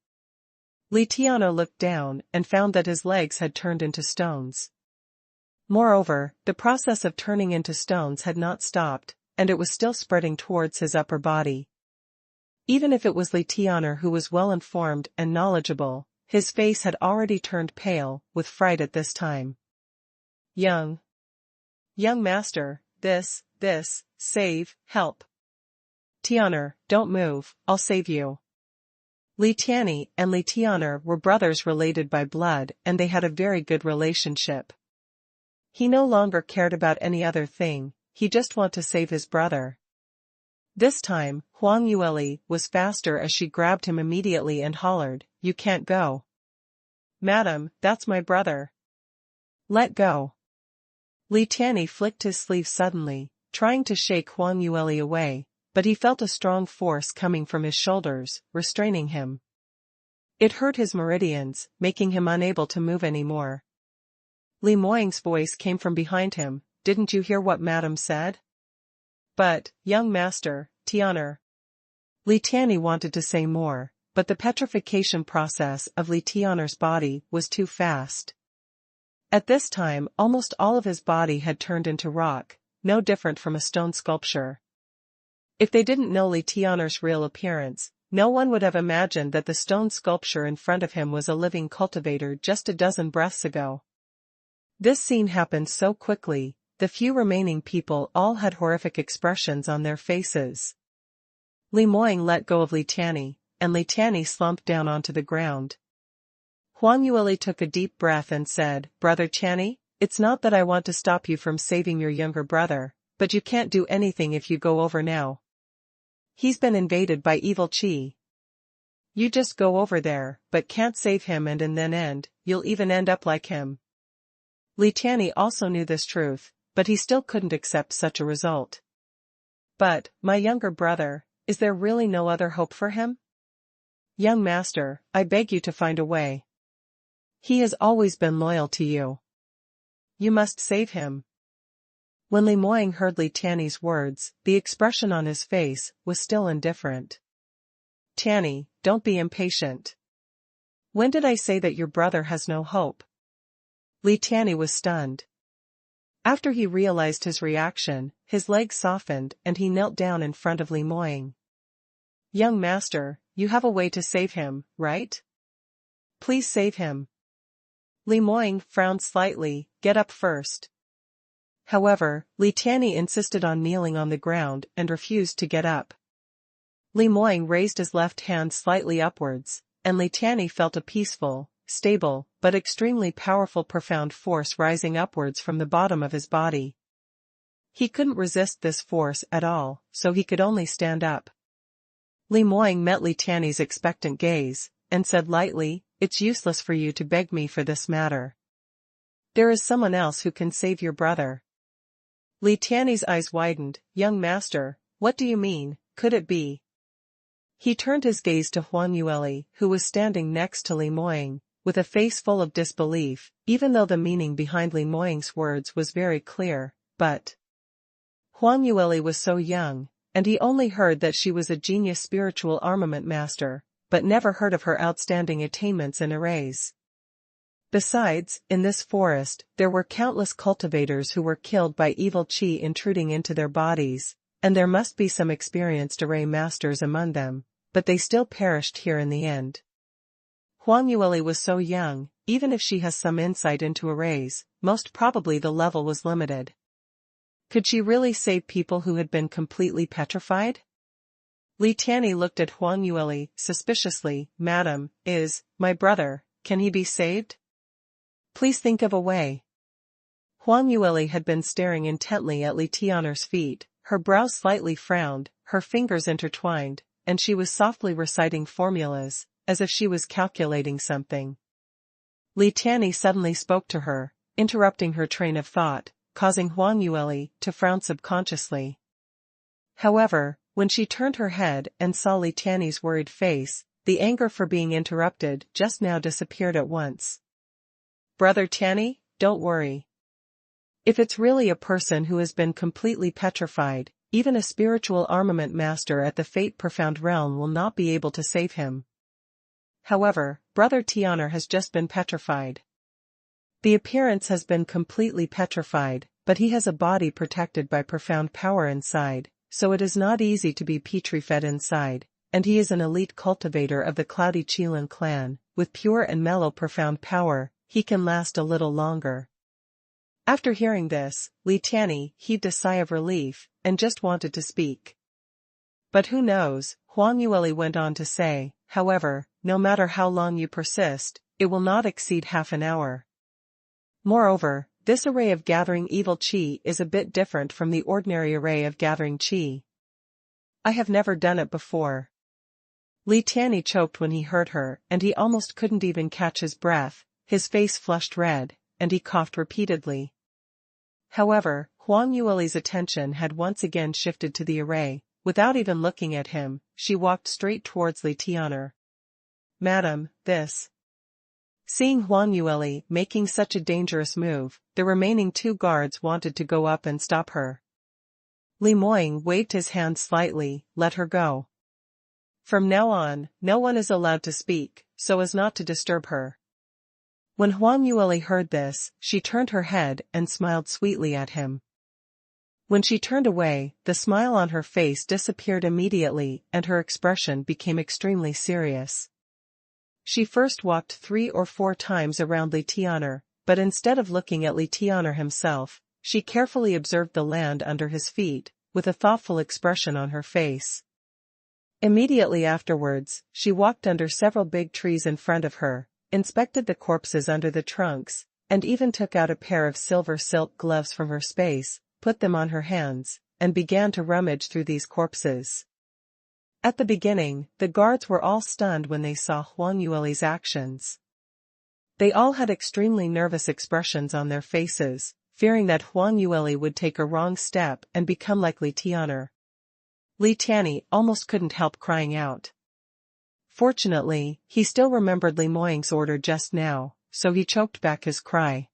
Li Tian'er looked down and found that his legs had turned into stones. Moreover, the process of turning into stones had not stopped, and it was still spreading towards his upper body. Even if it was Li Tian'er who was well informed and knowledgeable, his face had already turned pale with fright at this time. Young master, help. Tian'er, don't move, I'll save you. Li Tian'er and Li Tian'er were brothers related by blood, and they had a very good relationship. He no longer cared about any other thing, he just wanted to save his brother. This time, Huang Yueli was faster as she grabbed him immediately and hollered, You can't go. Madam, that's my brother. Let go. Li Tian'er flicked his sleeve suddenly, trying to shake Huang Yueli away, but he felt a strong force coming from his shoulders, restraining him. It hurt his meridians, making him unable to move anymore. Li Moying's voice came from behind him, Didn't you hear what Madam said? But, young master, Tian'er. Li Tian'er wanted to say more, but the petrification process of Li Tian'er's body was too fast. At this time, almost all of his body had turned into rock, no different from a stone sculpture. If they didn't know Li Tian'er's real appearance, no one would have imagined that the stone sculpture in front of him was a living cultivator just a dozen breaths ago. This scene happened so quickly, the few remaining people all had horrific expressions on their faces. Li Moying let go of Li Tianyi, and Li Tianyi slumped down onto the ground. Huang Yueli took a deep breath and said, "Brother Tianyi, it's not that I want to stop you from saving your younger brother, but you can't do anything if you go over now. He's been invaded by evil qi. You just go over there, but can't save him, and in the end, you'll even end up like him." Li Tianyi also knew this truth, but he still couldn't accept such a result. "But, my younger brother, is there really no other hope for him? Young master, I beg you to find a way. He has always been loyal to you. You must save him." When Li Moying heard Li Tianyi's words, the expression on his face was still indifferent. "Tianyi, don't be impatient. When did I say that your brother has no hope?" Li Tianyi was stunned. After he realized his reaction, his legs softened and he knelt down in front of Li Moying. "Young master, you have a way to save him, right? Please save him." Li Moying frowned slightly. "Get up first." However, Li Tianyi insisted on kneeling on the ground and refused to get up. Li Moying raised his left hand slightly upwards, and Li Tianyi felt a peaceful, stable, but extremely powerful profound force rising upwards from the bottom of his body. He couldn't resist this force at all, so he could only stand up. Li Moying met Li Tianyi's expectant gaze, and said lightly, "It's useless for you to beg me for this matter. There is someone else who can save your brother." Li Tianyi's eyes widened. "Young master, what do you mean, could it be?" He turned his gaze to Huang Yueli, who was standing next to Li Moying, with a face full of disbelief, even though the meaning behind Li Moying's words was very clear, but Huang Yueli was so young, and he only heard that she was a genius spiritual armament master, but never heard of her outstanding attainments in arrays. Besides, in this forest, there were countless cultivators who were killed by evil qi intruding into their bodies, and there must be some experienced array masters among them, but they still perished here in the end. Huang Yueli was so young, even if she has some insight into arrays, most probably the level was limited. Could she really save people who had been completely petrified? Li Tianyi looked at Huang Yueli suspiciously. "Madam, my brother, can he be saved? Please think of a way." Huang Yueli had been staring intently at Li Tianyi's feet, her brows slightly frowned, her fingers intertwined, and she was softly reciting formulas, as if she was calculating something. Li Tianyi suddenly spoke to her, interrupting her train of thought, causing Huang Yueli to frown subconsciously. However, when she turned her head and saw Li Tianyi's worried face, the anger for being interrupted just now disappeared at once. "Brother Tianyi, don't worry. If it's really a person who has been completely petrified, even a spiritual armament master at the fate-profound realm will not be able to save him. However, Brother Tianyi has just been petrified. The appearance has been completely petrified, but he has a body protected by profound power inside, so it is not easy to be petrified inside, and he is an elite cultivator of the Cloudy Qilin clan, with pure and mellow profound power. He can last a little longer." After hearing this, Li Tianyi heaved a sigh of relief, and just wanted to speak. "But who knows," Huang Yueli went on to say, "however, no matter how long you persist, it will not exceed half an hour. Moreover, this array of gathering evil qi is a bit different from the ordinary array of gathering qi. I have never done it before." Li Tianyi choked when he heard her, and he almost couldn't even catch his breath, his face flushed red, and he coughed repeatedly. However, Huang Yueli's attention had once again shifted to the array. Without even looking at him, she walked straight towards Li Tianyi. "Madam, this." Seeing Huang Yueli making such a dangerous move, the remaining two guards wanted to go up and stop her. Li Moying waved his hand slightly. "Let her go. From now on, no one is allowed to speak, so as not to disturb her." When Huang Yueli heard this, she turned her head and smiled sweetly at him. When she turned away, the smile on her face disappeared immediately and her expression became extremely serious. She first walked 3 or 4 times around Li Tianyi, but instead of looking at Li Tian'er himself, she carefully observed the land under his feet, with a thoughtful expression on her face. Immediately afterwards, she walked under several big trees in front of her, inspected the corpses under the trunks, and even took out a pair of silver silk gloves from her space, put them on her hands, and began to rummage through these corpses. At the beginning, the guards were all stunned when they saw Huang Yueli's actions. They all had extremely nervous expressions on their faces, fearing that Huang Yueli would take a wrong step and become like Li Tian'er. Li Tian'er almost couldn't help crying out. Fortunately, he still remembered Li Moying's order just now, so he choked back his cry.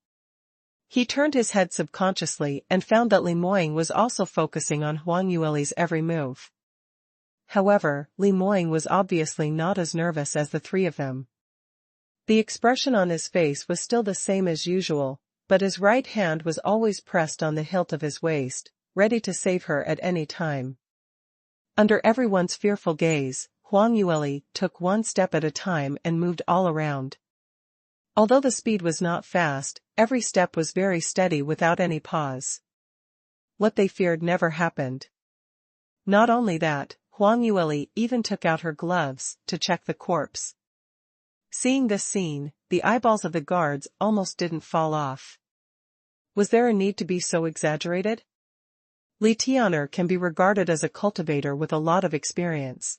He turned his head subconsciously and found that Li Moying was also focusing on Huang Yueli's every move. However, Li Moying was obviously not as nervous as the three of them. The expression on his face was still the same as usual, but his right hand was always pressed on the hilt of his waist, ready to save her at any time. Under everyone's fearful gaze, Huang Yueli took one step at a time and moved all around. Although the speed was not fast, every step was very steady without any pause. What they feared never happened. Not only that, Huang Yueli even took out her gloves to check the corpse. Seeing this scene, the eyeballs of the guards almost didn't fall off. Was there a need to be so exaggerated? Li Tian'er can be regarded as a cultivator with a lot of experience.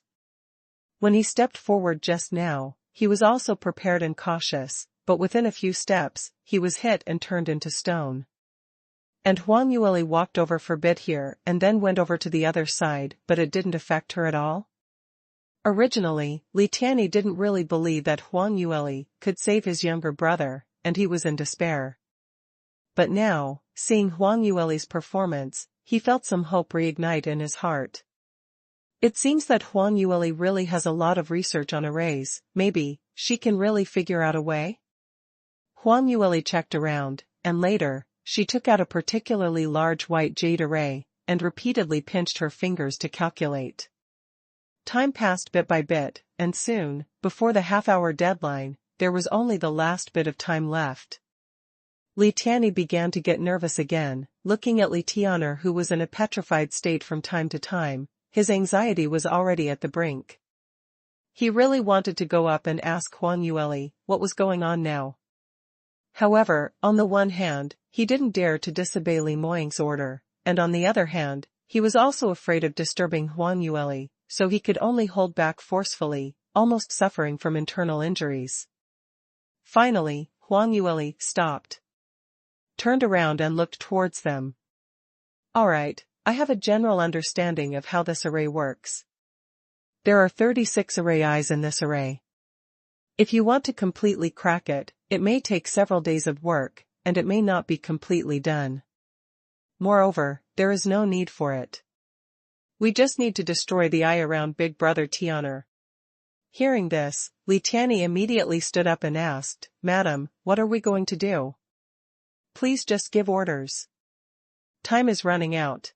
When he stepped forward just now, he was also prepared and cautious, but within a few steps, he was hit and turned into stone. And Huang Yueli walked over for a bit here and then went over to the other side, but it didn't affect her at all? Originally, Li Tian'er didn't really believe that Huang Yueli could save his younger brother, and he was in despair. But now, seeing Huang Yueli's performance, he felt some hope reignite in his heart. It seems that Huang Yueli really has a lot of research on arrays. Maybe she can really figure out a way? Huang Yueli checked around, and later, she took out a particularly large white jade array, and repeatedly pinched her fingers to calculate. Time passed bit by bit, and soon, before the half-hour deadline, there was only the last bit of time left. Li Tian'er began to get nervous again, looking at Li Tian'er who was in a petrified state from time to time. His anxiety was already at the brink. He really wanted to go up and ask Huang Yueli what was going on now. However, on the one hand, he didn't dare to disobey Li Moying's order, and on the other hand, he was also afraid of disturbing Huang Yueli, so he could only hold back forcefully, almost suffering from internal injuries. Finally, Huang Yueli stopped, turned around and looked towards them. All right, I have a general understanding of how this array works. There are 36 array eyes in this array. If you want to completely crack it, it may take several days of work, and it may not be completely done. Moreover, there is no need for it. We just need to destroy the eye around Big Brother Tian'er. Hearing this, Li Tian'er immediately stood up and asked, "Madam, what are we going to do? Please just give orders. Time is running out."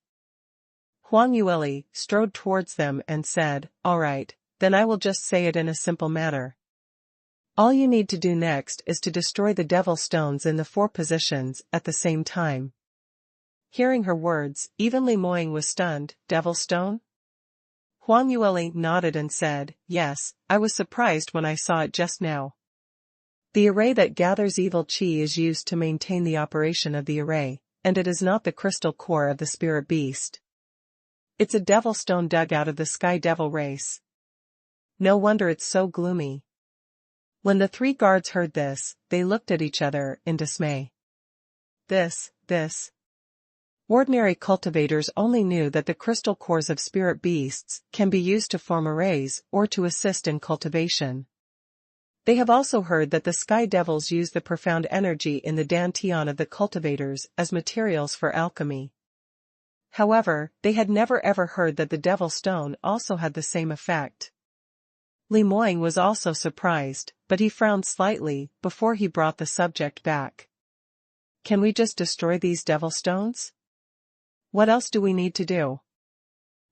Huang Yueli strode towards them and said, "All right, then I will just say it in a simple manner. All you need to do next is to destroy the devil stones in the 4 positions at the same time." Hearing her words, even Li Moying was stunned. Devil stone? Huang Yueli nodded and said, "Yes, I was surprised when I saw it just now. The array that gathers evil qi is used to maintain the operation of the array, and it is not the crystal core of the spirit beast. It's a devil stone dug out of the sky devil race. No wonder it's so gloomy." When the 3 guards heard this, they looked at each other in dismay. This. Ordinary cultivators only knew that the crystal cores of spirit beasts can be used to form arrays or to assist in cultivation. They have also heard that the sky devils use the profound energy in the dantian of the cultivators as materials for alchemy. However, they had never ever heard that the devil stone also had the same effect. Li Moying was also surprised, but he frowned slightly before he brought the subject back. "Can we just destroy these devil stones? What else do we need to do?"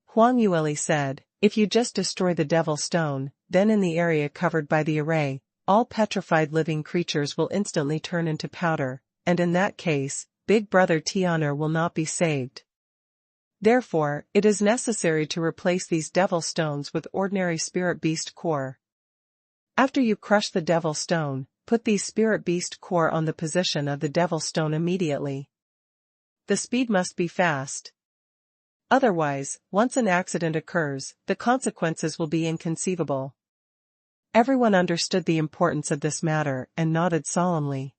Huang Yueli said, "If you just destroy the devil stone, then in the area covered by the array, all petrified living creatures will instantly turn into powder, and in that case, Big Brother Tian'er will not be saved. Therefore, it is necessary to replace these devil stones with ordinary spirit beast core. After you crush the devil stone, put these spirit beast core on the position of the devil stone immediately. The speed must be fast. Otherwise, once an accident occurs, the consequences will be inconceivable. Everyone understood the importance of this matter and nodded solemnly.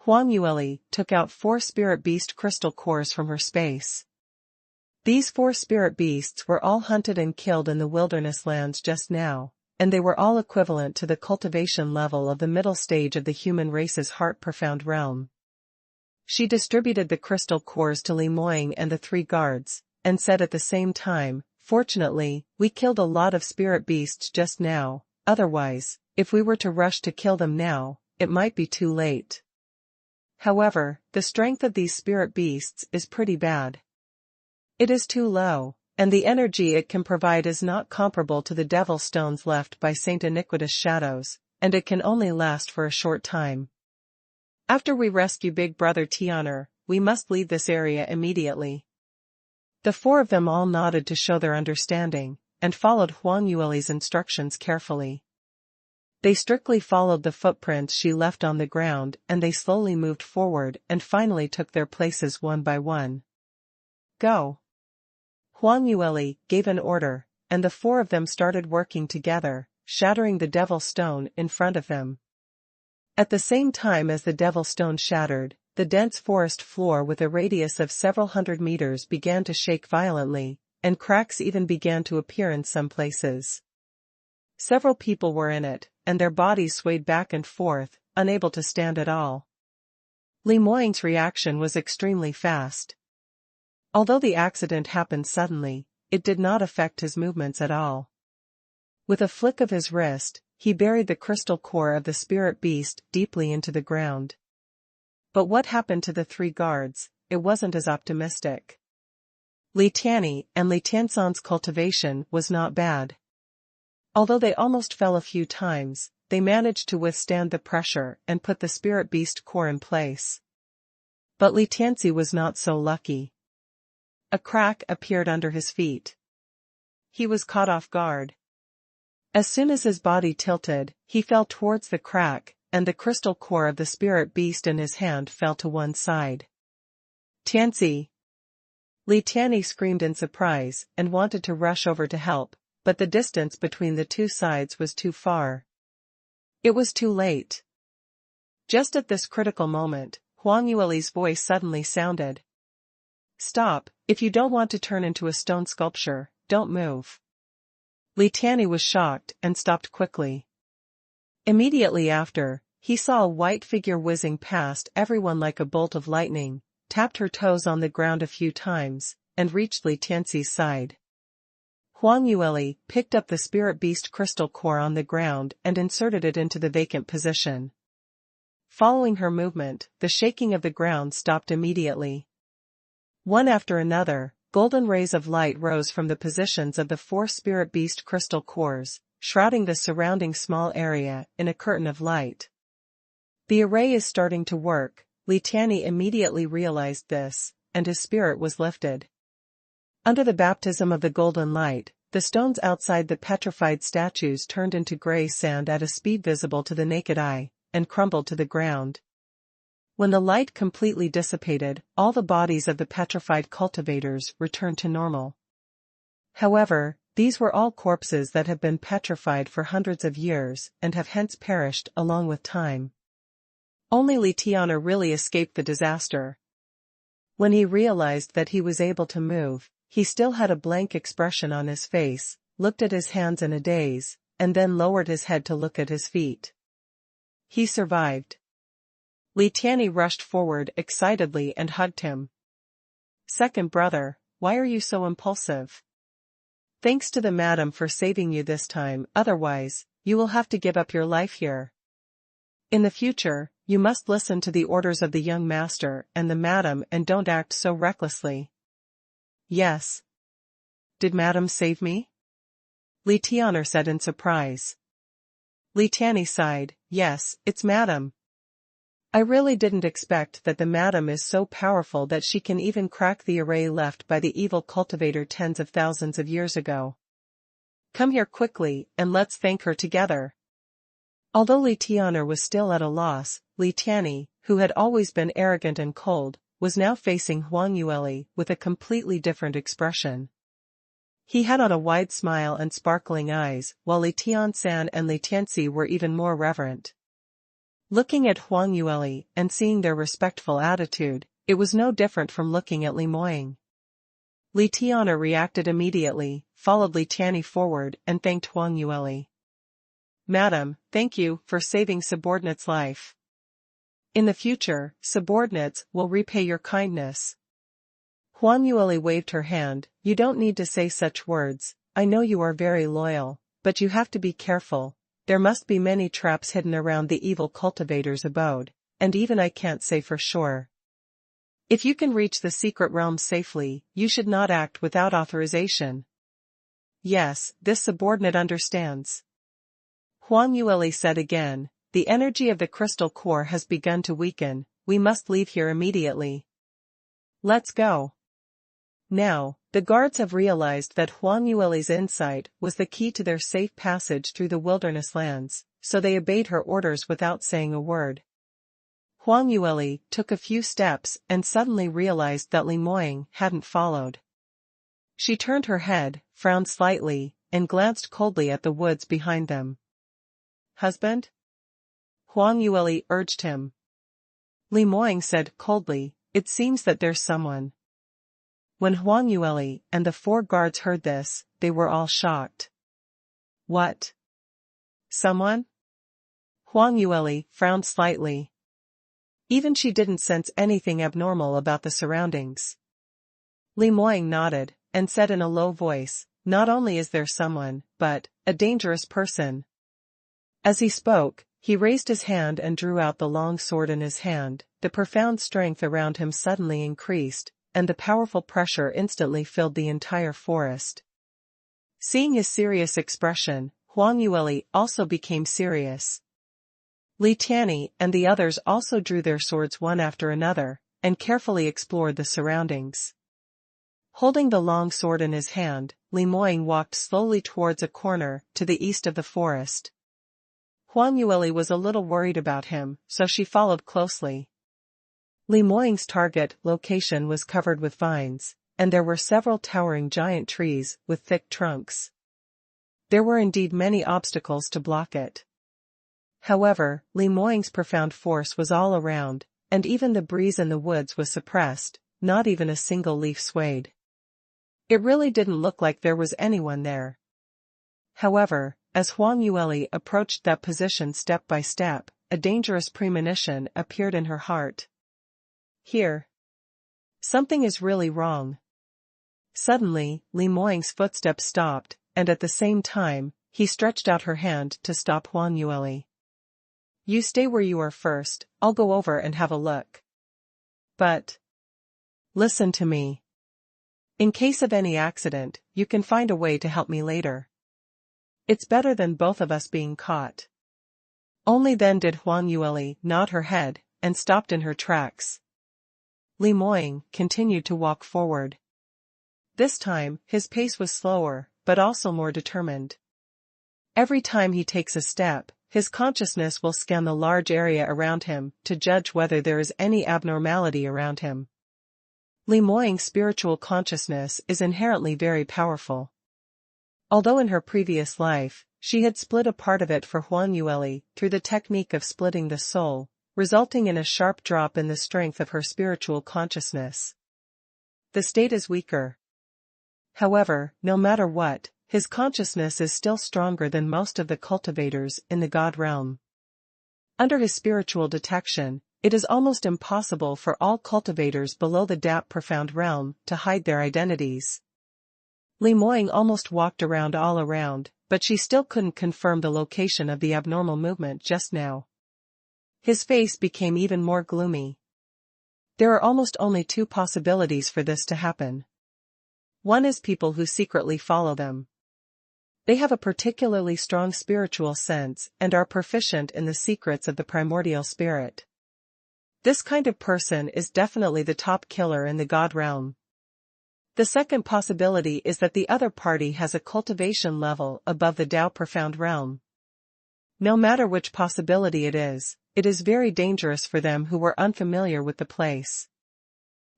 Huang Yueli took out 4 spirit beast crystal cores from her space. These 4 spirit beasts were all hunted and killed in the wilderness lands just now, and they were all equivalent to the cultivation level of the middle stage of the human race's heart-profound realm. She distributed the crystal cores to Li Moying and the 3 guards, and said at the same time, "Fortunately, we killed a lot of spirit beasts just now, otherwise, if we were to rush to kill them now, it might be too late. However, the strength of these spirit beasts is pretty bad. It is too low, and the energy it can provide is not comparable to the devil stones left by Saint Iniquitous Shadows, and it can only last for a short time. After we rescue Big Brother Tian'er, we must leave this area immediately." The 4 of them all nodded to show their understanding, and followed Huang Yueli's instructions carefully. They strictly followed the footprints she left on the ground, and they slowly moved forward and finally took their places one by one. "Go!" Huang Yueli gave an order, and the 4 of them started working together, shattering the devil stone in front of them. At the same time as the devil stone shattered, the dense forest floor with a radius of several hundred meters began to shake violently, and cracks even began to appear in some places. Several people were in it, and their bodies swayed back and forth, unable to stand at all. Li Moying's reaction was extremely fast. Although the accident happened suddenly, it did not affect his movements at all. With a flick of his wrist, he buried the crystal core of the spirit beast deeply into the ground. But what happened to the 3 guards? It wasn't as optimistic. Li Tianyi and Li Tianxan's cultivation was not bad. Although they almost fell a few times, they managed to withstand the pressure and put the spirit beast core in place. But Li Tianxi was not so lucky. A crack appeared under his feet. He was caught off guard. As soon as his body tilted, he fell towards the crack, and the crystal core of the spirit beast in his hand fell to one side. "Tianxi!" Li Tianyi screamed in surprise and wanted to rush over to help, but the distance between the 2 sides was too far. It was too late. Just at this critical moment, Huang Yueli's voice suddenly sounded. "Stop, if you don't want to turn into a stone sculpture, don't move." Li Tianyi was shocked and stopped quickly. Immediately after, he saw a white figure whizzing past everyone like a bolt of lightning, tapped her toes on the ground a few times, and reached Li Tianxi's side. Huang Yueli picked up the spirit beast crystal core on the ground and inserted it into the vacant position. Following her movement, the shaking of the ground stopped immediately. One after another, golden rays of light rose from the positions of the 4 spirit beast crystal cores, shrouding the surrounding small area in a curtain of light. "The array is starting to work," Li Tianyi immediately realized this, and his spirit was lifted. Under the baptism of the golden light, the stones outside the petrified statues turned into gray sand at a speed visible to the naked eye, and crumbled to the ground. When the light completely dissipated, all the bodies of the petrified cultivators returned to normal. However, these were all corpses that have been petrified for hundreds of years and have hence perished along with time. Only Li Tian'er really escaped the disaster. When he realized that he was able to move, he still had a blank expression on his face, looked at his hands in a daze, and then lowered his head to look at his feet. He survived. Li Tianyi rushed forward excitedly and hugged him. "Second brother, why are you so impulsive? Thanks to the madam for saving you this time, otherwise, you will have to give up your life here. In the future, you must listen to the orders of the young master and the madam and don't act so recklessly." "Yes. Did madam save me?" Li Tian'er said in surprise. Li Tianyi sighed. Yes, it's Madam. I really didn't expect that the Madam is so powerful that she can even crack the array left by the evil cultivator tens of thousands of years ago. Come here quickly, and let's thank her together. Although Li Tianyi was still at a loss, Li Tianyi, who had always been arrogant and cold, was now facing Huang Yueli with a completely different expression. He had on a wide smile and sparkling eyes, while Li Tiansan and Li Tianzi were even more reverent. Looking at Huang Yueli and seeing their respectful attitude, it was no different from looking at Li Moying. Li Tianyi reacted immediately, followed Li Tianyi forward and thanked Huang Yueli. Madam, thank you for saving subordinate's life. In the future, subordinates will repay your kindness. Huang Yueli waved her hand. You don't need to say such words, I know you are very loyal, but you have to be careful. There must be many traps hidden around the evil cultivator's abode, and even I can't say for sure. If you can reach the secret realm safely, you should not act without authorization. Yes, this subordinate understands. Huang Yueli said again, the energy of the crystal core has begun to weaken, we must leave here immediately. Let's go. Now, the guards have realized that Huang Yueli's insight was the key to their safe passage through the wilderness lands, so they obeyed her orders without saying a word. Huang Yueli took a few steps and suddenly realized that Li Moying hadn't followed. She turned her head, frowned slightly, and glanced coldly at the woods behind them. Husband? Huang Yueli urged him. Li Moying said coldly, it seems that there's someone. When Huang Yueli and the 4 guards heard this, they were all shocked. What? Someone? Huang Yueli frowned slightly. Even she didn't sense anything abnormal about the surroundings. Li Moying nodded, and said in a low voice, not only is there someone, but a dangerous person. As he spoke, he raised his hand and drew out the long sword in his hand. The profound strength around him suddenly increased, and the powerful pressure instantly filled the entire forest. Seeing his serious expression, Huang Yueli also became serious. Li Tianyi and the others also drew their swords one after another, and carefully explored the surroundings. Holding the long sword in his hand, Li Moying walked slowly towards a corner to the east of the forest. Huang Yueli was a little worried about him, so she followed closely. Li Moying's target location was covered with vines, and there were several towering giant trees with thick trunks. There were indeed many obstacles to block it. However, Li Moying's profound force was all around, and even the breeze in the woods was suppressed, not even a single leaf swayed. It really didn't look like there was anyone there. However, as Huang Yueli approached that position step by step, a dangerous premonition appeared in her heart. Here. Something is really wrong. Suddenly, Li Moying's footsteps stopped, and at the same time, he stretched out her hand to stop Huang Yueli. You stay where you are first, I'll go over and have a look. But listen to me. In case of any accident, you can find a way to help me later. It's better than both of us being caught. Only then did Huang Yueli nod her head, and stopped in her tracks. Li Moying continued to walk forward. This time, his pace was slower, but also more determined. Every time he takes a step, his consciousness will scan the large area around him to judge whether there is any abnormality around him. Li Moying's spiritual consciousness is inherently very powerful. Although in her previous life, she had split a part of it for Huang Yueli through the technique of splitting the soul, resulting in a sharp drop in the strength of her spiritual consciousness. The state is weaker. However, no matter what, his consciousness is still stronger than most of the cultivators in the God realm. Under his spiritual detection, it is almost impossible for all cultivators below the Dap profound realm to hide their identities. Li Moying almost walked around all around, but she still couldn't confirm the location of the abnormal movement just now. His face became even more gloomy. There are almost only 2 possibilities for this to happen. One is people who secretly follow them. They have a particularly strong spiritual sense and are proficient in the secrets of the primordial spirit. This kind of person is definitely the top killer in the god realm. The second possibility is that the other party has a cultivation level above the Tao profound realm. No matter which possibility it is very dangerous for them who were unfamiliar with the place.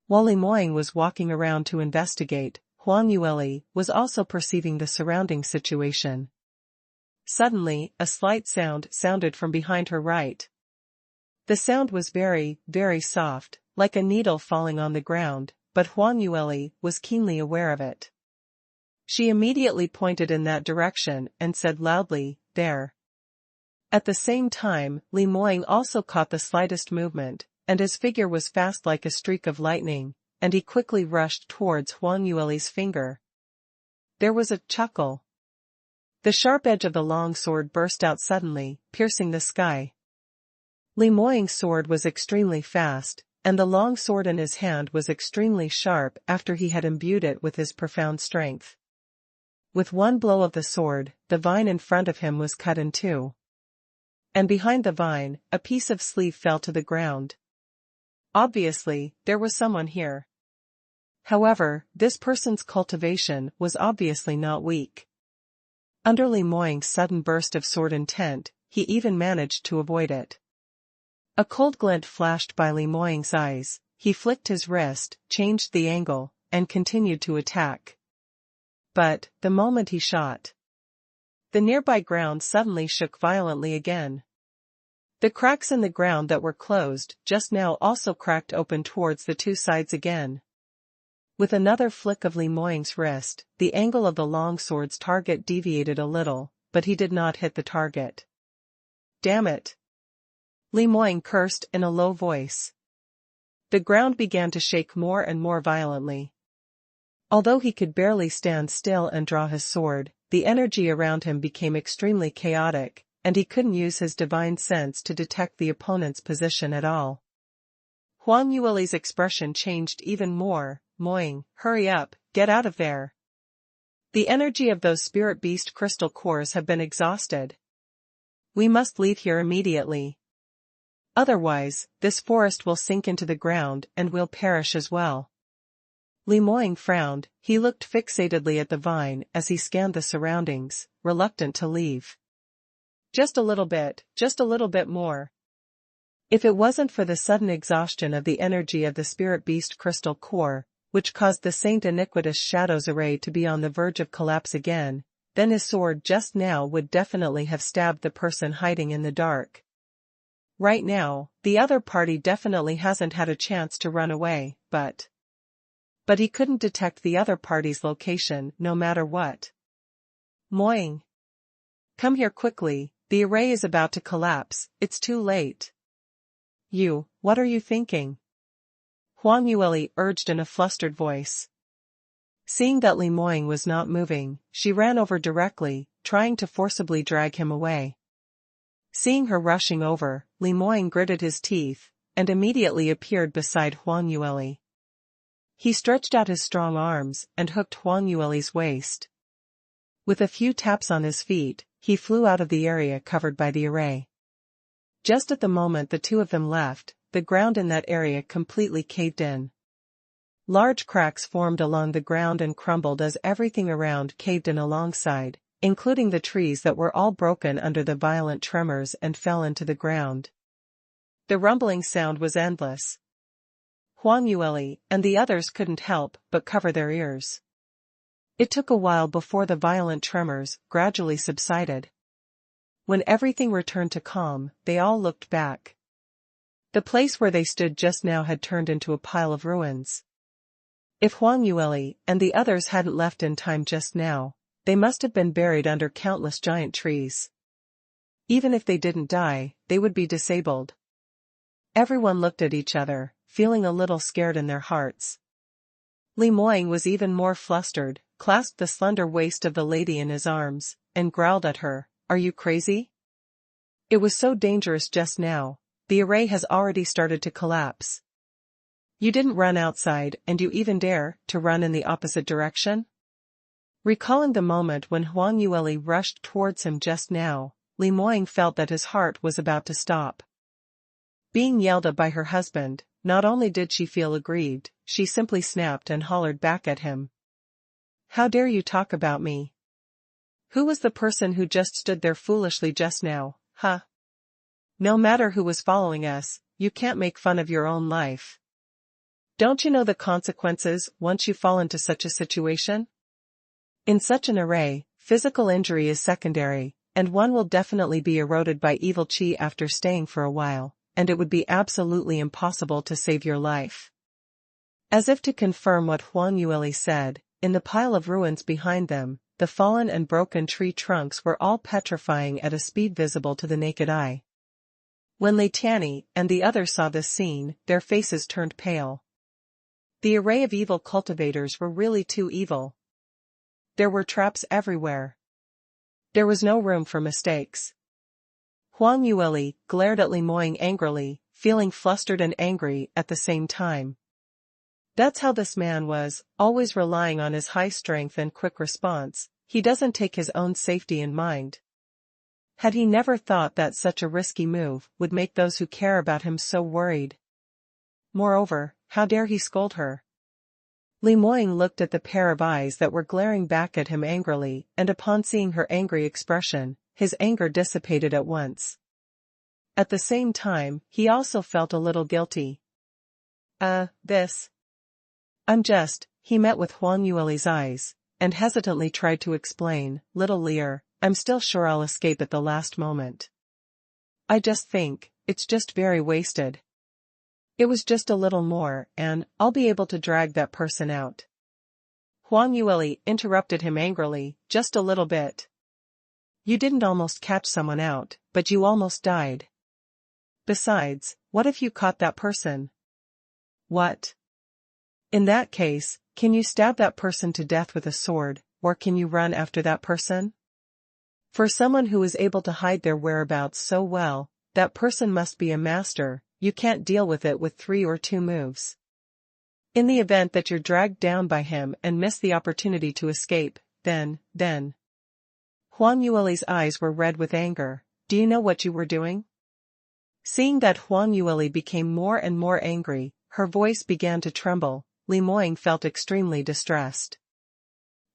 While Li Moying was walking around to investigate, Huang Yueli was also perceiving the surrounding situation. Suddenly, a slight sound sounded from behind her right. The sound was very, very soft, like a needle falling on the ground, but Huang Yueli was keenly aware of it. She immediately pointed in that direction and said loudly, "There." At the same time, Li Moying also caught the slightest movement, and his figure was fast like a streak of lightning, and he quickly rushed towards Huang Yueli's finger. There was a chuckle. The sharp edge of the long sword burst out suddenly, piercing the sky. Li Moying's sword was extremely fast, and the long sword in his hand was extremely sharp after he had imbued it with his profound strength. With one blow of the sword, the vine in front of him was cut in two. And behind the vine, a piece of sleeve fell to the ground. Obviously, there was someone here. However, this person's cultivation was obviously not weak. Under Li Moying's sudden burst of sword intent, he even managed to avoid it. A cold glint flashed by Li Moying's eyes, he flicked his wrist, changed the angle, and continued to attack. But, the moment he shot, the nearby ground suddenly shook violently again. The cracks in the ground that were closed just now also cracked open towards the two sides again. With another flick of Li Moying's wrist, the angle of the long sword's target deviated a little, but he did not hit the target. Damn it! Li Moying cursed in a low voice. The ground began to shake more and more violently. Although he could barely stand still and draw his sword, the energy around him became extremely chaotic, and he couldn't use his divine sense to detect the opponent's position at all. Huang Yueli's expression changed even more. "Moying, hurry up, get out of there. The energy of those spirit beast crystal cores have been exhausted. We must leave here immediately. Otherwise, this forest will sink into the ground and we'll perish as well." Li Moying frowned, he looked fixatedly at the vine as he scanned the surroundings, reluctant to leave. Just a little bit more. If it wasn't for the sudden exhaustion of the energy of the spirit beast crystal core, which caused the Saint Iniquitous Shadows array to be on the verge of collapse again, then his sword just now would definitely have stabbed the person hiding in the dark. Right now, the other party definitely hasn't had a chance to run away, but he couldn't detect the other party's location no matter what. "Moying, come here quickly, the array is about to collapse, it's too late." What are you thinking?" Huang Yueli urged in a flustered voice. Seeing that Li Moying was not moving, she ran over directly, trying to forcibly drag him away. Seeing her rushing over, Li Moying gritted his teeth, and immediately appeared beside Huang Yueli. He stretched out his strong arms and hooked Huang Yueli's waist. With a few taps on his feet, he flew out of the area covered by the array. Just at the moment the two of them left, the ground in that area completely caved in. Large cracks formed along the ground and crumbled as everything around caved in alongside, including the trees that were all broken under the violent tremors and fell into the ground. The rumbling sound was endless. Huang Yueli and the others couldn't help but cover their ears. It took a while before the violent tremors gradually subsided. When everything returned to calm, they all looked back. The place where they stood just now had turned into a pile of ruins. If Huang Yueli and the others hadn't left in time just now, they must have been buried under countless giant trees. Even if they didn't die, they would be disabled. Everyone looked at each other, feeling a little scared in their hearts. Li Moying was even more flustered, clasped the slender waist of the lady in his arms, and growled at her, "Are you crazy? It was so dangerous just now, the array has already started to collapse. You didn't run outside and you even dare to run in the opposite direction?" Recalling the moment when Huang Yueli rushed towards him just now, Li Moying felt that his heart was about to stop. Being yelled at by her husband, not only did she feel aggrieved, she simply snapped and hollered back at him. How dare you talk about me? Who was the person who just stood there foolishly just now, huh? No matter who was following us, you can't make fun of your own life. Don't you know the consequences once you fall into such a situation? In such an array, physical injury is secondary, and one will definitely be eroded by evil qi after staying for a while, and it would be absolutely impossible to save your life. As if to confirm what Huang Yueli said, in the pile of ruins behind them, the fallen and broken tree trunks were all petrifying at a speed visible to the naked eye. When Lei Tianyi and the others saw this scene, their faces turned pale. The array of evil cultivators were really too evil. There were traps everywhere. There was no room for mistakes. Huang Yueli glared at Li Moying angrily, feeling flustered and angry at the same time. That's how this man was, always relying on his high strength and quick response. He doesn't take his own safety in mind. Had he never thought that such a risky move would make those who care about him so worried? Moreover, how dare he scold her? Li Moying looked at the pair of eyes that were glaring back at him angrily, and upon seeing her angry expression, his anger dissipated at once. At the same time, he also felt a little guilty. He met with Huang Yueli's eyes, and hesitantly tried to explain, little Lear, I'm still sure I'll escape at the last moment. I just think, it's just very wasted. It was just a little more, and I'll be able to drag that person out. Huang Yueli interrupted him angrily, just a little bit. You didn't almost catch someone out, but you almost died. Besides, what if you caught that person? What? In that case, can you stab that person to death with a sword, or can you run after that person? For someone who is able to hide their whereabouts so well, that person must be a master. You can't deal with it with 3 or 2 moves. In the event that you're dragged down by him and miss the opportunity to escape, then. Huang Yueli's eyes were red with anger. Do you know what you were doing? Seeing that Huang Yueli became more and more angry, her voice began to tremble. Li Moying felt extremely distressed.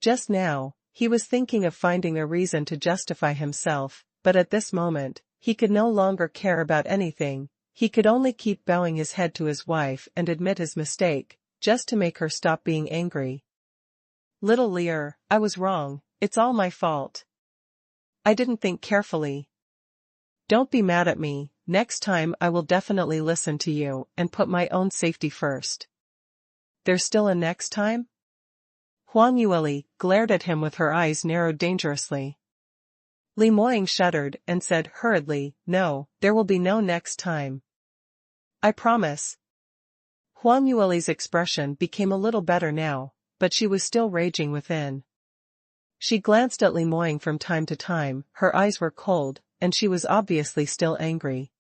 Just now, he was thinking of finding a reason to justify himself, but at this moment, he could no longer care about anything. He could only keep bowing his head to his wife and admit his mistake, just to make her stop being angry. Little Lear, I was wrong, it's all my fault. I didn't think carefully. Don't be mad at me, next time I will definitely listen to you and put my own safety first. There's still a next time? Huang Yueli glared at him with her eyes narrowed dangerously. Li Moying shuddered and said hurriedly, no, there will be no next time. I promise. Huang Yueli's expression became a little better now, but she was still raging within. She glanced at Li Moying from time to time, her eyes were cold, and she was obviously still angry.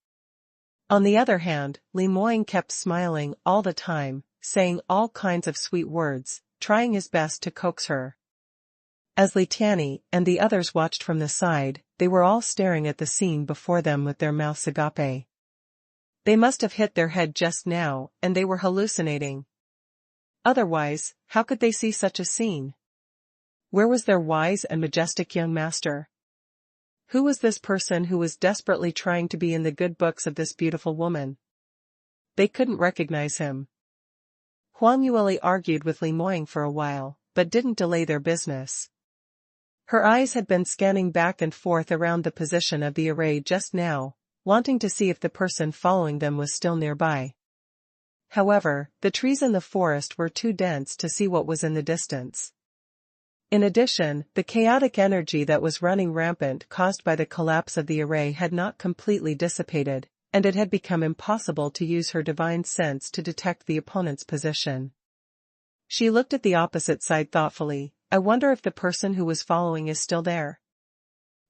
On the other hand, Li Moying kept smiling all the time, saying all kinds of sweet words, trying his best to coax her. As Lei Tianyi and the others watched from the side, they were all staring at the scene before them with their mouths agape. They must have hit their head just now, and they were hallucinating. Otherwise, how could they see such a scene? Where was their wise and majestic young master? Who was this person who was desperately trying to be in the good books of this beautiful woman? They couldn't recognize him. Huang Yueli argued with Li Moying for a while, but didn't delay their business. Her eyes had been scanning back and forth around the position of the array just now, wanting to see if the person following them was still nearby. However, the trees in the forest were too dense to see what was in the distance. In addition, the chaotic energy that was running rampant caused by the collapse of the array had not completely dissipated, and it had become impossible to use her divine sense to detect the opponent's position. She looked at the opposite side thoughtfully. I wonder if the person who was following is still there.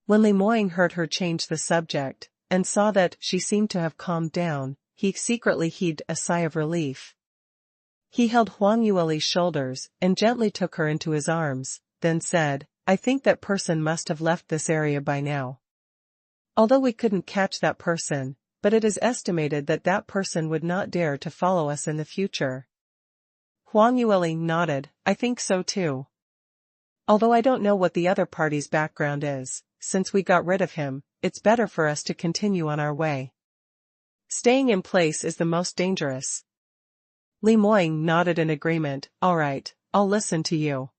When Li Moying heard her change the subject, and saw that she seemed to have calmed down, he secretly heaved a sigh of relief. He held Huang Yueli's shoulders and gently took her into his arms, then said, I think that person must have left this area by now. Although we couldn't catch that person, but it is estimated that that person would not dare to follow us in the future. Huang Yueli nodded, I think so too. Although I don't know what the other party's background is, since we got rid of him, it's better for us to continue on our way. Staying in place is the most dangerous. Li Moying nodded in agreement, all right, I'll listen to you.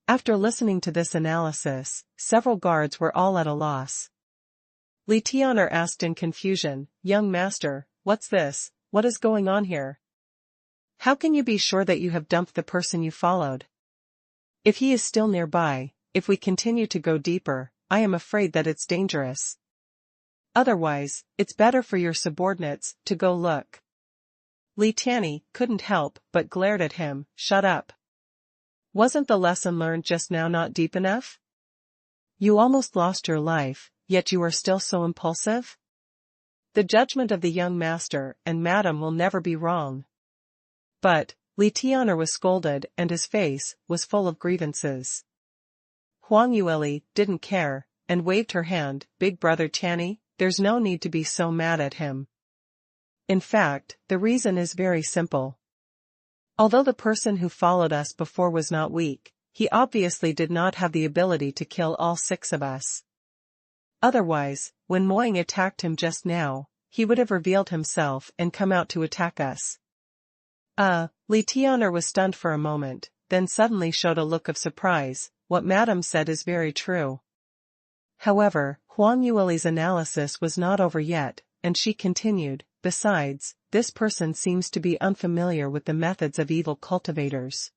After listening to this analysis, several guards were all at a loss. Li Tian'er asked in confusion, young master, what's this, what is going on here? How can you be sure that you have dumped the person you followed? If he is still nearby, if we continue to go deeper, I am afraid that it's dangerous. Otherwise, it's better for your subordinates to go look. Li Tianyi couldn't help but glared at him, shut up. Wasn't the lesson learned just now not deep enough? You almost lost your life, yet you are still so impulsive? The judgment of the young master and madam will never be wrong. But, Li Tian'er was scolded and his face was full of grievances. Huang Yueli didn't care, and waved her hand, big brother Tianyi, there's no need to be so mad at him. In fact, the reason is very simple. Although the person who followed us before was not weak, he obviously did not have the ability to kill all 6 of us. Otherwise, when Moying attacked him just now, he would have revealed himself and come out to attack us. Li Tian'er was stunned for a moment, then suddenly showed a look of surprise, what madam said is very true. However, Huang Yueli's analysis was not over yet, and she continued, besides, this person seems to be unfamiliar with the methods of evil cultivators.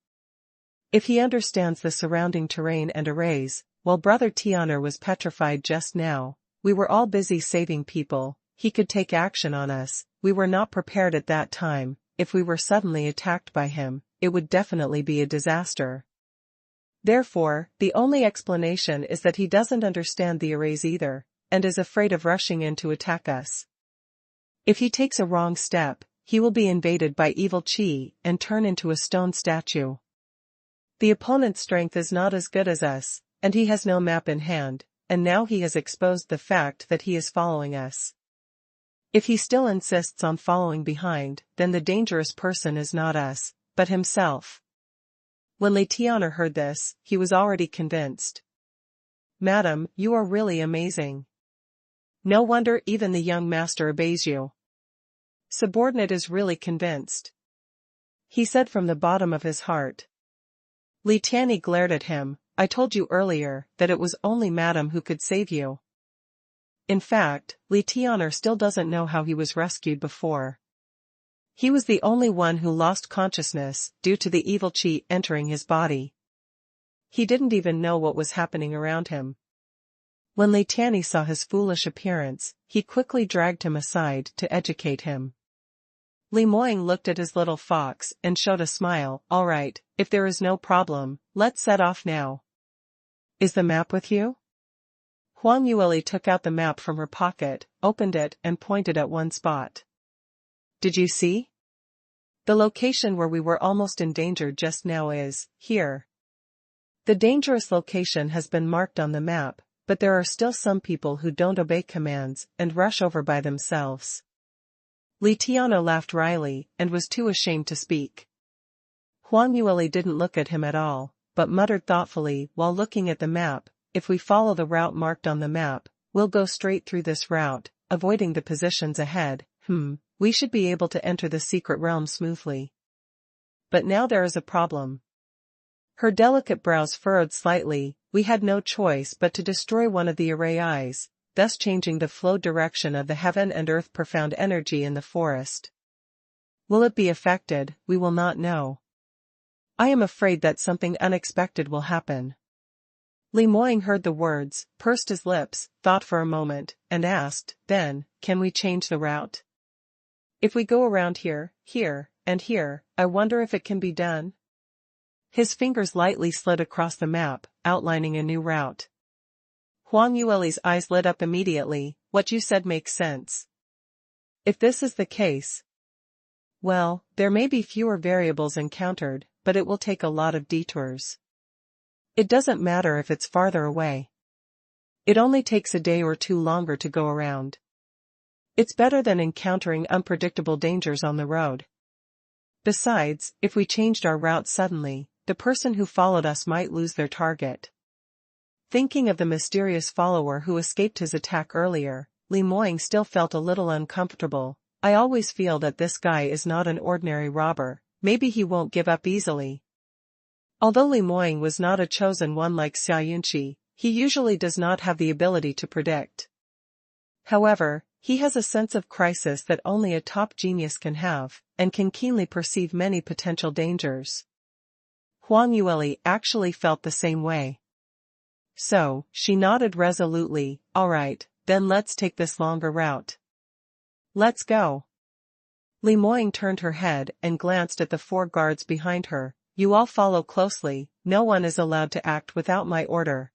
If he understands the surrounding terrain and arrays, while brother Tian'er was petrified just now, we were all busy saving people, he could take action on us, we were not prepared at that time, if we were suddenly attacked by him, it would definitely be a disaster. Therefore, the only explanation is that he doesn't understand the arrays either, and is afraid of rushing in to attack us. If he takes a wrong step, he will be invaded by evil qi and turn into a stone statue. The opponent's strength is not as good as us, and he has no map in hand, and now he has exposed the fact that he is following us. If he still insists on following behind, then the dangerous person is not us, but himself. When Li Tian'er heard this, he was already convinced. Madam, you are really amazing. No wonder even the young master obeys you. Subordinate is really convinced. He said from the bottom of his heart. Li Tianyi glared at him, I told you earlier that it was only madam who could save you. In fact, Li Tian'er still doesn't know how he was rescued before. He was the only one who lost consciousness due to the evil qi entering his body. He didn't even know what was happening around him. When Li Tianyi saw his foolish appearance, he quickly dragged him aside to educate him. Li Moying looked at his little fox and showed a smile, all right, if there is no problem, let's set off now. Is the map with you? Huang Yueli took out the map from her pocket, opened it and pointed at one spot. Did you see? The location where we were almost endangered just now is, here. The dangerous location has been marked on the map, but there are still some people who don't obey commands and rush over by themselves. Li Tian'er laughed wryly and was too ashamed to speak. Huang Yueli didn't look at him at all, but muttered thoughtfully while looking at the map, if we follow the route marked on the map, we'll go straight through this route, avoiding the positions ahead, we should be able to enter the secret realm smoothly. But now there is a problem. Her delicate brows furrowed slightly, we had no choice but to destroy one of the array eyes, thus changing the flow direction of the heaven and earth profound energy in the forest. Will it be affected? We will not know. I am afraid that something unexpected will happen. Li Moying heard the words, pursed his lips, thought for a moment, and asked, then, can we change the route? If we go around here, here, and here, I wonder if it can be done? His fingers lightly slid across the map, outlining a new route. Huang Yueli's eyes lit up immediately, what you said makes sense. If this is the case, well, there may be fewer variables encountered, but it will take a lot of detours. It doesn't matter if it's farther away. It only takes a day or two longer to go around. It's better than encountering unpredictable dangers on the road. Besides, if we changed our route suddenly, the person who followed us might lose their target. Thinking of the mysterious follower who escaped his attack earlier, Li Moying still felt a little uncomfortable. I always feel that this guy is not an ordinary robber, maybe he won't give up easily. Although Li Moying was not a chosen one like Xianxia, he usually does not have the ability to predict. However, he has a sense of crisis that only a top genius can have, and can keenly perceive many potential dangers. Huang Yueli actually felt the same way. So, she nodded resolutely. All right, then let's take this longer route. Let's go. Li Moying turned her head and glanced at the 4 guards behind her. You all follow closely, no one is allowed to act without my order.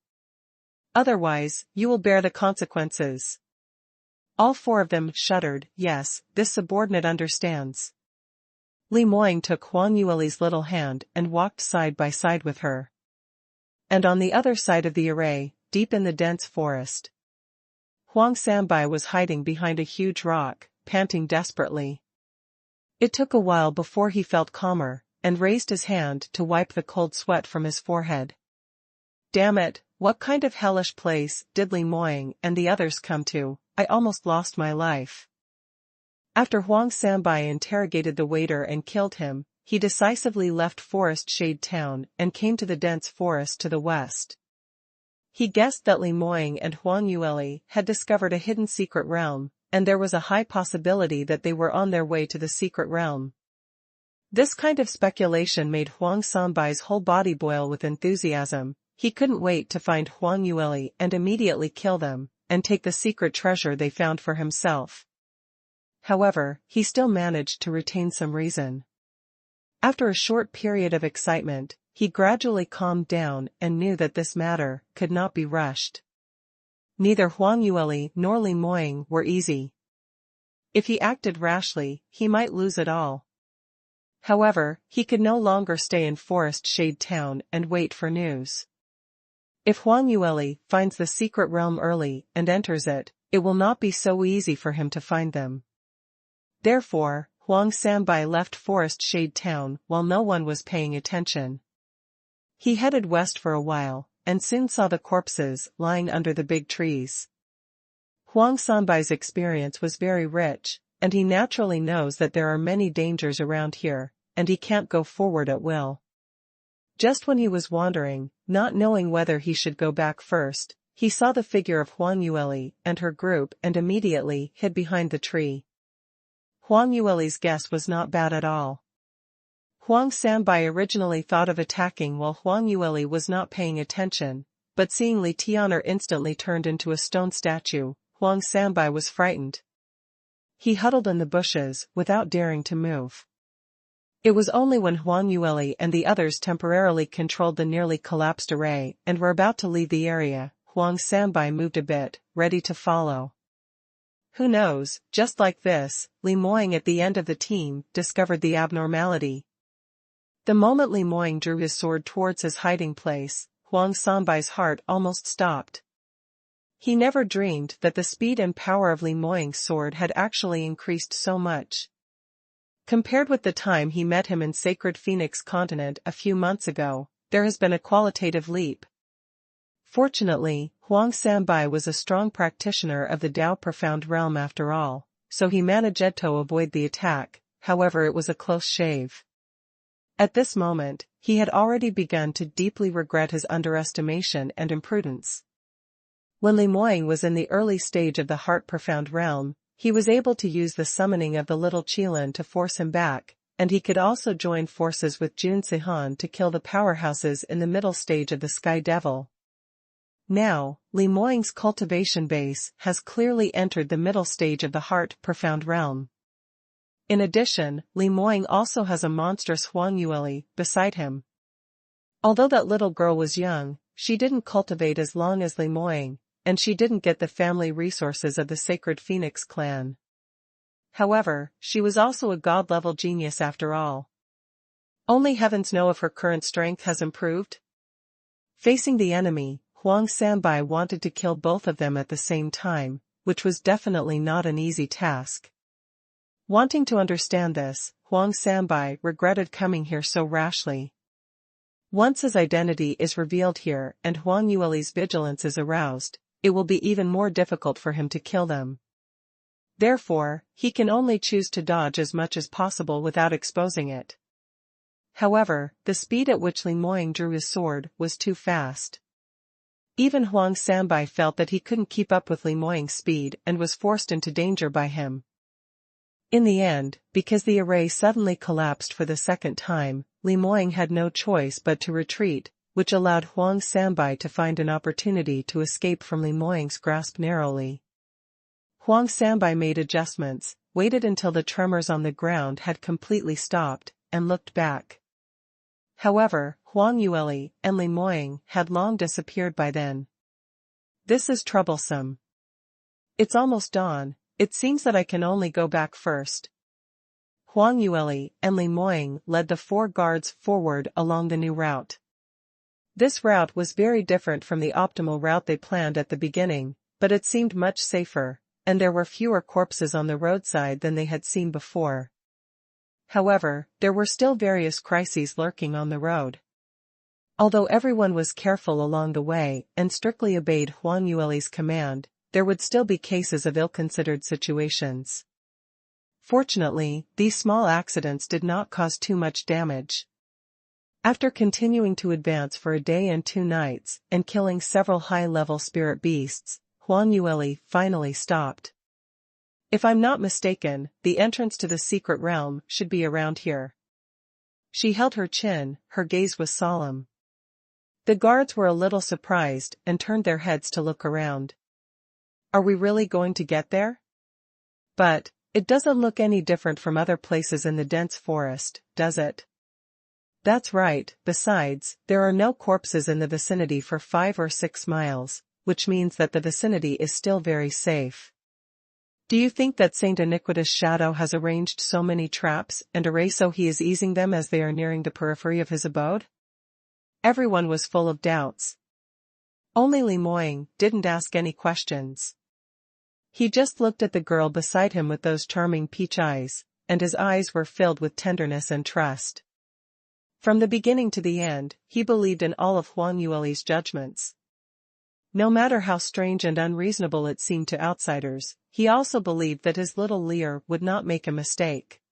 Otherwise, you will bear the consequences. All 4 of them shuddered. Yes, this subordinate understands. Li Moying took Huang Yueli's little hand and walked side by side with her. And on the other side of the array, deep in the dense forest, Huang Sanbai was hiding behind a huge rock, panting desperately. It took a while before he felt calmer, and raised his hand to wipe the cold sweat from his forehead. Damn it, what kind of hellish place did Li Moying and the others come to? I almost lost my life. After Huang Sanbai interrogated the waiter and killed him, he decisively left Forest Shade Town and came to the dense forest to the west. He guessed that Li Moying and Huang Yueli had discovered a hidden secret realm, and there was a high possibility that they were on their way to the secret realm. This kind of speculation made Huang Sanbai's whole body boil with enthusiasm. He couldn't wait to find Huang Yueli and immediately kill them, and take the secret treasure they found for himself. However, he still managed to retain some reason. After a short period of excitement, he gradually calmed down and knew that this matter could not be rushed. Neither Huang Yueli nor Li Moying were easy. If he acted rashly, he might lose it all. However, he could no longer stay in Forest Shade Town and wait for news. If Huang Yueli finds the secret realm early and enters it, it will not be so easy for him to find them. Therefore, Huang Sanbai left Forest Shade Town while no one was paying attention. He headed west for a while, and soon saw the corpses lying under the big trees. Huang Sanbai's experience was very rich, and he naturally knows that there are many dangers around here, and he can't go forward at will. Just when he was wandering, not knowing whether he should go back first, he saw the figure of Huang Yueli and her group and immediately hid behind the tree. Huang Yueli's guess was not bad at all. Huang Sanbai originally thought of attacking while Huang Yueli was not paying attention, but seeing Li Tian'er instantly turned into a stone statue, Huang Sanbai was frightened. He huddled in the bushes without daring to move. It was only when Huang Yueli and the others temporarily controlled the nearly collapsed array and were about to leave the area, Huang Sanbai moved a bit, ready to follow. Who knows, just like this, Li Moying at the end of the team discovered the abnormality. The moment Li Moying drew his sword towards his hiding place, Huang Sanbai's heart almost stopped. He never dreamed that the speed and power of Li Moying's sword had actually increased so much. Compared with the time he met him in Sacred Phoenix Continent a few months ago, there has been a qualitative leap. Fortunately, Huang Sanbai was a strong practitioner of the Tao Profound Realm after all, so he managed to avoid the attack, however it was a close shave. At this moment, he had already begun to deeply regret his underestimation and imprudence. When Li Moying was in the early stage of the Heart Profound Realm, he was able to use the summoning of the Little Qilin to force him back, and he could also join forces with Jun Sihan to kill the powerhouses in the middle stage of the Sky Devil. Now, Li Moying's cultivation base has clearly entered the middle stage of the Heart Profound Realm. In addition, Li Moying also has a monstrous Huang Yueli beside him. Although that little girl was young, she didn't cultivate as long as Li Moying, and she didn't get the family resources of the Sacred Phoenix clan. However, she was also a god-level genius after all. Only heavens know if her current strength has improved. Facing the enemy, Huang Sanbai wanted to kill both of them at the same time, which was definitely not an easy task. Wanting to understand this, Huang Sanbai regretted coming here so rashly. Once his identity is revealed here and Huang Yueli's vigilance is aroused, it will be even more difficult for him to kill them. Therefore, he can only choose to dodge as much as possible without exposing it. However, the speed at which Li Moying drew his sword was too fast. Even Huang Sanbai felt that he couldn't keep up with Li Moying's speed and was forced into danger by him. In the end, because the array suddenly collapsed for the second time, Li Moying had no choice but to retreat, which allowed Huang Sanbai to find an opportunity to escape from Li Moying's grasp narrowly. Huang Sanbai made adjustments, waited until the tremors on the ground had completely stopped, and looked back. However, Huang Yueli and Li Moying had long disappeared by then. This is troublesome. It's almost dawn, it seems that I can only go back first. Huang Yueli and Li Moying led the 4 guards forward along the new route. This route was very different from the optimal route they planned at the beginning, but it seemed much safer, and there were fewer corpses on the roadside than they had seen before. However, there were still various crises lurking on the road. Although everyone was careful along the way and strictly obeyed Huang Yueli's command, there would still be cases of ill-considered situations. Fortunately, these small accidents did not cause too much damage. After continuing to advance for a day and 2 nights, and killing several high-level spirit beasts, Huang Yueli finally stopped. If I'm not mistaken, the entrance to the secret realm should be around here. She held her chin, her gaze was solemn. The guards were a little surprised and turned their heads to look around. Are we really going to get there? But, it doesn't look any different from other places in the dense forest, does it? That's right, besides, there are no corpses in the vicinity for 5 or 6 miles, which means that the vicinity is still very safe. Do you think that Saint Iniquitous Shadow has arranged so many traps and arrays so he is easing them as they are nearing the periphery of his abode? Everyone was full of doubts. Only Li Moying didn't ask any questions. He just looked at the girl beside him with those charming peach eyes, and his eyes were filled with tenderness and trust. From the beginning to the end, he believed in all of Huang Yueli's judgments. No matter how strange and unreasonable it seemed to outsiders, he also believed that his little Lear would not make a mistake.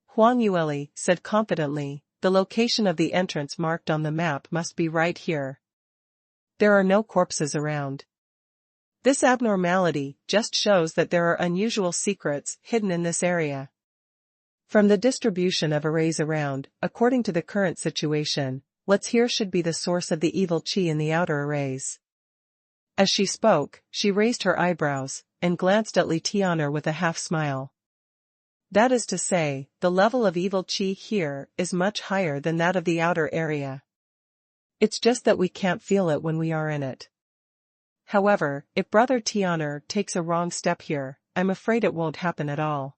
Huang Yueli said confidently, the location of the entrance marked on the map must be right here. There are no corpses around. This abnormality just shows that there are unusual secrets hidden in this area. From the distribution of arrays around, according to the current situation, what's here should be the source of the evil chi in the outer arrays. As she spoke, she raised her eyebrows, and glanced at Li Tian'er with a half-smile. That is to say, the level of evil chi here is much higher than that of the outer area. It's just that we can't feel it when we are in it. However, if Brother Tian'er takes a wrong step here, I'm afraid it won't happen at all.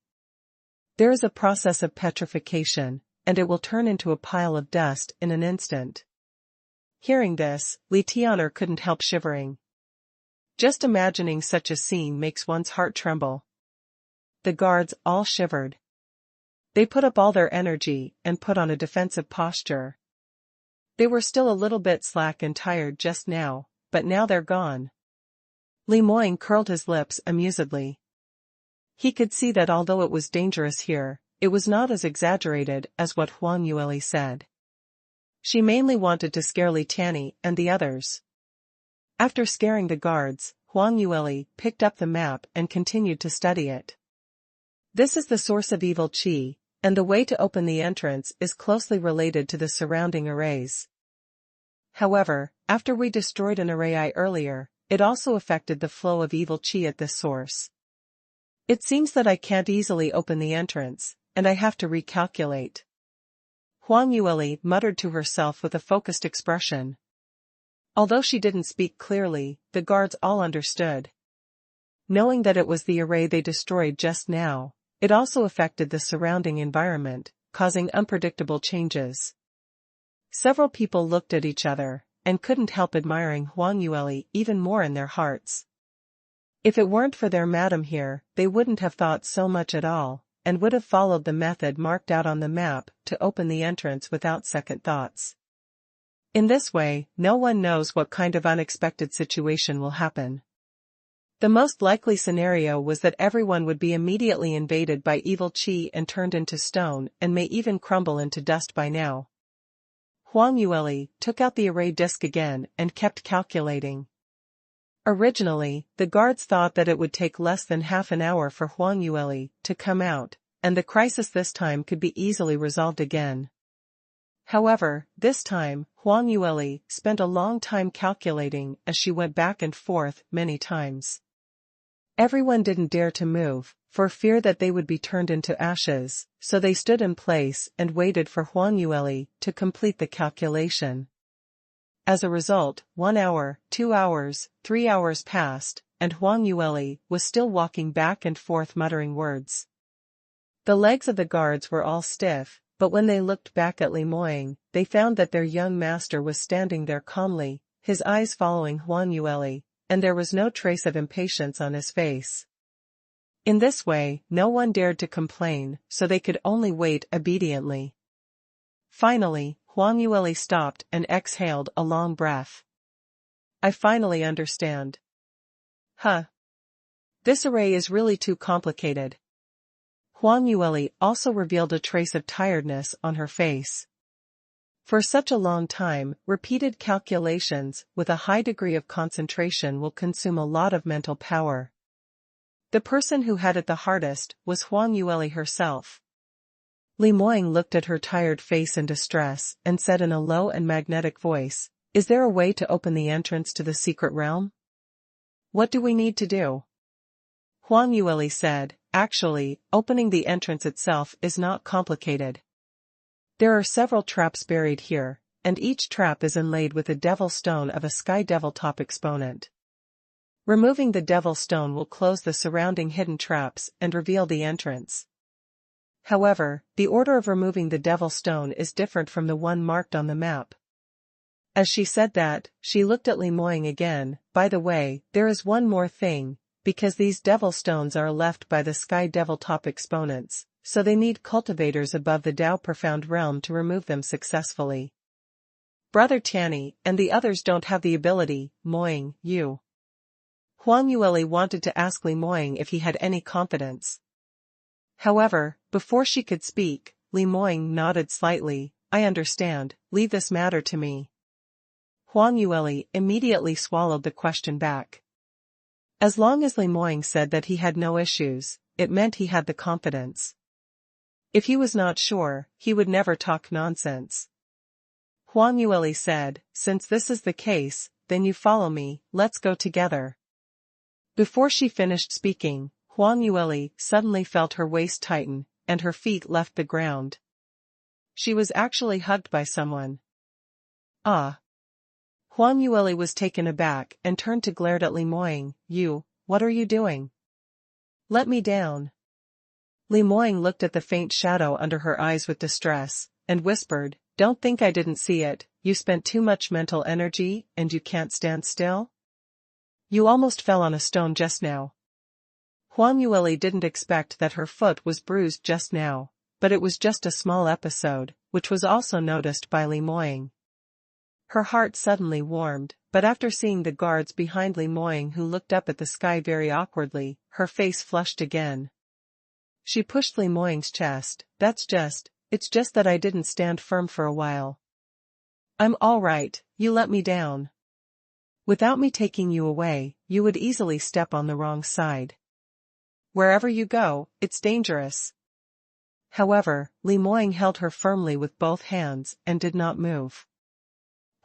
There is a process of petrification, and it will turn into a pile of dust in an instant. Hearing this, Li Tian'er couldn't help shivering. Just imagining such a scene makes one's heart tremble. The guards all shivered. They put up all their energy and put on a defensive posture. They were still a little bit slack and tired just now, but now they're gone. Li Moying curled his lips amusedly. He could see that although it was dangerous here, it was not as exaggerated as what Huang Yueli said. She mainly wanted to scare Li Tian'er and the others. After scaring the guards, Huang Yueli picked up the map and continued to study it. This is the source of evil chi, and the way to open the entrance is closely related to the surrounding arrays. However, after we destroyed an array earlier, it also affected the flow of evil chi at this source. It seems that I can't easily open the entrance, and I have to recalculate. Huang Yueli muttered to herself with a focused expression. Although she didn't speak clearly, the guards all understood. Knowing that it was the array they destroyed just now, it also affected the surrounding environment, causing unpredictable changes. Several people looked at each other, and couldn't help admiring Huang Yueli even more in their hearts. If it weren't for their madam here, they wouldn't have thought so much at all, and would have followed the method marked out on the map to open the entrance without second thoughts. In this way, no one knows what kind of unexpected situation will happen. The most likely scenario was that everyone would be immediately invaded by evil qi and turned into stone and may even crumble into dust by now. Huang Yueli took out the array disc again and kept calculating. Originally, the guards thought that it would take less than half an hour for Huang Yueli to come out, and the crisis this time could be easily resolved again. However, this time, Huang Yueli spent a long time calculating as she went back and forth many times. Everyone didn't dare to move, for fear that they would be turned into ashes, so they stood in place and waited for Huang Yueli to complete the calculation. As a result, 1 hour, 2 hours, 3 hours passed, and Huang Yueli was still walking back and forth muttering words. The legs of the guards were all stiff, but when they looked back at Li Moying, they found that their young master was standing there calmly, his eyes following Huang Yueli, and there was no trace of impatience on his face. In this way, no one dared to complain, so they could only wait obediently. Finally, Huang Yueli stopped and exhaled a long breath. I finally understand. This array is really too complicated. Huang Yueli also revealed a trace of tiredness on her face. For such a long time, repeated calculations with a high degree of concentration will consume a lot of mental power. The person who had it the hardest was Huang Yueli herself. Li Moying looked at her tired face in distress and said in a low and magnetic voice, "Is there a way to open the entrance to the secret realm? What do we need to do?" Huang Yueli said, "Actually, opening the entrance itself is not complicated. There are several traps buried here, and each trap is inlaid with a devil stone of a sky devil top exponent. Removing the devil stone will close the surrounding hidden traps and reveal the entrance. However, the order of removing the devil stone is different from the one marked on the map." As she said that, she looked at Li Moying again. "By the way, there is one more thing, because these devil stones are left by the sky devil top exponents, so they need cultivators above the Tao Profound Realm to remove them successfully. Brother Tianyi and the others don't have the ability, Moying, you." Huang Yueli wanted to ask Li Moying if he had any confidence. However, before she could speak, Li Moying nodded slightly. "I understand, leave this matter to me." Huang Yueli immediately swallowed the question back. As long as Li Moying said that he had no issues, it meant he had the confidence. If he was not sure, he would never talk nonsense. Huang Yueli said, "Since this is the case, then you follow me, let's go together." Before she finished speaking, Huang Yueli suddenly felt her waist tighten, and her feet left the ground. She was actually hugged by someone. Ah! Huang Yueli was taken aback and turned to glare at Li Moying. What are you doing? Let me down." Li Moying looked at the faint shadow under her eyes with distress, and whispered, "Don't think I didn't see it, you spent too much mental energy, and you can't stand still? You almost fell on a stone just now." Huang Yueli didn't expect that her foot was bruised just now, but it was just a small episode, which was also noticed by Li Moying. Her heart suddenly warmed, but after seeing the guards behind Li Moying who looked up at the sky very awkwardly, her face flushed again. She pushed Li Moying's chest. It's just that I didn't stand firm for a while. I'm all right, you let me down. Without me taking you away, you would easily step on the wrong side. Wherever you go, it's dangerous." However, Li Moying held her firmly with both hands and did not move.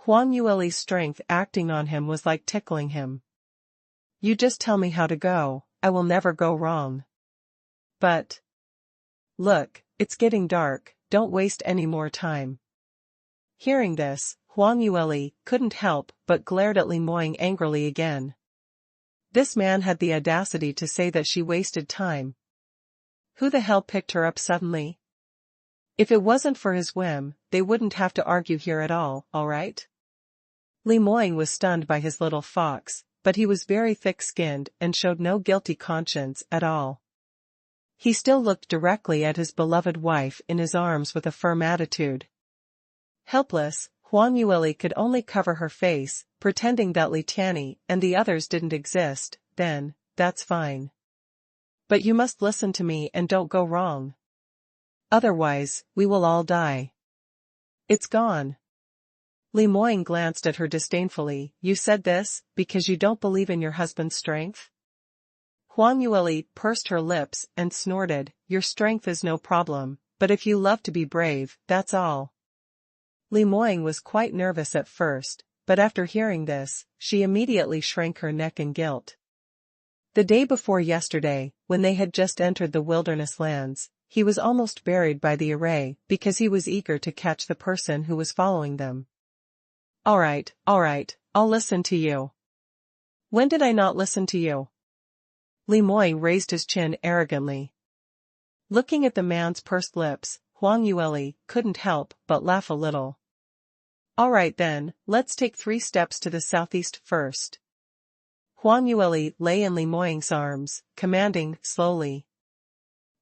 Huang Yueli's strength acting on him was like tickling him. "You just tell me how to go, I will never go wrong." "But look, it's getting dark, don't waste any more time." Hearing this, Huang Yueli couldn't help but glared at Li Moying angrily again. This man had the audacity to say that she wasted time. Who the hell picked her up suddenly? If it wasn't for his whim, they wouldn't have to argue here at all right? Li Moying was stunned by his little fox, but he was very thick-skinned and showed no guilty conscience at all. He still looked directly at his beloved wife in his arms with a firm attitude. Helpless, Huang Yueli could only cover her face, pretending that Li Tianyi and the others didn't exist. Then, that's fine. But you must listen to me and don't go wrong. Otherwise, we will all die. It's gone. Li Moying glanced at her disdainfully. You said this, because you don't believe in your husband's strength? Huang Yueli pursed her lips and snorted, your strength is no problem, but if you love to be brave, that's all. Li Moying was quite nervous at first, but after hearing this, she immediately shrank her neck in guilt. The day before yesterday, when they had just entered the wilderness lands, he was almost buried by the array because he was eager to catch the person who was following them. All right, I'll listen to you. When did I not listen to you? Li Moying raised his chin arrogantly. Looking at the man's pursed lips, Huang Yueli couldn't help but laugh a little. All right then, let's take 3 steps to the southeast first. Huang Yueli lay in Li Moying's arms, commanding slowly.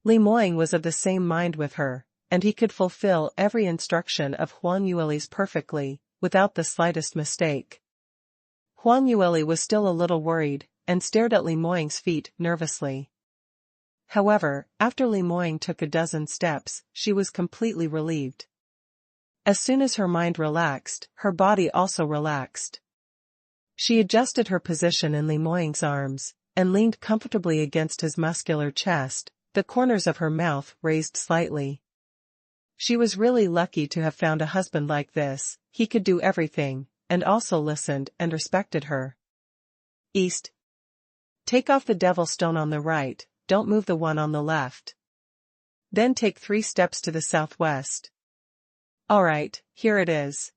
Li Moying was of the same mind with her, and he could fulfill every instruction of Huang Yueli's perfectly, without the slightest mistake. Huang Yueli was still a little worried, and stared at Li Moying's feet nervously. However, after Li Moying took a dozen steps, she was completely relieved. As soon as her mind relaxed, her body also relaxed. She adjusted her position in Li Moying's arms, and leaned comfortably against his muscular chest, the corners of her mouth raised slightly. She was really lucky to have found a husband like this. He could do everything, and also listened and respected her. East. Take off the devil stone on the right, don't move the one on the left. Then take 3 steps to the southwest. All right, here it is.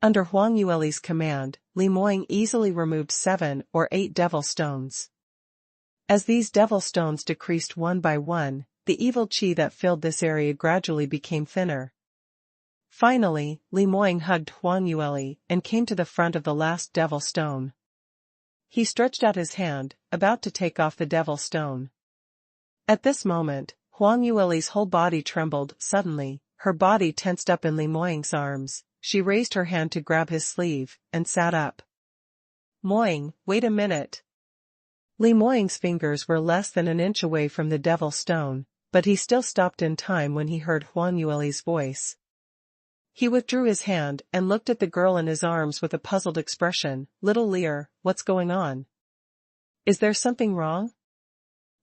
Under Huang Yueli's command, Li Moying easily removed 7 or 8 devil stones. As these devil stones decreased one by one, the evil qi that filled this area gradually became thinner. Finally, Li Moying hugged Huang Yueli and came to the front of the last devil stone. He stretched out his hand, about to take off the devil stone. At this moment, Huang Yueli's whole body trembled suddenly, her body tensed up in Li Moying's arms. She raised her hand to grab his sleeve, and sat up. Moying, wait a minute. Li Moying's fingers were less than an inch away from the devil stone, but he still stopped in time when he heard Huang Yueli's voice. He withdrew his hand and looked at the girl in his arms with a puzzled expression. Little Lear, what's going on? Is there something wrong?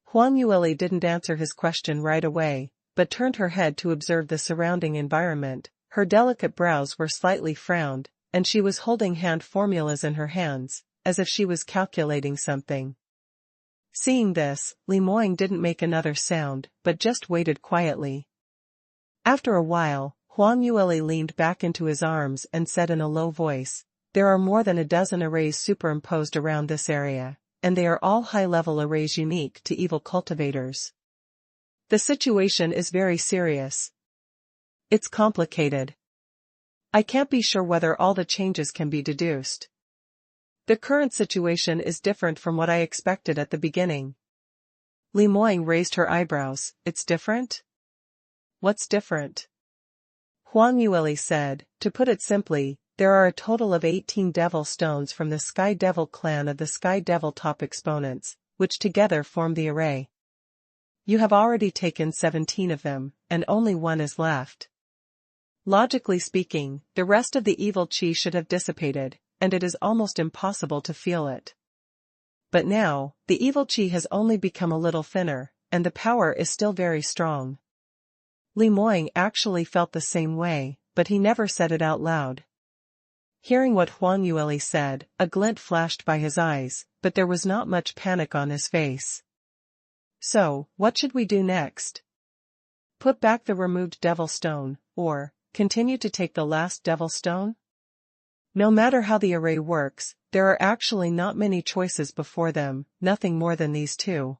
Huang Yueli didn't answer his question right away, but turned her head to observe the surrounding environment. Her delicate brows were slightly frowned, and she was holding hand formulas in her hands, as if she was calculating something. Seeing this, Li Moying didn't make another sound, but just waited quietly. After a while, Huang Yueli leaned back into his arms and said in a low voice, there are more than a dozen arrays superimposed around this area, and they are all high-level arrays unique to evil cultivators. The situation is very serious. It's complicated. I can't be sure whether all the changes can be deduced. The current situation is different from what I expected at the beginning. Li Moying raised her eyebrows. It's different? What's different? Huang Yueli said, to put it simply, there are a total of 18 devil stones from the Sky Devil clan of the Sky Devil top exponents, which together form the array. You have already taken 17 of them, and only 1 is left. Logically speaking, the rest of the evil qi should have dissipated, and it is almost impossible to feel it. But now, the evil qi has only become a little thinner, and the power is still very strong. Li Moying actually felt the same way, but he never said it out loud. Hearing what Huang Yueli said, a glint flashed by his eyes, but there was not much panic on his face. So, what should we do next? Put back the removed devil stone, or continue to take the last devil stone? No matter how the array works, there are actually not many choices before them, nothing more than these 2.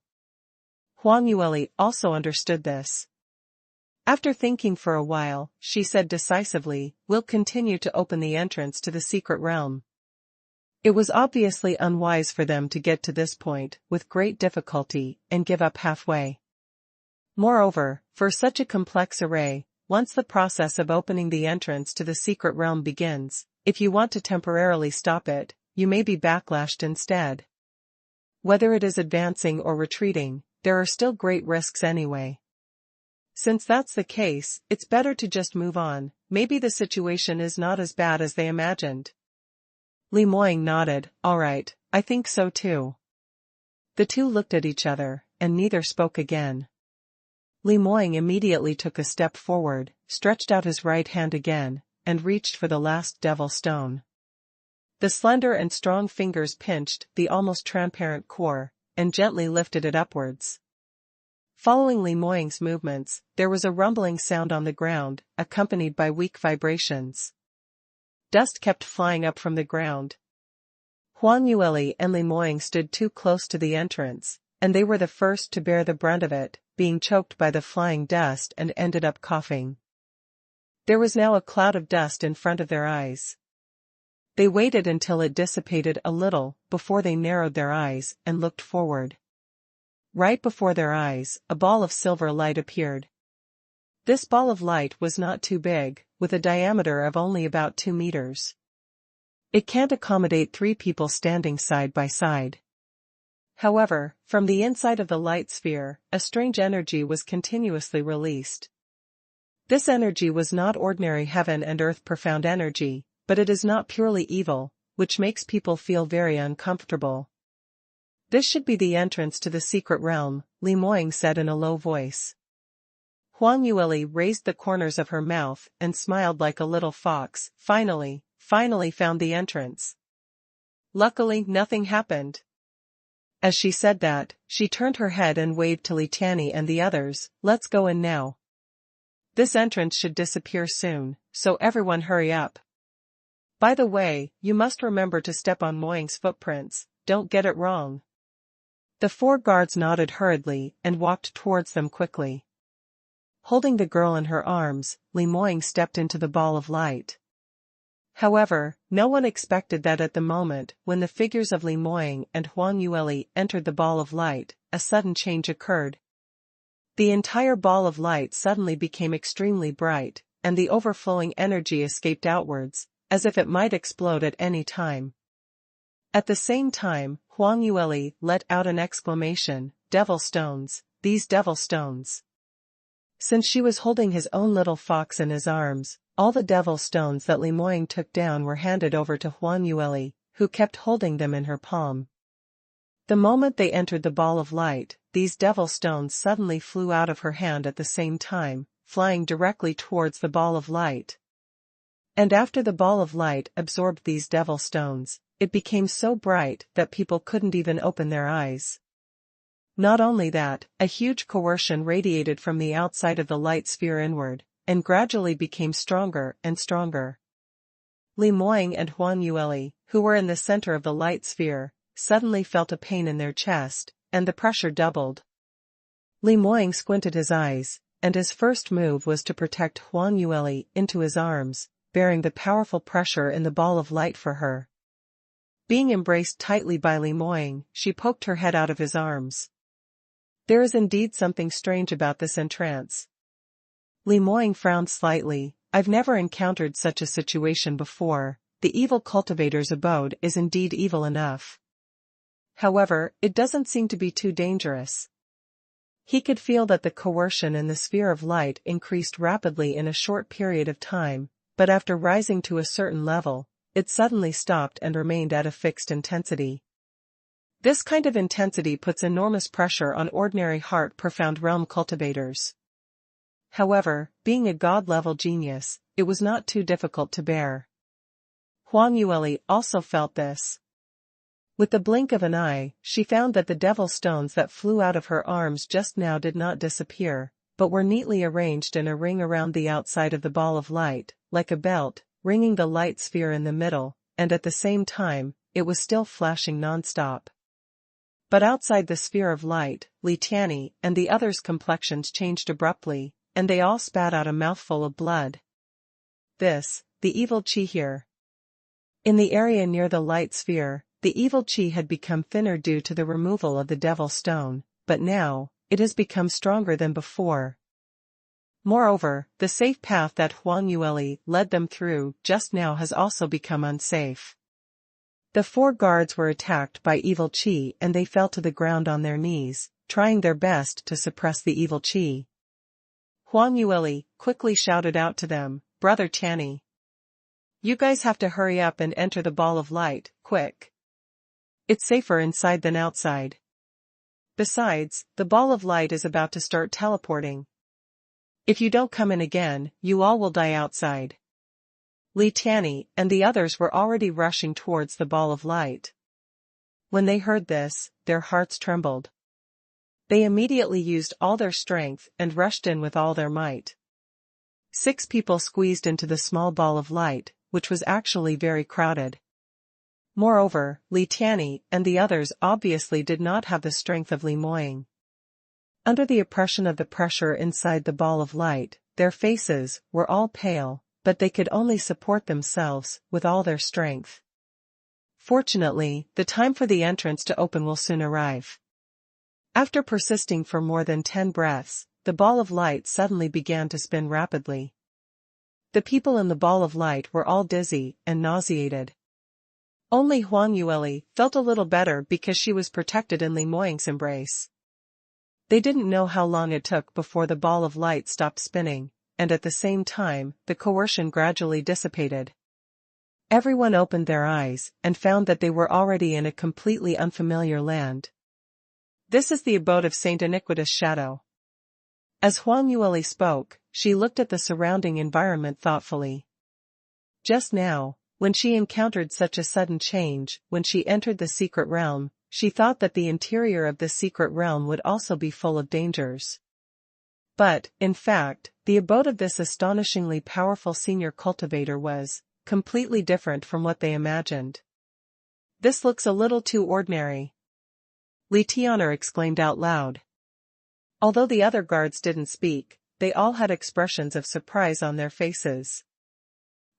Huang Yueli also understood this. After thinking for a while, she said decisively, "We'll continue to open the entrance to the secret realm." It was obviously unwise for them to get to this point, with great difficulty, and give up halfway. Moreover, for such a complex array, once the process of opening the entrance to the secret realm begins, if you want to temporarily stop it, you may be backlashed instead. Whether it is advancing or retreating, there are still great risks anyway. Since that's the case, it's better to just move on. Maybe the situation is not as bad as they imagined. Li Moying nodded. "All right, I think so too." The two looked at each other, and neither spoke again. Li Moying immediately took a step forward, stretched out his right hand again, and reached for the last devil stone. The slender and strong fingers pinched the almost transparent core, and gently lifted it upwards. Following Li Moying's movements, there was a rumbling sound on the ground, accompanied by weak vibrations. Dust kept flying up from the ground. Huang Yueli and Li Moying stood too close to the entrance, and they were the first to bear the brunt of it, being choked by the flying dust and ended up coughing. There was now a cloud of dust in front of their eyes. They waited until it dissipated a little, before they narrowed their eyes and looked forward. Right before their eyes, a ball of silver light appeared. This ball of light was not too big, with a diameter of only about 2 meters. It can't accommodate 3 people standing side by side. However, from the inside of the light sphere, a strange energy was continuously released. This energy was not ordinary heaven and earth profound energy, but it is not purely evil, which makes people feel very uncomfortable. "This should be the entrance to the secret realm," Li Moying said in a low voice. Huang Yueli raised the corners of her mouth and smiled like a little fox. Finally found the entrance. Luckily, nothing happened. As she said that, she turned her head and waved to Li Tianyi and the others. "Let's go in now. This entrance should disappear soon, so everyone hurry up. By the way, you must remember to step on Moying's footprints, don't get it wrong." The 4 guards nodded hurriedly and walked towards them quickly. Holding the girl in her arms, Li Moying stepped into the ball of light. However, no one expected that at the moment when the figures of Li Moying and Huang Yueli entered the ball of light, a sudden change occurred. The entire ball of light suddenly became extremely bright, and the overflowing energy escaped outwards, as if it might explode at any time. At the same time, Huang Yueli let out an exclamation, "Devil stones, these devil stones." Since she was holding his own little fox in his arms, all the devil stones that Li Moying took down were handed over to Huang Yueli, who kept holding them in her palm. The moment they entered the ball of light, these devil stones suddenly flew out of her hand at the same time, flying directly towards the ball of light. And after the ball of light absorbed these devil stones, it became so bright that people couldn't even open their eyes. Not only that, a huge coercion radiated from the outside of the light sphere inward, and gradually became stronger and stronger. Li Moying and Huang Yueli, who were in the center of the light sphere, suddenly felt a pain in their chest, and the pressure doubled. Li Moying squinted his eyes, and his first move was to protect Huang Yueli into his arms, bearing the powerful pressure in the ball of light for her. Being embraced tightly by Li Moying, she poked her head out of his arms. There is indeed something strange about this entrance. Li Moying frowned slightly. "I've never encountered such a situation before. The evil cultivator's abode is indeed evil enough. However, it doesn't seem to be too dangerous." He could feel that the coercion in the sphere of light increased rapidly in a short period of time, but after rising to a certain level, it suddenly stopped and remained at a fixed intensity. This kind of intensity puts enormous pressure on ordinary heart-profound realm cultivators. However, being a god-level genius, it was not too difficult to bear. Huang Yueli also felt this. With the blink of an eye, she found that the devil stones that flew out of her arms just now did not disappear, but were neatly arranged in a ring around the outside of the ball of light, like a belt, ringing the light sphere in the middle, and at the same time, it was still flashing non-stop. But outside the sphere of light, Li Tianyi and the others' complexions changed abruptly, and they all spat out a mouthful of blood. The evil Qi here. In the area near the light sphere, the evil Qi had become thinner due to the removal of the Devil Stone, but now, it has become stronger than before. Moreover, the safe path that Huang Yueli led them through just now has also become unsafe. The 4 guards were attacked by evil Qi and they fell to the ground on their knees, trying their best to suppress the evil Qi. Huang Yueli quickly shouted out to them, "Brother Tianyi, you guys have to hurry up and enter the ball of light, quick. It's safer inside than outside. Besides, the ball of light is about to start teleporting. If you don't come in again, you all will die outside." Li Tianyi and the others were already rushing towards the ball of light. When they heard this, their hearts trembled. They immediately used all their strength and rushed in with all their might. 6 people squeezed into the small ball of light, which was actually very crowded. Moreover, Li Tianyi and the others obviously did not have the strength of Li Moying. Under the oppression of the pressure inside the ball of light, their faces were all pale, but they could only support themselves with all their strength. Fortunately, the time for the entrance to open will soon arrive. After persisting for more than 10 breaths, the ball of light suddenly began to spin rapidly. The people in the ball of light were all dizzy and nauseated. Only Huang Yueli felt a little better because she was protected in Li Moying's embrace. They didn't know how long it took before the ball of light stopped spinning, and at the same time, the coercion gradually dissipated. Everyone opened their eyes and found that they were already in a completely unfamiliar land. This is the abode of Saint Iniquitous Shadow. As Huang Yueli spoke, she looked at the surrounding environment thoughtfully. Just now, when she encountered such a sudden change, when she entered the secret realm, she thought that the interior of the secret realm would also be full of dangers. But, in fact, the abode of this astonishingly powerful senior cultivator was completely different from what they imagined. "This looks a little too ordinary," Li Tianyi exclaimed out loud. Although the other guards didn't speak, they all had expressions of surprise on their faces.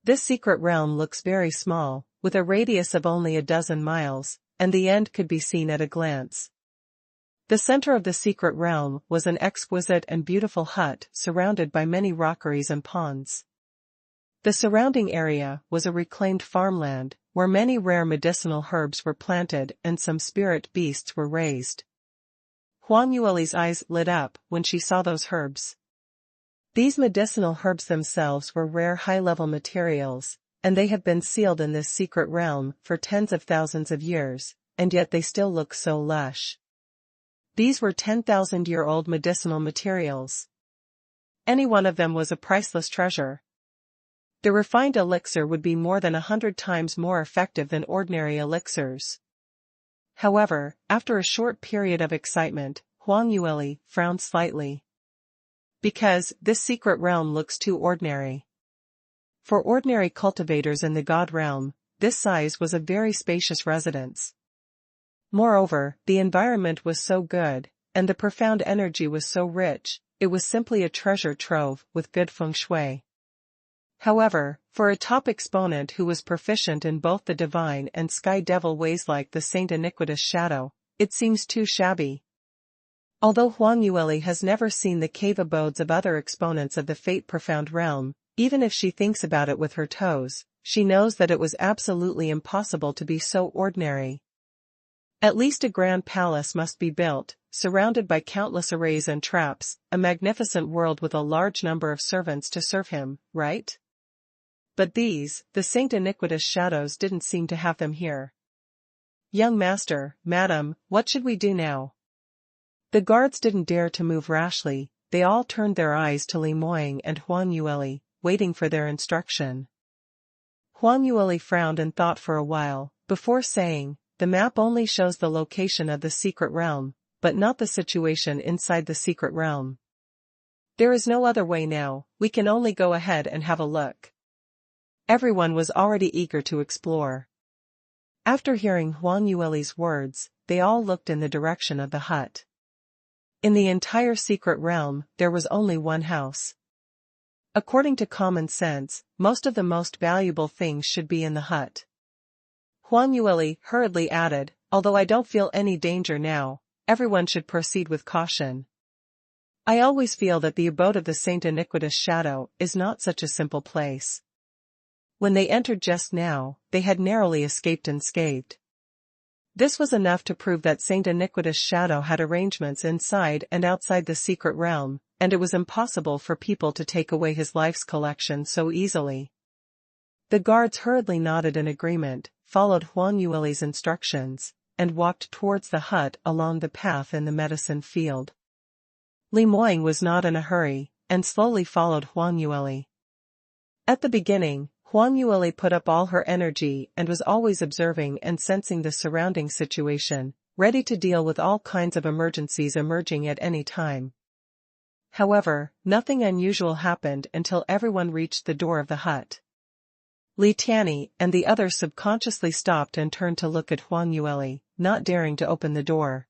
This secret realm looks very small, with a radius of only a dozen miles, and the end could be seen at a glance. The center of the secret realm was an exquisite and beautiful hut surrounded by many rockeries and ponds. The surrounding area was a reclaimed farmland, where many rare medicinal herbs were planted and some spirit beasts were raised. Huang Yueli's eyes lit up when she saw those herbs. These medicinal herbs themselves were rare high-level materials, and they have been sealed in this secret realm for tens of thousands of years, and yet they still look so lush. These were 10,000-year-old medicinal materials. Any one of them was a priceless treasure. The refined elixir would be more than 100 times more effective than ordinary elixirs. However, after a short period of excitement, Huang Yueli frowned slightly. Because this secret realm looks too ordinary. For ordinary cultivators in the God realm, this size was a very spacious residence. Moreover, the environment was so good, and the profound energy was so rich, it was simply a treasure trove with good feng shui. However, for a top exponent who was proficient in both the divine and sky devil ways like the Saint Iniquitous Shadow, it seems too shabby. Although Huang Yueli has never seen the cave abodes of other exponents of the fate-profound realm, even if she thinks about it with her toes, she knows that it was absolutely impossible to be so ordinary. At least a grand palace must be built, surrounded by countless arrays and traps, a magnificent world with a large number of servants to serve him, right? But these, the Saint Iniquitous Shadows didn't seem to have them here. "Young master, madam, what should we do now?" The guards didn't dare to move rashly, they all turned their eyes to Li Moying and Huang Yueli, waiting for their instruction. Huang Yueli frowned and thought for a while, before saying, "The map only shows the location of the secret realm, but not the situation inside the secret realm. There is no other way now, we can only go ahead and have a look." Everyone was already eager to explore. After hearing Huang Yueli's words, they all looked in the direction of the hut. In the entire secret realm, there was only one house. According to common sense, most of the most valuable things should be in the hut. Huang Yueli hurriedly added, although I don't feel any danger now, everyone should proceed with caution. I always feel that the abode of the Saint Iniquitous Shadow is not such a simple place. When they entered just now, they had narrowly escaped unscathed. This was enough to prove that Saint Iniquitous Shadow had arrangements inside and outside the secret realm, and it was impossible for people to take away his life's collection so easily. The guards hurriedly nodded in agreement, followed Huang Yueli's instructions, and walked towards the hut along the path in the medicine field. Li Moying was not in a hurry, and slowly followed Huang Yueli. At the beginning, Huang Yueli put up all her energy and was always observing and sensing the surrounding situation, ready to deal with all kinds of emergencies emerging at any time. However, nothing unusual happened until everyone reached the door of the hut. Li Tianyi and the others subconsciously stopped and turned to look at Huang Yueli, not daring to open the door.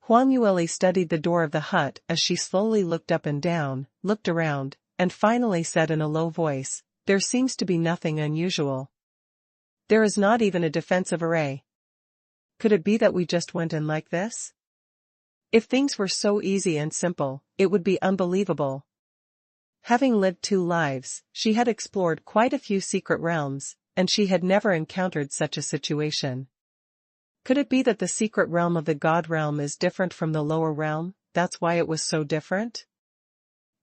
Huang Yueli studied the door of the hut as she slowly looked up and down, looked around, and finally said in a low voice, "There seems to be nothing unusual. There is not even a defensive array. Could it be that we just went in like this? If things were so easy and simple, it would be unbelievable." Having lived 2 lives, she had explored quite a few secret realms, and she had never encountered such a situation. Could it be that the secret realm of the God realm is different from the lower realm, that's why it was so different?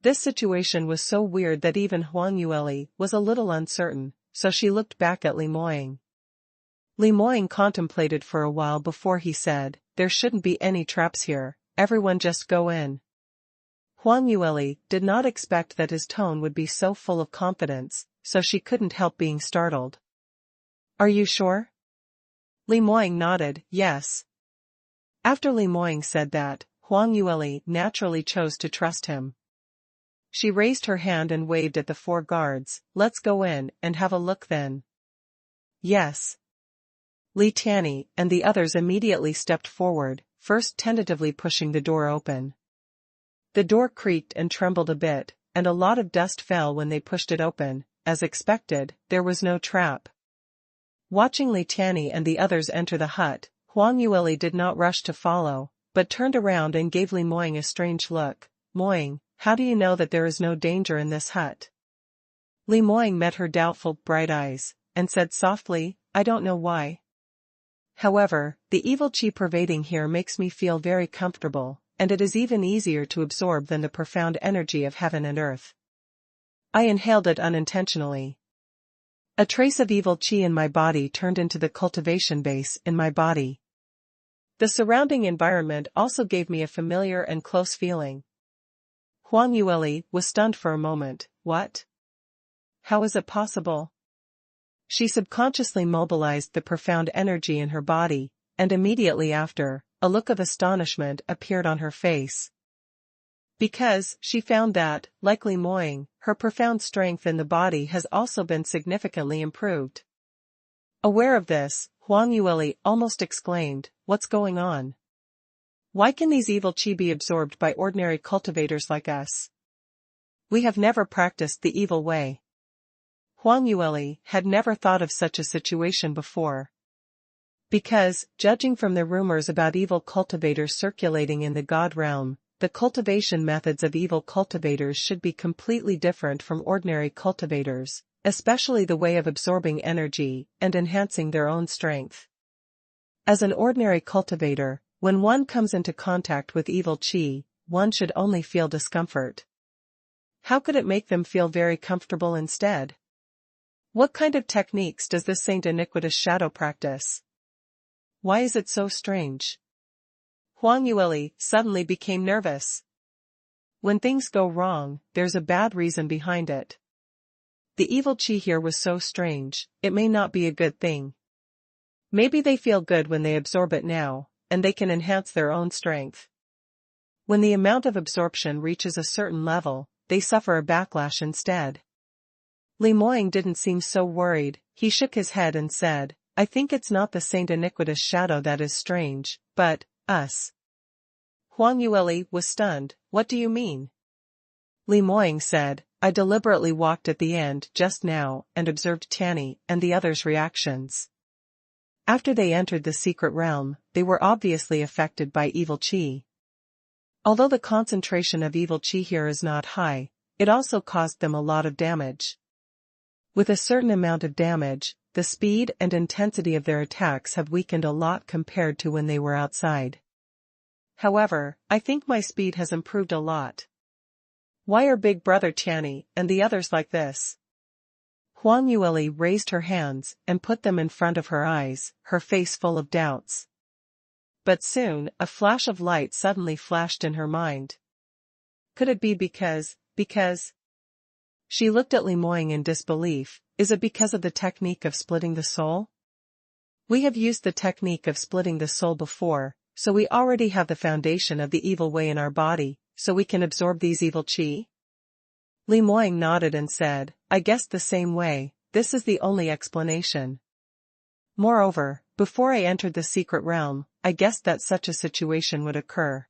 This situation was so weird that even Huang Yueli was a little uncertain, so she looked back at Li Moying. Li Moying contemplated for a while before he said, "There shouldn't be any traps here, everyone just go in." Huang Yueli did not expect that his tone would be so full of confidence, so she couldn't help being startled. "Are you sure?" Li Moying nodded, "Yes." After Li Moying said that, Huang Yueli naturally chose to trust him. She raised her hand and waved at the 4 guards, "Let's go in and have a look then." "Yes." Li Tianyi and the others immediately stepped forward, first tentatively pushing the door open. The door creaked and trembled a bit, and a lot of dust fell when they pushed it open. As expected, there was no trap. Watching Li Tianyi and the others enter the hut, Huang Yueli did not rush to follow, but turned around and gave Li Moying a strange look. "Moying, how do you know that there is no danger in this hut?" Li Moying met her doubtful, bright eyes, and said softly, "I don't know why. However, the evil chi pervading here makes me feel very comfortable, and it is even easier to absorb than the profound energy of heaven and earth. I inhaled it unintentionally. A trace of evil chi in my body turned into the cultivation base in my body. The surrounding environment also gave me a familiar and close feeling." Huang Yueli was stunned for a moment. "What? How is it possible?" She subconsciously mobilized the profound energy in her body, and immediately after, a look of astonishment appeared on her face. Because she found that, like Li Moying, her profound strength in the body has also been significantly improved. Aware of this, Huang Yueli almost exclaimed, "What's going on? Why can these evil chi be absorbed by ordinary cultivators like us? We have never practiced the evil way." Huang Yueli had never thought of such a situation before. Because, judging from the rumors about evil cultivators circulating in the God realm, the cultivation methods of evil cultivators should be completely different from ordinary cultivators, especially the way of absorbing energy and enhancing their own strength. As an ordinary cultivator, when one comes into contact with evil chi, one should only feel discomfort. How could it make them feel very comfortable instead? What kind of techniques does this Saint Iniquitous Shadow practice? Why is it so strange? Huang Yueli suddenly became nervous. When things go wrong, there's a bad reason behind it. The evil chi here was so strange, it may not be a good thing. Maybe they feel good when they absorb it now, and they can enhance their own strength. When the amount of absorption reaches a certain level, they suffer a backlash instead. Li Moying didn't seem so worried, he shook his head and said, "I think it's not the Saint Iniquitous Shadow that is strange, but us." Huang Yueli was stunned. What do you mean? Li Moying said, I deliberately walked at the end just now and observed Tianyi and the others' reactions. After they entered the secret realm, they were obviously affected by evil qi. Although the concentration of evil qi here is not high, it also caused them a lot of damage. With a certain amount of damage, the speed and intensity of their attacks have weakened a lot compared to when they were outside. However, I think my speed has improved a lot. Why are Big Brother Tianyi and the others like this? Huang Yueli raised her hands and put them in front of her eyes, her face full of doubts. But soon, a flash of light suddenly flashed in her mind. Could it be because... She looked at Li Moying in disbelief. Is it because of the technique of splitting the soul? We have used the technique of splitting the soul before, so we already have the foundation of the evil way in our body, so we can absorb these evil qi? Li Moying nodded and said, I guessed the same way, this is the only explanation. Moreover, before I entered the secret realm, I guessed that such a situation would occur.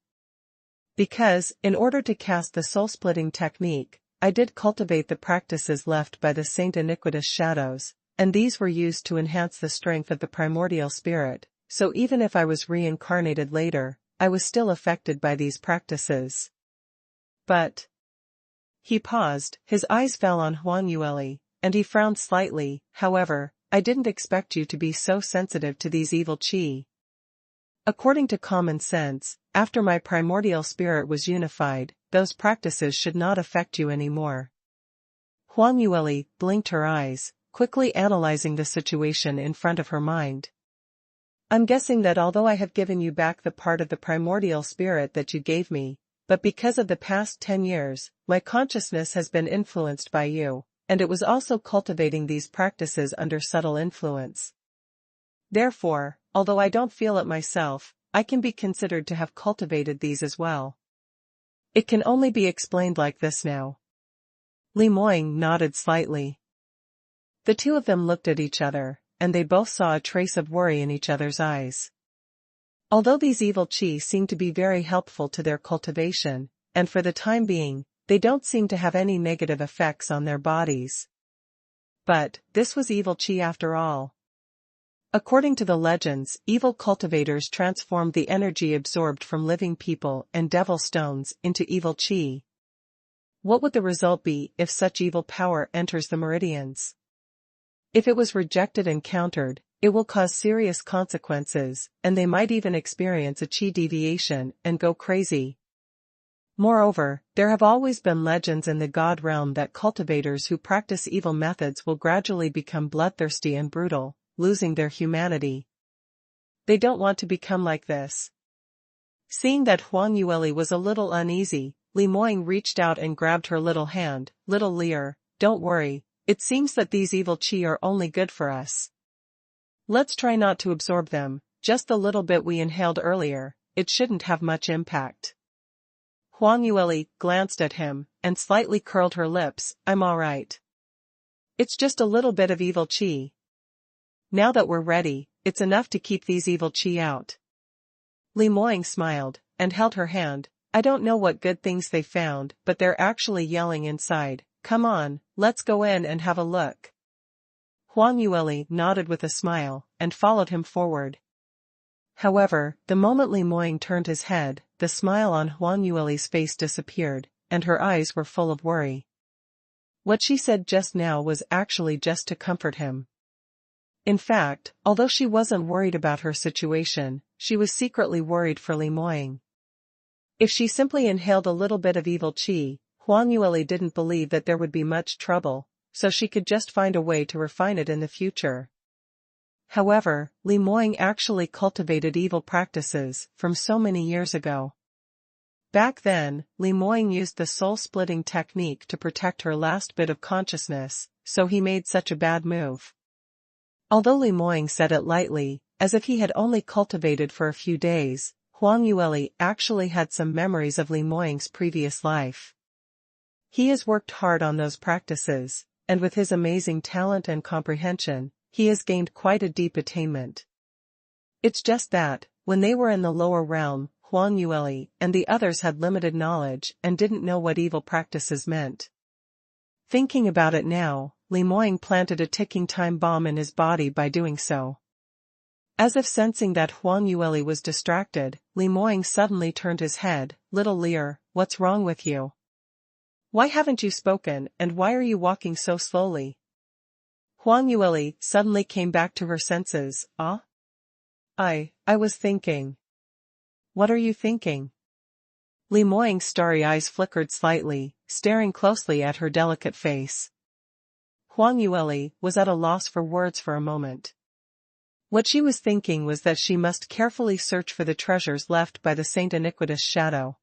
Because, in order to cast the soul-splitting technique, I did cultivate the practices left by the Saint Iniquitous Shadows, and these were used to enhance the strength of the primordial spirit, so even if I was reincarnated later, I was still affected by these practices. But... He paused, his eyes fell on Huang Yueli, and he frowned slightly. However, I didn't expect you to be so sensitive to these evil qi. According to common sense, after my primordial spirit was unified, those practices should not affect you anymore. Huang Yueli blinked her eyes, quickly analyzing the situation in front of her mind. I'm guessing that although I have given you back the part of the primordial spirit that you gave me, but because of the past 10 years, my consciousness has been influenced by you, and it was also cultivating these practices under subtle influence. Therefore, although I don't feel it myself, I can be considered to have cultivated these as well. It can only be explained like this now. Li Moying nodded slightly. The two of them looked at each other, and they both saw a trace of worry in each other's eyes. Although these evil qi seem to be very helpful to their cultivation, and for the time being, they don't seem to have any negative effects on their bodies. But, this was evil qi after all. According to the legends, evil cultivators transformed the energy absorbed from living people and devil stones into evil qi. What would the result be if such evil power enters the meridians? If it was rejected and countered, it will cause serious consequences, and they might even experience a qi deviation and go crazy. Moreover, there have always been legends in the god realm that cultivators who practice evil methods will gradually become bloodthirsty and brutal, losing their humanity. They don't want to become like this. Seeing that Huang Yueli was a little uneasy, Li Moying reached out and grabbed her little hand. Little Lear, don't worry, it seems that these evil qi are only good for us. Let's try not to absorb them, just the little bit we inhaled earlier, it shouldn't have much impact. Huang Yueli glanced at him, and slightly curled her lips. I'm alright. It's just a little bit of evil qi. Now that we're ready, it's enough to keep these evil qi out. Li Moying smiled, and held her hand. I don't know what good things they found, but they're actually yelling inside. Come on, let's go in and have a look. Huang Yueli nodded with a smile, and followed him forward. However, the moment Li Moying turned his head, the smile on Huang Yueli's face disappeared, and her eyes were full of worry. What she said just now was actually just to comfort him. In fact, although she wasn't worried about her situation, she was secretly worried for Li Moying. If she simply inhaled a little bit of evil qi, Huang Yueli didn't believe that there would be much trouble, so she could just find a way to refine it in the future. However, Li Moying actually cultivated evil practices from so many years ago. Back then, Li Moying used the soul-splitting technique to protect her last bit of consciousness, so he made such a bad move. Although Li Moying said it lightly, as if he had only cultivated for a few days, Huang Yueli actually had some memories of Li Moying's previous life. He has worked hard on those practices, and with his amazing talent and comprehension, he has gained quite a deep attainment. It's just that, when they were in the lower realm, Huang Yueli, and the others had limited knowledge and didn't know what evil practices meant. Thinking about it now, Li Moying planted a ticking time bomb in his body by doing so. As if sensing that Huang Yueli was distracted, Li Moying suddenly turned his head. "Little Lear, what's wrong with you? Why haven't you spoken, and why are you walking so slowly?" Huang Yueli suddenly came back to her senses. "Ah? I was thinking." "What are you thinking?" Li Moying's starry eyes flickered slightly, staring closely at her delicate face. Huang Yueli was at a loss for words for a moment. What she was thinking was that she must carefully search for the treasures left by the Saint Iniquitous Shadow.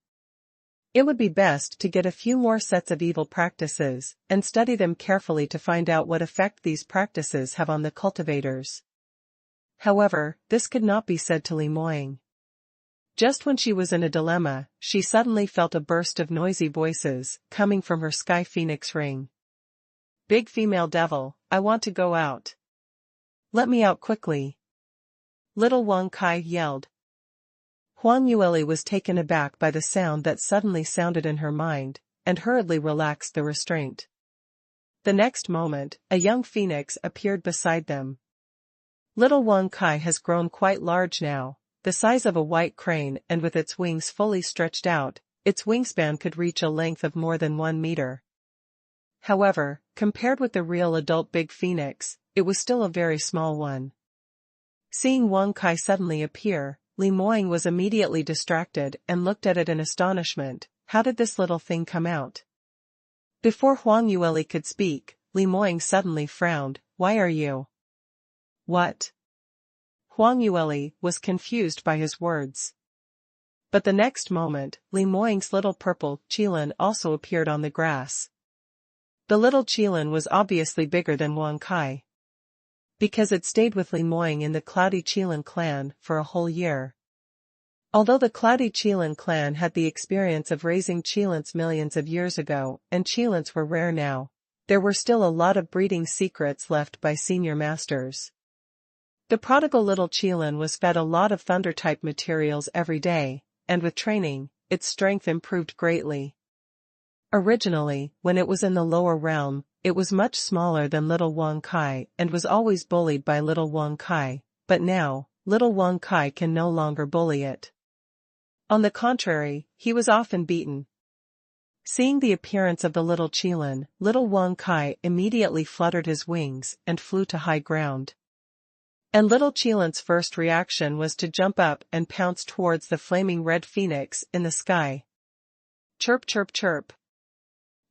It would be best to get a few more sets of evil practices, and study them carefully to find out what effect these practices have on the cultivators. However, this could not be said to Li Moying. Just when she was in a dilemma, she suddenly felt a burst of noisy voices, coming from her Sky Phoenix ring. "Big female devil, I want to go out. Let me out quickly!" Little Wang Kai yelled. Huang Yueli was taken aback by the sound that suddenly sounded in her mind, and hurriedly relaxed the restraint. The next moment, a young phoenix appeared beside them. Little Wang Kai has grown quite large now, the size of a white crane, and with its wings fully stretched out, its wingspan could reach a length of more than 1 meter. However, compared with the real adult big phoenix, it was still a very small one. Seeing Wang Kai suddenly appear, Li Moying was immediately distracted and looked at it in astonishment. How did this little thing come out? Before Huang Yueli could speak, Li Moying suddenly frowned. "Why are you?" "What?" Huang Yueli was confused by his words. But the next moment, Li Moying's little purple qilin also appeared on the grass. The little qilin was obviously bigger than Wang Kai, because it stayed with Li Moying in the Cloudy Qilin clan for a whole year. Although the Cloudy Qilin clan had the experience of raising qilins millions of years ago, and qilins were rare now, there were still a lot of breeding secrets left by senior masters. The prodigal little qilin was fed a lot of thunder-type materials every day, and with training, its strength improved greatly. Originally, when it was in the lower realm, it was much smaller than little Wang Kai and was always bullied by little Wang Kai, but now, little Wang Kai can no longer bully it. On the contrary, he was often beaten. Seeing the appearance of the little qilin, little Wang Kai immediately fluttered his wings and flew to high ground. And little qilin's first reaction was to jump up and pounce towards the flaming red phoenix in the sky. Chirp chirp chirp.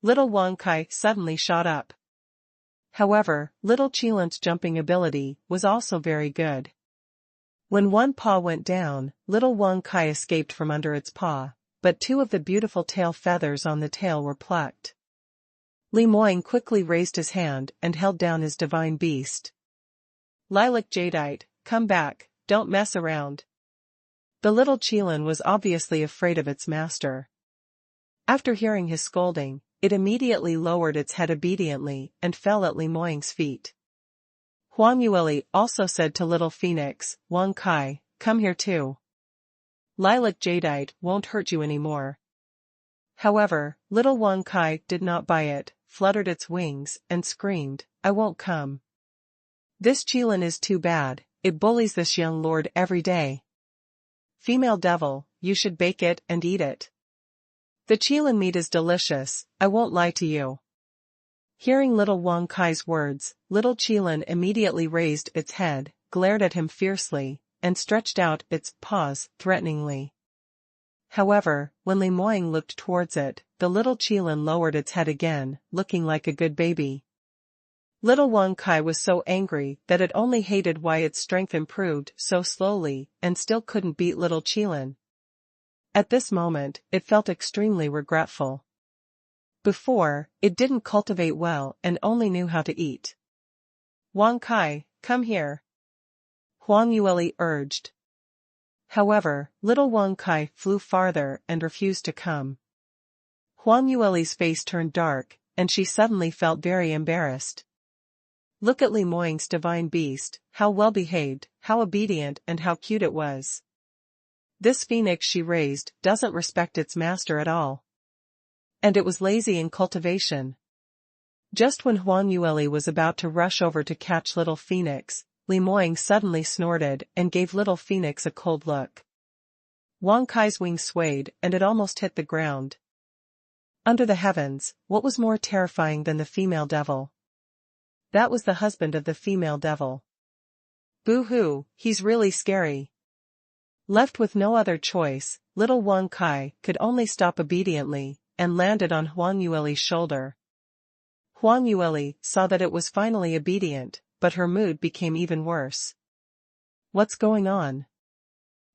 Little Wang Kai suddenly shot up. However, little qilin's jumping ability was also very good. When one paw went down, little Wang Kai escaped from under its paw, but 2 of the beautiful tail feathers on the tail were plucked. Li Moying quickly raised his hand and held down his divine beast. "Lilac Jadeite, come back, don't mess around." The little qilin was obviously afraid of its master. After hearing his scolding, it immediately lowered its head obediently and fell at Li Moying's feet. Huang Yueli also said to little Phoenix, "Wang Kai, come here too. Lilac Jadeite won't hurt you anymore." However, little Wang Kai did not buy it, fluttered its wings, and screamed, "I won't come. This qilin is too bad, it bullies this young lord every day. Female devil, you should bake it and eat it. The qilin meat is delicious, I won't lie to you." Hearing little Wang Kai's words, little qilin immediately raised its head, glared at him fiercely, and stretched out its paws threateningly. However, when Li Moying looked towards it, the little qilin lowered its head again, looking like a good baby. Little Wang Kai was so angry that it only hated why its strength improved so slowly and still couldn't beat little qilin. At this moment, it felt extremely regretful. Before, it didn't cultivate well and only knew how to eat. "Wang Kai, come here," Huang Yueli urged. However, little Wang Kai flew farther and refused to come. Huang Yueli's face turned dark, and she suddenly felt very embarrassed. Look at Li Moying's divine beast, how well behaved, how obedient and how cute it was. This phoenix she raised doesn't respect its master at all. And it was lazy in cultivation. Just when Huang Yueli was about to rush over to catch little Phoenix, Li Moying suddenly snorted and gave little Phoenix a cold look. Wang Kai's wings swayed and it almost hit the ground. Under the heavens, what was more terrifying than the female devil? That was the husband of the female devil. Boo-hoo, he's really scary. Left with no other choice, little Wang Kai could only stop obediently, and landed on Huang Yueli's shoulder. Huang Yueli saw that it was finally obedient, but her mood became even worse. What's going on?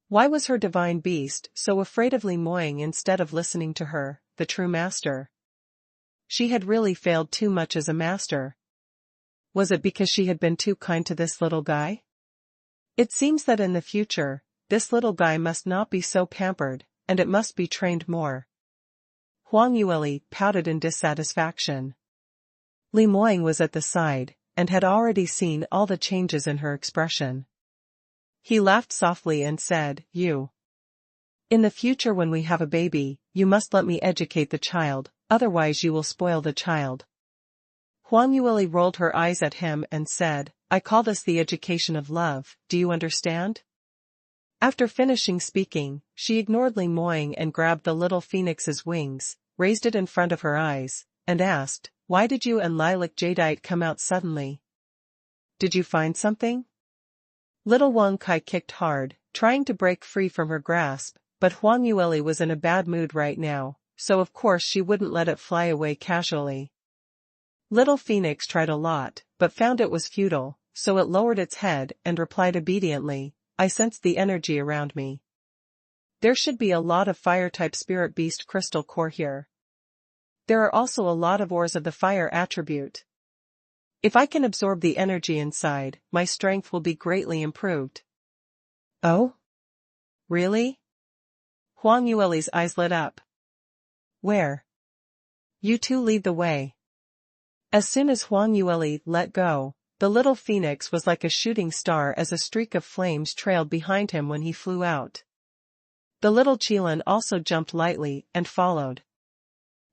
Why was her divine beast so afraid of Li Moying instead of listening to her, the true master? She had really failed too much as a master. Was it because she had been too kind to this little guy? It seems that in the future, this little guy must not be so pampered, and it must be trained more. Huang Yueli pouted in dissatisfaction. Li Moying was at the side, and had already seen all the changes in her expression. He laughed softly and said, "You. In the future when we have a baby, you must let me educate the child, otherwise you will spoil the child." Huang Yueli rolled her eyes at him and said, "I call this the education of love, do you understand?" After finishing speaking, she ignored Li Moying and grabbed the little phoenix's wings, raised it in front of her eyes, and asked, "Why did you and Lilac Jadeite come out suddenly? Did you find something?" Little Wang Kai kicked hard, trying to break free from her grasp, but Huang Yueli was in a bad mood right now, so of course she wouldn't let it fly away casually. Little Phoenix tried a lot, but found it was futile, so it lowered its head and replied obediently, "I sensed the energy around me. There should be a lot of fire-type spirit beast crystal core here. There are also a lot of ores of the fire attribute. If I can absorb the energy inside, my strength will be greatly improved." "Oh? Really?" Huang Yueli's eyes lit up. "Where?" "You two lead the way." As soon as Huang Yueli let go, the little phoenix was like a shooting star as a streak of flames trailed behind him when he flew out. The little Qilin also jumped lightly and followed.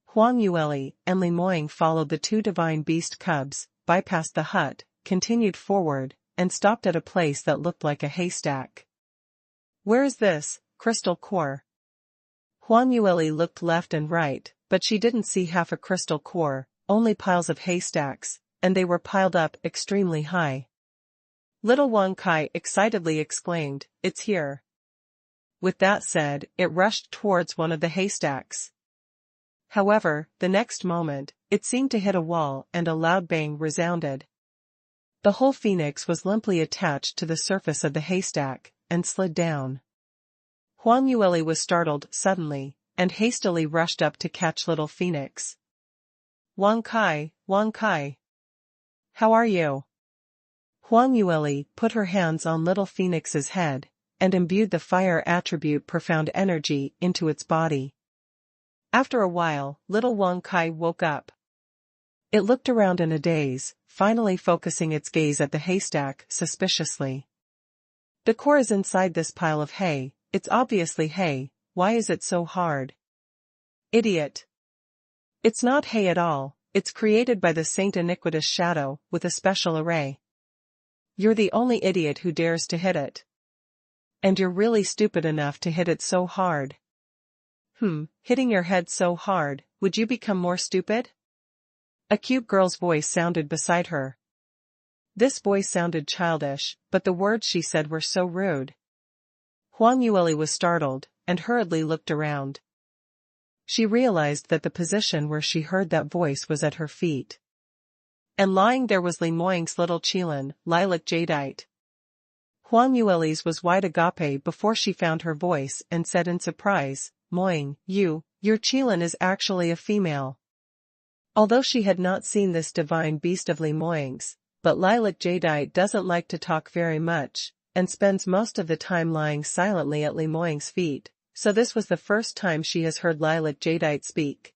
Huang Yueli and Li Moying followed the two divine beast cubs, bypassed the hut, continued forward, and stopped at a place that looked like a haystack. "Where is this crystal core?" Huang Yueli looked left and right, but she didn't see half a crystal core, only piles of haystacks, and they were piled up extremely high. Little Wang Kai excitedly exclaimed, "It's here." With that said, it rushed towards one of the haystacks. However, the next moment, it seemed to hit a wall and a loud bang resounded. The whole phoenix was limply attached to the surface of the haystack, and slid down. Huang Yueli was startled suddenly, and hastily rushed up to catch little Phoenix. Wang Kai, Wang Kai. How are you?" Huang Yueli put her hands on little Phoenix's head, and imbued the fire attribute profound energy into its body. After a while, little Wang Kai woke up. It looked around in a daze, finally focusing its gaze at the haystack suspiciously. "The core is inside this pile of hay, it's obviously hay, why is it so hard?" "Idiot. It's not hay at all, it's created by the Saint Iniquitous Shadow, with a special array. You're the only idiot who dares to hit it. And you're really stupid enough to hit it so hard." Hitting your head so hard, would you become more stupid?" A cute girl's voice sounded beside her. This voice sounded childish, but the words she said were so rude. Huang Yueli was startled, and hurriedly looked around. She realized that the position where she heard that voice was at her feet. And lying there was Li Moying's little Qilin, Lilac Jadeite. Huang Yueli's was wide agape before she found her voice and said in surprise, "Moying, your Qilin is actually a female." Although she had not seen this divine beast of Li Moying's, but Lilac Jadeite doesn't like to talk very much, and spends most of the time lying silently at Li Moying's feet, so this was the first time she has heard Lilac Jadeite speak.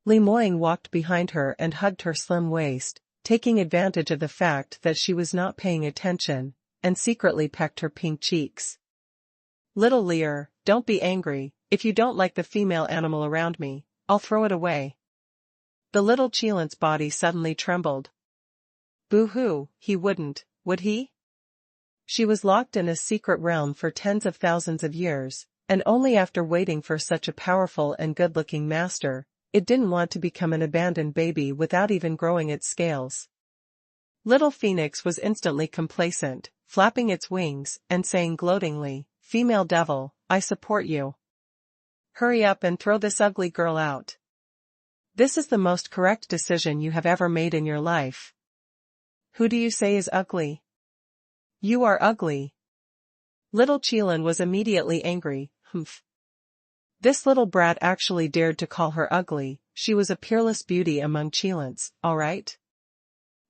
Li Moying walked behind her and hugged her slim waist, taking advantage of the fact that she was not paying attention, and secretly pecked her pink cheeks. Little Lear, don't be angry, if you don't like the female animal around me, I'll throw it away. The little Qilin's body suddenly trembled. Boo-hoo, he wouldn't, would he? She was locked in a secret realm for tens of thousands of years, and only after waiting for such a powerful and good-looking master, it didn't want to become an abandoned baby without even growing its scales. Little Phoenix was instantly complacent, flapping its wings and saying gloatingly, "Female devil, I support you. Hurry up and throw this ugly girl out. This is the most correct decision you have ever made in your life." "Who do you say is ugly?" "You are ugly." Little Qilin was immediately angry. Humph. This little brat actually dared to call her ugly. She was a peerless beauty among Qilins, all right?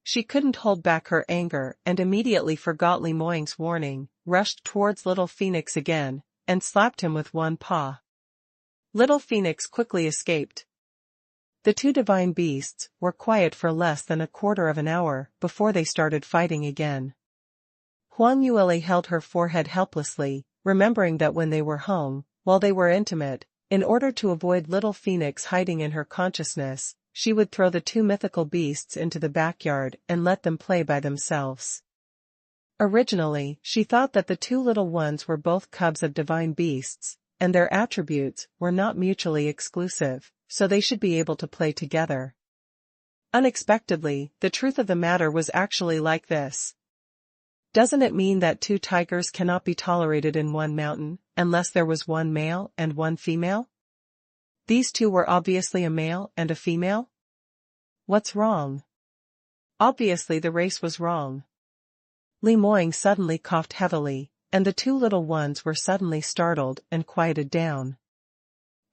She couldn't hold back her anger and immediately forgot Li Moying's warning, rushed towards Little Phoenix again, and slapped him with one paw. Little Phoenix quickly escaped. The two divine beasts were quiet for less than a quarter of an hour before they started fighting again. Huang Yueli held her forehead helplessly, remembering that when they were home, while they were intimate, in order to avoid Little Phoenix hiding in her consciousness, she would throw the two mythical beasts into the backyard and let them play by themselves. Originally, she thought that the two little ones were both cubs of divine beasts, and their attributes were not mutually exclusive, so they should be able to play together. Unexpectedly, the truth of the matter was actually like this. Doesn't it mean that two tigers cannot be tolerated in one mountain, unless there was one male and one female? These two were obviously a male and a female? What's wrong? Obviously the race was wrong. Li Moying suddenly coughed heavily, and the two little ones were suddenly startled and quieted down.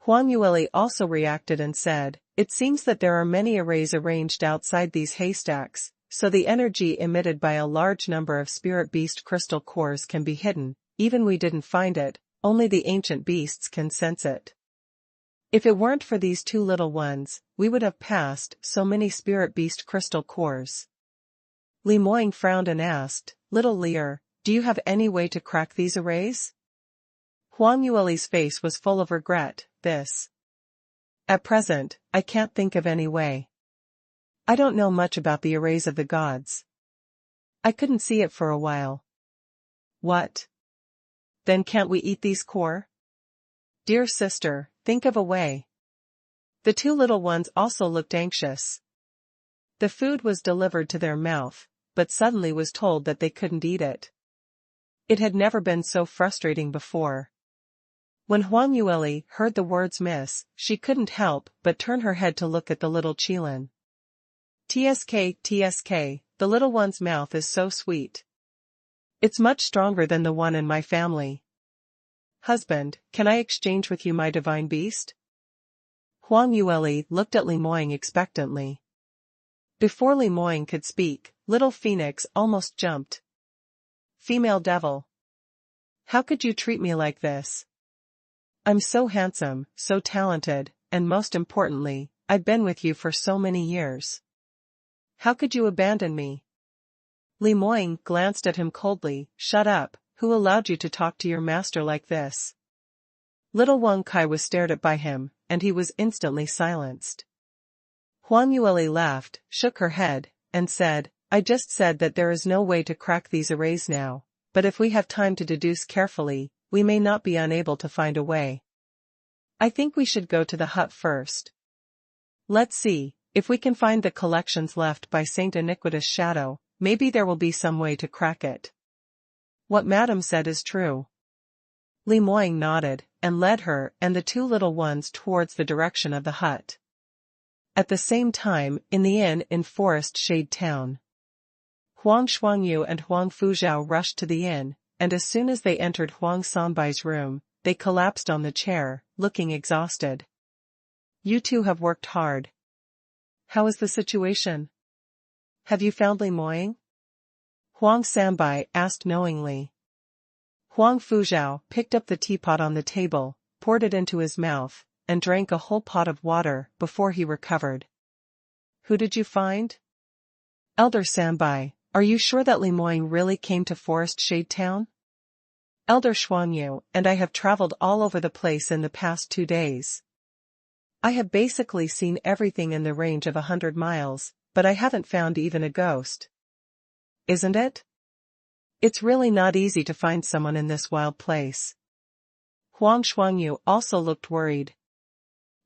Huang Yueli also reacted and said, "It seems that there are many arrays arranged outside these haystacks, so the energy emitted by a large number of spirit beast crystal cores can be hidden. Even we didn't find it, only the ancient beasts can sense it. If it weren't for these two little ones, we would have passed so many spirit beast crystal cores." Li Moying frowned and asked, "Little Lear, do you have any way to crack these arrays?" Huang Yueli's face was full of regret. At present, I can't think of any way. I don't know much about the arrays of the gods. I couldn't see it for a while." "What? Then can't we eat these core?" "Dear sister, think of a way." The two little ones also looked anxious. The food was delivered to their mouth, but suddenly was told that they couldn't eat it. It had never been so frustrating before. When Huang Yueli heard the words "miss," she couldn't help but turn her head to look at the little Qilin. "Tsk, the little one's mouth is so sweet. It's much stronger than the one in my family. Husband, can I exchange with you my divine beast?" Huang Yueli looked at Li Moying expectantly. Before Li Moying could speak, Little Phoenix almost jumped. "Female devil. How could you treat me like this? I'm so handsome, so talented, and most importantly, I've been with you for so many years. How could you abandon me?" Li Moying glanced at him coldly. "Shut up, who allowed you to talk to your master like this?" Little Wang Kai was stared at by him, and he was instantly silenced. Huang Yueli laughed, shook her head, and said, "I just said that there is no way to crack these arrays now, but if we have time to deduce carefully, we may not be unable to find a way. I think we should go to the hut first. Let's see, if we can find the collections left by Saint Iniquitous Shadow, maybe there will be some way to crack it." "What Madame said is true." Li Moying nodded, and led her and the two little ones towards the direction of the hut. At the same time, in the inn in Forest Shade Town, Huang Shuangyu and Huang Fuzhao rushed to the inn, and as soon as they entered Huang Sanbai's room, they collapsed on the chair, looking exhausted. "You two have worked hard. How is the situation? Have you found Li Moying?" Huang Sanbai asked knowingly. Huang Fuzhao picked up the teapot on the table, poured it into his mouth, and drank a whole pot of water before he recovered. "Who did you find?" "Elder Sanbai, are you sure that Li Moying really came to Forest Shade Town?" Elder Xuanyu and I have traveled all over the place in the past 2 days. I have basically seen everything in the range of 100 miles, but I haven't found even a ghost. Isn't it? It's really not easy to find someone in this wild place. Huang Xuanyu also looked worried.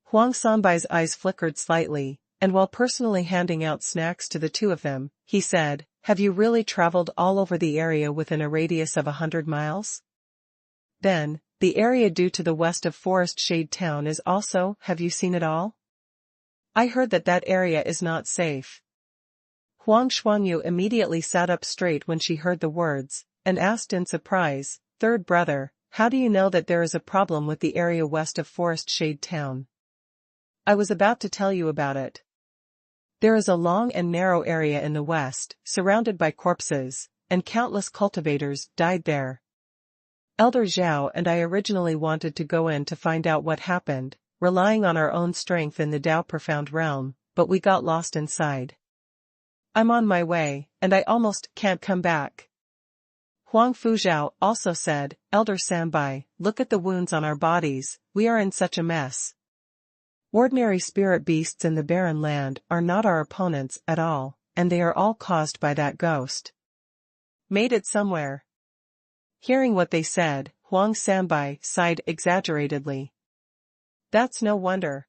Huang Sanbai's eyes flickered slightly, and while personally handing out snacks to the two of them, he said, "Have you really traveled all over the area within a radius of 100 miles? Then, the area due to the west of Forest Shade Town is also, have you seen it all? I heard that area is not safe." Huang Xuanyu immediately sat up straight when she heard the words, and asked in surprise, "Third brother, how do you know that there is a problem with the area west of Forest Shade Town?" "I was about to tell you about it. There is a long and narrow area in the west, surrounded by corpses, and countless cultivators died there. Elder Zhao and I originally wanted to go in to find out what happened, relying on our own strength in the Tao Profound Realm, but we got lost inside. I'm on my way, and I almost can't come back." Huang Fuzhao also said, "Elder Sanbai, look at the wounds on our bodies, we are in such a mess. Ordinary spirit beasts in the barren land are not our opponents at all, and they are all caused by that ghost. Made it somewhere." Hearing what they said, Huang Sanbai sighed exaggeratedly. "That's no wonder.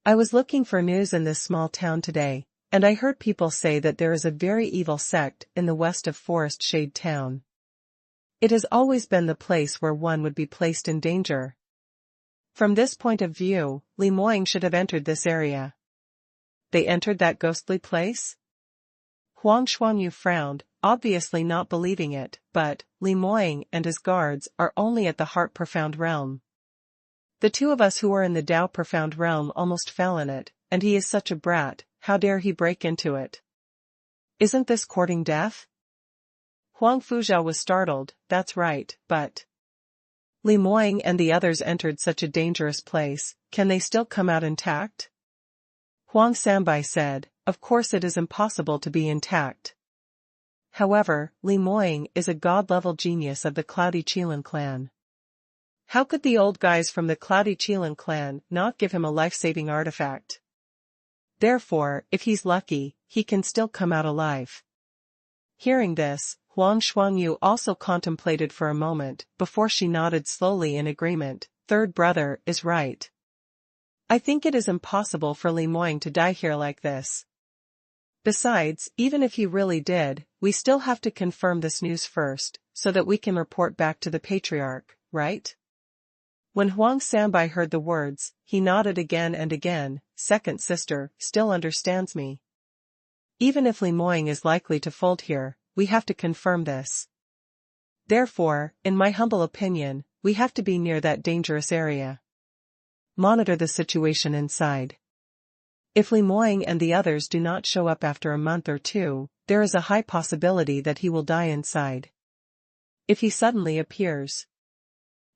I was looking for news in this small town today, and I heard people say that there is a very evil sect in the west of Forest Shade Town. It has always been the place where one would be placed in danger. From this point of view, Li Moying should have entered this area." "They entered that ghostly place?" Huang Xuanyu frowned, obviously not believing it, but Li Moying and his guards are only at the Heart Profound Realm. The two of us who are in the Tao Profound Realm almost fell in it, and he is such a brat, how dare he break into it? Isn't this courting death?" Huang Fuzhao was startled, "That's right, but Li Moying and the others entered such a dangerous place, can they still come out intact?" Huang Sanbai said, "Of course it is impossible to be intact. However, Li Moying is a god-level genius of the Cloudy Qilin clan. How could the old guys from the Cloudy Qilin clan not give him a life-saving artifact? Therefore, if he's lucky, he can still come out alive." Hearing this, Huang Xuanyu also contemplated for a moment before she nodded slowly in agreement. "Third brother is right. I think it is impossible for Li Moying to die here like this. Besides, even if he really did, we still have to confirm this news first, so that we can report back to the Patriarch, right?" When Huang Sanbai heard the words, he nodded again and again. "Second sister still understands me. Even if Li Moying is likely to fold here, we have to confirm this. Therefore, in my humble opinion, we have to be near that dangerous area. Monitor the situation inside. If Li Moying and the others do not show up after a month or two, there is a high possibility that he will die inside. If he suddenly appears."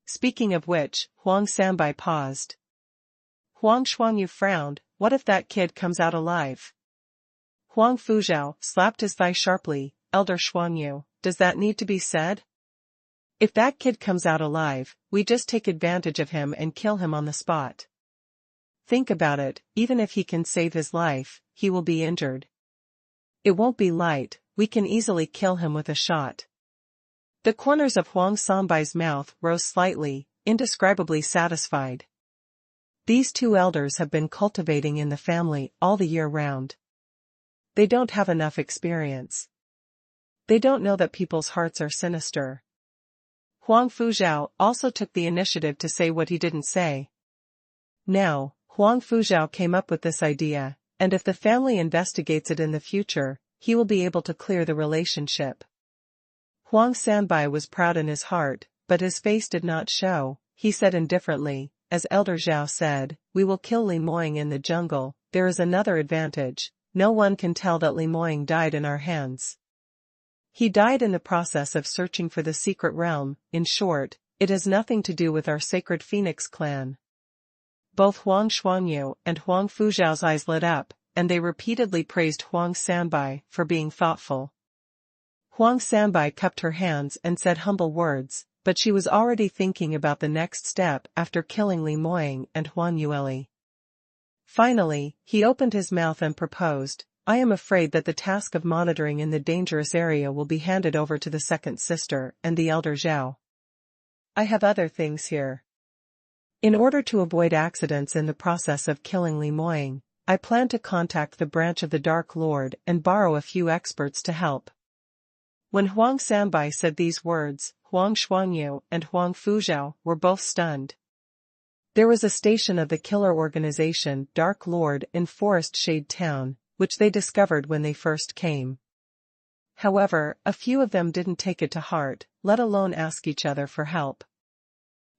Speaking of which, Huang Sanbai paused. Huang Xuanyu frowned, "What if that kid comes out alive?" Huang Fuzhao slapped his thigh sharply. "Elder Xuanyu, does that need to be said? If that kid comes out alive, we just take advantage of him and kill him on the spot. Think about it, even if he can save his life, he will be injured. It won't be light, we can easily kill him with a shot." The corners of Huang Sanbai's mouth rose slightly, indescribably satisfied. These two elders have been cultivating in the family all the year round. They don't have enough experience. They don't know that people's hearts are sinister. Huang Fuzhao also took the initiative to say what he didn't say. Now, Huang Fuzhao came up with this idea, and if the family investigates it in the future, he will be able to clear the relationship. Huang Sanbai was proud in his heart, but his face did not show. He said indifferently, "As Elder Zhao said, we will kill Li Moying in the jungle. There is another advantage. No one can tell that Li Moying died in our hands. He died in the process of searching for the secret realm. In short, it has nothing to do with our sacred Phoenix clan." Both Huang Xuanyu and Huang Fuzhao's eyes lit up, and they repeatedly praised Huang Sanbai for being thoughtful. Huang Sanbai cupped her hands and said humble words, but she was already thinking about the next step after killing Li Moying and Huang Yueli. Finally, he opened his mouth and proposed, "I am afraid that the task of monitoring in the dangerous area will be handed over to the second sister and the elder Zhao. I have other things here. In order to avoid accidents in the process of killing Li Moying, I plan to contact the branch of the Dark Lord and borrow a few experts to help." When Huang Sanbai said these words, Huang Xuanyu and Huang Fuzhao were both stunned. There was a station of the killer organization Dark Lord in Forest Shade Town, which they discovered when they first came. However, a few of them didn't take it to heart, let alone ask each other for help.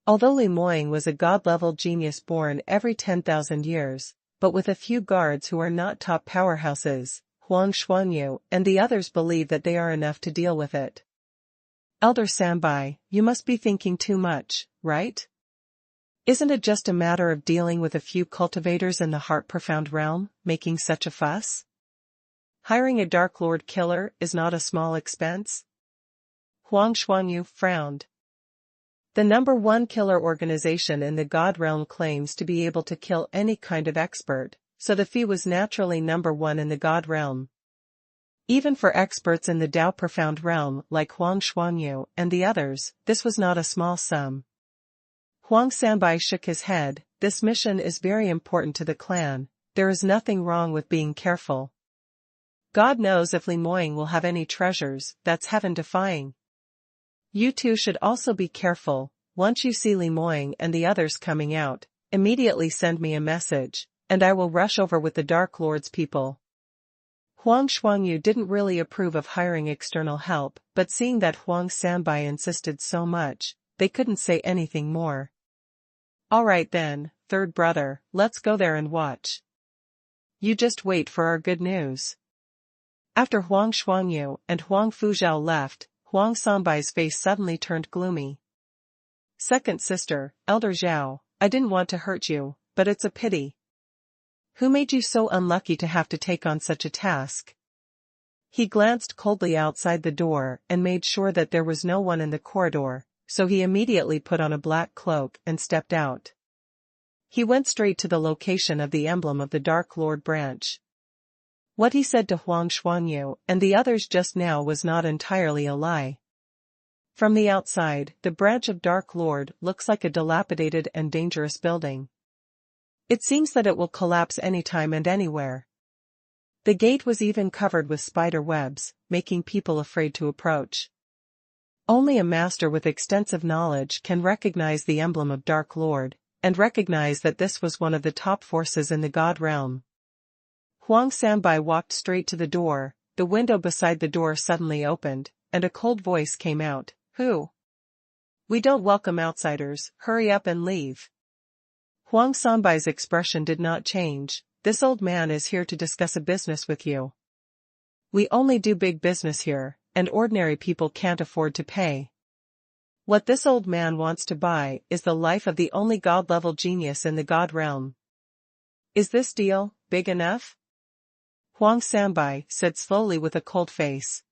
Although Li Moying was a god-level genius born every 10,000 years, but with a few guards who are not top powerhouses, Huang Xuanyu and the others believe that they are enough to deal with it. Elder Sanbai, you must be thinking too much, right? Isn't it just a matter of dealing with a few cultivators in the heart-profound realm, making such a fuss? Hiring a Dark Lord killer is not a small expense? Huang Xuanyu frowned. The #1 killer organization in the God realm claims to be able to kill any kind of expert, so the fee was naturally #1 in the God realm. Even for experts in the Dao Profound realm like Huang Xuanyu and the others, this was not a small sum. Huang Sanbai shook his head. This mission is very important to the clan, there is nothing wrong with being careful. God knows if Li Moying will have any treasures, that's heaven-defying. You two should also be careful. Once you see Li Moying and the others coming out, immediately send me a message, and I will rush over with the Dark Lord's people. Huang Xuanyu didn't really approve of hiring external help, but seeing that Huang Sanbai insisted so much, they couldn't say anything more. All right then, third brother, let's go there and watch. You just wait for our good news. After Huang Xuanyu and Huang Fuzhao left, Huang Sanbai's face suddenly turned gloomy. Second sister, Elder Zhao, I didn't want to hurt you, but it's a pity. Who made you so unlucky to have to take on such a task? He glanced coldly outside the door and made sure that there was no one in the corridor, so he immediately put on a black cloak and stepped out. He went straight to the location of the emblem of the Dark Lord branch. What he said to Huang Xuanyu and the others just now was not entirely a lie. From the outside, the branch of Dark Lord looks like a dilapidated and dangerous building. It seems that it will collapse anytime and anywhere. The gate was even covered with spider webs, making people afraid to approach. Only a master with extensive knowledge can recognize the emblem of Dark Lord, and recognize that this was one of the top forces in the God realm. Huang Sanbai walked straight to the door. The window beside the door suddenly opened, and a cold voice came out. Who? We don't welcome outsiders, hurry up and leave. Huang Sanbai's expression did not change. This old man is here to discuss a business with you. We only do big business here, and ordinary people can't afford to pay. What this old man wants to buy is the life of the only God-level genius in the God realm. Is this deal big enough? Huang Sanbai said slowly with a cold face.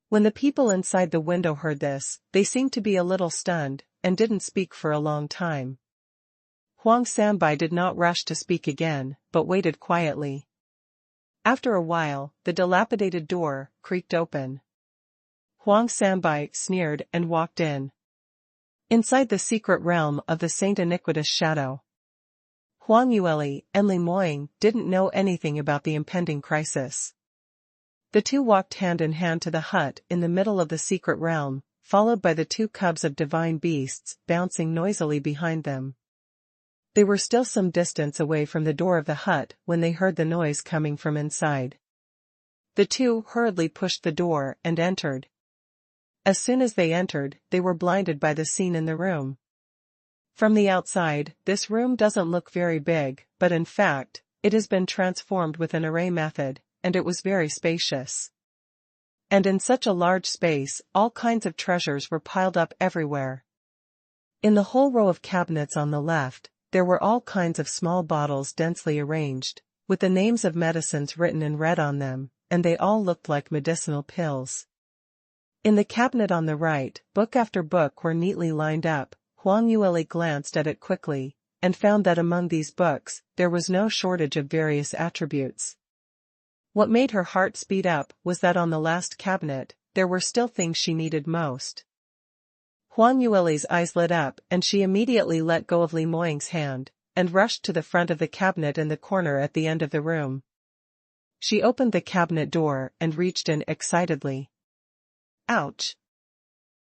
When the people inside the window heard this, they seemed to be a little stunned, and didn't speak for a long time. Huang Sanbai did not rush to speak again, but waited quietly. After a while, the dilapidated door creaked open. Huang Sanbai sneered and walked in. Inside the secret realm of the Saint Iniquitous Shadow, Huang Yueli and Li Moying didn't know anything about the impending crisis. The two walked hand in hand to the hut in the middle of the secret realm, followed by the two cubs of divine beasts bouncing noisily behind them. They were still some distance away from the door of the hut when they heard the noise coming from inside. The two hurriedly pushed the door and entered. As soon as they entered, they were blinded by the scene in the room. From the outside, this room doesn't look very big, but in fact, it has been transformed with an array method, and it was very spacious. And in such a large space, all kinds of treasures were piled up everywhere. In the whole row of cabinets on the left, there were all kinds of small bottles densely arranged, with the names of medicines written in red on them, and they all looked like medicinal pills. In the cabinet on the right, book after book were neatly lined up. Huang Yueli glanced at it quickly, and found that among these books, there was no shortage of various attributes. What made her heart speed up was that on the last cabinet, there were still things she needed most. Huang Yueli's eyes lit up and she immediately let go of Li Moying's hand, and rushed to the front of the cabinet in the corner at the end of the room. She opened the cabinet door and reached in excitedly. Ouch!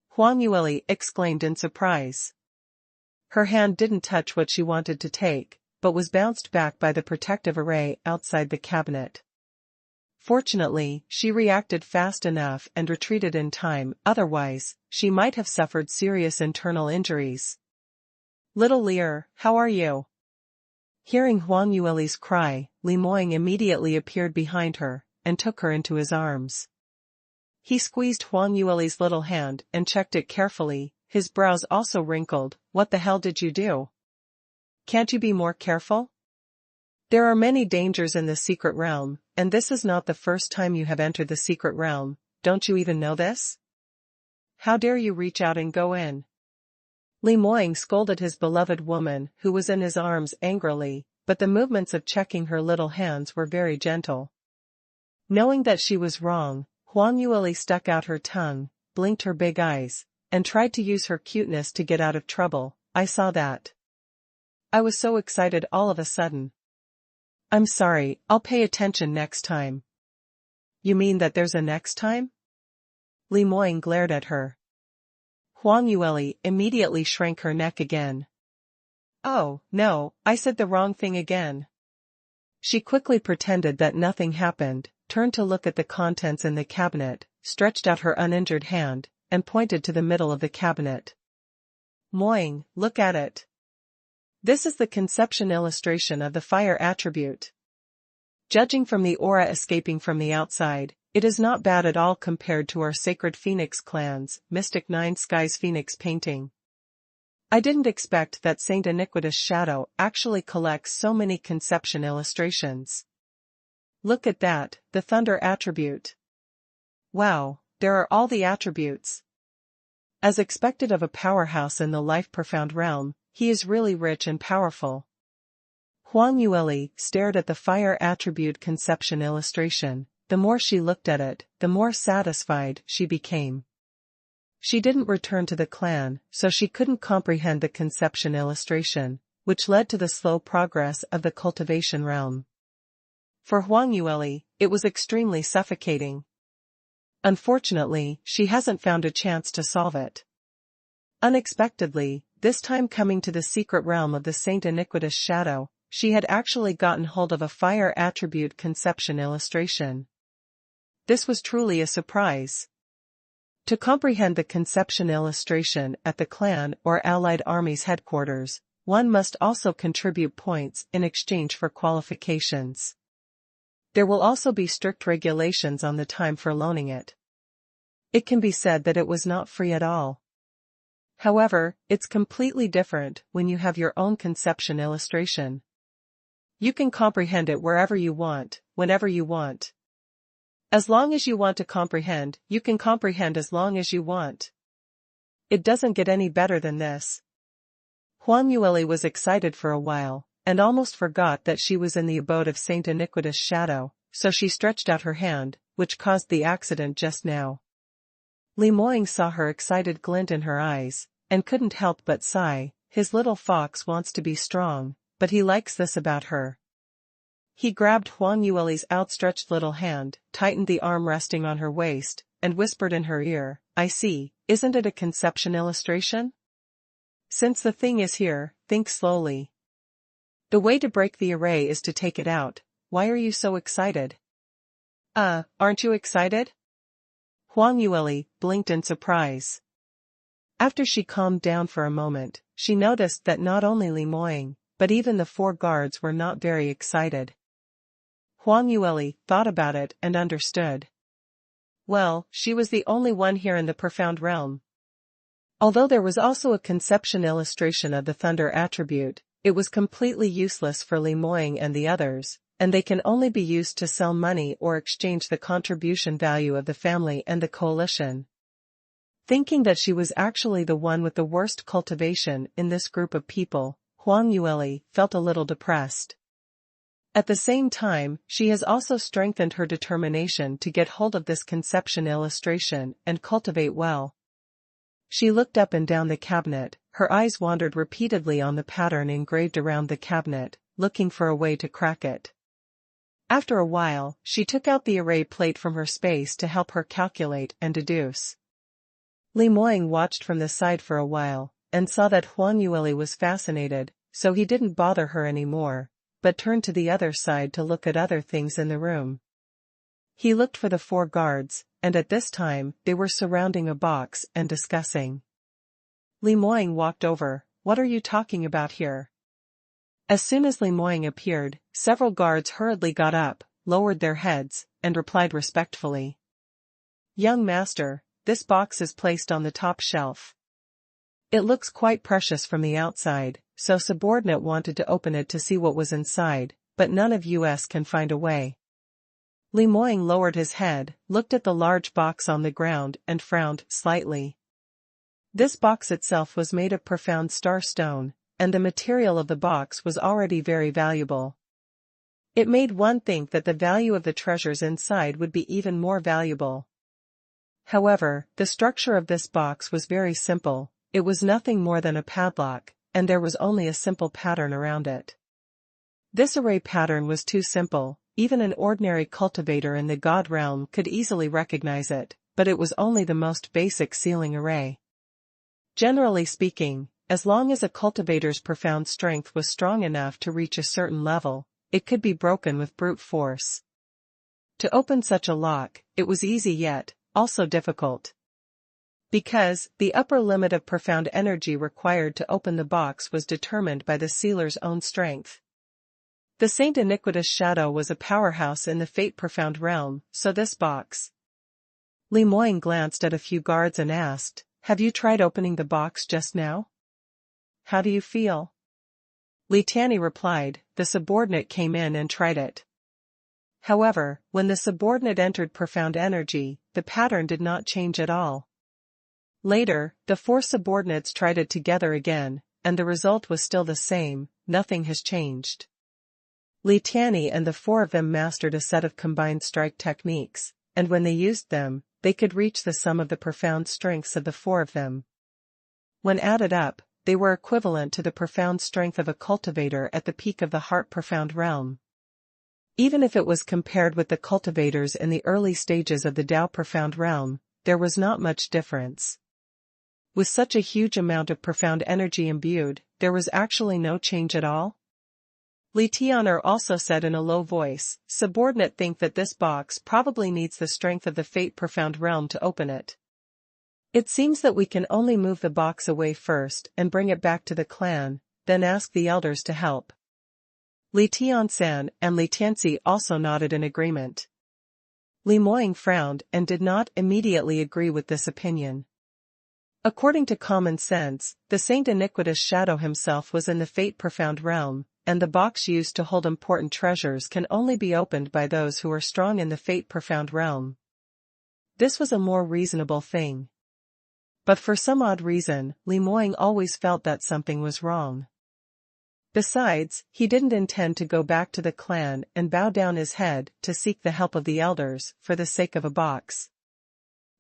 Huang Yueli exclaimed in surprise. Her hand didn't touch what she wanted to take, but was bounced back by the protective array outside the cabinet. Fortunately, she reacted fast enough and retreated in time, otherwise, she might have suffered serious internal injuries. Little Lear, how are you? Hearing Huang Yueli's cry, Li Moying immediately appeared behind her, and took her into his arms. He squeezed Huang Yueli's little hand and checked it carefully, his brows also wrinkled. What the hell did you do? Can't you be more careful? There are many dangers in the secret realm, and this is not the first time you have entered the secret realm. Don't you even know this? How dare you reach out and go in? Li Moying scolded his beloved woman who was in his arms angrily, but the movements of checking her little hands were very gentle. Knowing that she was wrong, Huang Yueli stuck out her tongue, blinked her big eyes, and tried to use her cuteness to get out of trouble. I saw that. I was so excited all of a sudden. I'm sorry, I'll pay attention next time. You mean that there's a next time? Li Moying glared at her. Huang Yueli immediately shrank her neck again. Oh, no, I said the wrong thing again. She quickly pretended that nothing happened, turned to look at the contents in the cabinet, stretched out her uninjured hand, and pointed to the middle of the cabinet. Moying, look at it. This is the conception illustration of the fire attribute. Judging from the aura escaping from the outside, it is not bad at all compared to our Sacred Phoenix Clan's Mystic Nine Skies Phoenix painting. I didn't expect that Saint Iniquitous Shadow actually collects so many conception illustrations. Look at that, the thunder attribute. Wow, there are all the attributes. As expected of a powerhouse in the life-profound realm, he is really rich and powerful. Huang Yueli stared at the fire attribute conception illustration. The more she looked at it, the more satisfied she became. She didn't return to the clan, so she couldn't comprehend the conception illustration, which led to the slow progress of the cultivation realm. For Huang Yueli, it was extremely suffocating. Unfortunately, she hasn't found a chance to solve it. Unexpectedly, this time coming to the secret realm of the Saint Iniquitous Shadow, she had actually gotten hold of a fire attribute conception illustration. This was truly a surprise. To comprehend the conception illustration at the clan or allied army's headquarters, one must also contribute points in exchange for qualifications. There will also be strict regulations on the time for loaning it. It can be said that it was not free at all. However, it's completely different when you have your own conception illustration. You can comprehend it wherever you want, whenever you want. As long as you want to comprehend, you can comprehend as long as you want. It doesn't get any better than this. Huang Yueli was excited for a while, and almost forgot that she was in the abode of Saint Iniquitous Shadow, so she stretched out her hand, which caused the accident just now. Li Moying saw her excited glint in her eyes, and couldn't help but sigh. His little fox wants to be strong, but he likes this about her. He grabbed Huang Yueli's outstretched little hand, tightened the arm resting on her waist, and whispered in her ear, I see, isn't it a conception illustration? Since the thing is here, think slowly. The way to break the array is to take it out. Why are you so excited? Aren't you excited? Huang Yueli blinked in surprise. After she calmed down for a moment, she noticed that not only Li Moying, but even the 4 guards were not very excited. Huang Yueli thought about it and understood. Well, she was the only one here in the profound realm. Although there was also a conception illustration of the thunder attribute, it was completely useless for Li Moying and the others, and they can only be used to sell money or exchange the contribution value of the family and the coalition. Thinking that she was actually the one with the worst cultivation in this group of people, Huang Yueli felt a little depressed. At the same time, she has also strengthened her determination to get hold of this conception illustration and cultivate well. She looked up and down the cabinet, her eyes wandered repeatedly on the pattern engraved around the cabinet, looking for a way to crack it. After a while, she took out the array plate from her space to help her calculate and deduce. Li Moying watched from the side for a while, and saw that Huang Yueli was fascinated, so he didn't bother her anymore, but turned to the other side to look at other things in the room. He looked for the 4 guards, and at this time, they were surrounding a box and discussing. Li Moying walked over. "What are you talking about here?" As soon as Li Moying appeared, several guards hurriedly got up, lowered their heads, and replied respectfully. "Young master, this box is placed on the top shelf. It looks quite precious from the outside, so subordinate wanted to open it to see what was inside, but none of us can find a way." Li Moying lowered his head, looked at the large box on the ground and frowned slightly. This box itself was made of profound star stone, and the material of the box was already very valuable. It made one think that the value of the treasures inside would be even more valuable. However, the structure of this box was very simple. It was nothing more than a padlock, and there was only a simple pattern around it. This array pattern was too simple, even an ordinary cultivator in the god realm could easily recognize it, but it was only the most basic sealing array. Generally speaking, as long as a cultivator's profound strength was strong enough to reach a certain level, it could be broken with brute force. To open such a lock, it was easy yet, also difficult. Because the upper limit of profound energy required to open the box was determined by the sealer's own strength. The Saint Iniquitous Shadow was a powerhouse in the fate-profound realm, so this box. Li Moying glanced at a few guards and asked, "Have you tried opening the box just now? How do you feel?" Li Tianyi replied, "The subordinate came in and tried it." However, when the subordinate entered profound energy, the pattern did not change at all. Later, the 4 subordinates tried it together again, and the result was still the same. Nothing has changed. Li Tianyi and the 4 of them mastered a set of combined strike techniques, and when they used them, they could reach the sum of the profound strengths of the 4 of them. When added up, they were equivalent to the profound strength of a cultivator at the peak of the heart profound realm. Even if it was compared with the cultivators in the early stages of the Dao profound realm, there was not much difference. With such a huge amount of profound energy imbued, there was actually no change at all? Li Tianyi also said in a low voice, "Subordinate think that this box probably needs the strength of the fate profound realm to open it. It seems that we can only move the box away first and bring it back to the clan, then ask the elders to help." Li Tiansan and Li Tianzi also nodded in agreement. Li Moying frowned and did not immediately agree with this opinion. According to common sense, the Saint Iniquitous Shadow himself was in the fate profound realm, and the box used to hold important treasures can only be opened by those who are strong in the fate profound realm. This was a more reasonable thing. But for some odd reason, Li Moying always felt that something was wrong. Besides, he didn't intend to go back to the clan and bow down his head to seek the help of the elders for the sake of a box.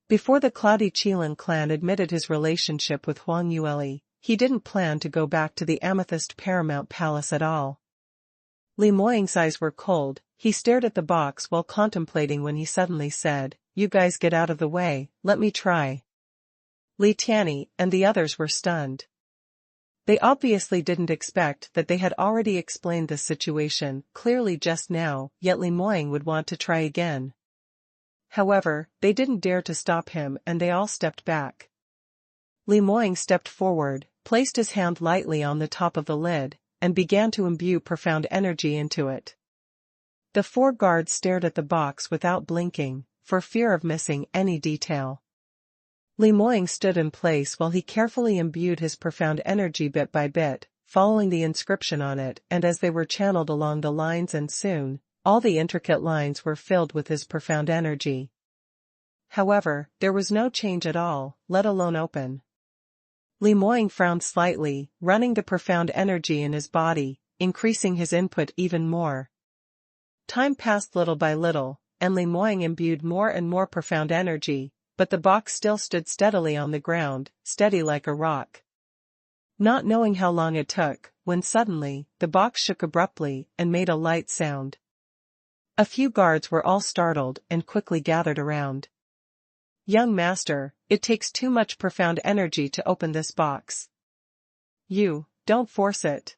Before the Cloudy Qilin clan admitted his relationship with Huang Yueli, he didn't plan to go back to the Amethyst Paramount Palace at all. Li Moying's eyes were cold, he stared at the box while contemplating when he suddenly said, "You guys get out of the way, let me try." Li Tianyi and the others were stunned. They obviously didn't expect that they had already explained this situation clearly just now, yet Li Moying would want to try again. However, they didn't dare to stop him and they all stepped back. Li Moying stepped forward, placed his hand lightly on the top of the lid, and began to imbue profound energy into it. The 4 guards stared at the box without blinking, for fear of missing any detail. Li Moying stood in place while he carefully imbued his profound energy bit by bit, following the inscription on it, and as they were channeled along the lines and soon, all the intricate lines were filled with his profound energy. However, there was no change at all, let alone open. Li Moying frowned slightly, running the profound energy in his body, increasing his input even more. Time passed little by little, and Li Moying imbued more and more profound energy, but the box still stood steadily on the ground, steady like a rock. Not knowing how long it took, when suddenly, the box shook abruptly and made a light sound. A few guards were all startled and quickly gathered around. "Young master, it takes too much profound energy to open this box. Don't force it."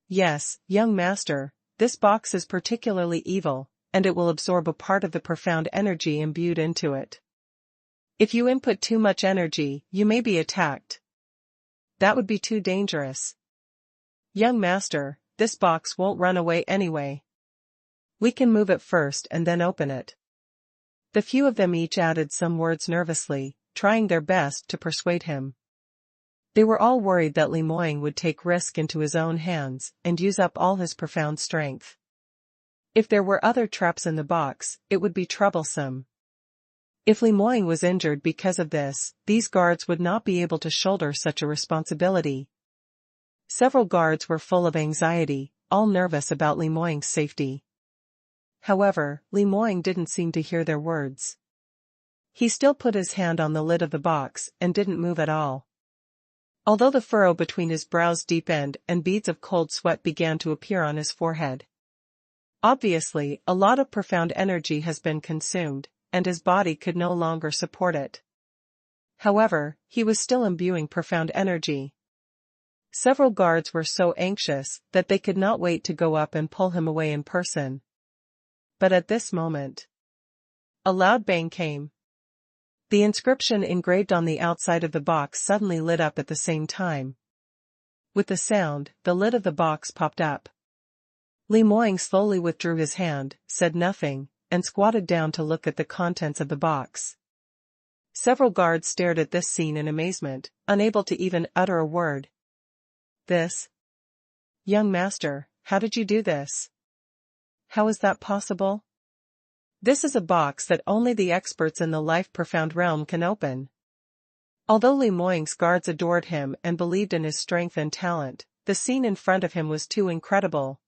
"Yes, young master, this box is particularly evil, and it will absorb a part of the profound energy imbued into it. If you input too much energy, you may be attacked. That would be too dangerous. Young master, this box won't run away anyway. We can move it first and then open it." The few of them each added some words nervously, trying their best to persuade him. They were all worried that Li Moying would take risk into his own hands and use up all his profound strength. If there were other traps in the box, it would be troublesome. If Li Moying was injured because of this, these guards would not be able to shoulder such a responsibility. Several guards were full of anxiety, all nervous about Li Moying's safety. However, Li Moying didn't seem to hear their words. He still put his hand on the lid of the box and didn't move at all. Although the furrow between his brows deepened and beads of cold sweat began to appear on his forehead. Obviously, a lot of profound energy has been consumed, and his body could no longer support it. However, he was still imbuing profound energy. Several guards were so anxious that they could not wait to go up and pull him away in person. But at this moment, a loud bang came. The inscription engraved on the outside of the box suddenly lit up at the same time. With the sound, the lid of the box popped up. Li Moying slowly withdrew his hand, said nothing, and squatted down to look at the contents of the box. Several guards stared at this scene in amazement, unable to even utter a word. "This? Young master, how did you do this? How is that possible? This is a box that only the experts in the life-profound realm can open." Although Li Moying's guards adored him and believed in his strength and talent, the scene in front of him was too incredible.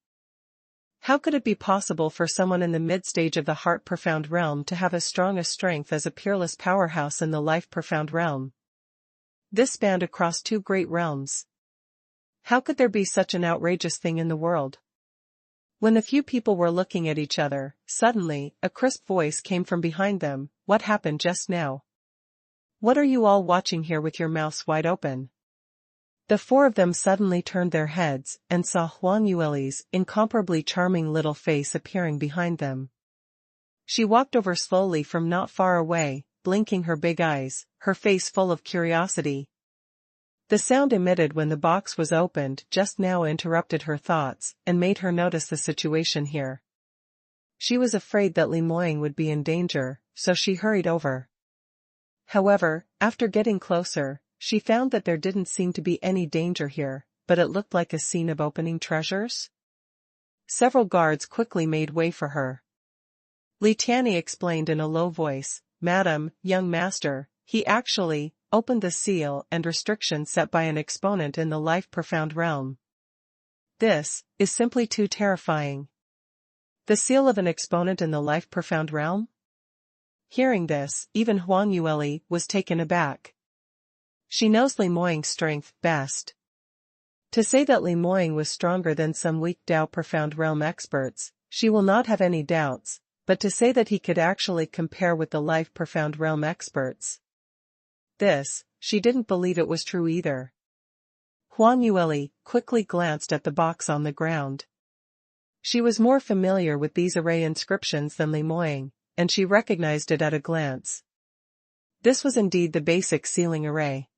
How could it be possible for someone in the mid-stage of the heart-profound realm to have as strong a strength as a peerless powerhouse in the life-profound realm? This spanned across two great realms. How could there be such an outrageous thing in the world? When the few people were looking at each other, suddenly, a crisp voice came from behind them. "What happened just now? What are you all watching here with your mouths wide open?" The four of them suddenly turned their heads and saw Huang Yueli's incomparably charming little face appearing behind them. She walked over slowly from not far away, blinking her big eyes, her face full of curiosity. The sound emitted when the box was opened just now interrupted her thoughts and made her notice the situation here. She was afraid that Li Moying would be in danger, so she hurried over. However, after getting closer, she found that there didn't seem to be any danger here, but it looked like a scene of opening treasures. Several guards quickly made way for her. Li Tianyi explained in a low voice, "Madam, young master, he actually opened the seal and restriction set by an exponent in the life-profound realm. This is simply too terrifying." "The seal of an exponent in the life-profound realm?" Hearing this, even Huang Yueli was taken aback. She knows Li Moying's strength best. To say that Li Moying was stronger than some weak Dao profound realm experts, she will not have any doubts, but to say that he could actually compare with the life-profound realm experts, this, she didn't believe it was true either. Huang Yueli quickly glanced at the box on the ground. She was more familiar with these array inscriptions than Li Moying, and she recognized it at a glance. This was indeed the basic sealing array.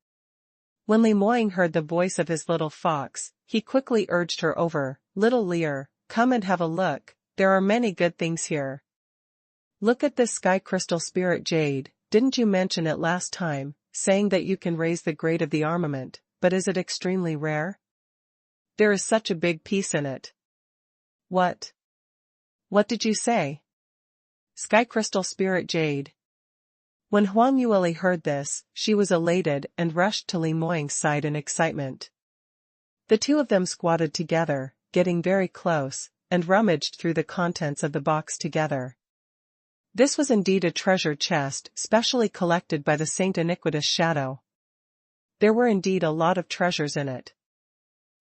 When Li Moying heard the voice of his little fox, he quickly urged her over. "Little Lear, come and have a look, there are many good things here. Look at this sky crystal spirit jade, didn't you mention it last time, saying that you can raise the grade of the armament, but is it extremely rare? There is such a big piece in it." "What? What did you say?" "Sky crystal spirit jade." When Huang Yueli heard this, she was elated and rushed to Li Moying's side in excitement. The two of them squatted together, getting very close, and rummaged through the contents of the box together. This was indeed a treasure chest specially collected by the Saint Iniquitous Shadow. There were indeed a lot of treasures in it.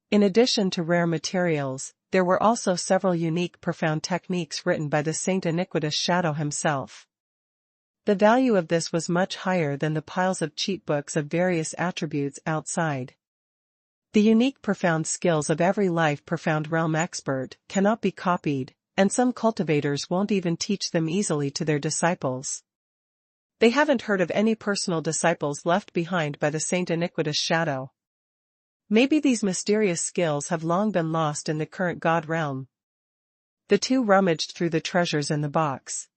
In addition to rare materials, there were also several unique profound techniques written by the Saint Iniquitous Shadow himself. The value of this was much higher than the piles of cheat books of various attributes outside. The unique profound skills of every life profound realm expert cannot be copied, and some cultivators won't even teach them easily to their disciples. They haven't heard of any personal disciples left behind by the Saint Iniquitous Shadow. Maybe these mysterious skills have long been lost in the current God realm. The two rummaged through the treasures in the box.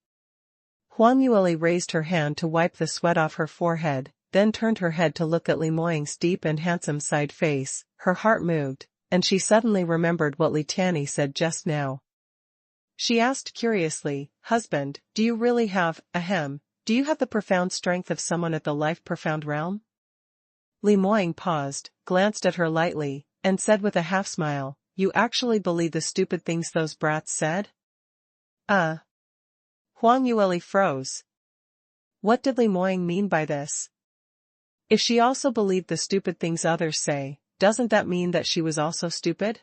Huang Yueli raised her hand to wipe the sweat off her forehead, then turned her head to look at Li Moying's deep and handsome side face. Her heart moved, and she suddenly remembered what Li Tianyi said just now. She asked curiously, "Husband, do you really have, do you have the profound strength of someone at the life profound realm?" Li Moying paused, glanced at her lightly, and said with a half-smile, "You actually believe the stupid things those brats said?" Huang Yueli froze. What did Li Moying mean by this? If she also believed the stupid things others say, doesn't that mean that she was also stupid?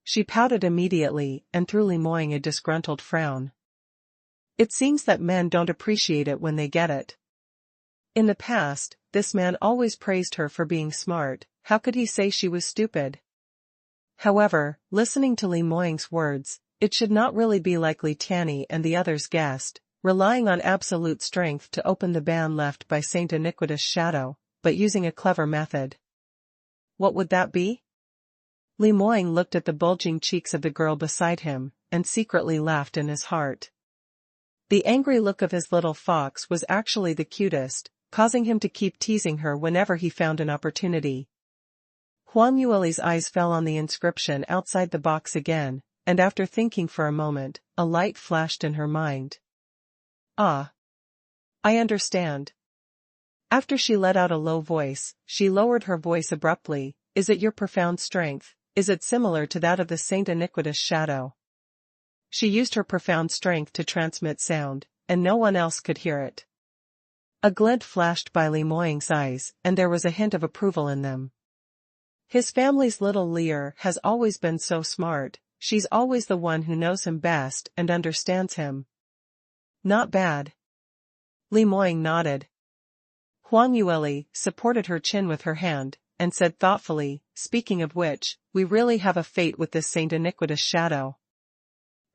She pouted immediately and threw Li Moying a disgruntled frown. It seems that men don't appreciate it when they get it. In the past, this man always praised her for being smart. How could he say she was stupid? However, listening to Li Moying's words, it should not really be like Li Tianyi and the others guessed, relying on absolute strength to open the ban left by Saint Iniquitous Shadow, but using a clever method. What would that be? Li Moying looked at the bulging cheeks of the girl beside him, and secretly laughed in his heart. The angry look of his little fox was actually the cutest, causing him to keep teasing her whenever he found an opportunity. Huang Yueli's eyes fell on the inscription outside the box again, and after thinking for a moment, a light flashed in her mind. Ah! I understand. After she let out a low voice, she lowered her voice abruptly. Is it your profound strength? Is it similar to that of the Saint Iniquitous Shadow? She used her profound strength to transmit sound, and no one else could hear it. A glint flashed by Li Moying's eyes, and there was a hint of approval in them. His family's little Lear has always been so smart, she's always the one who knows him best and understands him. Not bad. Li Moying nodded. Huang Yueli supported her chin with her hand, and said thoughtfully, "Speaking of which, we really have a fate with this Saint Iniquitous Shadow.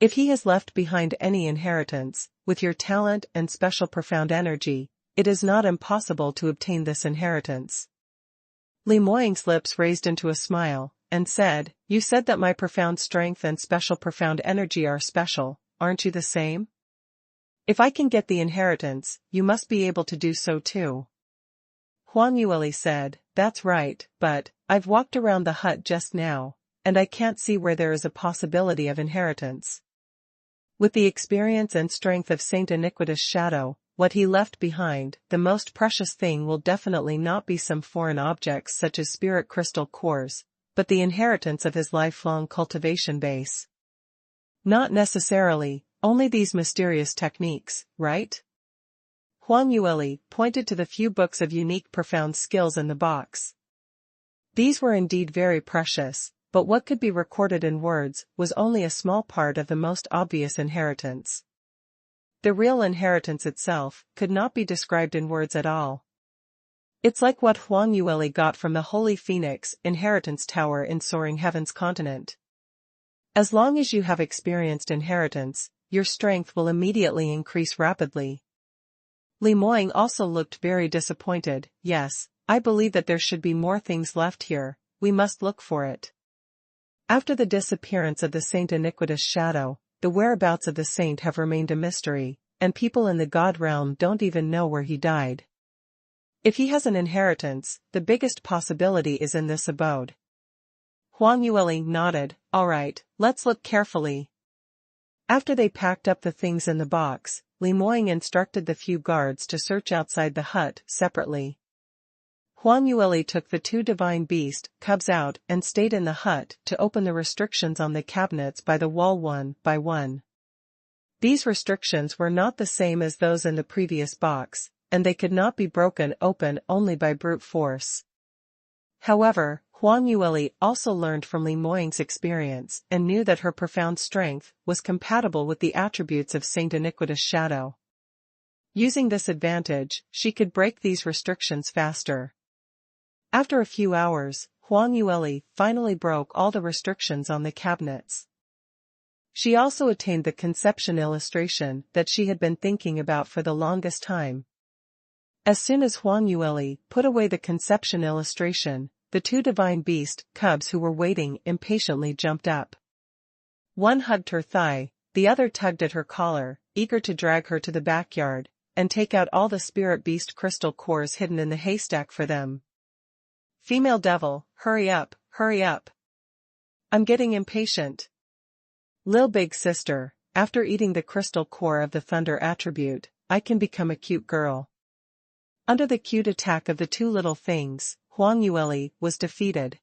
If he has left behind any inheritance, with your talent and special profound energy, it is not impossible to obtain this inheritance." Li Moying's lips raised into a smile, and said, "You said that my profound strength and special profound energy are special, aren't you the same? If I can get the inheritance, you must be able to do so too." Huang Yueli said, "That's right, but I've walked around the hut just now, and I can't see where there is a possibility of inheritance. With the experience and strength of Saint Iniquitous Shadow, what he left behind, the most precious thing will definitely not be some foreign objects such as spirit crystal cores, but the inheritance of his lifelong cultivation base. Not necessarily, only these mysterious techniques, right?" Huang Yueli pointed to the few books of unique profound skills in the box. These were indeed very precious, but what could be recorded in words was only a small part of the most obvious inheritance. The real inheritance itself could not be described in words at all. It's like what Huang Yueli got from the Holy Phoenix Inheritance Tower in Soaring Heaven's continent. As long as you have experienced inheritance, your strength will immediately increase rapidly. Li Moying also looked very disappointed. "Yes, I believe that there should be more things left here, we must look for it." After the disappearance of the Saint Iniquitous Shadow, the whereabouts of the saint have remained a mystery, and people in the God realm don't even know where he died. If he has an inheritance, the biggest possibility is in this abode. Huang Yueli nodded. "All right, let's look carefully." After they packed up the things in the box, Li Moying instructed the few guards to search outside the hut separately. Huang Yueli took the 2 divine beast cubs out and stayed in the hut to open the restrictions on the cabinets by the wall one by one. These restrictions were not the same as those in the previous box, and they could not be broken open only by brute force. However, Huang Yueli also learned from Li Moying's experience and knew that her profound strength was compatible with the attributes of Saint Iniquitous Shadow. Using this advantage, she could break these restrictions faster. After a few hours, Huang Yueli finally broke all the restrictions on the cabinets. She also attained the conception illustration that she had been thinking about for the longest time. As soon as Huang Yueli put away the conception illustration, the 2 divine beast cubs who were waiting impatiently jumped up. One hugged her thigh, the other tugged at her collar, eager to drag her to the backyard, and take out all the spirit beast crystal cores hidden in the haystack for them. "Female devil, hurry up, hurry up. I'm getting impatient. Lil big sister, after eating the crystal core of the thunder attribute, I can become a cute girl." Under the cute attack of the 2 little things, Huang Yueli was defeated.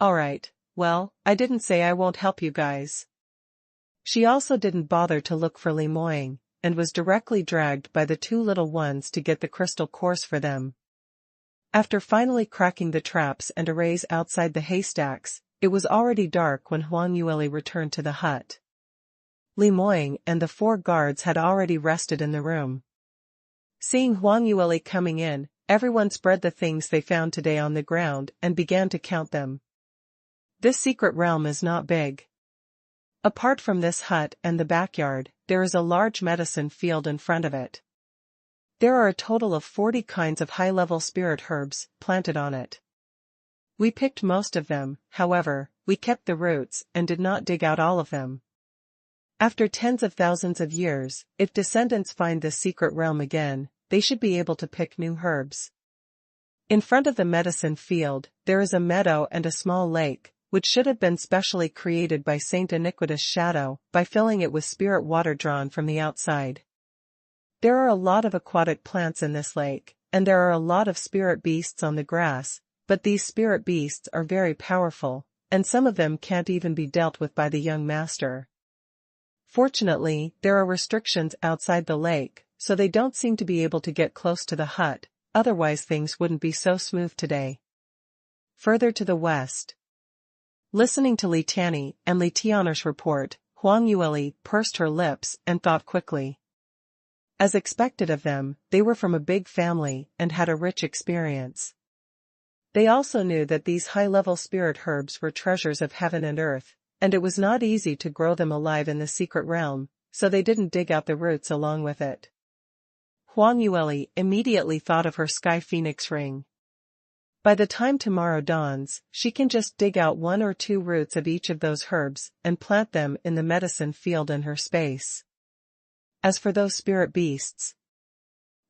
"Alright, well, I didn't say I won't help you guys." She also didn't bother to look for Li Moying, and was directly dragged by the 2 little ones to get the crystal cores for them. After finally cracking the traps and arrays outside the haystacks, it was already dark when Huang Yueli returned to the hut. Li Moying and the 4 guards had already rested in the room. Seeing Huang Yueli coming in, everyone spread the things they found today on the ground and began to count them. This secret realm is not big. Apart from this hut and the backyard, there is a large medicine field in front of it. There are a total of 40 kinds of high-level spirit herbs planted on it. We picked most of them, however, we kept the roots and did not dig out all of them. After tens of thousands of years, if descendants find this secret realm again, they should be able to pick new herbs. In front of the medicine field, there is a meadow and a small lake, which should have been specially created by Saint Iniquitous Shadow by filling it with spirit water drawn from the outside. There are a lot of aquatic plants in this lake, and there are a lot of spirit beasts on the grass, but these spirit beasts are very powerful, and some of them can't even be dealt with by the young master. Fortunately, there are restrictions outside the lake, so they don't seem to be able to get close to the hut, otherwise things wouldn't be so smooth today. Further to the west. Listening to Li Tianyi and Li Tian'er's report, Huang Yueli pursed her lips and thought quickly. As expected of them, they were from a big family and had a rich experience. They also knew that these high-level spirit herbs were treasures of heaven and earth, and it was not easy to grow them alive in the secret realm, so they didn't dig out the roots along with it. Huang Yueli immediately thought of her sky phoenix ring. By the time tomorrow dawns, she can just dig out 1 or 2 roots of each of those herbs and plant them in the medicine field in her space. As for those spirit beasts,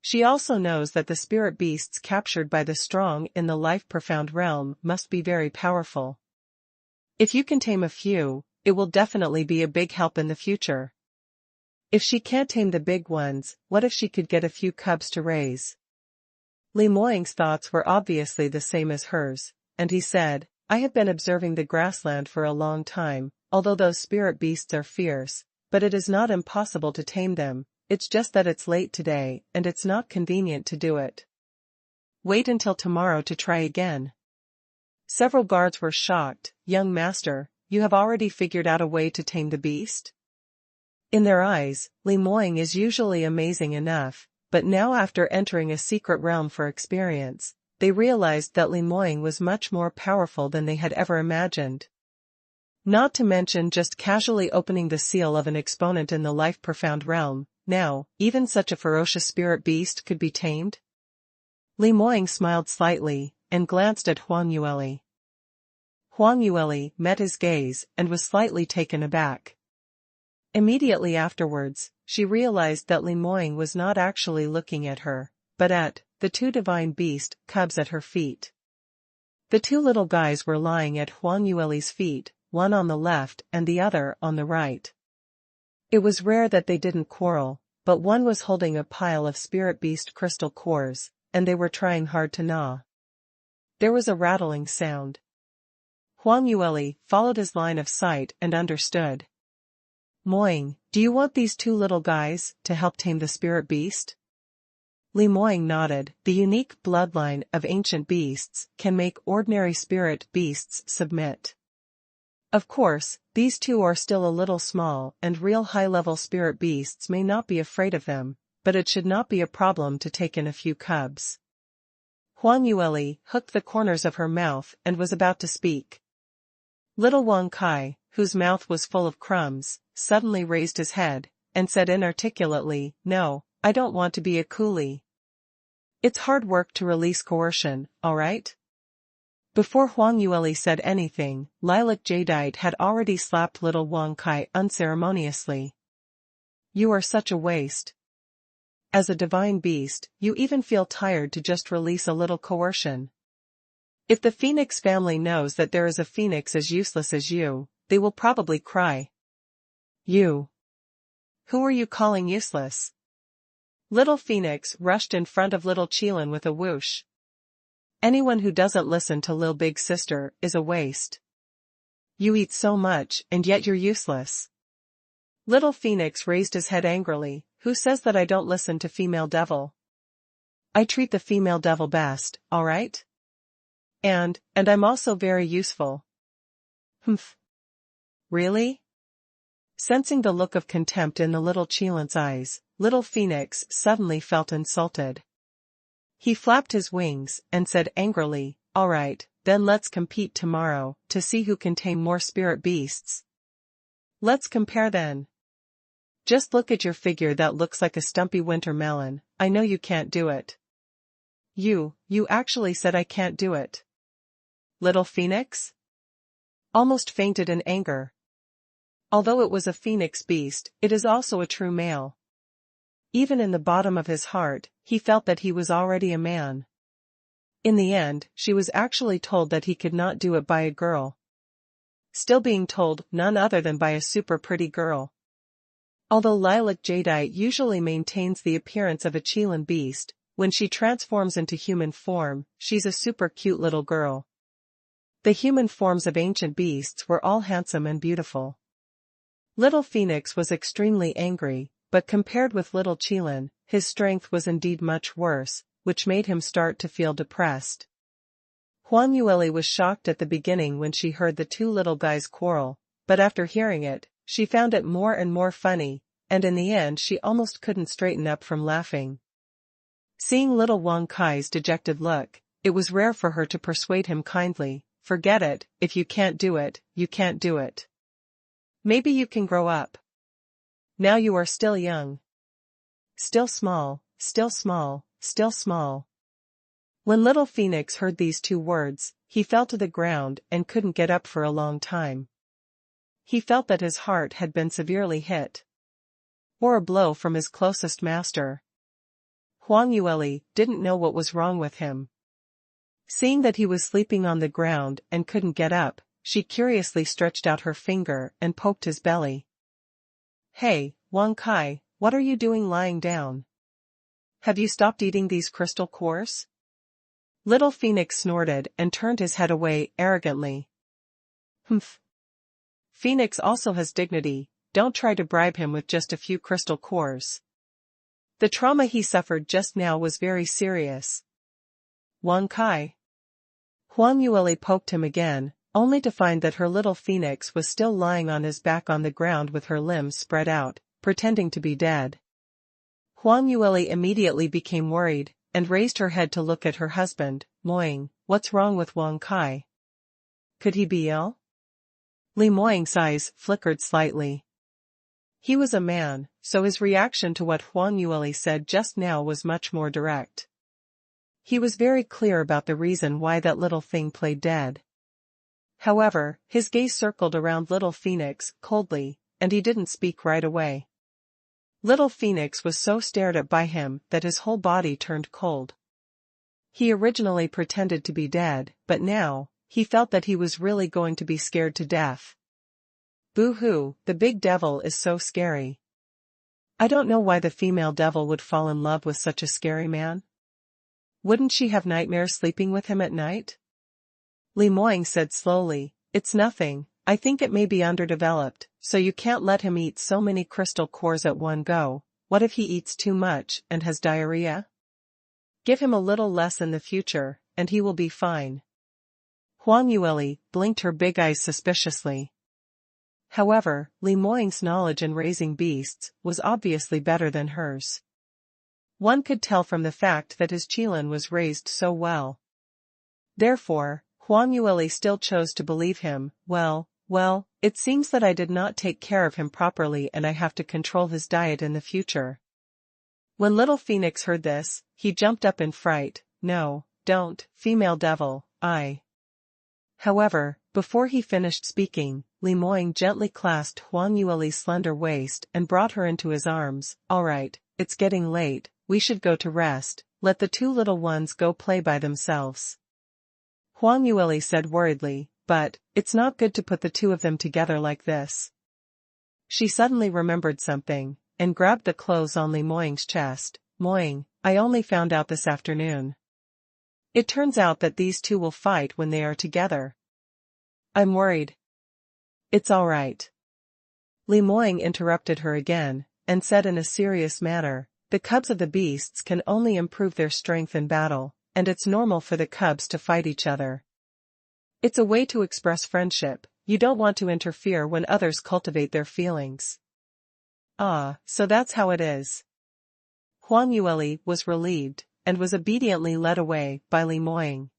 she also knows that the spirit beasts captured by the strong in the life-profound realm must be very powerful. If you can tame a few, it will definitely be a big help in the future. If she can't tame the big ones, what if she could get a few cubs to raise? Li Moying's thoughts were obviously the same as hers, and he said, I have been observing the grassland for a long time, although those spirit beasts are fierce, but it is not impossible to tame them. It's just that it's late today, and it's not convenient to do it. Wait until tomorrow to try again. Several guards were shocked. Young master, you have already figured out a way to tame the beast? In their eyes, Li Moying is usually amazing enough, but now after entering a secret realm for experience, they realized that Li Moying was much more powerful than they had ever imagined. Not to mention just casually opening the seal of an exponent in the life-profound realm. Now, even such a ferocious spirit beast could be tamed? Li Moying smiled slightly, and glanced at Huang Yueli. Huang Yueli met his gaze and was slightly taken aback. Immediately afterwards, she realized that Li Moying was not actually looking at her, but at the 2 divine beast cubs at her feet. The 2 little guys were lying at Huang Yueli's feet, one on the left and the other on the right. It was rare that they didn't quarrel, but one was holding a pile of spirit beast crystal cores, and they were trying hard to gnaw. There was a rattling sound. Huang Yueli followed his line of sight and understood. Moing, do you want these two little guys to help tame the spirit beast? Li Moing nodded. The unique bloodline of ancient beasts can make ordinary spirit beasts submit. Of course, these two are still a little small and real high-level spirit beasts may not be afraid of them, but it should not be a problem to take in a few cubs. Huang Yueli hooked the corners of her mouth and was about to speak. Little Wang Kai, whose mouth was full of crumbs, suddenly raised his head, and said inarticulately, "No, I don't want to be a coolie. It's hard work to release coercion, alright?" Before Huang Yueli said anything, Lilac Jadeite had already slapped little Wang Kai unceremoniously. "You are such a waste. As a divine beast, you even feel tired to just release a little coercion. If the Phoenix family knows that there is a Phoenix as useless as you, they will probably cry." "You? Who are you calling useless?" Little Phoenix rushed in front of little Qilin with a whoosh. "Anyone who doesn't listen to Lil Big Sister is a waste. You eat so much and yet you're useless." Little Phoenix raised his head angrily. "Who says that I don't listen to female devil? I treat the female devil best, alright? And I'm also very useful." "Humph. Really?" Sensing the look of contempt in the little Qilin's eyes, little Phoenix suddenly felt insulted. He flapped his wings and said angrily, "Alright, then let's compete tomorrow to see who can tame more spirit beasts. Let's compare then. Just look at your figure that looks like a stumpy winter melon. I know you can't do it." You actually said I can't do it." Little Phoenix almost fainted in anger. Although it was a phoenix beast, it is also a true male. Even in the bottom of his heart, he felt that he was already a man. In the end, she was actually told that he could not do it by a girl. Still being told none other than by a super pretty girl. Although Lilac Jadeite usually maintains the appearance of a Qilin beast, when she transforms into human form, she's a super cute little girl. The human forms of ancient beasts were all handsome and beautiful. Little Phoenix was extremely angry, but compared with little Qilin, his strength was indeed much worse, which made him start to feel depressed. Huang Yueli was shocked at the beginning when she heard the two little guys quarrel, but after hearing it, she found it more and more funny, and in the end she almost couldn't straighten up from laughing. Seeing little Wang Kai's dejected look, it was rare for her to persuade him kindly, "Forget it, if you can't do it, you can't do it. Maybe you can grow up. Now you are still young. Still small, still small, still small." When little Phoenix heard these two words, he fell to the ground and couldn't get up for a long time. He felt that his heart had been severely hit. Or a blow from his closest master. Huang Yueli didn't know what was wrong with him. Seeing that he was sleeping on the ground and couldn't get up, she curiously stretched out her finger and poked his belly. "Hey, Wang Kai, what are you doing lying down? Have you stopped eating these crystal cores?" Little Phoenix snorted and turned his head away arrogantly. "Humph. Phoenix also has dignity, don't try to bribe him with just a few crystal cores. The trauma he suffered just now was very serious." "Wang Kai." Huang Yueli poked him again, only to find that her little Phoenix was still lying on his back on the ground with her limbs spread out, pretending to be dead. Huang Yueli immediately became worried, and raised her head to look at her husband, Moing. "What's wrong with Wang Kai? Could he be ill?" Li Moing's eyes flickered slightly. He was a man, so his reaction to what Huang Yueli said just now was much more direct. He was very clear about the reason why that little thing played dead. However, his gaze circled around little Phoenix coldly, and he didn't speak right away. Little Phoenix was so stared at by him that his whole body turned cold. He originally pretended to be dead, but now, he felt that he was really going to be scared to death. "Boo-hoo, the big devil is so scary. I don't know why the female devil would fall in love with such a scary man. Wouldn't she have nightmares sleeping with him at night? Li Moying said slowly, it's nothing, I think it may be underdeveloped, so you can't let him eat so many crystal cores at one go. What if he eats too much and has diarrhea? Give him a little less in the future, and he will be fine. Huang Yueli blinked her big eyes suspiciously. However, Li Moying's knowledge in raising beasts was obviously better than hers. One could tell from the fact that his Qilin was raised so well. Therefore, Huang Yueli still chose to believe him. Well, it seems that I did not take care of him properly and I have to control his diet in the future. When little Phoenix heard this, he jumped up in fright. No, don't, female devil, I. However, before he finished speaking, Li Moying gently clasped Huang Yueli's slender waist and brought her into his arms. All right, it's getting late, we should go to rest, let the two little ones go play by themselves. Huang Yueli said worriedly, but, it's not good to put the two of them together like this. She suddenly remembered something, and grabbed the clothes on Li Moying's chest. Moying, I only found out this afternoon. It turns out that these two will fight when they are together. I'm worried. It's all right. Li Moying interrupted her again, and said in a serious manner, the cubs of the beasts can only improve their strength in battle, and it's normal for the cubs to fight each other. It's a way to express friendship, you don't want to interfere when others cultivate their feelings. Ah, so that's how it is. Huang Yueli was relieved, and was obediently led away by Li Moying.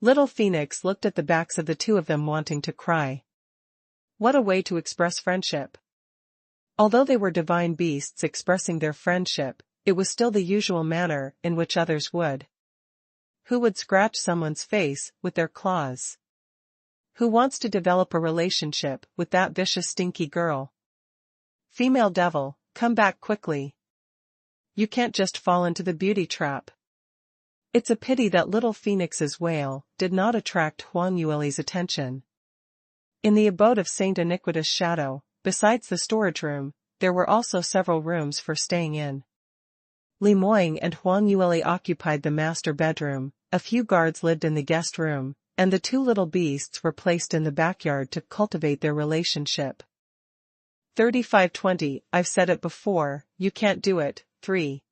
Little Phoenix looked at the backs of the two of them wanting to cry. What a way to express friendship. Although they were divine beasts expressing their friendship, it was still the usual manner in which others would. Who would scratch someone's face with their claws? Who wants to develop a relationship with that vicious stinky girl? Female devil, come back quickly. You can't just fall into the beauty trap. It's a pity that little Phoenix's wail did not attract Huang Yueli's attention. In the abode of Saint Iniquitous Shadow, besides the storage room, there were also several rooms for staying in. Li Moying and Huang Yueli occupied the master bedroom, a few guards lived in the guest room, and the two little beasts were placed in the backyard to cultivate their relationship. 3520, I've said it before, you can't do it. 3.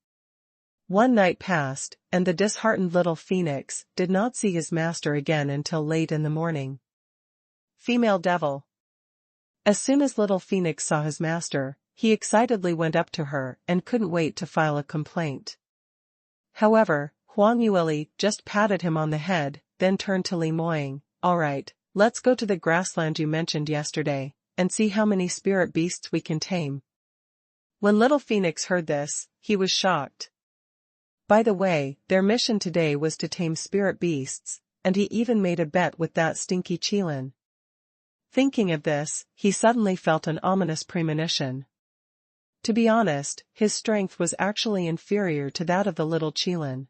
One night passed, and the disheartened little Phoenix did not see his master again until late in the morning. Female devil. As soon as little Phoenix saw his master, he excitedly went up to her and couldn't wait to file a complaint. However, Huang Yueli just patted him on the head, then turned to Li Moying. All right, let's go to the grassland you mentioned yesterday, and see how many spirit beasts we can tame. When little Phoenix heard this, he was shocked. By the way, their mission today was to tame spirit beasts, and he even made a bet with that stinky Qilin. Thinking of this, he suddenly felt an ominous premonition. To be honest, his strength was actually inferior to that of the little Qilin.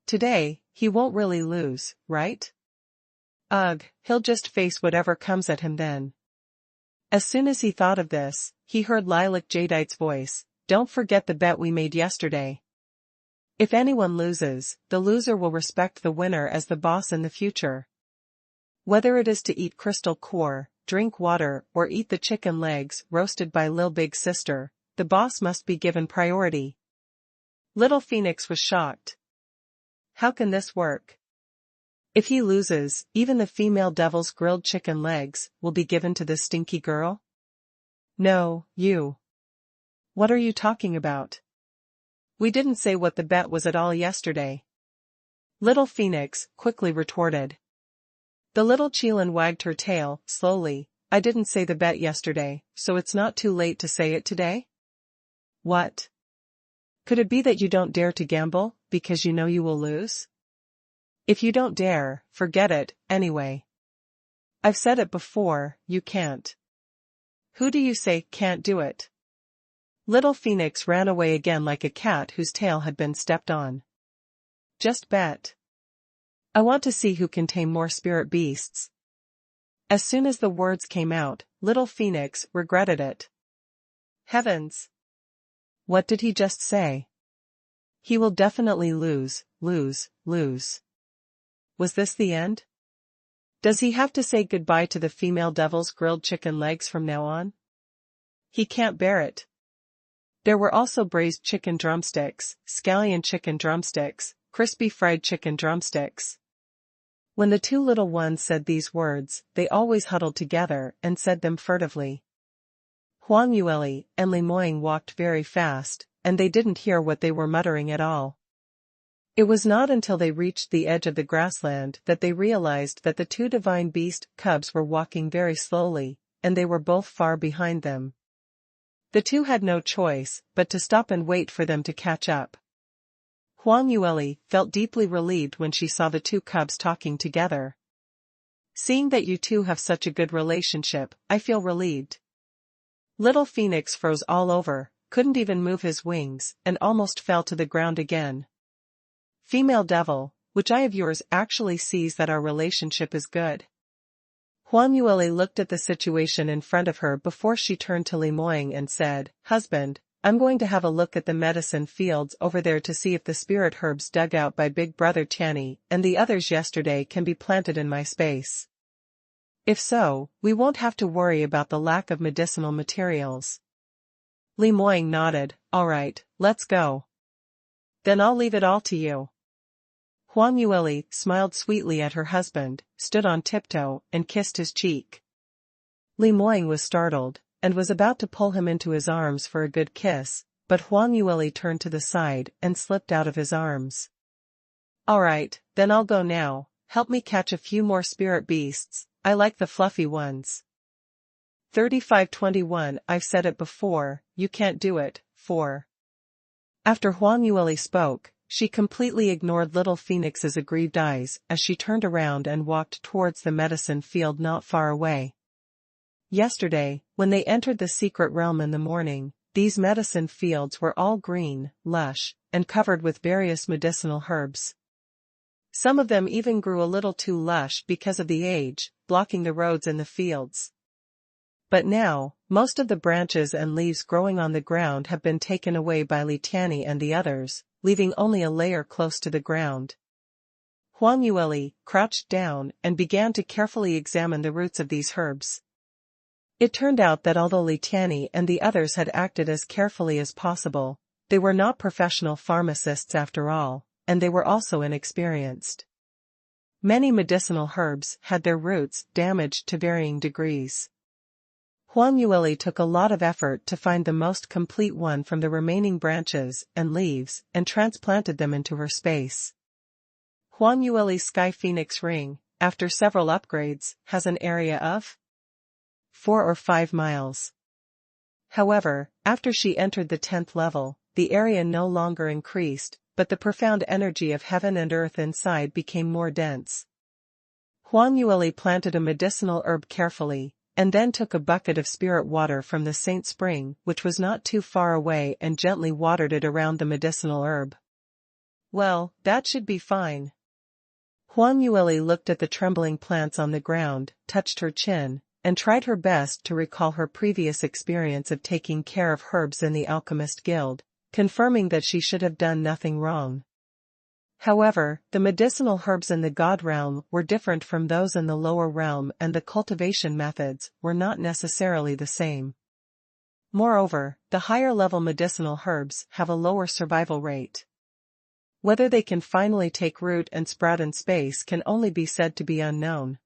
Today, he won't really lose, right? Ugh, he'll just face whatever comes at him then. As soon as he thought of this, he heard Lilac Jadeite's voice. Don't forget the bet we made yesterday. If anyone loses, the loser will respect the winner as the boss in the future. Whether it is to eat crystal core, drink water, or eat the chicken legs roasted by Lil Big Sister, the boss must be given priority. Little Phoenix was shocked. How can this work? If he loses, even the female devil's grilled chicken legs will be given to this stinky girl? No, you. What are you talking about? We didn't say what the bet was at all yesterday. Little Phoenix quickly retorted. The little Qilin wagged her tail, slowly. I didn't say the bet yesterday, so it's not too late to say it today? What? Could it be that you don't dare to gamble, because you know you will lose? If you don't dare, forget it, anyway. I've said it before, you can't. Who do you say can't do it? Little Phoenix ran away again like a cat whose tail had been stepped on. Just bet. I want to see who can tame more spirit beasts. As soon as the words came out, little Phoenix regretted it. Heavens! What did he just say? He will definitely lose, lose, lose. Was this the end? Does he have to say goodbye to the female devil's grilled chicken legs from now on? He can't bear it. There were also braised chicken drumsticks, scallion chicken drumsticks, crispy fried chicken drumsticks. When the two little ones said these words, they always huddled together and said them furtively. Huang Yueli and Li Moying walked very fast, and they didn't hear what they were muttering at all. It was not until they reached the edge of the grassland that they realized that the two divine beast cubs were walking very slowly, and they were both far behind them. The two had no choice but to stop and wait for them to catch up. Huang Yueli felt deeply relieved when she saw the two cubs talking together. Seeing that you two have such a good relationship, I feel relieved. Little Phoenix froze all over, couldn't even move his wings, and almost fell to the ground again. Female devil, which eye of yours actually sees that our relationship is good? Huang Yueli looked at the situation in front of her before she turned to Li Moying and said, "Husband, I'm going to have a look at the medicine fields over there to see if the spirit herbs dug out by Big Brother Tianny and the others yesterday can be planted in my space. If so, we won't have to worry about the lack of medicinal materials." Li Moying nodded. "All right, let's go. Then I'll leave it all to you." Huang Yueli smiled sweetly at her husband, stood on tiptoe, and kissed his cheek. Li Moying was startled, and was about to pull him into his arms for a good kiss, but Huang Yueli turned to the side and slipped out of his arms. "All right, then I'll go now. Help me catch a few more spirit beasts, I like the fluffy ones." 3521 I've said it before, you can't do it, 4. After Huang Yueli spoke, she completely ignored little Phoenix's aggrieved eyes as she turned around and walked towards the medicine field not far away. Yesterday, when they entered the secret realm in the morning, these medicine fields were all green, lush, and covered with various medicinal herbs. Some of them even grew a little too lush because of the age, blocking the roads in the fields. But now, most of the branches and leaves growing on the ground have been taken away by Li Tianny and the others, leaving only a layer close to the ground. Huang Yueli crouched down and began to carefully examine the roots of these herbs. It turned out that although Li Tianny and the others had acted as carefully as possible, they were not professional pharmacists after all, and they were also inexperienced. Many medicinal herbs had their roots damaged to varying degrees. Huang Yueli took a lot of effort to find the most complete one from the remaining branches and leaves and transplanted them into her space. Huang Yueli's Sky Phoenix ring, after several upgrades, has an area of 4 or 5 miles. However, after she entered the 10th level, the area no longer increased, but the profound energy of heaven and earth inside became more dense. Huang Yueli planted a medicinal herb carefully, and then took a bucket of spirit water from the Saint Spring, which was not too far away, and gently watered it around the medicinal herb. "Well, that should be fine." Huang Yueli looked at the trembling plants on the ground, touched her chin, and tried her best to recall her previous experience of taking care of herbs in the Alchemist Guild, confirming that she should have done nothing wrong. However, the medicinal herbs in the God realm were different from those in the lower realm, and the cultivation methods were not necessarily the same. Moreover, the higher-level medicinal herbs have a lower survival rate. Whether they can finally take root and sprout in space can only be said to be unknown.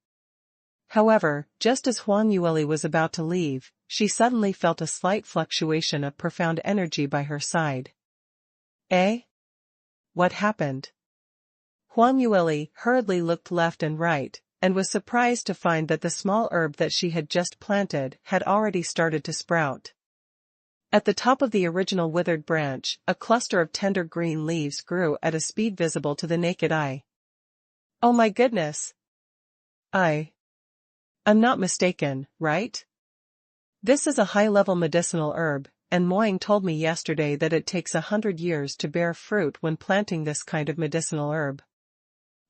However, just as Huang Yueli was about to leave, she suddenly felt a slight fluctuation of profound energy by her side. "Eh? What happened?" Huang Yueli hurriedly looked left and right, and was surprised to find that the small herb that she had just planted had already started to sprout. At the top of the original withered branch, a cluster of tender green leaves grew at a speed visible to the naked eye. "Oh my goodness! I'm not mistaken, right? This is a high-level medicinal herb, and Moying told me yesterday that it takes 100 years to bear fruit when planting this kind of medicinal herb.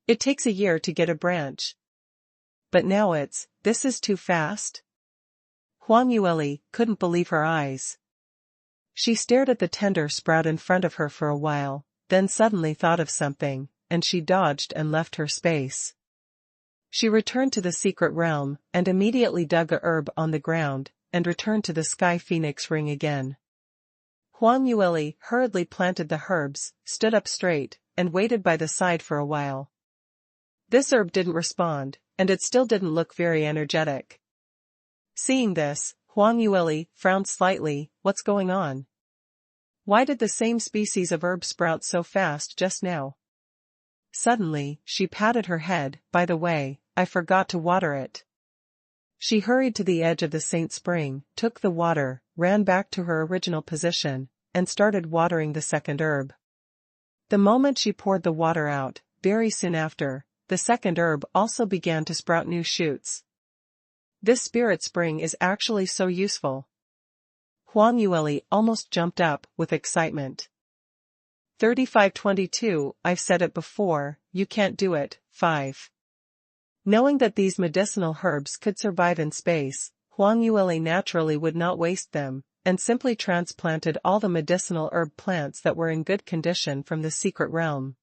It takes a year to get a branch. But now this is too fast?" Huang Yueli couldn't believe her eyes. She stared at the tender sprout in front of her for a while, then suddenly thought of something, and she dodged and left her space. She returned to the secret realm, and immediately dug a herb on the ground, and returned to the sky phoenix ring again. Huang Yueli hurriedly planted the herbs, stood up straight, and waited by the side for a while. This herb didn't respond, and it still didn't look very energetic. Seeing this, Huang Yueli frowned slightly. What's going on? Why did the same species of herb sprout so fast just now? Suddenly, she patted her head. By the way, I forgot to water it. She hurried to the edge of the Saint Spring, took the water, ran back to her original position, and started watering the second herb. The moment she poured the water out, very soon after, the second herb also began to sprout new shoots. This spirit spring is actually so useful. Huang Yueli almost jumped up with excitement. 3522, I've said it before, you can't do it. 5. Knowing that these medicinal herbs could survive in space, Huang Yueli naturally would not waste them, and simply transplanted all the medicinal herb plants that were in good condition from the secret realm.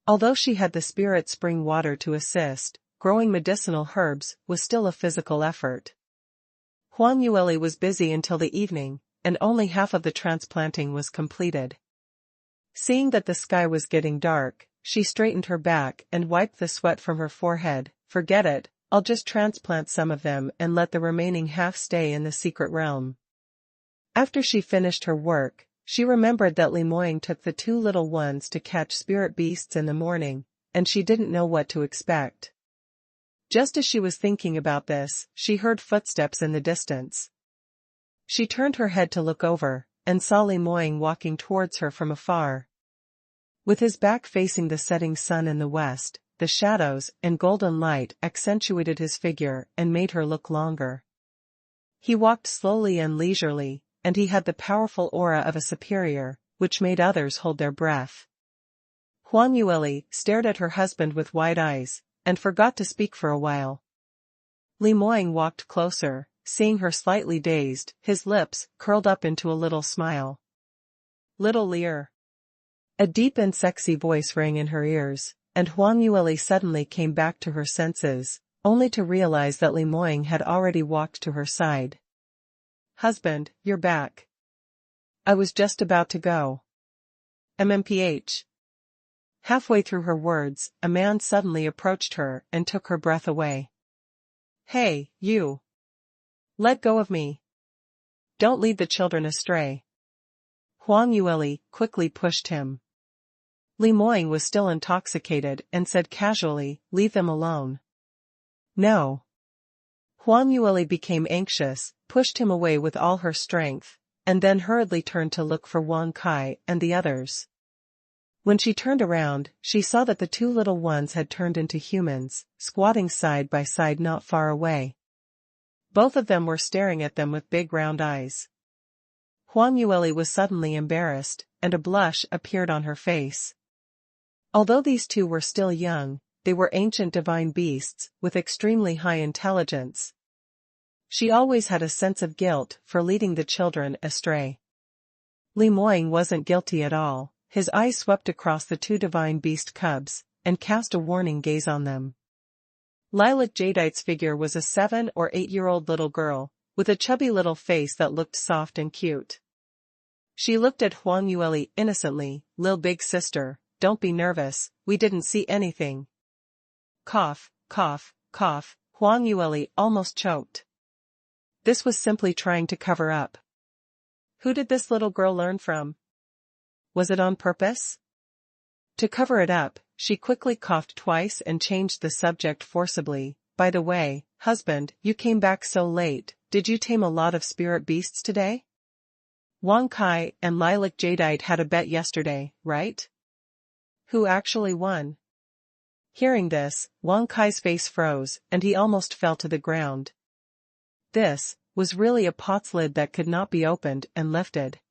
Although she had the spirit spring water to assist, growing medicinal herbs was still a physical effort. Huang Yueli was busy until the evening, and only half of the transplanting was completed. Seeing that the sky was getting dark, she straightened her back and wiped the sweat from her forehead. Forget it, I'll just transplant some of them and let the remaining half stay in the secret realm. After she finished her work, she remembered that Limoying took the two little ones to catch spirit beasts in the morning, and she didn't know what to expect. Just as she was thinking about this, she heard footsteps in the distance. She turned her head to look over, and saw Limoying walking towards her from afar. With his back facing the setting sun in the west, the shadows and golden light accentuated his figure and made her look longer. He walked slowly and leisurely, and he had the powerful aura of a superior, which made others hold their breath. Huang Yueli stared at her husband with wide eyes, and forgot to speak for a while. Limoying walked closer, seeing her slightly dazed, his lips curled up into a little smile. Little Lear. A deep and sexy voice rang in her ears, and Huang Yueli suddenly came back to her senses, only to realize that Limoying had already walked to her side. Husband, you're back. I was just about to go. MMPH. Halfway through her words, a man suddenly approached her and took her breath away. Hey, you. Let go of me. Don't lead the children astray. Huang Yueli quickly pushed him. Limoying was still intoxicated and said casually, leave them alone. No. Huang Yueli became anxious, pushed him away with all her strength, and then hurriedly turned to look for Wang Kai and the others. When she turned around, she saw that the two little ones had turned into humans, squatting side by side not far away. Both of them were staring at them with big round eyes. Huang Yueli was suddenly embarrassed, and a blush appeared on her face. Although these two were still young, they were ancient divine beasts, with extremely high intelligence. She always had a sense of guilt for leading the children astray. Limoying wasn't guilty at all. His eyes swept across the two divine beast cubs, and cast a warning gaze on them. Lilac Jadeite's figure was a 7 or 8-year-old little girl, with a chubby little face that looked soft and cute. She looked at Huang Yueli innocently. Lil big sister, don't be nervous, we didn't see anything. Cough, cough, cough, Huang Yueli almost choked. This was simply trying to cover up. Who did this little girl learn from? Was it on purpose? To cover it up, she quickly coughed twice and changed the subject forcibly. By the way, husband, you came back so late, did you tame a lot of spirit beasts today? Wang Kai and Lilac Jadeite had a bet yesterday, right? Who actually won? Hearing this, Wang Kai's face froze, and he almost fell to the ground. This was really a pot's lid that could not be opened and lifted.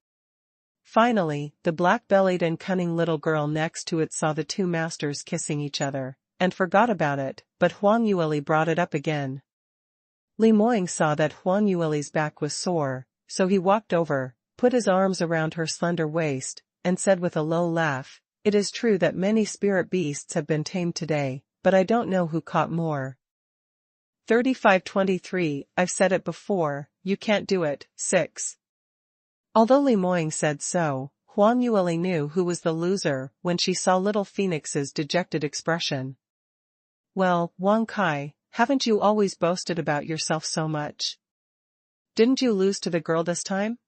Finally, the black-bellied and cunning little girl next to it saw the two masters kissing each other, and forgot about it, but Huang Yueli brought it up again. Limoying saw that Huang Yueli's back was sore, so he walked over, put his arms around her slender waist, and said with a low laugh, "It is true that many spirit beasts have been tamed today, but I don't know who caught more." 35-23, I've said it before, you can't do it. 6. Although Li Moying said so, Huang Yueli knew who was the loser when she saw little Phoenix's dejected expression. "Well, Wang Kai, haven't you always boasted about yourself so much? Didn't you lose to the girl this time?"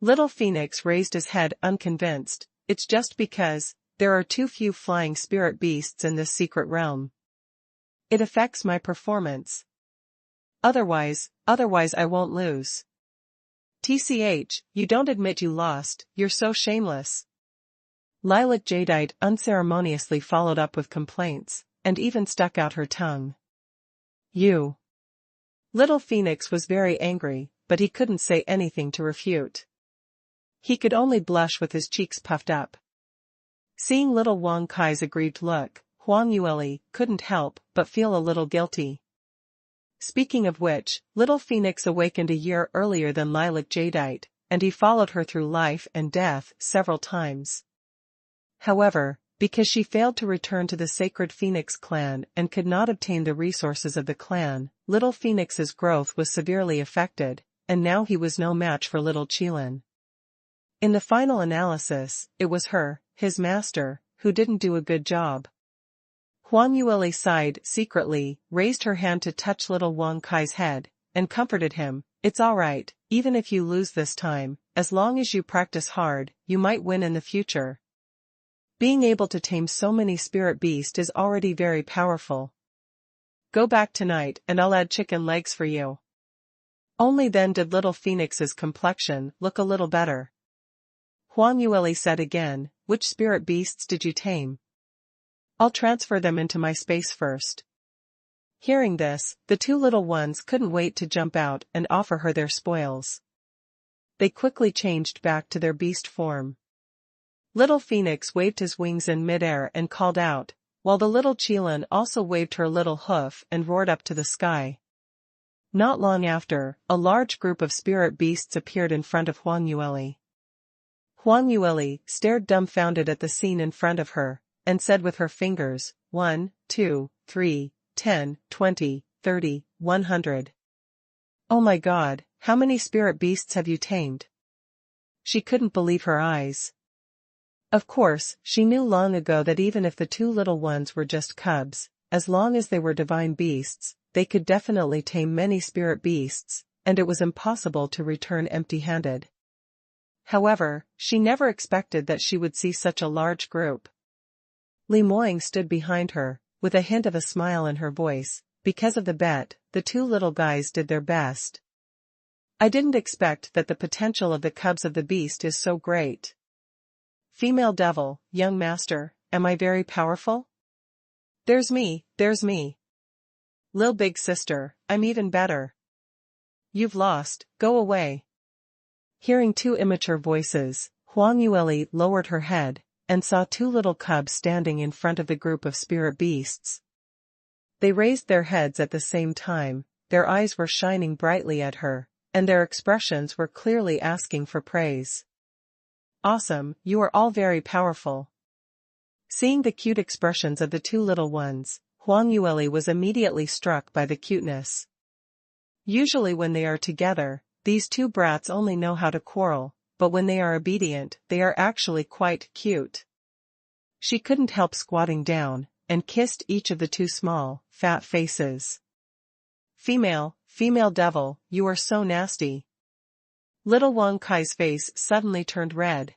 Little Phoenix raised his head unconvinced. "It's just because there are too few flying spirit beasts in this secret realm. It affects my performance. Otherwise I won't lose." "TCH, you don't admit you lost, you're so shameless." Lilac Jadeite unceremoniously followed up with complaints, and even stuck out her tongue. "You." Little Phoenix was very angry, but he couldn't say anything to refute. He could only blush with his cheeks puffed up. Seeing little Wang Kai's aggrieved look, Huang Yueli couldn't help but feel a little guilty. Speaking of which, little Phoenix awakened a year earlier than Lilac Jadeite, and he followed her through life and death several times. However, because she failed to return to the sacred Phoenix clan and could not obtain the resources of the clan, little Phoenix's growth was severely affected, and now he was no match for little Qilin. In the final analysis, it was her, his master, who didn't do a good job. Huang Yueli sighed secretly, raised her hand to touch little Wang Kai's head, and comforted him. "It's all right, even if you lose this time, as long as you practice hard, you might win in the future. Being able to tame so many spirit beasts is already very powerful. Go back tonight and I'll add chicken legs for you." Only then did little Phoenix's complexion look a little better. Huang Yueli said again, "Which spirit beasts did you tame? I'll transfer them into my space first." Hearing this, the two little ones couldn't wait to jump out and offer her their spoils. They quickly changed back to their beast form. Little Phoenix waved his wings in midair and called out, while the little Qilin also waved her little hoof and roared up to the sky. Not long after, a large group of spirit beasts appeared in front of Huang Yueli. Huang Yueli stared dumbfounded at the scene in front of her, and said with her fingers, 1, 2, 3, 10, 20, 30, 100. "Oh my God, how many spirit beasts have you tamed?" She couldn't believe her eyes. Of course, she knew long ago that even if the two little ones were just cubs, as long as they were divine beasts, they could definitely tame many spirit beasts, and it was impossible to return empty-handed. However, she never expected that she would see such a large group. Li Moying stood behind her, with a hint of a smile in her voice. Because of the bet, the two little guys did their best. "I didn't expect that the potential of the cubs of the beast is so great. Female devil, young master, am I very powerful?" There's me. Lil big sister, I'm even better." "You've lost, go away." Hearing two immature voices, Huang Yueli lowered her head, and saw two little cubs standing in front of the group of spirit beasts. They raised their heads at the same time, their eyes were shining brightly at her, and their expressions were clearly asking for praise. "Awesome, you are all very powerful." Seeing the cute expressions of the two little ones, Huang Yueli was immediately struck by the cuteness. Usually when they are together, these two brats only know how to quarrel, but when they are obedient, they are actually quite cute. She couldn't help squatting down, and kissed each of the two small, fat faces. Female devil, you are so nasty." Little Wang Kai's face suddenly turned red.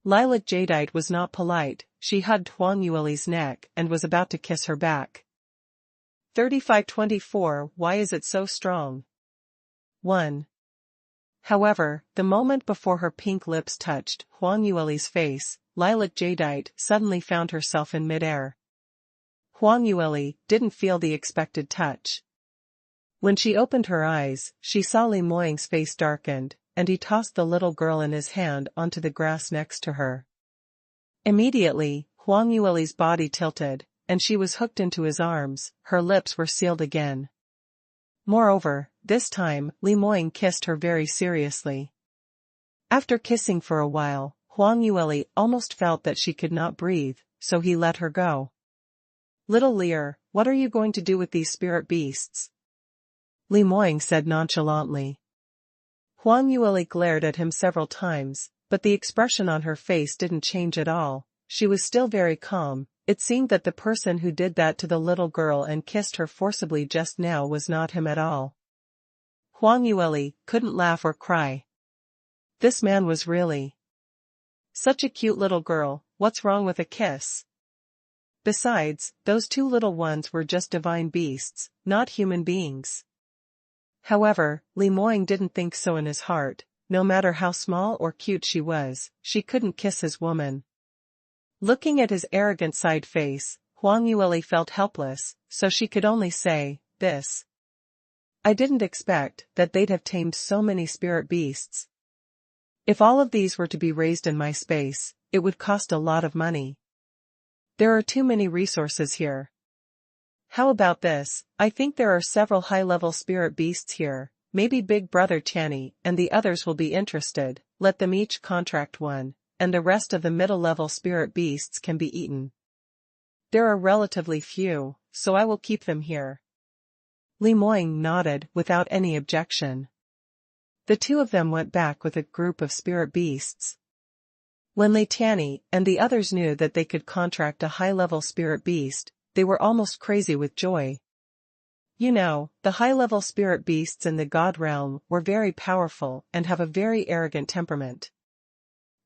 Lilac Jadeite was not polite, she hugged Huang Yueli's neck and was about to kiss her back. 35-24, why is it so strong? 1. However, the moment before her pink lips touched Huang Yueli's face, Lilac Jadeite suddenly found herself in midair. Huang Yueli didn't feel the expected touch. When she opened her eyes, she saw Li Moying's face darkened, and he tossed the little girl in his hand onto the grass next to her. Immediately, Huang Yueli's body tilted, and she was hooked into his arms, her lips were sealed again. Moreover, this time, Li Moying kissed her very seriously. After kissing for a while, Huang Yueli almost felt that she could not breathe, so he let her go. Little Lear, what are you going to do with these spirit beasts? Li Moying said nonchalantly. Huang Yueli glared at him several times, but the expression on her face didn't change at all. She was still very calm. It seemed that the person who did that to the little girl and kissed her forcibly just now was not him at all. Huang Yueli couldn't laugh or cry. This man was really such a cute little girl. What's wrong with a kiss? Besides, those two little ones were just divine beasts, not human beings. However, Li Moying didn't think so in his heart. No matter how small or cute she was, she couldn't kiss his woman. Looking at his arrogant side face, Huang Yueli felt helpless, so she could only say, this. I didn't expect that they'd have tamed so many spirit beasts. If all of these were to be raised in my space, it would cost a lot of money. There are too many resources here. How about this? I think there are several high-level spirit beasts here. Maybe Big Brother Tianyi and the others will be interested. Let them each contract one, and the rest of the middle-level spirit beasts can be eaten. There are relatively few, so I will keep them here. Li Moying nodded without any objection. The two of them went back with a group of spirit beasts. When Li Tianyi and the others knew that they could contract a high-level spirit beast, they were almost crazy with joy. You know, the high-level spirit beasts in the God realm were very powerful and have a very arrogant temperament.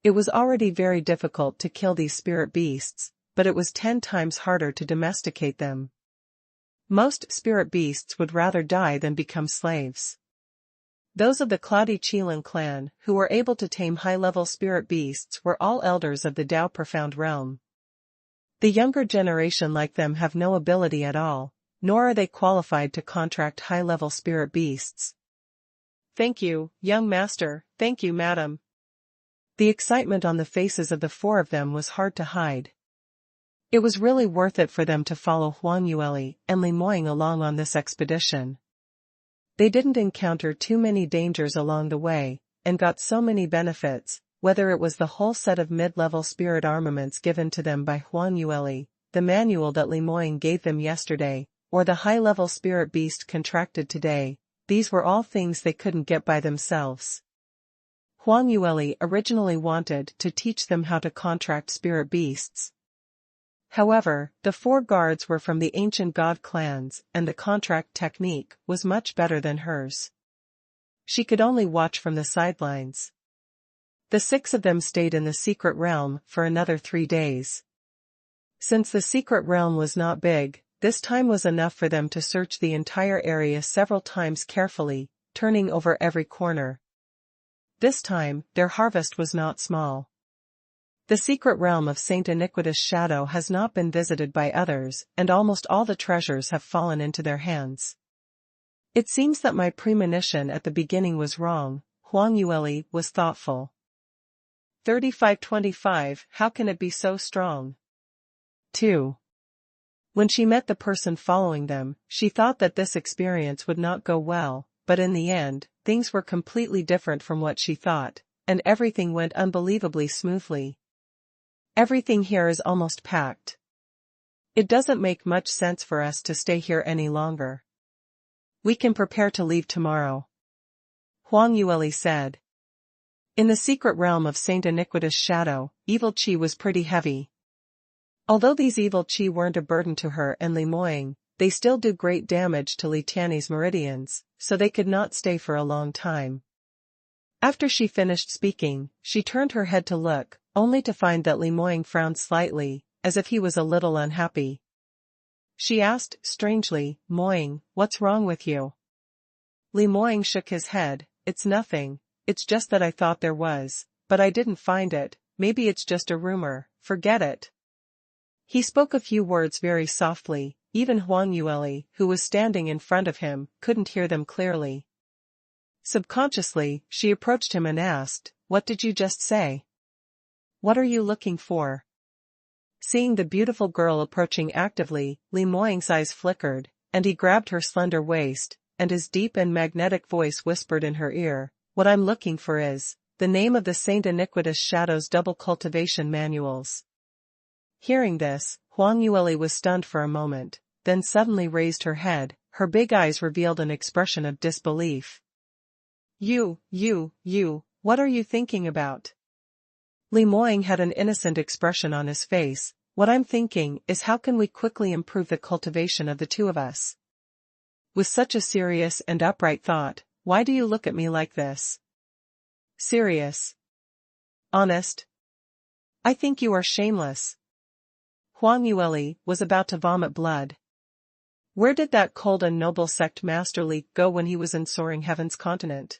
It was already very difficult to kill these spirit beasts, but it was 10 times harder to domesticate them. Most spirit beasts would rather die than become slaves. Those of the Cloudy Qilin clan who were able to tame high-level spirit beasts were all elders of the Dao Profound Realm. The younger generation like them have no ability at all, nor are they qualified to contract high-level spirit beasts. Thank you, young master, thank you, madam. The excitement on the faces of the four of them was hard to hide. It was really worth it for them to follow Huang Yueli and Li Moying along on this expedition. They didn't encounter too many dangers along the way, and got so many benefits, whether it was the whole set of mid-level spirit armaments given to them by Huang Yueli, the manual that Li Moying gave them yesterday, or the high-level spirit beast contracted today. These were all things they couldn't get by themselves. Huang Yueli originally wanted to teach them how to contract spirit beasts. However, the 4 guards were from the ancient god clans and the contract technique was much better than hers. She could only watch from the sidelines. The 6 of them stayed in the secret realm for another 3 days. Since the secret realm was not big, this time was enough for them to search the entire area several times carefully, turning over every corner. This time, their harvest was not small. The secret realm of Saint Iniquitous Shadow has not been visited by others, and almost all the treasures have fallen into their hands. It seems that my premonition at the beginning was wrong, Huang Yueli was thoughtful. 3525, how can it be so strong? 2. When she met the person following them, she thought that this experience would not go well, but in the end, things were completely different from what she thought, and everything went unbelievably smoothly. Everything here is almost packed. It doesn't make much sense for us to stay here any longer. We can prepare to leave tomorrow. Huang Yueli said. In the secret realm of Saint Iniquitous Shadow, evil qi was pretty heavy. Although these evil qi weren't a burden to her and Li Moying, they still do great damage to Li Tianyi's meridians, so they could not stay for a long time. After she finished speaking, she turned her head to look, only to find that Li Moying frowned slightly, as if he was a little unhappy. She asked, strangely, Moying, what's wrong with you? Li Moying shook his head, it's nothing, it's just that I thought there was, but I didn't find it, maybe it's just a rumor, forget it. He spoke a few words very softly, even Huang Yueli, who was standing in front of him, couldn't hear them clearly. Subconsciously, she approached him and asked, what did you just say? What are you looking for? Seeing the beautiful girl approaching actively, Li Moying's eyes flickered, and he grabbed her slender waist, and his deep and magnetic voice whispered in her ear, what I'm looking for is, the name of the Saint Iniquitous Shadow's double cultivation manuals. Hearing this, Huang Yueli was stunned for a moment, then suddenly raised her head. Her big eyes revealed an expression of disbelief. You, what are you thinking about? Li Moying had an innocent expression on his face. What I'm thinking is how can we quickly improve the cultivation of the two of us? With such a serious and upright thought, why do you look at me like this? Serious? Honest? I think you are shameless. Huang Yueli was about to vomit blood. Where did that cold and noble sect Master Li go when he was in Soaring Heaven's continent?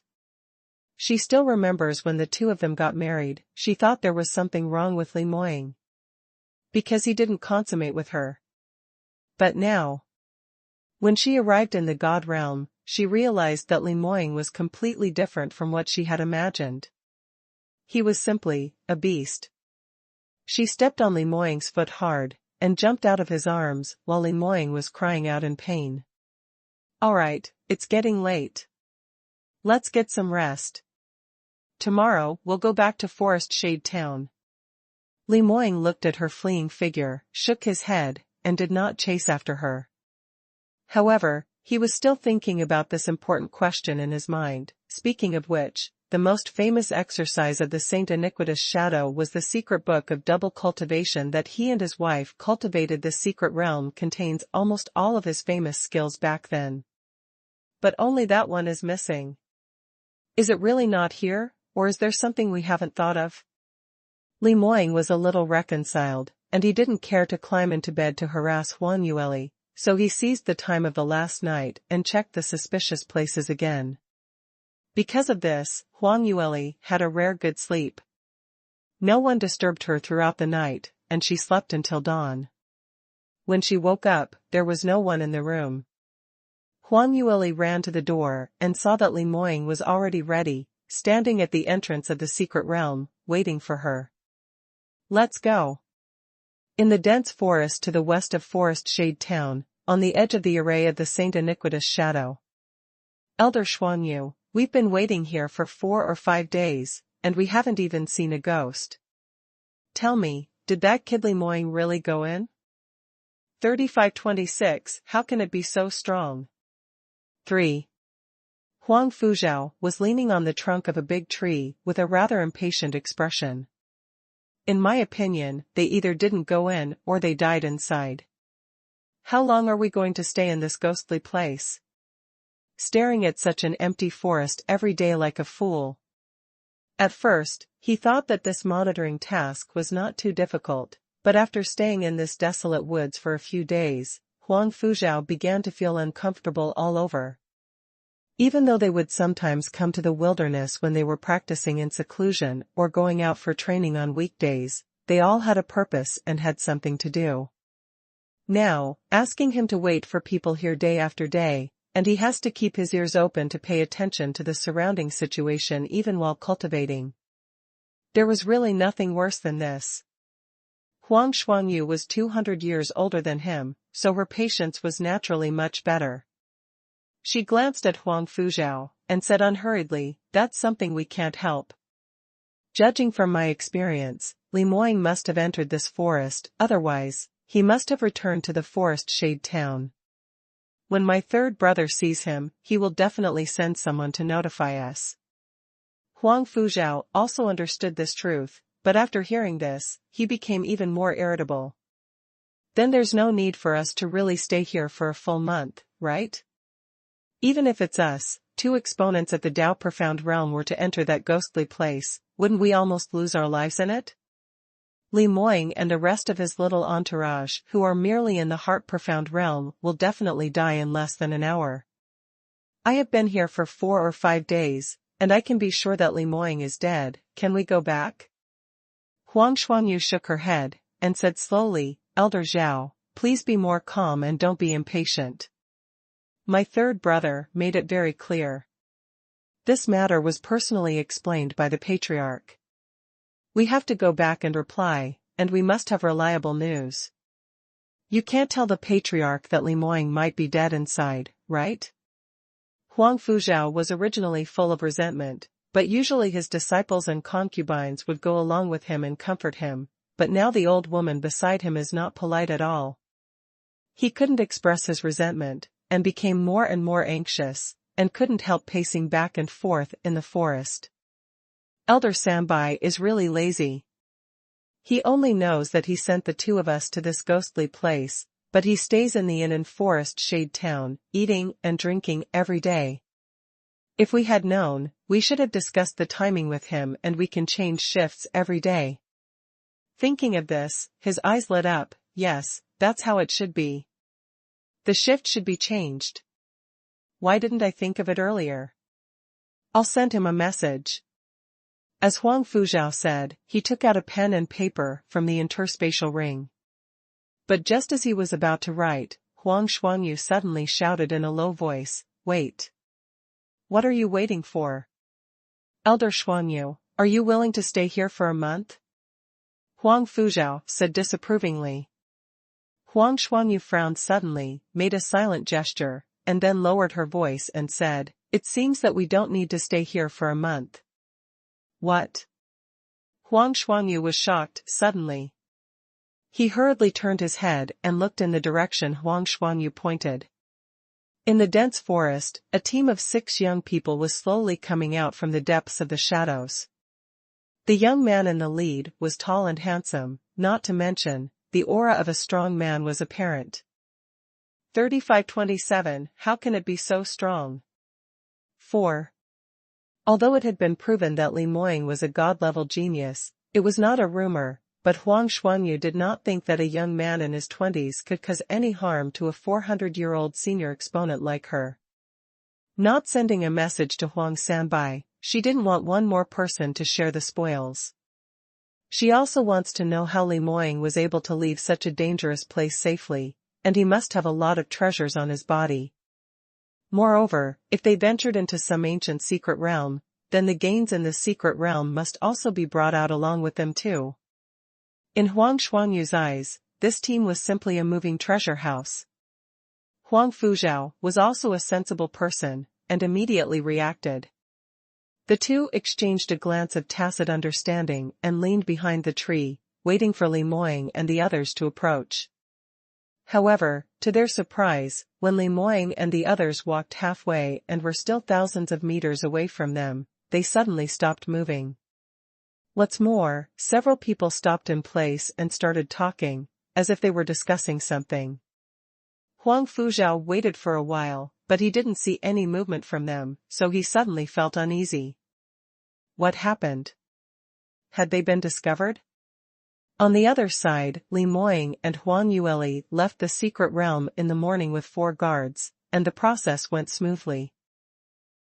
She still remembers when the two of them got married. She thought there was something wrong with Li Moying, because he didn't consummate with her. But now, when she arrived in the God realm, she realized that Li Moying was completely different from what she had imagined. He was simply a beast. She stepped on Li Moying's foot hard, and jumped out of his arms while Li Moying was crying out in pain. Alright, it's getting late. Let's get some rest. Tomorrow we'll go back to Forest Shade Town. Li Moying looked at her fleeing figure, shook his head, and did not chase after her. However, he was still thinking about this important question in his mind. Speaking of which, the most famous exercise of the Saint Iniquitous Shadow was the secret book of double cultivation that he and his wife cultivated. The secret realm contains almost all of his famous skills back then. But only that one is missing. Is it really not here, or is there something we haven't thought of? Li Moying was a little reconciled, and he didn't care to climb into bed to harass Huang Yueli, so he seized the time of the last night and checked the suspicious places again. Because of this, Huang Yueli had a rare good sleep. No one disturbed her throughout the night, and she slept until dawn. When she woke up, there was no one in the room. Huang Yueli ran to the door and saw that Li Moying was already ready, standing at the entrance of the secret realm, waiting for her. Let's go. In the dense forest to the west of Forest Shade Town, on the edge of the array of the Saint Iniquitous Shadow. Elder Xuanyu, we've been waiting here for 4 or 5 days, and we haven't even seen a ghost. Tell me, did that kid Li Moying really go in? 3526, how can it be so strong? 3. Huang Fuzhao was leaning on the trunk of a big tree with a rather impatient expression. In my opinion, they either didn't go in or they died inside. How long are we going to stay in this ghostly place? Staring at such an empty forest every day like a fool. At first, he thought that this monitoring task was not too difficult, but after staying in this desolate woods for a few days, Huang Fuzhao began to feel uncomfortable all over. Even though they would sometimes come to the wilderness when they were practicing in seclusion or going out for training on weekdays, they all had a purpose and had something to do. Now, asking him to wait for people here day after day, and he has to keep his ears open to pay attention to the surrounding situation even while cultivating. There was really nothing worse than this. Huang Xuanyu was 200 years older than him, so her patience was naturally much better. She glanced at Huang Fuzhao and said unhurriedly, "That's something we can't help. Judging from my experience, Li Moying must have entered this forest, otherwise, he must have returned to the Forest Shade Town. When my third brother sees him, he will definitely send someone to notify us." Huang Fuzhao also understood this truth, but after hearing this, he became even more irritable. Then there's no need for us to really stay here for a full month, right? Even if it's us, 2 exponents at the Dao Profound Realm were to enter that ghostly place, wouldn't we almost lose our lives in it? Li Moying and the rest of his little entourage who are merely in the Heart Profound Realm will definitely die in less than an hour. I have been here for 4 or 5 days, and I can be sure that Li Moying is dead. Can we go back? Huang Xuanyu shook her head, and said slowly, "Elder Zhao, please be more calm and don't be impatient. My third brother made it very clear. This matter was personally explained by the Patriarch. We have to go back and reply, and we must have reliable news. You can't tell the Patriarch that Li Moying might be dead inside, right?" Huang Fuzhao was originally full of resentment, but usually his disciples and concubines would go along with him and comfort him, but now the old woman beside him is not polite at all. He couldn't express his resentment, and became more and more anxious, and couldn't help pacing back and forth in the forest. Elder Sambai is really lazy. He only knows that he sent the two of us to this ghostly place, but he stays in the inn in Forest Shade Town, eating and drinking every day. If we had known, we should have discussed the timing with him, and we can change shifts every day. Thinking of this, his eyes lit up. Yes, that's how it should be. The shift should be changed. Why didn't I think of it earlier? I'll send him a message. As Huang Fujiao said, he took out a pen and paper from the interspatial ring. But just as he was about to write, Huang Xuanyu suddenly shouted in a low voice, "Wait. What are you waiting for? Elder Xuanyu, are you willing to stay here for a month?" Huang Fujiao said disapprovingly. Huang Xuanyu frowned suddenly, made a silent gesture, and then lowered her voice and said, "It seems that we don't need to stay here for a month." What? Huang Xuanyu was shocked, suddenly. He hurriedly turned his head and looked in the direction Huang Xuanyu pointed. In the dense forest, a team of 6 young people was slowly coming out from the depths of the shadows. The young man in the lead was tall and handsome, not to mention, the aura of a strong man was apparent. 3527, how can it be so strong? 4. Although it had been proven that Li Moying was a god-level genius, it was not a rumor, but Huang Xuanyu did not think that a young man in his 20s could cause any harm to a 400-year-old senior exponent like her. Not sending a message to Huang Sanbai, she didn't want one more person to share the spoils. She also wants to know how Li Moying was able to leave such a dangerous place safely, and he must have a lot of treasures on his body. Moreover, if they ventured into some ancient secret realm, then the gains in this secret realm must also be brought out along with them too. In Huang Xuanyu's eyes, this team was simply a moving treasure house. Huang Fujiao was also a sensible person, and immediately reacted. The two exchanged a glance of tacit understanding and leaned behind the tree, waiting for Li Moying and the others to approach. However, to their surprise, when Li Moying and the others walked halfway and were still thousands of meters away from them, they suddenly stopped moving. What's more, several people stopped in place and started talking, as if they were discussing something. Huang Fujiao waited for a while, but he didn't see any movement from them, so he suddenly felt uneasy. What happened? Had they been discovered? On the other side, Li Moying and Huang Yueli left the secret realm in the morning with 4 guards, and the process went smoothly.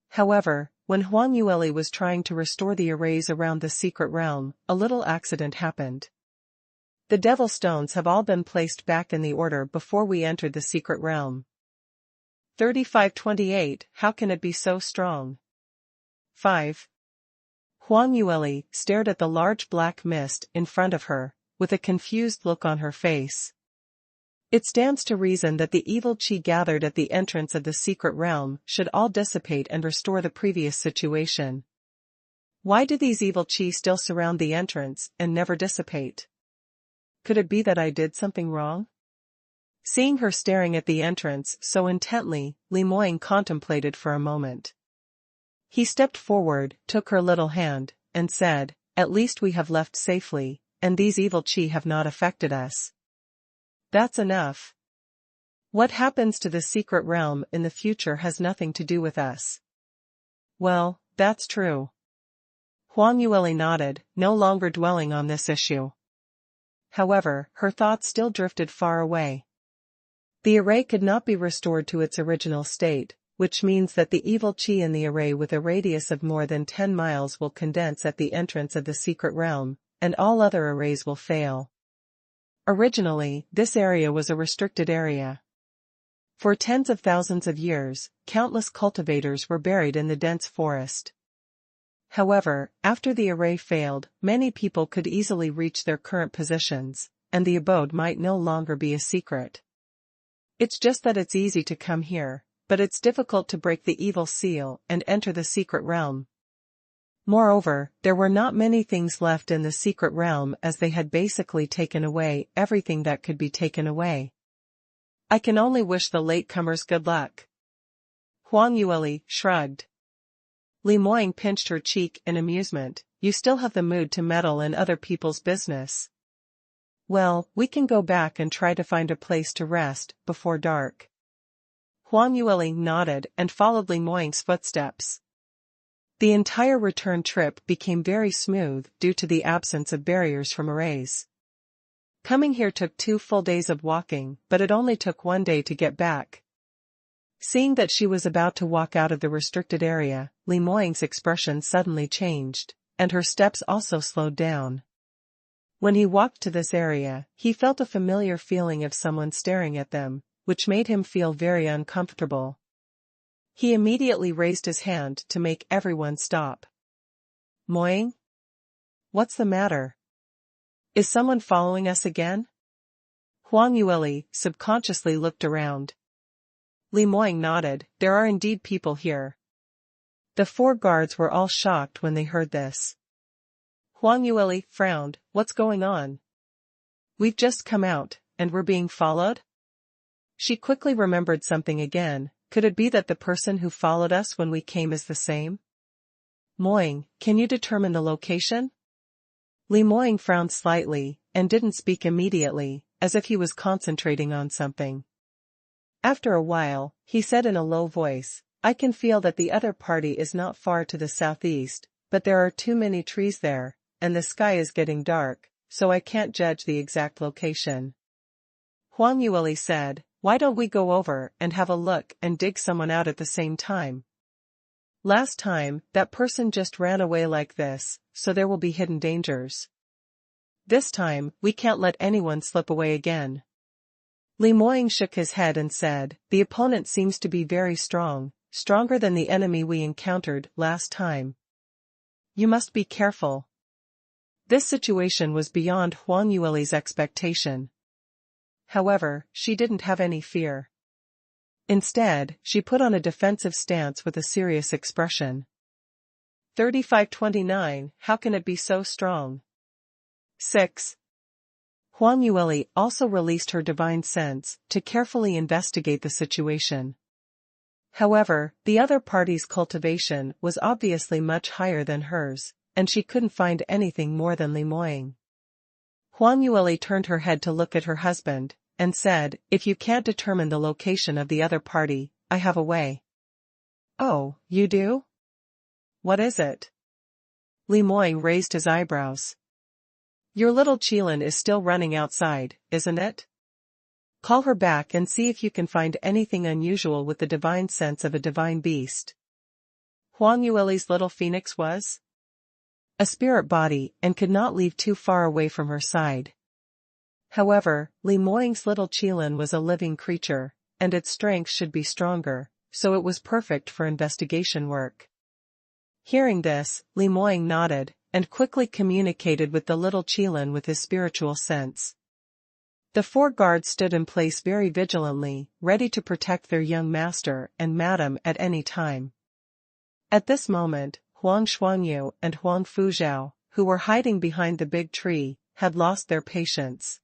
However, when Huang Yueli was trying to restore the arrays around the secret realm, a little accident happened. The devil stones have all been placed back in the order before we entered the secret realm. 3528, how can it be so strong? 5. Huang Yueli stared at the large black mist in front of her, with a confused look on her face. It stands to reason that the evil qi gathered at the entrance of the secret realm should all dissipate and restore the previous situation. Why do these evil qi still surround the entrance and never dissipate? Could it be that I did something wrong? Seeing her staring at the entrance so intently, Li Moying contemplated for a moment. He stepped forward, took her little hand, and said, "At least we have left safely, and these evil qi have not affected us. That's enough. What happens to the secret realm in the future has nothing to do with us." Well, that's true. Huang Yueli nodded, no longer dwelling on this issue. However, her thoughts still drifted far away. The array could not be restored to its original state, which means that the evil qi in the array with a radius of more than 10 miles will condense at the entrance of the secret realm, and all other arrays will fail. Originally, this area was a restricted area. For tens of thousands of years, countless cultivators were buried in the dense forest. However, after the array failed, many people could easily reach their current positions, and the abode might no longer be a secret. It's just that it's easy to come here, but it's difficult to break the evil seal and enter the secret realm. Moreover, there were not many things left in the secret realm as they had basically taken away everything that could be taken away. I can only wish the latecomers good luck. Huang Yueli shrugged. Li Moying pinched her cheek in amusement. You still have the mood to meddle in other people's business. Well, we can go back and try to find a place to rest before dark. Huang Yueli nodded and followed Li Moying's footsteps. The entire return trip became very smooth due to the absence of barriers from arrays. Coming here took 2 full days of walking, but it only took 1 day to get back. Seeing that she was about to walk out of the restricted area, Li Moying's expression suddenly changed, and her steps also slowed down. When he walked to this area, he felt a familiar feeling of someone staring at them, which made him feel very uncomfortable. He immediately raised his hand to make everyone stop. Moying? What's the matter? Is someone following us again? Huang Yueli subconsciously looked around. Li Moying nodded. There are indeed people here. The 4 guards were all shocked when they heard this. Huang Yueli frowned. What's going on? We've just come out, and we're being followed? She quickly remembered something again. Could it be that the person who followed us when we came is the same? Moying, can you determine the location? Li Moying frowned slightly, and didn't speak immediately, as if he was concentrating on something. After a while, he said in a low voice, I can feel that the other party is not far to the southeast, but there are too many trees there, and the sky is getting dark, so I can't judge the exact location. Huang Yueli said, why don't we go over and have a look and dig someone out at the same time? Last time, that person just ran away like this, so there will be hidden dangers. This time, we can't let anyone slip away again. Li Moying shook his head and said, the opponent seems to be very strong, stronger than the enemy we encountered last time. You must be careful. This situation was beyond Huang Yueli's expectation. However, she didn't have any fear. Instead, she put on a defensive stance with a serious expression. 3529, how can it be so strong? 6. Huang Yueli also released her divine sense to carefully investigate the situation. However, the other party's cultivation was obviously much higher than hers, and she couldn't find anything more than Li Moying. Huang Yueli turned her head to look at her husband, and said, if you can't determine the location of the other party, I have a way. Oh, you do? What is it? Li Moying raised his eyebrows. Your little Qilin is still running outside, isn't it? Call her back and see if you can find anything unusual with the divine sense of a divine beast. Huang Yueli's little phoenix was a spirit body and could not leave too far away from her side. However, Li Moying's little Qilin was a living creature, and its strength should be stronger, so it was perfect for investigation work. Hearing this, Li Moying nodded, and quickly communicated with the little Qilin with his spiritual sense. The 4 guards stood in place very vigilantly, ready to protect their young master and madam at any time. At this moment, Huang Xuanyu and Huang Fuzhao, who were hiding behind the big tree, had lost their patience.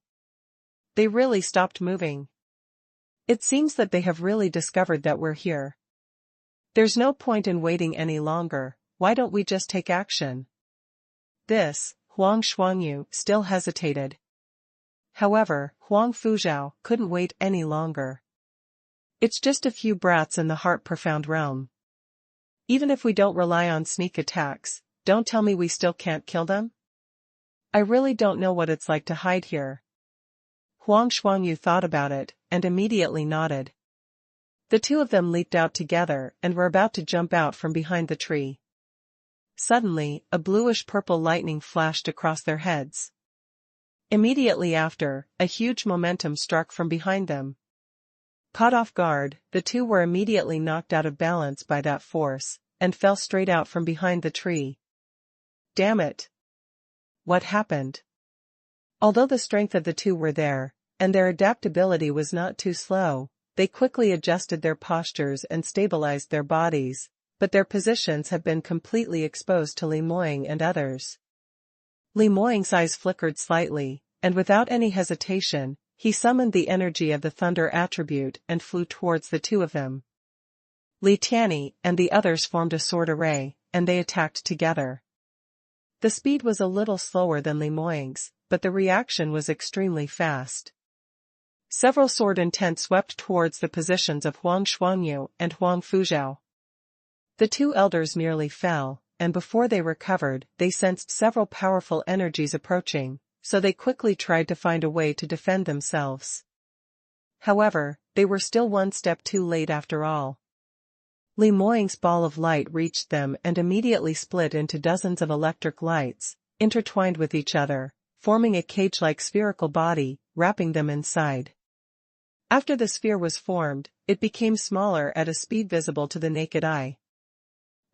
They really stopped moving. It seems that they have really discovered that we're here. There's no point in waiting any longer, why don't we just take action? This, Huang Xuanyu still hesitated. However, Huang Fuzhao couldn't wait any longer. It's just a few brats in the heart-profound realm. Even if we don't rely on sneak attacks, don't tell me we still can't kill them? I really don't know what it's like to hide here. Huang Xuanyu thought about it, and immediately nodded. The 2 of them leaped out together and were about to jump out from behind the tree. Suddenly, a bluish-purple lightning flashed across their heads. Immediately after, a huge momentum struck from behind them. Caught off guard, the 2 were immediately knocked out of balance by that force, and fell straight out from behind the tree. Damn it! What happened? Although the strength of the 2 were there, and their adaptability was not too slow, they quickly adjusted their postures and stabilized their bodies, but their positions have been completely exposed to Li Moying and others. Li Moying's eyes flickered slightly, and without any hesitation, he summoned the energy of the thunder attribute and flew towards the two of them. Li Tianyi and the others formed a sword array, and they attacked together. The speed was a little slower than Li Moying's, but the reaction was extremely fast. Several sword intents swept towards the positions of Huang Xuanyu and Huang Fuzhao. The two elders nearly fell, and before they recovered, they sensed several powerful energies approaching, so they quickly tried to find a way to defend themselves. However, they were still one step too late after all. Li Moying's ball of light reached them and immediately split into dozens of electric lights, intertwined with each other, forming a cage-like spherical body, wrapping them inside. After the sphere was formed, it became smaller at a speed visible to the naked eye.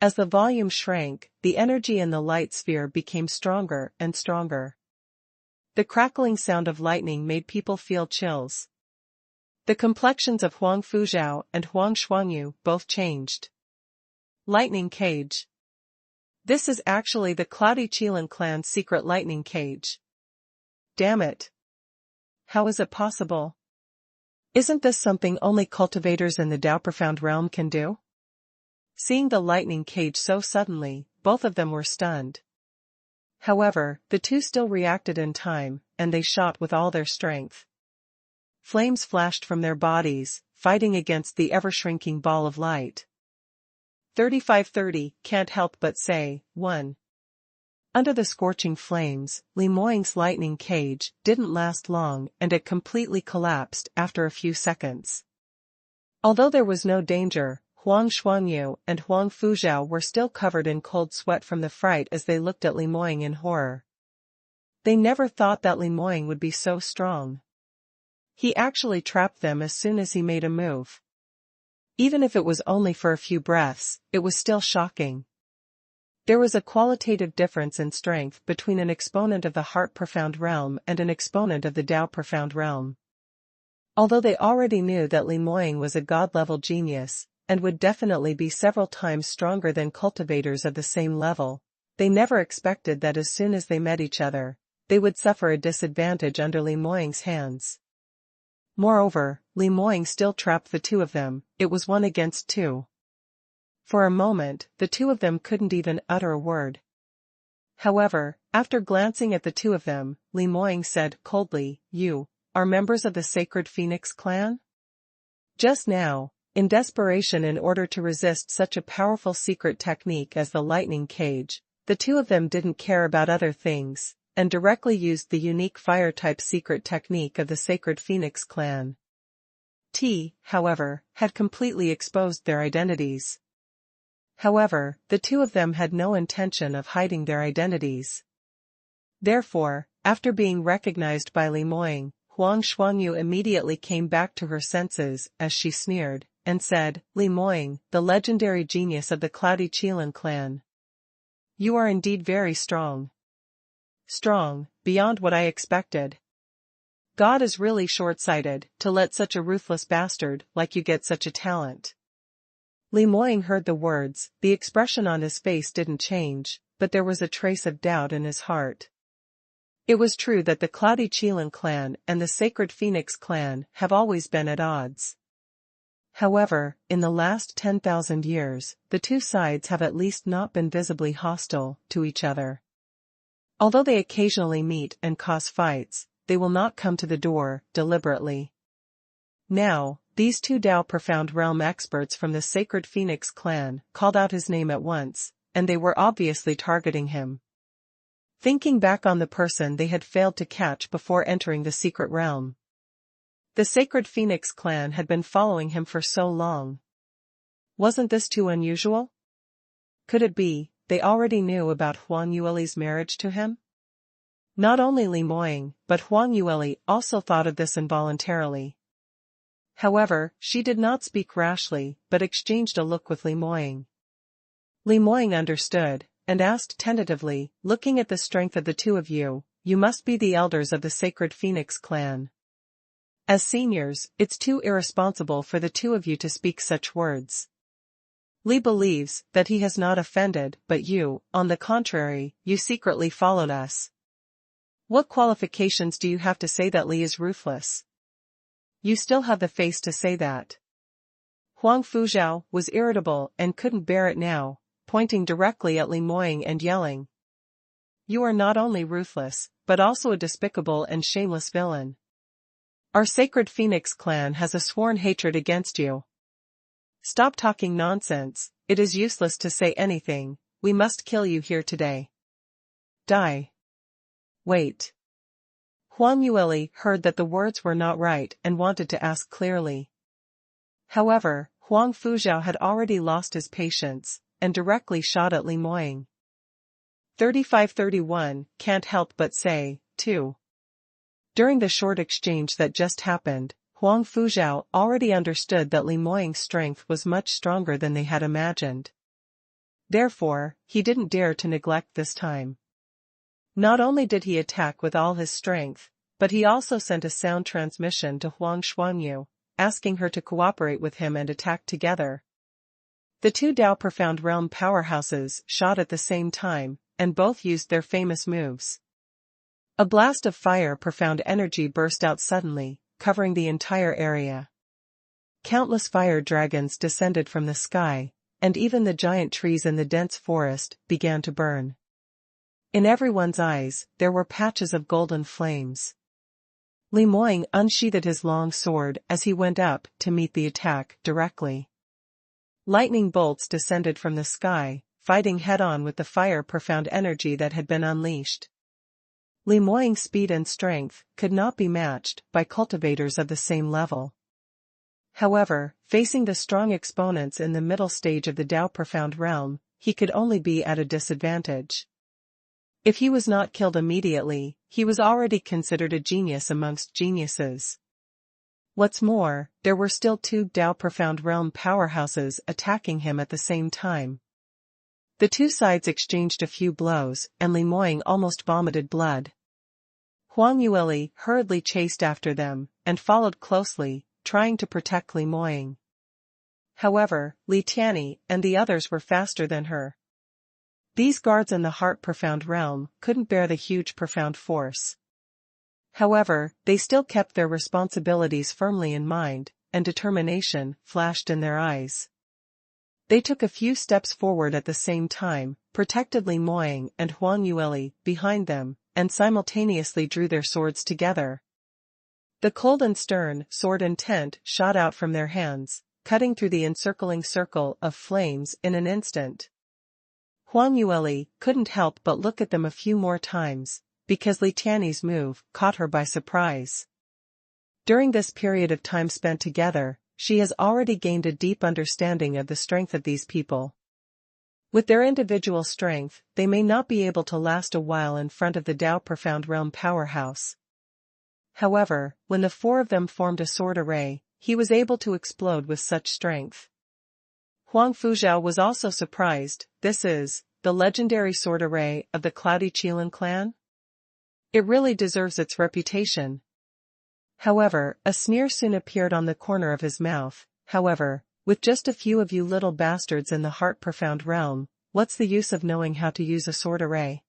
As the volume shrank, the energy in the light sphere became stronger and stronger. The crackling sound of lightning made people feel chills. The complexions of Huang Fuzhao and Huang Xuanyu both changed. Lightning cage. This is actually the Cloudy Qilin clan's secret lightning cage. Damn it. How is it possible? Isn't this something only cultivators in the Dao Profound realm can do? Seeing the lightning cage so suddenly, both of them were stunned. However, the two still reacted in time, and they shot with all their strength. Flames flashed from their bodies, fighting against the ever-shrinking ball of light. 3530, can't help but say, 1. Under the scorching flames, Li Moying's lightning cage didn't last long and it completely collapsed after a few seconds. Although there was no danger, Huang Xuanyu and Huang Fuzhao were still covered in cold sweat from the fright as they looked at Li Moying in horror. They never thought that Li Moying would be so strong. He actually trapped them as soon as he made a move. Even if it was only for a few breaths, it was still shocking. There was a qualitative difference in strength between an exponent of the Heart Profound realm and an exponent of the Dao Profound realm. Although they already knew that Li Moying was a god-level genius, and would definitely be several times stronger than cultivators of the same level, they never expected that as soon as they met each other, they would suffer a disadvantage under Li Moying's hands. Moreover, Li Moying still trapped the two of them, it was 1 against 2. For a moment, the two of them couldn't even utter a word. However, after glancing at the two of them, Li Moying said coldly, "You are members of the Sacred Phoenix clan?" Just now, in desperation in order to resist such a powerful secret technique as the lightning cage, the two of them didn't care about other things, and directly used the unique fire-type secret technique of the Sacred Phoenix clan. However, had completely exposed their identities. However, the two of them had no intention of hiding their identities. Therefore, after being recognized by Li Moying, Huang Xuanyu immediately came back to her senses as she sneered, and said, "Li Moying, the legendary genius of the Cloudy Qilin clan. You are indeed very strong. Strong, beyond what I expected. God is really short-sighted to let such a ruthless bastard like you get such a talent." Li Moying heard the words, the expression on his face didn't change, but there was a trace of doubt in his heart. It was true that the Cloudy Qilin clan and the Sacred Phoenix clan have always been at odds. However, in the last 10,000 years, the two sides have at least not been visibly hostile to each other. Although they occasionally meet and cause fights, they will not come to the door deliberately. Now, these two Dao Profound Realm experts from the Sacred Phoenix clan called out his name at once, and they were obviously targeting him. Thinking back on the person they had failed to catch before entering the secret realm. The Sacred Phoenix clan had been following him for so long. Wasn't this too unusual? Could it be they already knew about Huang Yueli's marriage to him? Not only Li Moying, but Huang Yueli also thought of this involuntarily. However, she did not speak rashly, but exchanged a look with Li Moying. Li Moying understood, and asked tentatively, "Looking at the strength of the two of you, you must be the elders of the Sacred Phoenix clan. As seniors, it's too irresponsible for the two of you to speak such words." Li believes that he has not offended, but you, on the contrary, you secretly followed us. What qualifications do you have to say that Li is ruthless? You still have the face to say that. Huang Fuzhao was irritable and couldn't bear it now, pointing directly at Li Moying and yelling. You are not only ruthless, but also a despicable and shameless villain. Our sacred Phoenix clan has a sworn hatred against you. Stop talking nonsense, it is useless to say anything, we must kill you here today. Die. Wait. Huang Yueli heard that the words were not right and wanted to ask clearly. However, Huang Fuzhao had already lost his patience, and directly shot at Li Moying. 3531, can't help but say, too. During the short exchange that just happened, Huang Fuzhao already understood that Li Moying's strength was much stronger than they had imagined. Therefore, he didn't dare to neglect this time. Not only did he attack with all his strength, but he also sent a sound transmission to Huang Xuanyu, asking her to cooperate with him and attack together. The two Dao Profound Realm powerhouses shot at the same time, and both used their famous moves. A blast of fire profound energy burst out suddenly, covering the entire area. Countless fire dragons descended from the sky, and even the giant trees in the dense forest began to burn. In everyone's eyes, there were patches of golden flames. Li Moying unsheathed his long sword as he went up to meet the attack directly. Lightning bolts descended from the sky, fighting head-on with the fire-profound energy that had been unleashed. Li Moying's speed and strength could not be matched by cultivators of the same level. However, facing the strong exponents in the middle stage of the Dao Profound Realm, he could only be at a disadvantage. If he was not killed immediately, he was already considered a genius amongst geniuses. What's more, there were still two Dao Profound Realm powerhouses attacking him at the same time. The two sides exchanged a few blows, and Li Moying almost vomited blood. Huang Yueli hurriedly chased after them, and followed closely, trying to protect Li Moying. However, Li Tianyi and the others were faster than her. These guards in the Heart Profound Realm couldn't bear the huge profound force. However, they still kept their responsibilities firmly in mind, and determination flashed in their eyes. They took a few steps forward at the same time, protected Li Moying and Huang Yueli behind them, and simultaneously drew their swords together. The cold and stern sword intent shot out from their hands, cutting through the encircling circle of flames in an instant. Huang Yueli couldn't help but look at them a few more times, because Li Tianyi's move caught her by surprise. During this period of time spent together, she has already gained a deep understanding of the strength of these people. With their individual strength, they may not be able to last a while in front of the Dao Profound Realm powerhouse. However, when the four of them formed a sword array, he was able to explode with such strength. Huang Fuzhao was also surprised. This is the legendary sword array of the Cloudy Qilin clan? It really deserves its reputation. However, a sneer soon appeared on the corner of his mouth. However, with just a few of you little bastards in the Heart Profound Realm, what's the use of knowing how to use a sword array?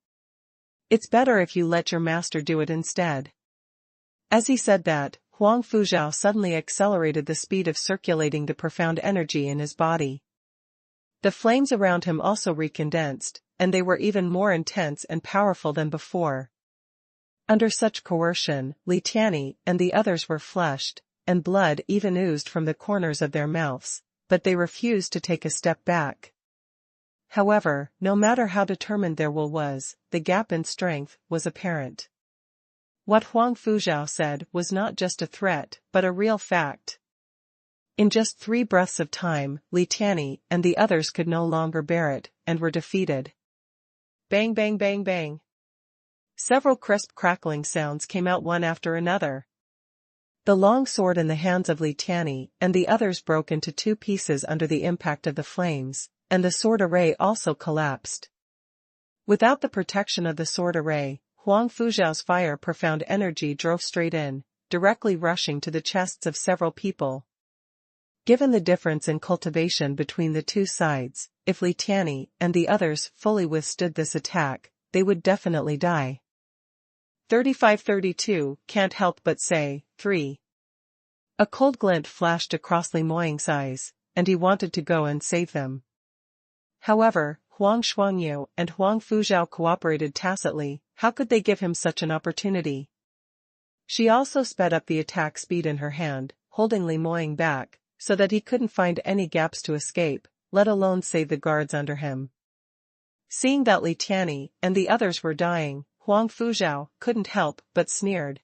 It's better if you let your master do it instead. As he said that, Huang Fuzhao suddenly accelerated the speed of circulating the profound energy in his body. The flames around him also recondensed, and they were even more intense and powerful than before. Under such coercion, Li Tianyi and the others were flushed, and blood even oozed from the corners of their mouths, but they refused to take a step back. However, no matter how determined their will was, the gap in strength was apparent. What Huang Fuzhao said was not just a threat, but a real fact. In just 3 breaths of time, Li Tianyi and the others could no longer bear it, and were defeated. Bang bang bang bang. Several crisp crackling sounds came out one after another. The long sword in the hands of Li Tianyi and the others broke into 2 pieces under the impact of the flames, and the sword array also collapsed. Without the protection of the sword array, Huang Fuzhao's fire profound energy drove straight in, directly rushing to the chests of several people. Given the difference in cultivation between the two sides, if Li Tianyi and the others fully withstood this attack, they would definitely die. 3532, can't help but say, 3. A cold glint flashed across Li Moying's eyes, and he wanted to go and save them. However, Huang Shuangyu and Huang Fuzhao cooperated tacitly. How could they give him such an opportunity? She also sped up the attack speed in her hand, holding Li Moying back, so that he couldn't find any gaps to escape, let alone save the guards under him. Seeing that Li Tianyi and the others were dying, Huang Fuzhao couldn't help but sneered.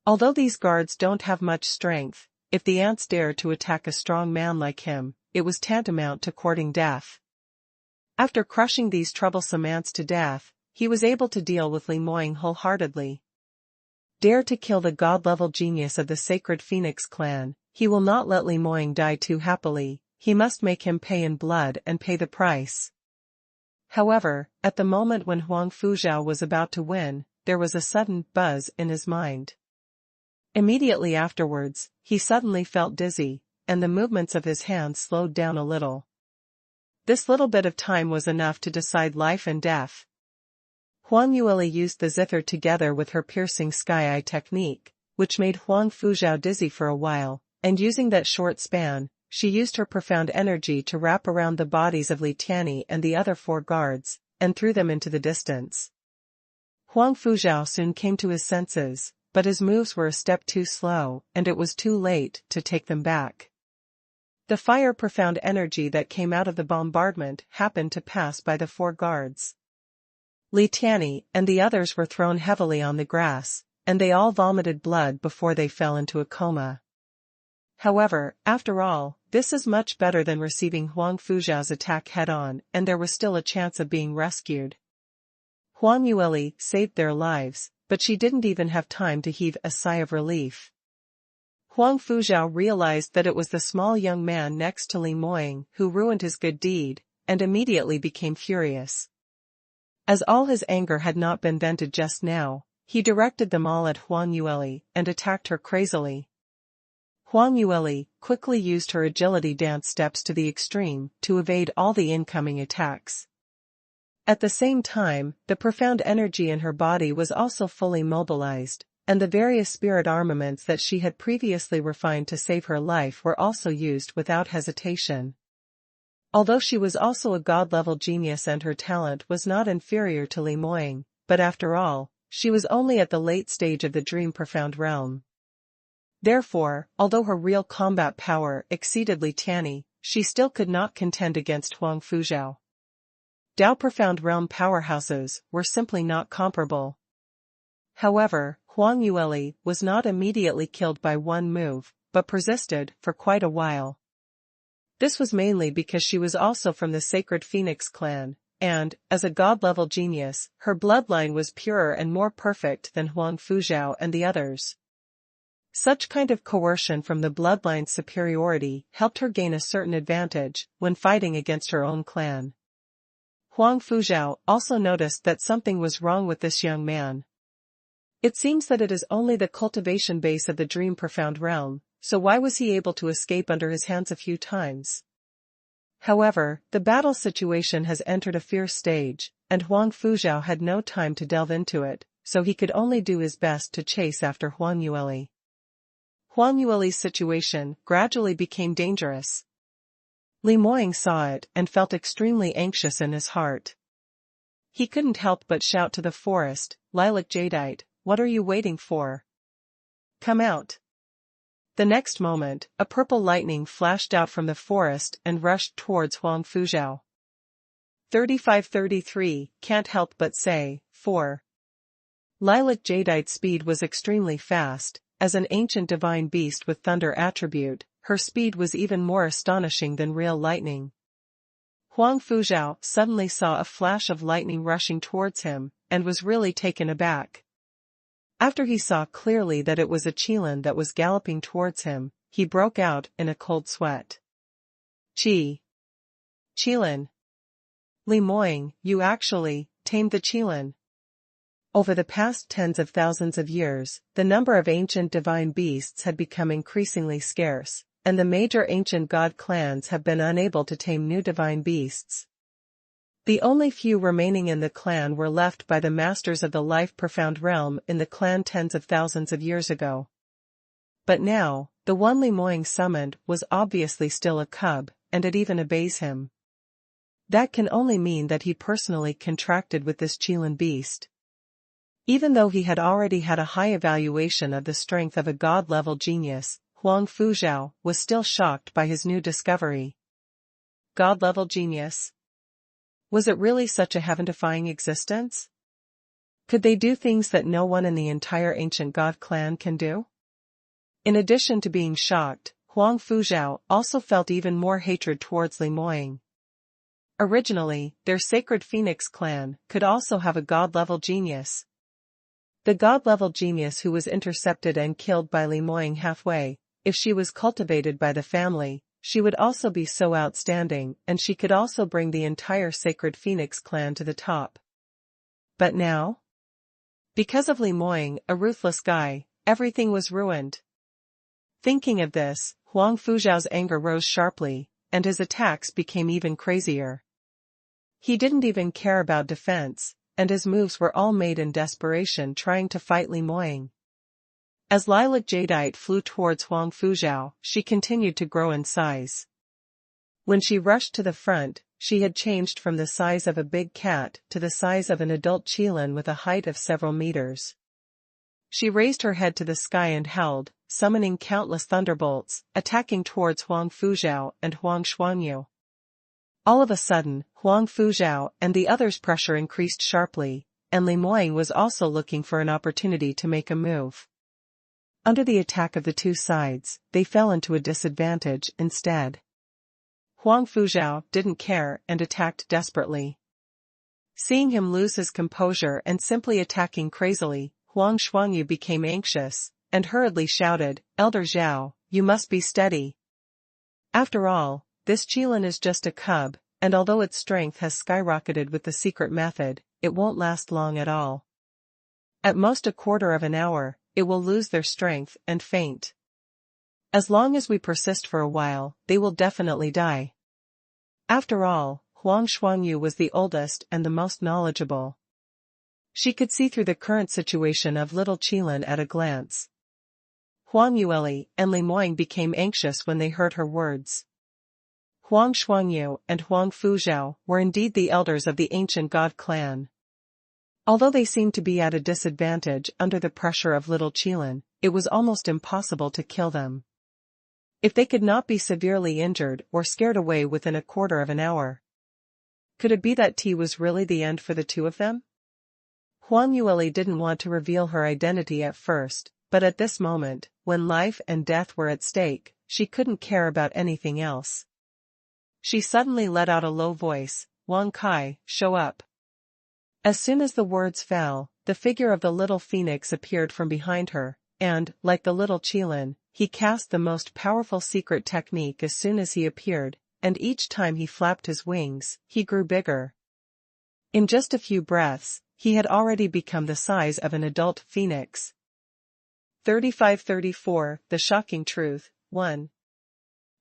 Although these guards don't have much strength, if the ants dared to attack a strong man like him, it was tantamount to courting death. After crushing these troublesome ants to death, he was able to deal with Li Moying wholeheartedly. Dare to kill the god-level genius of the Sacred Phoenix clan, he will not let Li Moying die too happily, he must make him pay in blood and pay the price. However, at the moment when Huang Fuzhao was about to win, there was a sudden buzz in his mind. Immediately afterwards, he suddenly felt dizzy, and the movements of his hands slowed down a little. This little bit of time was enough to decide life and death. Huang Yueli used the zither together with her piercing sky eye technique, which made Huang Fuzhao dizzy for a while, and using that short span, she used her profound energy to wrap around the bodies of Li Tianyi and the other 4 guards, and threw them into the distance. Huang Fuzhao soon came to his senses, but his moves were a step too slow, and it was too late to take them back. The profound energy that came out of the bombardment happened to pass by the 4 guards. Li Tianyi and the others were thrown heavily on the grass, and they all vomited blood before they fell into a coma. However, after all, this is much better than receiving Huang Fuzhao's attack head-on, and there was still a chance of being rescued. Huang Yueli saved their lives, but she didn't even have time to heave a sigh of relief. Huang Fuzhao realized that it was the small young man next to Li Moying who ruined his good deed, and immediately became furious. As all his anger had not been vented just now, he directed them all at Huang Yueli and attacked her crazily. Huang Yueli quickly used her agility dance steps to the extreme to evade all the incoming attacks. At the same time, the profound energy in her body was also fully mobilized, and the various spirit armaments that she had previously refined to save her life were also used without hesitation. Although she was also a god-level genius and her talent was not inferior to Li Moying, but after all, she was only at the late stage of the Dream Profound realm. Therefore, although her real combat power exceeded Li Tianyi, she still could not contend against Huang Fuzhao. Dao Profound Realm powerhouses were simply not comparable. However, Huang Yueli was not immediately killed by one move, but persisted for quite a while. This was mainly because she was also from the Sacred Phoenix clan, and, as a god-level genius, her bloodline was purer and more perfect than Huang Fuzhao and the others. Such kind of coercion from the bloodline's superiority helped her gain a certain advantage when fighting against her own clan. Huang Fuzhao also noticed that something was wrong with this young man. It seems that it is only the cultivation base of the Dream Profound realm, so why was he able to escape under his hands a few times? However, the battle situation has entered a fierce stage, and Huang Fuzhao had no time to delve into it, so he could only do his best to chase after Huang Yueli. Huang Yueli's situation gradually became dangerous. Li Moying saw it and felt extremely anxious in his heart. He couldn't help but shout to the forest, "Lilac Jadeite, what are you waiting for? Come out." The next moment, a purple lightning flashed out from the forest and rushed towards Huang Fuzhao. 3533, can't help but say, 4. Lilac Jadeite's speed was extremely fast. As an ancient divine beast with thunder attribute, her speed was even more astonishing than real lightning. Huang Fuzhao suddenly saw a flash of lightning rushing towards him, and was really taken aback. After he saw clearly that it was a Qilin that was galloping towards him, he broke out in a cold sweat. Qilin. Li Moying, you actually tamed the Qilin. Over the past tens of thousands of years, the number of ancient divine beasts had become increasingly scarce, and the major ancient god clans have been unable to tame new divine beasts. The only few remaining in the clan were left by the masters of the life-profound realm in the clan tens of thousands of years ago. But now, the one Lemoyne summoned was obviously still a cub, and it even obeys him. That can only mean that he personally contracted with this Qilin beast. Even though he had already had a high evaluation of the strength of a god-level genius, Huang Fuzhou was still shocked by his new discovery. God-level genius? Was it really such a heaven-defying existence? Could they do things that no one in the entire ancient god clan can do? In addition to being shocked, Huang Fuzhou also felt even more hatred towards Lemoyne. Originally, their sacred Phoenix clan could also have a god-level genius. The god-level genius who was intercepted and killed by Lemoyne halfway, if she was cultivated by the family, she would also be so outstanding, and she could also bring the entire sacred Phoenix clan to the top. But now? Because of Lemoyne, a ruthless guy, everything was ruined. Thinking of this, Huang Fuzhou's anger rose sharply, and his attacks became even crazier. He didn't even care about defense, and his moves were all made in desperation trying to fight Lemoyne. As Lilac Jadeite flew towards Huang Fuzhou, she continued to grow in size. When she rushed to the front, she had changed from the size of a big cat to the size of an adult Qilin with a height of several meters. She raised her head to the sky and howled, summoning countless thunderbolts, attacking towards Huang Fuzhou and Huang Xuanyu. All of a sudden, Huang Fuzhou and the others' pressure increased sharply, and Lemoyne was also looking for an opportunity to make a move. Under the attack of the two sides, they fell into a disadvantage instead. Huang Fuzhou didn't care and attacked desperately. Seeing him lose his composure and simply attacking crazily, Huang Xuanyu became anxious, and hurriedly shouted, "Elder Zhao, you must be steady. After all, this Qilin is just a cub, and although its strength has skyrocketed with the secret method, it won't last long at all. At most a quarter of an hour, it will lose their strength and faint. As long as we persist for a while, they will definitely die." After all, Huang Xuanyu was the oldest and the most knowledgeable. She could see through the current situation of little Qilin at a glance. Huang Yueli and Lemoyne became anxious when they heard her words. Huang Xuanyu and Huang Fuzhou were indeed the elders of the ancient god clan. Although they seemed to be at a disadvantage under the pressure of little Qilin, it was almost impossible to kill them. If they could not be severely injured or scared away within a quarter of an hour. Could it be that tea was really the end for the two of them? Huang Yueli didn't want to reveal her identity at first, but at this moment, when life and death were at stake, she couldn't care about anything else. She suddenly let out a low voice, "Wang Kai, show up." As soon as the words fell, the figure of the little phoenix appeared from behind her, and, like the little Qilin, he cast the most powerful secret technique as soon as he appeared, and each time he flapped his wings, he grew bigger. In just a few breaths, he had already become the size of an adult phoenix. 35-34, The Shocking Truth, 1.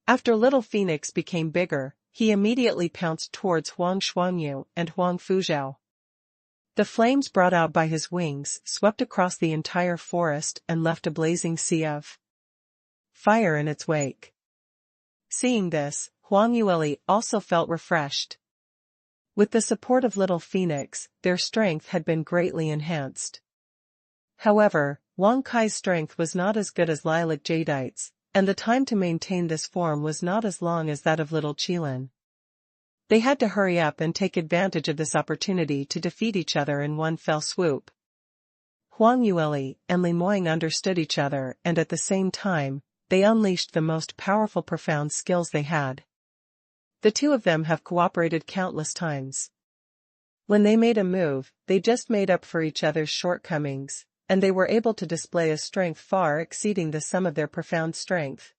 After little phoenix became bigger, he immediately pounced towards Huang Xuanyu and Huang Fuzhou. The flames brought out by his wings swept across the entire forest and left a blazing sea of fire in its wake. Seeing this, Huang Yueli also felt refreshed. With the support of little phoenix, their strength had been greatly enhanced. However, Wang Kai's strength was not as good as Lilac Jadeite's, and the time to maintain this form was not as long as that of little Qilin. They had to hurry up and take advantage of this opportunity to defeat each other in one fell swoop. Huang Yueli and Lemoyne understood each other, and at the same time, they unleashed the most powerful profound skills they had. The two of them have cooperated countless times. When they made a move, they just made up for each other's shortcomings, and they were able to display a strength far exceeding the sum of their profound strength.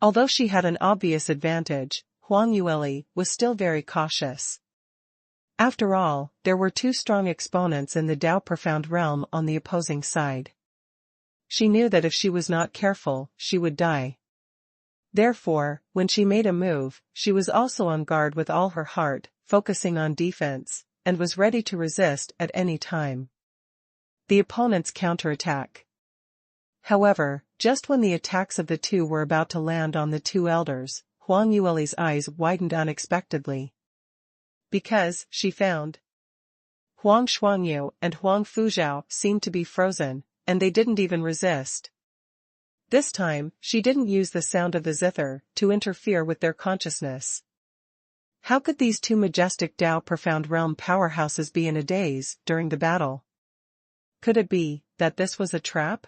Although she had an obvious advantage, Huang Yueli was still very cautious. After all, there were two strong exponents in the Tao Profound realm on the opposing side. She knew that if she was not careful, she would die. Therefore, when she made a move, she was also on guard with all her heart, focusing on defense, and was ready to resist at any time. The opponent's counterattack. However, just when the attacks of the two were about to land on the two elders, Huang Yueli's eyes widened unexpectedly. Because, she found, Huang Xuanyu and Huang Fuzhao seemed to be frozen, and they didn't even resist. This time, she didn't use the sound of the zither to interfere with their consciousness. How could these two majestic Dao profound realm powerhouses be in a daze during the battle? Could it be that this was a trap?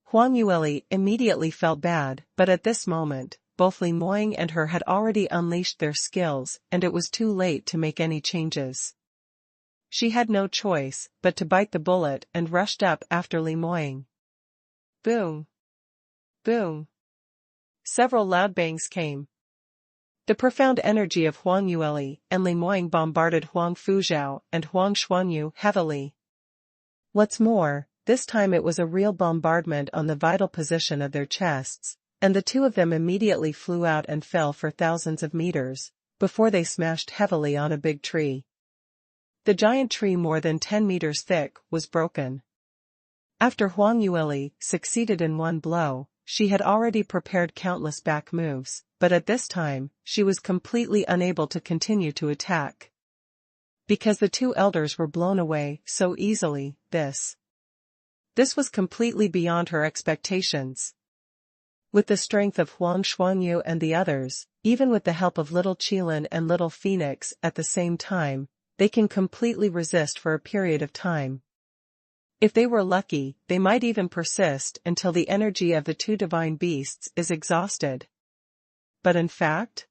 Huang Yueli immediately felt bad, but at this moment, both Li Moying and her had already unleashed their skills, and it was too late to make any changes. She had no choice but to bite the bullet and rushed up after Li Moying. Boom! Boom! Several loud bangs came. The profound energy of Huang Yueli and Li Moying bombarded Huang Fuzhao and Huang Xuanyu heavily. What's more, this time it was a real bombardment on the vital position of their chests, and the two of them immediately flew out and fell for thousands of meters, before they smashed heavily on a big tree. The giant tree more than 10 meters thick was broken. After Huang Yueli succeeded in one blow, she had already prepared countless back moves, but at this time, she was completely unable to continue to attack. Because the two elders were blown away so easily, this was completely beyond her expectations. With the strength of Huang Xuanyu and the others, even with the help of Little Qilin and Little Phoenix at the same time, they can completely resist for a period of time. If they were lucky, they might even persist until the energy of the two divine beasts is exhausted. But in fact?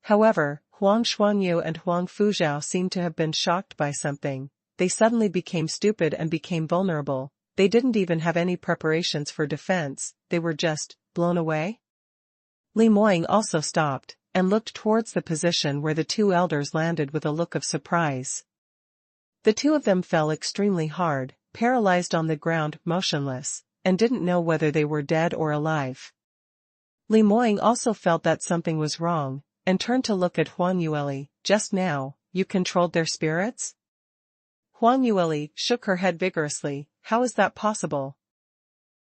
However, Huang Xuanyu and Huang Fuzhao seemed to have been shocked by something. They suddenly became stupid and became vulnerable. They didn't even have any preparations for defense, they were just blown away. Li Moying also stopped, and looked towards the position where the two elders landed with a look of surprise. The two of them fell extremely hard, paralyzed on the ground, motionless, and didn't know whether they were dead or alive. Li Moying also felt that something was wrong, and turned to look at Huang Yueli. Just now, you controlled their spirits? Huang Yueli shook her head vigorously. How is that possible?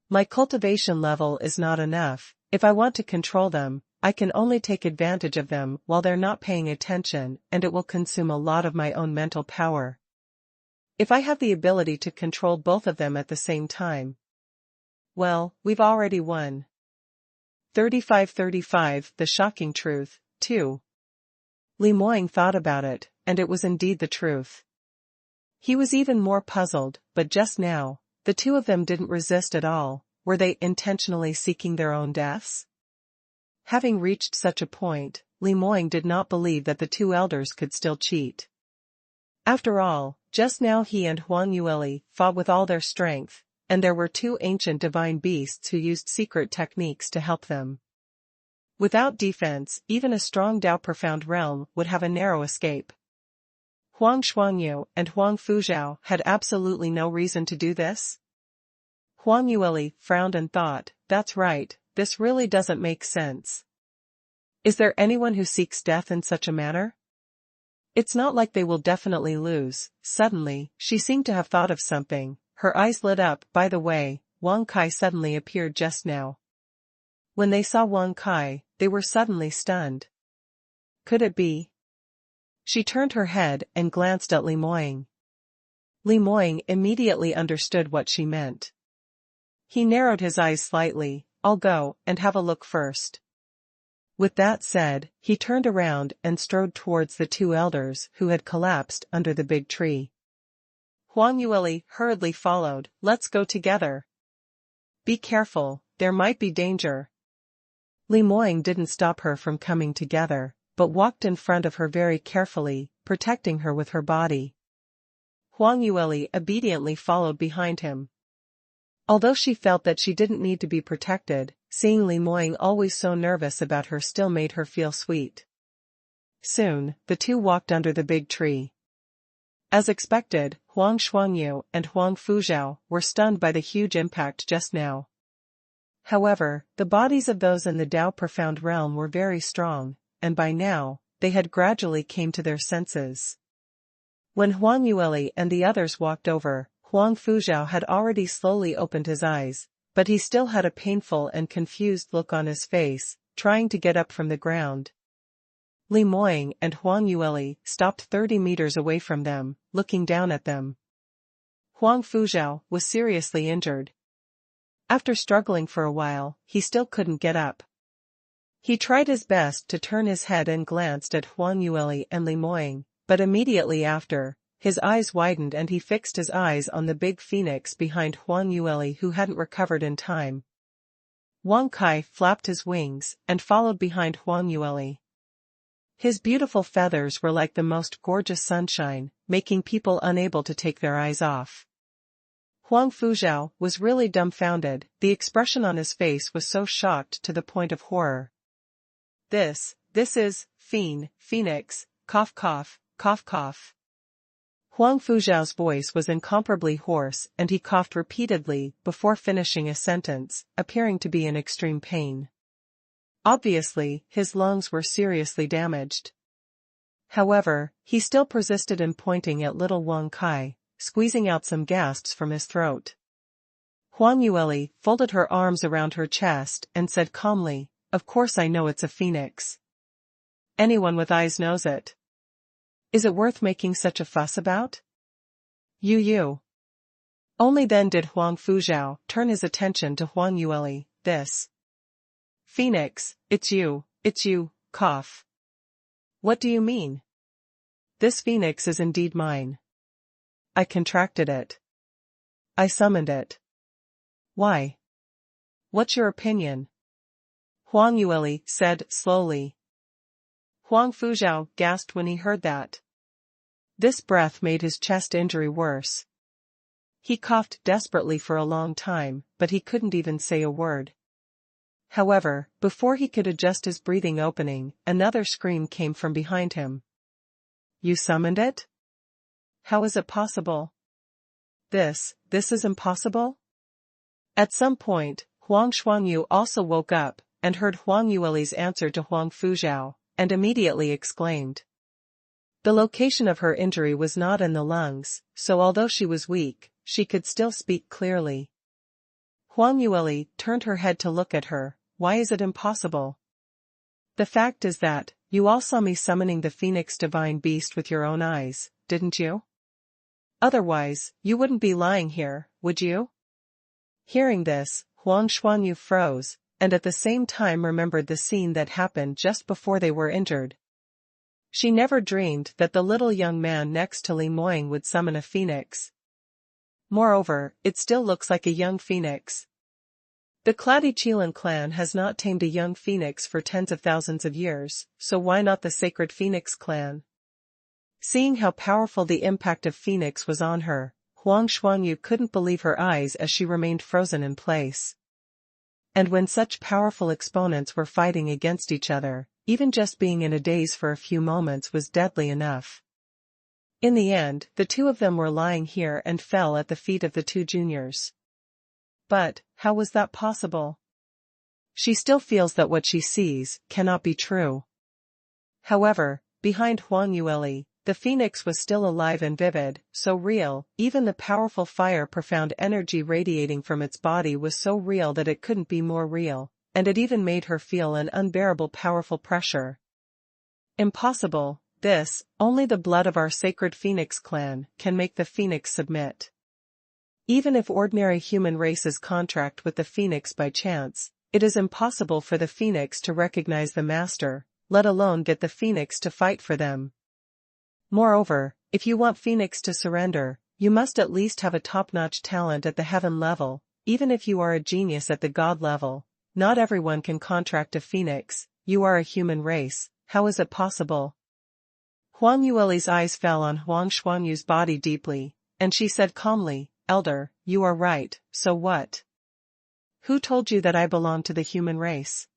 My cultivation level is not enough. If I want to control them, I can only take advantage of them while they're not paying attention, and it will consume a lot of my own mental power. If I have the ability to control both of them at the same time, well, we've already won. 35-35, the shocking truth, too. Li Moying thought about it, and it was indeed the truth. He was even more puzzled, but just now, the two of them didn't resist at all. Were they intentionally seeking their own deaths? Having reached such a point, Li Moying did not believe that the two elders could still cheat. After all, just now he and Huang Yueli fought with all their strength, and there were two ancient divine beasts who used secret techniques to help them. Without defense, even a strong Dao Profound Realm would have a narrow escape. Huang Xuanyu and Huang Fuzhao had absolutely no reason to do this. Huang Yueli frowned and thought, that's right, this really doesn't make sense. Is there anyone who seeks death in such a manner? It's not like they will definitely lose. Suddenly, she seemed to have thought of something. Her eyes lit up. By the way, Wang Kai suddenly appeared just now. When they saw Wang Kai, they were suddenly stunned. Could it be? She turned her head and glanced at Li Moying. Li Moying immediately understood what she meant. He narrowed his eyes slightly. I'll go and have a look first. With that said, he turned around and strode towards the two elders who had collapsed under the big tree. Huang Yueli hurriedly followed. Let's go together. Be careful, there might be danger. Li Moying didn't stop her from coming together, but walked in front of her very carefully, protecting her with her body. Huang Yueli obediently followed behind him. Although she felt that she didn't need to be protected, seeing Li Moying always so nervous about her still made her feel sweet. Soon, the two walked under the big tree. As expected, Huang Xuanyu and Huang Fuzhao were stunned by the huge impact just now. However, the bodies of those in the Tao Profound realm were very strong, and by now, they had gradually came to their senses. When Huang Yueli and the others walked over, Huang Fuzhao had already slowly opened his eyes, but he still had a painful and confused look on his face, trying to get up from the ground. Li Moying and Huang Yueli stopped 30 meters away from them, looking down at them. Huang Fuzhao was seriously injured. After struggling for a while, he still couldn't get up. He tried his best to turn his head and glanced at Huang Yueli and Li Moying, but immediately after, his eyes widened and he fixed his eyes on the big phoenix behind Huang Yueli who hadn't recovered in time. Wang Kai flapped his wings and followed behind Huang Yueli. His beautiful feathers were like the most gorgeous sunshine, making people unable to take their eyes off. Huang Fuzhao was really dumbfounded, the expression on his face was so shocked to the point of horror. This is, Phoenix, cough cough, cough cough. Huang Fuzhao's voice was incomparably hoarse and he coughed repeatedly before finishing a sentence, appearing to be in extreme pain. Obviously, his lungs were seriously damaged. However, he still persisted in pointing at little Wang Kai, squeezing out some gasps from his throat. Huang Yueli folded her arms around her chest and said calmly, "Of course I know it's a phoenix. Anyone with eyes knows it. Is it worth making such a fuss about?" You. Only then did Huang Fuzhao turn his attention to Huang Yueli. "This phoenix, it's you, cough. What do you mean? This phoenix is indeed mine. I contracted it. I summoned it. Why? What's your opinion?" Huang Yueli said slowly. Huang Fuzhao gasped when he heard that. This breath made his chest injury worse. He coughed desperately for a long time, but he couldn't even say a word. However, before he could adjust his breathing opening, another scream came from behind him. "You summoned it? How is it possible? This is impossible?" At some point, Huang Xuanyu also woke up, and heard Huang Yueli's answer to Huang Fuzhao, and immediately exclaimed. The location of her injury was not in the lungs, so although she was weak, she could still speak clearly. Huang Yueli turned her head to look at her. "Why is it impossible?" "The fact is that, you all saw me summoning the Phoenix Divine Beast with your own eyes, didn't you? Otherwise, you wouldn't be lying here, would you?" Hearing this, Huang Xuanyu froze, and at the same time remembered the scene that happened just before they were injured. She never dreamed that the little young man next to Li Moying would summon a phoenix. Moreover, it still looks like a young phoenix. The Cladichilan clan has not tamed a young phoenix for tens of thousands of years, so why not the sacred phoenix clan? Seeing how powerful the impact of phoenix was on her, Huang Xuanyu couldn't believe her eyes as she remained frozen in place. And when such powerful exponents were fighting against each other, even just being in a daze for a few moments was deadly enough. In the end, the two of them were lying here and fell at the feet of the two juniors. But, how was that possible? She still feels that what she sees cannot be true. However, behind Huang Yueli, the phoenix was still alive and vivid, so real, even the powerful fire-profound energy radiating from its body was so real that it couldn't be more real, and it even made her feel an unbearable powerful pressure. Impossible, this, only the blood of our sacred phoenix clan can make the phoenix submit. Even if ordinary human races contract with the phoenix by chance, it is impossible for the phoenix to recognize the master, let alone get the phoenix to fight for them. Moreover, if you want phoenix to surrender, you must at least have a top-notch talent at the heaven level, even if you are a genius at the god level. Not everyone can contract a phoenix. You are a human race, how is it possible? Huang Yueli's eyes fell on Huang Xuanyu's body deeply, and she said calmly, "Elder, you are right, so what? Who told you that I belong to the human race?"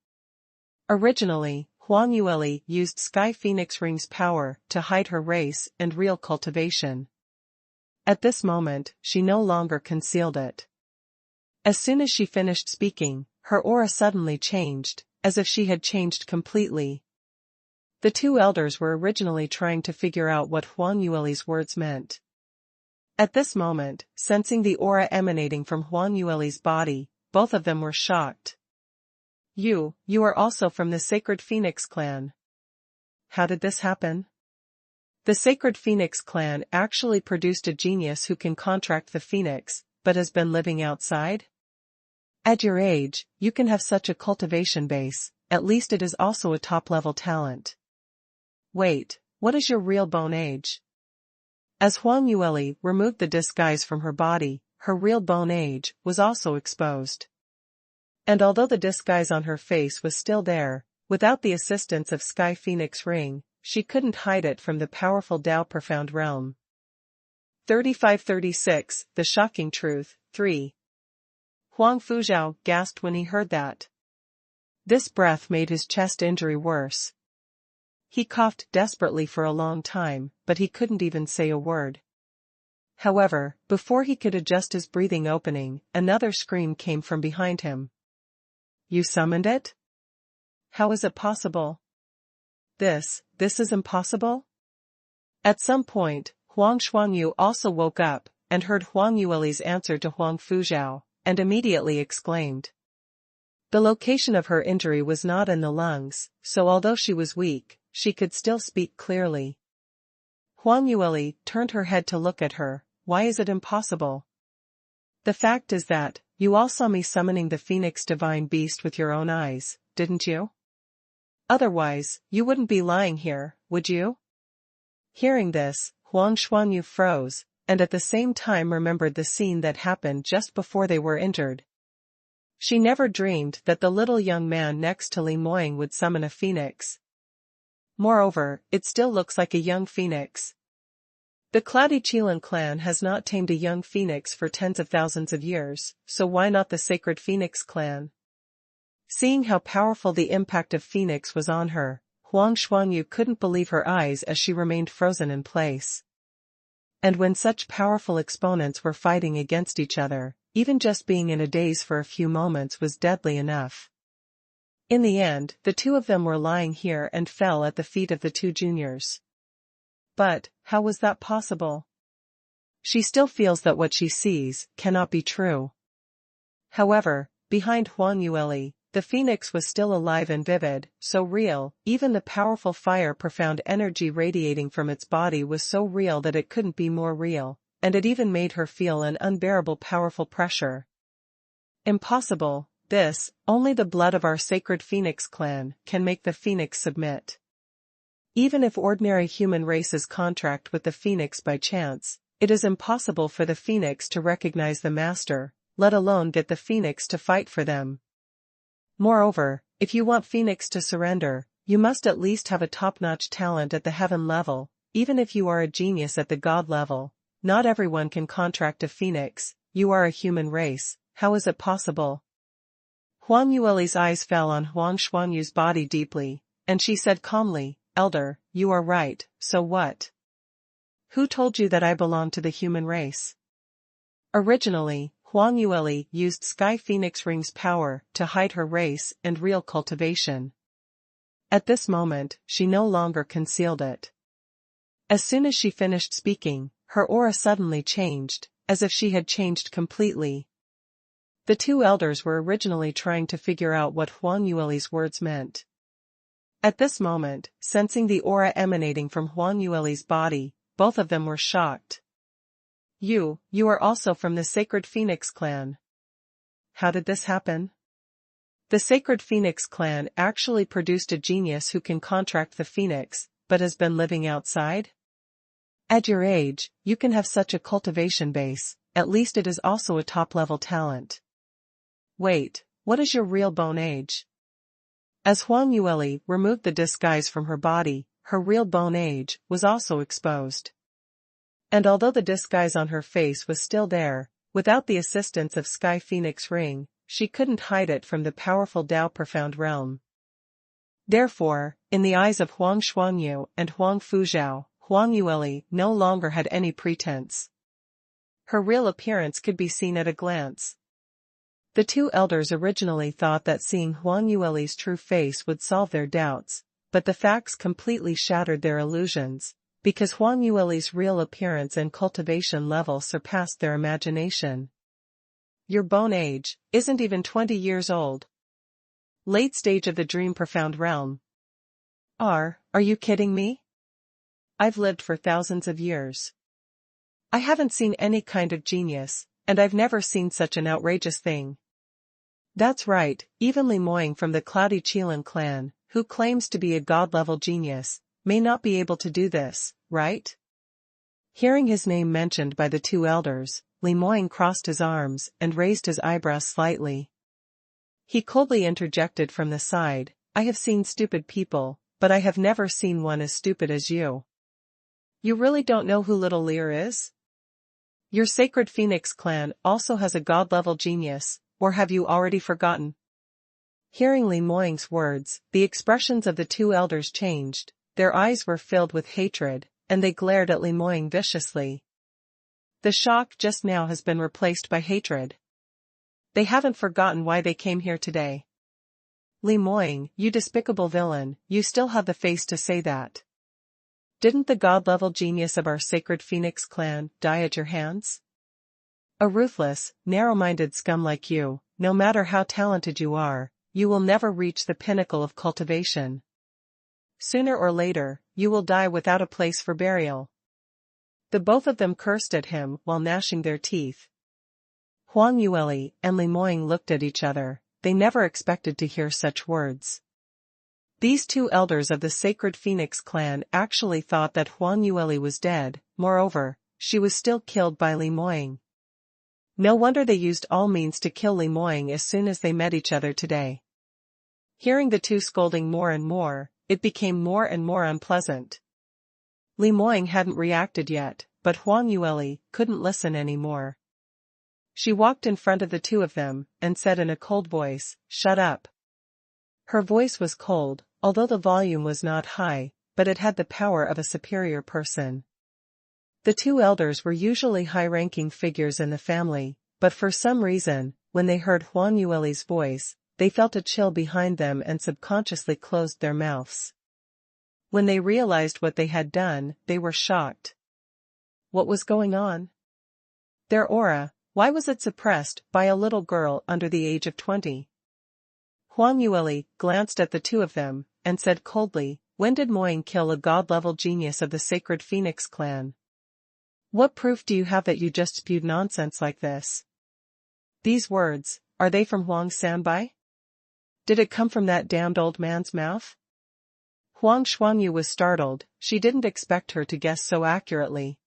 Originally, Huang Yueli used Sky Phoenix Ring's power to hide her race and real cultivation. At this moment, she no longer concealed it. As soon as she finished speaking, her aura suddenly changed, as if she had changed completely. The two elders were originally trying to figure out what Huang Yueli's words meant. At this moment, sensing the aura emanating from Huang Yueli's body, both of them were shocked. You are also from the Sacred Phoenix clan. How did this happen? The Sacred Phoenix clan actually produced a genius who can contract the phoenix, but has been living outside? At your age, you can have such a cultivation base, at least it is also a top-level talent. Wait, what is your real bone age? As Huang Yueli removed the disguise from her body, her real bone age was also exposed. And although the disguise on her face was still there, without the assistance of Sky Phoenix Ring, she couldn't hide it from the powerful Tao Profound Realm. 3536, The Shocking Truth, 3. Huang Fuzhao gasped when he heard that. This breath made his chest injury worse. He coughed desperately for a long time, but he couldn't even say a word. However, before he could adjust his breathing opening, another scream came from behind him. You summoned it? How is it possible? This is impossible? At some point, Huang Xuanyu also woke up, and heard Huang Yueli's answer to Huang Fuzhao, and immediately exclaimed. The location of her injury was not in the lungs, so although she was weak, she could still speak clearly. Huang Yueli turned her head to look at her. Why is it impossible? The fact is that, you all saw me summoning the Phoenix Divine Beast with your own eyes, didn't you? Otherwise, you wouldn't be lying here, would you? Hearing this, Huang Xuanyu froze, and at the same time remembered the scene that happened just before they were injured. She never dreamed that the little young man next to Li Moying would summon a phoenix. Moreover, it still looks like a young phoenix. The Cloudy Qilin clan has not tamed a young phoenix for tens of thousands of years, so why not the Sacred Phoenix clan? Seeing how powerful the impact of Phoenix was on her, Huang Xuanyu couldn't believe her eyes as she remained frozen in place. And when such powerful exponents were fighting against each other, even just being in a daze for a few moments was deadly enough. In the end, the two of them were lying here and fell at the feet of the two juniors. But, how was that possible? She still feels that what she sees cannot be true. However, behind Huang Yueli, the phoenix was still alive and vivid, so real, even the powerful fire profound energy radiating from its body was so real that it couldn't be more real, and it even made her feel an unbearable powerful pressure. Impossible, this, only the blood of our Sacred Phoenix clan can make the phoenix submit. Even if ordinary human races contract with the phoenix by chance, it is impossible for the phoenix to recognize the master, let alone get the phoenix to fight for them. Moreover, if you want Phoenix to surrender, you must at least have a top-notch talent at the heaven level, even if you are a genius at the god level. Not everyone can contract a phoenix, you are a human race, how is it possible? Huang Yueli's eyes fell on Huang Xuanyu's body deeply, and she said calmly, Elder, you are right, so what? Who told you that I belong to the human race? Originally, Huang Yueli used Sky Phoenix Ring's power to hide her race and real cultivation. At this moment, she no longer concealed it. As soon as she finished speaking, her aura suddenly changed, as if she had changed completely. The two elders were originally trying to figure out what Huang Yueli's words meant. At this moment, sensing the aura emanating from Huang Yueli's body, both of them were shocked. You are also from the Sacred Phoenix clan. How did this happen? The Sacred Phoenix clan actually produced a genius who can contract the phoenix, but has been living outside? At your age, you can have such a cultivation base, at least it is also a top-level talent. Wait, what is your real bone age? As Huang Yueli removed the disguise from her body, her real bone age was also exposed. And although the disguise on her face was still there, without the assistance of Sky Phoenix Ring, she couldn't hide it from the powerful Tao Profound Realm. Therefore, in the eyes of Huang Xuanyu and Huang Fuzhao, Huang Yueli no longer had any pretense. Her real appearance could be seen at a glance. The two elders originally thought that seeing Huang Yueli's true face would solve their doubts, but the facts completely shattered their illusions, because Huang Yueli's real appearance and cultivation level surpassed their imagination. Your bone age isn't even 20 years old. Late stage of the dream profound realm. Are you kidding me? I've lived for thousands of years. I haven't seen any kind of genius, and I've never seen such an outrageous thing. That's right, even Li Moying from the Cloudy Qilin clan, who claims to be a god-level genius, may not be able to do this, right? Hearing his name mentioned by the two elders, Li Moying crossed his arms and raised his eyebrows slightly. He coldly interjected from the side, I have seen stupid people, but I have never seen one as stupid as you. You really don't know who Little Lear is? Your Sacred Phoenix clan also has a god-level genius, or have you already forgotten? Hearing Li Moying's words, the expressions of the two elders changed, their eyes were filled with hatred, and they glared at Li Moying viciously. The shock just now has been replaced by hatred. They haven't forgotten why they came here today. Li Moying, you despicable villain, you still have the face to say that. Didn't the god-level genius of our Sacred Phoenix clan die at your hands? A ruthless, narrow-minded scum like you, no matter how talented you are, you will never reach the pinnacle of cultivation. Sooner or later, you will die without a place for burial. The both of them cursed at him while gnashing their teeth. Huang Yueli and Li Moying looked at each other, they never expected to hear such words. These two elders of the Sacred Phoenix clan actually thought that Huang Yueli was dead, moreover, she was still killed by Li Moying. No wonder they used all means to kill Li Moying as soon as they met each other today. Hearing the two scolding more and more, it became more and more unpleasant. Li Moying hadn't reacted yet, but Huang Yueli couldn't listen anymore. She walked in front of the two of them, and said in a cold voice, "Shut up." Her voice was cold, although the volume was not high, but it had the power of a superior person. The two elders were usually high-ranking figures in the family, but for some reason, when they heard Huang Yueli's voice, they felt a chill behind them and subconsciously closed their mouths. When they realized what they had done, they were shocked. What was going on? Their aura, why was it suppressed by a little girl under the age of 20? Huang Yueli glanced at the two of them, and said coldly, when did Moying kill a god-level genius of the Sacred Phoenix clan? What proof do you have that you just spewed nonsense like this? These words, are they from Huang Sanbai? Did it come from that damned old man's mouth? Huang Xuanyu was startled, she didn't expect her to guess so accurately.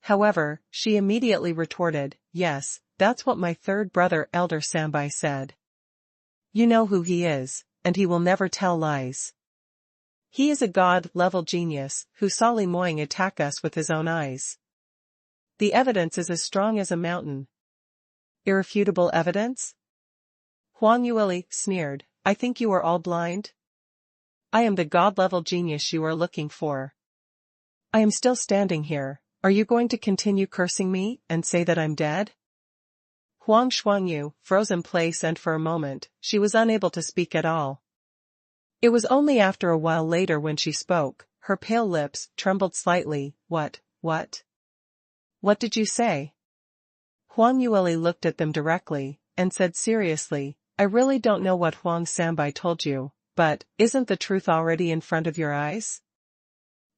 However, she immediately retorted, yes, that's what my third brother Elder Sanbai said. You know who he is, and he will never tell lies. He is a god-level genius who saw Li Moying attack us with his own eyes. The evidence is as strong as a mountain. Irrefutable evidence? Huang Yueli sneered, I think you are all blind. I am the god-level genius you are looking for. I am still standing here, are you going to continue cursing me and say that I'm dead? Huang Xuanyu froze in place and for a moment, she was unable to speak at all. It was only after a while later when she spoke, her pale lips trembled slightly, What did you say? Huang Yueli looked at them directly, and said seriously, I really don't know what Huang Sanbai told you, but, isn't the truth already in front of your eyes?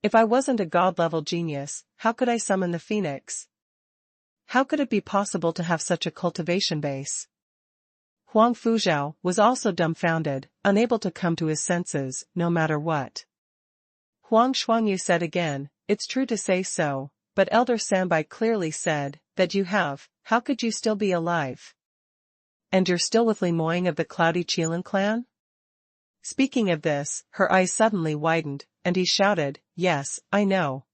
If I wasn't a god-level genius, how could I summon the phoenix? How could it be possible to have such a cultivation base? Huang Fuzhao was also dumbfounded, unable to come to his senses, no matter what. Huang Xuanyu said again, it's true to say so, but Elder Sanbai clearly said, that you have, how could you still be alive? And you're still with Li Moying of the Cloudy Qilin clan? Speaking of this, her eyes suddenly widened, and he shouted, yes, I know.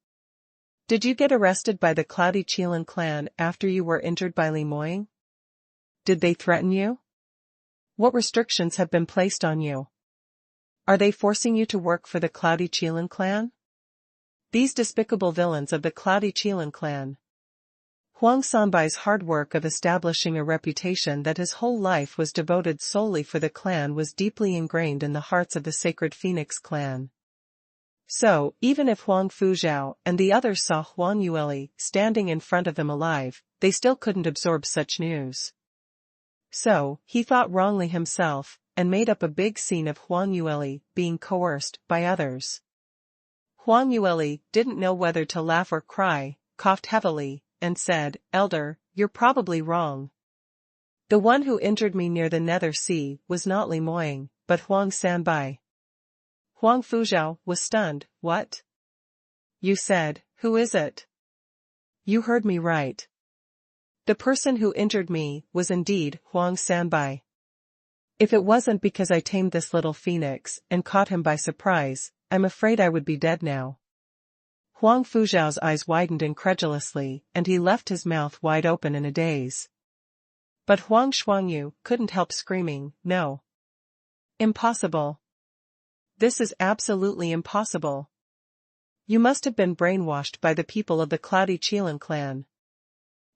Did you get arrested by the Cloudy Qilin clan after you were injured by Li Moying? Did they threaten you? What restrictions have been placed on you? Are they forcing you to work for the Cloudy Qilin clan? These despicable villains of the Cloudy Qilin clan. Huang Sanbai's hard work of establishing a reputation that his whole life was devoted solely for the clan was deeply ingrained in the hearts of the Sacred Phoenix clan. So, even if Huang Fuzhao and the others saw Huang Yueli standing in front of them alive, they still couldn't absorb such news. So, he thought wrongly himself, and made up a big scene of Huang Yueli being coerced by others. Huang Yueli didn't know whether to laugh or cry, coughed heavily, and said, "Elder, you're probably wrong. The one who injured me near the Nether Sea was not Li Moying, but Huang Sanbai." Huang Fuzhao was stunned. "What? You said, who is it?" "You heard me right. The person who injured me was indeed Huang Sanbai. If it wasn't because I tamed this little phoenix and caught him by surprise, I'm afraid I would be dead now." Huang Fuzhao's eyes widened incredulously, and he left his mouth wide open in a daze. But Huang Shuangyu couldn't help screaming, "No! Impossible! This is absolutely impossible! You must have been brainwashed by the people of the Cloudy Qilin clan.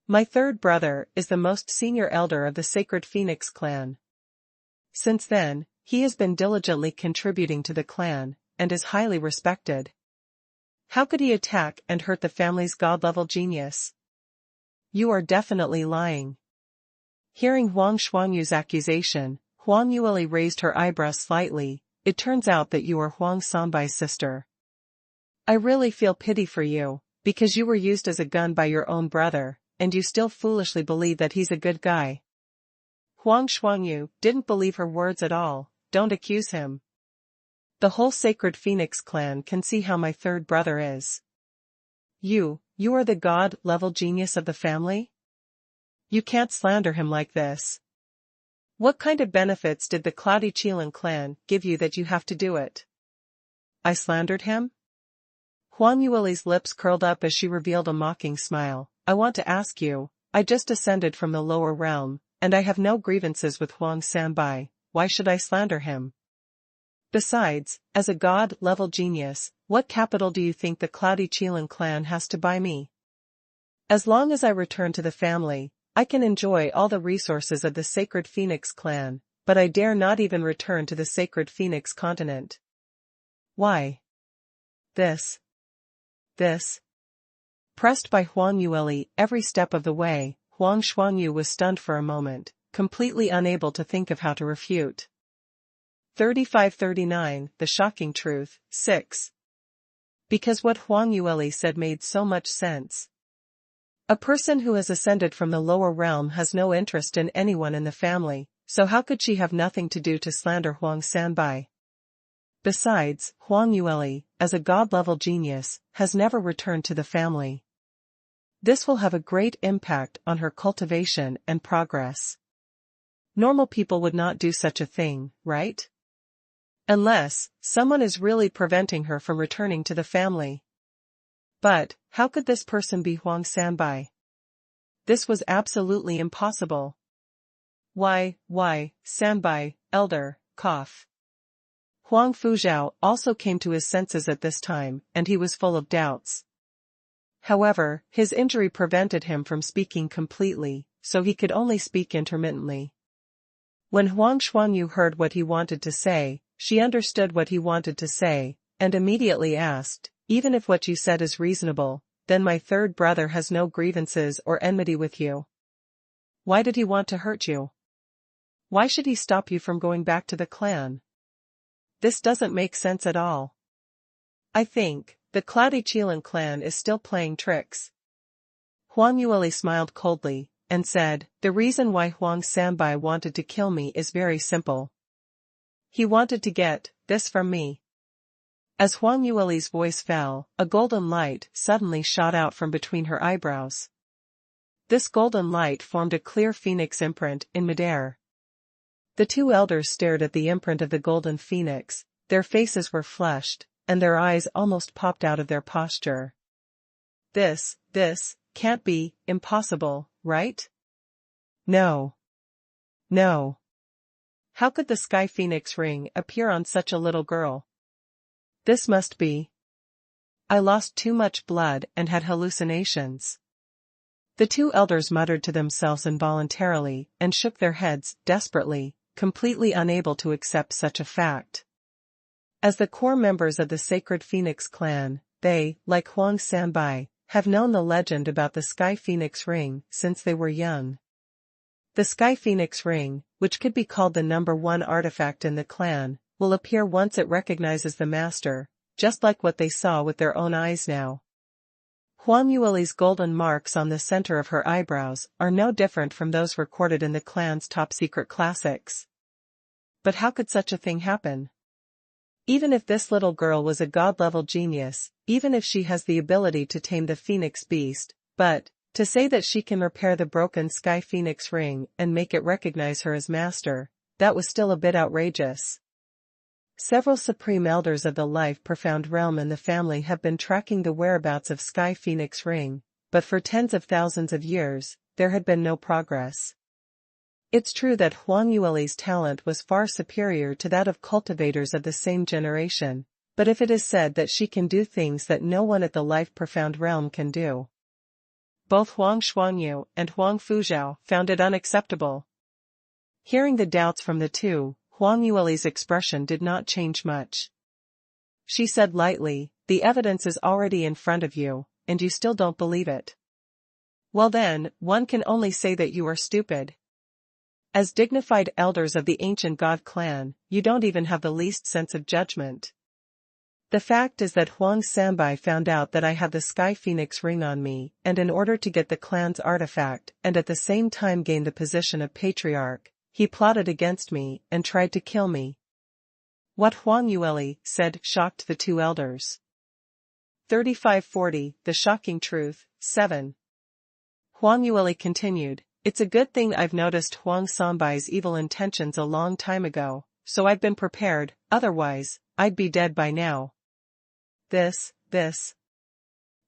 My third brother is the most senior elder of the Sacred Phoenix clan. Since then, he has been diligently contributing to the clan, and is highly respected. How could he attack and hurt the family's god-level genius? You are definitely lying." Hearing Huang Shuangyu's accusation, Huang Yueli raised her eyebrows slightly. "It turns out that you are Huang Sanbai's sister. I really feel pity for you, because you were used as a gun by your own brother, and you still foolishly believe that he's a good guy." Huang Shuangyu didn't believe her words at all. "Don't accuse him. The whole Sacred Phoenix clan can see how my third brother is. You are the god-level genius of the family? You can't slander him like this. What kind of benefits did the Cloudy Qilin clan give you that you have to do it?" "I slandered him?" Huang Yueli's lips curled up as she revealed a mocking smile. "I want to ask you, I just descended from the lower realm, and I have no grievances with Huang Sanbai. Why should I slander him? Besides, as a god-level genius, what capital do you think the Cloudy Qilin clan has to buy me? As long as I return to the family, I can enjoy all the resources of the Sacred Phoenix clan, but I dare not even return to the Sacred Phoenix continent." "Why? This. Pressed by Huang Yueli every step of the way, Huang Shuangyu was stunned for a moment, completely unable to think of how to refute. 3539, The Shocking Truth, 6. Because what Huang Yueli said made so much sense. A person who has ascended from the lower realm has no interest in anyone in the family, so how could she have nothing to do to slander Huang Sanbai? Besides, Huang Yueli, as a god-level genius, has never returned to the family. This will have a great impact on her cultivation and progress. Normal people would not do such a thing, right? Unless someone is really preventing her from returning to the family. But how could this person be Huang Sanbai? This was absolutely impossible. Why, Sanbai, elder, cough." Huang Fuzhao also came to his senses at this time, and he was full of doubts. However, his injury prevented him from speaking completely, so he could only speak intermittently. When Huang Shuangyu heard what he wanted to say, she understood what he wanted to say, and immediately asked, "Even if what you said is reasonable, then my third brother has no grievances or enmity with you. Why did he want to hurt you? Why should he stop you from going back to the clan? This doesn't make sense at all. I think the Cloudy Qilin clan is still playing tricks." Huang Yueli smiled coldly, and said, "The reason why Huang Sanbai wanted to kill me is very simple. He wanted to get this from me." As Huang Yueli's voice fell, a golden light suddenly shot out from between her eyebrows. This golden light formed a clear phoenix imprint in midair. The two elders stared at the imprint of the golden phoenix, their faces were flushed, and their eyes almost popped out of their posture. This can't be, impossible, right? No. How could the sky phoenix ring appear on such a little girl? This must be. I lost too much blood and had hallucinations. The two elders muttered to themselves involuntarily and shook their heads desperately, completely unable to accept such a fact. As the core members of the Sacred Phoenix clan, they, like Huang Sanbai, have known the legend about the Sky Phoenix Ring since they were young. The Sky Phoenix Ring, which could be called the #1 artifact in the clan, will appear once it recognizes the master, just like what they saw with their own eyes now. Huang Yueli's golden marks on the center of her eyebrows are no different from those recorded in the clan's top-secret classics. But how could such a thing happen? Even if this little girl was a god-level genius, even if she has the ability to tame the phoenix beast, but, to say that she can repair the broken Sky Phoenix Ring and make it recognize her as master, that was still a bit outrageous. Several supreme elders of the life-profound realm in the family have been tracking the whereabouts of Sky Phoenix Ring, but for tens of thousands of years, there had been no progress. It's true that Huang Yueli's talent was far superior to that of cultivators of the same generation, but if it is said that she can do things that no one at the life-profound realm can do. Both Huang Xuanyu and Huang Fuzhao found it unacceptable. Hearing the doubts from the two, Huang Yueli's expression did not change much. She said lightly, "The evidence is already in front of you, and you still don't believe it. Well then, one can only say that you are stupid. As dignified elders of the ancient god clan, you don't even have the least sense of judgment. The fact is that Huang Sanbai found out that I have the Sky Phoenix Ring on me, and in order to get the clan's artifact and at the same time gain the position of patriarch, he plotted against me and tried to kill me." What Huang Yueli said shocked the two elders. 3540, The Shocking Truth, 7. Huang Yueli continued, "It's a good thing I've noticed Huang Sanbai's evil intentions a long time ago, so I've been prepared, otherwise, I'd be dead by now." This.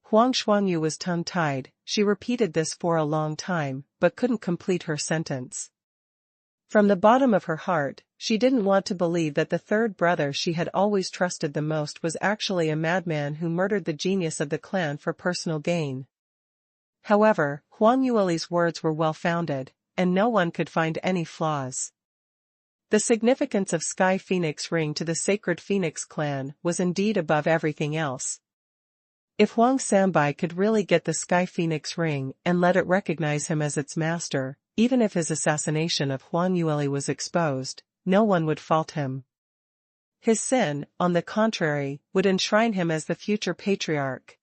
Huang Xuanyu was tongue-tied. She repeated this for a long time, but couldn't complete her sentence. From the bottom of her heart, she didn't want to believe that the third brother she had always trusted the most was actually a madman who murdered the genius of the clan for personal gain. However, Huang Yueli's words were well-founded, and no one could find any flaws. The significance of Sky Phoenix Ring to the Sacred Phoenix clan was indeed above everything else. If Huang Sanbai could really get the Sky Phoenix Ring and let it recognize him as its master, even if his assassination of Huang Yueli was exposed, no one would fault him. His sin, on the contrary, would enshrine him as the future patriarch.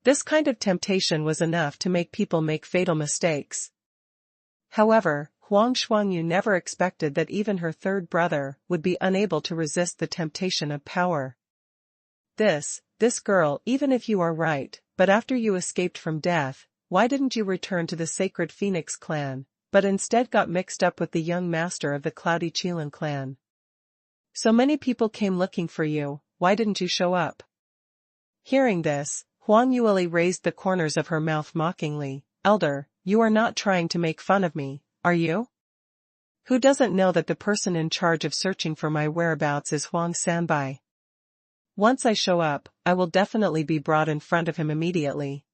This kind of temptation was enough to make people make fatal mistakes. However, Huang Xuanyu never expected that even her third brother would be unable to resist the temptation of power. This girl, even if you are right, but after you escaped from death, why didn't you return to the Sacred Phoenix clan, but instead got mixed up with the young master of the Cloudy Qilin clan? So many people came looking for you, why didn't you show up?" Hearing this, Huang Yueli raised the corners of her mouth mockingly. "Elder, you are not trying to make fun of me, are you? Who doesn't know that the person in charge of searching for my whereabouts is Huang Sanbai? Once I show up, I will definitely be brought in front of him immediately.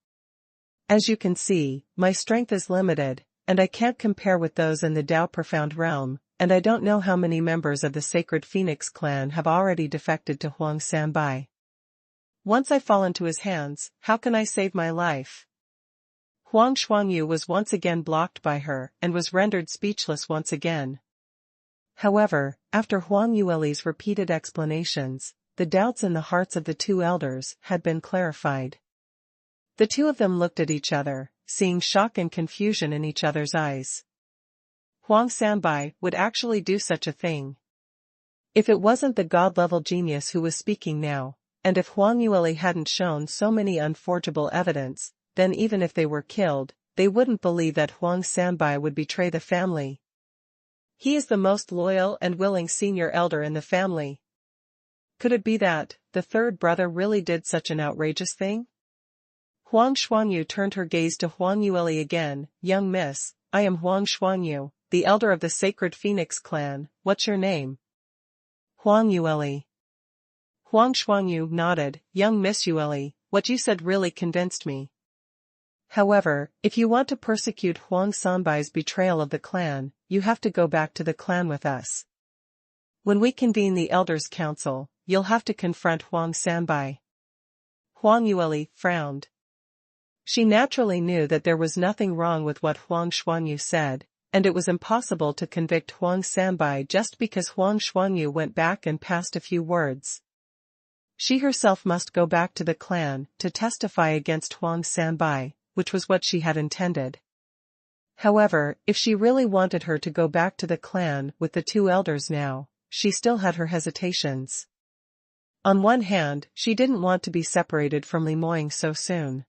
As you can see, my strength is limited, and I can't compare with those in the Dao Profound Realm, and I don't know how many members of the Sacred Phoenix clan have already defected to Huang Sanbai. Once I fall into his hands, how can I save my life?" Huang Xuanyu was once again blocked by her and was rendered speechless once again. However, after Huang Yueli's repeated explanations, the doubts in the hearts of the two elders had been clarified. The two of them looked at each other, seeing shock and confusion in each other's eyes. Huang Sanbai would actually do such a thing. If it wasn't the god-level genius who was speaking now, and if Huang Yueli hadn't shown so many unforgeable evidence, then even if they were killed, they wouldn't believe that Huang Sanbai would betray the family. He is the most loyal and willing senior elder in the family. Could it be that the third brother really did such an outrageous thing? Huang Xuanyu turned her gaze to Huang Yueli again. "Young miss, I am Huang Xuanyu, the elder of the Sacred Phoenix clan. What's your name?" "Huang Yueli." Huang Xuanyu nodded. "Young Miss Yueli, what you said really convinced me. However, if you want to persecute Huang Sanbai's betrayal of the clan, you have to go back to the clan with us. When we convene the Elders' Council, you'll have to confront Huang Sanbai. Huang Yueli frowned. She naturally knew that there was nothing wrong with what Huang Xuanyu said, and it was impossible to convict Huang Sanbai just because Huang Xuanyu went back and passed a few words. She herself must go back to the clan to testify against Huang Sanbai, which was what she had intended. However, if she really wanted her to go back to the clan with the two elders now, she still had her hesitations. On one hand, she didn't want to be separated from Limoying so soon.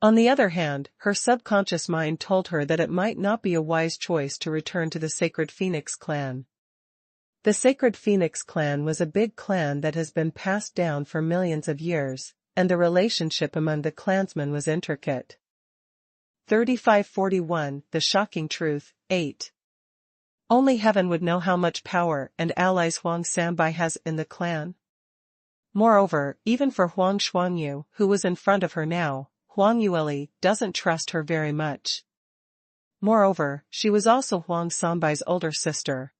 On the other hand, her subconscious mind told her that it might not be a wise choice to return to the Sacred Phoenix clan. The Sacred Phoenix clan was a big clan that has been passed down for millions of years, and the relationship among the clansmen was intricate. 3541 The Shocking Truth, 8. Only heaven would know how much power and allies Huang Sanbai has in the clan. Moreover, even for Huang Xuanyu, who was in front of her now, Huang Yueli doesn't trust her very much. Moreover, she was also Huang Sanbai's older sister.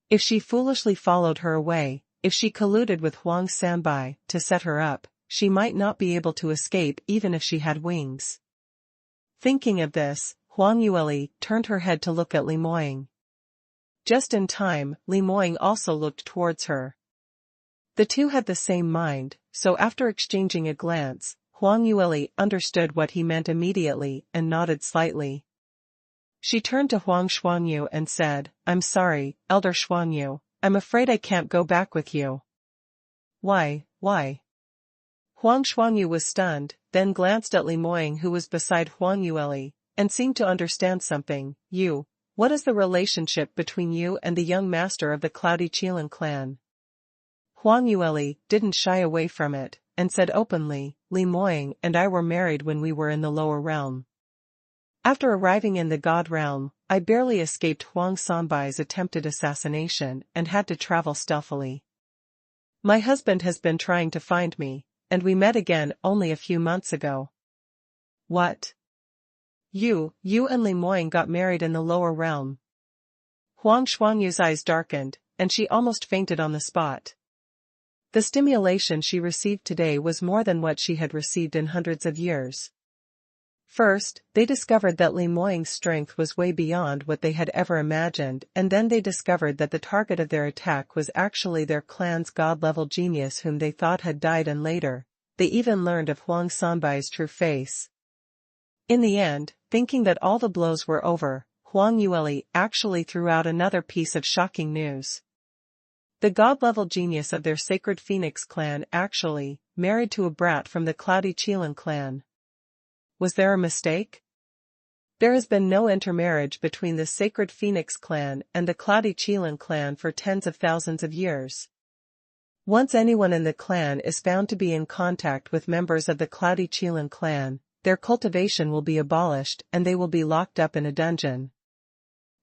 If she foolishly followed her away, if she colluded with Huang Sanbai to set her up, she might not be able to escape even if she had wings. Thinking of this, Huang Yueli turned her head to look at Limoying. Just in time, Limoying also looked towards her. The two had the same mind, so after exchanging a glance, Huang Yueli understood what he meant immediately and nodded slightly. She turned to Huang Xuanyu and said, "I'm sorry, Elder Xuanyu, I'm afraid I can't go back with you." Why? Huang Xuanyu was stunned, then glanced at Limoying who was beside Huang Yueli, and seemed to understand something. What is the relationship between you and the young master of the Cloudy Qilin clan? Huang Yueli didn't shy away from it, and said openly, "Limoying and I were married when we were in the lower realm. After arriving in the God realm, I barely escaped Huang Sanbai's attempted assassination and had to travel stealthily. My husband has been trying to find me, and we met again only a few months ago." What? You and Limoying got married in the lower realm? Huang Xuanyu's eyes darkened, and she almost fainted on the spot. The stimulation she received today was more than what she had received in hundreds of years. First, they discovered that Limoying's strength was way beyond what they had ever imagined, and then they discovered that the target of their attack was actually their clan's god-level genius whom they thought had died, and later, they even learned of Huang Sanbai's true face. In the end, thinking that all the blows were over, Huang Yueli actually threw out another piece of shocking news. The god-level genius of their Sacred Phoenix clan actually married to a brat from the Cloudy Qilin clan. Was there a mistake? There has been no intermarriage between the Sacred Phoenix clan and the Cloudy Qilin clan for tens of thousands of years. Once anyone in the clan is found to be in contact with members of the Cloudy Qilin clan, their cultivation will be abolished and they will be locked up in a dungeon.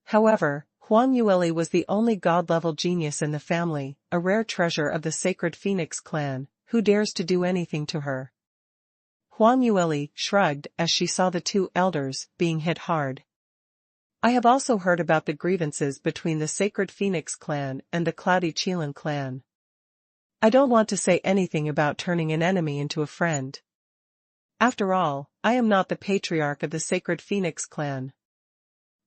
However, Huang Yueli was the only god-level genius in the family, a rare treasure of the Sacred Phoenix clan, who dares to do anything to her. Huang Yueli shrugged as she saw the two elders being hit hard. I have also heard about the grievances between the Sacred Phoenix clan and the Cloudy Qilin clan. I don't want to say anything about turning an enemy into a friend. After all, I am not the patriarch of the Sacred Phoenix clan.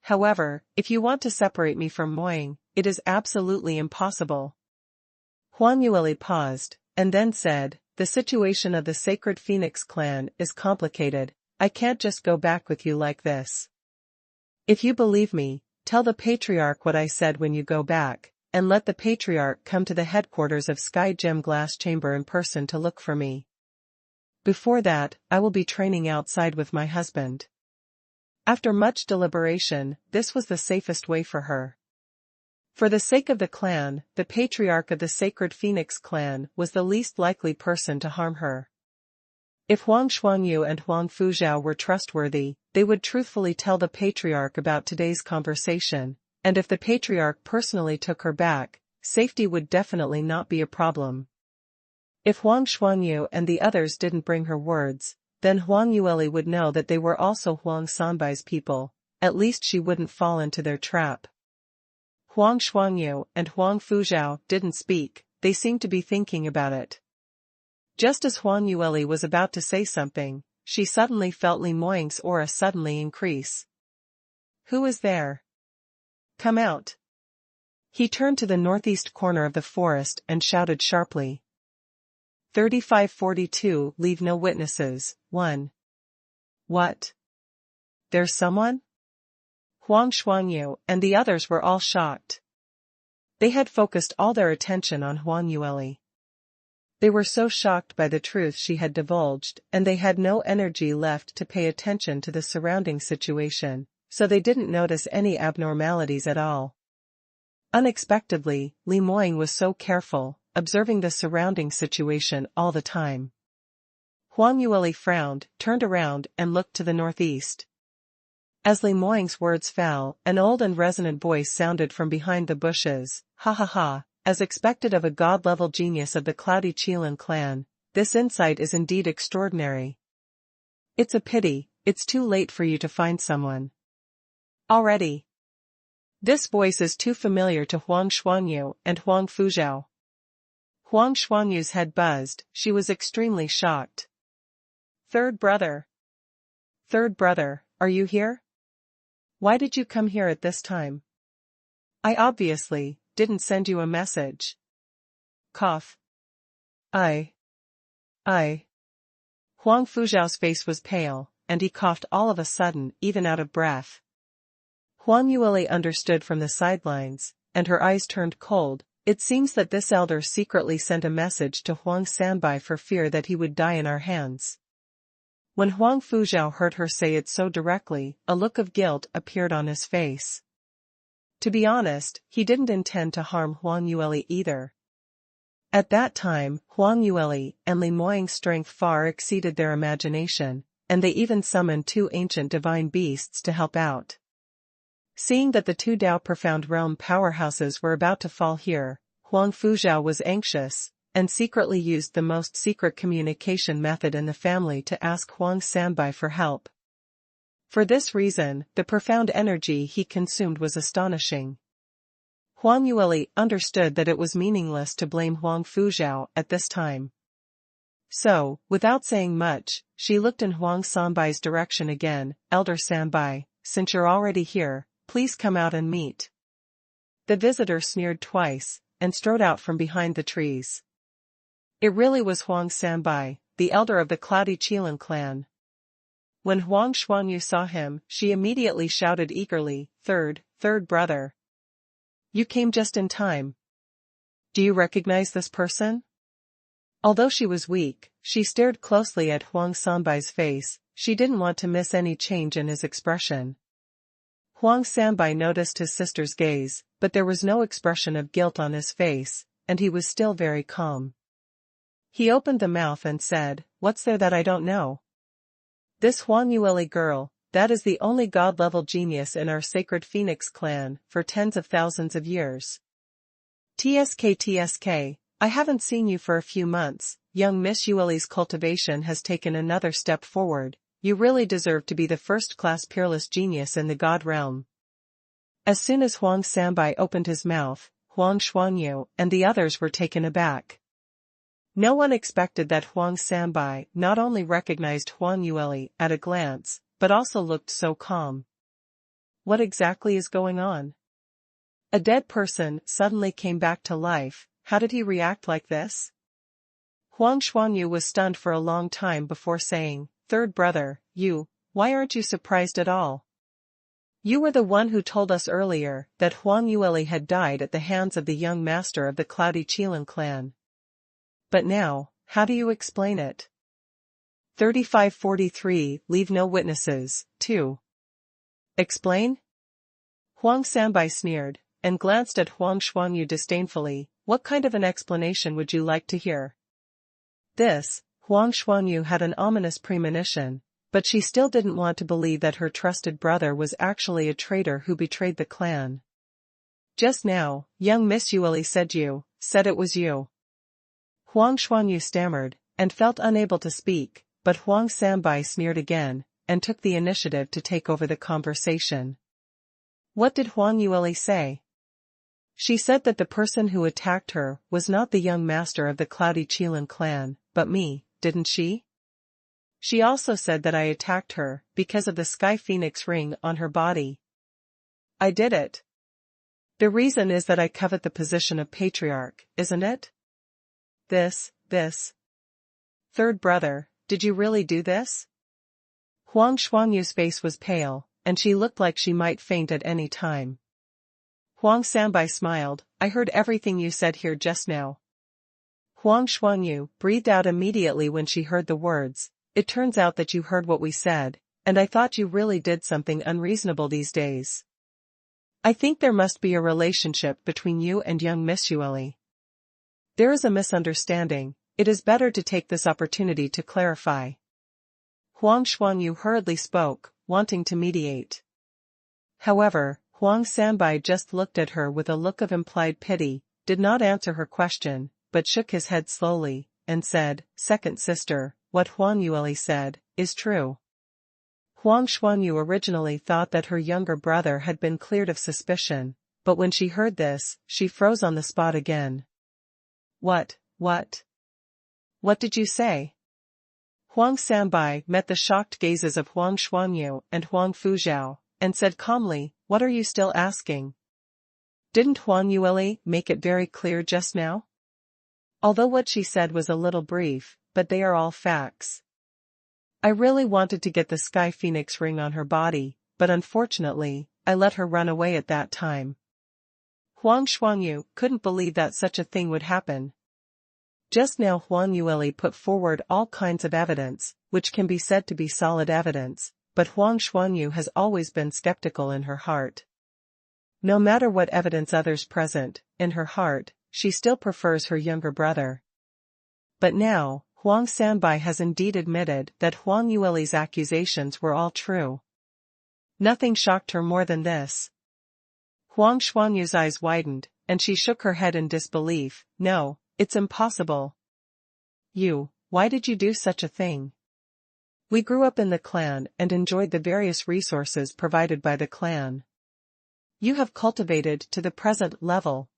However, if you want to separate me from Moying, it is absolutely impossible. Huang Yueli paused, and then said, "The situation of the Sacred Phoenix clan is complicated. I can't just go back with you like this. If you believe me, tell the patriarch what I said when you go back, and let the patriarch come to the headquarters of Sky Gem Glass Chamber in person to look for me. Before that, I will be training outside with my husband." After much deliberation, this was the safest way for her. For the sake of the clan, the patriarch of the Sacred Phoenix clan was the least likely person to harm her. If Huang Xuanyu and Huang Fujiao were trustworthy, they would truthfully tell the patriarch about today's conversation, and if the patriarch personally took her back, safety would definitely not be a problem. If Huang Xuanyu and the others didn't bring her words, then Huang Yueli would know that they were also Huang Sanbai's people. At least she wouldn't fall into their trap. Huang Xuanyu and Huang Fuzhao didn't speak, they seemed to be thinking about it. Just as Huang Yueli was about to say something, she suddenly felt Li Moying's aura suddenly increase. Who is there? Come out. He turned to the northeast corner of the forest and shouted sharply. 3542 Leave no witnesses, 1. What? There's someone? Huang Xuanyu and the others were all shocked. They had focused all their attention on Huang Yueli. They were so shocked by the truth she had divulged, and they had no energy left to pay attention to the surrounding situation, so they didn't notice any abnormalities at all. Unexpectedly, Li Moying was so careful, observing the surrounding situation all the time. Huang Yueli frowned, turned around and looked to the northeast. As Li Moying's words fell, an old and resonant voice sounded from behind the bushes. Ha ha ha, as expected of a god-level genius of the Cloudy Qilin clan, this insight is indeed extraordinary. It's a pity, it's too late for you to find someone. Already. This voice is too familiar to Huang Xuanyu and Huang Fuzhao. Huang Xuanyu's head buzzed, she was extremely shocked. Third brother. Third brother, are you here? Why did you come here at this time? I obviously didn't send you a message. Cough. I. Huang Fuzhao's face was pale, and he coughed all of a sudden, even out of breath. Huang Yueli understood from the sidelines, and her eyes turned cold. It seems that this elder secretly sent a message to Huang Sanbai for fear that he would die in our hands. When Huang Fuzhao heard her say it so directly, a look of guilt appeared on his face. To be honest, he didn't intend to harm Huang Yueli either. At that time, Huang Yueli and Li Moying's strength far exceeded their imagination, and they even summoned 2 ancient divine beasts to help out. Seeing that the 2 Dao Profound Realm powerhouses were about to fall here, Huang Fuzhao was anxious, and secretly used the most secret communication method in the family to ask Huang Sanbai for help. For this reason, the profound energy he consumed was astonishing. Huang Yueli understood that it was meaningless to blame Huang Fuzhao at this time. So, without saying much, she looked in Huang Sanbai's direction again. Elder Sanbai, since you're already here, please come out and meet. The visitor sneered twice, and strode out from behind the trees. It really was Huang Sanbai, the elder of the Cloudy Qilin clan. When Huang Xuanyu saw him, she immediately shouted eagerly, third brother. You came just in time. Do you recognize this person? Although she was weak, she stared closely at Huang Sanbai's face. She didn't want to miss any change in his expression. Huang Sanbai noticed his sister's gaze, but there was no expression of guilt on his face, and he was still very calm. He opened the mouth and said, What's there that I don't know? This Huang Yueli girl, that is the only god-level genius in our sacred Phoenix clan, for tens of thousands of years. TSK, I haven't seen you for a few months. Young Miss Yueli's cultivation has taken another step forward. You really deserve to be the first-class peerless genius in the god realm. As soon as Huang Sanbai opened his mouth, Huang Xuanyu and the others were taken aback. No one expected that Huang Sanbai not only recognized Huang Yueli at a glance, but also looked so calm. What exactly is going on? A dead person suddenly came back to life. How did he react like this? Huang Xuanyu was stunned for a long time before saying, Third brother, why aren't you surprised at all? You were the one who told us earlier that Huang Yueli had died at the hands of the young master of the Cloudy Qilin clan. But now, how do you explain it? 3543 Leave no witnesses, 2. Explain? Huang Sanbai sneered, and glanced at Huang Xuanyu disdainfully. What kind of an explanation would you like to hear? This, Huang Xuanyu had an ominous premonition, but she still didn't want to believe that her trusted brother was actually a traitor who betrayed the clan. Just now, young Miss Yueli said it was you. Huang Xuanyu stammered, and felt unable to speak. but Huang Sanbai sneered again, and took the initiative to take over the conversation. What did Huang Yueli say? She said that the person who attacked her was not the young master of the Cloudy Qilin clan, but me, didn't she? She also said that I attacked her because of the Sky Phoenix ring on her body. I did it. The reason is that I covet the position of patriarch, isn't it? This. Third brother, did you really do this? Huang Shuangyu's face was pale, and she looked like she might faint at any time. Huang Sanbai smiled, I heard everything you said here just now. Huang Shuangyu breathed out immediately when she heard the words, it turns out that you heard what we said, and I thought you really did something unreasonable these days. I think there must be a relationship between you and young Miss Yueli. There is a misunderstanding, it is better to take this opportunity to clarify. Huang Shuangyu hurriedly spoke, wanting to mediate. However, Huang Sanbai just looked at her with a look of implied pity, did not answer her question, but shook his head slowly, and said, Second sister, what Huang Yueli said, is true. Huang Shuangyu originally thought that her younger brother had been cleared of suspicion, but when she heard this, she froze on the spot again. What did you say? Huang Sanbai met the shocked gazes of Huang Shuangyu and Huang Fuzhao, and said calmly, what are you still asking? Didn't Huang Yueli make it very clear just now? Although what she said was a little brief, but they are all facts. I really wanted to get the Sky Phoenix ring on her body, but unfortunately, I let her run away at that time. Huang Shuangyu couldn't believe that such a thing would happen. Just now Huang Yueli put forward all kinds of evidence, which can be said to be solid evidence, but Huang Shuangyu has always been skeptical in her heart. No matter what evidence others present, in her heart, she still prefers her younger brother. But now, Huang Sanbai has indeed admitted that Huang Yueli's accusations were all true. Nothing shocked her more than this. Huang Shuangyu's eyes widened, and she shook her head in disbelief. No, it's impossible. Why did you do such a thing? We grew up in the clan and enjoyed the various resources provided by the clan. You have cultivated to the present level.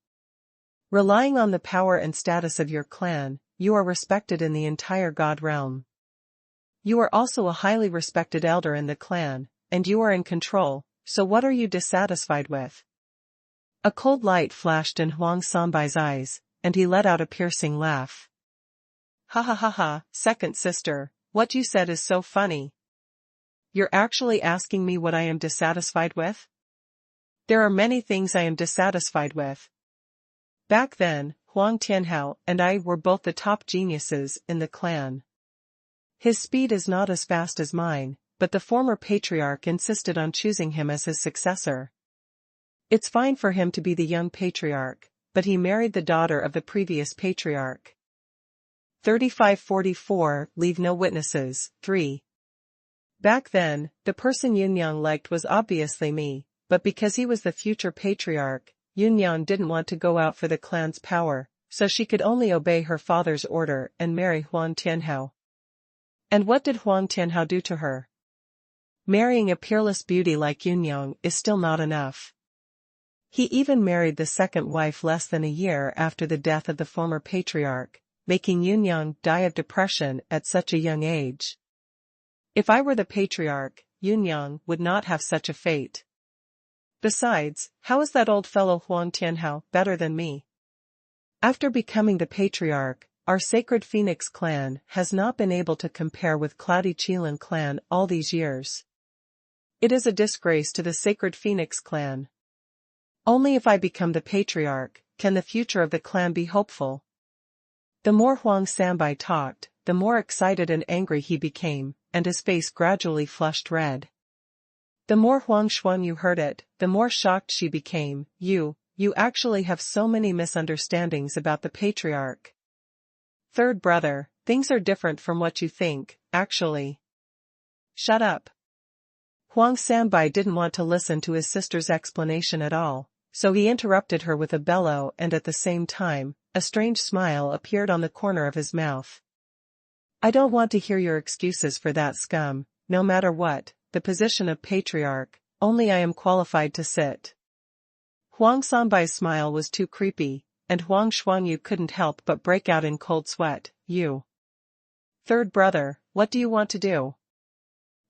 Relying on the power and status of your clan, you are respected in the entire God realm. You are also a highly respected elder in the clan, and you are in control, so what are you dissatisfied with? A cold light flashed in Huang Sanbai's eyes, and he let out a piercing laugh. Ha, second sister, what you said is so funny. You're actually asking me what I am dissatisfied with? There are many things I am dissatisfied with. Back then, Huang Tianhao and I were both the top geniuses in the clan. His speed is not as fast as mine, but the former patriarch insisted on choosing him as his successor. It's fine for him to be the young patriarch, but he married the daughter of the previous patriarch. 3544, leave no witnesses. 3. Back then, the person Yunyang liked was obviously me, but because he was the future patriarch, Yunyang didn't want to go out for the clan's power, so she could only obey her father's order and marry Huang Tianhao. And what did Huang Tianhao do to her? Marrying a peerless beauty like Yunyang is still not enough. He even married the second wife less than a year after the death of the former patriarch, making Yunyang die of depression at such a young age. If I were the patriarch, Yunyang would not have such a fate. Besides, how is that old fellow Huang Tianhao better than me? After becoming the patriarch, our Sacred Phoenix clan has not been able to compare with Cloudy Qilin clan all these years. It is a disgrace to the Sacred Phoenix clan. Only if I become the patriarch can the future of the clan be hopeful. The more Huang Sanbai talked, the more excited and angry he became, and his face gradually flushed red. The more Huang Shuangyu heard it, the more shocked she became. You actually have so many misunderstandings about the patriarch. Third brother, things are different from what you think, actually. Shut up. Huang Sanbai didn't want to listen to his sister's explanation at all, so he interrupted her with a bellow, and at the same time, a strange smile appeared on the corner of his mouth. I don't want to hear your excuses for that scum, no matter what, the position of patriarch, only I am qualified to sit. Huang Sanbai's smile was too creepy, and Huang Xuanyu couldn't help but break out in cold sweat. You. Third brother, what do you want to do?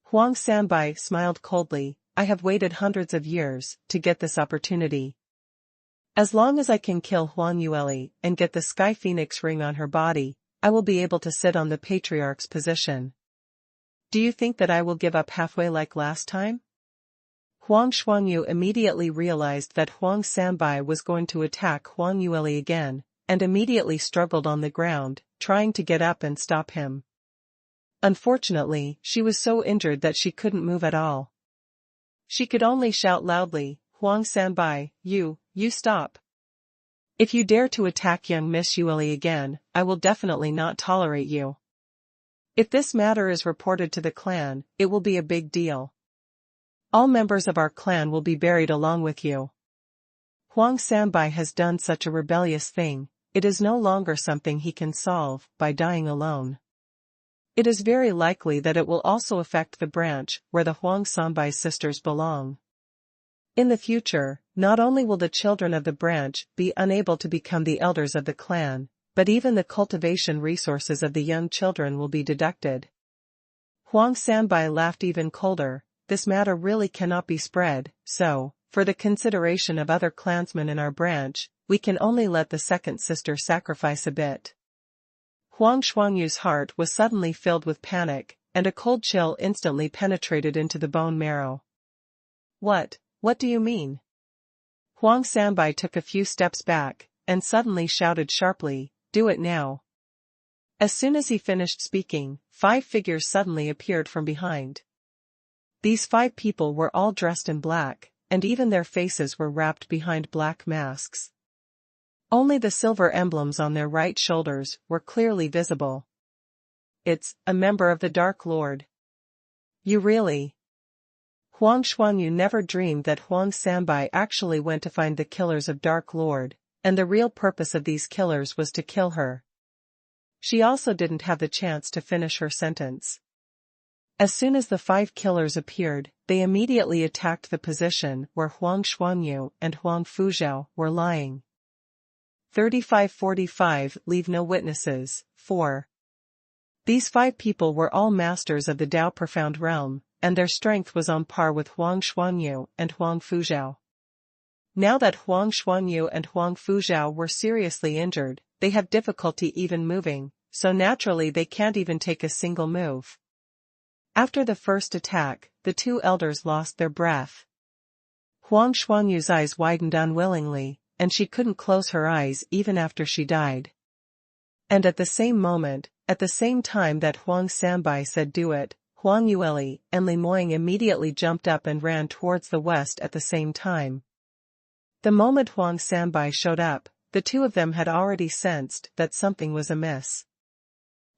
Huang Sanbai smiled coldly. I have waited hundreds of years to get this opportunity. As long as I can kill Huang Yueli and get the Sky Phoenix ring on her body, I will be able to sit on the patriarch's position. Do you think that I will give up halfway like last time? Huang Xuanyu immediately realized that Huang Sanbai was going to attack Huang Yueli again, and immediately struggled on the ground, trying to get up and stop him. Unfortunately, she was so injured that she couldn't move at all. She could only shout loudly, Huang Sanbai, you stop. If you dare to attack young Miss Yueli again, I will definitely not tolerate you. If this matter is reported to the clan, it will be a big deal. All members of our clan will be buried along with you. Huang Sanbai has done such a rebellious thing, it is no longer something he can solve by dying alone. It is very likely that it will also affect the branch where the Huang Sanbai sisters belong. In the future, not only will the children of the branch be unable to become the elders of the clan, but even the cultivation resources of the young children will be deducted. Huang Sanbai laughed even colder. This matter really cannot be spread, so, for the consideration of other clansmen in our branch, we can only let the second sister sacrifice a bit. Huang Xuanyu's heart was suddenly filled with panic, and a cold chill instantly penetrated into the bone marrow. What do you mean? Huang Sanbai took a few steps back, and suddenly shouted sharply, do it now. As soon as he finished speaking, 5 figures suddenly appeared from behind. These 5 people were all dressed in black, and even their faces were wrapped behind black masks. Only the silver emblems on their right shoulders were clearly visible. It's a member of the Dark Lord. You really? Huang Xuanyu never dreamed that Huang Sanbai actually went to find the killers of Dark Lord, and the real purpose of these killers was to kill her. She also didn't have the chance to finish her sentence. As soon as the 5 killers appeared, they immediately attacked the position where Huang Xuanyu and Huang Fuzhou were lying. 3545 Leave no witnesses. 4. These 5 people were all masters of the Dao Profound Realm, and their strength was on par with Huang Xuanyu and Huang Fuzhou. Now that Huang Xuanyu and Huang Fuzhou were seriously injured, they have difficulty even moving, so naturally they can't even take a single move. After the first attack, the 2 elders lost their breath. Huang Xuanyu's eyes widened unwillingly, and she couldn't close her eyes even after she died. And at the same moment, at the same time that Huang Sanbai said do it, Huang Yueli and Li Moying immediately jumped up and ran towards the west at the same time. The moment Huang Sanbai showed up, the 2 of them had already sensed that something was amiss.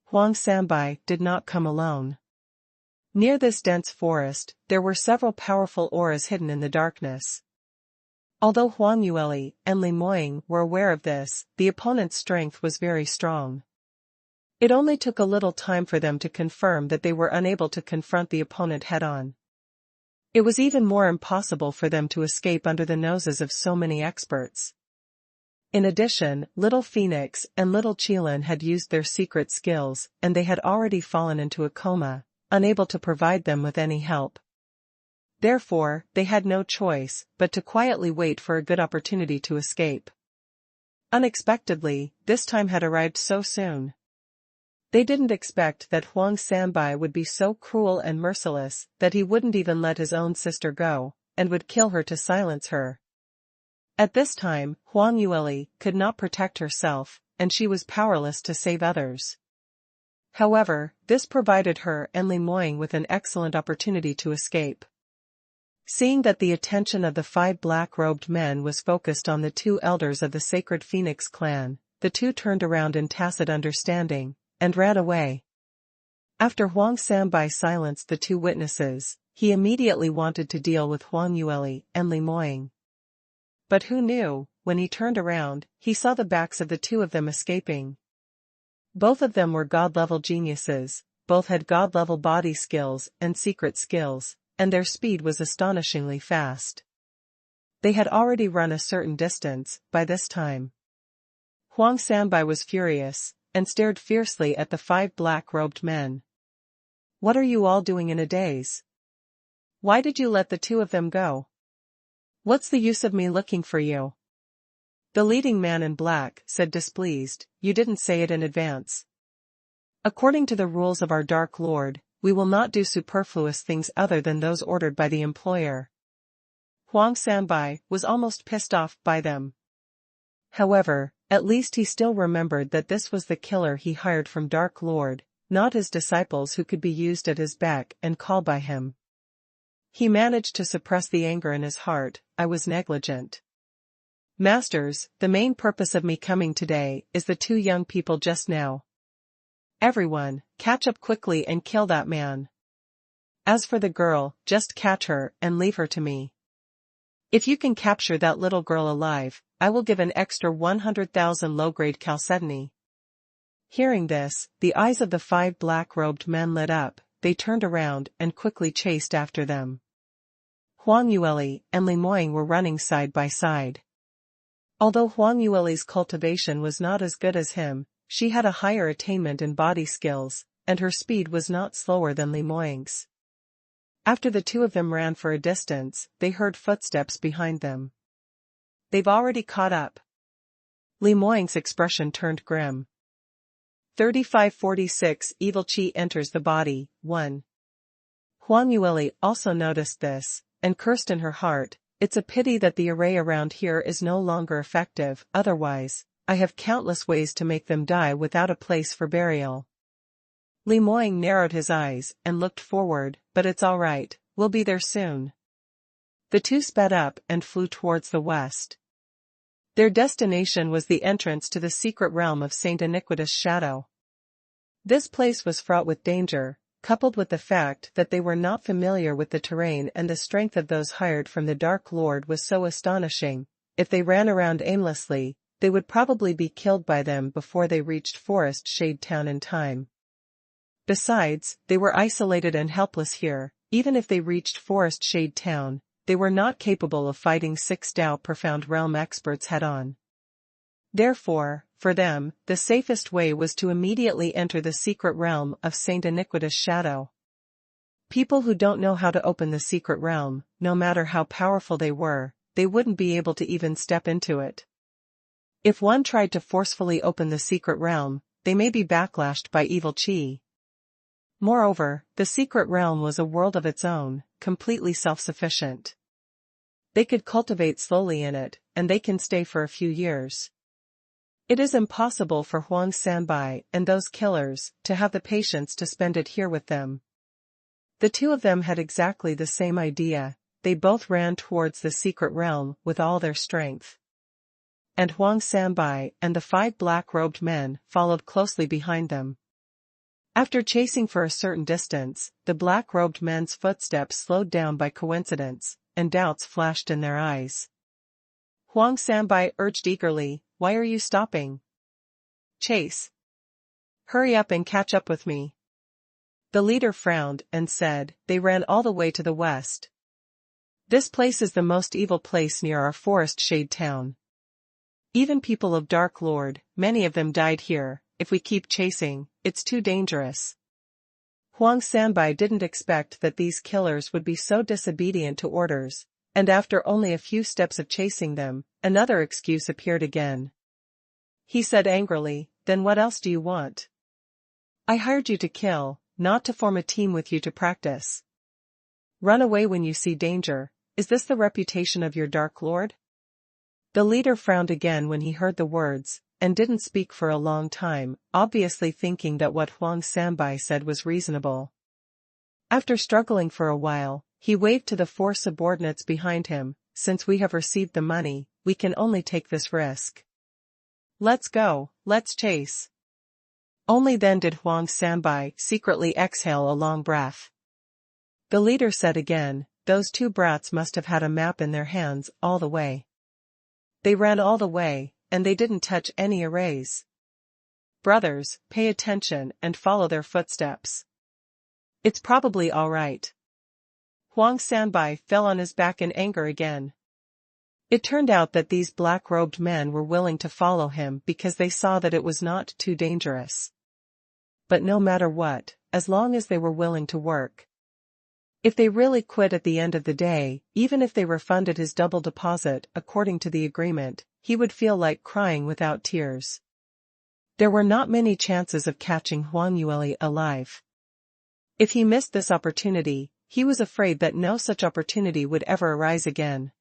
Huang Sanbai did not come alone. Near this dense forest, there were several powerful auras hidden in the darkness. Although Huang Yueli and Li Moying were aware of this, the opponent's strength was very strong. It only took a little time for them to confirm that they were unable to confront the opponent head-on. It was even more impossible for them to escape under the noses of so many experts. In addition, Little Phoenix and Little Qilin had used their secret skills, and they had already fallen into a coma, unable to provide them with any help. Therefore, they had no choice but to quietly wait for a good opportunity to escape. Unexpectedly, this time had arrived so soon. They didn't expect that Huang Sanbai would be so cruel and merciless that he wouldn't even let his own sister go, and would kill her to silence her. At this time, Huang Yueli could not protect herself, and she was powerless to save others. However, this provided her and Li Moying with an excellent opportunity to escape. Seeing that the attention of the 5 black-robed men was focused on the 2 elders of the Sacred Phoenix clan, the 2 turned around in tacit understanding, and ran away. After Huang Sanbai silenced the 2 witnesses, he immediately wanted to deal with Huang Yueli and Li Moying. But who knew, when he turned around, he saw the backs of the 2 of them escaping. Both of them were god-level geniuses, both had god-level body skills and secret skills, and their speed was astonishingly fast. They had already run a certain distance, by this time. Huang Sanbai was furious, and stared fiercely at the 5 black-robed men. What are you all doing in a daze? Why did you let the 2 of them go? What's the use of me looking for you? The leading man in black said displeased, you didn't say it in advance. According to the rules of our Dark Lord, we will not do superfluous things other than those ordered by the employer. Huang Sanbai was almost pissed off by them. However, at least he still remembered that this was the killer he hired from Dark Lord, not his disciples who could be used at his beck and call by him. He managed to suppress the anger in his heart. I was negligent. Masters, the main purpose of me coming today is the 2 young people just now. Everyone, catch up quickly and kill that man. As for the girl, just catch her and leave her to me. If you can capture that little girl alive, I will give an extra 100,000 low-grade chalcedony. Hearing this, the eyes of the 5 black-robed men lit up, they turned around and quickly chased after them. Huang Yueli and Li Moying were running side by side. Although Huang Yueli's cultivation was not as good as him, she had a higher attainment in body skills, and her speed was not slower than Li Moying's. After the 2 of them ran for a distance, they heard footsteps behind them. They've already caught up. Li Moying's expression turned grim. 3546 Evil Qi enters the body, 1. Huang Yueli also noticed this, and cursed in her heart, it's a pity that the array around here is no longer effective, otherwise, I have countless ways to make them die without a place for burial. Li Moying narrowed his eyes and looked forward, but it's all right, we'll be there soon. The 2 sped up and flew towards the west. Their destination was the entrance to the secret realm of Saint Iniquitous Shadow. This place was fraught with danger, coupled with the fact that they were not familiar with the terrain, and the strength of those hired from the Dark Lord was so astonishing. If they ran around aimlessly, they would probably be killed by them before they reached Forest Shade Town in time. Besides, they were isolated and helpless here. Even if they reached Forest Shade Town, they were not capable of fighting 6 Dao Profound Realm experts head-on. Therefore, for them, the safest way was to immediately enter the secret realm of Saint Iniquitous Shadow. People who don't know how to open the secret realm, no matter how powerful they were, they wouldn't be able to even step into it. If one tried to forcefully open the secret realm, they may be backlashed by evil Qi. Moreover, the secret realm was a world of its own, completely self-sufficient. They could cultivate slowly in it, and they can stay for a few years. It is impossible for Huang Sanbai and those killers to have the patience to spend it here with them. The 2 of them had exactly the same idea. They both ran towards the secret realm with all their strength. And Huang Sanbai and the 5 black-robed men followed closely behind them. After chasing for a certain distance, the black-robed men's footsteps slowed down by coincidence, and doubts flashed in their eyes. Huang Sanbai urged eagerly, why are you stopping? Chase. Hurry up and catch up with me. The leader frowned and said, they ran all the way to the west. This place is the most evil place near our Forest Shade Town. Even people of Dark Lord, many of them died here. If we keep chasing, it's too dangerous. Huang Sanbai didn't expect that these killers would be so disobedient to orders, and after only a few steps of chasing them, another excuse appeared again. He said angrily, then what else do you want? I hired you to kill, not to form a team with you to practice. Run away when you see danger. Is this the reputation of your Dark Lord? The leader frowned again when he heard the words, and didn't speak for a long time, obviously thinking that what Huang Sanbai said was reasonable. After struggling for a while, he waved to the 4 subordinates behind him, since we have received the money, we can only take this risk. Let's go, let's chase. Only then did Huang Sanbai secretly exhale a long breath. The leader said again, those 2 brats must have had a map in their hands all the way. They ran all the way, and they didn't touch any arrays. Brothers, pay attention and follow their footsteps. It's probably all right. Huang Sanbai fell on his back in anger again. It turned out that these black-robed men were willing to follow him because they saw that it was not too dangerous. But no matter what, as long as they were willing to work. If they really quit at the end of the day, even if they refunded his double deposit according to the agreement, he would feel like crying without tears. There were not many chances of catching Huang Yueli alive. If he missed this opportunity, he was afraid that no such opportunity would ever arise again.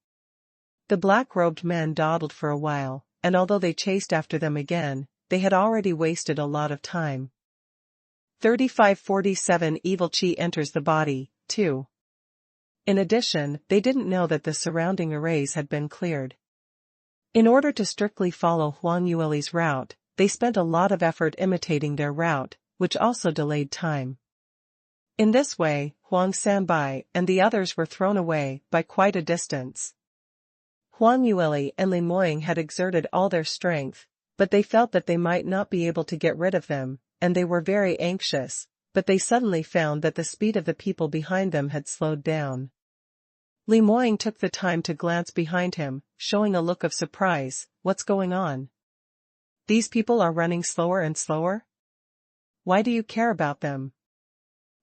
The black-robed men dawdled for a while, and although they chased after them again, they had already wasted a lot of time. 3547 Evil Qi enters the body, too. In addition, they didn't know that the surrounding arrays had been cleared. In order to strictly follow Huang Yueli's route, they spent a lot of effort imitating their route, which also delayed time. In this way, Huang Sanbai and the others were thrown away by quite a distance. Huang Yueli and Li Moying had exerted all their strength, but they felt that they might not be able to get rid of them, and they were very anxious, but they suddenly found that the speed of the people behind them had slowed down. Li Moying took the time to glance behind him, showing a look of surprise. What's going on? These people are running slower and slower? Why do you care about them?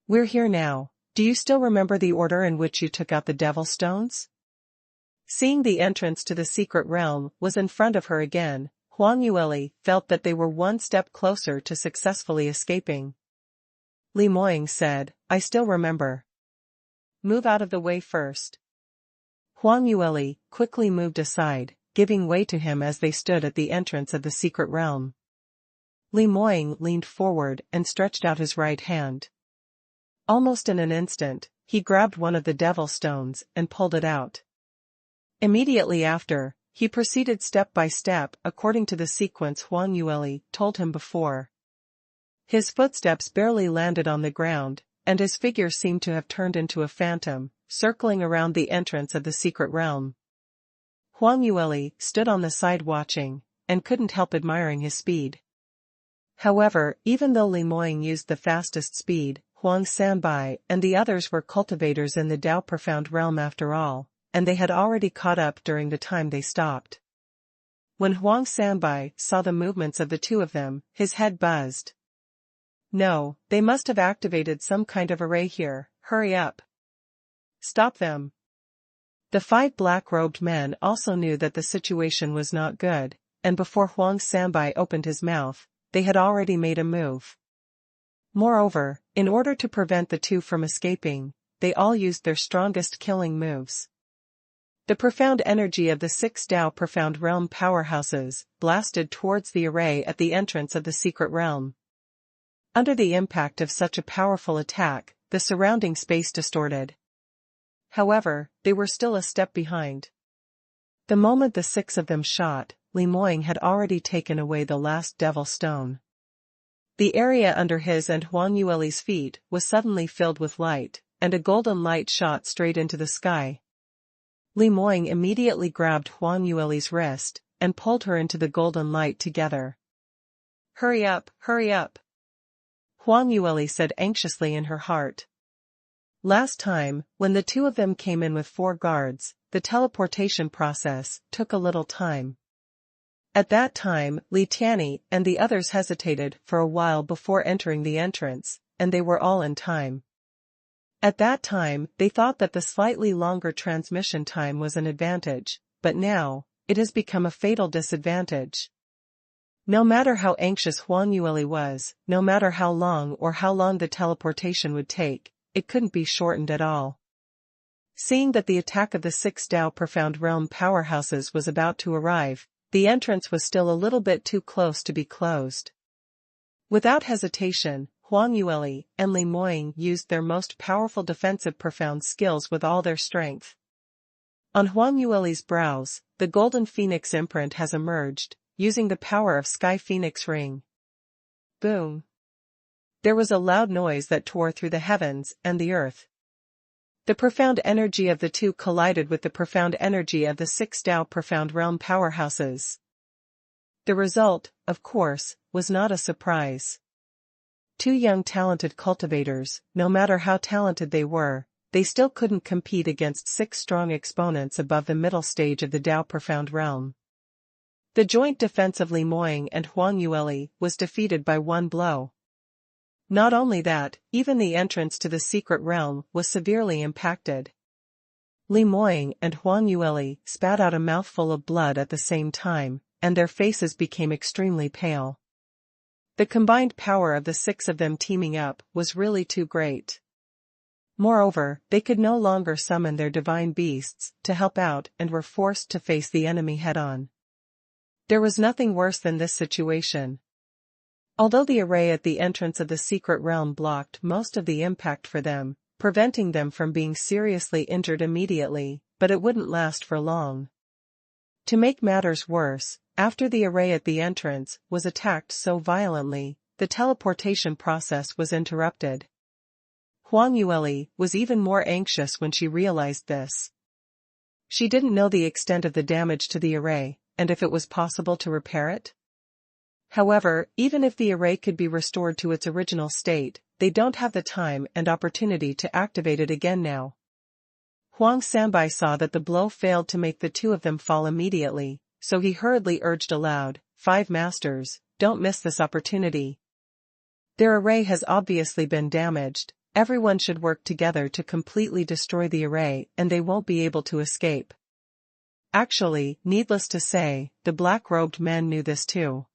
We're here now. Do you still remember the order in which you took out the devil stones? Seeing the entrance to the secret realm was in front of her again, Huang Yueli felt that they were one step closer to successfully escaping. Li Moying said, I still remember. Move out of the way first. Huang Yueli quickly moved aside, giving way to him as they stood at the entrance of the secret realm. Li Moying leaned forward and stretched out his right hand. Almost in an instant, he grabbed one of the devil stones and pulled it out. Immediately after, he proceeded step by step according to the sequence Huang Yueli told him before. His footsteps barely landed on the ground, and his figure seemed to have turned into a phantom, circling around the entrance of the secret realm. Huang Yueli stood on the side watching, and couldn't help admiring his speed. However, even though Li Moying used the fastest speed, Huang Sanbai and the others were cultivators in the Dao Profound Realm after all, and they had already caught up during the time they stopped. When Huang Sanbai saw the movements of the two of them, his head buzzed. No, they must have activated some kind of array here. Hurry up. Stop them. The 5 black-robed men also knew that the situation was not good, and before Huang Sanbai opened his mouth, they had already made a move. Moreover, in order to prevent the two from escaping, they all used their strongest killing moves. The profound energy of the 6 Dao Profound Realm powerhouses blasted towards the array at the entrance of the secret realm. Under the impact of such a powerful attack, the surrounding space distorted. However, they were still a step behind. The moment the 6 of them shot, Li Moying had already taken away the last devil stone. The area under his and Huang Yueli's feet was suddenly filled with light, and a golden light shot straight into the sky. Li Moying immediately grabbed Huang Yueli's wrist, and pulled her into the golden light together. Hurry up, hurry up! Huang Yueli said anxiously in her heart. Last time, when the two of them came in with 4 guards, the teleportation process took a little time. At that time, Li Tianyi and the others hesitated for a while before entering the entrance, and they were all in time. At that time, they thought that the slightly longer transmission time was an advantage, but now, it has become a fatal disadvantage. No matter how anxious Huang Yueli was, no matter how long the teleportation would take, it couldn't be shortened at all. Seeing that the attack of the 6 Dao Profound Realm powerhouses was about to arrive, the entrance was still a little bit too close to be closed. Without hesitation, Huang Yueli and Li Moying used their most powerful defensive profound skills with all their strength. On Huang Yueli's brows, the golden phoenix imprint has emerged, using the power of Sky Phoenix Ring. Boom! There was a loud noise that tore through the heavens and the earth. The profound energy of the two collided with the profound energy of the 6 Dao Profound Realm powerhouses. The result, a of course, was not a surprise. Two young talented cultivators, no matter how talented they still couldn't compete against 6 strong exponents above the middle stage of the Dao Profound Realm. The joint defense of Li Moying and Huang Yueli was defeated by one blow. Not only that, even the entrance to the secret realm was severely impacted. Li Moying and Huang Yueli spat out a mouthful of blood at the same time, and their faces became extremely pale. The combined power of the 6 of them teaming up was really too great. Moreover, they could no longer summon their divine beasts to help out and were forced to face the enemy head-on. There was nothing worse than this situation. Although the array at the entrance of the secret realm blocked most of the impact for them, preventing them from being seriously injured immediately, but it wouldn't last for long. To make matters worse, after the array at the entrance was attacked so violently, the teleportation process was interrupted. Huang Yueli was even more anxious when she realized this. She didn't know the extent of the damage to the array, and if it was possible to repair it. However, even if the array could be restored to its original state, they don't have the time and opportunity to activate it again now. Huang Sanbai saw that the blow failed to make the 2 of them fall immediately, so he hurriedly urged aloud, 5 masters, don't miss this opportunity. Their array has obviously been damaged, everyone should work together to completely destroy the array and they won't be able to escape. Actually, needless to say, the black-robed men knew this too.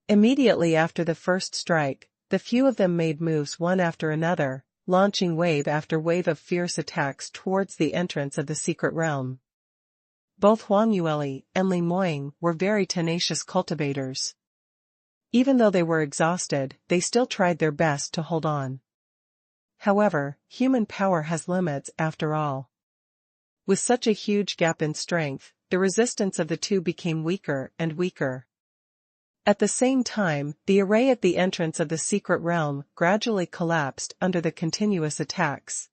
Immediately after the first strike, the few of them made moves one after another, launching wave after wave of fierce attacks towards the entrance of the secret realm. Both Huang Yueli and Li Moying were very tenacious cultivators. Even though they were exhausted, they still tried their best to hold on. However, human power has limits after all. With such a huge gap in strength, the resistance of the 2 became weaker and weaker. At the same time, the array at the entrance of the secret realm gradually collapsed under the continuous attacks.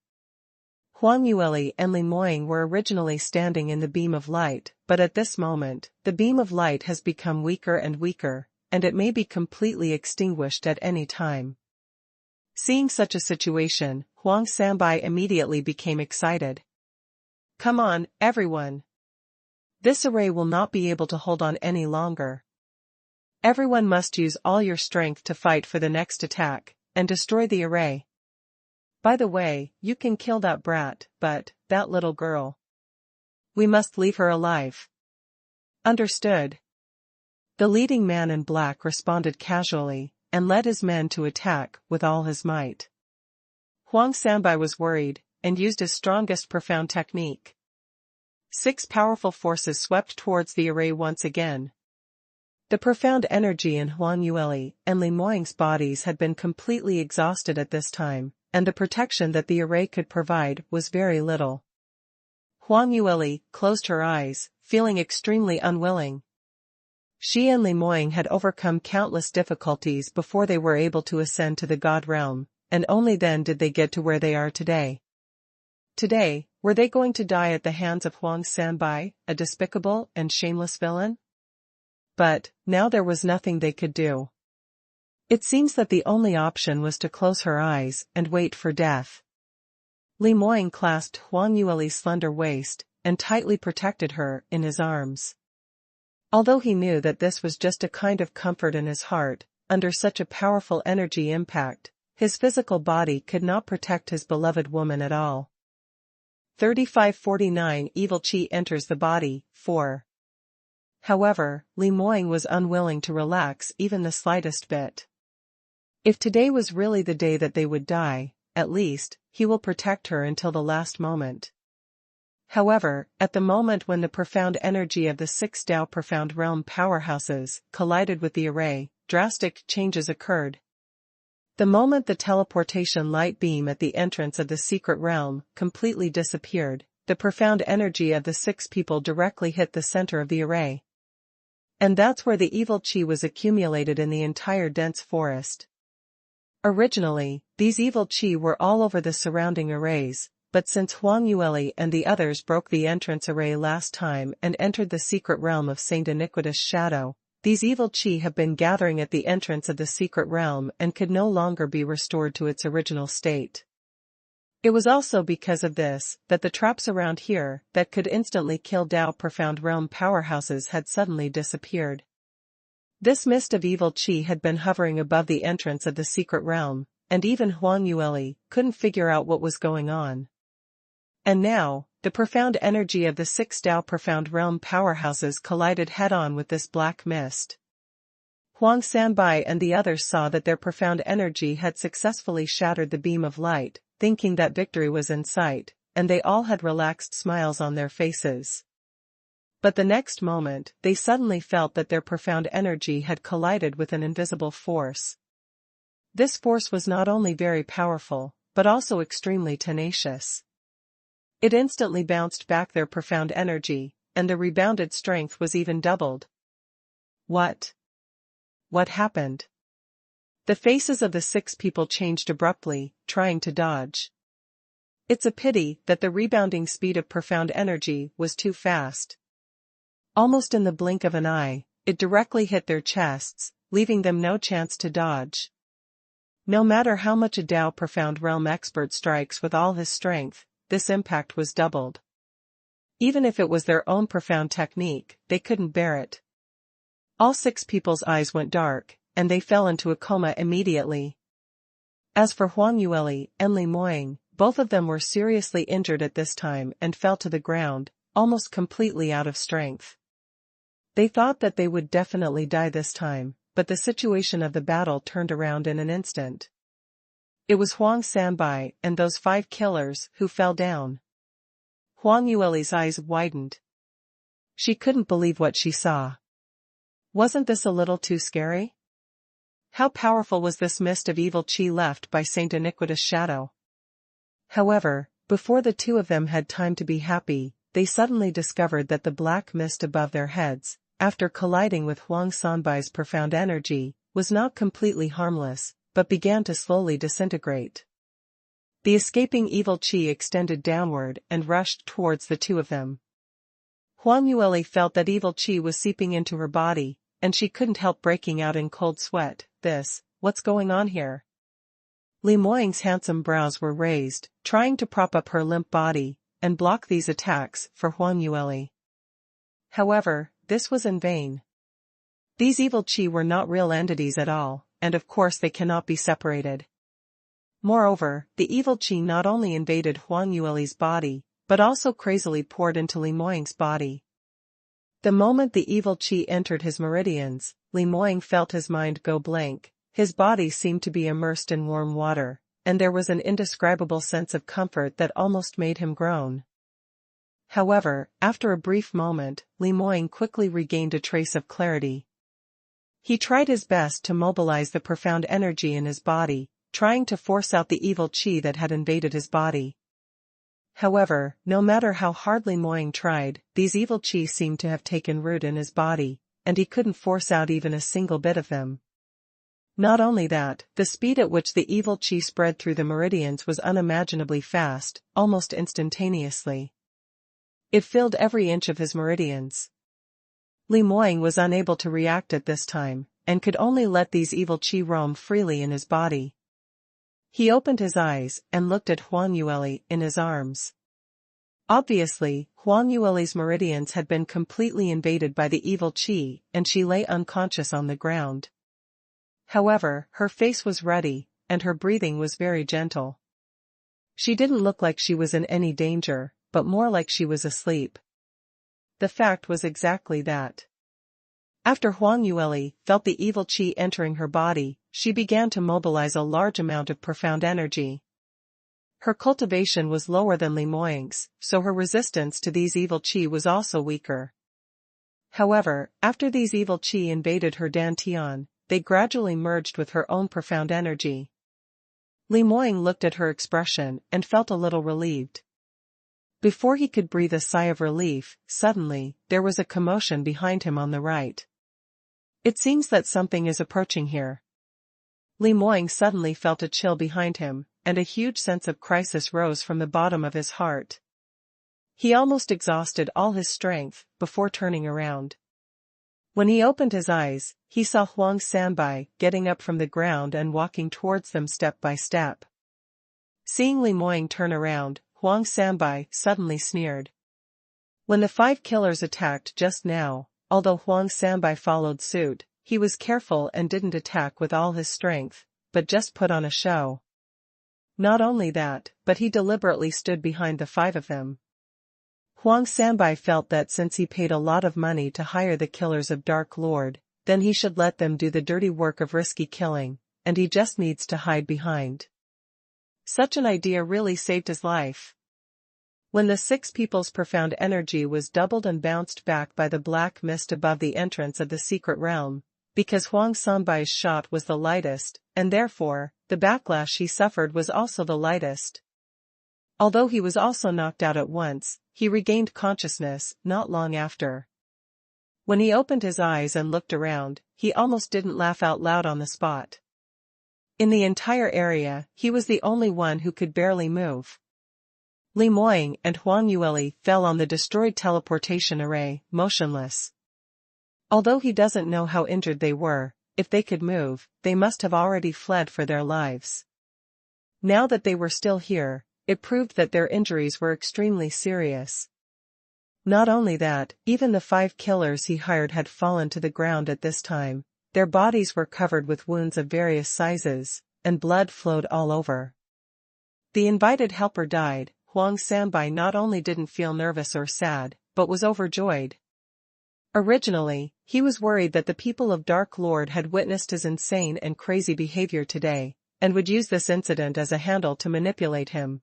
Huang Yueli and Li Moying were originally standing in the beam of light, but at this moment, the beam of light has become weaker and weaker, and it may be completely extinguished at any time. Seeing such a situation, Huang Sanbai immediately became excited. Come on, everyone! This array will not be able to hold on any longer. Everyone must use all your strength to fight for the next attack, and destroy the array. By the way, you can kill that brat, but, that little girl. We must leave her alive. Understood. The leading man in black responded casually, and led his men to attack with all his might. Huang Sanbai was worried, and used his strongest profound technique. 6 powerful forces swept towards the array once again. The profound energy in Huang Yueli and Li Moying's bodies had been completely exhausted at this time, and the protection that the array could provide was very little. Huang Yueli closed her eyes, feeling extremely unwilling. She and Li Moying had overcome countless difficulties before they were able to ascend to the God realm, and only then did they get to where they are today. Today, were they going to die at the hands of Huang Sanbai, a despicable and shameless villain? But, now there was nothing they could do. It seems that the only option was to close her eyes and wait for death. Li Moying clasped Huang Yueli's slender waist, and tightly protected her in his arms. Although he knew that this was just a kind of comfort in his heart, under such a powerful energy impact, his physical body could not protect his beloved woman at all. 3549 Evil Qi enters the body, 4. However, Li Moying was unwilling to relax even the slightest bit. If today was really the day that they would die, at least, he will protect her until the last moment. However, at the moment when the profound energy of the 6 Dao Profound Realm powerhouses collided with the array, drastic changes occurred. The moment the teleportation light beam at the entrance of the secret realm completely disappeared, the profound energy of the 6 people directly hit the center of the array. And that's where the evil qi was accumulated in the entire dense forest. Originally, these evil qi were all over the surrounding arrays, but since Huang Yueli and the others broke the entrance array last time and entered the secret realm of Saint Iniquitous Shadow, these evil Qi have been gathering at the entrance of the secret realm and could no longer be restored to its original state. It was also because of this that the traps around here that could instantly kill Dao Profound Realm powerhouses had suddenly disappeared. This mist of evil Qi had been hovering above the entrance of the secret realm, and even Huang Yueli couldn't figure out what was going on. And now, the profound energy of the 6 Dao Profound Realm powerhouses collided head-on with this black mist. Huang Sanbai and the others saw that their profound energy had successfully shattered the beam of light, thinking that victory was in sight, and they all had relaxed smiles on their faces. But the next moment, they suddenly felt that their profound energy had collided with an invisible force. This force was not only very powerful, but also extremely tenacious. It instantly bounced back their profound energy, and the rebounded strength was even doubled. What? What happened? The faces of the 6 people changed abruptly, trying to dodge. It's a pity that the rebounding speed of profound energy was too fast. Almost in the blink of an eye, it directly hit their chests, leaving them no chance to dodge. No matter how much a Dao Profound Realm expert strikes with all his strength, this impact was doubled. Even if it was their own profound technique, they couldn't bear it. All 6 people's eyes went dark, and they fell into a coma immediately. As for Huang Yueli and Li Moying, both of them were seriously injured at this time and fell to the ground, almost completely out of strength. They thought that they would definitely die this time, but the situation of the battle turned around in an instant. It was Huang Sanbai and those 5 killers who fell down. Huang Yueli's eyes widened. She couldn't believe what she saw. Wasn't this a little too scary? How powerful was this mist of evil Qi left by Saint Iniquitous Shadow? However, before the 2 of them had time to be happy, they suddenly discovered that the black mist above their heads, after colliding with Huang Sanbai's profound energy, was not completely harmless, but began to slowly disintegrate. The escaping evil Qi extended downward and rushed towards the 2 of them. Huang Yueli felt that evil Qi was seeping into her body, and she couldn't help breaking out in cold sweat. What's going on here? Li Moying's handsome brows were raised, trying to prop up her limp body, and block these attacks for Huang Yueli. However, this was in vain. These evil Qi were not real entities at all, and of course they cannot be separated. Moreover, the evil Qi not only invaded Huang Yueli's body, but also crazily poured into Li Moying's body. The moment the evil Qi entered his meridians, Li Moying felt his mind go blank, his body seemed to be immersed in warm water, and there was an indescribable sense of comfort that almost made him groan. However, after a brief moment, Li Moying quickly regained a trace of clarity. He tried his best to mobilize the profound energy in his body, trying to force out the evil Qi that had invaded his body. However, no matter how hard Li Moying tried, these evil Qi seemed to have taken root in his body, and he couldn't force out even a single bit of them. Not only that, the speed at which the evil Qi spread through the meridians was unimaginably fast, almost instantaneously. It filled every inch of his meridians. Li Moying was unable to react at this time, and could only let these evil Qi roam freely in his body. He opened his eyes and looked at Huang Yueli in his arms. Obviously, Huang Yueli's meridians had been completely invaded by the evil Qi, and she lay unconscious on the ground. However, her face was ruddy, and her breathing was very gentle. She didn't look like she was in any danger, but more like she was asleep. The fact was exactly that. After Huang Yueli felt the evil Qi entering her body, she began to mobilize a large amount of profound energy. Her cultivation was lower than Li Moying's, so her resistance to these evil Qi was also weaker. However, after these evil Qi invaded her dantian, they gradually merged with her own profound energy. Li Moying looked at her expression and felt a little relieved. Before he could breathe a sigh of relief, suddenly, there was a commotion behind him on the right. It seems that something is approaching here. Li Moying suddenly felt a chill behind him, and a huge sense of crisis rose from the bottom of his heart. He almost exhausted all his strength before turning around. When he opened his eyes, he saw Huang Sanbai getting up from the ground and walking towards them step by step. Seeing Li Moying turn around, Huang Sanbai suddenly sneered. When the 5 killers attacked just now, although Huang Sanbai followed suit, he was careful and didn't attack with all his strength, but just put on a show. Not only that, but he deliberately stood behind the 5 of them. Huang Sanbai felt that since he paid a lot of money to hire the killers of Dark Lord, then he should let them do the dirty work of risky killing, and he just needs to hide behind. Such an idea really saved his life. When the 6 people's profound energy was doubled and bounced back by the black mist above the entrance of the secret realm, because Huang Sanbai's shot was the lightest, and therefore, the backlash he suffered was also the lightest. Although he was also knocked out at once, he regained consciousness not long after. When he opened his eyes and looked around, he almost didn't laugh out loud on the spot. In the entire area, he was the only one who could barely move. Li Moying and Huang Yueli fell on the destroyed teleportation array, motionless. Although he doesn't know how injured they were, if they could move, they must have already fled for their lives. Now that they were still here, it proved that their injuries were extremely serious. Not only that, even the 5 killers he hired had fallen to the ground at this time. Their bodies were covered with wounds of various sizes, and blood flowed all over. The invited helper died. Huang Sanbai not only didn't feel nervous or sad, but was overjoyed. Originally, he was worried that the people of Dark Lord had witnessed his insane and crazy behavior today, and would use this incident as a handle to manipulate him.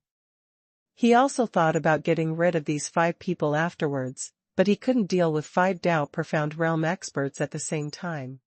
He also thought about getting rid of these 5 people afterwards, but he couldn't deal with 5 Dao Profound Realm experts at the same time.